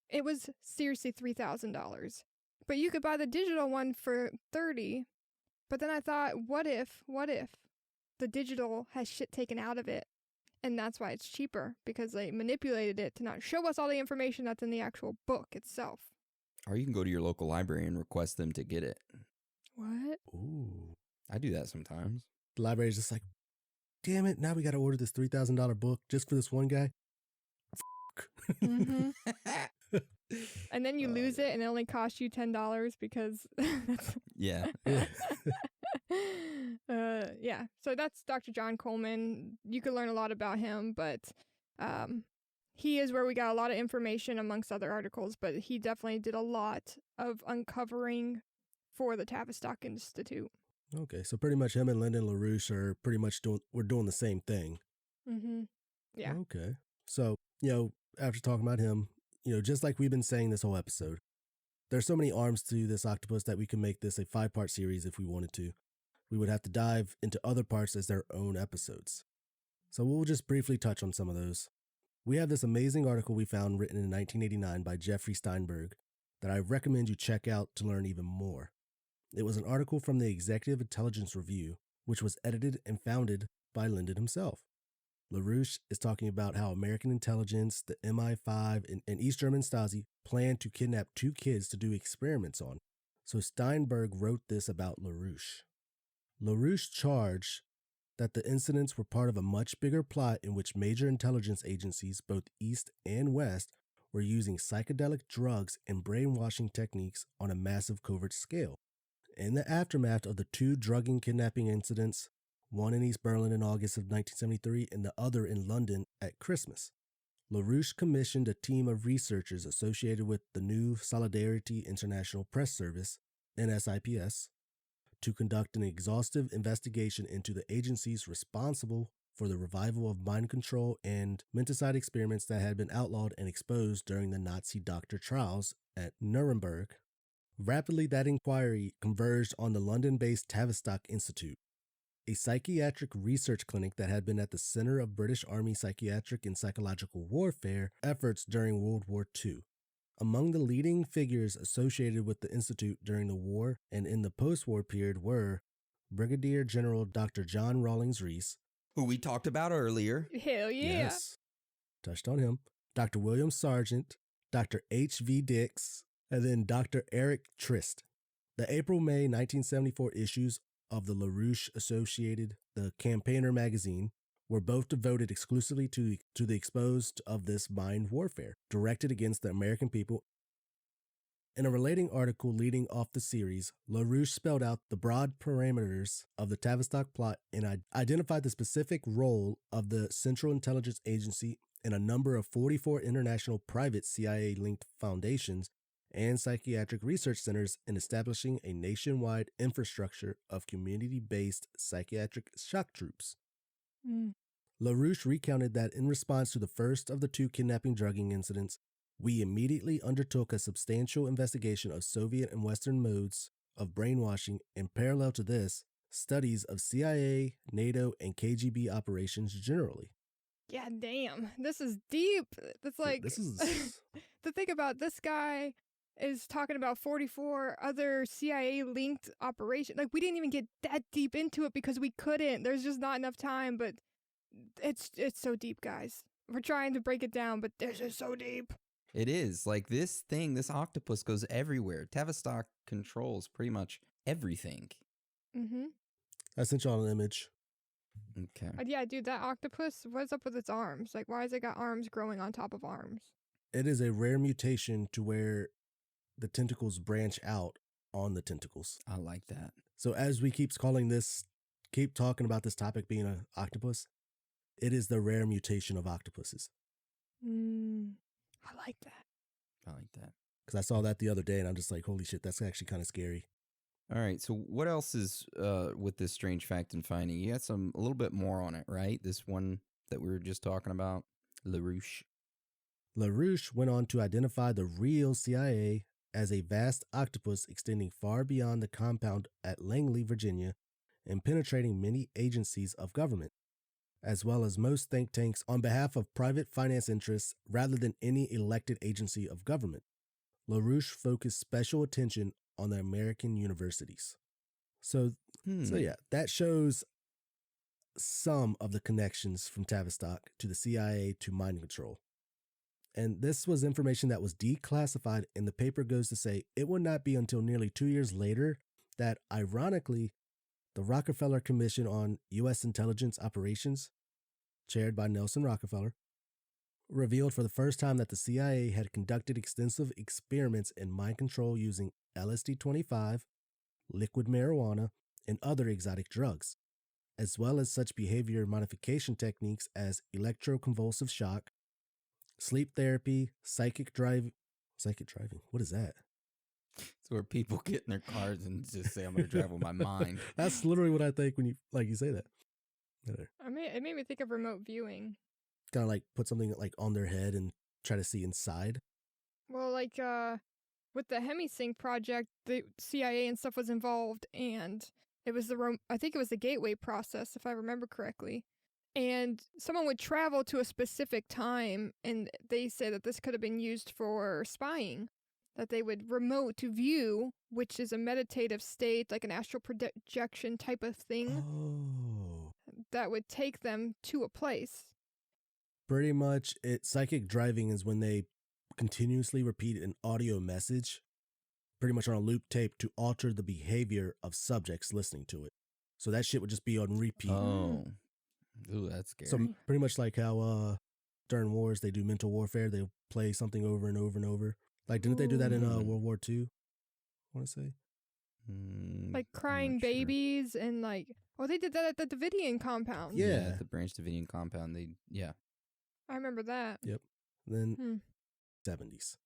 It was seriously $3,000. But you could buy the digital one for $30. But then I thought, what if the digital has shit taken out of it? And that's why it's cheaper, because they manipulated it to not show us all the information that's in the actual book itself. Or you can go to your local library and request them to get it. What? Ooh. I do that sometimes. The library's just like, damn it, now we got to order this $3,000 book just for this one guy. Mm-hmm. And then you lose it and it only costs you $10 because yeah. Yeah, so that's Dr. John Coleman. You could learn a lot about him, but he is where we got a lot of information amongst other articles, but he definitely did a lot of uncovering for the Tavistock Institute. Okay, so pretty much him and Lyndon LaRouche are pretty much doing the same thing. Mm-hmm. Yeah. Okay. So, after talking about him, just like we've been saying this whole episode, there's so many arms to this octopus that we can make this a 5-part series if we wanted to. We would have to dive into other parts as their own episodes. So we'll just briefly touch on some of those. We have this amazing article we found written in 1989 by Jeffrey Steinberg that I recommend you check out to learn even more. It was an article from the Executive Intelligence Review, which was edited and founded by Lyndon himself. LaRouche is talking about how American intelligence, the MI5, and East German Stasi planned to kidnap 2 kids to do experiments on. So Steinberg wrote this about LaRouche. LaRouche charged that the incidents were part of a much bigger plot in which major intelligence agencies, both East and West, were using psychedelic drugs and brainwashing techniques on a massive covert scale. In the aftermath of the 2 drugging kidnapping incidents, one in East Berlin in August of 1973 and the other in London at Christmas, LaRouche commissioned a team of researchers associated with the New Solidarity International Press Service, NSIPS, to conduct an exhaustive investigation into the agencies responsible for the revival of mind control and menticide experiments that had been outlawed and exposed during the Nazi doctor trials at Nuremberg. Rapidly, that inquiry converged on the London-based Tavistock Institute, a psychiatric research clinic that had been at the center of British Army psychiatric and psychological warfare efforts during World War II. Among the leading figures associated with the Institute during the war and in the post-war period were Brigadier General Dr. John Rawlings Rees, who we talked about earlier. Hell yeah. Yes, touched on him, Dr. William Sargent, Dr. H.V. Dix, and then Dr. Eric Trist. The April-May 1974 issues of the LaRouche Associated, the Campaigner magazine, were both devoted exclusively to the exposed of this mind warfare directed against the American people. In a relating article leading off the series, LaRouche spelled out the broad parameters of the Tavistock plot and identified the specific role of the Central Intelligence Agency and a number of 44 international private CIA-linked foundations and psychiatric research centers in establishing a nationwide infrastructure of community-based psychiatric shock troops. LaRouche recounted that in response to the first of the 2 kidnapping drugging incidents, we immediately undertook a substantial investigation of Soviet and Western modes of brainwashing, and parallel to this, studies of CIA, NATO, and KGB operations generally. Yeah, damn. This is deep. It's like, this is... to think about, this guy is talking about 44 other CIA-linked operations. Like, we didn't even get that deep into it because we couldn't. There's just not enough time, but it's so deep, guys. We're trying to break it down, but this is so deep. It is. Like, this octopus goes everywhere. Tavistock controls pretty much everything. Mm-hmm. I sent y'all an image. Okay. Yeah, dude, that octopus, what's up with its arms? Like, why has it got arms growing on top of arms? It is a rare mutation to where the tentacles branch out on the tentacles. I like that. So as we keep talking about this topic being an octopus, it is the rare mutation of octopuses. I like that. I like that. Because I saw that the other day and I'm just like, holy shit, that's actually kind of scary. All right. So what else is with this strange fact and finding? You got a little bit more on it, right? This one that we were just talking about, LaRouche. LaRouche went on to identify the real CIA as a vast octopus extending far beyond the compound at Langley, Virginia, and penetrating many agencies of government, as well as most think tanks on behalf of private finance interests rather than any elected agency of government. LaRouche focused special attention on the American universities. So yeah, that shows some of the connections from Tavistock to the CIA to mind control. And this was information that was declassified, and the paper goes to say it would not be until nearly 2 years later that, ironically, the Rockefeller Commission on U.S. Intelligence Operations, chaired by Nelson Rockefeller, revealed for the first time that the CIA had conducted extensive experiments in mind control using LSD-25, liquid marijuana, and other exotic drugs, as well as such behavior modification techniques as electroconvulsive shock, sleep therapy, psychic driving. What is that? It's where people get in their cars and just say, I'm going to drive with my mind. That's literally what I think when you say that. It made me think of remote viewing. Kind of like put something like on their head and try to see inside. Well, like with the HemiSync project, the CIA and stuff was involved, and it was I think it was the gateway process, if I remember correctly. And someone would travel to a specific time, and they say that this could have been used for spying, that they would remote to view, which is a meditative state, like an astral projection type of thing, that would take them to a place. Pretty much, psychic driving is when they continuously repeat an audio message, pretty much on a loop tape, to alter the behavior of subjects listening to it. So that shit would just be on repeat. Oh. Ooh, that's scary. So pretty much like how during wars they do mental warfare, they play something over and over and over. Like, didn't they do that in World War II? I want to say. Like crying babies and like, they did that at the Davidian compound. Yeah, at the Branch Davidian compound. I remember that. Yep. Then 70s.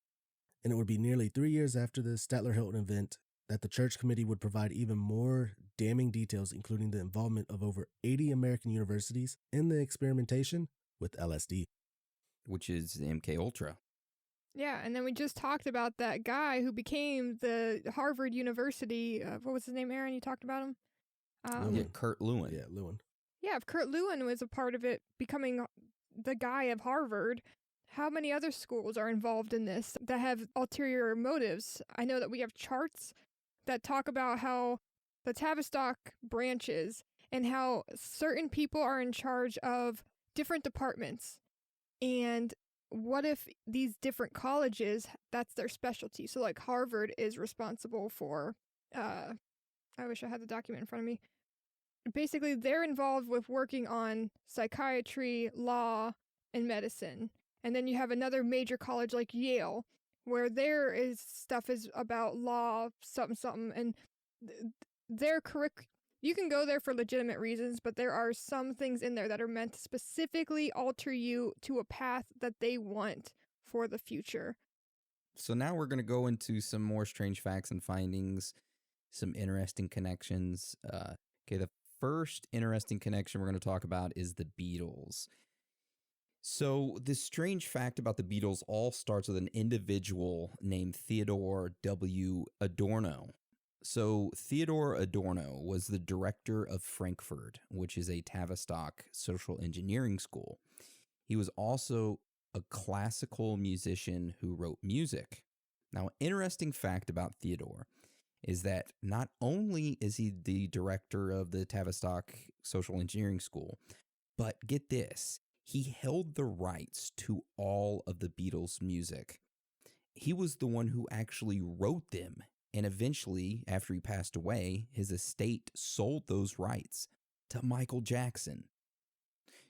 And it would be nearly 3 years after the Statler-Hilton event that the church committee would provide even more damning details, including the involvement of over 80 American universities in the experimentation with LSD. Which is MK Ultra. Yeah, and then we just talked about that guy who became the Harvard University, what was his name, Aaron? You talked about him? Kurt Lewin. Yeah, Lewin. Yeah, if Kurt Lewin was a part of it, becoming the guy of Harvard, how many other schools are involved in this that have ulterior motives? I know that we have charts that talk about how the Tavistock branches and how certain people are in charge of different departments. And what if these different colleges, that's their specialty? So like Harvard is responsible for, I wish I had the document in front of me. Basically, they're involved with working on psychiatry, law, and medicine. And then you have another major college like Yale, where there is stuff is about law, something, and their you can go there for legitimate reasons, but there are some things in there that are meant to specifically alter you to a path that they want for the future. So now we're going to go into some more strange facts and findings, some interesting connections. The first interesting connection we're going to talk about is the Beatles. So this strange fact about the Beatles all starts with an individual named Theodore W. Adorno. So Theodore Adorno was the director of Frankfurt, which is a Tavistock social engineering school. He was also a classical musician who wrote music. Now, interesting fact about Theodore is that not only is he the director of the Tavistock Social Engineering School, but get this, he held the rights to all of the Beatles' music. He was the one who actually wrote them, and eventually, after he passed away, his estate sold those rights. to Michael Jackson.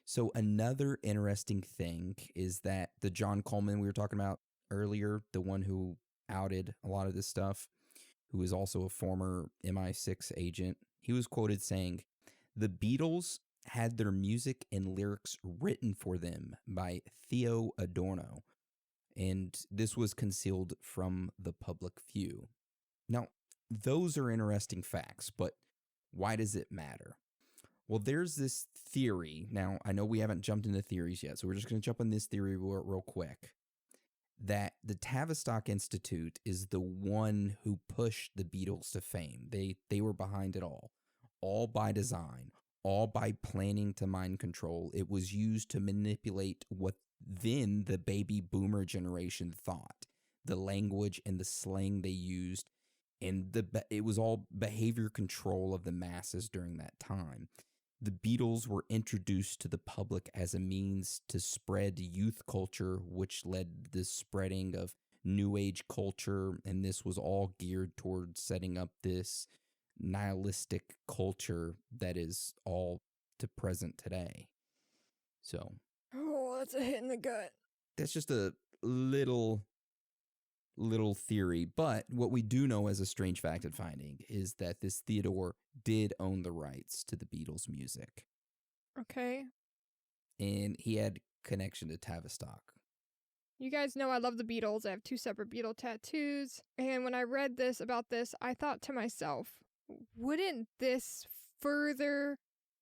So another interesting thing is that the John Coleman we were talking about earlier, the one who outed a lot of this stuff, who is also a former MI6 agent, he was quoted saying, "The Beatles had their music and lyrics written for them by Theo Adorno, and this was concealed from the public view." Now, those are interesting facts, but why does it matter? Well, there's this theory. Now, I know we haven't jumped into theories yet, so we're just going to jump on this theory real quick, that the Tavistock Institute is the one who pushed the Beatles to fame. They were behind it all by design, all by planning to mind control. It was used to manipulate what then the baby boomer generation thought, the language and the slang they used, and it was all behavior control of the masses during that time. The Beatles were introduced to the public as a means to spread youth culture, which led to the spreading of New Age culture, and this was all geared towards setting up this nihilistic culture that is all to present today. So, oh, that's a hit in the gut. That's just a little theory, but what we do know as a strange fact and finding is that this Theodore did own the rights to the Beatles' music. Okay. And he had connection to Tavistock. You guys know I love the Beatles. I have 2 separate Beatle tattoos. And when I read about this, I thought to myself, wouldn't this further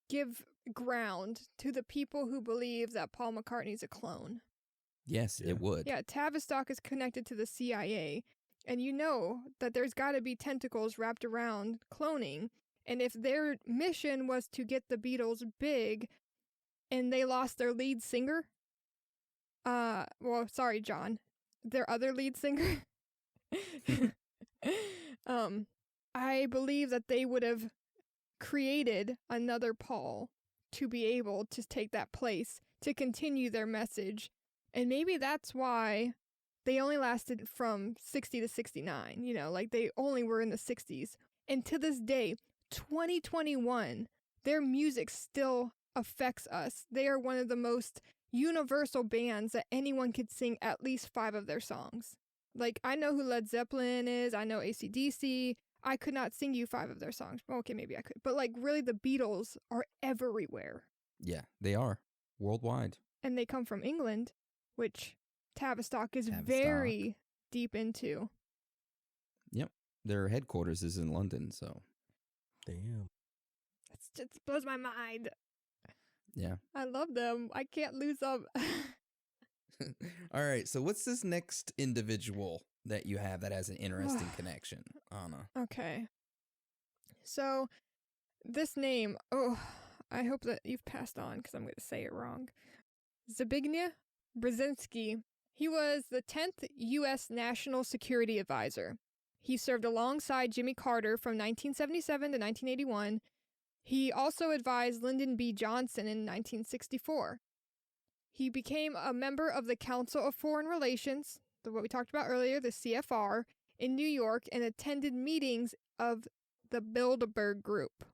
give ground to the people who believe that Paul McCartney's a clone? Yes, it would. Yeah, Tavistock is connected to the CIA, and you know that there's got to be tentacles wrapped around cloning, and if their mission was to get the Beatles big, and they lost their lead singer, well, sorry, John, their other lead singer, I believe that they would have created another Paul to be able to take that place, to continue their message. And maybe that's why they only lasted from 60 to 69, you know, like they only were in the 60s. And to this day, 2021, their music still affects us. They are one of the most universal bands that anyone could sing at least 5 of their songs. Like, I know who Led Zeppelin is, I know AC/DC. I could not sing you 5 of their songs. Okay, maybe I could. But like, really, the Beatles are everywhere. Yeah, they are. Worldwide. And they come from England, which Tavistock is very deep into. Yep. Their headquarters is in London, so. Damn. It just blows my mind. Yeah. I love them. I can't lose them. All right, so what's this next individual that you have that has an interesting connection, Anna? Okay. So, this name, I hope that you've passed on because I'm going to say it wrong. Zbigniew Brzezinski. He was the 10th U.S. National Security Advisor. He served alongside Jimmy Carter from 1977 to 1981. He also advised Lyndon B. Johnson in 1964. He became a member of the Council of Foreign Relations, what we talked about earlier, the CFR, in New York, and attended meetings of the Bilderberg Group.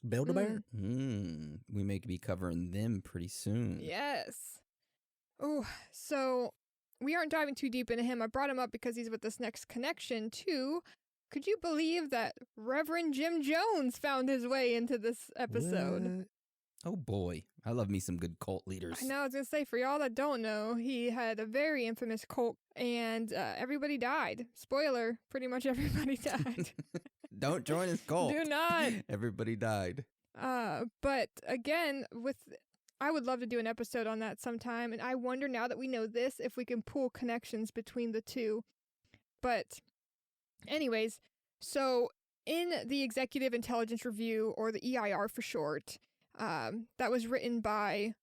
Bilderberg? We may be covering them pretty soon. Yes. Oh, so we aren't diving too deep into him. I brought him up because he's with this next connection to, could you believe that Reverend Jim Jones found his way into this episode? What? Oh boy, I love me some good cult leaders. I know, I was going to say, for y'all that don't know, he had a very infamous cult and everybody died. Spoiler, pretty much everybody died. Don't join his cult. Do not. Everybody died. But again, I would love to do an episode on that sometime, and I wonder now that we know this, if we can pull connections between the two. But anyways, so in the Executive Intelligence Review, or the EIR for short, that was written by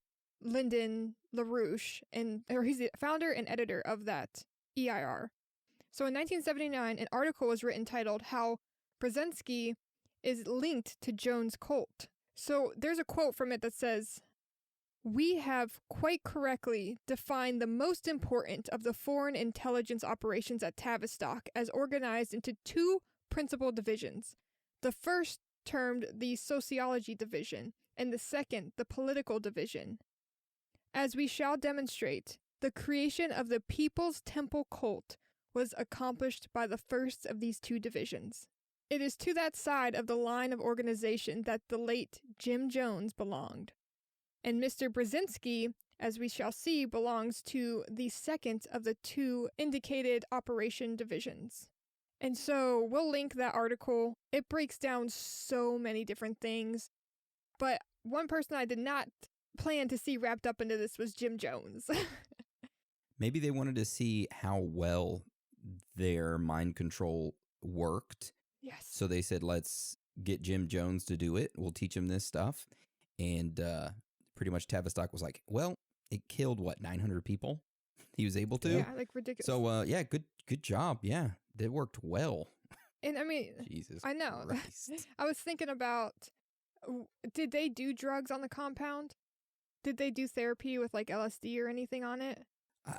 Lyndon LaRouche, or he's the founder and editor of that EIR. So in 1979, an article was written titled How Brzezinski is Linked to Jones' Cult. So there's a quote from it that says, "We have quite correctly defined the most important of the foreign intelligence operations at Tavistock as organized into 2 principal divisions. The first termed the sociology division, and the second the political division. As we shall demonstrate, the creation of the People's Temple cult was accomplished by the first of these two divisions. It is to that side of the line of organization that the late Jim Jones belonged. And Mr. Brzezinski, as we shall see, belongs to the second of the two indicated operation divisions. And so we'll link that article. It breaks down so many different things. But one person I did not plan to see wrapped up into this was Jim Jones. Maybe they wanted to see how well their mind control worked. Yes. So they said, let's get Jim Jones to do it. We'll teach him this stuff. And pretty much Tavistock was like, well, it killed, 900 people? He was able to? Yeah, like ridiculous. So, yeah, good job. Yeah, that worked well. And I mean, Jesus I know. Christ. I was thinking about, did they do drugs on the compound? Did they do therapy with like LSD or anything on it?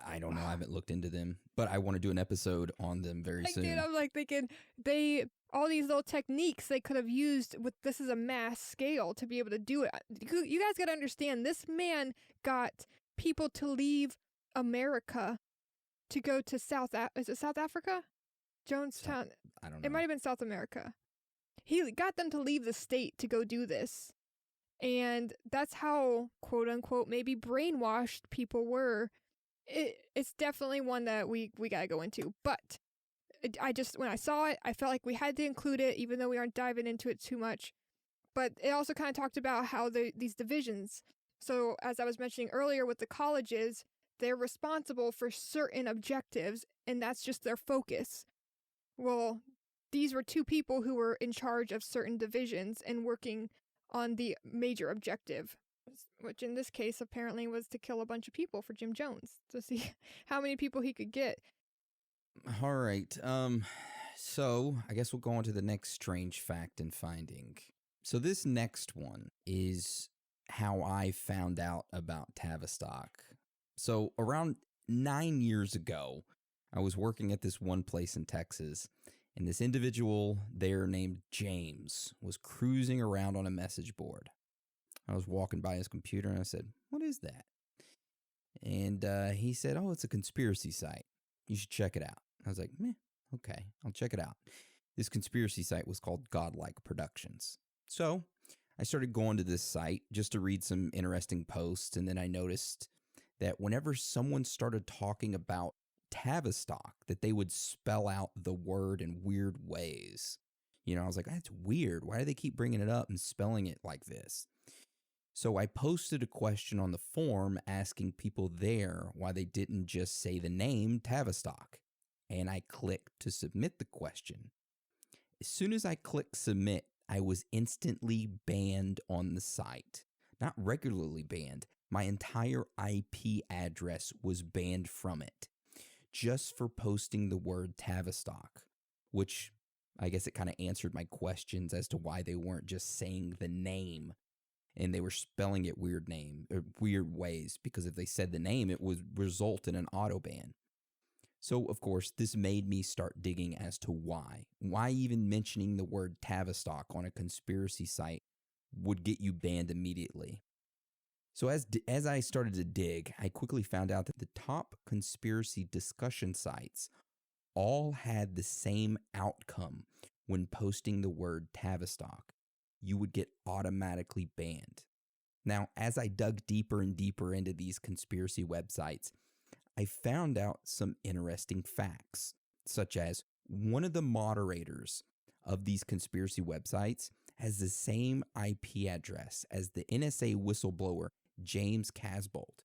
I don't know. I haven't looked into them, but I want to do an episode on them very soon. Dude, I'm like thinking all these little techniques they could have used with this is a mass scale to be able to do it. You guys got to understand, this man got people to leave America to go to is it South Africa? Jonestown. I don't know. It might have been South America. He got them to leave the state to go do this. And that's how, quote unquote, maybe brainwashed people were. It's definitely one that we got to go into. But when I saw it, I felt like we had to include it, even though we aren't diving into it too much. But it also kind of talked about how these divisions. So as I was mentioning earlier with the colleges, they're responsible for certain objectives, and that's just their focus. Well, these were two people who were in charge of certain divisions and working on the major objective, which in this case apparently was to kill a bunch of people for Jim Jones, to see how many people he could get. All right. So I guess we'll go on to the next strange fact and finding. So this next one is how I found out about Tavistock. So around 9 years ago, I was working at this one place in Texas, and this individual there named James was cruising around on a message board. I was walking by his computer and I said, "What is that?" And he said, "Oh, it's a conspiracy site. You should check it out." I was like, "Meh, okay, I'll check it out." This conspiracy site was called Godlike Productions. So I started going to this site just to read some interesting posts, and then I noticed that whenever someone started talking about Tavistock, that they would spell out the word in weird ways. You know, I was like, that's weird. Why do they keep bringing it up and spelling it like this? So I posted a question on the forum asking people there why they didn't just say the name Tavistock. And I clicked to submit the question. As soon as I clicked submit, I was instantly banned on the site. Not regularly banned. My entire IP address was banned from it, just for posting the word Tavistock, which I guess it kind of answered my questions as to why they weren't just saying the name and they were spelling it weird ways, because if they said the name, it would result in an auto ban. So, of course, this made me start digging as to why. Why even mentioning the word Tavistock on a conspiracy site would get you banned immediately. So as I started to dig, I quickly found out that the top conspiracy discussion sites all had the same outcome when posting the word Tavistock. You would get automatically banned. Now, as I dug deeper and deeper into these conspiracy websites, I found out some interesting facts, such as one of the moderators of these conspiracy websites has the same IP address as the NSA whistleblower James Casbolt,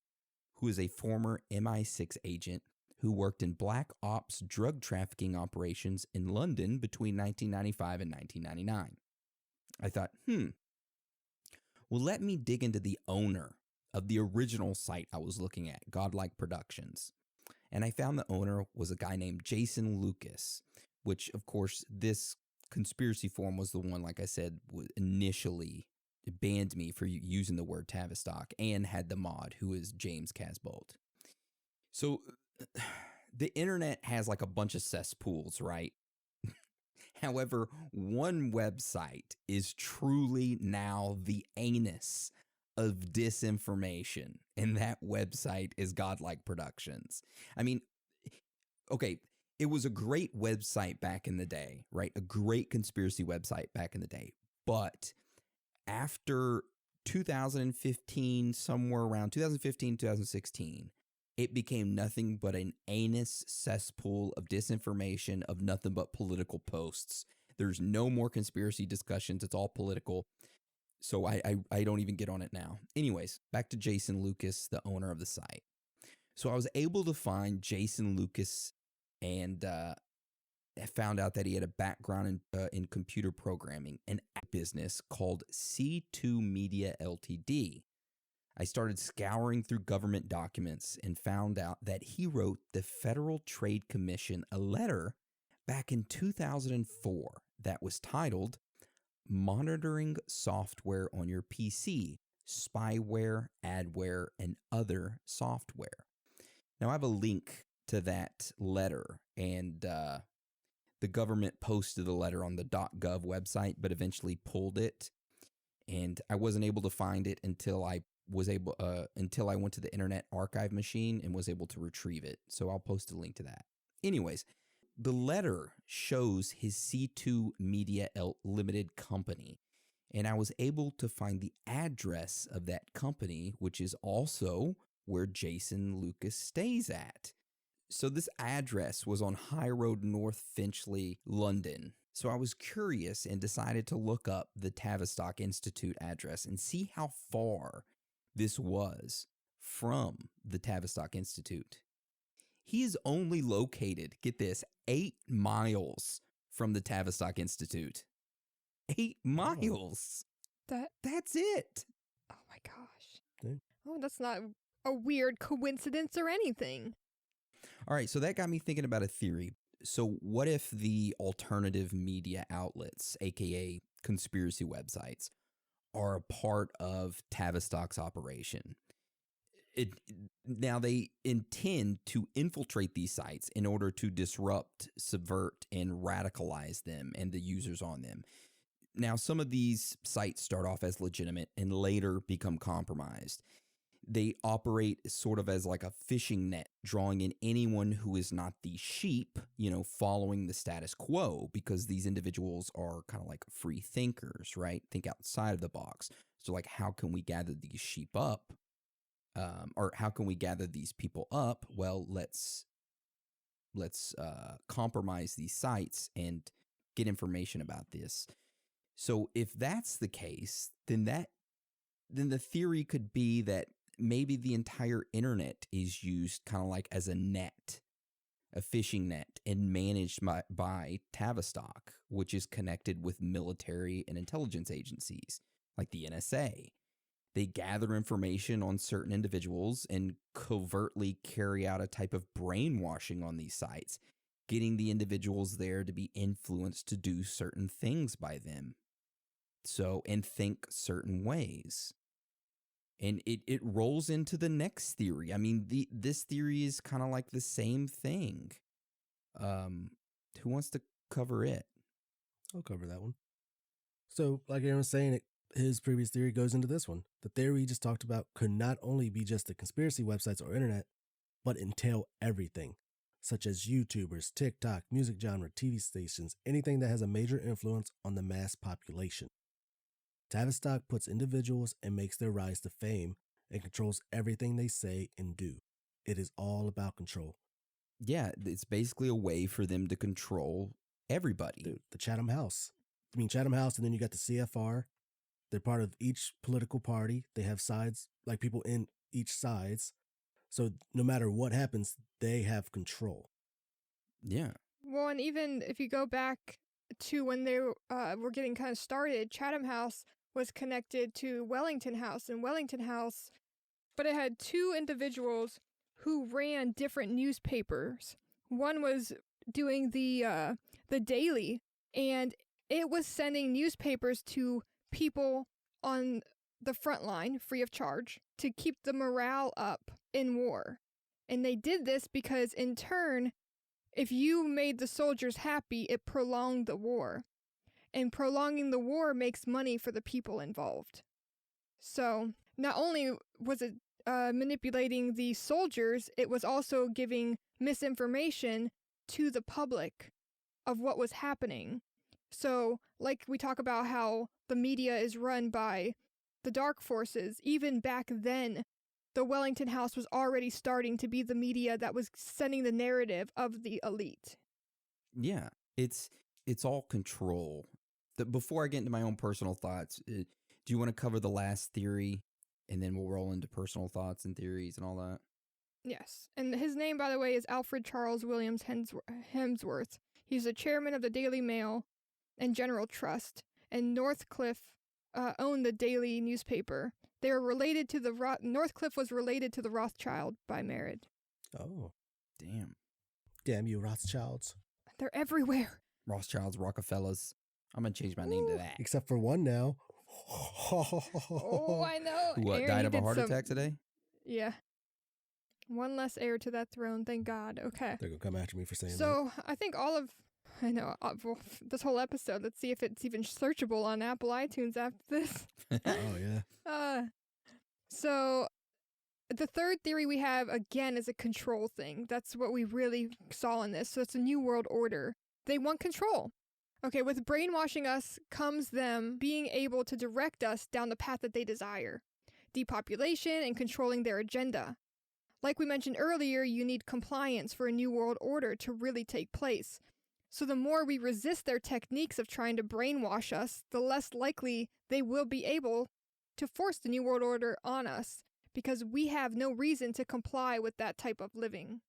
who is a former MI6 agent who worked in black ops drug trafficking operations in London between 1995 and 1999. I thought, well, let me dig into the owner of the original site I was looking at, Godlike Productions. And I found the owner was a guy named Jason Lucas, which, of course, this conspiracy forum was the one, like I said, initially banned me for using the word Tavistock, and had the mod, who is James Casbolt. So the internet has like a bunch of cesspools, right? However, one website is truly now the anus of disinformation, and that website is Godlike Productions. I mean, okay, it was a great website back in the day, right? A great conspiracy website back in the day. But after 2015, somewhere around 2015, 2016, it became nothing but an anus cesspool of disinformation, of nothing but political posts. There's no more conspiracy discussions. It's all political. So I don't even get on it now. Anyways, back to Jason Lucas, the owner of the site. So I was able to find Jason Lucas, and I found out that he had a background in computer programming, an business called C2 Media Ltd. I started scouring through government documents and found out that he wrote the Federal Trade Commission a letter back in 2004 that was titled Monitoring Software on Your PC, Spyware, Adware, and Other Software. Now, I have a link to that letter, and the government posted the letter on the .gov website, but eventually pulled it, and I wasn't able to find it until I went to the Internet Archive machine and was able to retrieve it. So I'll post a link to that. Anyways, the letter shows his C2 Media Limited company, and I was able to find the address of that company, which is also where Jason Lucas stays at. So this address was on High Road North Finchley, London. So I was curious and decided to look up the Tavistock Institute address and see how far this was from the Tavistock Institute. He is only located, get this, 8 miles from the Tavistock Institute. 8 miles. That's it. Oh my gosh. Oh, that's not a weird coincidence or anything. All right, so that got me thinking about a theory. So what if the alternative media outlets, aka conspiracy websites, are a part of Tavistock's operation? Now, they intend to infiltrate these sites in order to disrupt, subvert, and radicalize them and the users on them. Now, some of these sites start off as legitimate and later become compromised. They operate sort of as like a fishing net, drawing in anyone who is not the sheep, following the status quo, because these individuals are kind of like free thinkers, right? Think outside of the box. So like, how can we gather these sheep up? Or how can we gather these people up? Well, let's compromise these sites and get information about this. So if that's the case, then the theory could be that maybe the entire internet is used kind of like as a net, a fishing net, and managed by Tavistock, which is connected with military and intelligence agencies like the NSA. They gather information on certain individuals and covertly carry out a type of brainwashing on these sites, getting the individuals there to be influenced to do certain things by them. So, and think certain ways. And it rolls into the next theory. I mean, this theory is kind of like the same thing. Who wants to cover it? I'll cover that one. So, like Aaron was saying, his previous theory goes into this one. The theory he just talked about could not only be just the conspiracy websites or internet, but entail everything, such as YouTubers, TikTok, music genre, TV stations, anything that has a major influence on the mass population. Tavistock puts individuals and makes their rise to fame and controls everything they say and do. It is all about control. Yeah, it's basically a way for them to control everybody. Dude, the Chatham House. Chatham House, and then you got the CFR. They're part of each political party. They have sides, like people in each sides. So no matter what happens, they have control. Yeah. Well, and even if you go back to when they were getting kind of started, Chatham House was connected to Wellington House, and Wellington House, but it had 2 individuals who ran different newspapers. One was doing the Daily, and it was sending newspapers to people on the front line free of charge to keep the morale up in war. And they did this because in turn, if you made the soldiers happy, it prolonged the war. And prolonging the war makes money for the people involved. So not only was it manipulating the soldiers, it was also giving misinformation to the public of what was happening. So, like we talk about how the media is run by the dark forces, even back then, the Wellington House was already starting to be the media that was sending the narrative of the elite. Yeah, it's all control. Before I get into my own personal thoughts, do you want to cover the last theory, and then we'll roll into personal thoughts and theories and all that? Yes, and his name, by the way, is Alfred Charles Williams Hemsworth. He's the chairman of the Daily Mail and General Trust, and Northcliffe owned the daily newspaper. They were related to Northcliffe was related to the Rothschild by marriage. Oh. Damn. Damn you, Rothschilds. They're everywhere. Rothschilds, Rockefellers. I'm going to change my name to that. Except for one now. Oh, I know. Who Aaron, died of a heart attack today? Yeah. One less heir to that throne, thank God. Okay. They're going to come after me for saying that. So, I think this whole episode, let's see if it's even searchable on Apple iTunes after this. Oh, yeah. So, the third theory we have, again, is a control thing. That's what we really saw in this. So, it's a new world order. They want control. Okay, with brainwashing us comes them being able to direct us down the path that they desire. Depopulation and controlling their agenda. Like we mentioned earlier, you need compliance for a new world order to really take place. So the more we resist their techniques of trying to brainwash us, the less likely they will be able to force the new world order on us, because we have no reason to comply with that type of living.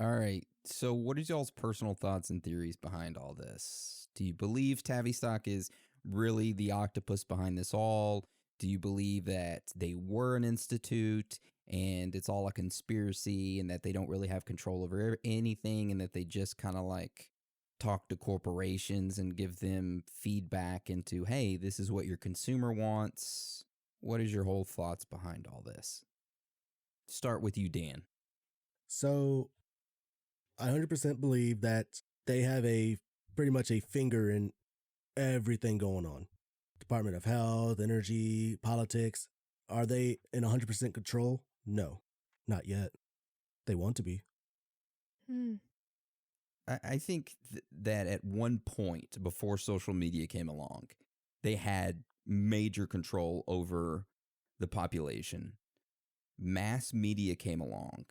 All right. So what is y'all's personal thoughts and theories behind all this? Do you believe Tavistock is really the octopus behind this all? Do you believe that they were an institute and it's all a conspiracy and that they don't really have control over anything and that they just kind of like talk to corporations and give them feedback into, hey, this is what your consumer wants? What is your whole thoughts behind all this? Start with you, Dan. So I 100% believe that they have pretty much a finger in everything going on. Department of Health, Energy, Politics. Are they in 100% control? No, not yet. They want to be. I think that at one point before social media came along, they had major control over the population. Mass media came along,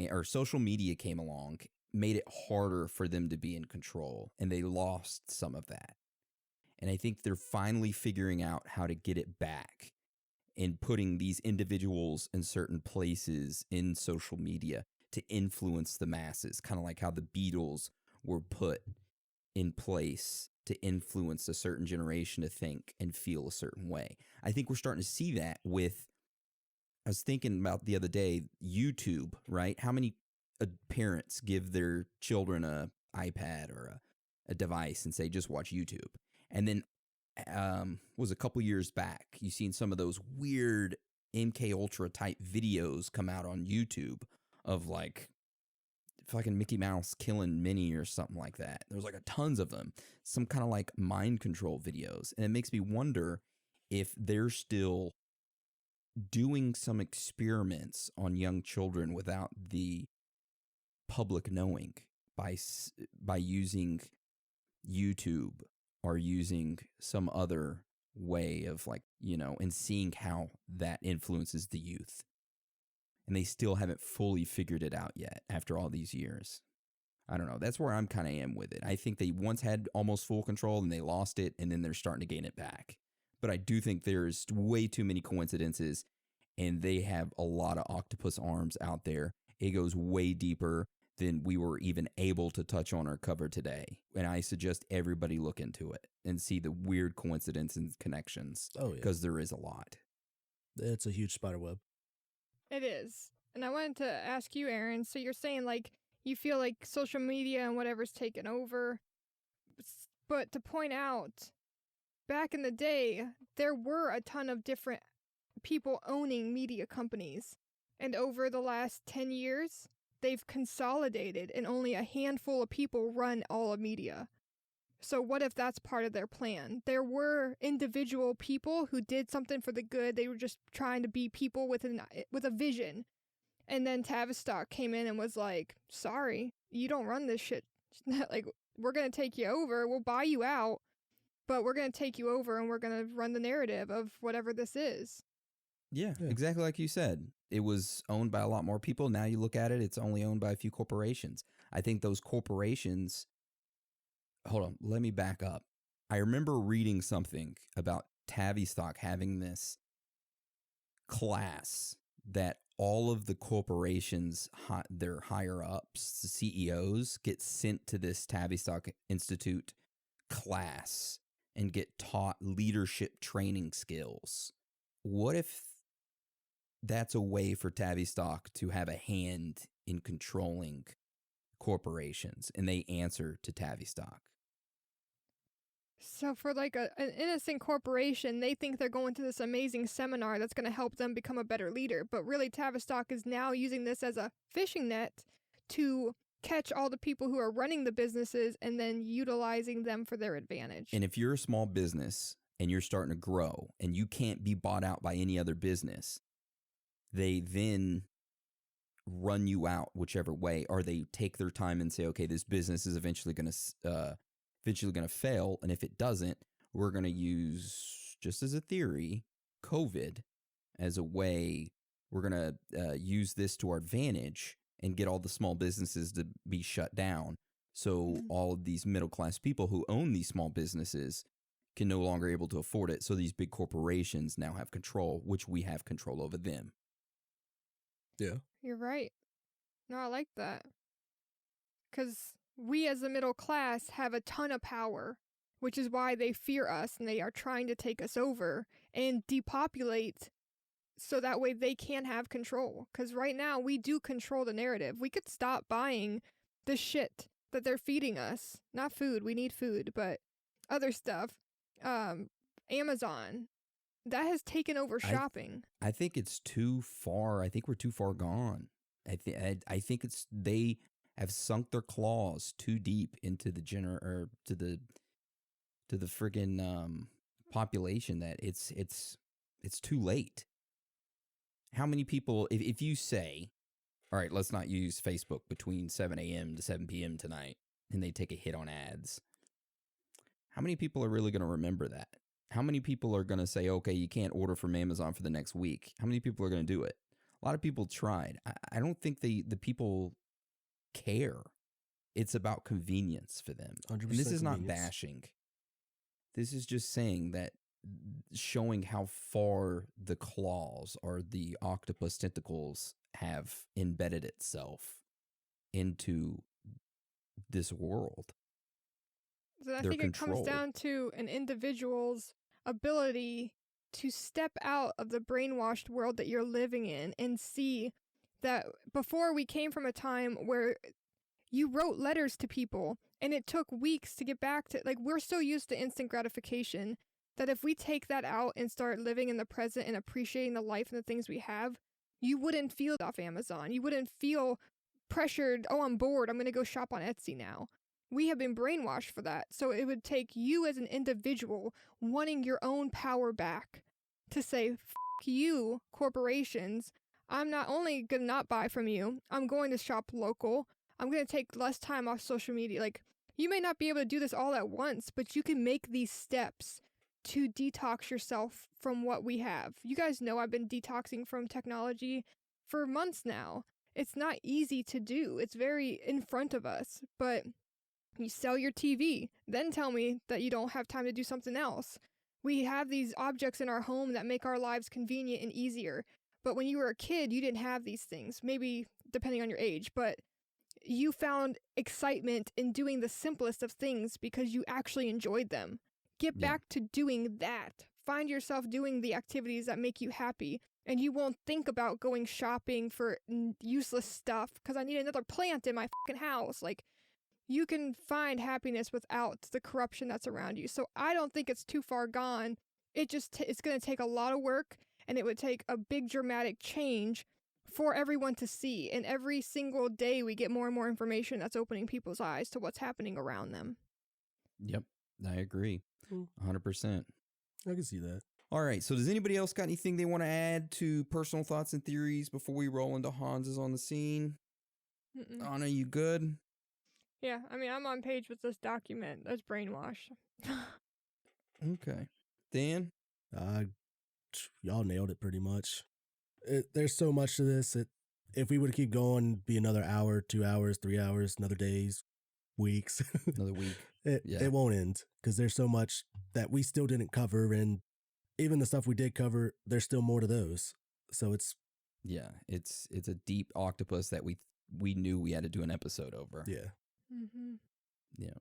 or social media came along, made it harder for them to be in control, and they lost some of that. And I think they're finally figuring out how to get it back in putting these individuals in certain places in social media to influence the masses, kind of like how the Beatles were put in place to influence a certain generation to think and feel a certain way. I think we're starting to see that with, I was thinking about the other day, YouTube, right? How many parents give their children a iPad or a device and say, just watch YouTube? And then was a couple years back, you seen some of those weird MK Ultra type videos come out on YouTube of like fucking Mickey Mouse killing Minnie or something like that. There's like tons of them, some kind of like mind control videos. And it makes me wonder if they're still doing some experiments on young children without the public knowing by using YouTube or using some other way of like, and seeing how that influences the youth. And they still haven't fully figured it out yet after all these years. I don't know. That's where I'm kind of am with it. I think they once had almost full control and they lost it, and then they're starting to gain it back. But I do think there's way too many coincidences, and they have a lot of octopus arms out there. It goes way deeper than we were even able to touch on our cover today. And I suggest everybody look into it and see the weird coincidence and connections. Oh, yeah. Because there is a lot. It's a huge spider web. It is. And I wanted to ask you, Aaron, so you're saying like you feel like social media and whatever's taken over. But to point out, back in the day, there were a ton of different people owning media companies. And over the last 10 years, they've consolidated and only a handful of people run all of media. So what if that's part of their plan? There were individual people who did something for the good. They were just trying to be people with a vision. And then Tavistock came in and was like, sorry, you don't run this shit. Like, we're going to take you over. We'll buy you out, but we're going to take you over and we're going to run the narrative of whatever this is. Yeah, exactly like you said. It was owned by a lot more people. Now you look at it, it's only owned by a few corporations. I think those corporations... Hold on, let me back up. I remember reading something about Tavistock having this class that all of the corporations, their higher ups, the CEOs, get sent to this Tavistock Institute class and get taught leadership training skills. What if that's a way for Tavistock to have a hand in controlling corporations and they answer to Tavistock? So for like an innocent corporation, they think they're going to this amazing seminar that's going to help them become a better leader. But really, Tavistock is now using this as a fishing net to catch all the people who are running the businesses and then utilizing them for their advantage. And if you're a small business and you're starting to grow and you can't be bought out by any other business, they then run you out whichever way, or they take their time and say, okay, this business is eventually going to fail, and if it doesn't, we're going to use, just as a theory, COVID as a way. We're going to use this to our advantage and get all the small businesses to be shut down. So all of these middle-class people who own these small businesses can no longer able to afford it. So these big corporations now have control, which we have control over them. Yeah. You're right. No, I like that. Because we as the middle class have a ton of power, which is why they fear us and they are trying to take us over and depopulate so that way they can have control. Because right now we do control the narrative. We could stop buying the shit that they're feeding us. Not food, we need food, but other stuff. Amazon, that has taken over shopping. I think it's too far. I think we're too far gone. I think it's they have sunk their claws too deep into the to the friggin' population that it's too late. How many people, if you say, all right, let's not use Facebook between 7 a.m. to 7 p.m. tonight, and they take a hit on ads, how many people are really going to remember that? How many people are going to say, okay, you can't order from Amazon for the next week? How many people are going to do it? A lot of people tried. I don't think the people care. It's about convenience for them. And this is not bashing. This is just saying that, showing how far the claws or the octopus tentacles have embedded itself into this world. So I think it comes down to an individual's ability to step out of the brainwashed world that you're living in and see that before we came from a time where you wrote letters to people and it took weeks to get back to, like, we're so used to instant gratification that if we take that out and start living in the present and appreciating the life and the things we have, you wouldn't feel off Amazon. You wouldn't feel pressured, oh, I'm bored, I'm going to go shop on Etsy now. We have been brainwashed for that. So it would take you as an individual wanting your own power back to say, F you, corporations. I'm not only going to not buy from you, I'm going to shop local. I'm going to take less time off social media. Like, you may not be able to do this all at once, but you can make these steps to detox yourself from what we have. You guys know I've been detoxing from technology for months now. It's not easy to do. It's very in front of us, but you sell your TV, then tell me that you don't have time to do something else. We have these objects in our home that make our lives convenient and easier. But when you were a kid, you didn't have these things, maybe depending on your age, but you found excitement in doing the simplest of things because you actually enjoyed them. Get back to doing that. Find yourself doing the activities that make you happy, and you won't think about going shopping for useless stuff because I need another plant in my fucking house. Like, you can find happiness without the corruption that's around you. So I don't think it's too far gone. It just it's going to take a lot of work, and it would take a big dramatic change for everyone to see. And every single day we get more and more information that's opening people's eyes to what's happening around them. Yep, I agree. 100%. I can see that. All right, so does anybody else got anything they want to add to personal thoughts and theories before we roll into Hans is on the scene? Mm-mm. Anna, you good? Yeah, I mean, I'm on page with this document. That's brainwash. Okay. Dan? Y'all nailed it pretty much. There's so much to this. If we would keep going, it'd be another hour, 2 hours, 3 hours, another days, weeks. Another week. It won't end because there's so much that we still didn't cover, and even the stuff we did cover, there's still more to those. So it's a deep octopus that we knew we had to do an episode over. Yeah. Mm-hmm. Yeah.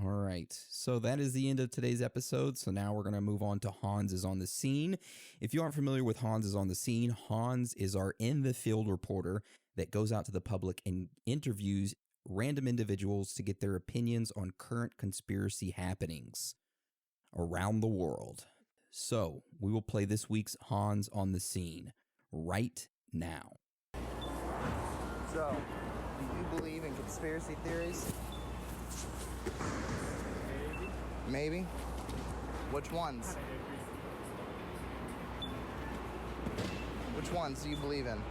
All right. So that is the end of today's episode. So now we're going to move on to Hans is on the scene. If you aren't familiar with Hans is on the scene, Hans is our in-the-field reporter that goes out to the public and interviews random individuals to get their opinions on current conspiracy happenings around the world. So we will play this week's Hans on the scene right now. So, do you believe in conspiracy theories? Maybe. Which ones? Which ones do you believe in?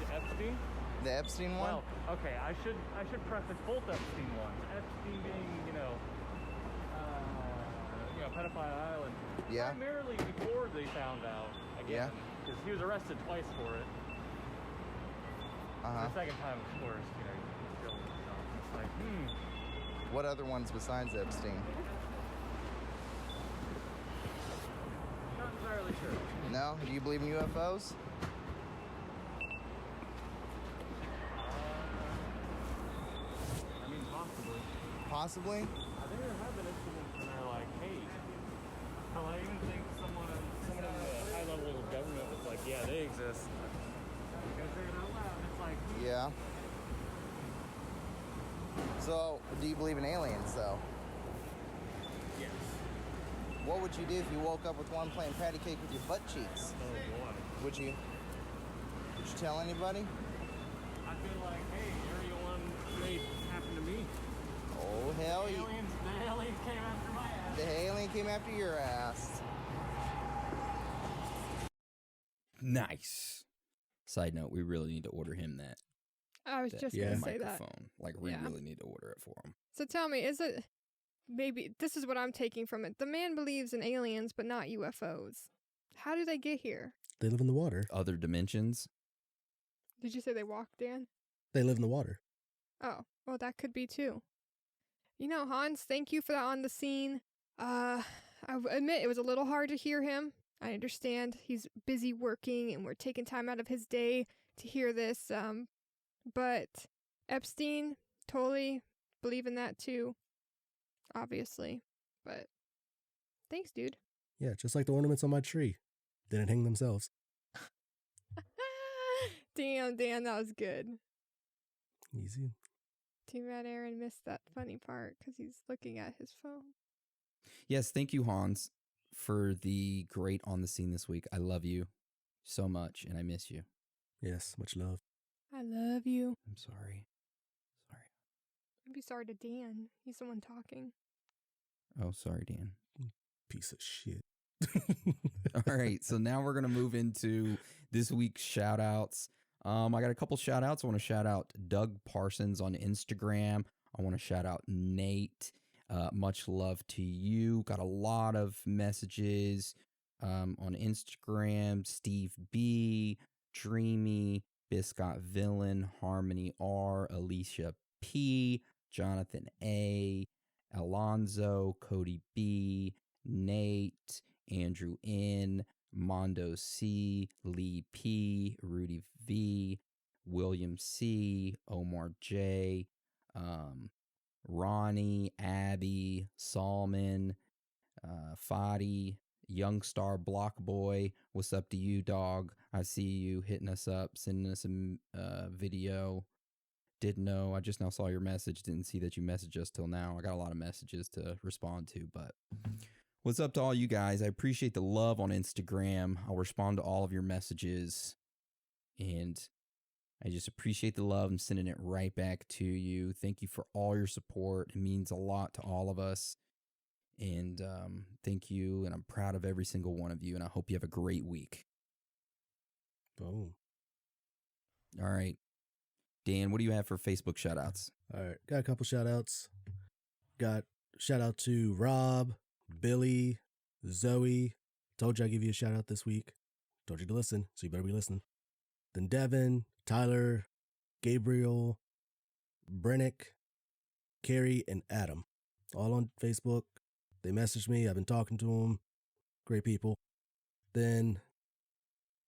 The Epstein? The Epstein one? Well, okay, I should preface both Epstein ones. Epstein being, pedophile island. Yeah. Primarily before they found out again, because he was arrested twice for it. The second time, of course, he killed himself. It's like, What other ones besides Epstein? Not entirely sure. No? Do you believe in UFOs? I mean, possibly. Possibly? I think there have been incidents when they're like, hey, I even think someone in the high level of government was like, yeah, they exist. You gotta say it out loud. It's like, Yeah. So, do you believe in aliens, though? yes. What would you do if you woke up with one playing patty cake with your butt cheeks? Oh boy. Would you tell anybody? I feel like, hey, you're the one who made this happen to me. Oh, hell yeah. The aliens came after my ass. The alien came after your ass. Nice. Side note, we really need to order him that. I was just going to say that. Microphone. Like, we really need to order it for him. So tell me, is it, maybe, this is what I'm taking from it. The man believes in aliens, but not UFOs. How do they get here? They live in the water. Other dimensions? Did you say they walk, Dan? They live in the water. Oh, well, that could be too. Hans, thank you for that on the scene. I admit it was a little hard to hear him. I understand he's busy working and we're taking time out of his day to hear this. But Epstein, totally believe in that too, obviously. But thanks, dude. Yeah, just like the ornaments on my tree. Didn't hang themselves. Damn, Dan, that was good. Easy. Too bad Aaron missed that funny part because he's looking at his phone. Yes, thank you, Hans, for the great on the scene this week. I love you so much, and I miss you. Yes, much love. I love you. I'm sorry. I'd be sorry to Dan. He's the one talking. Oh, sorry, Dan. Piece of shit. All right, so now we're going to move into this week's shout-outs. I got a couple shout-outs. I want to shout out Doug Parsons on Instagram. I want to shout out Nate. Much love to you. Got a lot of messages on Instagram. Steve B, Dreamy, Biscott Villain, Harmony R, Alicia P, Jonathan A, Alonzo, Cody B, Nate, Andrew N, Mondo C, Lee P, Rudy V, William C, Omar J, Ronnie, Abby, Salman, Fadi, Youngstar Block Boy. What's up to you, dog? I see you hitting us up, sending us a video. Didn't know. I just now saw your message. Didn't see that you messaged us till now. I got a lot of messages to respond to, but what's up to all you guys? I appreciate the love on Instagram. I'll respond to all of your messages. And I just appreciate the love. I'm sending it right back to you. Thank you for all your support. It means a lot to all of us. And thank you. And I'm proud of every single one of you. And I hope you have a great week. Boom. All right. Dan, what do you have for Facebook shout outs? All right. Got a couple shout outs. Got shout out to Rob, Billy, Zoe. Told you I'd give you a shout out this week. Told you to listen, so you better be listening. Then Devin, Tyler, Gabriel, Brennick, Carrie, and Adam. All on Facebook. They messaged me. I've been talking to them. Great people. Then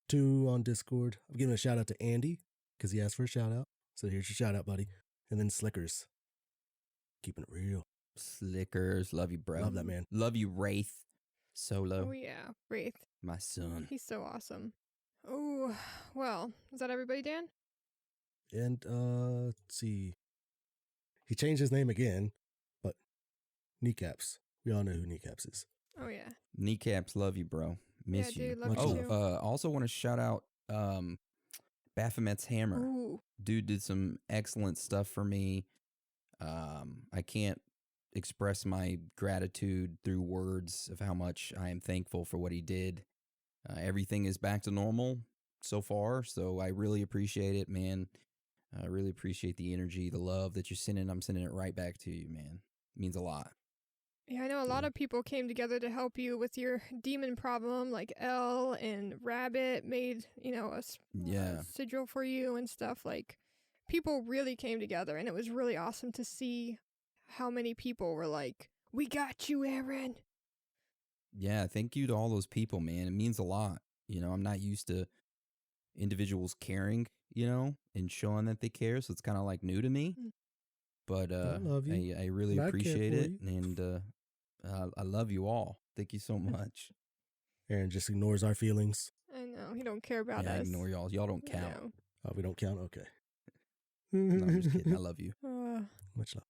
2 on Discord. I'm giving a shout out to Andy because he asked for a shout out. So here's your shout out, buddy. And then Slickers. Keeping it real. Slickers. Love you, bro. Love that, man. Love you, Wraith. Solo. Oh, yeah. Wraith. My son. He's so awesome. Oh, well, is that everybody, Dan? And, let's see. He changed his name again, but Kneecaps. We all know who Kneecaps is. Oh, yeah. Kneecaps, love you, bro. Miss you. Dude, love you too. Also want to shout out Baphomet's Hammer. Ooh. Dude did some excellent stuff for me. I can't express my gratitude through words of how much I am thankful for what he did. Everything is back to normal so far, so I really appreciate it, man. I really appreciate the energy, the love that you're sending. I'm sending it right back to you, man. It means a lot. Yeah, I know a lot of people came together to help you with your demon problem, like Elle and Rabbit made, a sigil for you and stuff. Like, people really came together, and it was really awesome to see how many people were like, "We got you, Aaron." Yeah, thank you to all those people, man. It means a lot. I'm not used to individuals caring, and showing that they care, so it's kind of like new to me. But I love you. I really And I care appreciate for it, you. and I love you all. Thank you so much. Aaron just ignores our feelings. I know, he don't care about Yeah, I us. ignore y'all. Y'all don't I count. know. Oh, we don't count? Okay. No, I'm just kidding. I love you. Much love.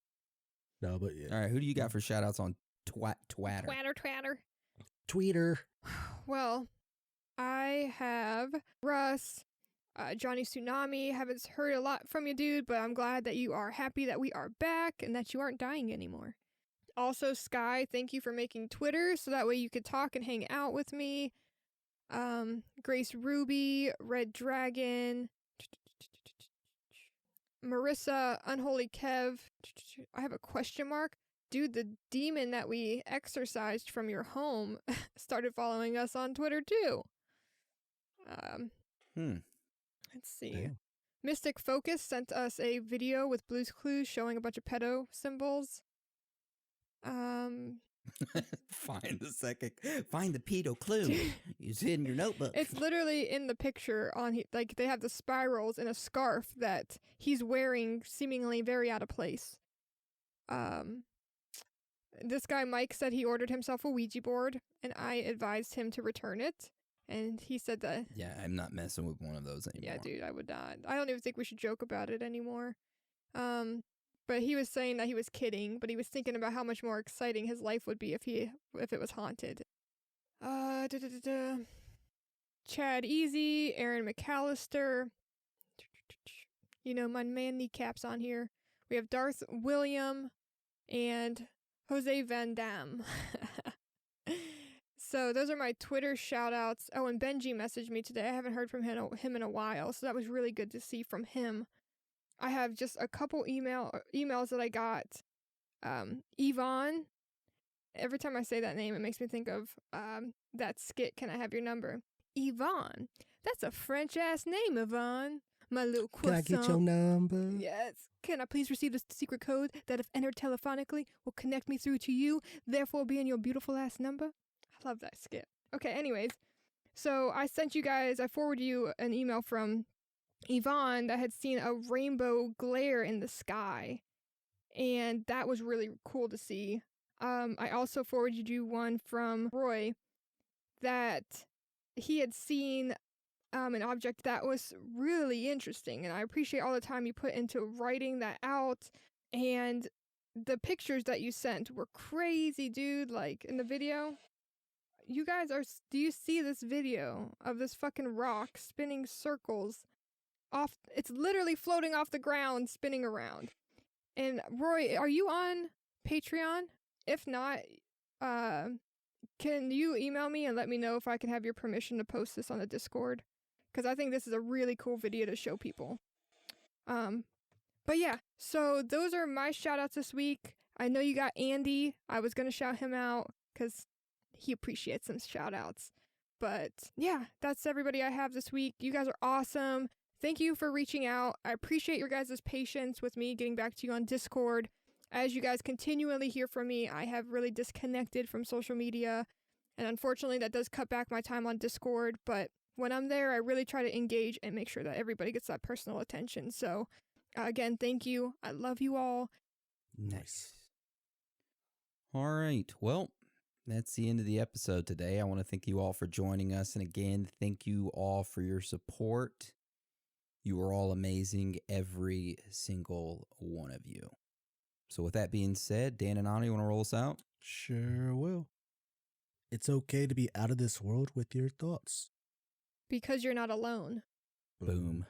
No, but yeah. All right, who do you got for shout outs on Twatter? Twatter. Tweeter. Well, I have Russ, Johnny Tsunami. Haven't heard a lot from you, dude, but I'm glad that you are happy that we are back and that you aren't dying anymore. Also, Sky, thank you for making Twitter so that way you could talk and hang out with me. Grace Ruby, Red Dragon, Marissa, Unholy Kev. I have a question mark. Dude, the demon that we exorcised from your home started following us on Twitter too. Let's see. Damn. Mystic Focus sent us a video with Blue's Clues showing a bunch of pedo symbols. Find the pedo clue. It's in your notebook. It's literally in the picture like they have the spirals in a scarf that he's wearing seemingly very out of place. This guy Mike said he ordered himself a Ouija board and I advised him to return it. And he said that... Yeah, I'm not messing with one of those anymore. Yeah, dude, I would not. I don't even think we should joke about it anymore. But he was saying that he was kidding, but he was thinking about how much more exciting his life would be if it was haunted. Chad Easy, Aaron McAllister. My man Kneecaps on here. We have Darth William and Jose Van Damme. So those are my Twitter shout-outs. Oh, and Benji messaged me today. I haven't heard from him in a while, so that was really good to see from him. I have just a couple emails that I got. Yvonne. Every time I say that name, it makes me think of that skit, Can I Have Your Number? Yvonne. That's a French-ass name, Yvonne. My little croissant. Can I get your number? Yes. Can I please receive the secret code that if entered telephonically will connect me through to you, therefore be in your beautiful ass number? I love that skit. Okay, anyways. So I forwarded you an email from Yvonne that had seen a rainbow glare in the sky. And that was really cool to see. I also forwarded you one from Roy that he had seen an object that was really interesting. And I appreciate all the time you put into writing that out. And the pictures that you sent were crazy, dude. Like in the video. You guys do you see this video of this fucking rock spinning circles off. It's literally floating off the ground, spinning around. And Roy, are you on Patreon? If not, can you email me and let me know if I can have your permission to post this on the Discord? Because I think this is a really cool video to show people. But yeah, so those are my shout outs this week. I know you got Andy. I was going to shout him out because he appreciates some shout outs. But yeah, that's everybody I have this week. You guys are awesome. Thank you for reaching out. I appreciate your guys' patience with me getting back to you on Discord. As you guys continually hear from me, I have really disconnected from social media. And unfortunately, that does cut back my time on Discord. But when I'm there, I really try to engage and make sure that everybody gets that personal attention. So again, thank you. I love you all. Nice. All right. Well, that's the end of the episode today. I want to thank you all for joining us. And again, thank you all for your support. You are all amazing, every single one of you. So with that being said, Dan and Ani, you want to roll us out? Sure will. It's okay to be out of this world with your thoughts. Because you're not alone. Boom.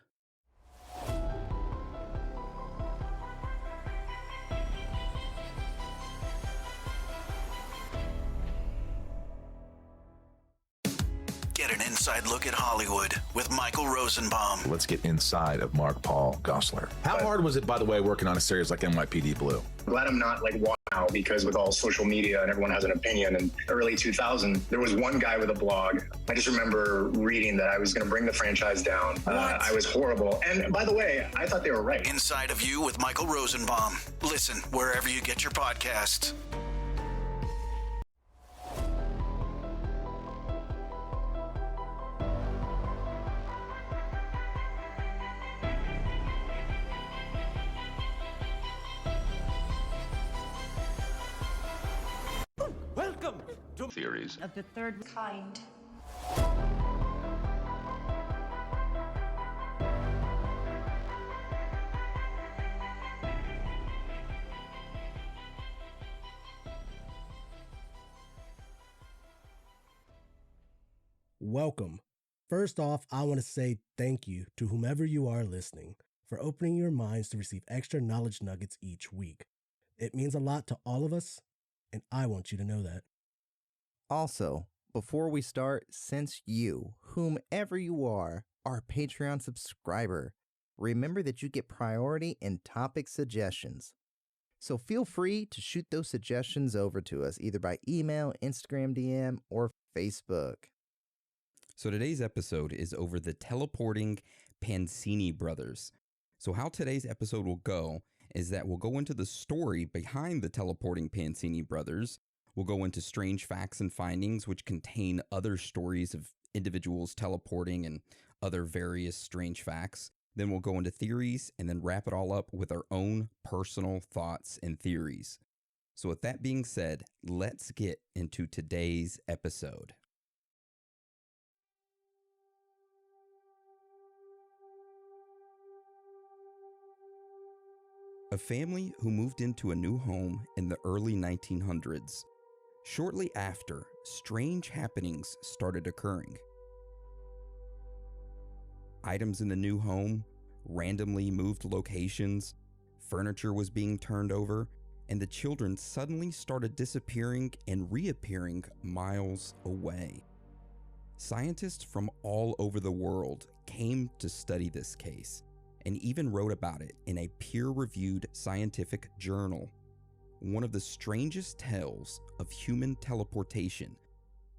Get an inside look at Hollywood with Michael Rosenbaum. Let's get inside of Mark Paul Gosselaar. How hard was it, by the way, working on a series like NYPD Blue? Glad I'm not like wow, because with all social media and everyone has an opinion, in early 2000, there was one guy with a blog. I just remember reading that I was going to bring the franchise down. I was horrible. And by the way, I thought they were right. Inside of You with Michael Rosenbaum. Listen wherever you get your podcasts. Welcome to Theories of the Third Kind. Welcome. First off, I want to say thank you to whomever you are listening for opening your minds to receive extra knowledge nuggets each week. It means a lot to all of us, and I want you to know that. Also, before we start, since you, whomever you are a Patreon subscriber, remember that you get priority in topic suggestions. So feel free to shoot those suggestions over to us either by email, Instagram DM, or Facebook. So today's episode is over the teleporting Pansini brothers. So how today's episode will go is that we'll go into the story behind the teleporting Pansini brothers. We'll go into strange facts and findings, which contain other stories of individuals teleporting and other various strange facts. Then we'll go into theories and then wrap it all up with our own personal thoughts and theories. So with that being said, let's get into today's episode. A family who moved into a new home in the early 1900s. Shortly after, strange happenings started occurring. Items in the new home randomly moved locations, furniture was being turned over, and the children suddenly started disappearing and reappearing miles away. Scientists from all over the world came to study this case and even wrote about it in a peer-reviewed scientific journal. One of the strangest tales of human teleportation.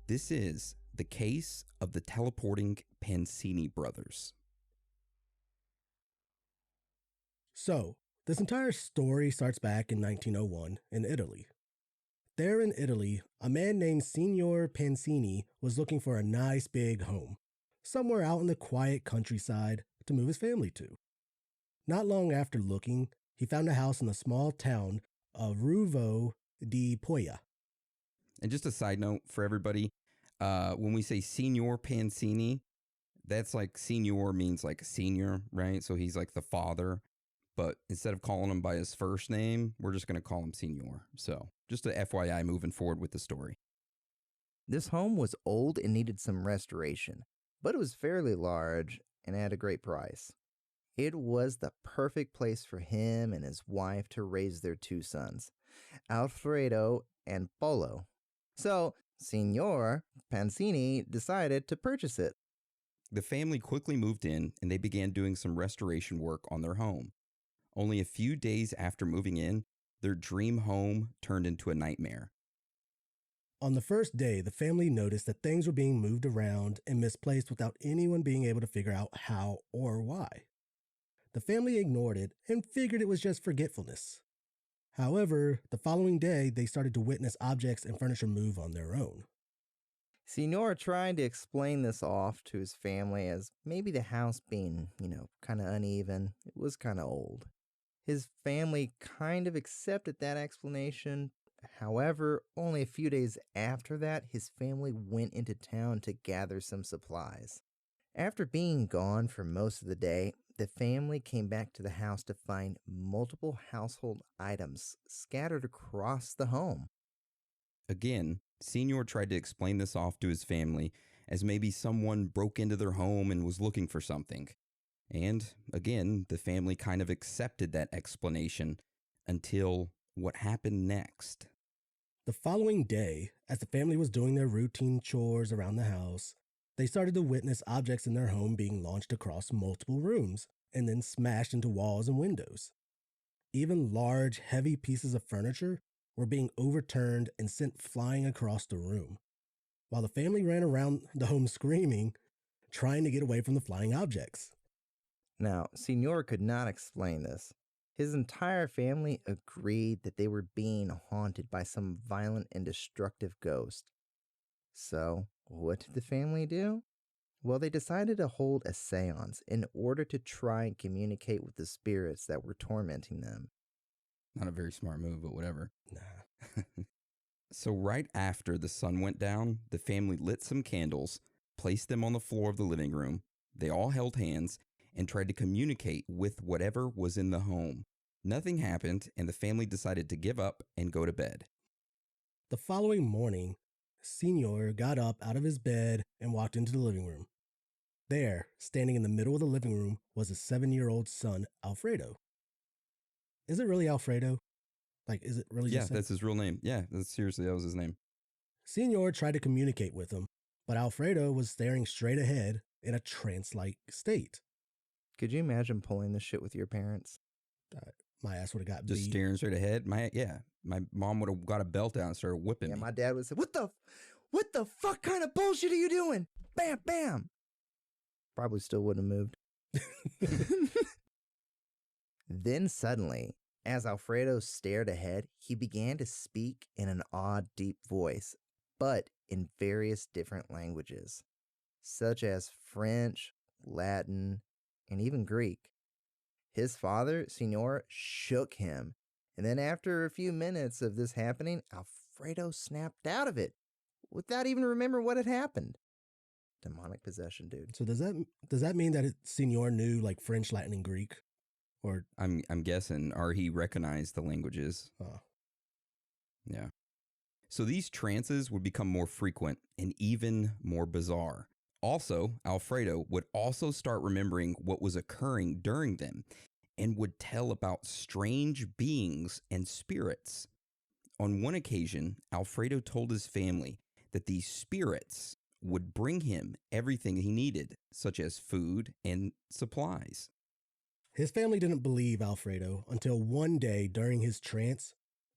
This is the case of the teleporting Pansini brothers. So, this entire story starts back in 1901 in Italy. There in Italy, a man named Signor Pansini was looking for a nice big home, somewhere out in the quiet countryside to move his family to. Not long after looking, he found a house in the small town of Ruvo di Poia. And just a side note for everybody, when we say Signor Pansini, that's like senior means like senior, right? So he's like the father, but instead of calling him by his first name, we're just going to call him Signor. So just a FYI moving forward with the story. This home was old and needed some restoration, but it was fairly large and at a great price. It was the perfect place for him and his wife to raise their 2 sons, Alfredo and Polo. So, Signor Pansini decided to purchase it. The family quickly moved in and they began doing some restoration work on their home. Only a few days after moving in, their dream home turned into a nightmare. On the first day, the family noticed that things were being moved around and misplaced without anyone being able to figure out how or why. The family ignored it and figured it was just forgetfulness. However, the following day, they started to witness objects and furniture move on their own. Signor tried to explain this off to his family as maybe the house being, kind of uneven. It was kind of old. His family kind of accepted that explanation. However, only a few days after that, his family went into town to gather some supplies. After being gone for most of the day, the family came back to the house to find multiple household items scattered across the home. Again, Senior tried to explain this off to his family as maybe someone broke into their home and was looking for something. And again, the family kind of accepted that explanation until what happened next. The following day, as the family was doing their routine chores around the house, they started to witness objects in their home being launched across multiple rooms and then smashed into walls and windows. Even large, heavy pieces of furniture were being overturned and sent flying across the room, while the family ran around the home screaming, trying to get away from the flying objects. Now, Signor could not explain this. His entire family agreed that they were being haunted by some violent and destructive ghost. So, what did the family do? Well, they decided to hold a seance in order to try and communicate with the spirits that were tormenting them. Not a very smart move, but whatever. Nah. So right after the sun went down, the family lit some candles, placed them on the floor of the living room. They all held hands and tried to communicate with whatever was in the home. Nothing happened, and the family decided to give up and go to bed. The following morning, Signor got up out of his bed and walked into the living room. There, standing in the middle of the living room, was his 7-year-old son, Alfredo. Is it really Alfredo? Is it really just... Yeah, that's his real name. Yeah, seriously, that was his name. Signor tried to communicate with him, but Alfredo was staring straight ahead in a trance-like state. Could you imagine pulling this shit with your parents? My ass would have got Just beat. staring straight ahead? My mom would have got a belt out and started whipping me. My dad would say, what the fuck kind of bullshit are you doing? Bam, bam. Probably still wouldn't have moved. Then suddenly, as Alfredo stared ahead, he began to speak in an odd, deep voice, but in various different languages, such as French, Latin, and even Greek. His father, Signor, shook him, and then after a few minutes of this happening, Alfredo snapped out of it, without even remembering what had happened. Demonic possession, dude. So does that mean that Signor knew French, Latin, and Greek? Or I'm guessing, or he recognized the languages. Oh. Yeah. So these trances would become more frequent and even more bizarre. Also, Alfredo would also start remembering what was occurring during them and would tell about strange beings and spirits. On one occasion, Alfredo told his family that these spirits would bring him everything he needed, such as food and supplies. His family didn't believe Alfredo until one day during his trance,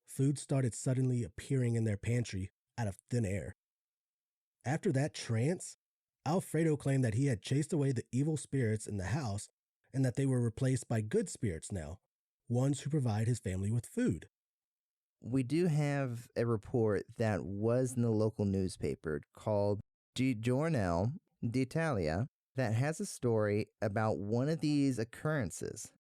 food started suddenly appearing in their pantry out of thin air. After that trance, Alfredo claimed that he had chased away the evil spirits in the house and that they were replaced by good spirits now, ones who provide his family with food. We do have a report that was in the local newspaper called Di Giornale d'Italia that has a story about one of these occurrences.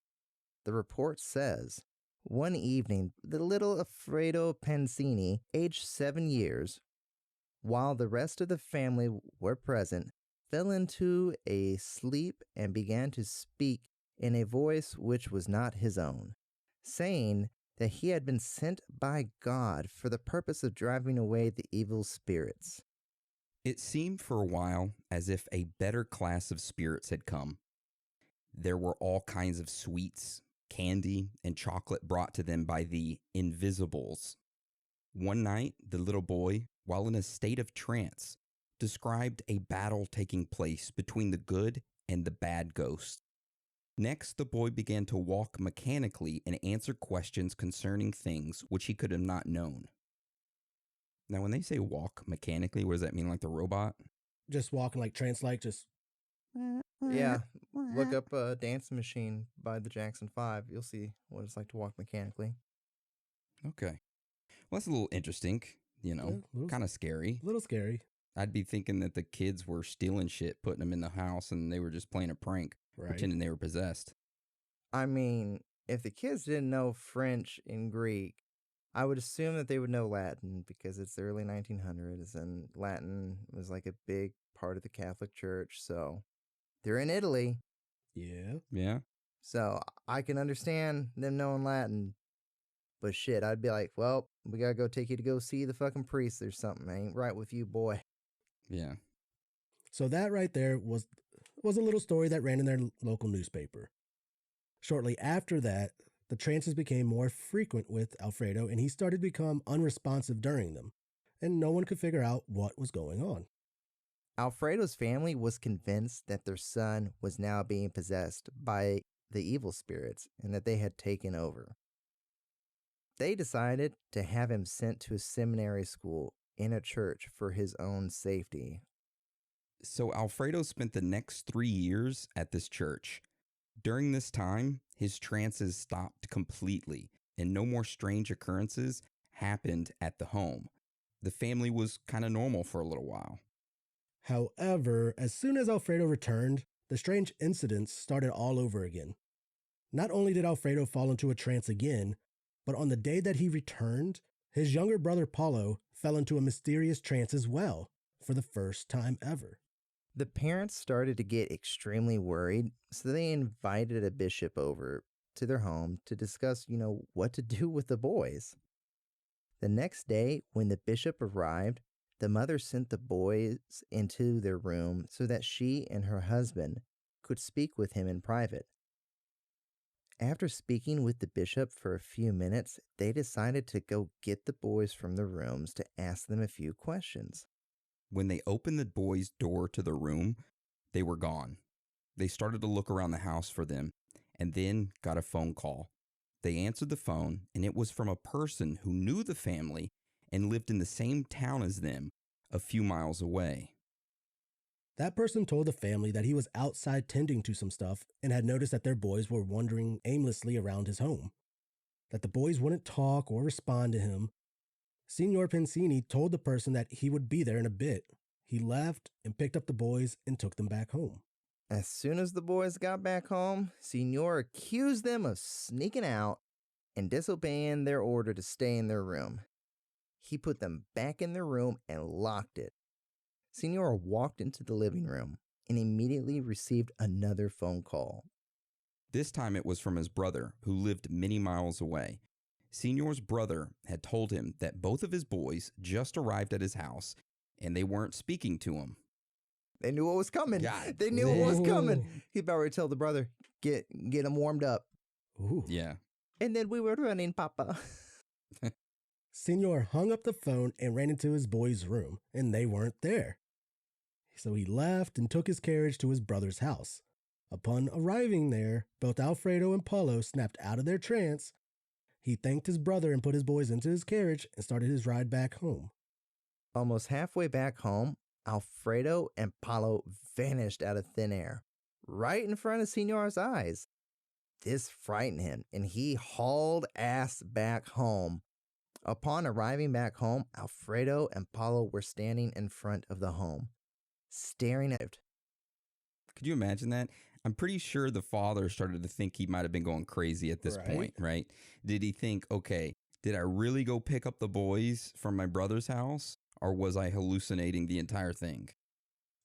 The report says, one evening, the little Alfredo Pansini, aged 7 years, while the rest of the family were present, fell into a sleep and began to speak in a voice which was not his own, saying that he had been sent by God for the purpose of driving away the evil spirits. It seemed for a while as if a better class of spirits had come. there were all kinds of sweets, candy, and chocolate brought to them by the Invisibles. One night, the little boy, while in a state of trance, described a battle taking place between the good and the bad ghosts. Next, the boy began to walk mechanically and answer questions concerning things which he could have not known. Now, when they say walk mechanically, what does that mean, like the robot? Just walking like trance-like, just... Yeah, look up Dancing Machine by the Jackson 5. You'll see what it's like to walk mechanically. Okay. Well, that's a little interesting, kind of scary. A little scary. I'd be thinking that the kids were stealing shit, putting them in the house, and they were just playing a prank, pretending they were possessed. I mean, if the kids didn't know French and Greek, I would assume that they would know Latin because it's the early 1900s and Latin was like a big part of the Catholic Church. So they're in Italy. Yeah. Yeah. So I can understand them knowing Latin. But shit, I'd be like, well, we gotta go take you to go see the fucking priest. There's something ain't right with you, boy. Yeah. So that right there was a little story that ran in their local newspaper. Shortly after that, the trances became more frequent with Alfredo, and he started to become unresponsive during them, and no one could figure out what was going on. Alfredo's family was convinced that their son was now being possessed by the evil spirits and that they had taken over. They decided to have him sent to a seminary school in a church for his own safety. So Alfredo spent the next 3 years at this church. During this time, his trances stopped completely, and no more strange occurrences happened at the home. The family was kind of normal for a little while. However, as soon as Alfredo returned, the strange incidents started all over again. Not only did Alfredo fall into a trance again, but on the day that he returned, his younger brother Paulo fell into a mysterious trance as well, for the first time ever. The parents started to get extremely worried, so they invited a bishop over to their home to discuss, what to do with the boys. The next day, when the bishop arrived, the mother sent the boys into their room so that she and her husband could speak with him in private. After speaking with the bishop for a few minutes, they decided to go get the boys from their rooms to ask them a few questions. When they opened the boys' door to the room, they were gone. They started to look around the house for them and then got a phone call. They answered the phone, and it was from a person who knew the family and lived in the same town as them, a few miles away. That person told the family that he was outside tending to some stuff and had noticed that their boys were wandering aimlessly around his home, that the boys wouldn't talk or respond to him. Signor Pensini told the person that he would be there in a bit. He left and picked up the boys and took them back home. As soon as the boys got back home, Signor accused them of sneaking out and disobeying their order to stay in their room. He put them back in their room and locked it. Signor walked into the living room and immediately received another phone call. This time it was from his brother, who lived many miles away. Signor's brother had told him that both of his boys just arrived at his house and they weren't speaking to him. They knew what was coming. God. They knew what was coming. He about to tell the brother, get him warmed up. Ooh. Yeah. And then we were running, Papa. Signor hung up the phone and ran into his boys' room, and they weren't there. So he left and took his carriage to his brother's house. Upon arriving there, both Alfredo and Paulo snapped out of their trance. He thanked his brother and put his boys into his carriage and started his ride back home. Almost halfway back home, Alfredo and Paulo vanished out of thin air, right in front of Signor's eyes. This frightened him, and he hauled ass back home. Upon arriving back home, Alfredo and Paulo were standing in front of the home, staring at it. Could you imagine that? I'm pretty sure the father started to think he might have been going crazy at this point, right? Did he think, okay, did I really go pick up the boys from my brother's house, or was I hallucinating the entire thing?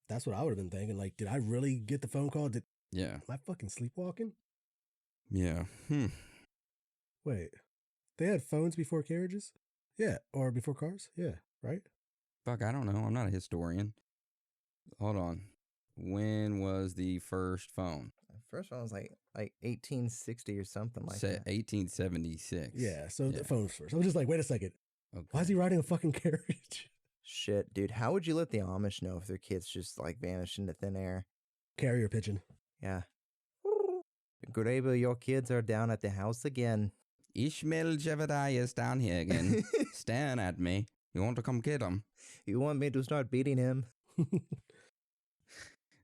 That's what I would have been thinking. Like, did I really get the phone call? Yeah. Am I fucking sleepwalking? Yeah. Wait, they had phones before carriages? Yeah, or before cars? Yeah, right? Fuck, I don't know. I'm not a historian. Hold on. When was the first phone? first one was like 1860 or something like that. 1876. Yeah, so the phone's first. I was just like, wait a second. Okay. Why is he riding a fucking carriage? Shit, dude. How would you let the Amish know if their kids just like vanish into thin air? Carrier pigeon. Yeah. Grable, your kids are down at the house again. Ishmael Jebediah is down here again, staring at me. You want to come get him? You want me to start beating him?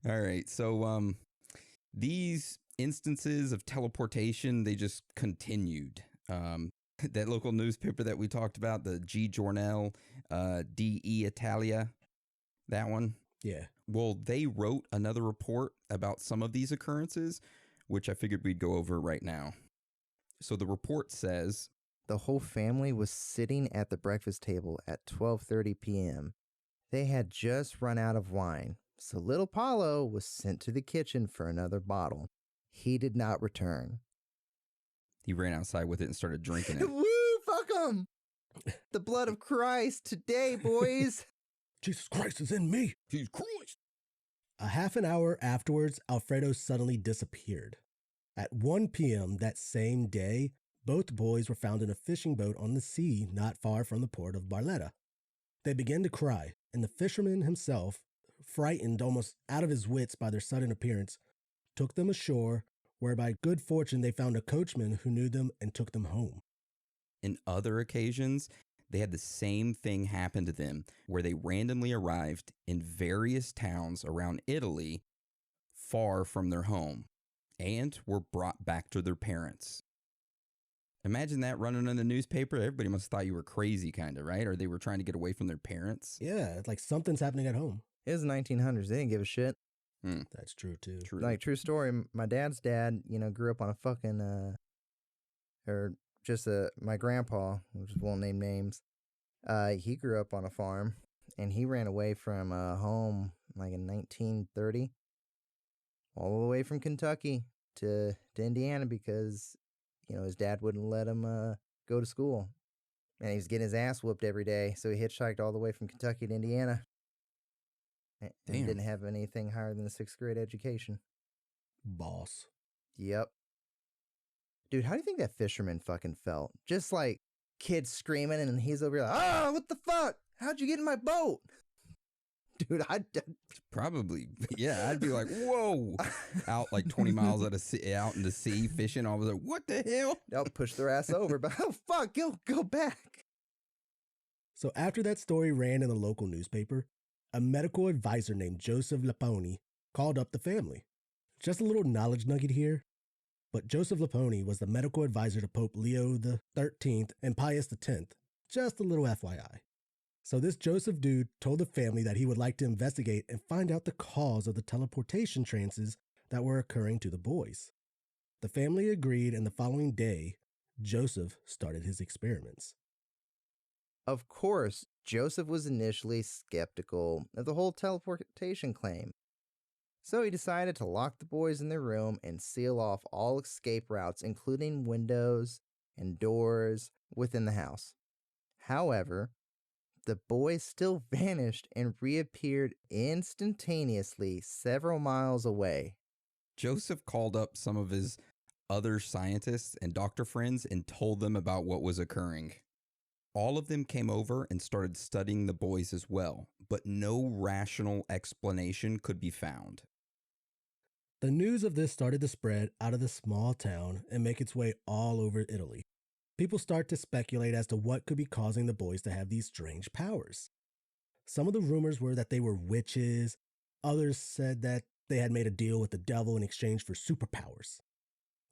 All right, so these instances of teleportation, they just continued. That local newspaper that we talked about, the G Journal, DE Italia, that one. Yeah. Well, they wrote another report about some of these occurrences, which I figured we'd go over right now. So the report says, the whole family was sitting at the breakfast table at 12:30 p.m. They had just run out of wine, so little Paulo was sent to the kitchen for another bottle. He did not return. He ran outside with it and started drinking it. Woo, fuck him! The blood of Christ today, boys! Jesus Christ is in me! Jesus Christ! A half an hour afterwards, Alfredo suddenly disappeared. At 1 p.m. that same day, both boys were found in a fishing boat on the sea not far from the port of Barletta. They began to cry, and the fisherman himself, frightened almost out of his wits by their sudden appearance, took them ashore, where by good fortune they found a coachman who knew them and took them home. In other occasions, they had the same thing happen to them, where they randomly arrived in various towns around Italy, far from their home, and were brought back to their parents. Imagine that running in the newspaper. Everybody must have thought you were crazy, kind of, right? Or they were trying to get away from their parents. Yeah, it's like something's happening at home. It was the 1900s. They didn't give a shit. That's true, too. True. Like, true story. My dad's dad, grew up on a fucking, my grandpa, which won't name names, he grew up on a farm, and he ran away from home, like in 1930, all the way from Kentucky to Indiana because, his dad wouldn't let him go to school. And he was getting his ass whooped every day, so he hitchhiked all the way from Kentucky to Indiana. And he didn't have anything higher than a 6th grade education. Boss. Yep. Dude, how do you think that fisherman fucking felt? Just like kids screaming and he's over here like, oh, what the fuck? How'd you get in my boat? Dude, probably, yeah, I'd be like, whoa, out like 20 miles out in the sea fishing. I was like, what the hell? They'll push their ass over, but oh, fuck, go back. So after that story ran in the local newspaper, a medical advisor named Joseph Laponi called up the family. Just a little knowledge nugget here, but Joseph Laponi was the medical advisor to Pope Leo XIII and Pius X. Just a little FYI. So this Joseph dude told the family that he would like to investigate and find out the cause of the teleportation trances that were occurring to the boys. The family agreed, and the following day, Joseph started his experiments. Of course, Joseph was initially skeptical of the whole teleportation claim. So he decided to lock the boys in their room and seal off all escape routes, including windows and doors within the house. However, the boys still vanished and reappeared instantaneously several miles away. Joseph called up some of his other scientists and doctor friends and told them about what was occurring. All of them came over and started studying the boys as well, but no rational explanation could be found. The news of this started to spread out of the small town and make its way all over Italy. People start to speculate as to what could be causing the boys to have these strange powers. Some of the rumors were that they were witches. Others said that they had made a deal with the devil in exchange for superpowers.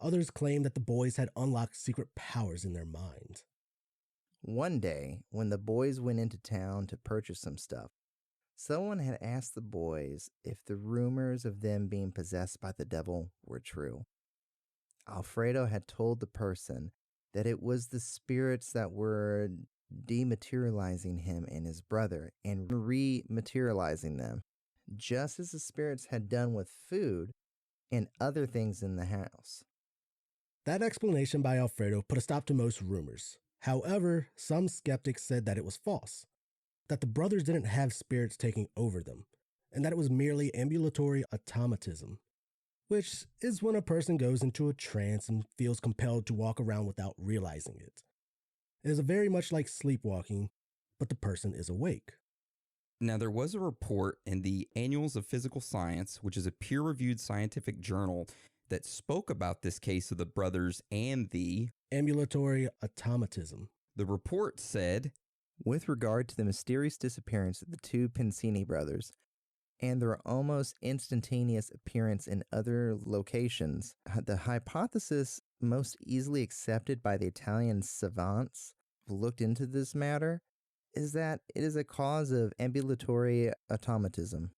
Others claimed that the boys had unlocked secret powers in their minds. One day, when the boys went into town to purchase some stuff, someone had asked the boys if the rumors of them being possessed by the devil were true. Alfredo had told the person that it was the spirits that were dematerializing him and his brother and rematerializing them, just as the spirits had done with food and other things in the house. That explanation by Alfredo put a stop to most rumors. However, some skeptics said that it was false, that the brothers didn't have spirits taking over them, and that it was merely ambulatory automatism. which is when a person goes into a trance and feels compelled to walk around without realizing it. It is very much like sleepwalking, but the person is awake. Now, there was a report in the Annuals of Physical Science, which is a peer-reviewed scientific journal, that spoke about this case of the brothers and the ambulatory automatism. The report said, with regard to the mysterious disappearance of the two Pensini brothers and their almost instantaneous appearance in other locations, the hypothesis most easily accepted by the Italian savants who looked into this matter is that it is a cause of ambulatory automatism.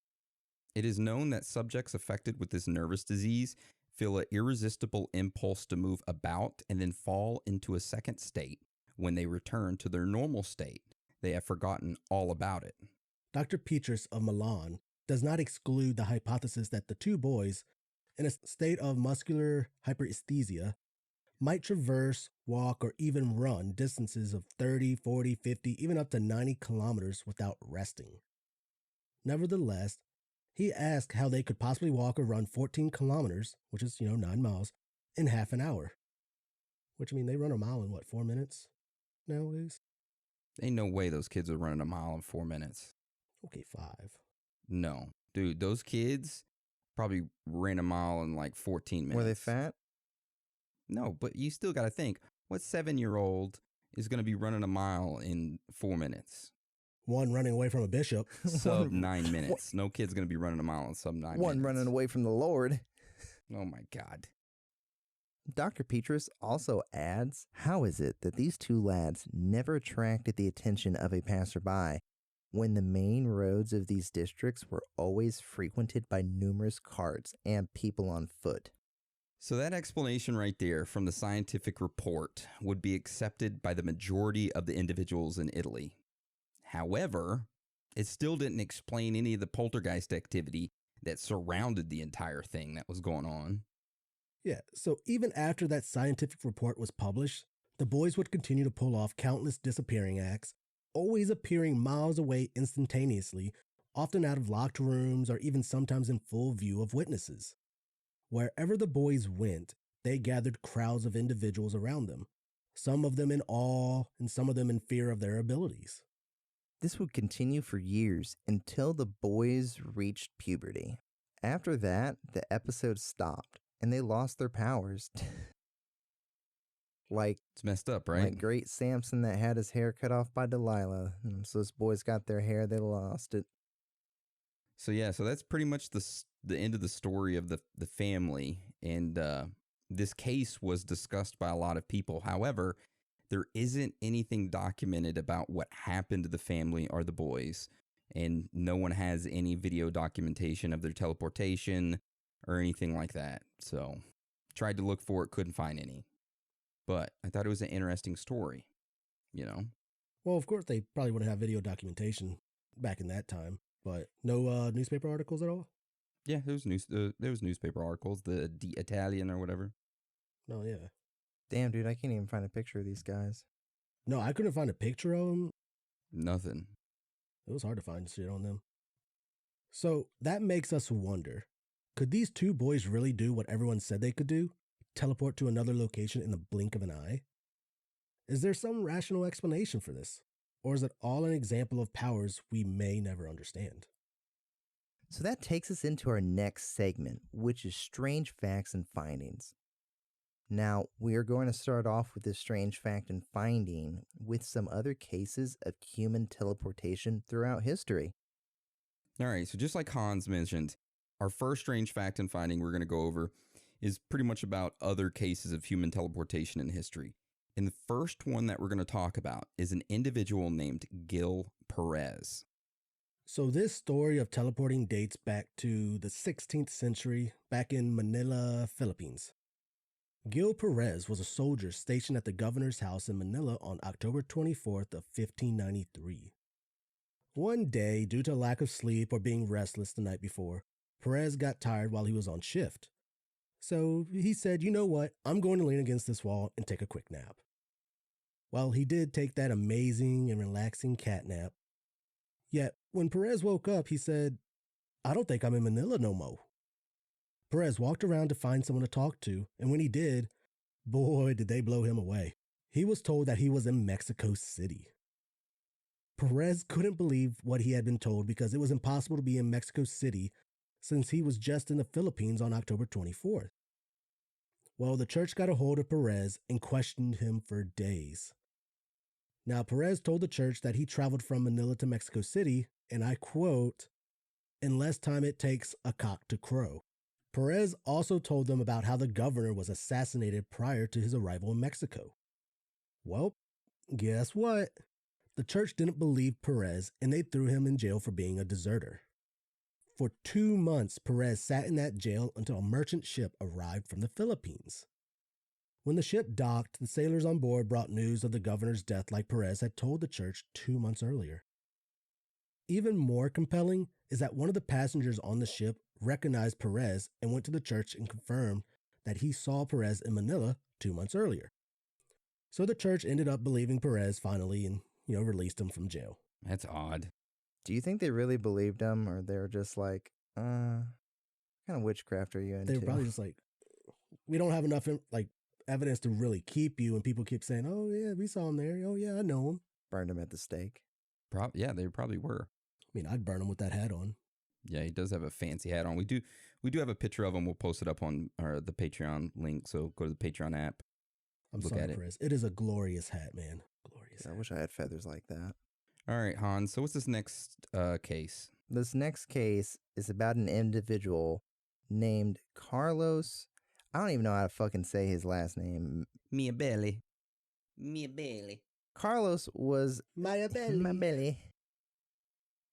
It is known that subjects affected with this nervous disease feel an irresistible impulse to move about and then fall into a second state. When they return to their normal state, they have forgotten all about it. Dr. Petrus of Milan does not exclude the hypothesis that the two boys, in a state of muscular hyperesthesia, might traverse, walk, or even run distances of 30, 40, 50, even up to 90 kilometers without resting. Nevertheless, he asked how they could possibly walk or run 14 kilometers, which is, 9 miles, in half an hour. Which, they run a mile in, 4 minutes nowadays? Ain't no way those kids are running a mile in 4 minutes. Okay, 5. No. Dude, those kids probably ran a mile in 14 minutes. Were they fat? No, but you still got to think, what 7-year-old is going to be running a mile in 4 minutes? One running away from a bishop. Sub 9 minutes. No kid's going to be running a mile in sub 9 minutes. One running away from the Lord. Oh my God. Dr. Petrus also adds, how is it that these two lads never attracted the attention of a passerby when the main roads of these districts were always frequented by numerous carts and people on foot? So that explanation right there from the scientific report would be accepted by the majority of the individuals in Italy. However, it still didn't explain any of the poltergeist activity that surrounded the entire thing that was going on. Yeah, so even after that scientific report was published, the boys would continue to pull off countless disappearing acts, always appearing miles away instantaneously, often out of locked rooms or even sometimes in full view of witnesses. Wherever the boys went, they gathered crowds of individuals around them, some of them in awe and some of them in fear of their abilities. This would continue for years until the boys reached puberty. After that, the episode stopped and they lost their powers. It's messed up, right? Like great Samson that had his hair cut off by Delilah. So those boys got their hair, they lost it. So that's pretty much the end of the story of the family. And this case was discussed by a lot of people. However, there isn't anything documented about what happened to the family or the boys. And no one has any video documentation of their teleportation or anything like that. So tried to look for it, couldn't find any. But I thought it was an interesting story, Well, of course, they probably wouldn't have video documentation back in that time. But no newspaper articles at all? Yeah, there was newspaper articles, the Italian or whatever. Oh, yeah. Damn, dude, I can't even find a picture of these guys. No, I couldn't find a picture of them. Nothing. It was hard to find shit on them. So that makes us wonder, could these two boys really do what everyone said they could do? Teleport to another location in the blink of an eye? Is there some rational explanation for this? Or is it all an example of powers we may never understand? So that takes us into our next segment, which is strange facts and findings. Now, we are going to start off with this strange fact and finding with some other cases of human teleportation throughout history. All right, so just like Hans mentioned, our first strange fact and finding we're going to go over is pretty much about other cases of human teleportation in history. And the first one that we're going to talk about is an individual named Gil Perez. So this story of teleporting dates back to the 16th century, back in Manila, Philippines. Gil Perez was a soldier stationed at the governor's house in Manila on October 24th of 1593. One day, due to lack of sleep or being restless the night before, Perez got tired while he was on shift. So he said, you know what, I'm going to lean against this wall and take a quick nap. Well, he did take that amazing and relaxing cat nap. Yet, when Perez woke up, he said, I don't think I'm in Manila no more. Perez walked around to find someone to talk to, and when he did, boy, did they blow him away. He was told that he was in Mexico City. Perez couldn't believe what he had been told because it was impossible to be in Mexico City since he was just in the Philippines on October 24th. Well, the church got a hold of Perez and questioned him for days. Now, Perez told the church that he traveled from Manila to Mexico City, and I quote, "in less time it takes a cock to crow." Perez also told them about how the governor was assassinated prior to his arrival in Mexico. Well, guess what? The church didn't believe Perez, and they threw him in jail for being a deserter. For 2 months, Perez sat in that jail until a merchant ship arrived from the Philippines. When the ship docked, the sailors on board brought news of the governor's death like Perez had told the church 2 months earlier. Even more compelling is that one of the passengers on the ship recognized Perez and went to the church and confirmed that he saw Perez in Manila 2 months earlier. So the church ended up believing Perez finally and, released him from jail. That's odd. Do you think they really believed him, or they were just like, what kind of witchcraft are you into? They were probably just like, we don't have enough evidence to really keep you, and people keep saying, oh yeah, we saw him there. Oh yeah, I know him. Burned him at the stake. Yeah, they probably were. I mean, I'd burn him with that hat on. Yeah, he does have a fancy hat on. We do have a picture of him. We'll post it up on the Patreon link. So go to the Patreon app. I'm sorry, Chris. It is a glorious hat, man. Glorious. I wish I had feathers like that. All right, Hans. So what's this next case? This next case is about an individual named Carlos. I don't even know how to fucking say his last name. Miabelli. Carlos was Miabelli.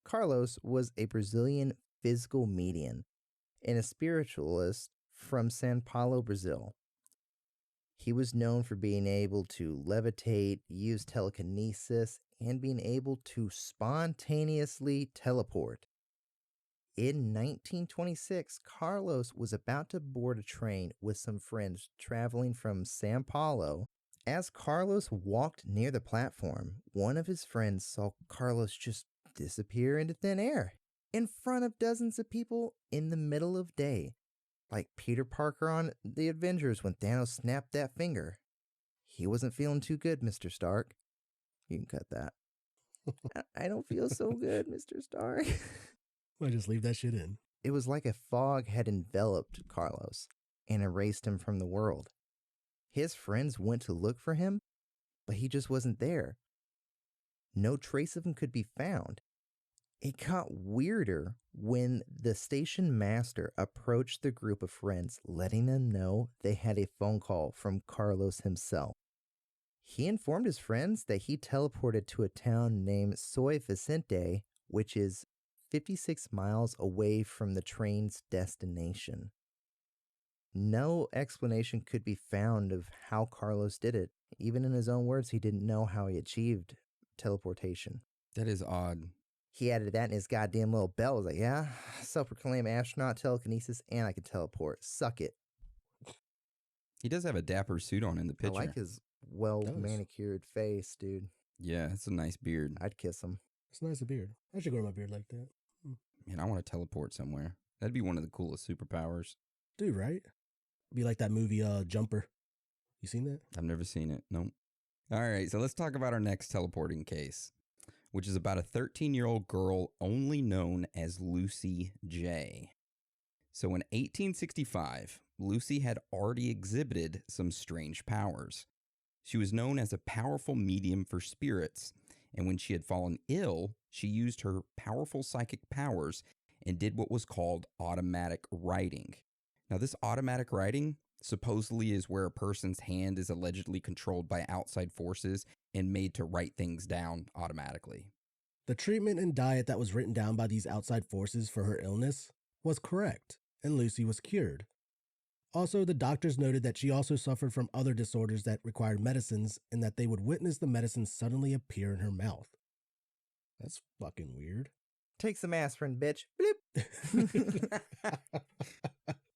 Carlos was a Brazilian physical medium and a spiritualist from São Paulo, Brazil. He was known for being able to levitate, use telekinesis, and being able to spontaneously teleport. In 1926, Carlos was about to board a train with some friends traveling from São Paulo. As Carlos walked near the platform, one of his friends saw Carlos just disappear into thin air in front of dozens of people in the middle of day, like Peter Parker on The Avengers when Thanos snapped that finger. He wasn't feeling too good, Mr. Stark. You can cut that. I don't feel so good, Mr. Stark. I'll just leave that shit in. It was like a fog had enveloped Carlos and erased him from the world. His friends went to look for him, but he just wasn't there. No trace of him could be found. It got weirder when the station master approached the group of friends, letting them know they had a phone call from Carlos himself. He informed his friends that he teleported to a town named Soy Vicente, which is 56 miles away from the train's destination. No explanation could be found of how Carlos did it. Even in his own words, he didn't know how he achieved teleportation. That is odd. He added that in his goddamn little bell. I was like, yeah, self-proclaimed astronaut, telekinesis, and I can teleport. Suck it. He does have a dapper suit on in the picture. I like his well-manicured face, dude. Yeah, it's a nice beard. I'd kiss him. It's a nice beard. I should grow my beard like that. Man, I want to teleport somewhere. That'd be one of the coolest superpowers. Dude, right? Be like that movie Jumper. You seen that? I've never seen it. Nope. All right, so let's talk about our next teleporting case, which is about a 13-year-old girl only known as Lucy J. So in 1865, Lucy had already exhibited some strange powers. She was known as a powerful medium for spirits, and when she had fallen ill, she used her powerful psychic powers and did what was called automatic writing. Now, this automatic writing supposedly is where a person's hand is allegedly controlled by outside forces and made to write things down automatically. The treatment and diet that was written down by these outside forces for her illness was correct, and Lucy was cured. Also, the doctors noted that she also suffered from other disorders that required medicines and that they would witness the medicine suddenly appear in her mouth. That's fucking weird. Take some aspirin, bitch. Bloop.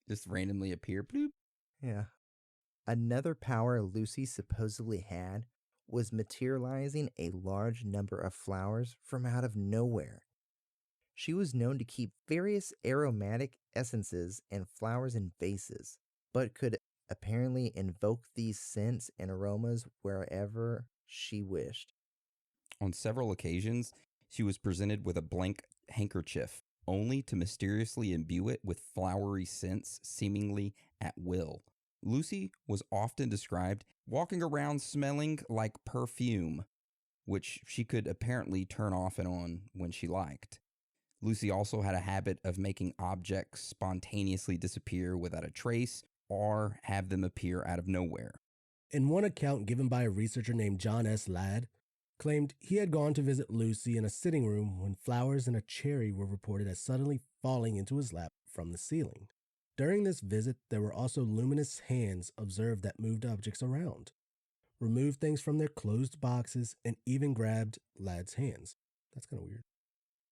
Just randomly appear. Bloop. Yeah. Another power Lucy supposedly had was materializing a large number of flowers from out of nowhere. She was known to keep various aromatic essences and flowers in vases, but could apparently invoke these scents and aromas wherever she wished. On several occasions, she was presented with a blank handkerchief, only to mysteriously imbue it with flowery scents, seemingly at will. Lucy was often described walking around smelling like perfume, which she could apparently turn off and on when she liked. Lucy also had a habit of making objects spontaneously disappear without a trace or have them appear out of nowhere. In one account given by a researcher named John S. Ladd, claimed he had gone to visit Lucy in a sitting room when flowers and a cherry were reported as suddenly falling into his lap from the ceiling. During this visit, there were also luminous hands observed that moved objects around, removed things from their closed boxes, and even grabbed Ladd's hands. That's kind of weird.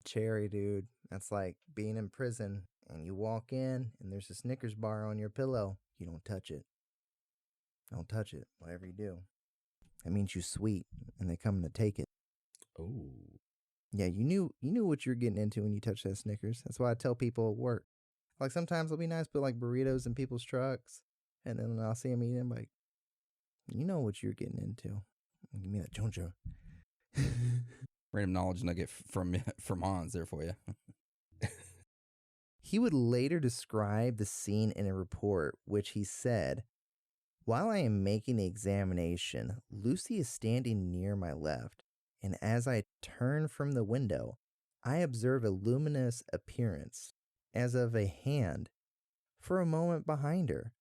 Cherry, dude. That's like being in prison and you walk in and there's a Snickers bar on your pillow. You don't touch it. Don't touch it, whatever you do. That means you're sweet and they come to take it. Oh. Yeah, you knew what you're getting into when you touch that Snickers. That's why I tell people at work. Like sometimes it'll be nice to put like burritos in people's trucks and then I'll see them eating. I'm like, you know what you're getting into. Give me that choncho. Random knowledge nugget from Hans there for you. He would later describe the scene in a report, which he said, "While I am making the examination, Lucy is standing near my left, and as I turn from the window, I observe a luminous appearance, as of a hand, for a moment behind her.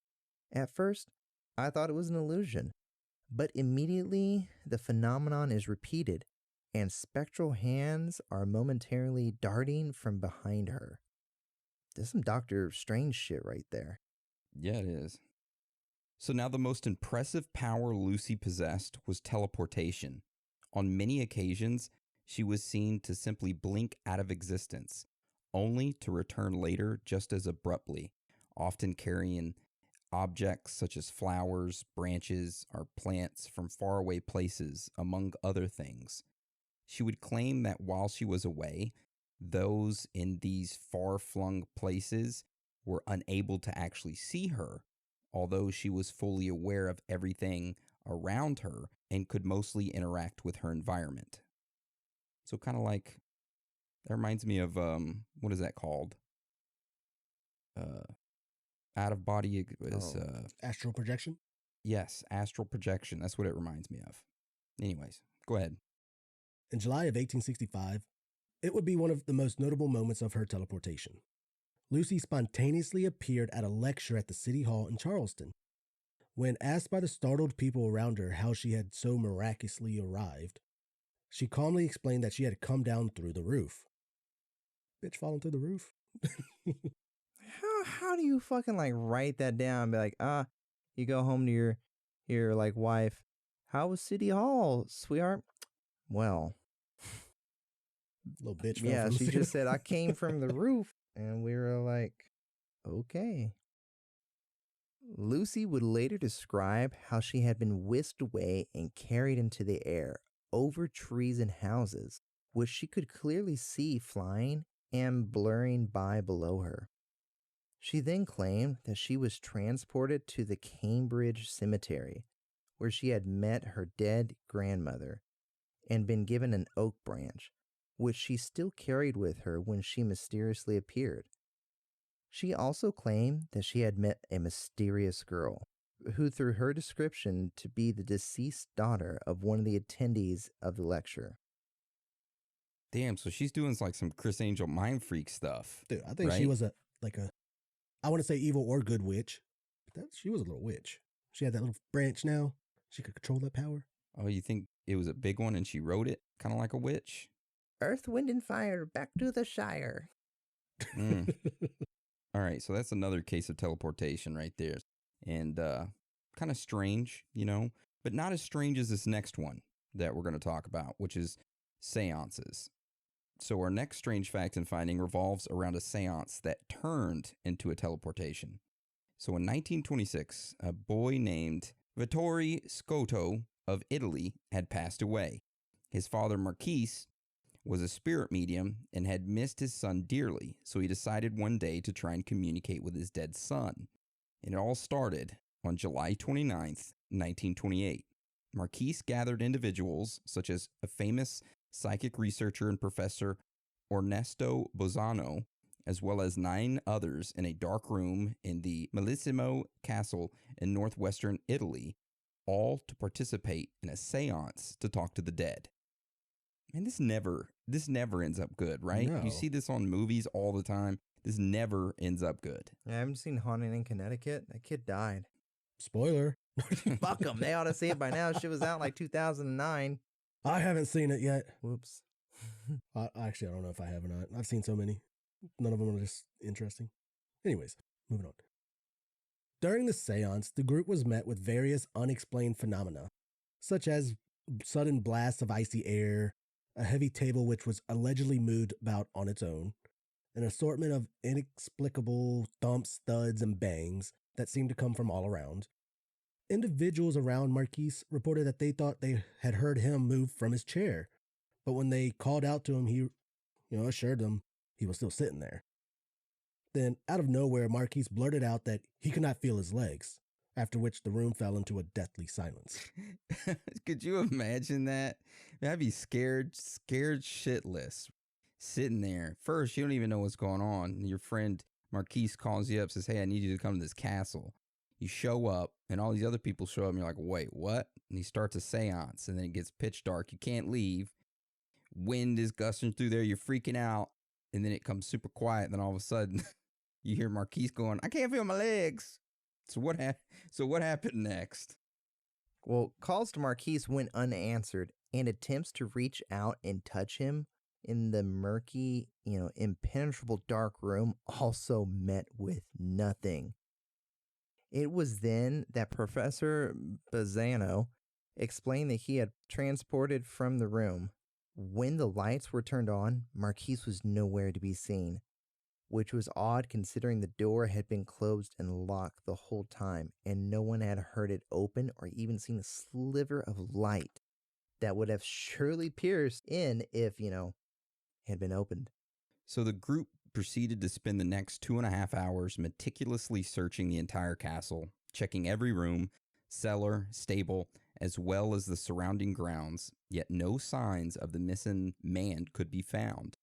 At first, I thought it was an illusion, but immediately the phenomenon is repeated, and spectral hands are momentarily darting from behind her." There's some Doctor Strange shit right there. Yeah, it is. So now the most impressive power Lucy possessed was teleportation. On many occasions, she was seen to simply blink out of existence, only to return later just as abruptly, often carrying objects such as flowers, branches, or plants from faraway places, among other things. She would claim that while she was away, those in these far-flung places were unable to actually see her, although she was fully aware of everything around her and could mostly interact with her environment. So kind of like, that reminds me of, what is that called? Out of body is... astral projection? Yes, astral projection. That's what it reminds me of. Anyways, go ahead. In July of 1865, it would be one of the most notable moments of her teleportation. Lucy spontaneously appeared at a lecture at the City Hall in Charleston. When asked by the startled people around her how she had so miraculously arrived, she calmly explained that she had come down through the roof. Bitch falling through the roof? How do you fucking like write that down and be like, you go home to your like wife, how was City Hall, sweetheart? Well, little bitch. Yeah, she just said, I came from the roof. And we were like, okay. Lucy would later describe how she had been whisked away and carried into the air over trees and houses, which she could clearly see flying and blurring by below her. She then claimed that she was transported to the Cambridge Cemetery, where she had met her dead grandmother and been given an oak branch, which she still carried with her when she mysteriously appeared. She also claimed that she had met a mysterious girl, who through her description to be the deceased daughter of one of the attendees of the lecture. Damn, so she's doing like some Chris Angel mind freak stuff. Dude, I think she was I want to say evil or good witch. She was a little witch. She had that little branch now. She could control that power. Oh, you think it was a big one and she rode it? Kind of like a witch? Earth, wind, and fire, back to the Shire. All right, so that's another case of teleportation right there. And kind of strange, but not as strange as this next one that we're going to talk about, which is seances. So our next strange fact and finding revolves around a seance that turned into a teleportation. So in 1926, a boy named Vittore Scotto of Italy had passed away. His father, Marquise, was a spirit medium and had missed his son dearly, so he decided one day to try and communicate with his dead son. And it all started on July 29th, 1928. Marquise gathered individuals such as a famous psychic researcher and Professor Ernesto Bozano, as well as 9 others in a dark room in the Malissimo Castle in northwestern Italy, all to participate in a seance to talk to the dead. And this never ends up good, right? No. You see this on movies all the time. This never ends up good. I haven't seen Haunting in Connecticut. That kid died. Spoiler. Fuck them. They ought to see it by now. Shit was out like 2009. I haven't seen it yet. Whoops. Actually, I don't know if I have or not. I've seen so many. None of them are just interesting. Anyways, moving on. During the seance, the group was met with various unexplained phenomena, such as sudden blasts of icy air, a heavy table which was allegedly moved about on its own, an assortment of inexplicable thumps, thuds, and bangs that seemed to come from all around. Individuals around Marquise reported that they thought they had heard him move from his chair, but when they called out to him, he, assured them he was still sitting there. Then, out of nowhere, Marquise blurted out that he could not feel his legs, after which the room fell into a deathly silence. Could you imagine that? I'd be scared shitless, sitting there. First, you don't even know what's going on. Your friend Marquise calls you up, says, hey, I need you to come to this castle. You show up, and all these other people show up, and you're like, wait, what? And he starts a seance, and then it gets pitch dark. You can't leave. Wind is gusting through there. You're freaking out. And then it comes super quiet, and then all of a sudden, you hear Marquise going, I can't feel my legs. So what happened next? Well, calls to Marquise went unanswered, and attempts to reach out and touch him in the murky, impenetrable dark room also met with nothing. It was then that Professor Bazzano explained that he had transported from the room. When the lights were turned on, Marquise was nowhere to be seen, which was odd considering the door had been closed and locked the whole time, and no one had heard it open or even seen a sliver of light that would have surely pierced in if, it had been opened. So the group proceeded to spend the next 2.5 hours meticulously searching the entire castle, checking every room, cellar, stable, as well as the surrounding grounds, yet no signs of the missing man could be found.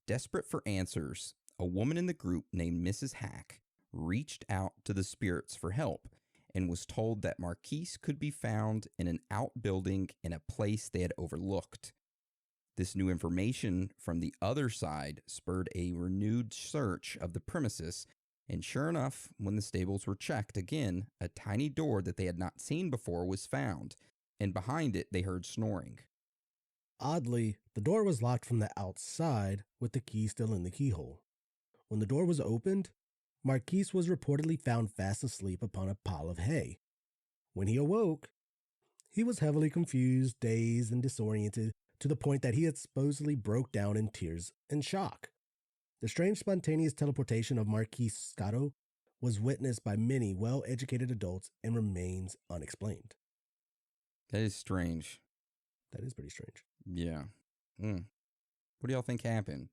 Desperate for answers, a woman in the group named Mrs. Hack reached out to the spirits for help and was told that Marquise could be found in an outbuilding in a place they had overlooked. This new information from the other side spurred a renewed search of the premises, and sure enough, when the stables were checked again, a tiny door that they had not seen before was found, and behind it they heard snoring. Oddly, the door was locked from the outside with the key still in the keyhole. When the door was opened, Marquise was reportedly found fast asleep upon a pile of hay. When he awoke, he was heavily confused, dazed, and disoriented to the point that he had supposedly broke down in tears and shock. The strange spontaneous teleportation of Marquise Scotto was witnessed by many well-educated adults and remains unexplained. That is strange. That is pretty strange. Yeah. What do y'all think happened?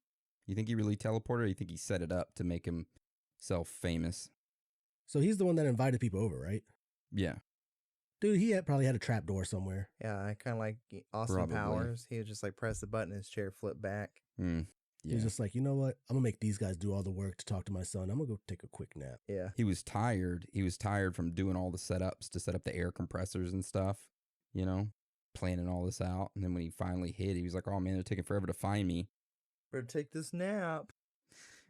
You think he really teleported, or you think he set it up to make himself famous? So he's the one that invited people over, right? Yeah. Dude, he probably had a trap door somewhere. Yeah, I kind of like Austin Probably. Powers. He would just press the button, his chair flipped back. Yeah. He's just like, you know what? I'm going to make these guys do all the work to talk to my son. I'm going to go take a quick nap. Yeah. He was tired. He was tired from doing all the setups to set up the air compressors and stuff, planning all this out. And then when he finally hit, he was like, oh man, they're taking forever to find me. Better take this nap.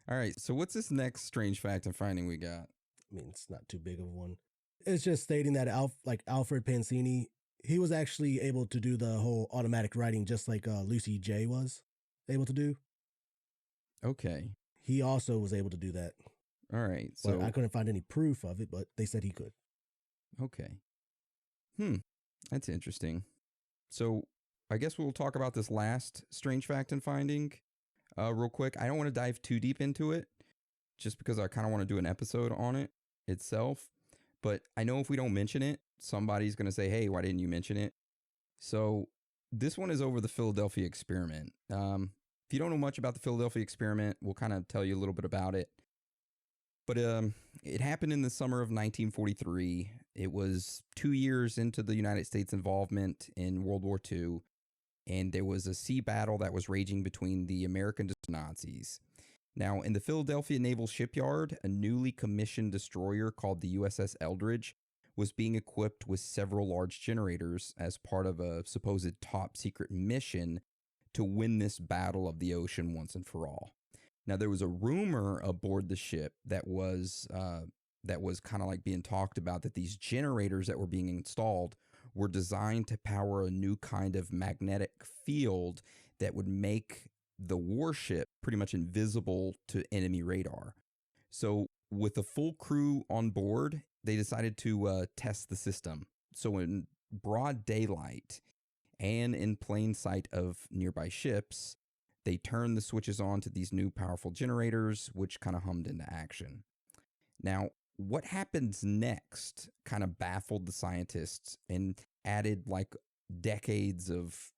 All right. So what's this next strange fact and finding we got? I mean, it's not too big of one. It's just stating that Alfred Pansini, he was actually able to do the whole automatic writing just like Lucy J was able to do. Okay. He also was able to do that. All right. So But I couldn't find any proof of it, but they said he could. Okay. That's interesting. So I guess we'll talk about this last strange fact and finding real quick. I don't want to dive too deep into it just because I kind of want to do an episode on it itself. But I know if we don't mention it, somebody's going to say, hey, why didn't you mention it? So this one is over the Philadelphia experiment. If you don't know much about the Philadelphia experiment, we'll kind of tell you a little bit about it. But it happened in the summer of 1943. It was 2 years into the United States involvement in World War II, and there was a sea battle that was raging between the Americans and Nazis. Now, in the Philadelphia Naval Shipyard, a newly commissioned destroyer called the USS Eldridge was being equipped with several large generators as part of a supposed top secret mission to win this battle of the ocean once and for all. Now, there was a rumor aboard the ship that was kind of like being talked about, that these generators that were being installed were designed to power a new kind of magnetic field that would make the warship pretty much invisible to enemy radar. So with a full crew on board, they decided to test the system. So in broad daylight and in plain sight of nearby ships, they turned the switches on to these new powerful generators, which kind of hummed into action. Now, what happens next kind of baffled the scientists and added like decades of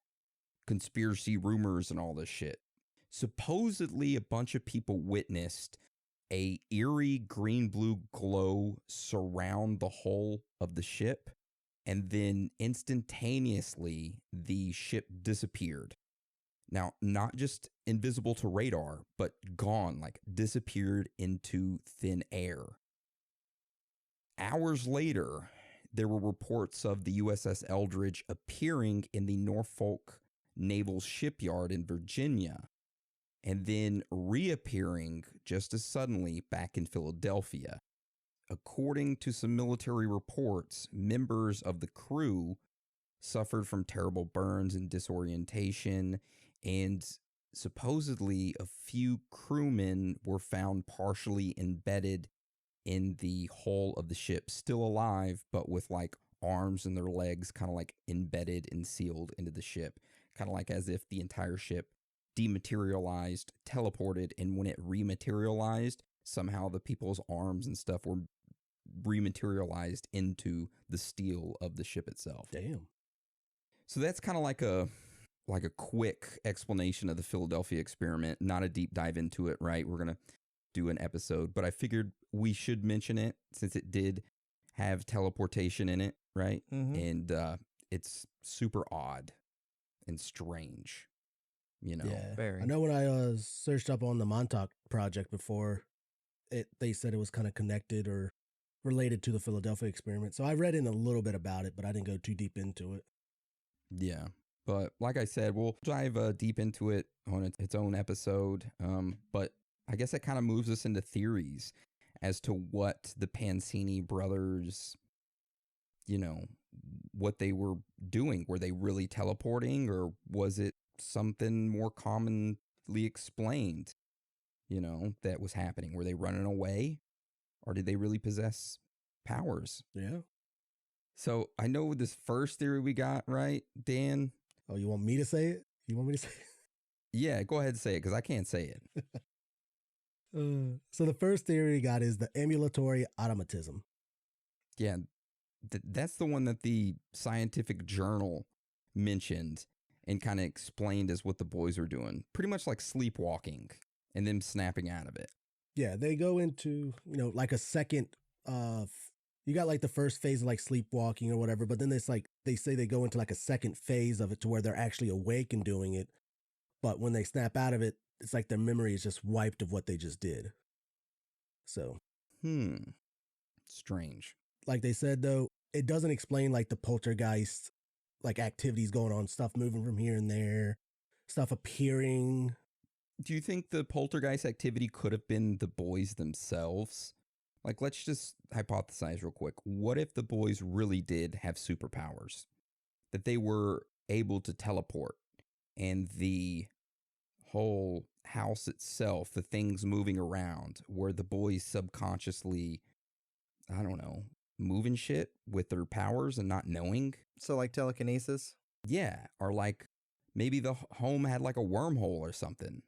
conspiracy rumors and all this shit. Supposedly, a bunch of people witnessed a eerie green-blue glow surround the hull of the ship, and then instantaneously the ship disappeared. Now, not just invisible to radar, but gone, like disappeared into thin air. Hours later, there were reports of the USS Eldridge appearing in the Norfolk Naval Shipyard in Virginia, and then reappearing just as suddenly back in Philadelphia. According to some military reports, members of the crew suffered from terrible burns and disorientation, and supposedly a few crewmen were found partially embedded in the hull of the ship, still alive, but with like arms and their legs kind of like embedded and sealed into the ship, kind of like as if the entire ship dematerialized, teleported, and when it rematerialized, somehow the people's arms and stuff were rematerialized into the steel of the ship itself. Damn. So that's kind of like a quick explanation of the Philadelphia experiment, not a deep dive into it, right? We're going to do an episode, but I figured we should mention it since it did have teleportation in it, right? Mm-hmm. And it's super odd and strange, you know. Yeah. Very. I know when I searched up on the Montauk Project before, they said it was kind of connected or related to the Philadelphia experiment. So I read in a little bit about it, but I didn't go too deep into it. Yeah. But like I said, we'll dive deep into it on its own episode. But I guess it kind of moves us into theories as to what the Pansini brothers, you know, what they were doing. Were they really teleporting, or was it something more commonly explained, you know, that was happening? Were they running away, or did they really possess powers? Yeah. So I know this first theory we got, right, Dan? Oh, you want me to say it? You want me to say it? Yeah, go ahead and say it, because I can't say it. So the first theory we got is the ambulatory automatism. Yeah, that's the one that the scientific journal mentioned and kind of explained as what the boys were doing. Pretty much like sleepwalking and them snapping out of it. Yeah, they go into, like a second, you got like the first phase of like sleepwalking or whatever, but then it's like, they say they go into like a second phase of it to where they're actually awake and doing it. But when they snap out of it, it's like their memory is just wiped of what they just did. So. Strange. Like they said, though, it doesn't explain like the poltergeist, like activities going on, stuff moving from here and there, stuff appearing. Do you think the poltergeist activity could have been the boys themselves? Like, let's just hypothesize real quick. What if the boys really did have superpowers? That they were able to teleport, and the whole house itself, the things moving around, were the boys subconsciously, I don't know, moving shit with their powers and not knowing? So like telekinesis? Yeah, or like maybe the home had like a wormhole or something,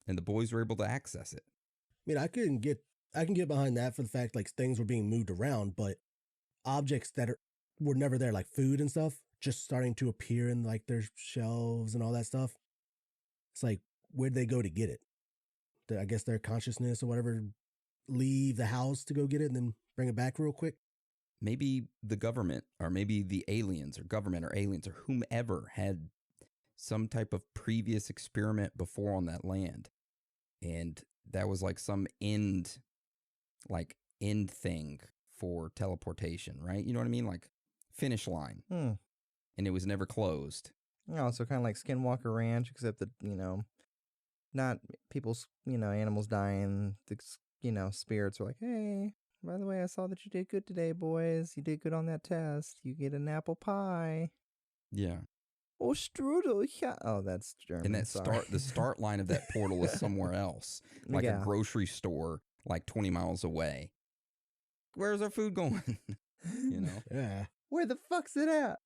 and the boys were able to access it. I mean, I can get behind that for the fact like things were being moved around, but objects that were never there, like food and stuff, just starting to appear in like their shelves and all that stuff. It's like, where'd they go to get it? I guess their consciousness or whatever leave the house to go get it and then bring it back real quick. Maybe the government, or maybe the aliens, or government, or aliens, or whomever had some type of previous experiment before on that land, and that was like some end thing for teleportation, right? You know what I mean? Like finish line. And it was never closed. Oh, so kind of like Skinwalker Ranch, except that, not people's, animals dying. The, spirits are like, hey, by the way, I saw that you did good today, boys. You did good on that test. You get an apple pie. Yeah. Oh, strudel. Yeah. Oh, that's German. And the start line of that portal is somewhere else, like a grocery store, like 20 miles away. Where's our food going? Yeah. Where the fuck's it at?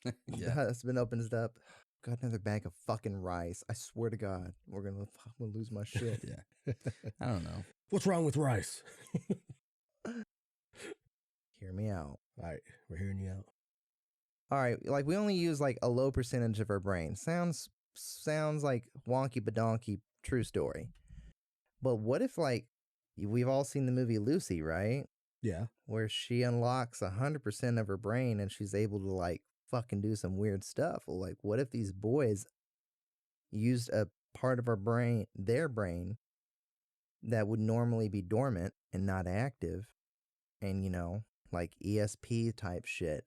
Yeah. The husband opens it up. Got another bag of fucking rice. I swear to God, we're gonna lose my shit. Yeah. I don't know. What's wrong with rice? Hear me out. All right, we're hearing you out. All right, like we only use like a low percentage of our brain. Sounds like wonky badonkey, true story. But what if like we've all seen the movie Lucy, right? Yeah. Where she unlocks 100% of her brain and she's able to like fucking do some weird stuff. Well, like what if these boys used a part of their brain that would normally be dormant and not active, and like ESP type shit,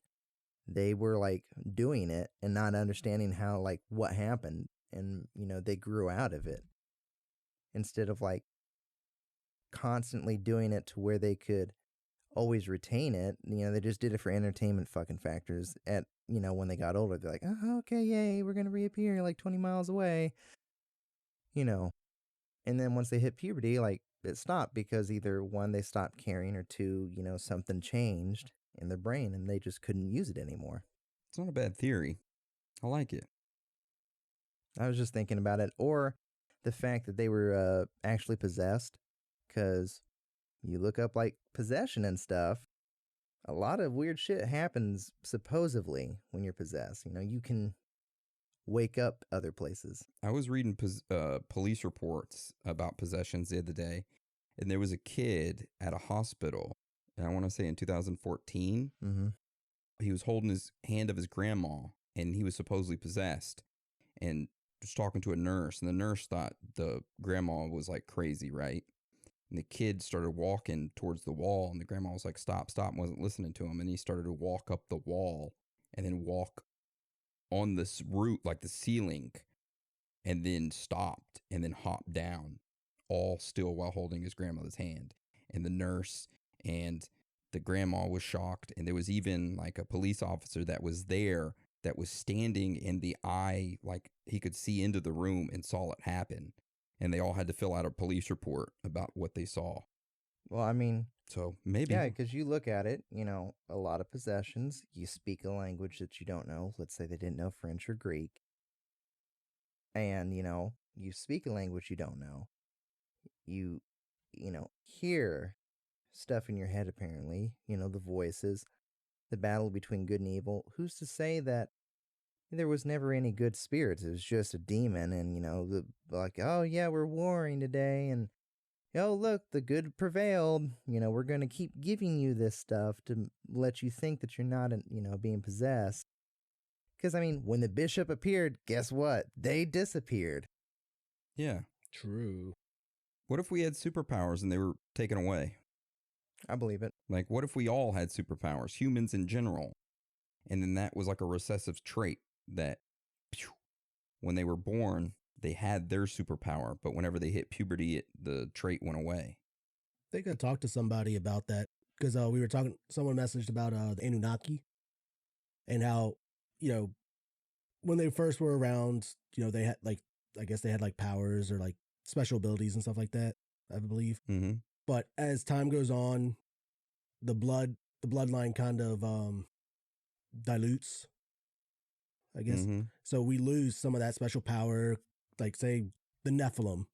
they were like doing it and not understanding how, like, what happened, and they grew out of it instead of like constantly doing it to where they could always retain it. They just did it for entertainment fucking factors. At when they got older, they're like, oh, okay, yay, we're gonna reappear like 20 miles away, and then once they hit puberty, like, it stopped because either one, they stopped caring, or two, something changed in their brain and they just couldn't use it anymore. It's not a bad theory. I like it. I was just thinking about it. Or the fact that they were actually possessed, because you look up like possession and stuff, a lot of weird shit happens supposedly when you're possessed. You can wake up other places. I was reading police reports about possessions the other day, and there was a kid at a hospital, and I want to say in 2014. Mm-hmm. He was holding his hand of his grandma, and he was supposedly possessed, and was talking to a nurse, and the nurse thought the grandma was like crazy, right? And the kid started walking towards the wall, and the grandma was like, stop, and wasn't listening to him, and he started to walk up the wall and then walk on this route, like the ceiling, and then stopped and then hopped down, all still while holding his grandmother's hand. And the nurse and the grandma was shocked. And there was even like a police officer that was there that was standing in the eye, like he could see into the room and saw it happen. And they all had to fill out a police report about what they saw. Well, I mean, so maybe. Yeah, because you look at it, a lot of possessions, you speak a language that you don't know. Let's say they didn't know French or Greek. And, you speak a language you don't know. You hear stuff in your head, apparently, the voices, the battle between good and evil. Who's to say that there was never any good spirits? It was just a demon, and, like, oh, yeah, we're warring today, and oh, look, the good prevailed. We're going to keep giving you this stuff to let you think that you're not, being possessed. Because, I mean, when the bishop appeared, guess what? They disappeared. Yeah. True. What if we had superpowers and they were taken away? I believe it. Like, what if we all had superpowers, humans in general? And then that was like a recessive trait that when they were born, they had their superpower, but whenever they hit puberty, the trait went away. I think I talked to somebody about that because we were talking, someone messaged about the Anunnaki and how, when they first were around, they had like, I guess they had like powers or like special abilities and stuff like that, I believe. Mm-hmm. But as time goes on, the bloodline kind of dilutes, I guess. Mm-hmm. So we lose some of that special power. Like, say, the Nephilim,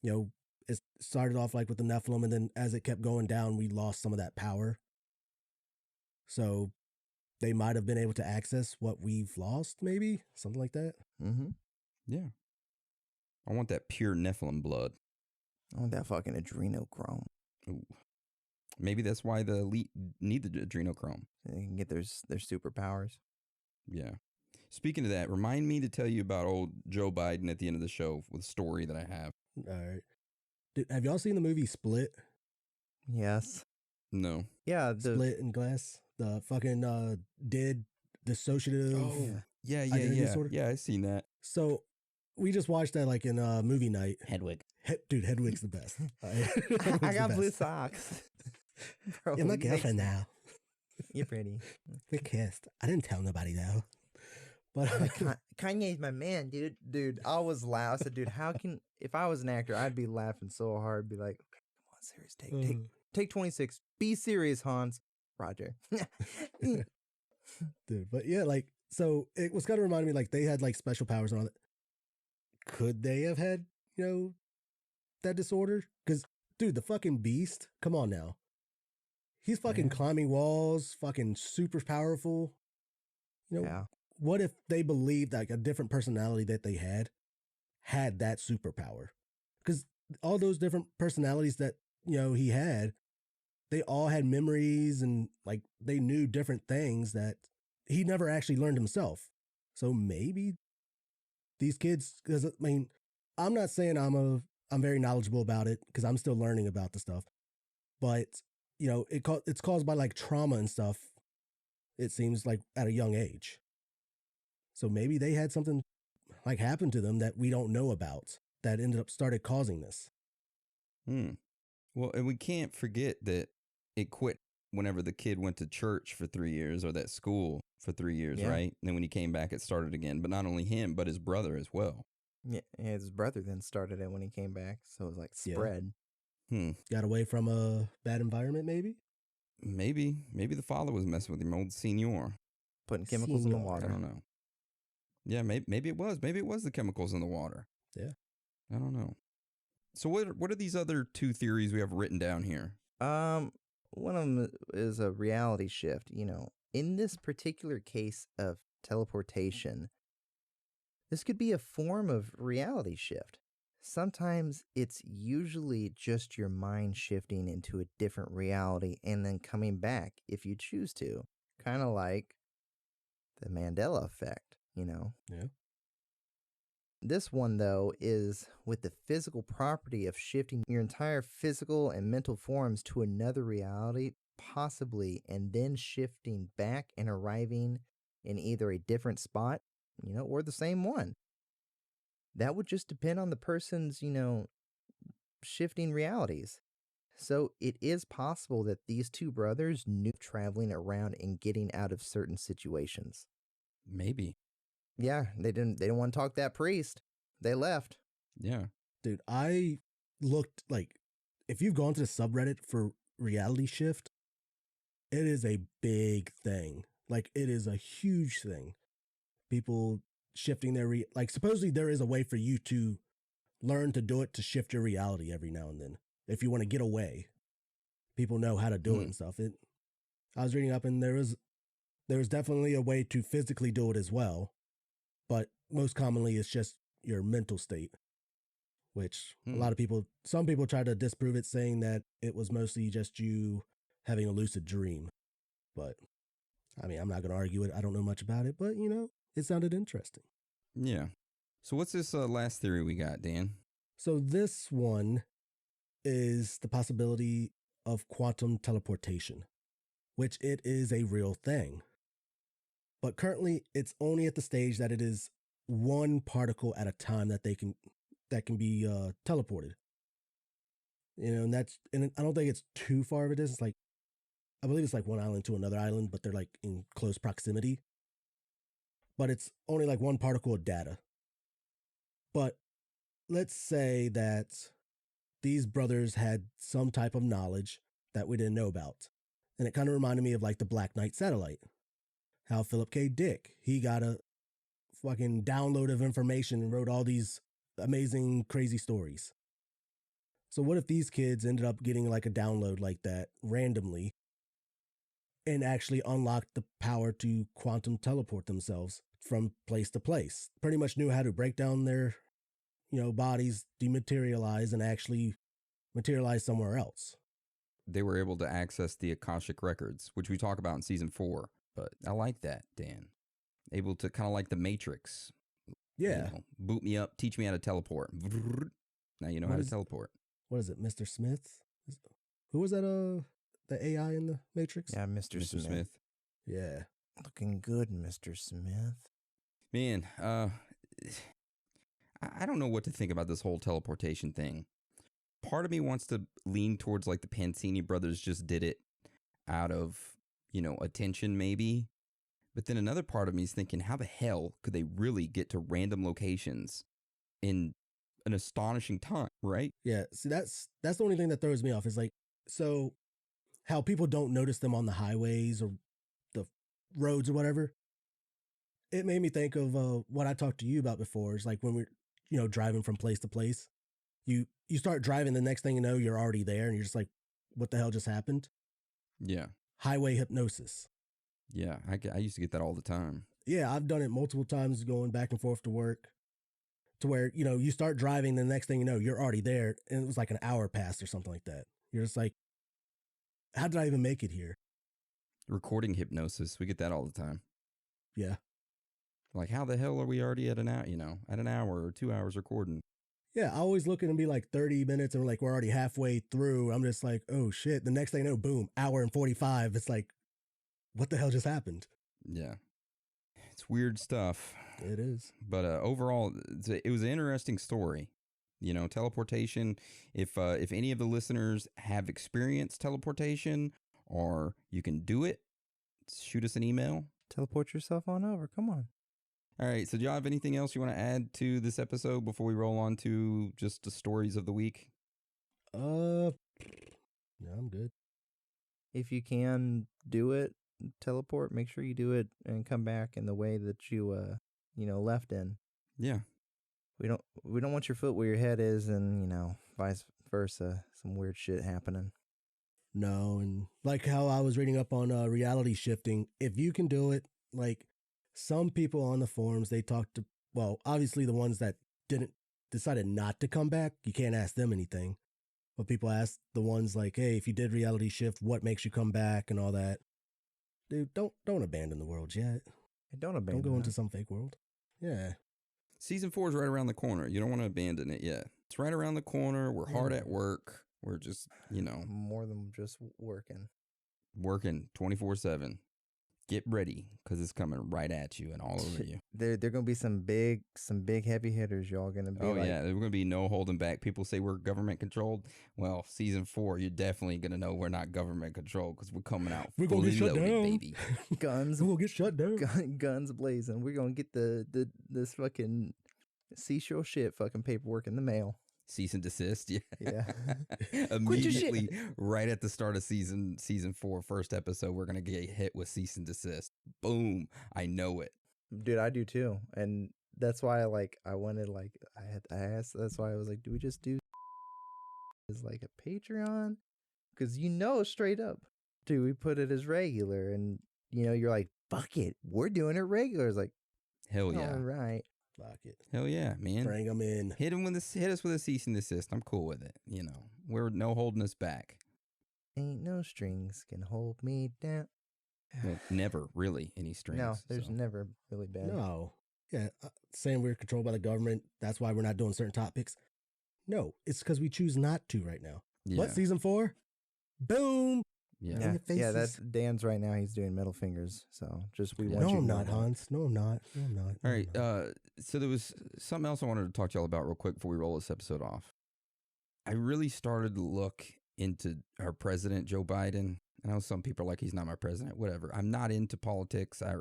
it started off like with the Nephilim, and then as it kept going down, we lost some of that power. So they might have been able to access what we've lost, maybe something like that. Mm-hmm. Yeah. I want that pure Nephilim blood. I want that fucking adrenochrome. Ooh. Maybe that's why the elite need the adrenochrome. They can get their superpowers. Yeah. Speaking of that, remind me to tell you about old Joe Biden at the end of the show with a story that I have. All right. Have y'all seen the movie Split? Yes. No. Yeah. Split in Glass. The fucking dead dissociative. Oh, yeah. identity disorder. Yeah, I seen that. So we just watched that like in movie night. Hedwig. Dude, Hedwig's the best. I got blue socks. Bro, You're my girlfriend now. You're pretty. We kissed. I didn't tell nobody though. But Kanye's my man, dude. Dude, I was loud. I said, dude, how can, if I was an actor, I'd be laughing so hard. Be like, okay, come on, serious. Take 26. Be serious, Hans. Roger. Dude, but yeah, like, so it was kind of reminding me like they had like special powers and all that. Could they have had, that disorder? Because, dude, the fucking beast, come on now. He's fucking climbing walls, fucking super powerful. What if they believed like a different personality that they had that superpower? Because all those different personalities that, he had, they all had memories and like they knew different things that he never actually learned himself. So maybe these kids, because I mean, I'm not saying I'm very knowledgeable about it because I'm still learning about the stuff, but it's caused by like trauma and stuff. It seems like at a young age. So maybe they had something like happen to them that we don't know about that started causing this. Well, and we can't forget that it quit whenever the kid went to church for 3 years or that school for 3 years, right? And then when he came back, it started again. But not only him, but his brother as well. Yeah, his brother then started it when he came back. So it was like spread. Got away from a bad environment, maybe? Maybe the father was messing with him, old senior. Putting chemicals in the water. I don't know. Yeah, maybe it was. Maybe it was the chemicals in the water. Yeah. I don't know. So what are these other two theories we have written down here? One of them is a reality shift. In this particular case of teleportation, this could be a form of reality shift. Sometimes it's usually just your mind shifting into a different reality and then coming back if you choose to. Kind of like the Mandela effect, Yeah. This one, though, is with the physical property of shifting your entire physical and mental forms to another reality, possibly, and then shifting back and arriving in either a different spot, or the same one. That would just depend on the person's, shifting realities. So it is possible that these two brothers knew traveling around and getting out of certain situations. Maybe. Yeah, they didn't want to talk to that priest. They left. Yeah. Dude, I looked like if you've gone to the subreddit for reality shift, it is a big thing. Like it is a huge thing. People shifting their supposedly there is a way for you to learn to do it to shift your reality every now and then. If you want to get away, people know how to do it and stuff. I was reading up and there was definitely a way to physically do it as well. But most commonly it's just your mental state, which some people try to disprove it saying that it was mostly just you having a lucid dream. But I mean, I'm not going to argue it. I don't know much about it, but it sounded interesting. Yeah. So what's this last theory we got, Dan? So this one is the possibility of quantum teleportation, which it is a real thing. But currently it's only at the stage that it is one particle at a time that can be teleported. And I don't think it's too far of a distance. Like, I believe it's like one island to another island, but they're like in close proximity. But it's only like one particle of data. But let's say that these brothers had some type of knowledge that we didn't know about. And it kind of reminded me of like the Black Knight satellite. How Philip K. Dick, he got a fucking download of information and wrote all these amazing, crazy stories. So what if these kids ended up getting like a download like that randomly? and actually unlocked the power to quantum teleport themselves from place to place. Pretty much knew how to break down their, bodies, dematerialize, and actually materialize somewhere else. They were able to access the Akashic records, which we talk about in season 4. But I like that, Dan. Able to kind of like the Matrix. Yeah. Boot me up, teach me how to teleport. Now you know how to teleport. What is it, Mr. Smith? Who was that? The AI in the Matrix? Yeah, Mr. Smith. Yeah. Looking good, Mr. Smith. Man, I don't know what to think about this whole teleportation thing. Part of me wants to lean towards like the Pansini brothers just did it out of, attention maybe. But then another part of me is thinking, how the hell could they really get to random locations in an astonishing time, right? Yeah, see, that's the only thing that throws me off is like, so how people don't notice them on the highways or the roads or whatever. It made me think of what I talked to you about before. Is like when we're, driving from place to place, you start driving, the next thing you know, you're already there, and you're just like, what the hell just happened? Yeah. Highway hypnosis. Yeah, I used to get that all the time. Yeah, I've done it multiple times going back and forth to work to where, you start driving, the next thing you know, you're already there. And it was like an hour passed or something like that. You're just like, how did I even make it here? Recording hypnosis, we get that all the time. Yeah. Like, how the hell are we already at an hour, at an hour or 2 hours recording? Yeah, I always look at and be like 30 minutes and we're like, we're already halfway through. I'm just like, oh shit. The next thing I know, boom, hour and 45. It's like, what the hell just happened? Yeah. It's weird stuff. It is. But overall, it was an interesting story. Teleportation. If any of the listeners have experienced teleportation or you can do it, shoot us an email. Teleport yourself on over. Come on. All right. So do y'all have anything else you want to add to this episode before we roll on to just the stories of the week? No, I'm good. If you can do it, teleport, make sure you do it and come back in the way that you left in. Yeah. We don't want your foot where your head is, and vice versa. Some weird shit happening. No, and like how I was reading up on reality shifting, if you can do it, like some people on the forums, they talked to, well, obviously the ones that decided not to come back, you can't ask them anything. But people ask the ones like, hey, if you did reality shift, what makes you come back and all that. Dude, don't abandon the world yet. Don't go into some fake world. Yeah. Season 4 is right around the corner. You don't want to abandon it yet. It's right around the corner. We're hard at work. We're just, more than just working. Working 24/7. Get ready, because it's coming right at you and all over you. There gonna be some big heavy hitters. Y'all gonna be. Oh yeah, there's gonna be no holding back. People say we're government controlled. Well, season 4, you're definitely gonna know we're not government controlled because we're coming out. We're gonna get shut down, baby. Guns. We'll get shut down. Guns blazing. We're gonna get this fucking seashore shit fucking paperwork in the mail. Cease and desist. Yeah. Immediately, right at the start of season 4, first episode, we're gonna get hit with cease and desist. Boom! I know it, dude. I do too, and that's why I wanted I asked. That's why I was like, do we just do as like a Patreon? Because straight up, do we put it as regular? And you're like, fuck it, we're doing it regular. It's like, hell yeah, all right. Fuck it. Hell yeah, man. Bring them in. Hit us with a cease and desist. I'm cool with it. We're no holding us back. Ain't no strings can hold me down. Well, never really any strings. No, there's never really been. No. Yeah, saying we're controlled by the government, that's why we're not doing certain topics. No, it's because we choose not to right now. Yeah. What, season 4? Boom! Yeah. Yeah, that's Dan's right now. He's doing middle fingers. So just we want No, you I'm to not, know. Hans. No, I'm not. No, I'm not. All right. So there was something else I wanted to talk to y'all about real quick before we roll this episode off. I really started to look into our president, Joe Biden. I know some people are like, he's not my president, whatever. I'm not into politics. I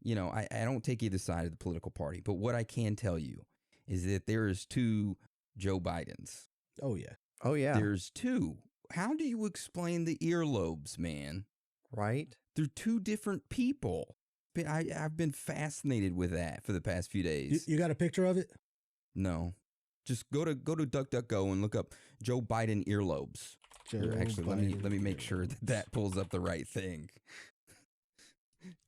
don't take either side of the political party. But what I can tell you is that there is 2 Joe Bidens. Oh, yeah. Oh, yeah. There's 2. How do you explain the earlobes, man? Right? They're 2 different people. I've been fascinated with that for the past few days. You got a picture of it? No. Just go to DuckDuckGo and look up Joe Biden earlobes. Actually, let me make sure that pulls up the right thing.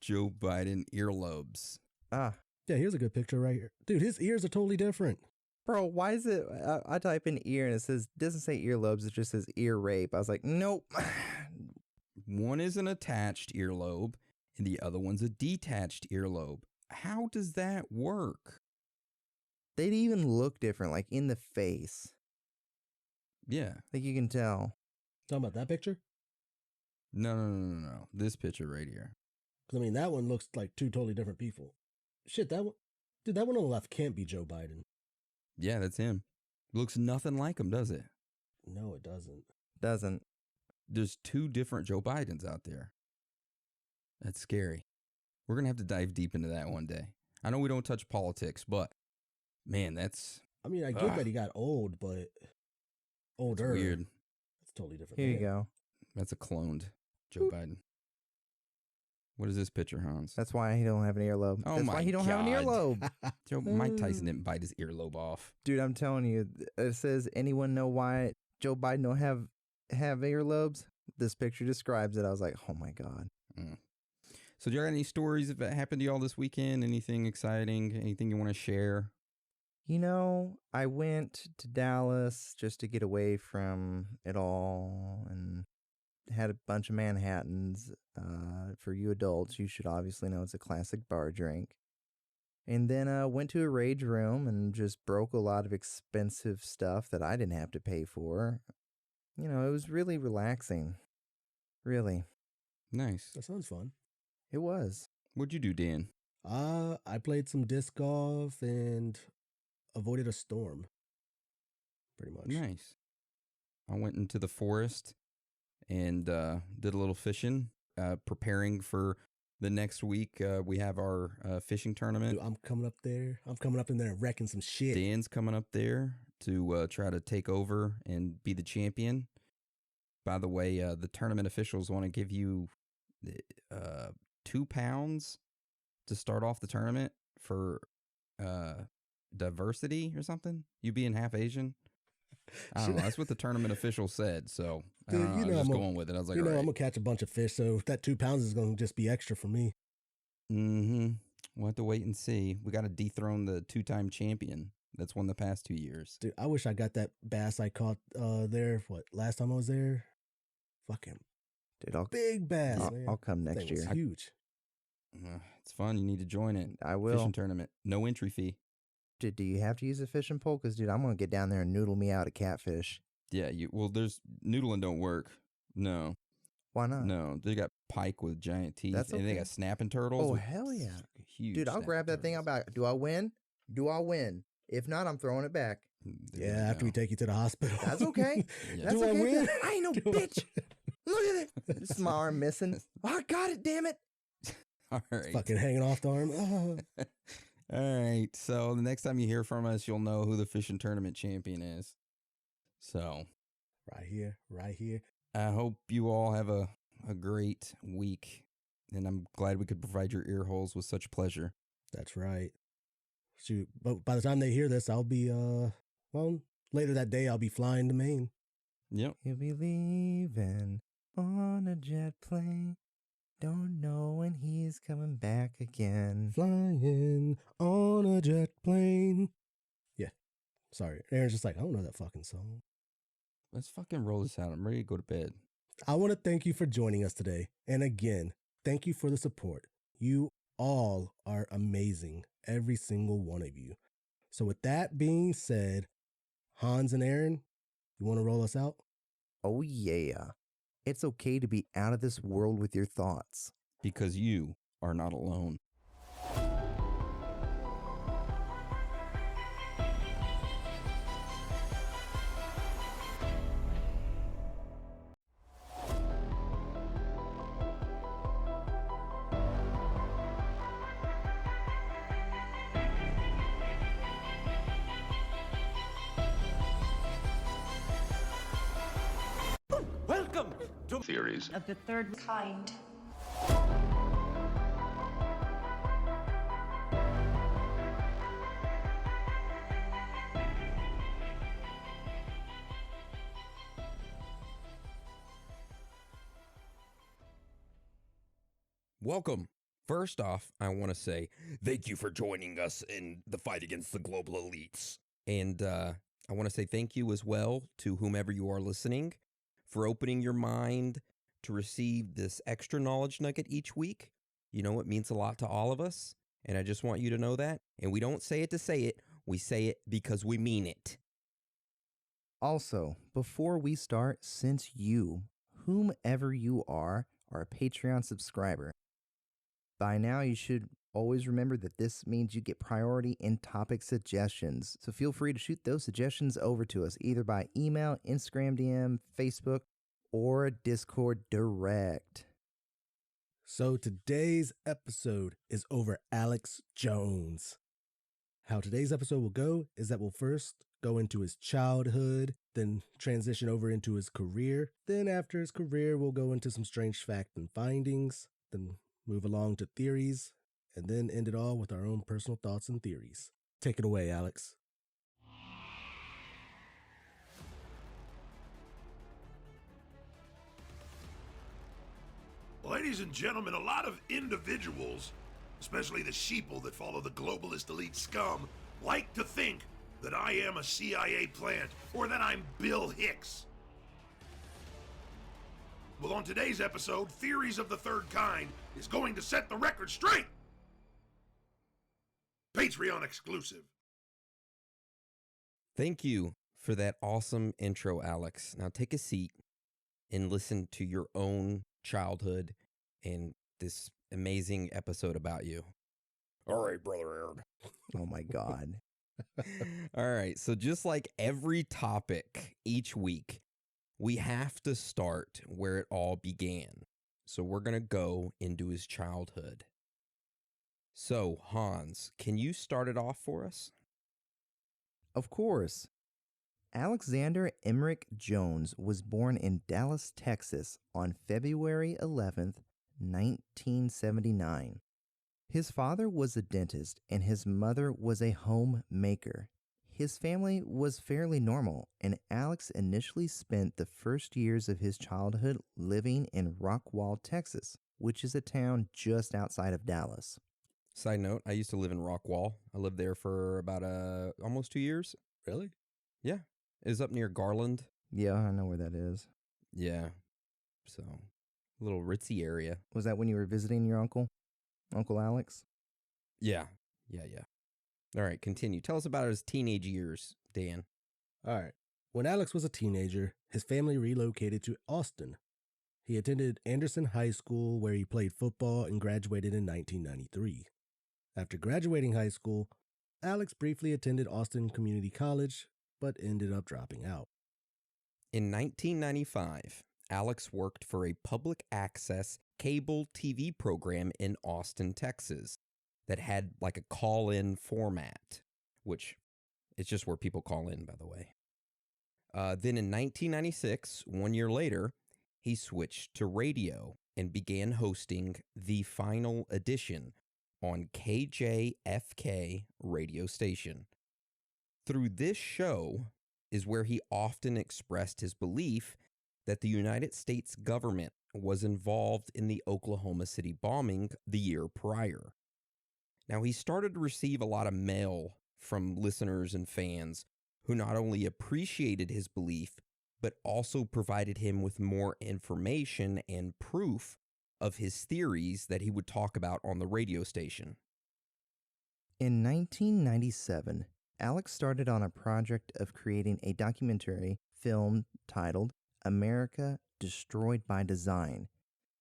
Joe Biden earlobes. Yeah, here's a good picture right here. Dude, his ears are totally different. Bro, why is it? I type in ear and it doesn't say earlobes, it just says ear rape. I was like, nope. One is an attached earlobe and the other one's a detached earlobe. How does that work? They'd even look different, like in the face. Yeah. Like you can tell. Talking about that picture? No. This picture right here. Because, I mean, that one looks like two totally different people. Shit, that one... Dude, that one on the left can't be Joe Biden. Yeah, that's him. Looks nothing like him, does it? No, it doesn't. Doesn't. There's two different Joe Bidens out there. That's scary. We're going to have to dive deep into that one day. I know we don't touch politics, but, man, that's... I mean, I get that he got old, but... Older. That's weird. That's totally different. Here you go. That's a cloned Joe Biden. What is this picture, Hans? That's why he don't have an earlobe. Oh That's my why he don't have an God. earlobe. Mike Tyson didn't bite his earlobe off. Dude, I'm telling you, it says, anyone know why Joe Biden don't have earlobes? This picture describes it. I was like, oh my God. So do you got any stories that happened to y'all this weekend? Anything exciting? Anything you want to share? You know, I went to Dallas just to get away from it all and had a bunch of Manhattans. For you adults, you should obviously know it's a classic bar drink. And then went to a rage room and just broke a lot of expensive stuff that I didn't have to pay for. You know, it was really relaxing. Really. Nice. That sounds fun. It was. What'd you do, Dan? I played some disc golf and avoided a storm. Pretty much. Nice. I went into the forest and did a little fishing, preparing for the next week. We have our fishing tournament. Dude, I'm coming up there. I'm coming up in there and wrecking some shit. Dan's coming up there to try to take over and be the champion. By the way, the tournament officials want to give you 2 pounds to start off the tournament for diversity or something. You being half Asian. I don't know. That's what the tournament official said. So Dude, I was just going with it. I was like, I'm all right. gonna catch a bunch of fish, so that 2 pounds is gonna just be extra for me. We'll have to wait and see. We got to dethrone the 2-time champion that's won the past 2 years. Dude, I wish I got that bass I caught there. Last time I was there? Fucking Dude, big bass, man. I'll come next year. It's huge. It's fun. You need to join it. I will. Fishing tournament. No entry fee. Dude, do you have to use a fishing pole? Because, dude, I'm going to get down there and noodle me out a catfish. Yeah, there's noodling don't work. No. Why not? No, they got pike with giant teeth. That's And they okay. got snapping turtles. Oh, with hell yeah. Huge. Dude, I'll grab that thing. I'll be like, do I win? Do I win? If not, I'm throwing it back. Yeah, after we take you to the hospital. That's okay. Yeah. That's Do I okay. win? I ain't no bitch. Look at it. This is my arm missing. Oh, I got it, damn it. All right. Fucking hanging off the arm. All right. So the next time you hear from us, you'll know who the fishing tournament champion is. So. Right here. Right here. I hope you all have a great week. And I'm glad we could provide your ear holes with such pleasure. That's right. Shoot. But by the time they hear this, I'll be, later that day, I'll be flying to Maine. Yep. You'll be leaving on a jet plane. Don't know when he's coming back again. Flying on a jet plane. Yeah. Sorry. Aaron's just like, I don't know that fucking song. Let's fucking roll this out. I'm ready to go to bed. I want to thank you for joining us today. And again, thank you for the support. You all are amazing. Every single one of you. So with that being said, Hans and Aaron, you want to roll us out? Oh, yeah. It's okay to be out of this world with your thoughts. Because you are not alone. Welcome to Theories of the Third Kind. Welcome First off, I want to say thank you for joining us in the fight against the global elites. And I want to say thank you as well to whomever you are listening for opening your mind to receive this extra knowledge nugget each week. You know, it means a lot to all of us. And I just want you to know that. And we don't say it to say it. We say it because we mean it. Also, before we start, since you, whomever you are a Patreon subscriber, by now you should always remember that this means you get priority in topic suggestions. So feel free to shoot those suggestions over to us either by email, Instagram DM, Facebook, or Discord direct. So today's episode is over Alex Jones. How today's episode will go is that we'll first go into his childhood, then transition over into his career. Then after his career, we'll go into some strange facts and findings, then move along to theories, and then end it all with our own personal thoughts and theories. Take it away, Alex. Ladies and gentlemen, a lot of individuals, especially the sheeple that follow the globalist elite scum, like to think that I am a CIA plant or that I'm Bill Hicks. Well, on today's episode, Theories of the Third Kind is going to set the record straight. Patreon exclusive. Thank you for that awesome intro, Alex. Now take a seat and listen to your own childhood and this amazing episode about you. All right, Brother Aaron. Oh my God. All right, so just like every topic each week, we have to start where it all began. So we're going to go into his childhood. So, Hans, can you start it off for us? Of course. Alexander Emmerich Jones was born in Dallas, Texas on February 11th, 1979. His father was a dentist and his mother was a homemaker. His family was fairly normal, and Alex initially spent the first years of his childhood living in Rockwall, Texas, which is a town just outside of Dallas. Side note, I used to live in Rockwall. I lived there for about almost 2 years. Really? Yeah. It was up near Garland. Yeah, I know where that is. Yeah. So, a little ritzy area. Was that when you were visiting your uncle? Uncle Alex? Yeah. All right, continue. Tell us about his teenage years, Dan. All right. When Alex was a teenager, his family relocated to Austin. He attended Anderson High School, where he played football and graduated in 1993. After graduating high school, Alex briefly attended Austin Community College, but ended up dropping out. In 1995, Alex worked for a public access cable TV program in Austin, Texas that had like a call-in format, which is just where people call in, by the way. Then in 1996, 1 year later, he switched to radio and began hosting The Final Edition on KJFK radio station. Through this show is where he often expressed his belief that the United States government was involved in the Oklahoma City bombing the year prior. Now, he started to receive a lot of mail from listeners and fans who not only appreciated his belief, but also provided him with more information and proof of his theories that he would talk about on the radio station. In 1997, Alex started on a project of creating a documentary film titled America Destroyed by Design.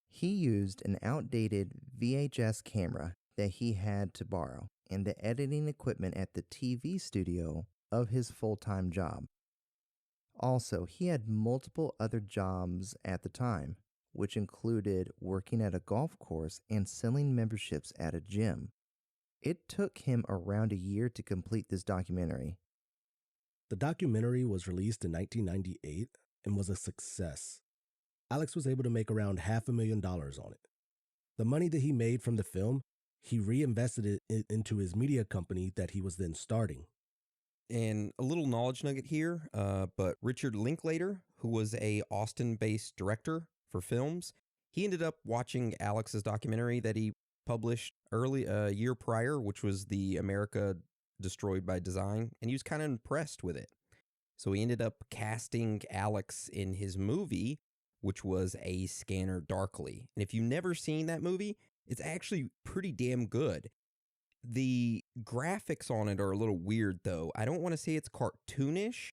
He used an outdated VHS camera that he had to borrow and the editing equipment at the TV studio of his full-time job. Also, he had multiple other jobs at the time, which included working at a golf course and selling memberships at a gym. It took him around a year to complete this documentary. The documentary was released in 1998 and was a success. Alex was able to make around $500,000 on it. The money that he made from the film, he reinvested it into his media company that he was then starting. And a little knowledge nugget here, but Richard Linklater, who was a Austin-based director for films, he ended up watching Alex's documentary that he published early a year prior, which was the America Destroyed by Design, and he was kind of impressed with it. So he ended up casting Alex in his movie, which was A Scanner Darkly. And if you've never seen that movie, it's actually pretty damn good. The graphics on it are a little weird, though. I don't want to say it's cartoonish,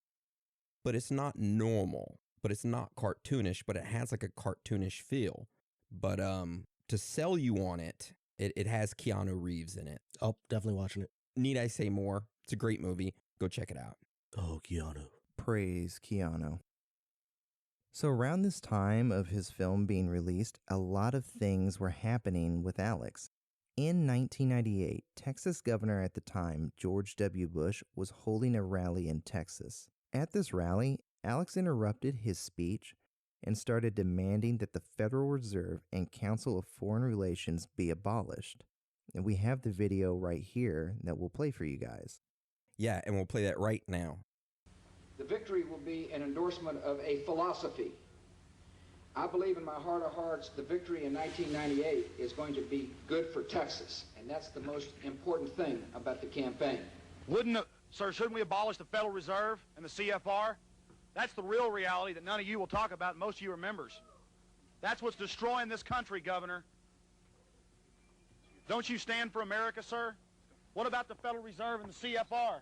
but it's not normal. But it's not cartoonish, but it has like a cartoonish feel. But to sell you on it, it has Keanu Reeves in it. Oh, definitely watching it. Need I say more? It's a great movie. Go check it out. Oh, Keanu. Praise Keanu. So around this time of his film being released, a lot of things were happening with Alex. In 1998, Texas governor at the time, George W. Bush, was holding a rally in Texas. At this rally, Alex interrupted his speech and started demanding that the Federal Reserve and Council of Foreign Relations be abolished. And we have the video right here that we'll play for you guys. Yeah, and we'll play that right now. The victory will be an endorsement of a philosophy. I believe in my heart of hearts the victory in 1998 is going to be good for Texas, and that's the most important thing about the campaign. Shouldn't we abolish the Federal Reserve and the CFR? That's the real reality that none of you will talk about, and most of you are members. That's what's destroying this country, Governor. Don't you stand for America, sir? What about the Federal Reserve and the CFR?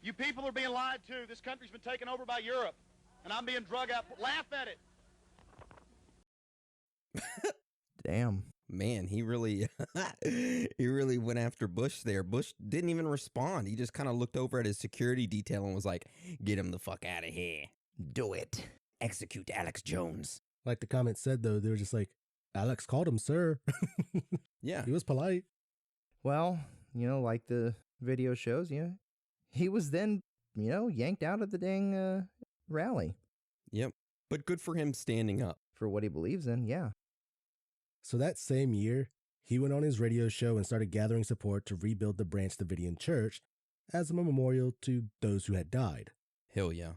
You people are being lied to. This country's been taken over by Europe, and I'm being drug out. Laugh at it. Damn. Man, he really went after Bush there. Bush didn't even respond. He just kind of looked over at his security detail and was like, get him the fuck out of here. Do it. Execute Alex Jones. Like the comment said, though, they were just like, Alex called him sir. Yeah. He was polite. Well, like the video shows, he was then, yanked out of the dang rally. Yep. But good for him standing up. For what he believes in, yeah. So that same year, he went on his radio show and started gathering support to rebuild the Branch Davidian Church as a memorial to those who had died. Hell yeah.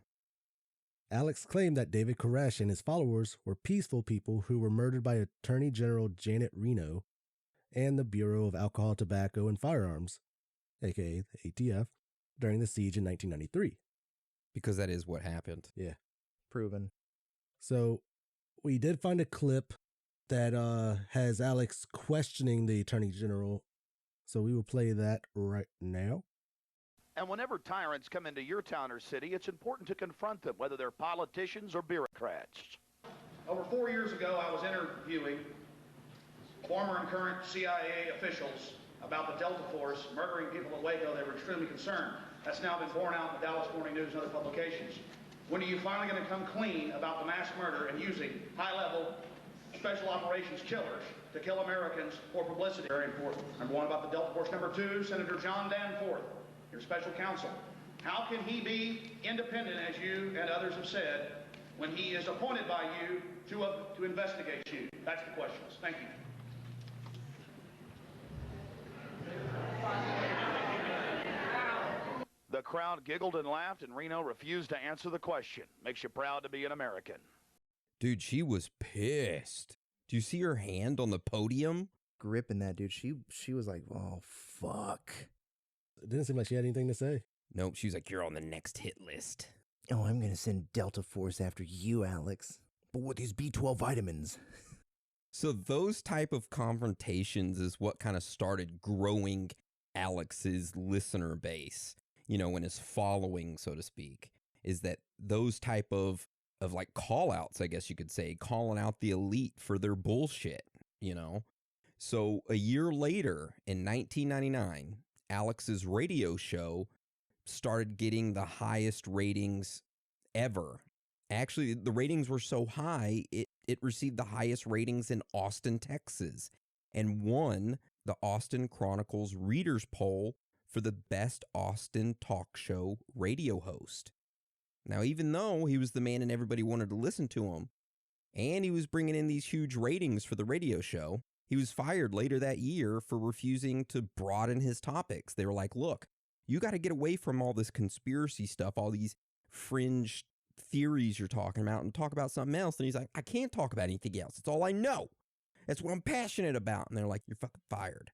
Alex claimed that David Koresh and his followers were peaceful people who were murdered by Attorney General Janet Reno and the Bureau of Alcohol, Tobacco, and Firearms, aka the ATF, during the siege in 1993. Because that is what happened. Yeah. Proven. So we did find a clip that has Alex questioning the Attorney General. So we will play that right now. And whenever tyrants come into your town or city, it's important to confront them, whether they're politicians or bureaucrats. Over 4 years ago, I was interviewing former and current CIA officials about the Delta Force murdering people in Waco. They were extremely concerned. That's now been borne out in the Dallas Morning News and other publications. When are you finally going to come clean about the mass murder and using high-level special operations killers to kill Americans for publicity? Very important. Number one, about the Delta Force. Number two, Senator John Danforth, your special counsel. How can he be independent, as you and others have said, when he is appointed by you to investigate you? That's the questions. Thank you. The crowd giggled and laughed, and Reno refused to answer the question. Makes you proud to be an American. Dude, she was pissed. Do you see her hand on the podium? Gripping that, dude. She was like, oh, fuck. It didn't seem like she had anything to say. Nope, she was like, you're on the next hit list. Oh, I'm going to send Delta Force after you, Alex. But with these B12 vitamins. So those type of confrontations is what kind of started growing Alex's listener base, and his following, so to speak, is that those type of like call outs, I guess you could say, calling out the elite for their bullshit, So a year later in 1999, Alex's radio show started getting the highest ratings ever. Actually, the ratings were so high, it received the highest ratings in Austin, Texas, and won the Austin Chronicles Readers Poll for the best Austin talk show radio host. Now, even though he was the man and everybody wanted to listen to him, and he was bringing in these huge ratings for the radio show, he was fired later that year for refusing to broaden his topics. They were like, look, you got to get away from all this conspiracy stuff, all these fringe theories you're talking about, and talk about something else. And he's like, I can't talk about anything else. It's all I know. That's what I'm passionate about. And they're like, you're fucking fired.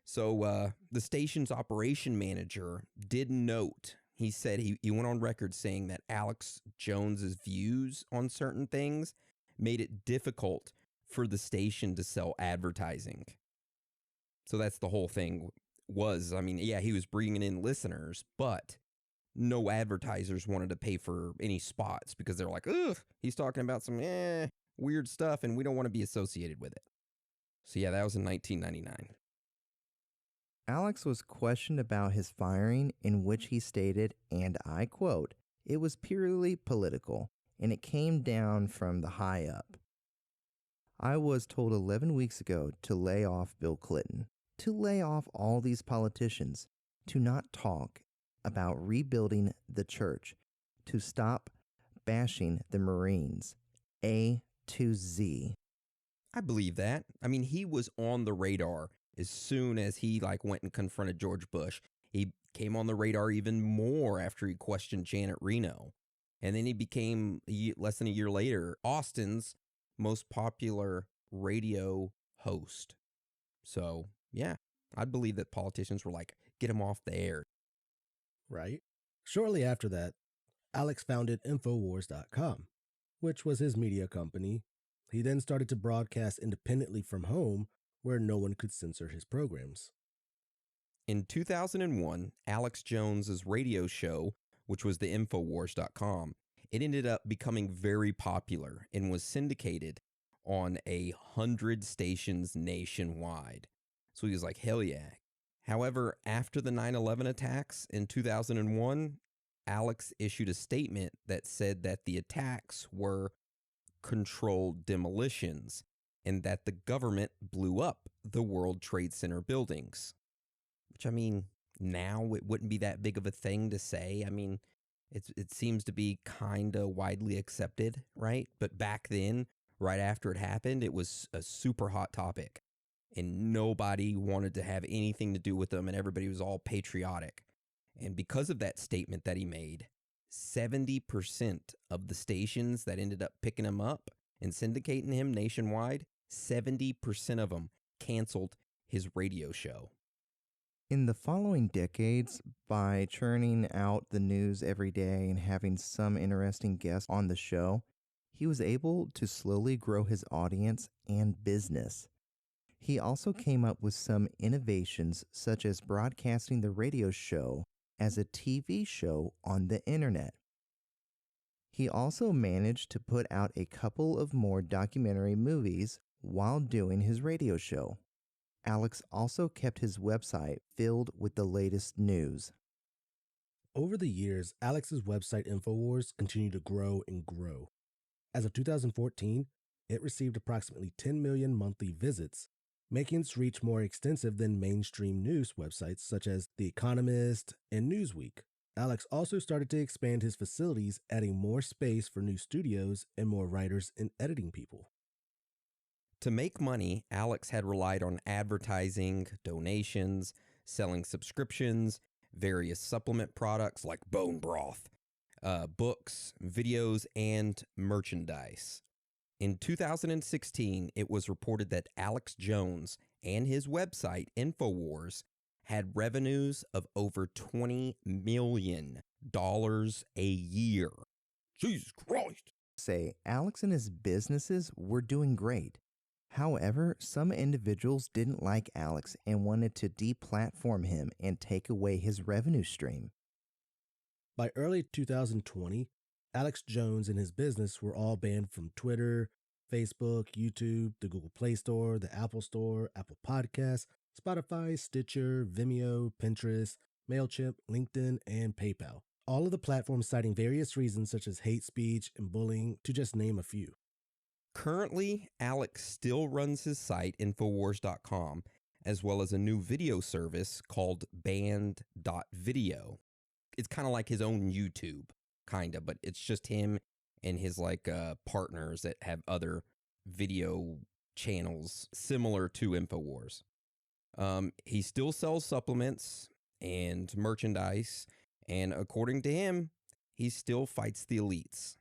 So the station's operation manager did note, he said he went on record saying that Alex Jones's views on certain things made it difficult for the station to sell advertising. So that's the whole thing was. I mean, yeah, he was bringing in listeners, but no advertisers wanted to pay for any spots because they're like, ugh, he's talking about some weird stuff and we don't want to be associated with it. So yeah, that was in 1999. Alex was questioned about his firing, in which he stated, and I quote, "It was purely political, and it came down from the high up. I was told 11 weeks ago to lay off Bill Clinton, to lay off all these politicians, to not talk about rebuilding the church, to stop bashing the Marines, A to Z." I believe that. I mean, he was on the radar as soon as he went and confronted George Bush. He came on the radar even more after he questioned Janet Reno. And then he became, less than a year later, Austin's most popular radio host. So, yeah, I'd believe that politicians were like, get him off the air. Right. Shortly after that, Alex founded Infowars.com, which was his media company. He then started to broadcast independently from home, where no one could censor his programs. In 2001, Alex Jones's radio show, which was the Infowars.com, it ended up becoming very popular and was syndicated on 100 stations nationwide. So he was like, hell yeah. However, after the 9/11 attacks in 2001, Alex issued a statement that said that the attacks were controlled demolitions and that the government blew up the World Trade Center buildings. Which, I mean, now it wouldn't be that big of a thing to say. I mean, it seems to be kind of widely accepted, right? But back then, right after it happened, it was a super hot topic. And nobody wanted to have anything to do with them, and everybody was all patriotic. And because of that statement that he made, 70% of the stations that ended up picking him up and syndicating him nationwide, 70% of them canceled his radio show. In the following decades, by churning out the news every day and having some interesting guests on the show, he was able to slowly grow his audience and business. He also came up with some innovations, such as broadcasting the radio show as a TV show on the internet. He also managed to put out a couple of more documentary movies while doing his radio show. Alex also kept his website filled with the latest news. Over the years, Alex's website Infowars continued to grow and grow. As of 2014, it received approximately 10 million monthly visits, making its reach more extensive than mainstream news websites such as The Economist and Newsweek. Alex also started to expand his facilities, adding more space for new studios and more writers and editing people. To make money, Alex had relied on advertising, donations, selling subscriptions, various supplement products like bone broth, books, videos, and merchandise. In 2016, it was reported that Alex Jones and his website, Infowars, had revenues of over $20 million a year. Jesus Christ! Say, Alex and his businesses were doing great. However, some individuals didn't like Alex and wanted to deplatform him and take away his revenue stream. By early 2020, Alex Jones and his business were all banned from Twitter, Facebook, YouTube, the Google Play Store, the Apple Store, Apple Podcasts, Spotify, Stitcher, Vimeo, Pinterest, MailChimp, LinkedIn, and PayPal. All of the platforms citing various reasons such as hate speech and bullying, to just name a few. Currently, Alex still runs his site, Infowars.com, as well as a new video service called Band.video. It's kind of like his own YouTube, kind of, but it's just him and his partners that have other video channels similar to Infowars. He still sells supplements and merchandise, and according to him, he still fights the elites.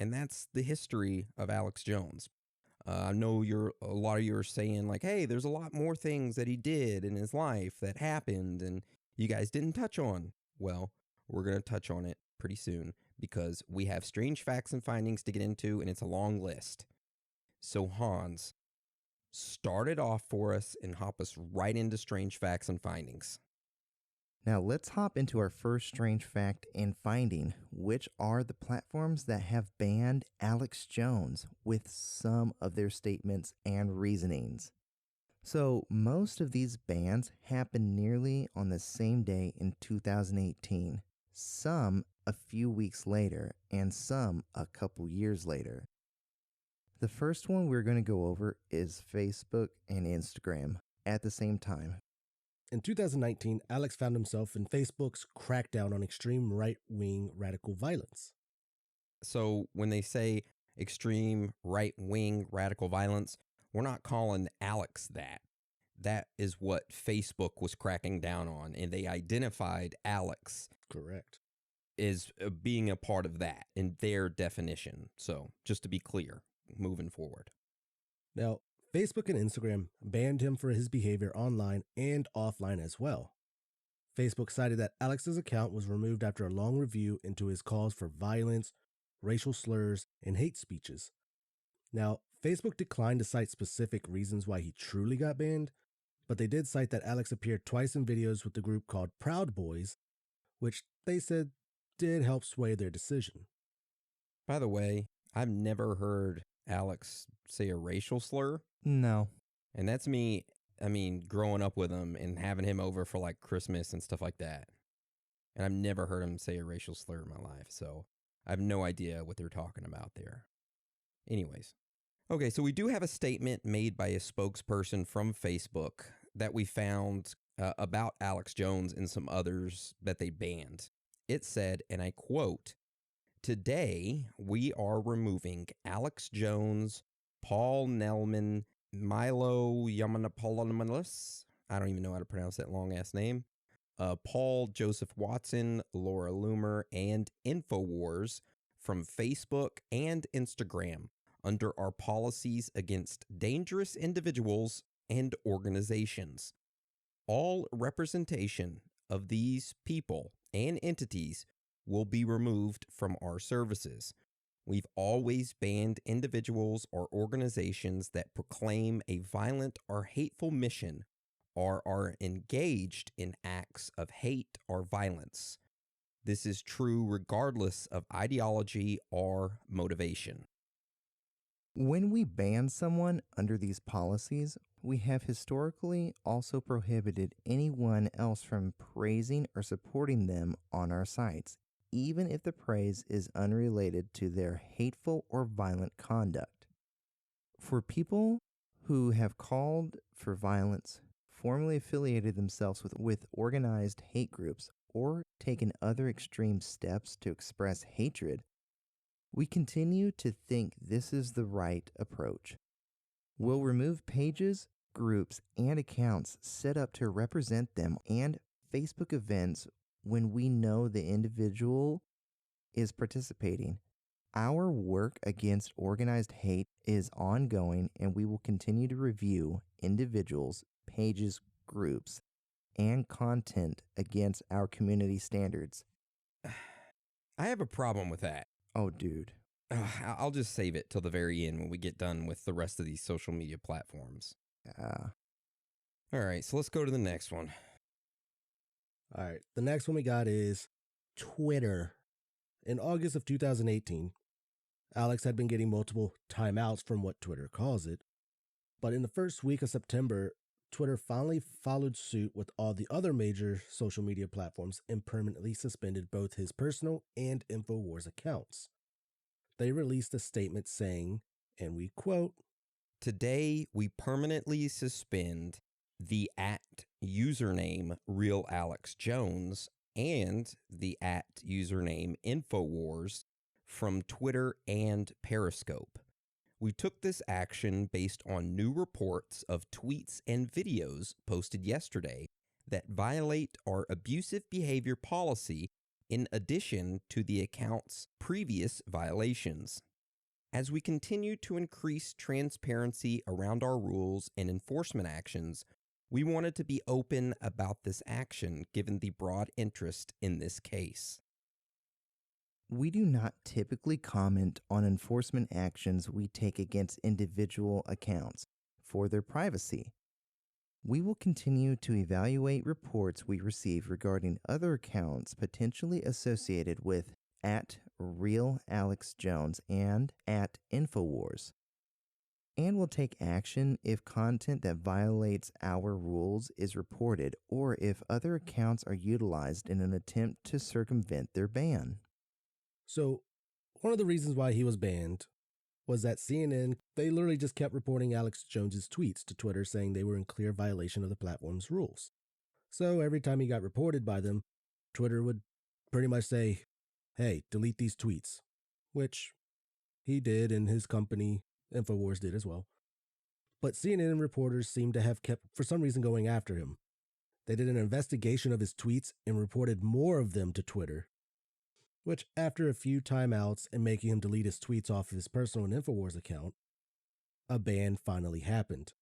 And that's the history of Alex Jones. I know a lot of you are saying like, hey, there's a lot more things that he did in his life that happened and you guys didn't touch on. Well, we're going to touch on it pretty soon because we have strange facts and findings to get into, and it's a long list. So Hans, start it off for us and hop us right into strange facts and findings. Now let's hop into our first strange fact and finding, which are the platforms that have banned Alex Jones with some of their statements and reasonings. So most of these bans happened nearly on the same day in 2018, some a few weeks later, and some a couple years later. The first one we're going to go over is Facebook and Instagram at the same time. In 2019, Alex found himself in Facebook's crackdown on extreme right-wing radical violence. So when they say extreme right-wing radical violence, we're not calling Alex that. That is what Facebook was cracking down on, and they identified Alex. Correct. As being a part of that in their definition. So just to be clear, moving forward. Now, Facebook and Instagram banned him for his behavior online and offline as well. Facebook cited that Alex's account was removed after a long review into his calls for violence, racial slurs, and hate speeches. Now, Facebook declined to cite specific reasons why he truly got banned, but they did cite that Alex appeared twice in videos with the group called Proud Boys, which they said did help sway their decision. By the way, I've never heard Alex say a racial slur. No. And that's me, growing up with him and having him over for like Christmas and stuff like that. And I've never heard him say a racial slur in my life, so I have no idea what they're talking about there. Anyways. Okay, so we do have a statement made by a spokesperson from Facebook that we found about Alex Jones and some others that they banned. It said, and I quote, "Today, we are removing Alex Jones, Paul Nellman, Milo Yiannopoulos, I don't even know how to pronounce that long-ass name, Paul Joseph Watson, Laura Loomer, and InfoWars from Facebook and Instagram under our policies against dangerous individuals and organizations. All representation of these people and entities will be removed from our services. We've always banned individuals or organizations that proclaim a violent or hateful mission or are engaged in acts of hate or violence. This is true regardless of ideology or motivation." When we ban someone under these policies, we have historically also prohibited anyone else from praising or supporting them on our sites, even if the praise is unrelated to their hateful or violent conduct. For people who have called for violence, formally affiliated themselves with organized hate groups, or taken other extreme steps to express hatred, we continue to think this is the right approach. We'll remove pages, groups, and accounts set up to represent them and Facebook events when we know the individual is participating. Our work against organized hate is ongoing, and we will continue to review individuals, pages, groups, and content against our community standards. I have a problem with that. Oh, dude. I'll just save it till the very end when we get done with the rest of these social media platforms. Yeah. All right, so let's go to the next one. All right, the next one we got is Twitter. In August of 2018, Alex had been getting multiple timeouts from what Twitter calls it. But in the first week of September, Twitter finally followed suit with all the other major social media platforms and permanently suspended both his personal and InfoWars accounts. They released a statement saying, and we quote, "Today, we permanently suspend the @username Real Alex Jones and the @username InfoWars from Twitter and Periscope. We took this action based on new reports of tweets and videos posted yesterday that violate our abusive behavior policy in addition to the account's previous violations." As we continue to increase transparency around our rules and enforcement actions, we wanted to be open about this action given the broad interest in this case. We do not typically comment on enforcement actions we take against individual accounts for their privacy. We will continue to evaluate reports we receive regarding other accounts potentially associated with @RealAlexJones and @Infowars, and will take action if content that violates our rules is reported or if other accounts are utilized in an attempt to circumvent their ban. So, one of the reasons why he was banned was that CNN, they literally just kept reporting Alex Jones's tweets to Twitter saying they were in clear violation of the platform's rules. So every time he got reported by them, Twitter would pretty much say, hey, delete these tweets, which he did and his company, Infowars, did as well. But CNN reporters seem to have kept, for some reason, going after him. They did an investigation of his tweets and reported more of them to Twitter, which after a few timeouts and making him delete his tweets off of his personal and Infowars account, a ban finally happened.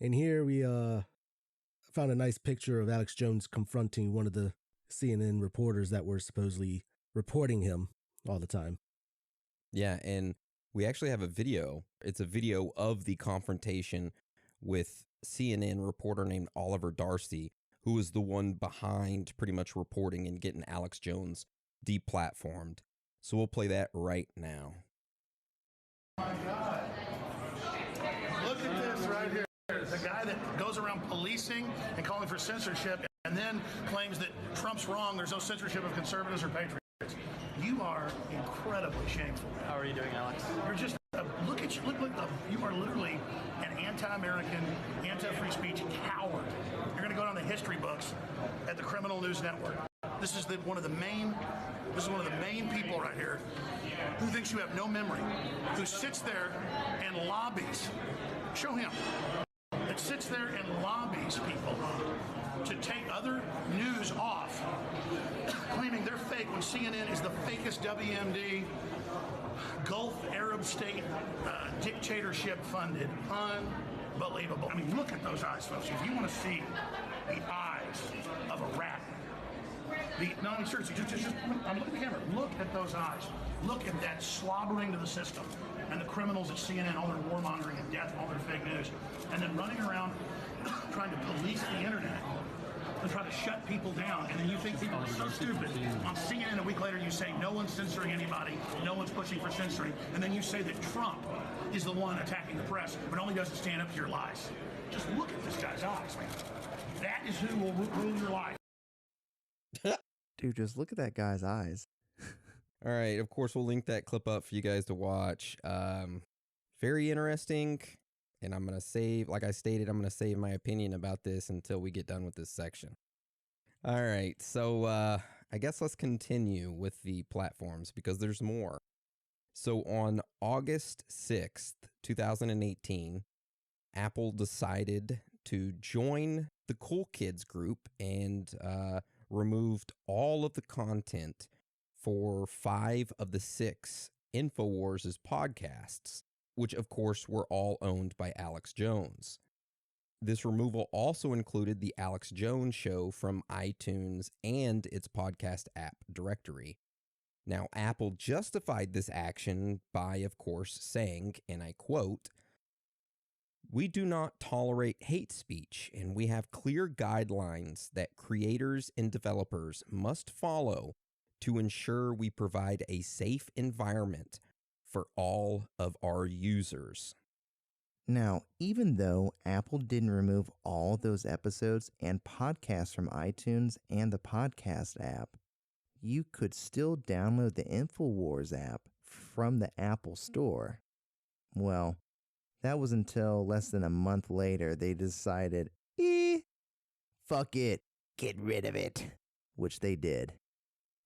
And here we found a nice picture of Alex Jones confronting one of the CNN reporters that were supposedly reporting him all the time. Yeah, and we actually have a video. It's a video of the confrontation with CNN reporter named Oliver Darcy, who was the one behind pretty much reporting and getting Alex Jones deplatformed. So we'll play that right now. Oh my God. Look at this right here. The guy that goes around policing and calling for censorship and then claims that Trump's wrong, there's no censorship of conservatives or patriots. You are incredibly shameful. How are you doing, Alex? You're just, look at you, you are literally an anti-American, anti-free speech coward. You're going to go down the history books at the Criminal News Network. This is one of the main people right here who thinks you have no memory, who sits there and lobbies. Show him. That sits there and lobbies people to take other news off, claiming they're fake when CNN is the fakest WMD, Gulf Arab state dictatorship funded. Unbelievable. I mean, look at those eyes, folks. If you want to see the eyes of a rat, no, seriously, just look at the camera. Look at those eyes. Look at that slobbering to the system and the criminals at CNN, all their warmongering and death, all their fake news, and then running around trying to police the internet and try to shut people down. And then you think people are so stupid. On CNN a week later, you say no one's censoring anybody, no one's pushing for censoring, and then you say that Trump is the one attacking the press, but only doesn't stand up to your lies. Just look at this guy's eyes, man. That is who will rule your life. Dude, just look at that guy's eyes. All right, of course, we'll link that clip up for you guys to watch. Very interesting, and I'm going to save, like I stated, I'm going to save my opinion about this until we get done with this section. All right, so I guess let's continue with the platforms because there's more. So on August 6th, 2018, Apple decided to join the Cool Kids group and removed all of the content for 5 of the 6 Infowars' podcasts, which of course were all owned by Alex Jones. This removal also included the Alex Jones Show from iTunes and its podcast app directory. Now, Apple justified this action by, of course, saying, and I quote, "We do not tolerate hate speech, and we have clear guidelines that creators and developers must follow to ensure we provide a safe environment for all of our users." Now, even though Apple didn't remove all those episodes and podcasts from iTunes and the podcast app, you could still download the Infowars app from the Apple Store. Well, that was until less than a month later they decided, fuck it, get rid of it, which they did.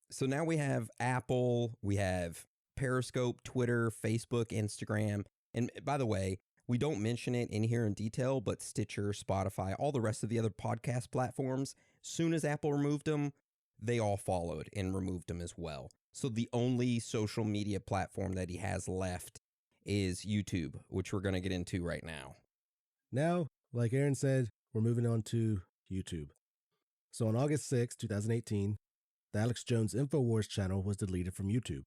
So now we have Apple, we have Periscope, Twitter, Facebook, Instagram, and by the way, we don't mention it in here in detail, but Stitcher, Spotify, all the rest of the other podcast platforms, soon as Apple removed them, they all followed and removed him as well. So the only social media platform that he has left is YouTube, which we're going to get into right now. Now, like Aaron said, we're moving on to YouTube. So on August 6, 2018, the Alex Jones InfoWars channel was deleted from YouTube.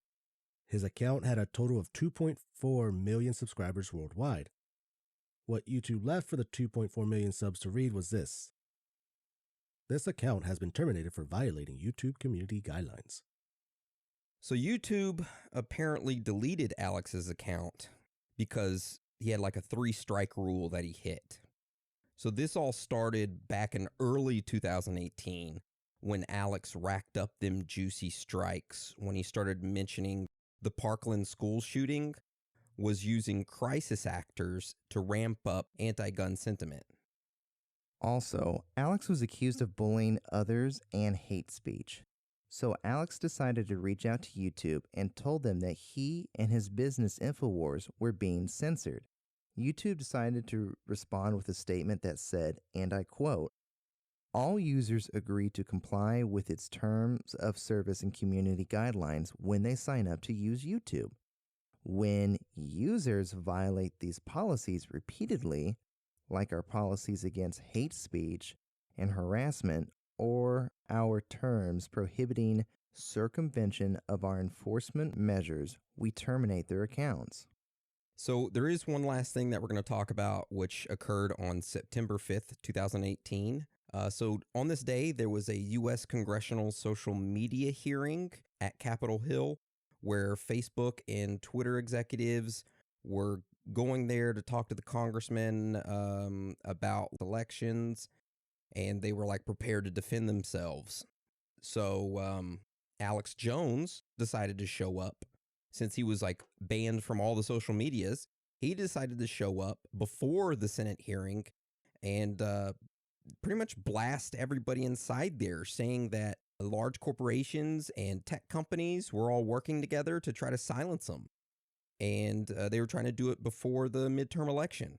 His account had a total of 2.4 million subscribers worldwide. What YouTube left for the 2.4 million subs to read was this. This account has been terminated for violating YouTube community guidelines. So YouTube apparently deleted Alex's account because he had like a 3-strike rule that he hit. So this all started back in early 2018 when Alex racked up them juicy strikes when he started mentioning the Parkland school shooting was using crisis actors to ramp up anti-gun sentiment. Also, Alex was accused of bullying others and hate speech. So Alex decided to reach out to YouTube and told them that he and his business InfoWars were being censored. YouTube decided to respond with a statement that said, and I quote, "All users agree to comply with its terms of service and community guidelines when they sign up to use YouTube. When users violate these policies repeatedly, like our policies against hate speech and harassment, or our terms prohibiting circumvention of our enforcement measures, we terminate their accounts." So there is one last thing that we're going to talk about, which occurred on September 5th, 2018. So on this day, there was a U.S. congressional social media hearing at Capitol Hill where Facebook and Twitter executives were going there to talk to the congressmen about elections, and they were like prepared to defend themselves. So Alex Jones decided to show up. Since he was like banned from all the social medias, he decided to show up before the Senate hearing and pretty much blast everybody inside there, saying that large corporations and tech companies were all working together to try to silence him. And they were trying to do it before the midterm election.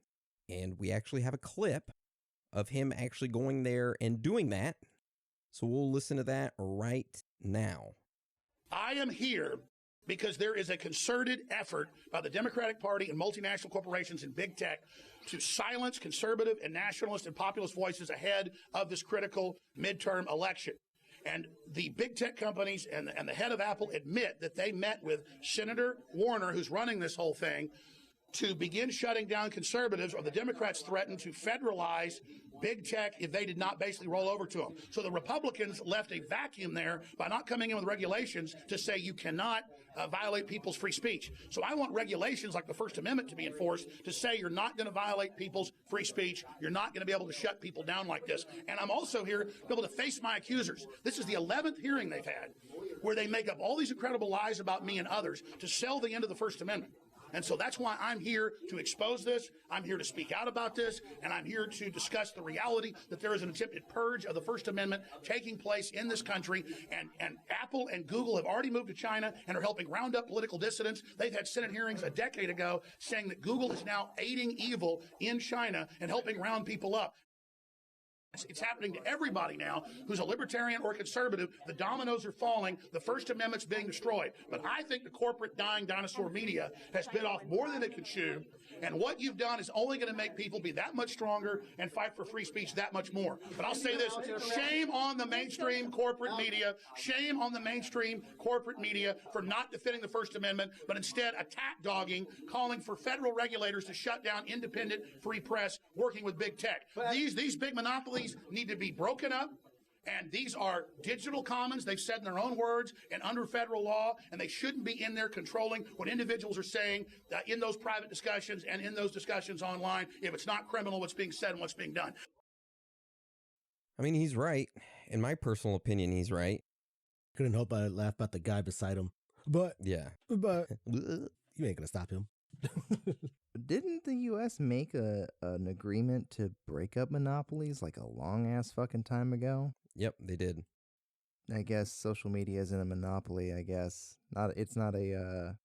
And we actually have a clip of him actually going there and doing that. So we'll listen to that right now. I am here because there is a concerted effort by the Democratic Party and multinational corporations and big tech to silence conservative and nationalist and populist voices ahead of this critical midterm election. And the big tech companies and the head of Apple admit that they met with Senator Warner, who's running this whole thing, to begin shutting down conservatives, or the Democrats threatened to federalize big tech if they did not basically roll over to them. So the Republicans left a vacuum there by not coming in with regulations to say you cannot violate people's free speech. So I want regulations like the First Amendment to be enforced to say you're not going to violate people's free speech. You're not going to be able to shut people down like this. And I'm also here to be able to face my accusers. This is the 11th hearing they've had where they make up all these incredible lies about me and others to sell the end of the First Amendment. And so that's why I'm here to expose this. I'm here to speak out about this. And I'm here to discuss the reality that there is an attempted purge of the First Amendment taking place in this country. And Apple and Google have already moved to China and are helping round up political dissidents. They've had Senate hearings a decade ago saying that Google is now aiding evil in China and helping round people up. It's happening to everybody now who's a libertarian or conservative. The dominoes are falling. The First Amendment's being destroyed. But I think the corporate dying dinosaur media has bit off more than it can chew. And what you've done is only going to make people be that much stronger and fight for free speech that much more. But I'll say this, shame on the mainstream corporate media. Shame on the mainstream corporate media for not defending the First Amendment, but instead attack dogging, calling for federal regulators to shut down independent free press, working with big tech. These big monopolies need to be broken up, and these are digital commons, they've said in their own words, and under federal law, and they shouldn't be in there controlling what individuals are saying in those private discussions and in those discussions online if it's not criminal what's being said and what's being done. I mean, he's right. In my personal opinion, he's right. Couldn't help but laugh about the guy beside him. But you ain't gonna stop him. Didn't the U.S. make an agreement to break up monopolies like a long-ass fucking time ago? Yep, they did. I guess social media isn't a monopoly, I guess. It's not a,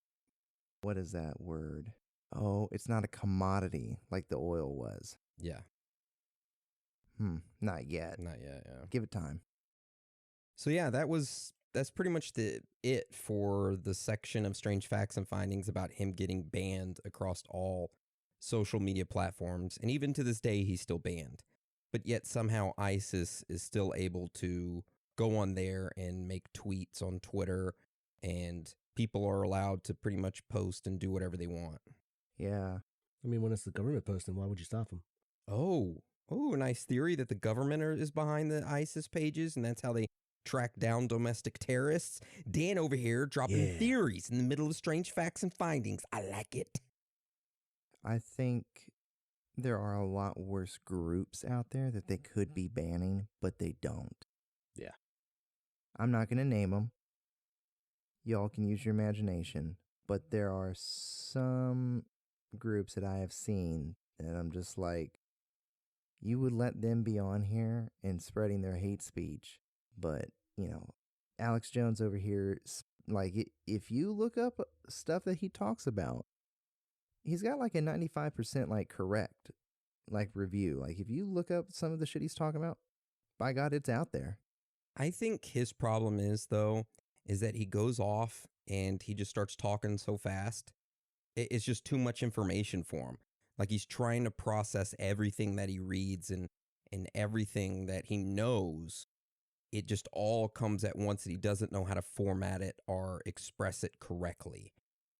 what is that word? Oh, it's not a commodity like the oil was. Yeah. Not yet. Not yet, yeah. Give it time. So yeah, that's pretty much it for the section of strange facts and findings about him getting banned across all social media platforms. And even to this day, he's still banned. But yet somehow ISIS is still able to go on there and make tweets on Twitter, and people are allowed to pretty much post and do whatever they want. Yeah. I mean, when it's the government posting, why would you stop them? Oh, nice theory that the government is behind the ISIS pages, and that's how they track down domestic terrorists. Dan over here dropping theories in the middle of strange facts and findings. I like it. I think there are a lot worse groups out there that they could be banning, but they don't. Yeah. I'm not going to name them. Y'all can use your imagination, but there are some groups that I have seen that I'm just like, you would let them be on here and spreading their hate speech. But, you know, Alex Jones over here, like, if you look up stuff that he talks about, he's got like a 95% like correct like review. Like, if you look up some of the shit he's talking about, by God, it's out there. I think his problem is that he goes off and he just starts talking so fast. It's just too much information for him. Like, he's trying to process everything that he reads and everything that he knows. It just all comes at once, and he doesn't know how to format it or express it correctly.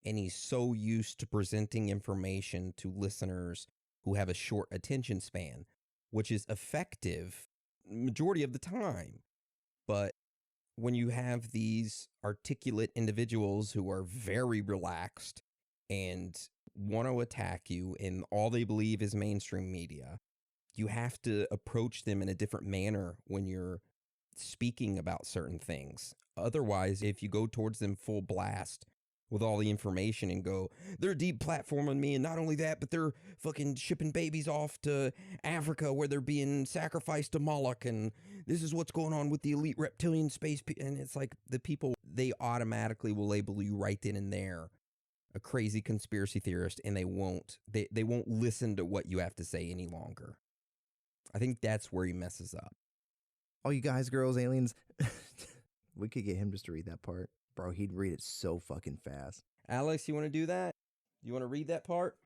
And he's so used to presenting information to listeners who have a short attention span, which is effective majority of the time. But when you have these articulate individuals who are very relaxed and want to attack you, and all they believe is mainstream media, you have to approach them in a different manner when you're speaking about certain things. Otherwise, if you go towards them full blast with all the information and go, they're deplatforming me, and not only that, but they're fucking shipping babies off to Africa where they're being sacrificed to Moloch, and this is what's going on with the elite reptilian space. And it's like the people, they automatically will label you right then and there a crazy conspiracy theorist, and they won't listen to what you have to say any longer. I think that's where he messes up. All you guys, girls, aliens, we could get him just to read that part. Bro, he'd read it so fucking fast. Alex, you want to do that? You want to read that part?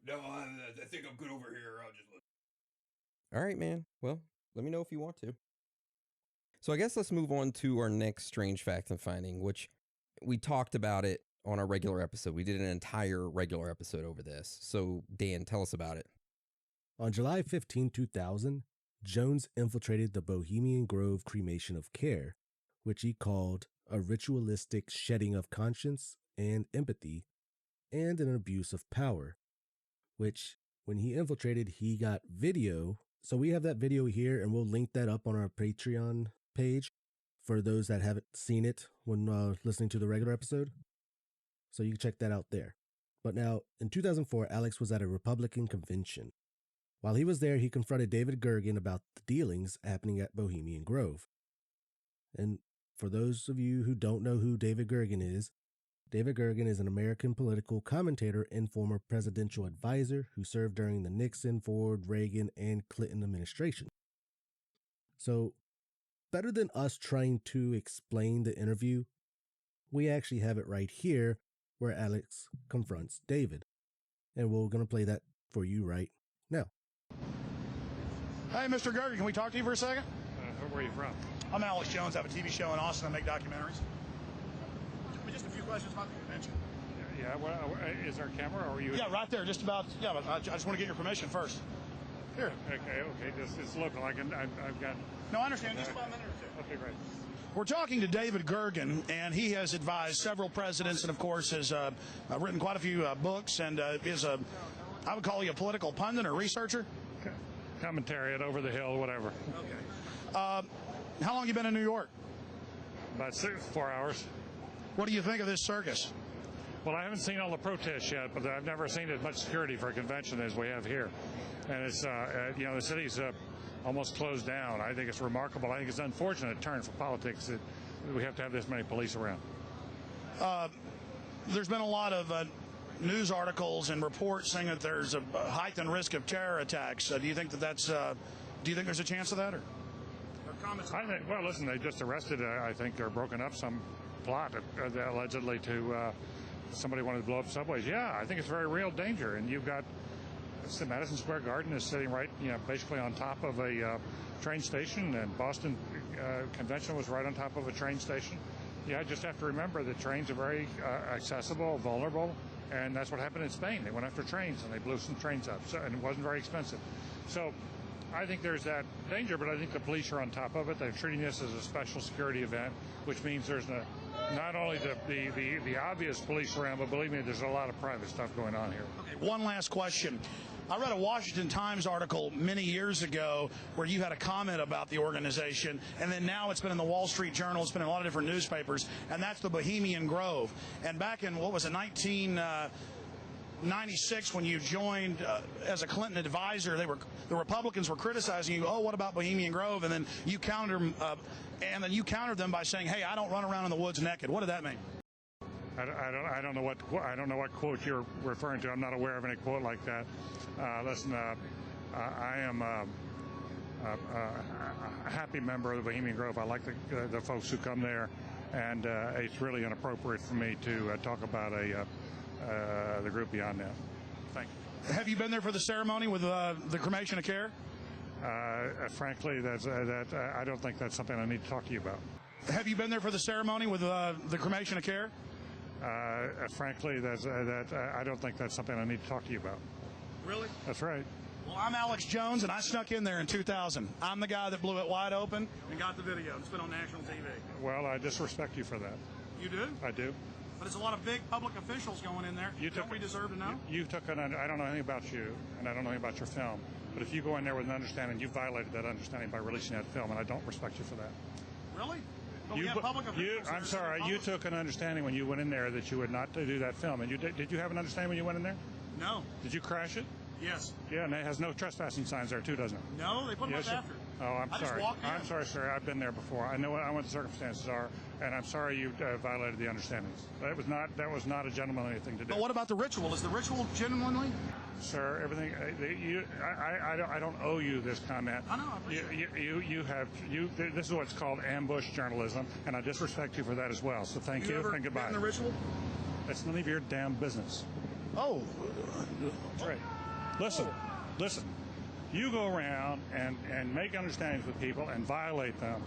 No, I think I'm good over here. I'll just listen. All right, man. Well, let me know if you want to. So I guess let's move on to our next strange fact and finding, which we talked about it on our regular episode. We did an entire regular episode over this. So, Dan, tell us about it. On July 15, 2000, Jones infiltrated the Bohemian Grove cremation of care, which he called a ritualistic shedding of conscience and empathy, and an abuse of power, which when he infiltrated, he got video. So we have that video here, and we'll link that up on our Patreon page for those that haven't seen it when listening to the regular episode. So you can check that out there. But now, in 2004, Alex was at a Republican convention. While he was there, he confronted David Gergen about the dealings happening at Bohemian Grove. And for those of you who don't know who David Gergen is an American political commentator and former presidential advisor who served during the Nixon, Ford, Reagan, and Clinton administration. So, better than us trying to explain the interview, we actually have it right here where Alex confronts David. And we're going to play that for you right now. Hey, Mr. Gergen, can we talk to you for a second? Where are you from? I'm Alex Jones. I have a TV show in Austin. I make documentaries. Just a few questions about the convention. Yeah, well, is there a camera, or are you? Yeah, right there. Just about. Yeah, but I just want to get your permission first. Here. Okay. It's local. I've got. No, I understand. Just about a minute or two. Okay, great. We're talking to David Gergen, and he has advised several presidents, and of course has written quite a few books, and is I would call you a political pundit or researcher. Commentary at Over the Hill, whatever. Okay. How long you been in New York? About 4 hours. What do you think of this circus? Well, I haven't seen all the protests yet, but I've never seen as much security for a convention as we have here. And it's, the city's almost closed down. I think it's remarkable. I think it's an unfortunate turn for politics that we have to have this many police around. There's been a lot of news articles and reports saying that there's a heightened risk of terror attacks. Do you think that that's? Do you think there's a chance of that? Or comments? I think, well, listen, they just arrested, I think, or broken up some plot allegedly to somebody wanted to blow up subways. Yeah, I think it's a very real danger. And you've got Madison Square Garden is sitting right, basically on top of a train station, and Boston Convention was right on top of a train station. Yeah, I just have to remember that trains are very accessible, vulnerable, and that's what happened in Spain. They went after trains and they blew some trains up, and it wasn't very expensive. So I think there's that danger, but I think the police are on top of it. They're treating this as a special security event, which means there's not only the obvious police around, but believe me, there's a lot of private stuff going on here. Okay, one last question. I read a Washington Times article many years ago where you had a comment about the organization, and then now it's been in the Wall Street Journal, it's been in a lot of different newspapers, and that's the Bohemian Grove. And back in, 1996, when you joined as a Clinton advisor, the Republicans were criticizing you. Oh, what about Bohemian Grove? And then you countered them by saying, "Hey, I don't run around in the woods naked." What did that mean? I don't know what quote you're referring to. I'm not aware of any quote like that. Listen, I am a happy member of the Bohemian Grove. I like the folks who come there, and it's really inappropriate for me to talk about the group beyond that. Thank you. Have you been there for the ceremony with the cremation of care? Frankly, I don't think that's something I need to talk to you about. Have you been there for the ceremony with the cremation of care? Frankly, I don't think that's something I need to talk to you about. Really? That's right. Well, I'm Alex Jones, and I snuck in there in 2000. I'm the guy that blew it wide open and got the video. It's been on national TV. Well, I disrespect you for that. You do? I do. But there's a lot of big public officials going in there. Don't we deserve to know? You took I don't know anything about you, and I don't know anything about your film. But if you go in there with an understanding, you violated that understanding by releasing that film, and I don't respect you for that. Really? But we have public officials. I'm sorry. You took an understanding when you went in there that you would not do that film, and did you have an understanding when you went in there? No. Did you crash it? Yes. Yeah, and it has no trespassing signs there too, doesn't it? No, they put them up after. Oh, I'm I sorry. just walked in. I'm sorry, sir. I've been there before. I know what the circumstances are, and I'm sorry you violated the understandings. That was not a gentlemanly thing to do. But what about the ritual? Is the ritual gentlemanly? Sir, everything. I don't owe you this comment. I know. I appreciate This is what's called ambush journalism, and I disrespect you for that as well. So thank you and goodbye. The ritual? It's none of your damn business. Oh. That's right. Listen. You go around and make understandings with people and violate them.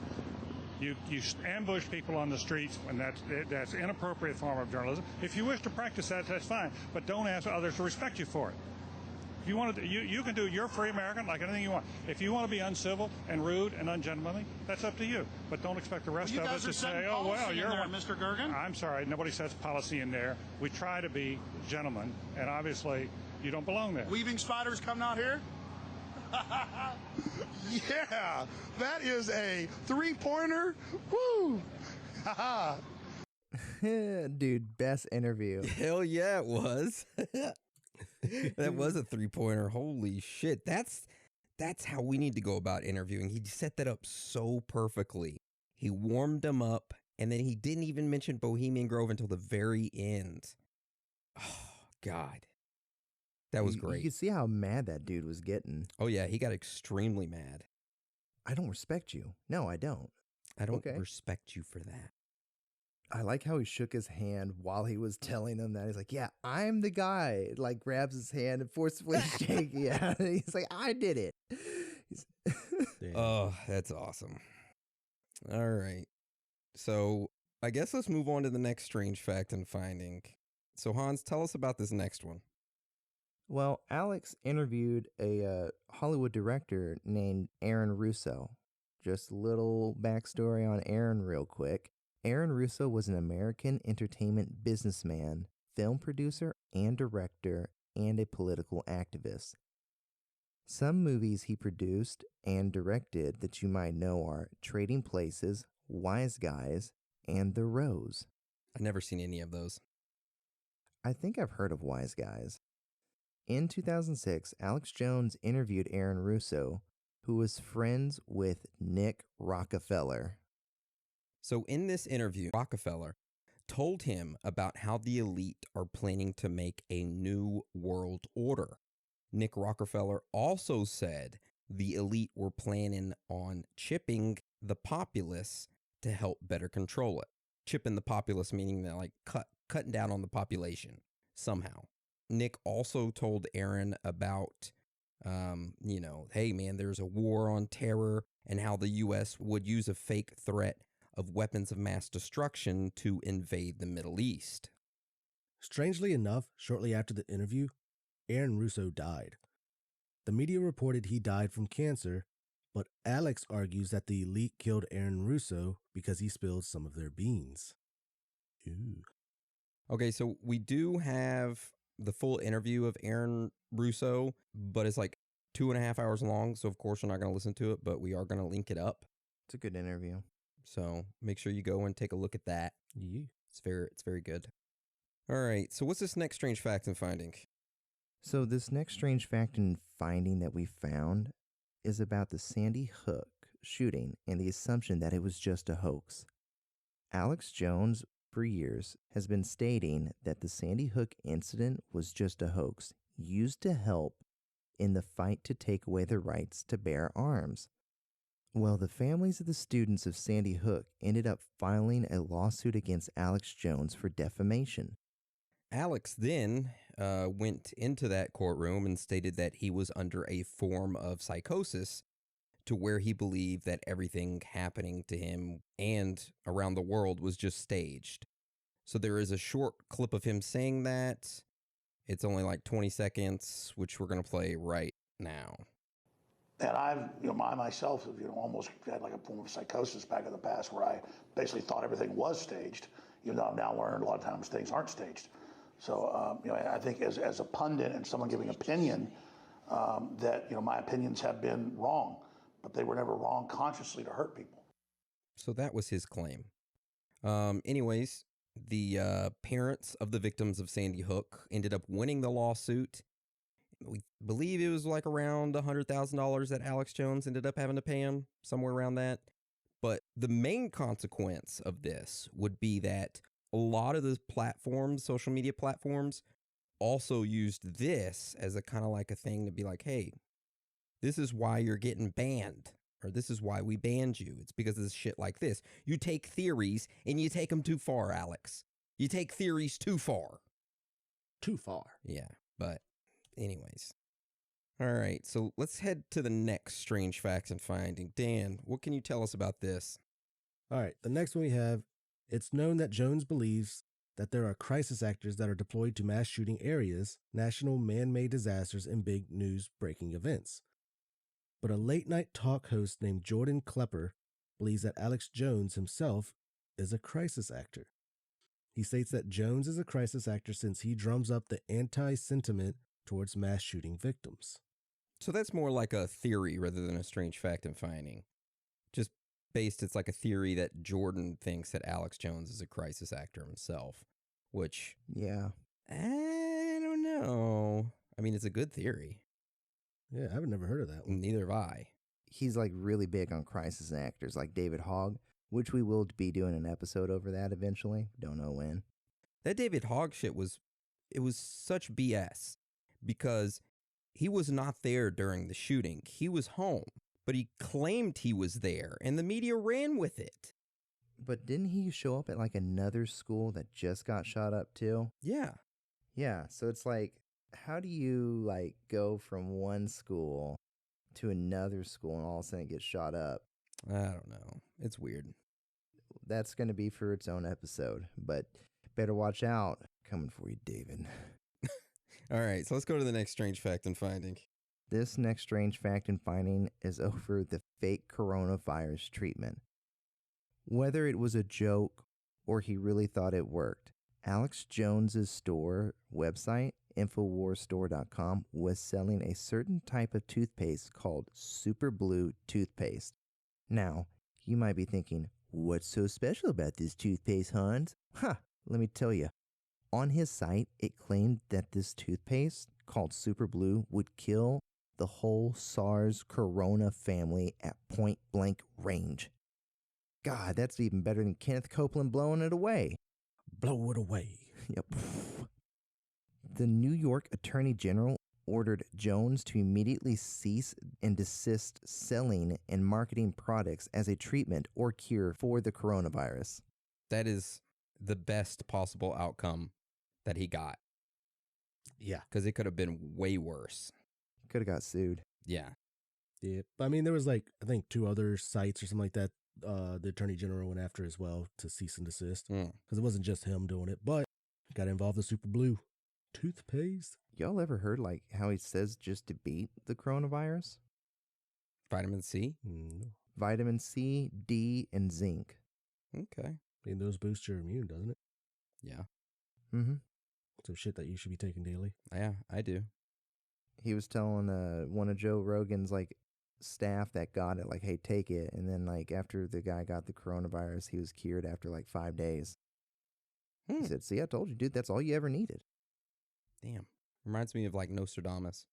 You ambush people on the streets, and that's inappropriate form of journalism. If you wish to practice that, that's fine, but don't ask others to respect you for it. If you want to, you can do. You're a free American, like anything you want. If you want to be uncivil and rude and ungentlemanly, that's up to you. But don't expect the rest of us to say, "Oh well, you're there, Mr. Gergen." I'm sorry, nobody sets policy in there. We try to be gentlemen, and obviously, you don't belong there. Weaving spiders come out here. Yeah, that is a 3-pointer. Woo! Dude, best interview. Hell yeah, it was. That was a 3-pointer. Holy shit. That's how we need to go about interviewing. He set that up so perfectly. He warmed them up, and then he didn't even mention Bohemian Grove until the very end. Oh, God. That was great. You could see how mad that dude was getting. Oh, yeah. He got extremely mad. I don't respect you. No, I don't. I don't respect you for that. I like how he shook his hand while he was telling him that. He's like, yeah, I'm the guy. Like, grabs his hand and forcefully shake. Yeah. He's like, I did it. Oh, that's awesome. All right. So I guess let's move on to the next strange fact and finding. So, Hans, tell us about this next one. Well, Alex interviewed a Hollywood director named Aaron Russo. Just a little backstory on Aaron real quick. Aaron Russo was an American entertainment businessman, film producer and director, and a political activist. Some movies he produced and directed that you might know are Trading Places, Wise Guys, and The Rose. I've never seen any of those. I think I've heard of Wise Guys. In 2006, Alex Jones interviewed Aaron Russo, who was friends with Nick Rockefeller. So in this interview, Rockefeller told him about how the elite are planning to make a new world order. Nick Rockefeller also said the elite were planning on chipping the populace to help better control it. Chipping the populace meaning that like cutting down on the population somehow. Nick also told Aaron about, hey man, there's a war on terror and how the U.S. would use a fake threat of weapons of mass destruction to invade the Middle East. Strangely enough, shortly after the interview, Aaron Russo died. The media reported he died from cancer, but Alex argues that the elite killed Aaron Russo because he spilled some of their beans. Ooh. Okay, so we do have the full interview of Aaron Russo, but it's like 2.5 hours long, so of course we're not going to listen to it, but we are going to link it up. It's a good interview. So make sure you go and take a look at that. Yeah. It's very good. All right, so what's this next strange fact and finding? So this next strange fact and finding that we found is about the Sandy Hook shooting and the assumption that it was just a hoax. Alex Jones, for years, has been stating that the Sandy Hook incident was just a hoax used to help in the fight to take away the rights to bear arms. Well, the families of the students of Sandy Hook ended up filing a lawsuit against Alex Jones for defamation. Alex then went into that courtroom and stated that he was under a form of psychosis to where he believed that everything happening to him and around the world was just staged. So there is a short clip of him saying that. It's only like 20 seconds, which we're going to play right now. And I've, I myself have, almost had like a form of psychosis back in the past where I basically thought everything was staged, even though I've now learned a lot of times things aren't staged. So, I think as a pundit and someone giving opinion, that, my opinions have been wrong, but they were never wrong consciously to hurt people. So that was his claim. Anyways, the parents of the victims of Sandy Hook ended up winning the lawsuit. We believe it was like around $100,000 that Alex Jones ended up having to pay him, somewhere around that. But the main consequence of this would be that a lot of the platforms, social media platforms, also used this as a kind of like a thing to be like, hey, this is why you're getting banned, or this is why we banned you. It's because of this shit like this. You take theories and you take them too far, Alex. You take theories too far. Too far. Yeah, but anyways. All right, so let's head to the next strange facts and finding. Dan, what can you tell us about this? All right, the next one we have, it's known that Jones believes that there are crisis actors that are deployed to mass shooting areas, national man-made disasters, and big news-breaking events. But a late-night talk host named Jordan Klepper believes that Alex Jones himself is a crisis actor. He states that Jones is a crisis actor since he drums up the anti-sentiment towards mass shooting victims. So that's more like a theory rather than a strange fact and finding. Just based, it's like a theory that Jordan thinks that Alex Jones is a crisis actor himself, which... Yeah. I don't know. I mean, it's a good theory. Yeah, I've never heard of that one. Neither have I. He's like really big on crisis actors like David Hogg, which we will be doing an episode over that eventually. Don't know when. That David Hogg shit was such BS because he was not there during the shooting. He was home, but he claimed he was there and the media ran with it. But didn't he show up at like another school that just got shot up too? Yeah. Yeah, so it's like, how do you like go from one school to another school and all of a sudden it gets shot up? I don't know. It's weird. That's going to be for its own episode, but better watch out. Coming for you, David. All right, so let's go to the next strange fact and finding. This next strange fact and finding is over the fake coronavirus treatment. Whether it was a joke or he really thought it worked, Alex Jones's store website, InfoWarsStore.com, was selling a certain type of toothpaste called Super Blue toothpaste. Now, you might be thinking, what's so special about this toothpaste, Hans? Let me tell you. On his site, it claimed that this toothpaste, called Super Blue, would kill the whole SARS corona family at point blank range. God, that's even better than Kenneth Copeland blowing it away. Blow it away. Yep. The New York Attorney General ordered Jones to immediately cease and desist selling and marketing products as a treatment or cure for the coronavirus. That is the best possible outcome that he got. Yeah. Because it could have been way worse. Could have got sued. Yeah. Yeah. But I mean, there was like, I think 2 other sites or something like that the Attorney General went after as well to cease and desist. Because it wasn't just him doing it, but got to involve the Super Blue toothpaste. Y'all ever heard like how he says just to beat the coronavirus? Vitamin C? No. Vitamin C, D, and zinc. Okay. I mean, those boost your immune, doesn't it? Yeah. Mm-hmm. Some shit that you should be taking daily. Yeah, I do. He was telling one of Joe Rogan's like staff that got it, like, hey, take it. And then like after the guy got the coronavirus, he was cured after like 5 days. He said, see, I told you, dude, that's all you ever needed. Damn. Reminds me of like Nostradamus.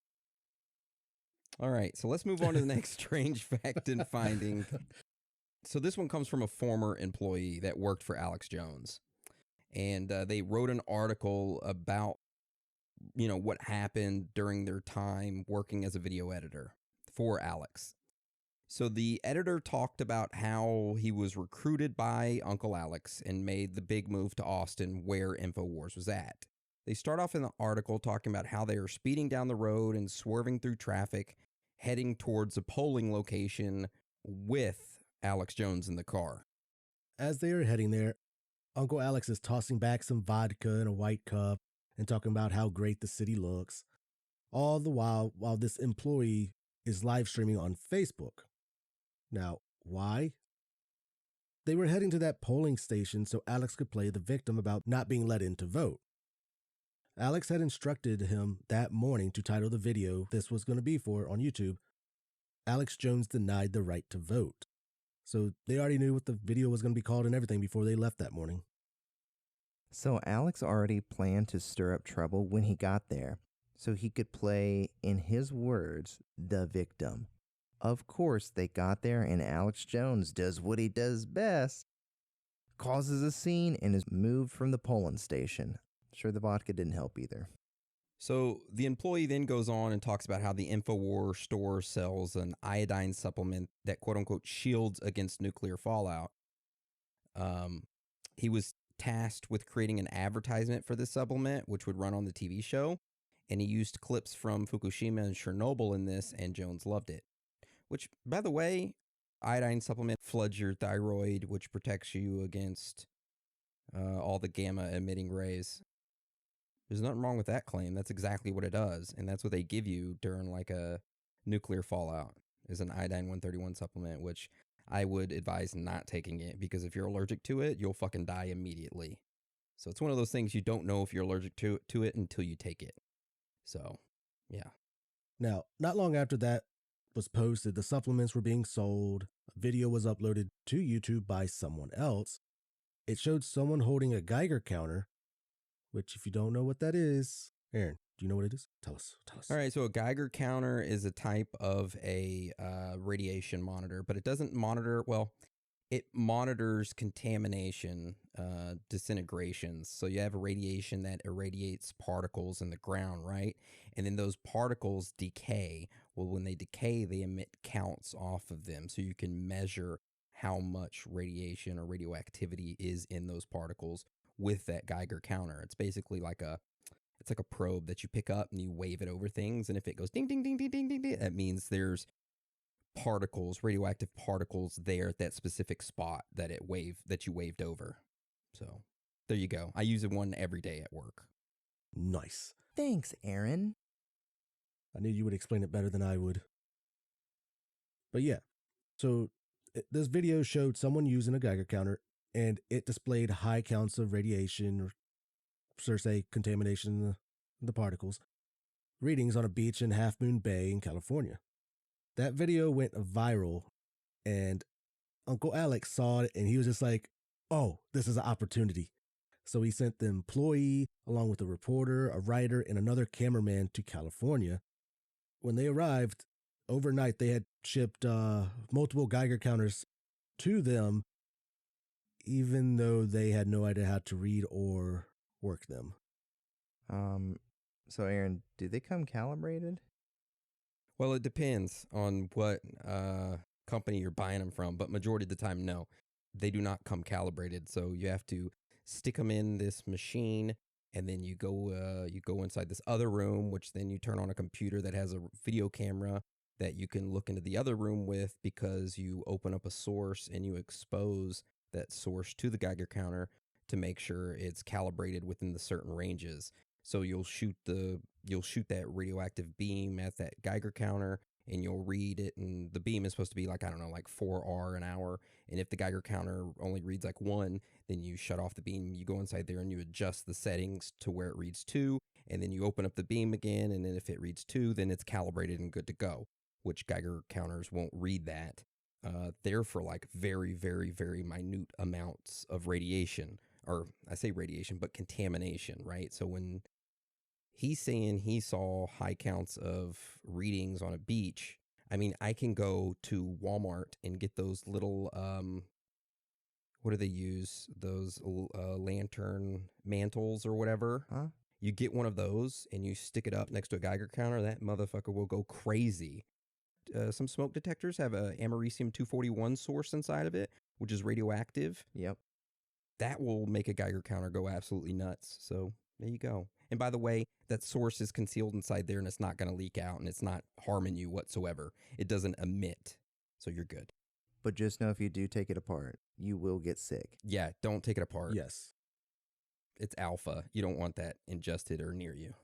All right, so let's move on to the next strange fact and finding. So this one comes from a former employee that worked for Alex Jones. And they wrote an article about, you know, what happened during their time working as a video editor for Alex. So the editor talked about how he was recruited by Uncle Alex and made the big move to Austin where InfoWars was at. They start off in the article talking about how they are speeding down the road and swerving through traffic, heading towards a polling location with Alex Jones in the car. As they are heading there, Uncle Alex is tossing back some vodka in a white cup and talking about how great the city looks, all the while this employee is live streaming on Facebook. Now, why? They were heading to that polling station so Alex could play the victim about not being let in to vote. Alex had instructed him that morning to title the video this was going to be for on YouTube, Alex Jones Denied the Right to Vote. So they already knew what the video was going to be called and everything before they left that morning. So Alex already planned to stir up trouble when he got there, so he could play, in his words, the victim. Of course, they got there and Alex Jones does what he does best, causes a scene and is moved from the polling station. Sure, the vodka didn't help either. So the employee then goes on and talks about how the InfoWars store sells an iodine supplement that quote-unquote shields against nuclear fallout. He was tasked with creating an advertisement for this supplement, which would run on the TV show, and he used clips from Fukushima and Chernobyl in this, and Jones loved it. Which, by the way, iodine supplement floods your thyroid, which protects you against all the gamma-emitting rays. There's nothing wrong with that claim. That's exactly what it does, and that's what they give you during like a nuclear fallout, is an iodine 131 supplement, which I would advise not taking it, because if you're allergic to it, you'll fucking die immediately. So it's one of those things you don't know if you're allergic to it until you take it. So, yeah. Now, not long after that was posted, the supplements were being sold. A video was uploaded to YouTube by someone else. It showed someone holding a Geiger counter, which if you don't know what that is, Aaron, do you know what it is? Tell us. All right, so a Geiger counter is a type of a radiation monitor, but it doesn't monitor, well, it monitors contamination, disintegrations. So you have a radiation that irradiates particles in the ground, right? And then those particles decay. Well, when they decay, they emit counts off of them. So you can measure how much radiation or radioactivity is in those particles with that Geiger counter. It's basically like a probe that you pick up and you wave it over things, and if it goes ding ding ding ding ding ding, ding, that means there's particles, radioactive particles there at that specific spot that you waved over. So there you go. I use one every day at work. Nice. Thanks, Aaron. I knew you would explain it better than I would. But yeah, so this video showed someone using a Geiger counter, and it displayed high counts of radiation, or sort of say contamination in the particles, readings on a beach in Half Moon Bay in California. That video went viral, and Uncle Alex saw it, and he was just like, oh, this is an opportunity. So he sent the employee, along with a reporter, a writer, and another cameraman to California. When they arrived, overnight they had shipped multiple Geiger counters to them, even though they had no idea how to read or work them. So, Aaron, do they come calibrated? Well, it depends on what company you're buying them from, but majority of the time, no. They do not come calibrated. So you have to stick them in this machine, and then you go inside this other room, which then you turn on a computer that has a video camera that you can look into the other room with, because you open up a source and you expose that source to the Geiger counter to make sure it's calibrated within the certain ranges. So you'll shoot that radioactive beam at that Geiger counter, and you'll read it, and the beam is supposed to be like, I don't know, like 4R an hour. And if the Geiger counter only reads like 1, then you shut off the beam, you go inside there and you adjust the settings to where it reads 2, and then you open up the beam again, and then if it reads 2, then it's calibrated and good to go, which Geiger counters won't read that. They're for like very, very, very minute amounts of radiation, or I say radiation, but contamination, right? So when he's saying he saw high counts of readings on a beach, I mean, I can go to Walmart and get those little, what do they use? Those lantern mantles or whatever. Huh? You get one of those and you stick it up next to a Geiger counter, that motherfucker will go crazy. Some smoke detectors have a americium-241 source inside of it, which is radioactive. Yep. That will make a Geiger counter go absolutely nuts. So there you go. And by the way, that source is concealed inside there, and it's not going to leak out, and it's not harming you whatsoever. It doesn't emit, so you're good. But just know if you do take it apart, you will get sick. Yeah, don't take it apart. Yes. It's alpha. You don't want that ingested or near you.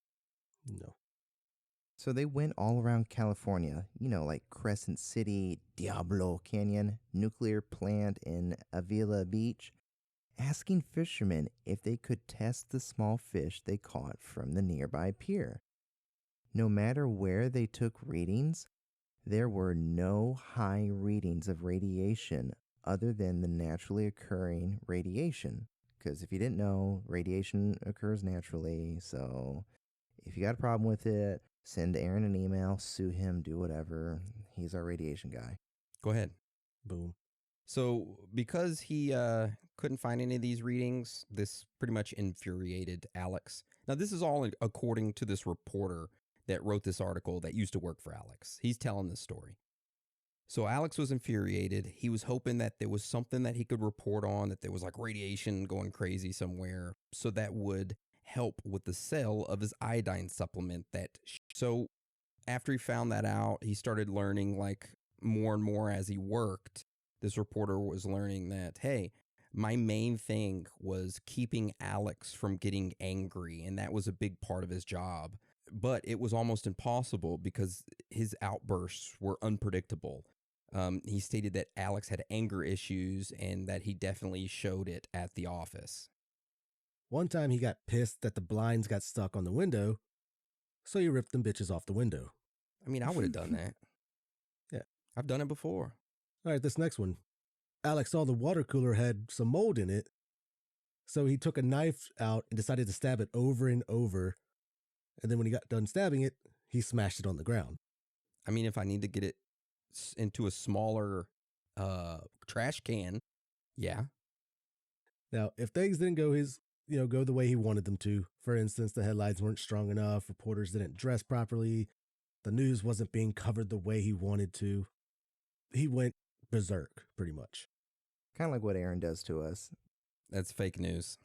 No. So they went all around California, like Crescent City, Diablo Canyon, nuclear plant in Avila Beach, asking fishermen if they could test the small fish they caught from the nearby pier. No matter where they took readings, there were no high readings of radiation other than the naturally occurring radiation. Because if you didn't know, radiation occurs naturally, so if you got a problem with it, send Aaron an email, sue him, do whatever. He's our radiation guy. Go ahead. Boom. So because he couldn't find any of these readings, this pretty much infuriated Alex. Now, this is all according to this reporter that wrote this article that used to work for Alex. He's telling this story. So Alex was infuriated. He was hoping that there was something that he could report on, that there was like radiation going crazy somewhere, so that would help with the sale of his iodine supplement. So after he found that out, he started learning like more and more as he worked. This reporter was learning that, hey, my main thing was keeping Alex from getting angry, and that was a big part of his job. But it was almost impossible because his outbursts were unpredictable. He stated that Alex had anger issues and that he definitely showed it at the office. One time he got pissed that the blinds got stuck on the window, so he ripped them bitches off the window. I mean, I would have done that. Yeah. I've done it before. All right, this next one. Alex saw the water cooler had some mold in it, so he took a knife out and decided to stab it over and over. And then when he got done stabbing it, he smashed it on the ground. I mean, if I need to get it into a smaller trash can, yeah. Now, if things didn't go go the way he wanted them to, for instance, the headlights weren't strong enough, reporters didn't dress properly, the news wasn't being covered the way he wanted to, he went berserk, pretty much. Kind of like what Aaron does to us. That's fake news.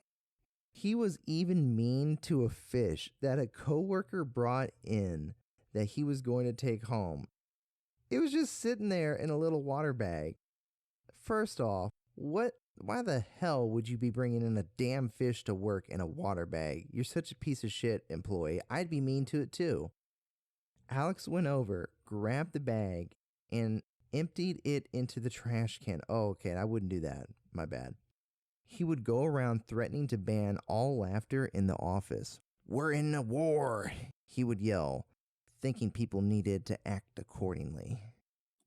He was even mean to a fish that a coworker brought in that he was going to take home. It was just sitting there in a little water bag. First off, why the hell would you be bringing in a damn fish to work in a water bag? You're such a piece of shit, employee. I'd be mean to it too. Alex went over, grabbed the bag, and emptied it into the trash can. Oh, okay, I wouldn't do that. My bad. He would go around threatening to ban all laughter in the office. "We're in a war," he would yell, thinking people needed to act accordingly.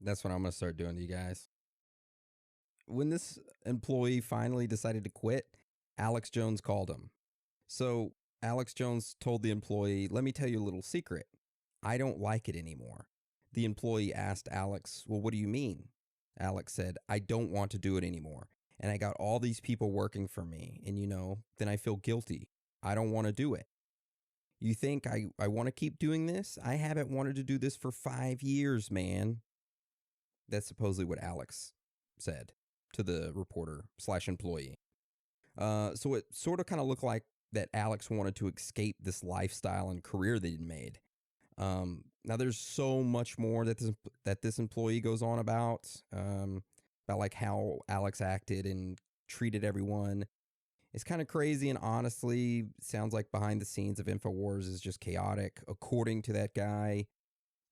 That's what I'm going to start doing to you guys. When this employee finally decided to quit, Alex Jones called him. So Alex Jones told the employee, "Let me tell you a little secret. I don't like it anymore." The employee asked Alex, "Well, what do you mean?" Alex said, "I don't want to do it anymore. And I got all these people working for me. And, then I feel guilty. I don't want to do it." You think I want to keep doing this? I haven't wanted to do this for 5 years, man. That's supposedly what Alex said to the reporter/employee. So it sort of kind of looked like that Alex wanted to escape this lifestyle and career that he'd made. Now there's so much more that this employee goes on about like how Alex acted and treated everyone. It's kind of crazy, and honestly, sounds like behind the scenes of InfoWars is just chaotic, according to that guy.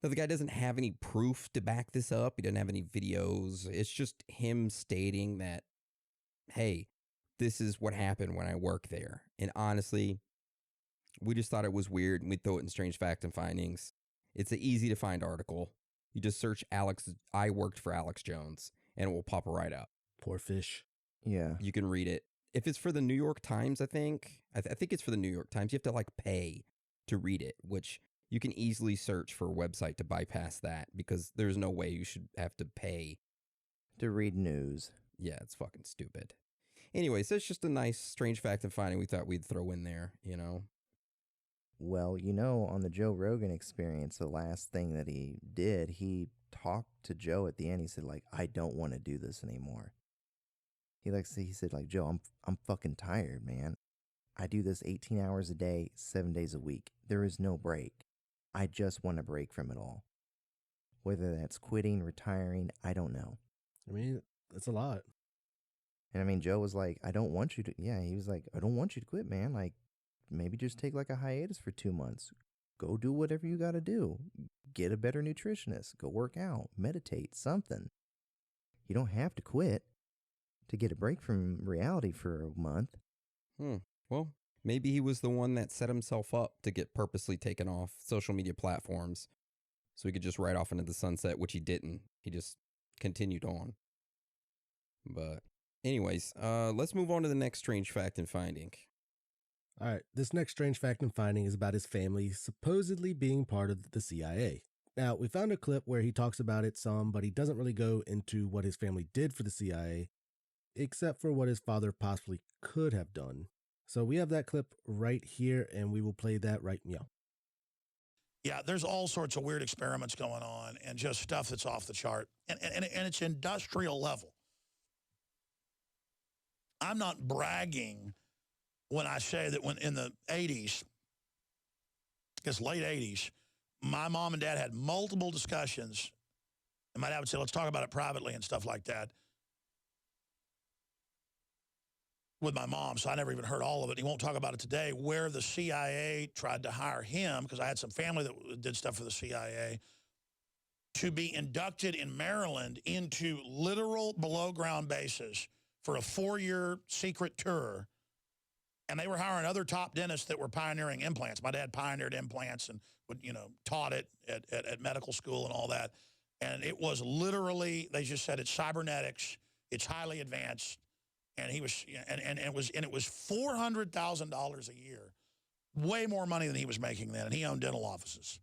Now, the guy doesn't have any proof to back this up. He doesn't have any videos. It's just him stating that, hey, this is what happened when I worked there. And honestly, we just thought it was weird, and we'd throw it in Strange Fact and Findings. It's an easy to find article. You just search I worked for Alex Jones, and it will pop right up. Poor fish. Yeah. You can read it. If it's for the New York Times, I think it's for the New York Times. You have to like pay to read it, which you can easily search for a website to bypass that because there's no way you should have to pay to read news. Yeah, it's fucking stupid. Anyways, that's just a nice Strange Fact and Finding we thought we'd throw in there, you know. Well, on the Joe Rogan Experience, the last thing that he did, he talked to Joe at the end. He said, like, I don't want to do this anymore. He said, like, Joe, I'm fucking tired, man. I do this 18 hours a day, 7 days a week. There is no break. I just want a break from it all. Whether that's quitting, retiring, I don't know. I mean, that's a lot. And Joe was like, I don't want you to, he was like, I don't want you to quit, man. Like, maybe just take like a hiatus for 2 months. Go do whatever you got to do. Get a better nutritionist. Go work out. Meditate. Something. You don't have to quit to get a break from reality for a month. Well, maybe he was the one that set himself up to get purposely taken off social media platforms so he could just ride off into the sunset, which he didn't. He just continued on. But anyways, let's move on to the next Strange Fact and Finding. All right, this next Strange Fact and Finding is about his family supposedly being part of the CIA. Now, we found a clip where he talks about it some, but he doesn't really go into what his family did for the CIA, except for what his father possibly could have done. So we have that clip right here, and we will play that right now. Yeah, there's all sorts of weird experiments going on and just stuff that's off the chart. And it's industrial level. I'm not bragging when I say that when in the 80s, it's late 80s, my mom and dad had multiple discussions. And my dad would say, let's talk about it privately and stuff like that with my mom. So I never even heard all of it. He won't talk about it today, where the CIA tried to hire him, because I had some family that did stuff for the CIA, to be inducted in Maryland into literal below-ground bases for a 4-year secret tour. And they were hiring other top dentists that were pioneering implants. My dad pioneered implants and would, taught it at medical school and all that. And it was literally, they just said it's cybernetics, it's highly advanced. And he was, and it was $400,000 a year, way more money than he was making then. And he owned dental offices.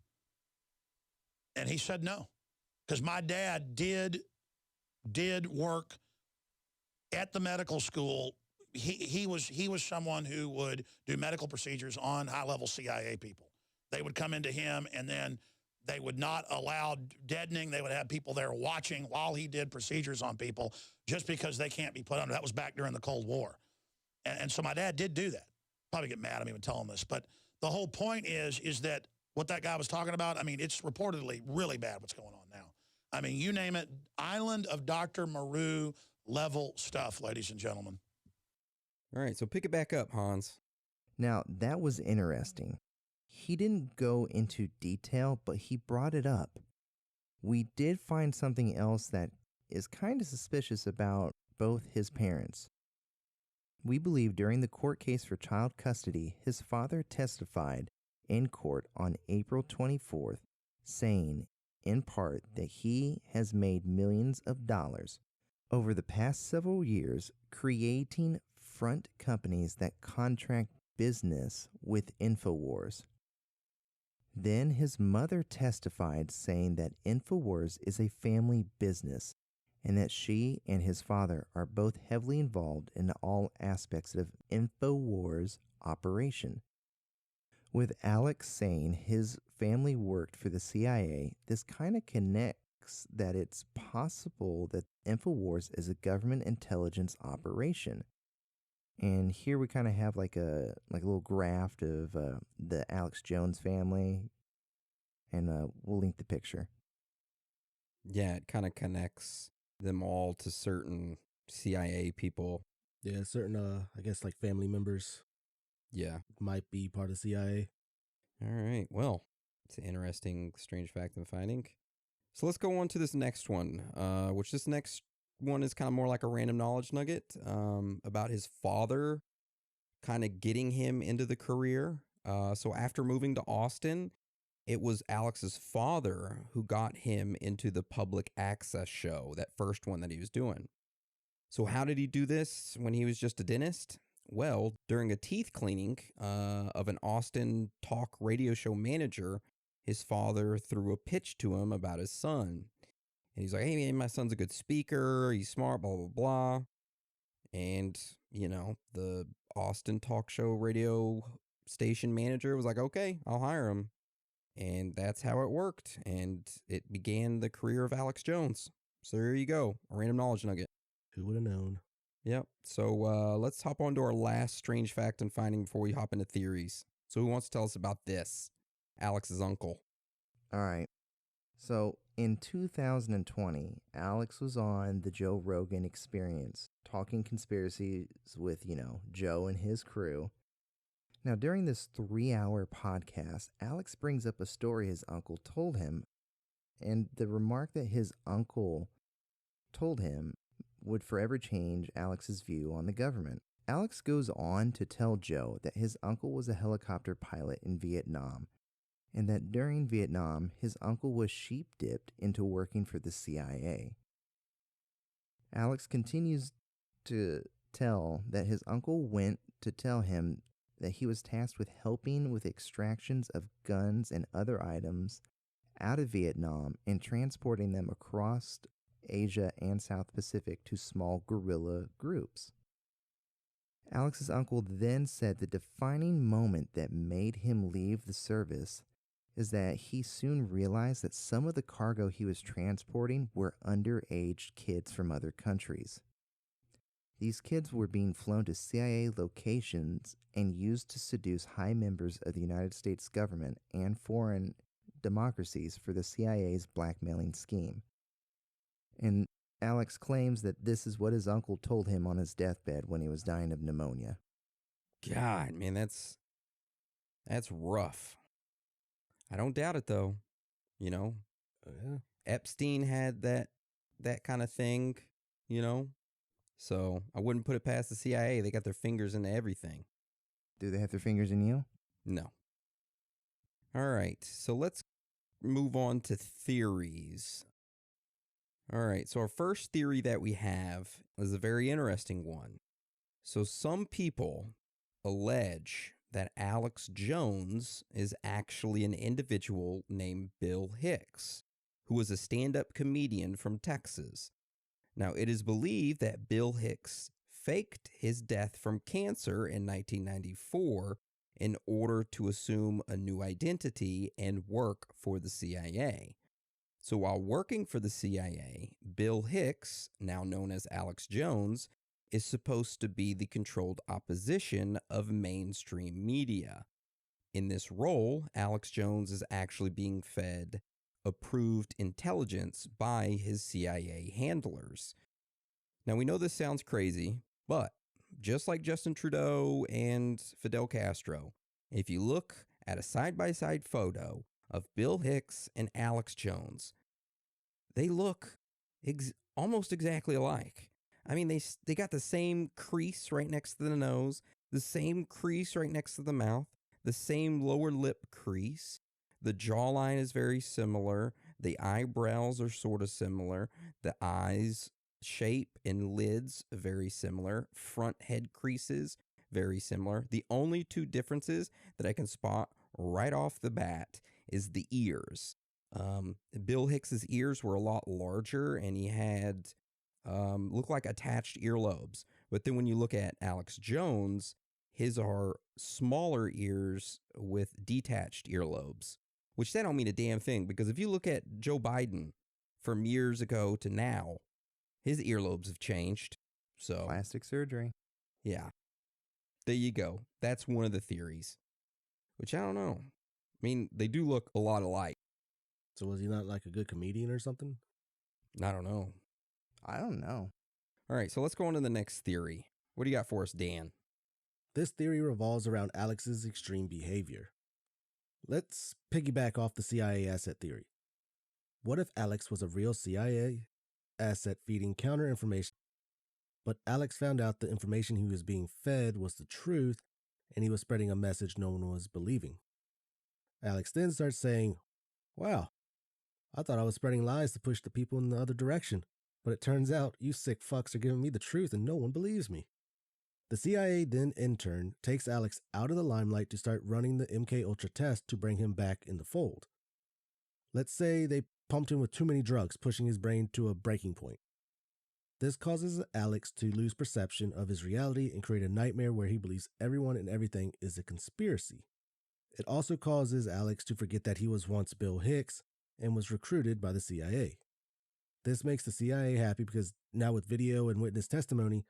And he said no, because my dad did work at the medical school. He was someone who would do medical procedures on high-level CIA people. They would come into him, and then they would not allow deadening. They would have people there watching while he did procedures on people just because they can't be put under. That was back during the Cold War. And so my dad did do that. Probably get mad at me even telling this. But the whole point is that what that guy was talking about, it's reportedly really bad what's going on now. You name it, Island of Dr. Maru level stuff, ladies and gentlemen. All right, so pick it back up, Hans. Now, that was interesting. He didn't go into detail, but he brought it up. We did find something else that is kind of suspicious about both his parents. We believe during the court case for child custody, his father testified in court on April 24th, saying, in part, that he has made millions of dollars over the past several years creating front companies that contract business with InfoWars. Then his mother testified saying that InfoWars is a family business and that she and his father are both heavily involved in all aspects of InfoWars operation. With Alex saying his family worked for the CIA, this kind of connects that it's possible that InfoWars is a government intelligence operation. And here we kind of have like a little graph of the Alex Jones family, and we'll link the picture. Yeah, it kind of connects them all to certain CIA people. Yeah, certain I guess like family members. Yeah. Might be part of CIA. All right. Well, it's an interesting, strange fact I'm finding. So let's go on to this next one, which this next one is kind of more like a random knowledge nugget about his father kind of getting him into the career. So after moving to Austin, it was Alex's father who got him into the public access show, that first one that he was doing. So how did he do this when he was just a dentist? Well, during a teeth cleaning of an Austin talk radio show manager, his father threw a pitch to him about his son. And he's like, hey, man, my son's a good speaker. He's smart, blah, blah, blah. And, you know, the Austin talk show radio station manager was like, okay, I'll hire him. And that's how it worked. And it began the career of Alex Jones. So there you go. A random knowledge nugget. Who would have known? Yep. So let's hop on to our last strange fact and finding before we hop into theories. So who wants to tell us about this? Alex's uncle. All right. So in 2020, Alex was on the Joe Rogan Experience, talking conspiracies with, Joe and his crew. Now, during this 3-hour podcast, Alex brings up a story his uncle told him, and the remark that his uncle told him would forever change Alex's view on the government. Alex goes on to tell Joe that his uncle was a helicopter pilot in Vietnam, and that during Vietnam, his uncle was sheep-dipped into working for the CIA. Alex continues to tell that his uncle went to tell him that he was tasked with helping with extractions of guns and other items out of Vietnam and transporting them across Asia and South Pacific to small guerrilla groups. Alex's uncle then said the defining moment that made him leave the service is that he soon realized that some of the cargo he was transporting were underage kids from other countries. These kids were being flown to CIA locations and used to seduce high members of the United States government and foreign democracies for the CIA's blackmailing scheme. And Alex claims that this is what his uncle told him on his deathbed when he was dying of pneumonia. God, man, that's rough. I don't doubt it, though. Yeah. Epstein had that kind of thing, So I wouldn't put it past the CIA. They got their fingers into everything. Do they have their fingers in you? No. All right, so let's move on to theories. All right, so our first theory that we have is a very interesting one. So some people allege that Alex Jones is actually an individual named Bill Hicks, who was a stand-up comedian from Texas. Now, it is believed that Bill Hicks faked his death from cancer in 1994 in order to assume a new identity and work for the CIA. So while working for the CIA, Bill Hicks, now known as Alex Jones, is supposed to be the controlled opposition of mainstream media. In this role, Alex Jones is actually being fed approved intelligence by his CIA handlers. Now, we know this sounds crazy, but just like Justin Trudeau and Fidel Castro, if you look at a side-by-side photo of Bill Hicks and Alex Jones, they look almost exactly alike. I mean, they got the same crease right next to the nose, the same crease right next to the mouth, the same lower lip crease. The jawline is very similar. The eyebrows are sort of similar. The eyes shape and lids very similar. Front head creases very similar. The only two differences that I can spot right off the bat is the ears. Bill Hicks's ears were a lot larger, and he had looked like attached earlobes. But then when you look at Alex Jones, his are smaller ears with detached earlobes, which that don't mean a damn thing, because if you look at Joe Biden from years ago to now, his earlobes have changed. So Plastic surgery. yeah, there you go. That's one of the theories, which I don't know. I mean, they do look a lot alike. So was he not like a good comedian or something? I don't know. I don't know. All right, so let's go on to the next theory. What do you got for us, Dan? This theory revolves around Alex's extreme behavior. Let's piggyback off the CIA asset theory. What if Alex was a real CIA asset feeding counter information, but Alex found out the information he was being fed was the truth and he was spreading a message no one was believing? Alex then starts saying, "Wow, I thought I was spreading lies to push the people in the other direction, but it turns out you sick fucks are giving me the truth and no one believes me." The CIA then, in turn, takes Alex out of the limelight to start running the MK Ultra test to bring him back in the fold. Let's say they pumped him with too many drugs, pushing his brain to a breaking point. This causes Alex to lose perception of his reality and create a nightmare where he believes everyone and everything is a conspiracy. It also causes Alex to forget that he was once Bill Hicks and was recruited by the CIA. This makes the CIA happy because now with video and witness testimony,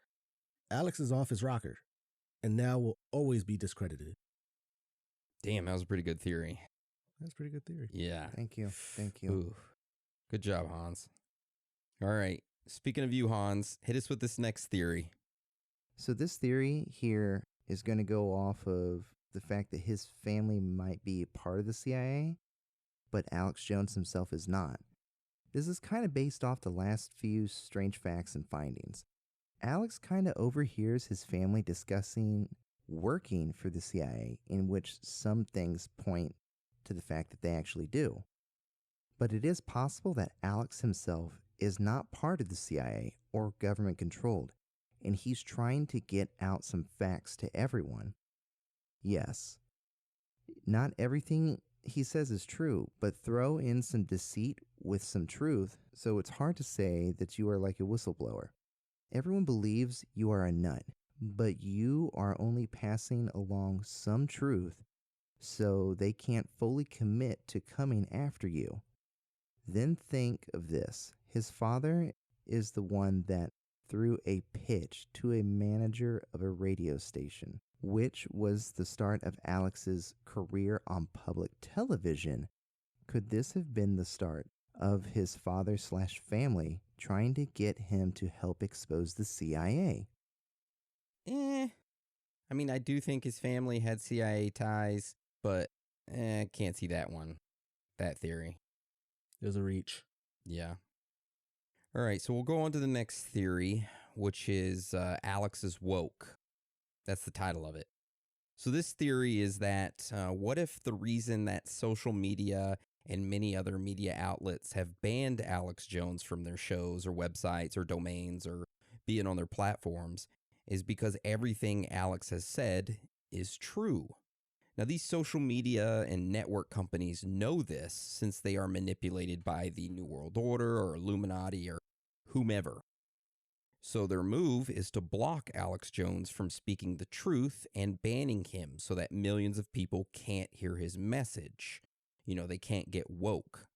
Alex is off his rocker and now will always be discredited. Damn, that was a pretty good theory. That's a pretty good theory. Yeah. Thank you. Thank you. Ooh. Good job, Hans. All right. Speaking of you, Hans, hit us with this next theory. So this theory here is going to go off of the fact that his family might be part of the CIA, but Alex Jones himself is not. This is kind of based off the last few strange facts and findings. Alex kind of overhears his family discussing working for the CIA, in which some things point to the fact that they actually do. But it is possible that Alex himself is not part of the CIA or government controlled, and he's trying to get out some facts to everyone. Yes, not everything he says is true, but throw in some deceit with some truth, so it's hard to say that you are like a whistleblower. Everyone believes you are a nut, but you are only passing along some truth, so they can't fully commit to coming after you. Then think of this. His father is the one that threw a pitch to a manager of a radio station, which was the start of Alex's career on public television. Could this have been the start of his father/family trying to get him to help expose the CIA? I mean, I do think his family had CIA ties, but can't see that one. That theory. There's a reach. Yeah. All right, so we'll go on to the next theory, which is Alex is woke. That's the title of it. So this theory is that what if the reason that social media and many other media outlets have banned Alex Jones from their shows or websites or domains or being on their platforms is because everything Alex has said is true. Now, these social media and network companies know this since they are manipulated by the New World Order or Illuminati or whomever. So their move is to block Alex Jones from speaking the truth and banning him so that millions of people can't hear his message. You know, they can't get woke.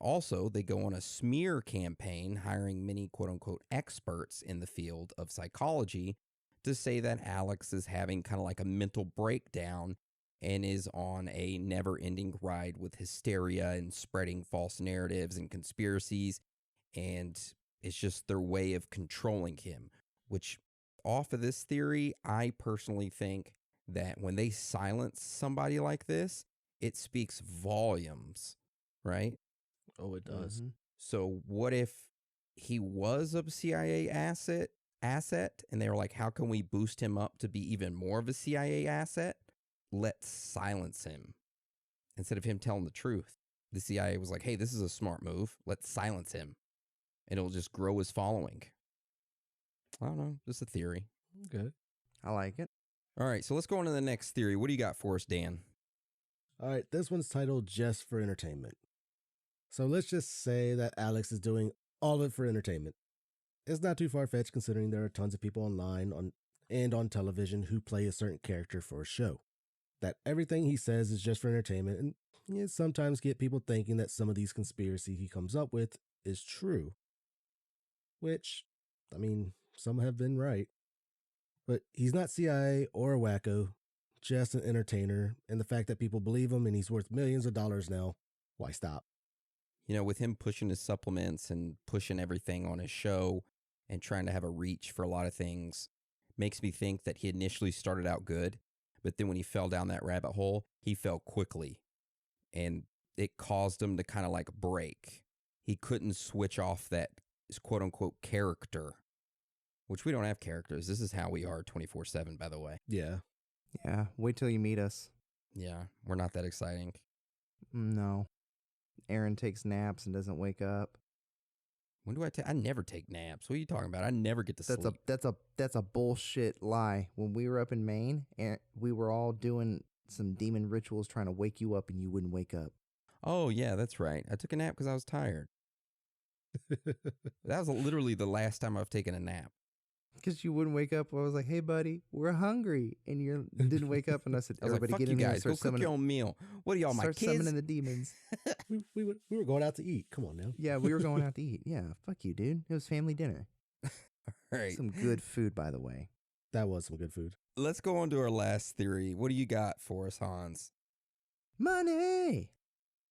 Also, they go on a smear campaign hiring many quote-unquote experts in the field of psychology to say that Alex is having kind of like a mental breakdown and is on a never-ending ride with hysteria and spreading false narratives and conspiracies, and it's just their way of controlling him, which off of this theory, I personally think that when they silence somebody like this, it speaks volumes, right? Oh, it does. Mm-hmm. So what if he was a CIA asset, and they were like, how can we boost him up to be even more of a CIA asset? Let's silence him. Instead of him telling the truth, the CIA was like, hey, this is a smart move. Let's silence him. And it'll just grow his following. I don't know. Just a theory. Good. I like it. All right, so let's go on to the next theory. What do you got for us, Dan? All right, this one's titled Just for Entertainment. So let's just say that Alex is doing all of it for entertainment. It's not too far-fetched considering there are tons of people online on and on television who play a certain character for a show. That everything he says is just for entertainment, and sometimes get people thinking that some of these conspiracies he comes up with is true. Which, I mean, some have been right. But he's not CIA or a wacko, just an entertainer, and the fact that people believe him and he's worth millions of dollars now, why stop? You know, with him pushing his supplements and pushing everything on his show and trying to have a reach for a lot of things, makes me think that he initially started out good, but then when he fell down that rabbit hole, he fell quickly. And it caused him to kind of like break. He couldn't switch off that quote unquote character, which we don't have characters. This is how we are 24/7, by the way. Yeah. Yeah. Wait till you meet us. Yeah. We're not that exciting. No. Aaron takes naps and doesn't wake up. When do I take? I never take naps. What are you talking about? I never get to sleep. That's a bullshit lie. When we were up in Maine, and we were all doing some demon rituals trying to wake you up, and you wouldn't wake up. Oh yeah, that's right. I took a nap because I was tired. That was literally the last time I've taken a nap. Because you wouldn't wake up. I was like, "Hey, buddy, we're hungry," and you didn't wake up. And I said, I was "Everybody, like, fuck get you in here, guys. Go cook your own meal. What are y'all, my start kids? summoning the demons." we were going out to eat. Come on now. Yeah, we were going out to eat. Yeah, fuck you, dude. It was family dinner. All right. Some good food, by the way. That was some good food. Let's go on to our last theory. What do you got for us, Hans? Money!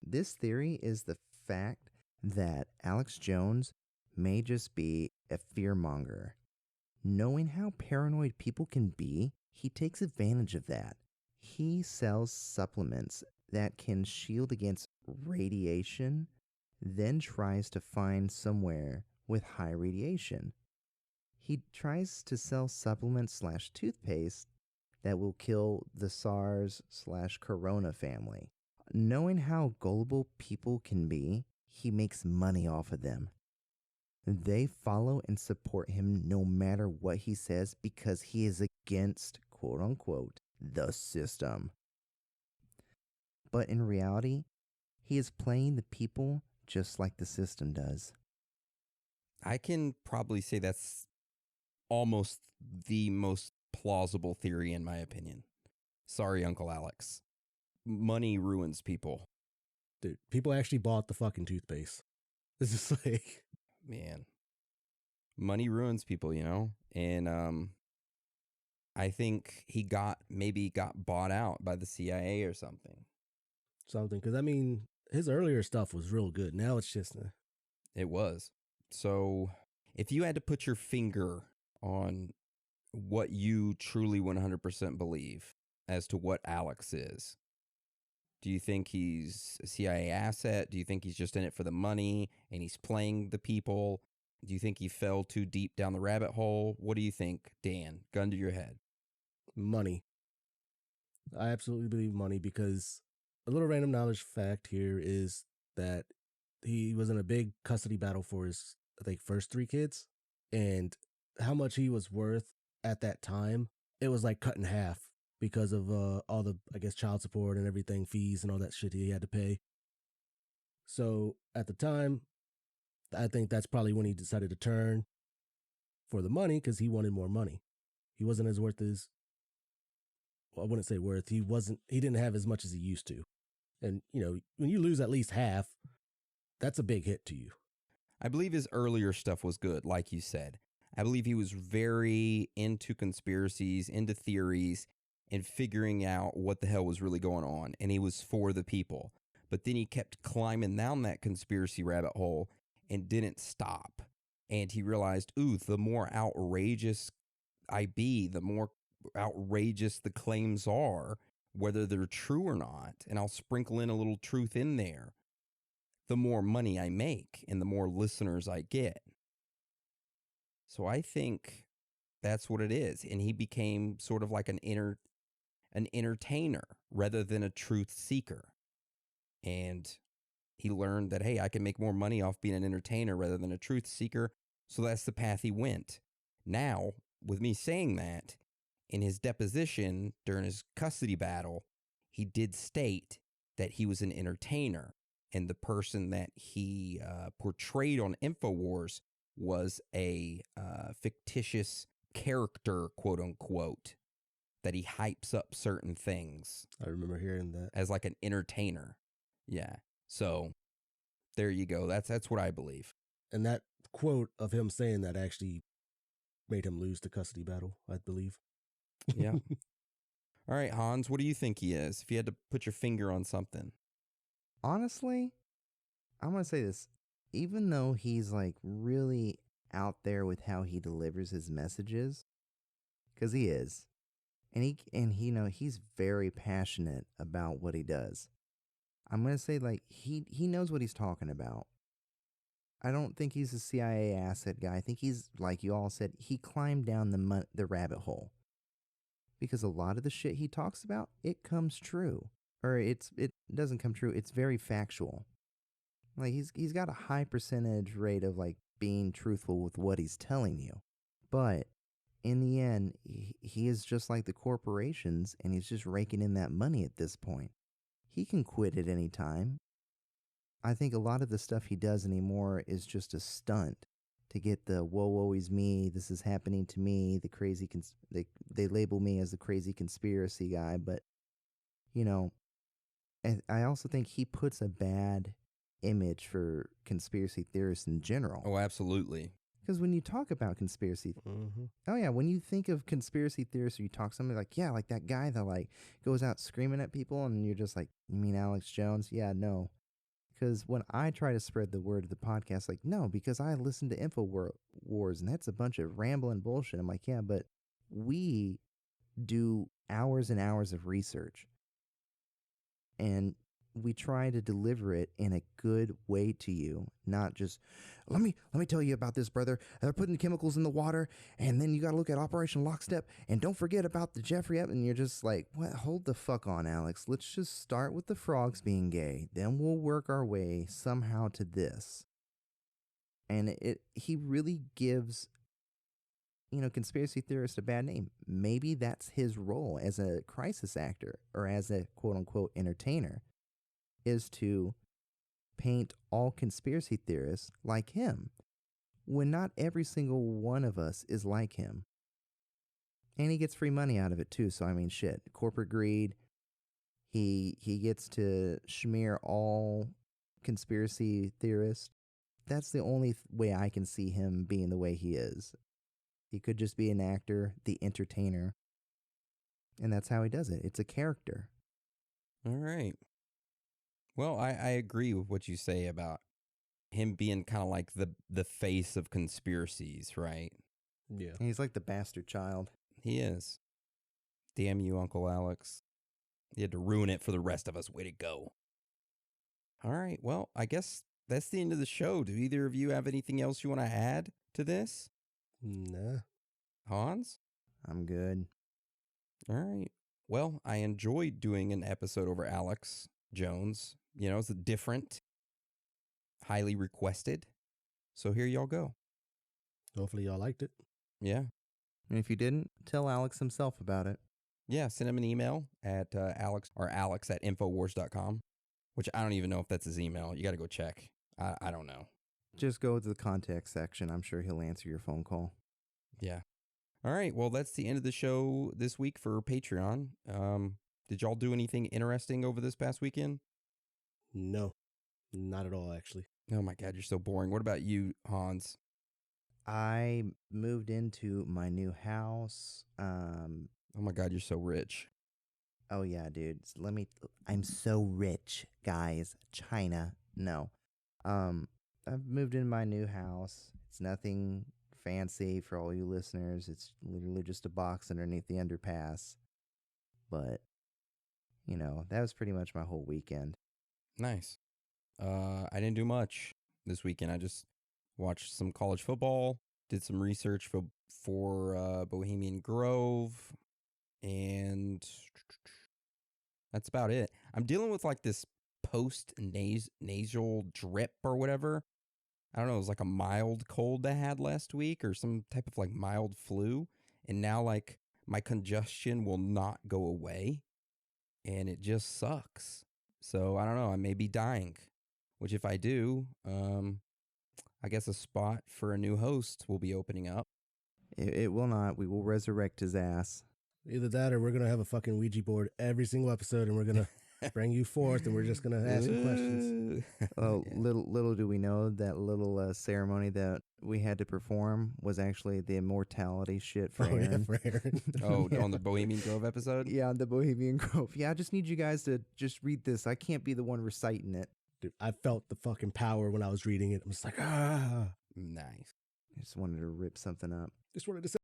This theory is the fact that Alex Jones may just be a fearmonger. Knowing how paranoid people can be, he takes advantage of that. He sells supplements that can shield against radiation, then tries to find somewhere with high radiation. He tries to sell supplements / toothpaste that will kill the SARS/Corona family. Knowing how gullible people can be, he makes money off of them. They follow and support him no matter what he says because he is against, quote unquote, the system. But in reality, he is playing the people just like the system does. I can probably say that's almost the most plausible theory in my opinion. Sorry, Uncle Alex. Money ruins people. Dude, people actually bought the fucking toothpaste. It's just like... Man. Money ruins people, you know? And I think he maybe got bought out by the CIA or something. Because, I mean, his earlier stuff was real good. Now it's just... It was. So, if you had to put your finger on what you truly 100% believe as to what Alex is, do you think he's a CIA asset? Do you think he's just in it for the money and he's playing the people? Do you think he fell too deep down the rabbit hole? What do you think, Dan? Gun to your head. Money. I absolutely believe money because a little random knowledge fact here is that he was in a big custody battle for his, I think, first 3 kids. And how much he was worth at that time, it was like cut in half because of all the, I guess, child support and everything, fees and all that shit he had to pay. So at the time, I think that's probably when he decided to turn for the money because he wanted more money. He wasn't as worth as, well, I wouldn't say worth. He didn't have as much as he used to. And, you know, when you lose at least half, that's a big hit to you. I believe his earlier stuff was good, like you said. I believe he was very into conspiracies, into theories, and figuring out what the hell was really going on. And he was for the people. But then he kept climbing down that conspiracy rabbit hole and didn't stop. And he realized, ooh, the more outrageous I be, the more outrageous the claims are, whether they're true or not, and I'll sprinkle in a little truth in there, the more money I make and the more listeners I get. So I think that's what it is. And he became sort of like an entertainer rather than a truth seeker. And he learned that, hey, I can make more money off being an entertainer rather than a truth seeker. So that's the path he went. Now, with me saying that, in his deposition during his custody battle, he did state that he was an entertainer. And the person that he portrayed on InfoWars was a fictitious character, quote unquote, that he hypes up certain things. I remember hearing that. As like an entertainer. Yeah. So there you go. That's what I believe. And that quote of him saying that actually made him lose the custody battle, I believe. Yeah. All right, Hans, what do you think he is? If you had to put your finger on something. Honestly, I'm going to say this. Even though he's like really out there with how he delivers his messages, because he is, and he you know, he's very passionate about what he does. I'm going to say like he knows what he's talking about. I don't think he's a CIA asset guy. I think he's, like you all said, he climbed down the rabbit hole. Because a lot of the shit he talks about, it comes true. Or it doesn't come true. It's very factual. Like he's got a high percentage rate of like being truthful with what he's telling you. But in the end, he is just like the corporations, and he's just raking in that money at this point. He can quit at any time. I think a lot of the stuff he does anymore is just a stunt to get the whoa, woe is me, this is happening to me, the crazy, they label me as the crazy conspiracy guy. But, you know, and I also think he puts a bad image for conspiracy theorists in general. Oh, absolutely. Because when you talk about conspiracy, oh yeah, when you think of conspiracy theorists, or you talk to somebody like, yeah, like that guy that like goes out screaming at people, and you're just like, you mean Alex Jones? Yeah, no. Because when I try to spread the word of the podcast, like, no, because I listen to InfoWars, and that's a bunch of rambling bullshit. I'm like, yeah, but we do hours and hours of research, and we try to deliver it in a good way to you, not just, let me tell you about this, brother. They're putting chemicals in the water, and then you got to look at Operation Lockstep, and don't forget about the Jeffrey Epstein. And you're just like, what? Hold the fuck on, Alex. Let's just start with the frogs being gay, then we'll work our way somehow to this. And he really gives, you know, conspiracy theorists a bad name. Maybe that's his role as a crisis actor, or as a quote unquote entertainer, is to paint all conspiracy theorists like him, when not every single one of us is like him. And he gets free money out of it too, so I mean, shit. Corporate greed. He gets to smear all conspiracy theorists. That's the only way I can see him being the way he is. He could just be an actor, the entertainer. And that's how he does it. It's a character. All right. Well, I agree with what you say about him being kind of like the face of conspiracies, right? Yeah. He's like the bastard child. He is. Damn you, Uncle Alex. You had to ruin it for the rest of us. Way to go. All right. Well, I guess that's the end of the show. Do either of you have anything else you want to add to this? Nah. Hans? I'm good. All right. Well, I enjoyed doing an episode over Alex Jones. You know, it's different, highly requested. So here y'all go. Hopefully y'all liked it. Yeah. And if you didn't, tell Alex himself about it. Yeah, send him an email at alex at infowars.com, which I don't even know if that's his email. You got to go check. I don't know. Just go to the contact section. I'm sure he'll answer your phone call. Yeah. All right. Well, that's the end of the show this week for Patreon. Did y'all do anything interesting over this past weekend? No, not at all, actually. Oh my God, you're so boring. What about you, Hans? I moved into my new house. Oh my God, you're so rich. Oh yeah, dude. I'm so rich, guys. China. No. I've moved into my new house. It's nothing fancy for all you listeners. It's literally just a box underneath the underpass. But, you know, that was pretty much my whole weekend. Nice. I didn't do much this weekend. I just watched some college football, did some research for Bohemian Grove, and that's about it. I'm dealing with like this post-nasal drip or whatever. I don't know, it was like a mild cold I had last week or some type of like mild flu. And now like my congestion will not go away and it just sucks. So I don't know, I may be dying, which if I do, I guess a spot for a new host will be opening up. It will not. We will resurrect his ass. Either that or we're going to have a fucking Ouija board every single episode and we're going to bring you forth and we're just going to ask you questions. Oh, little do we know that little ceremony that we had to perform was actually the immortality shit for Aaron. Yeah, for Aaron. Oh, on the Bohemian Grove episode? Yeah, on the Bohemian Grove. Yeah, I just need you guys to just read this. I can't be the one reciting it. Dude, I felt the fucking power when I was reading it. I'm just like, ah. Nice. I just wanted to rip something up. Just wanted to say.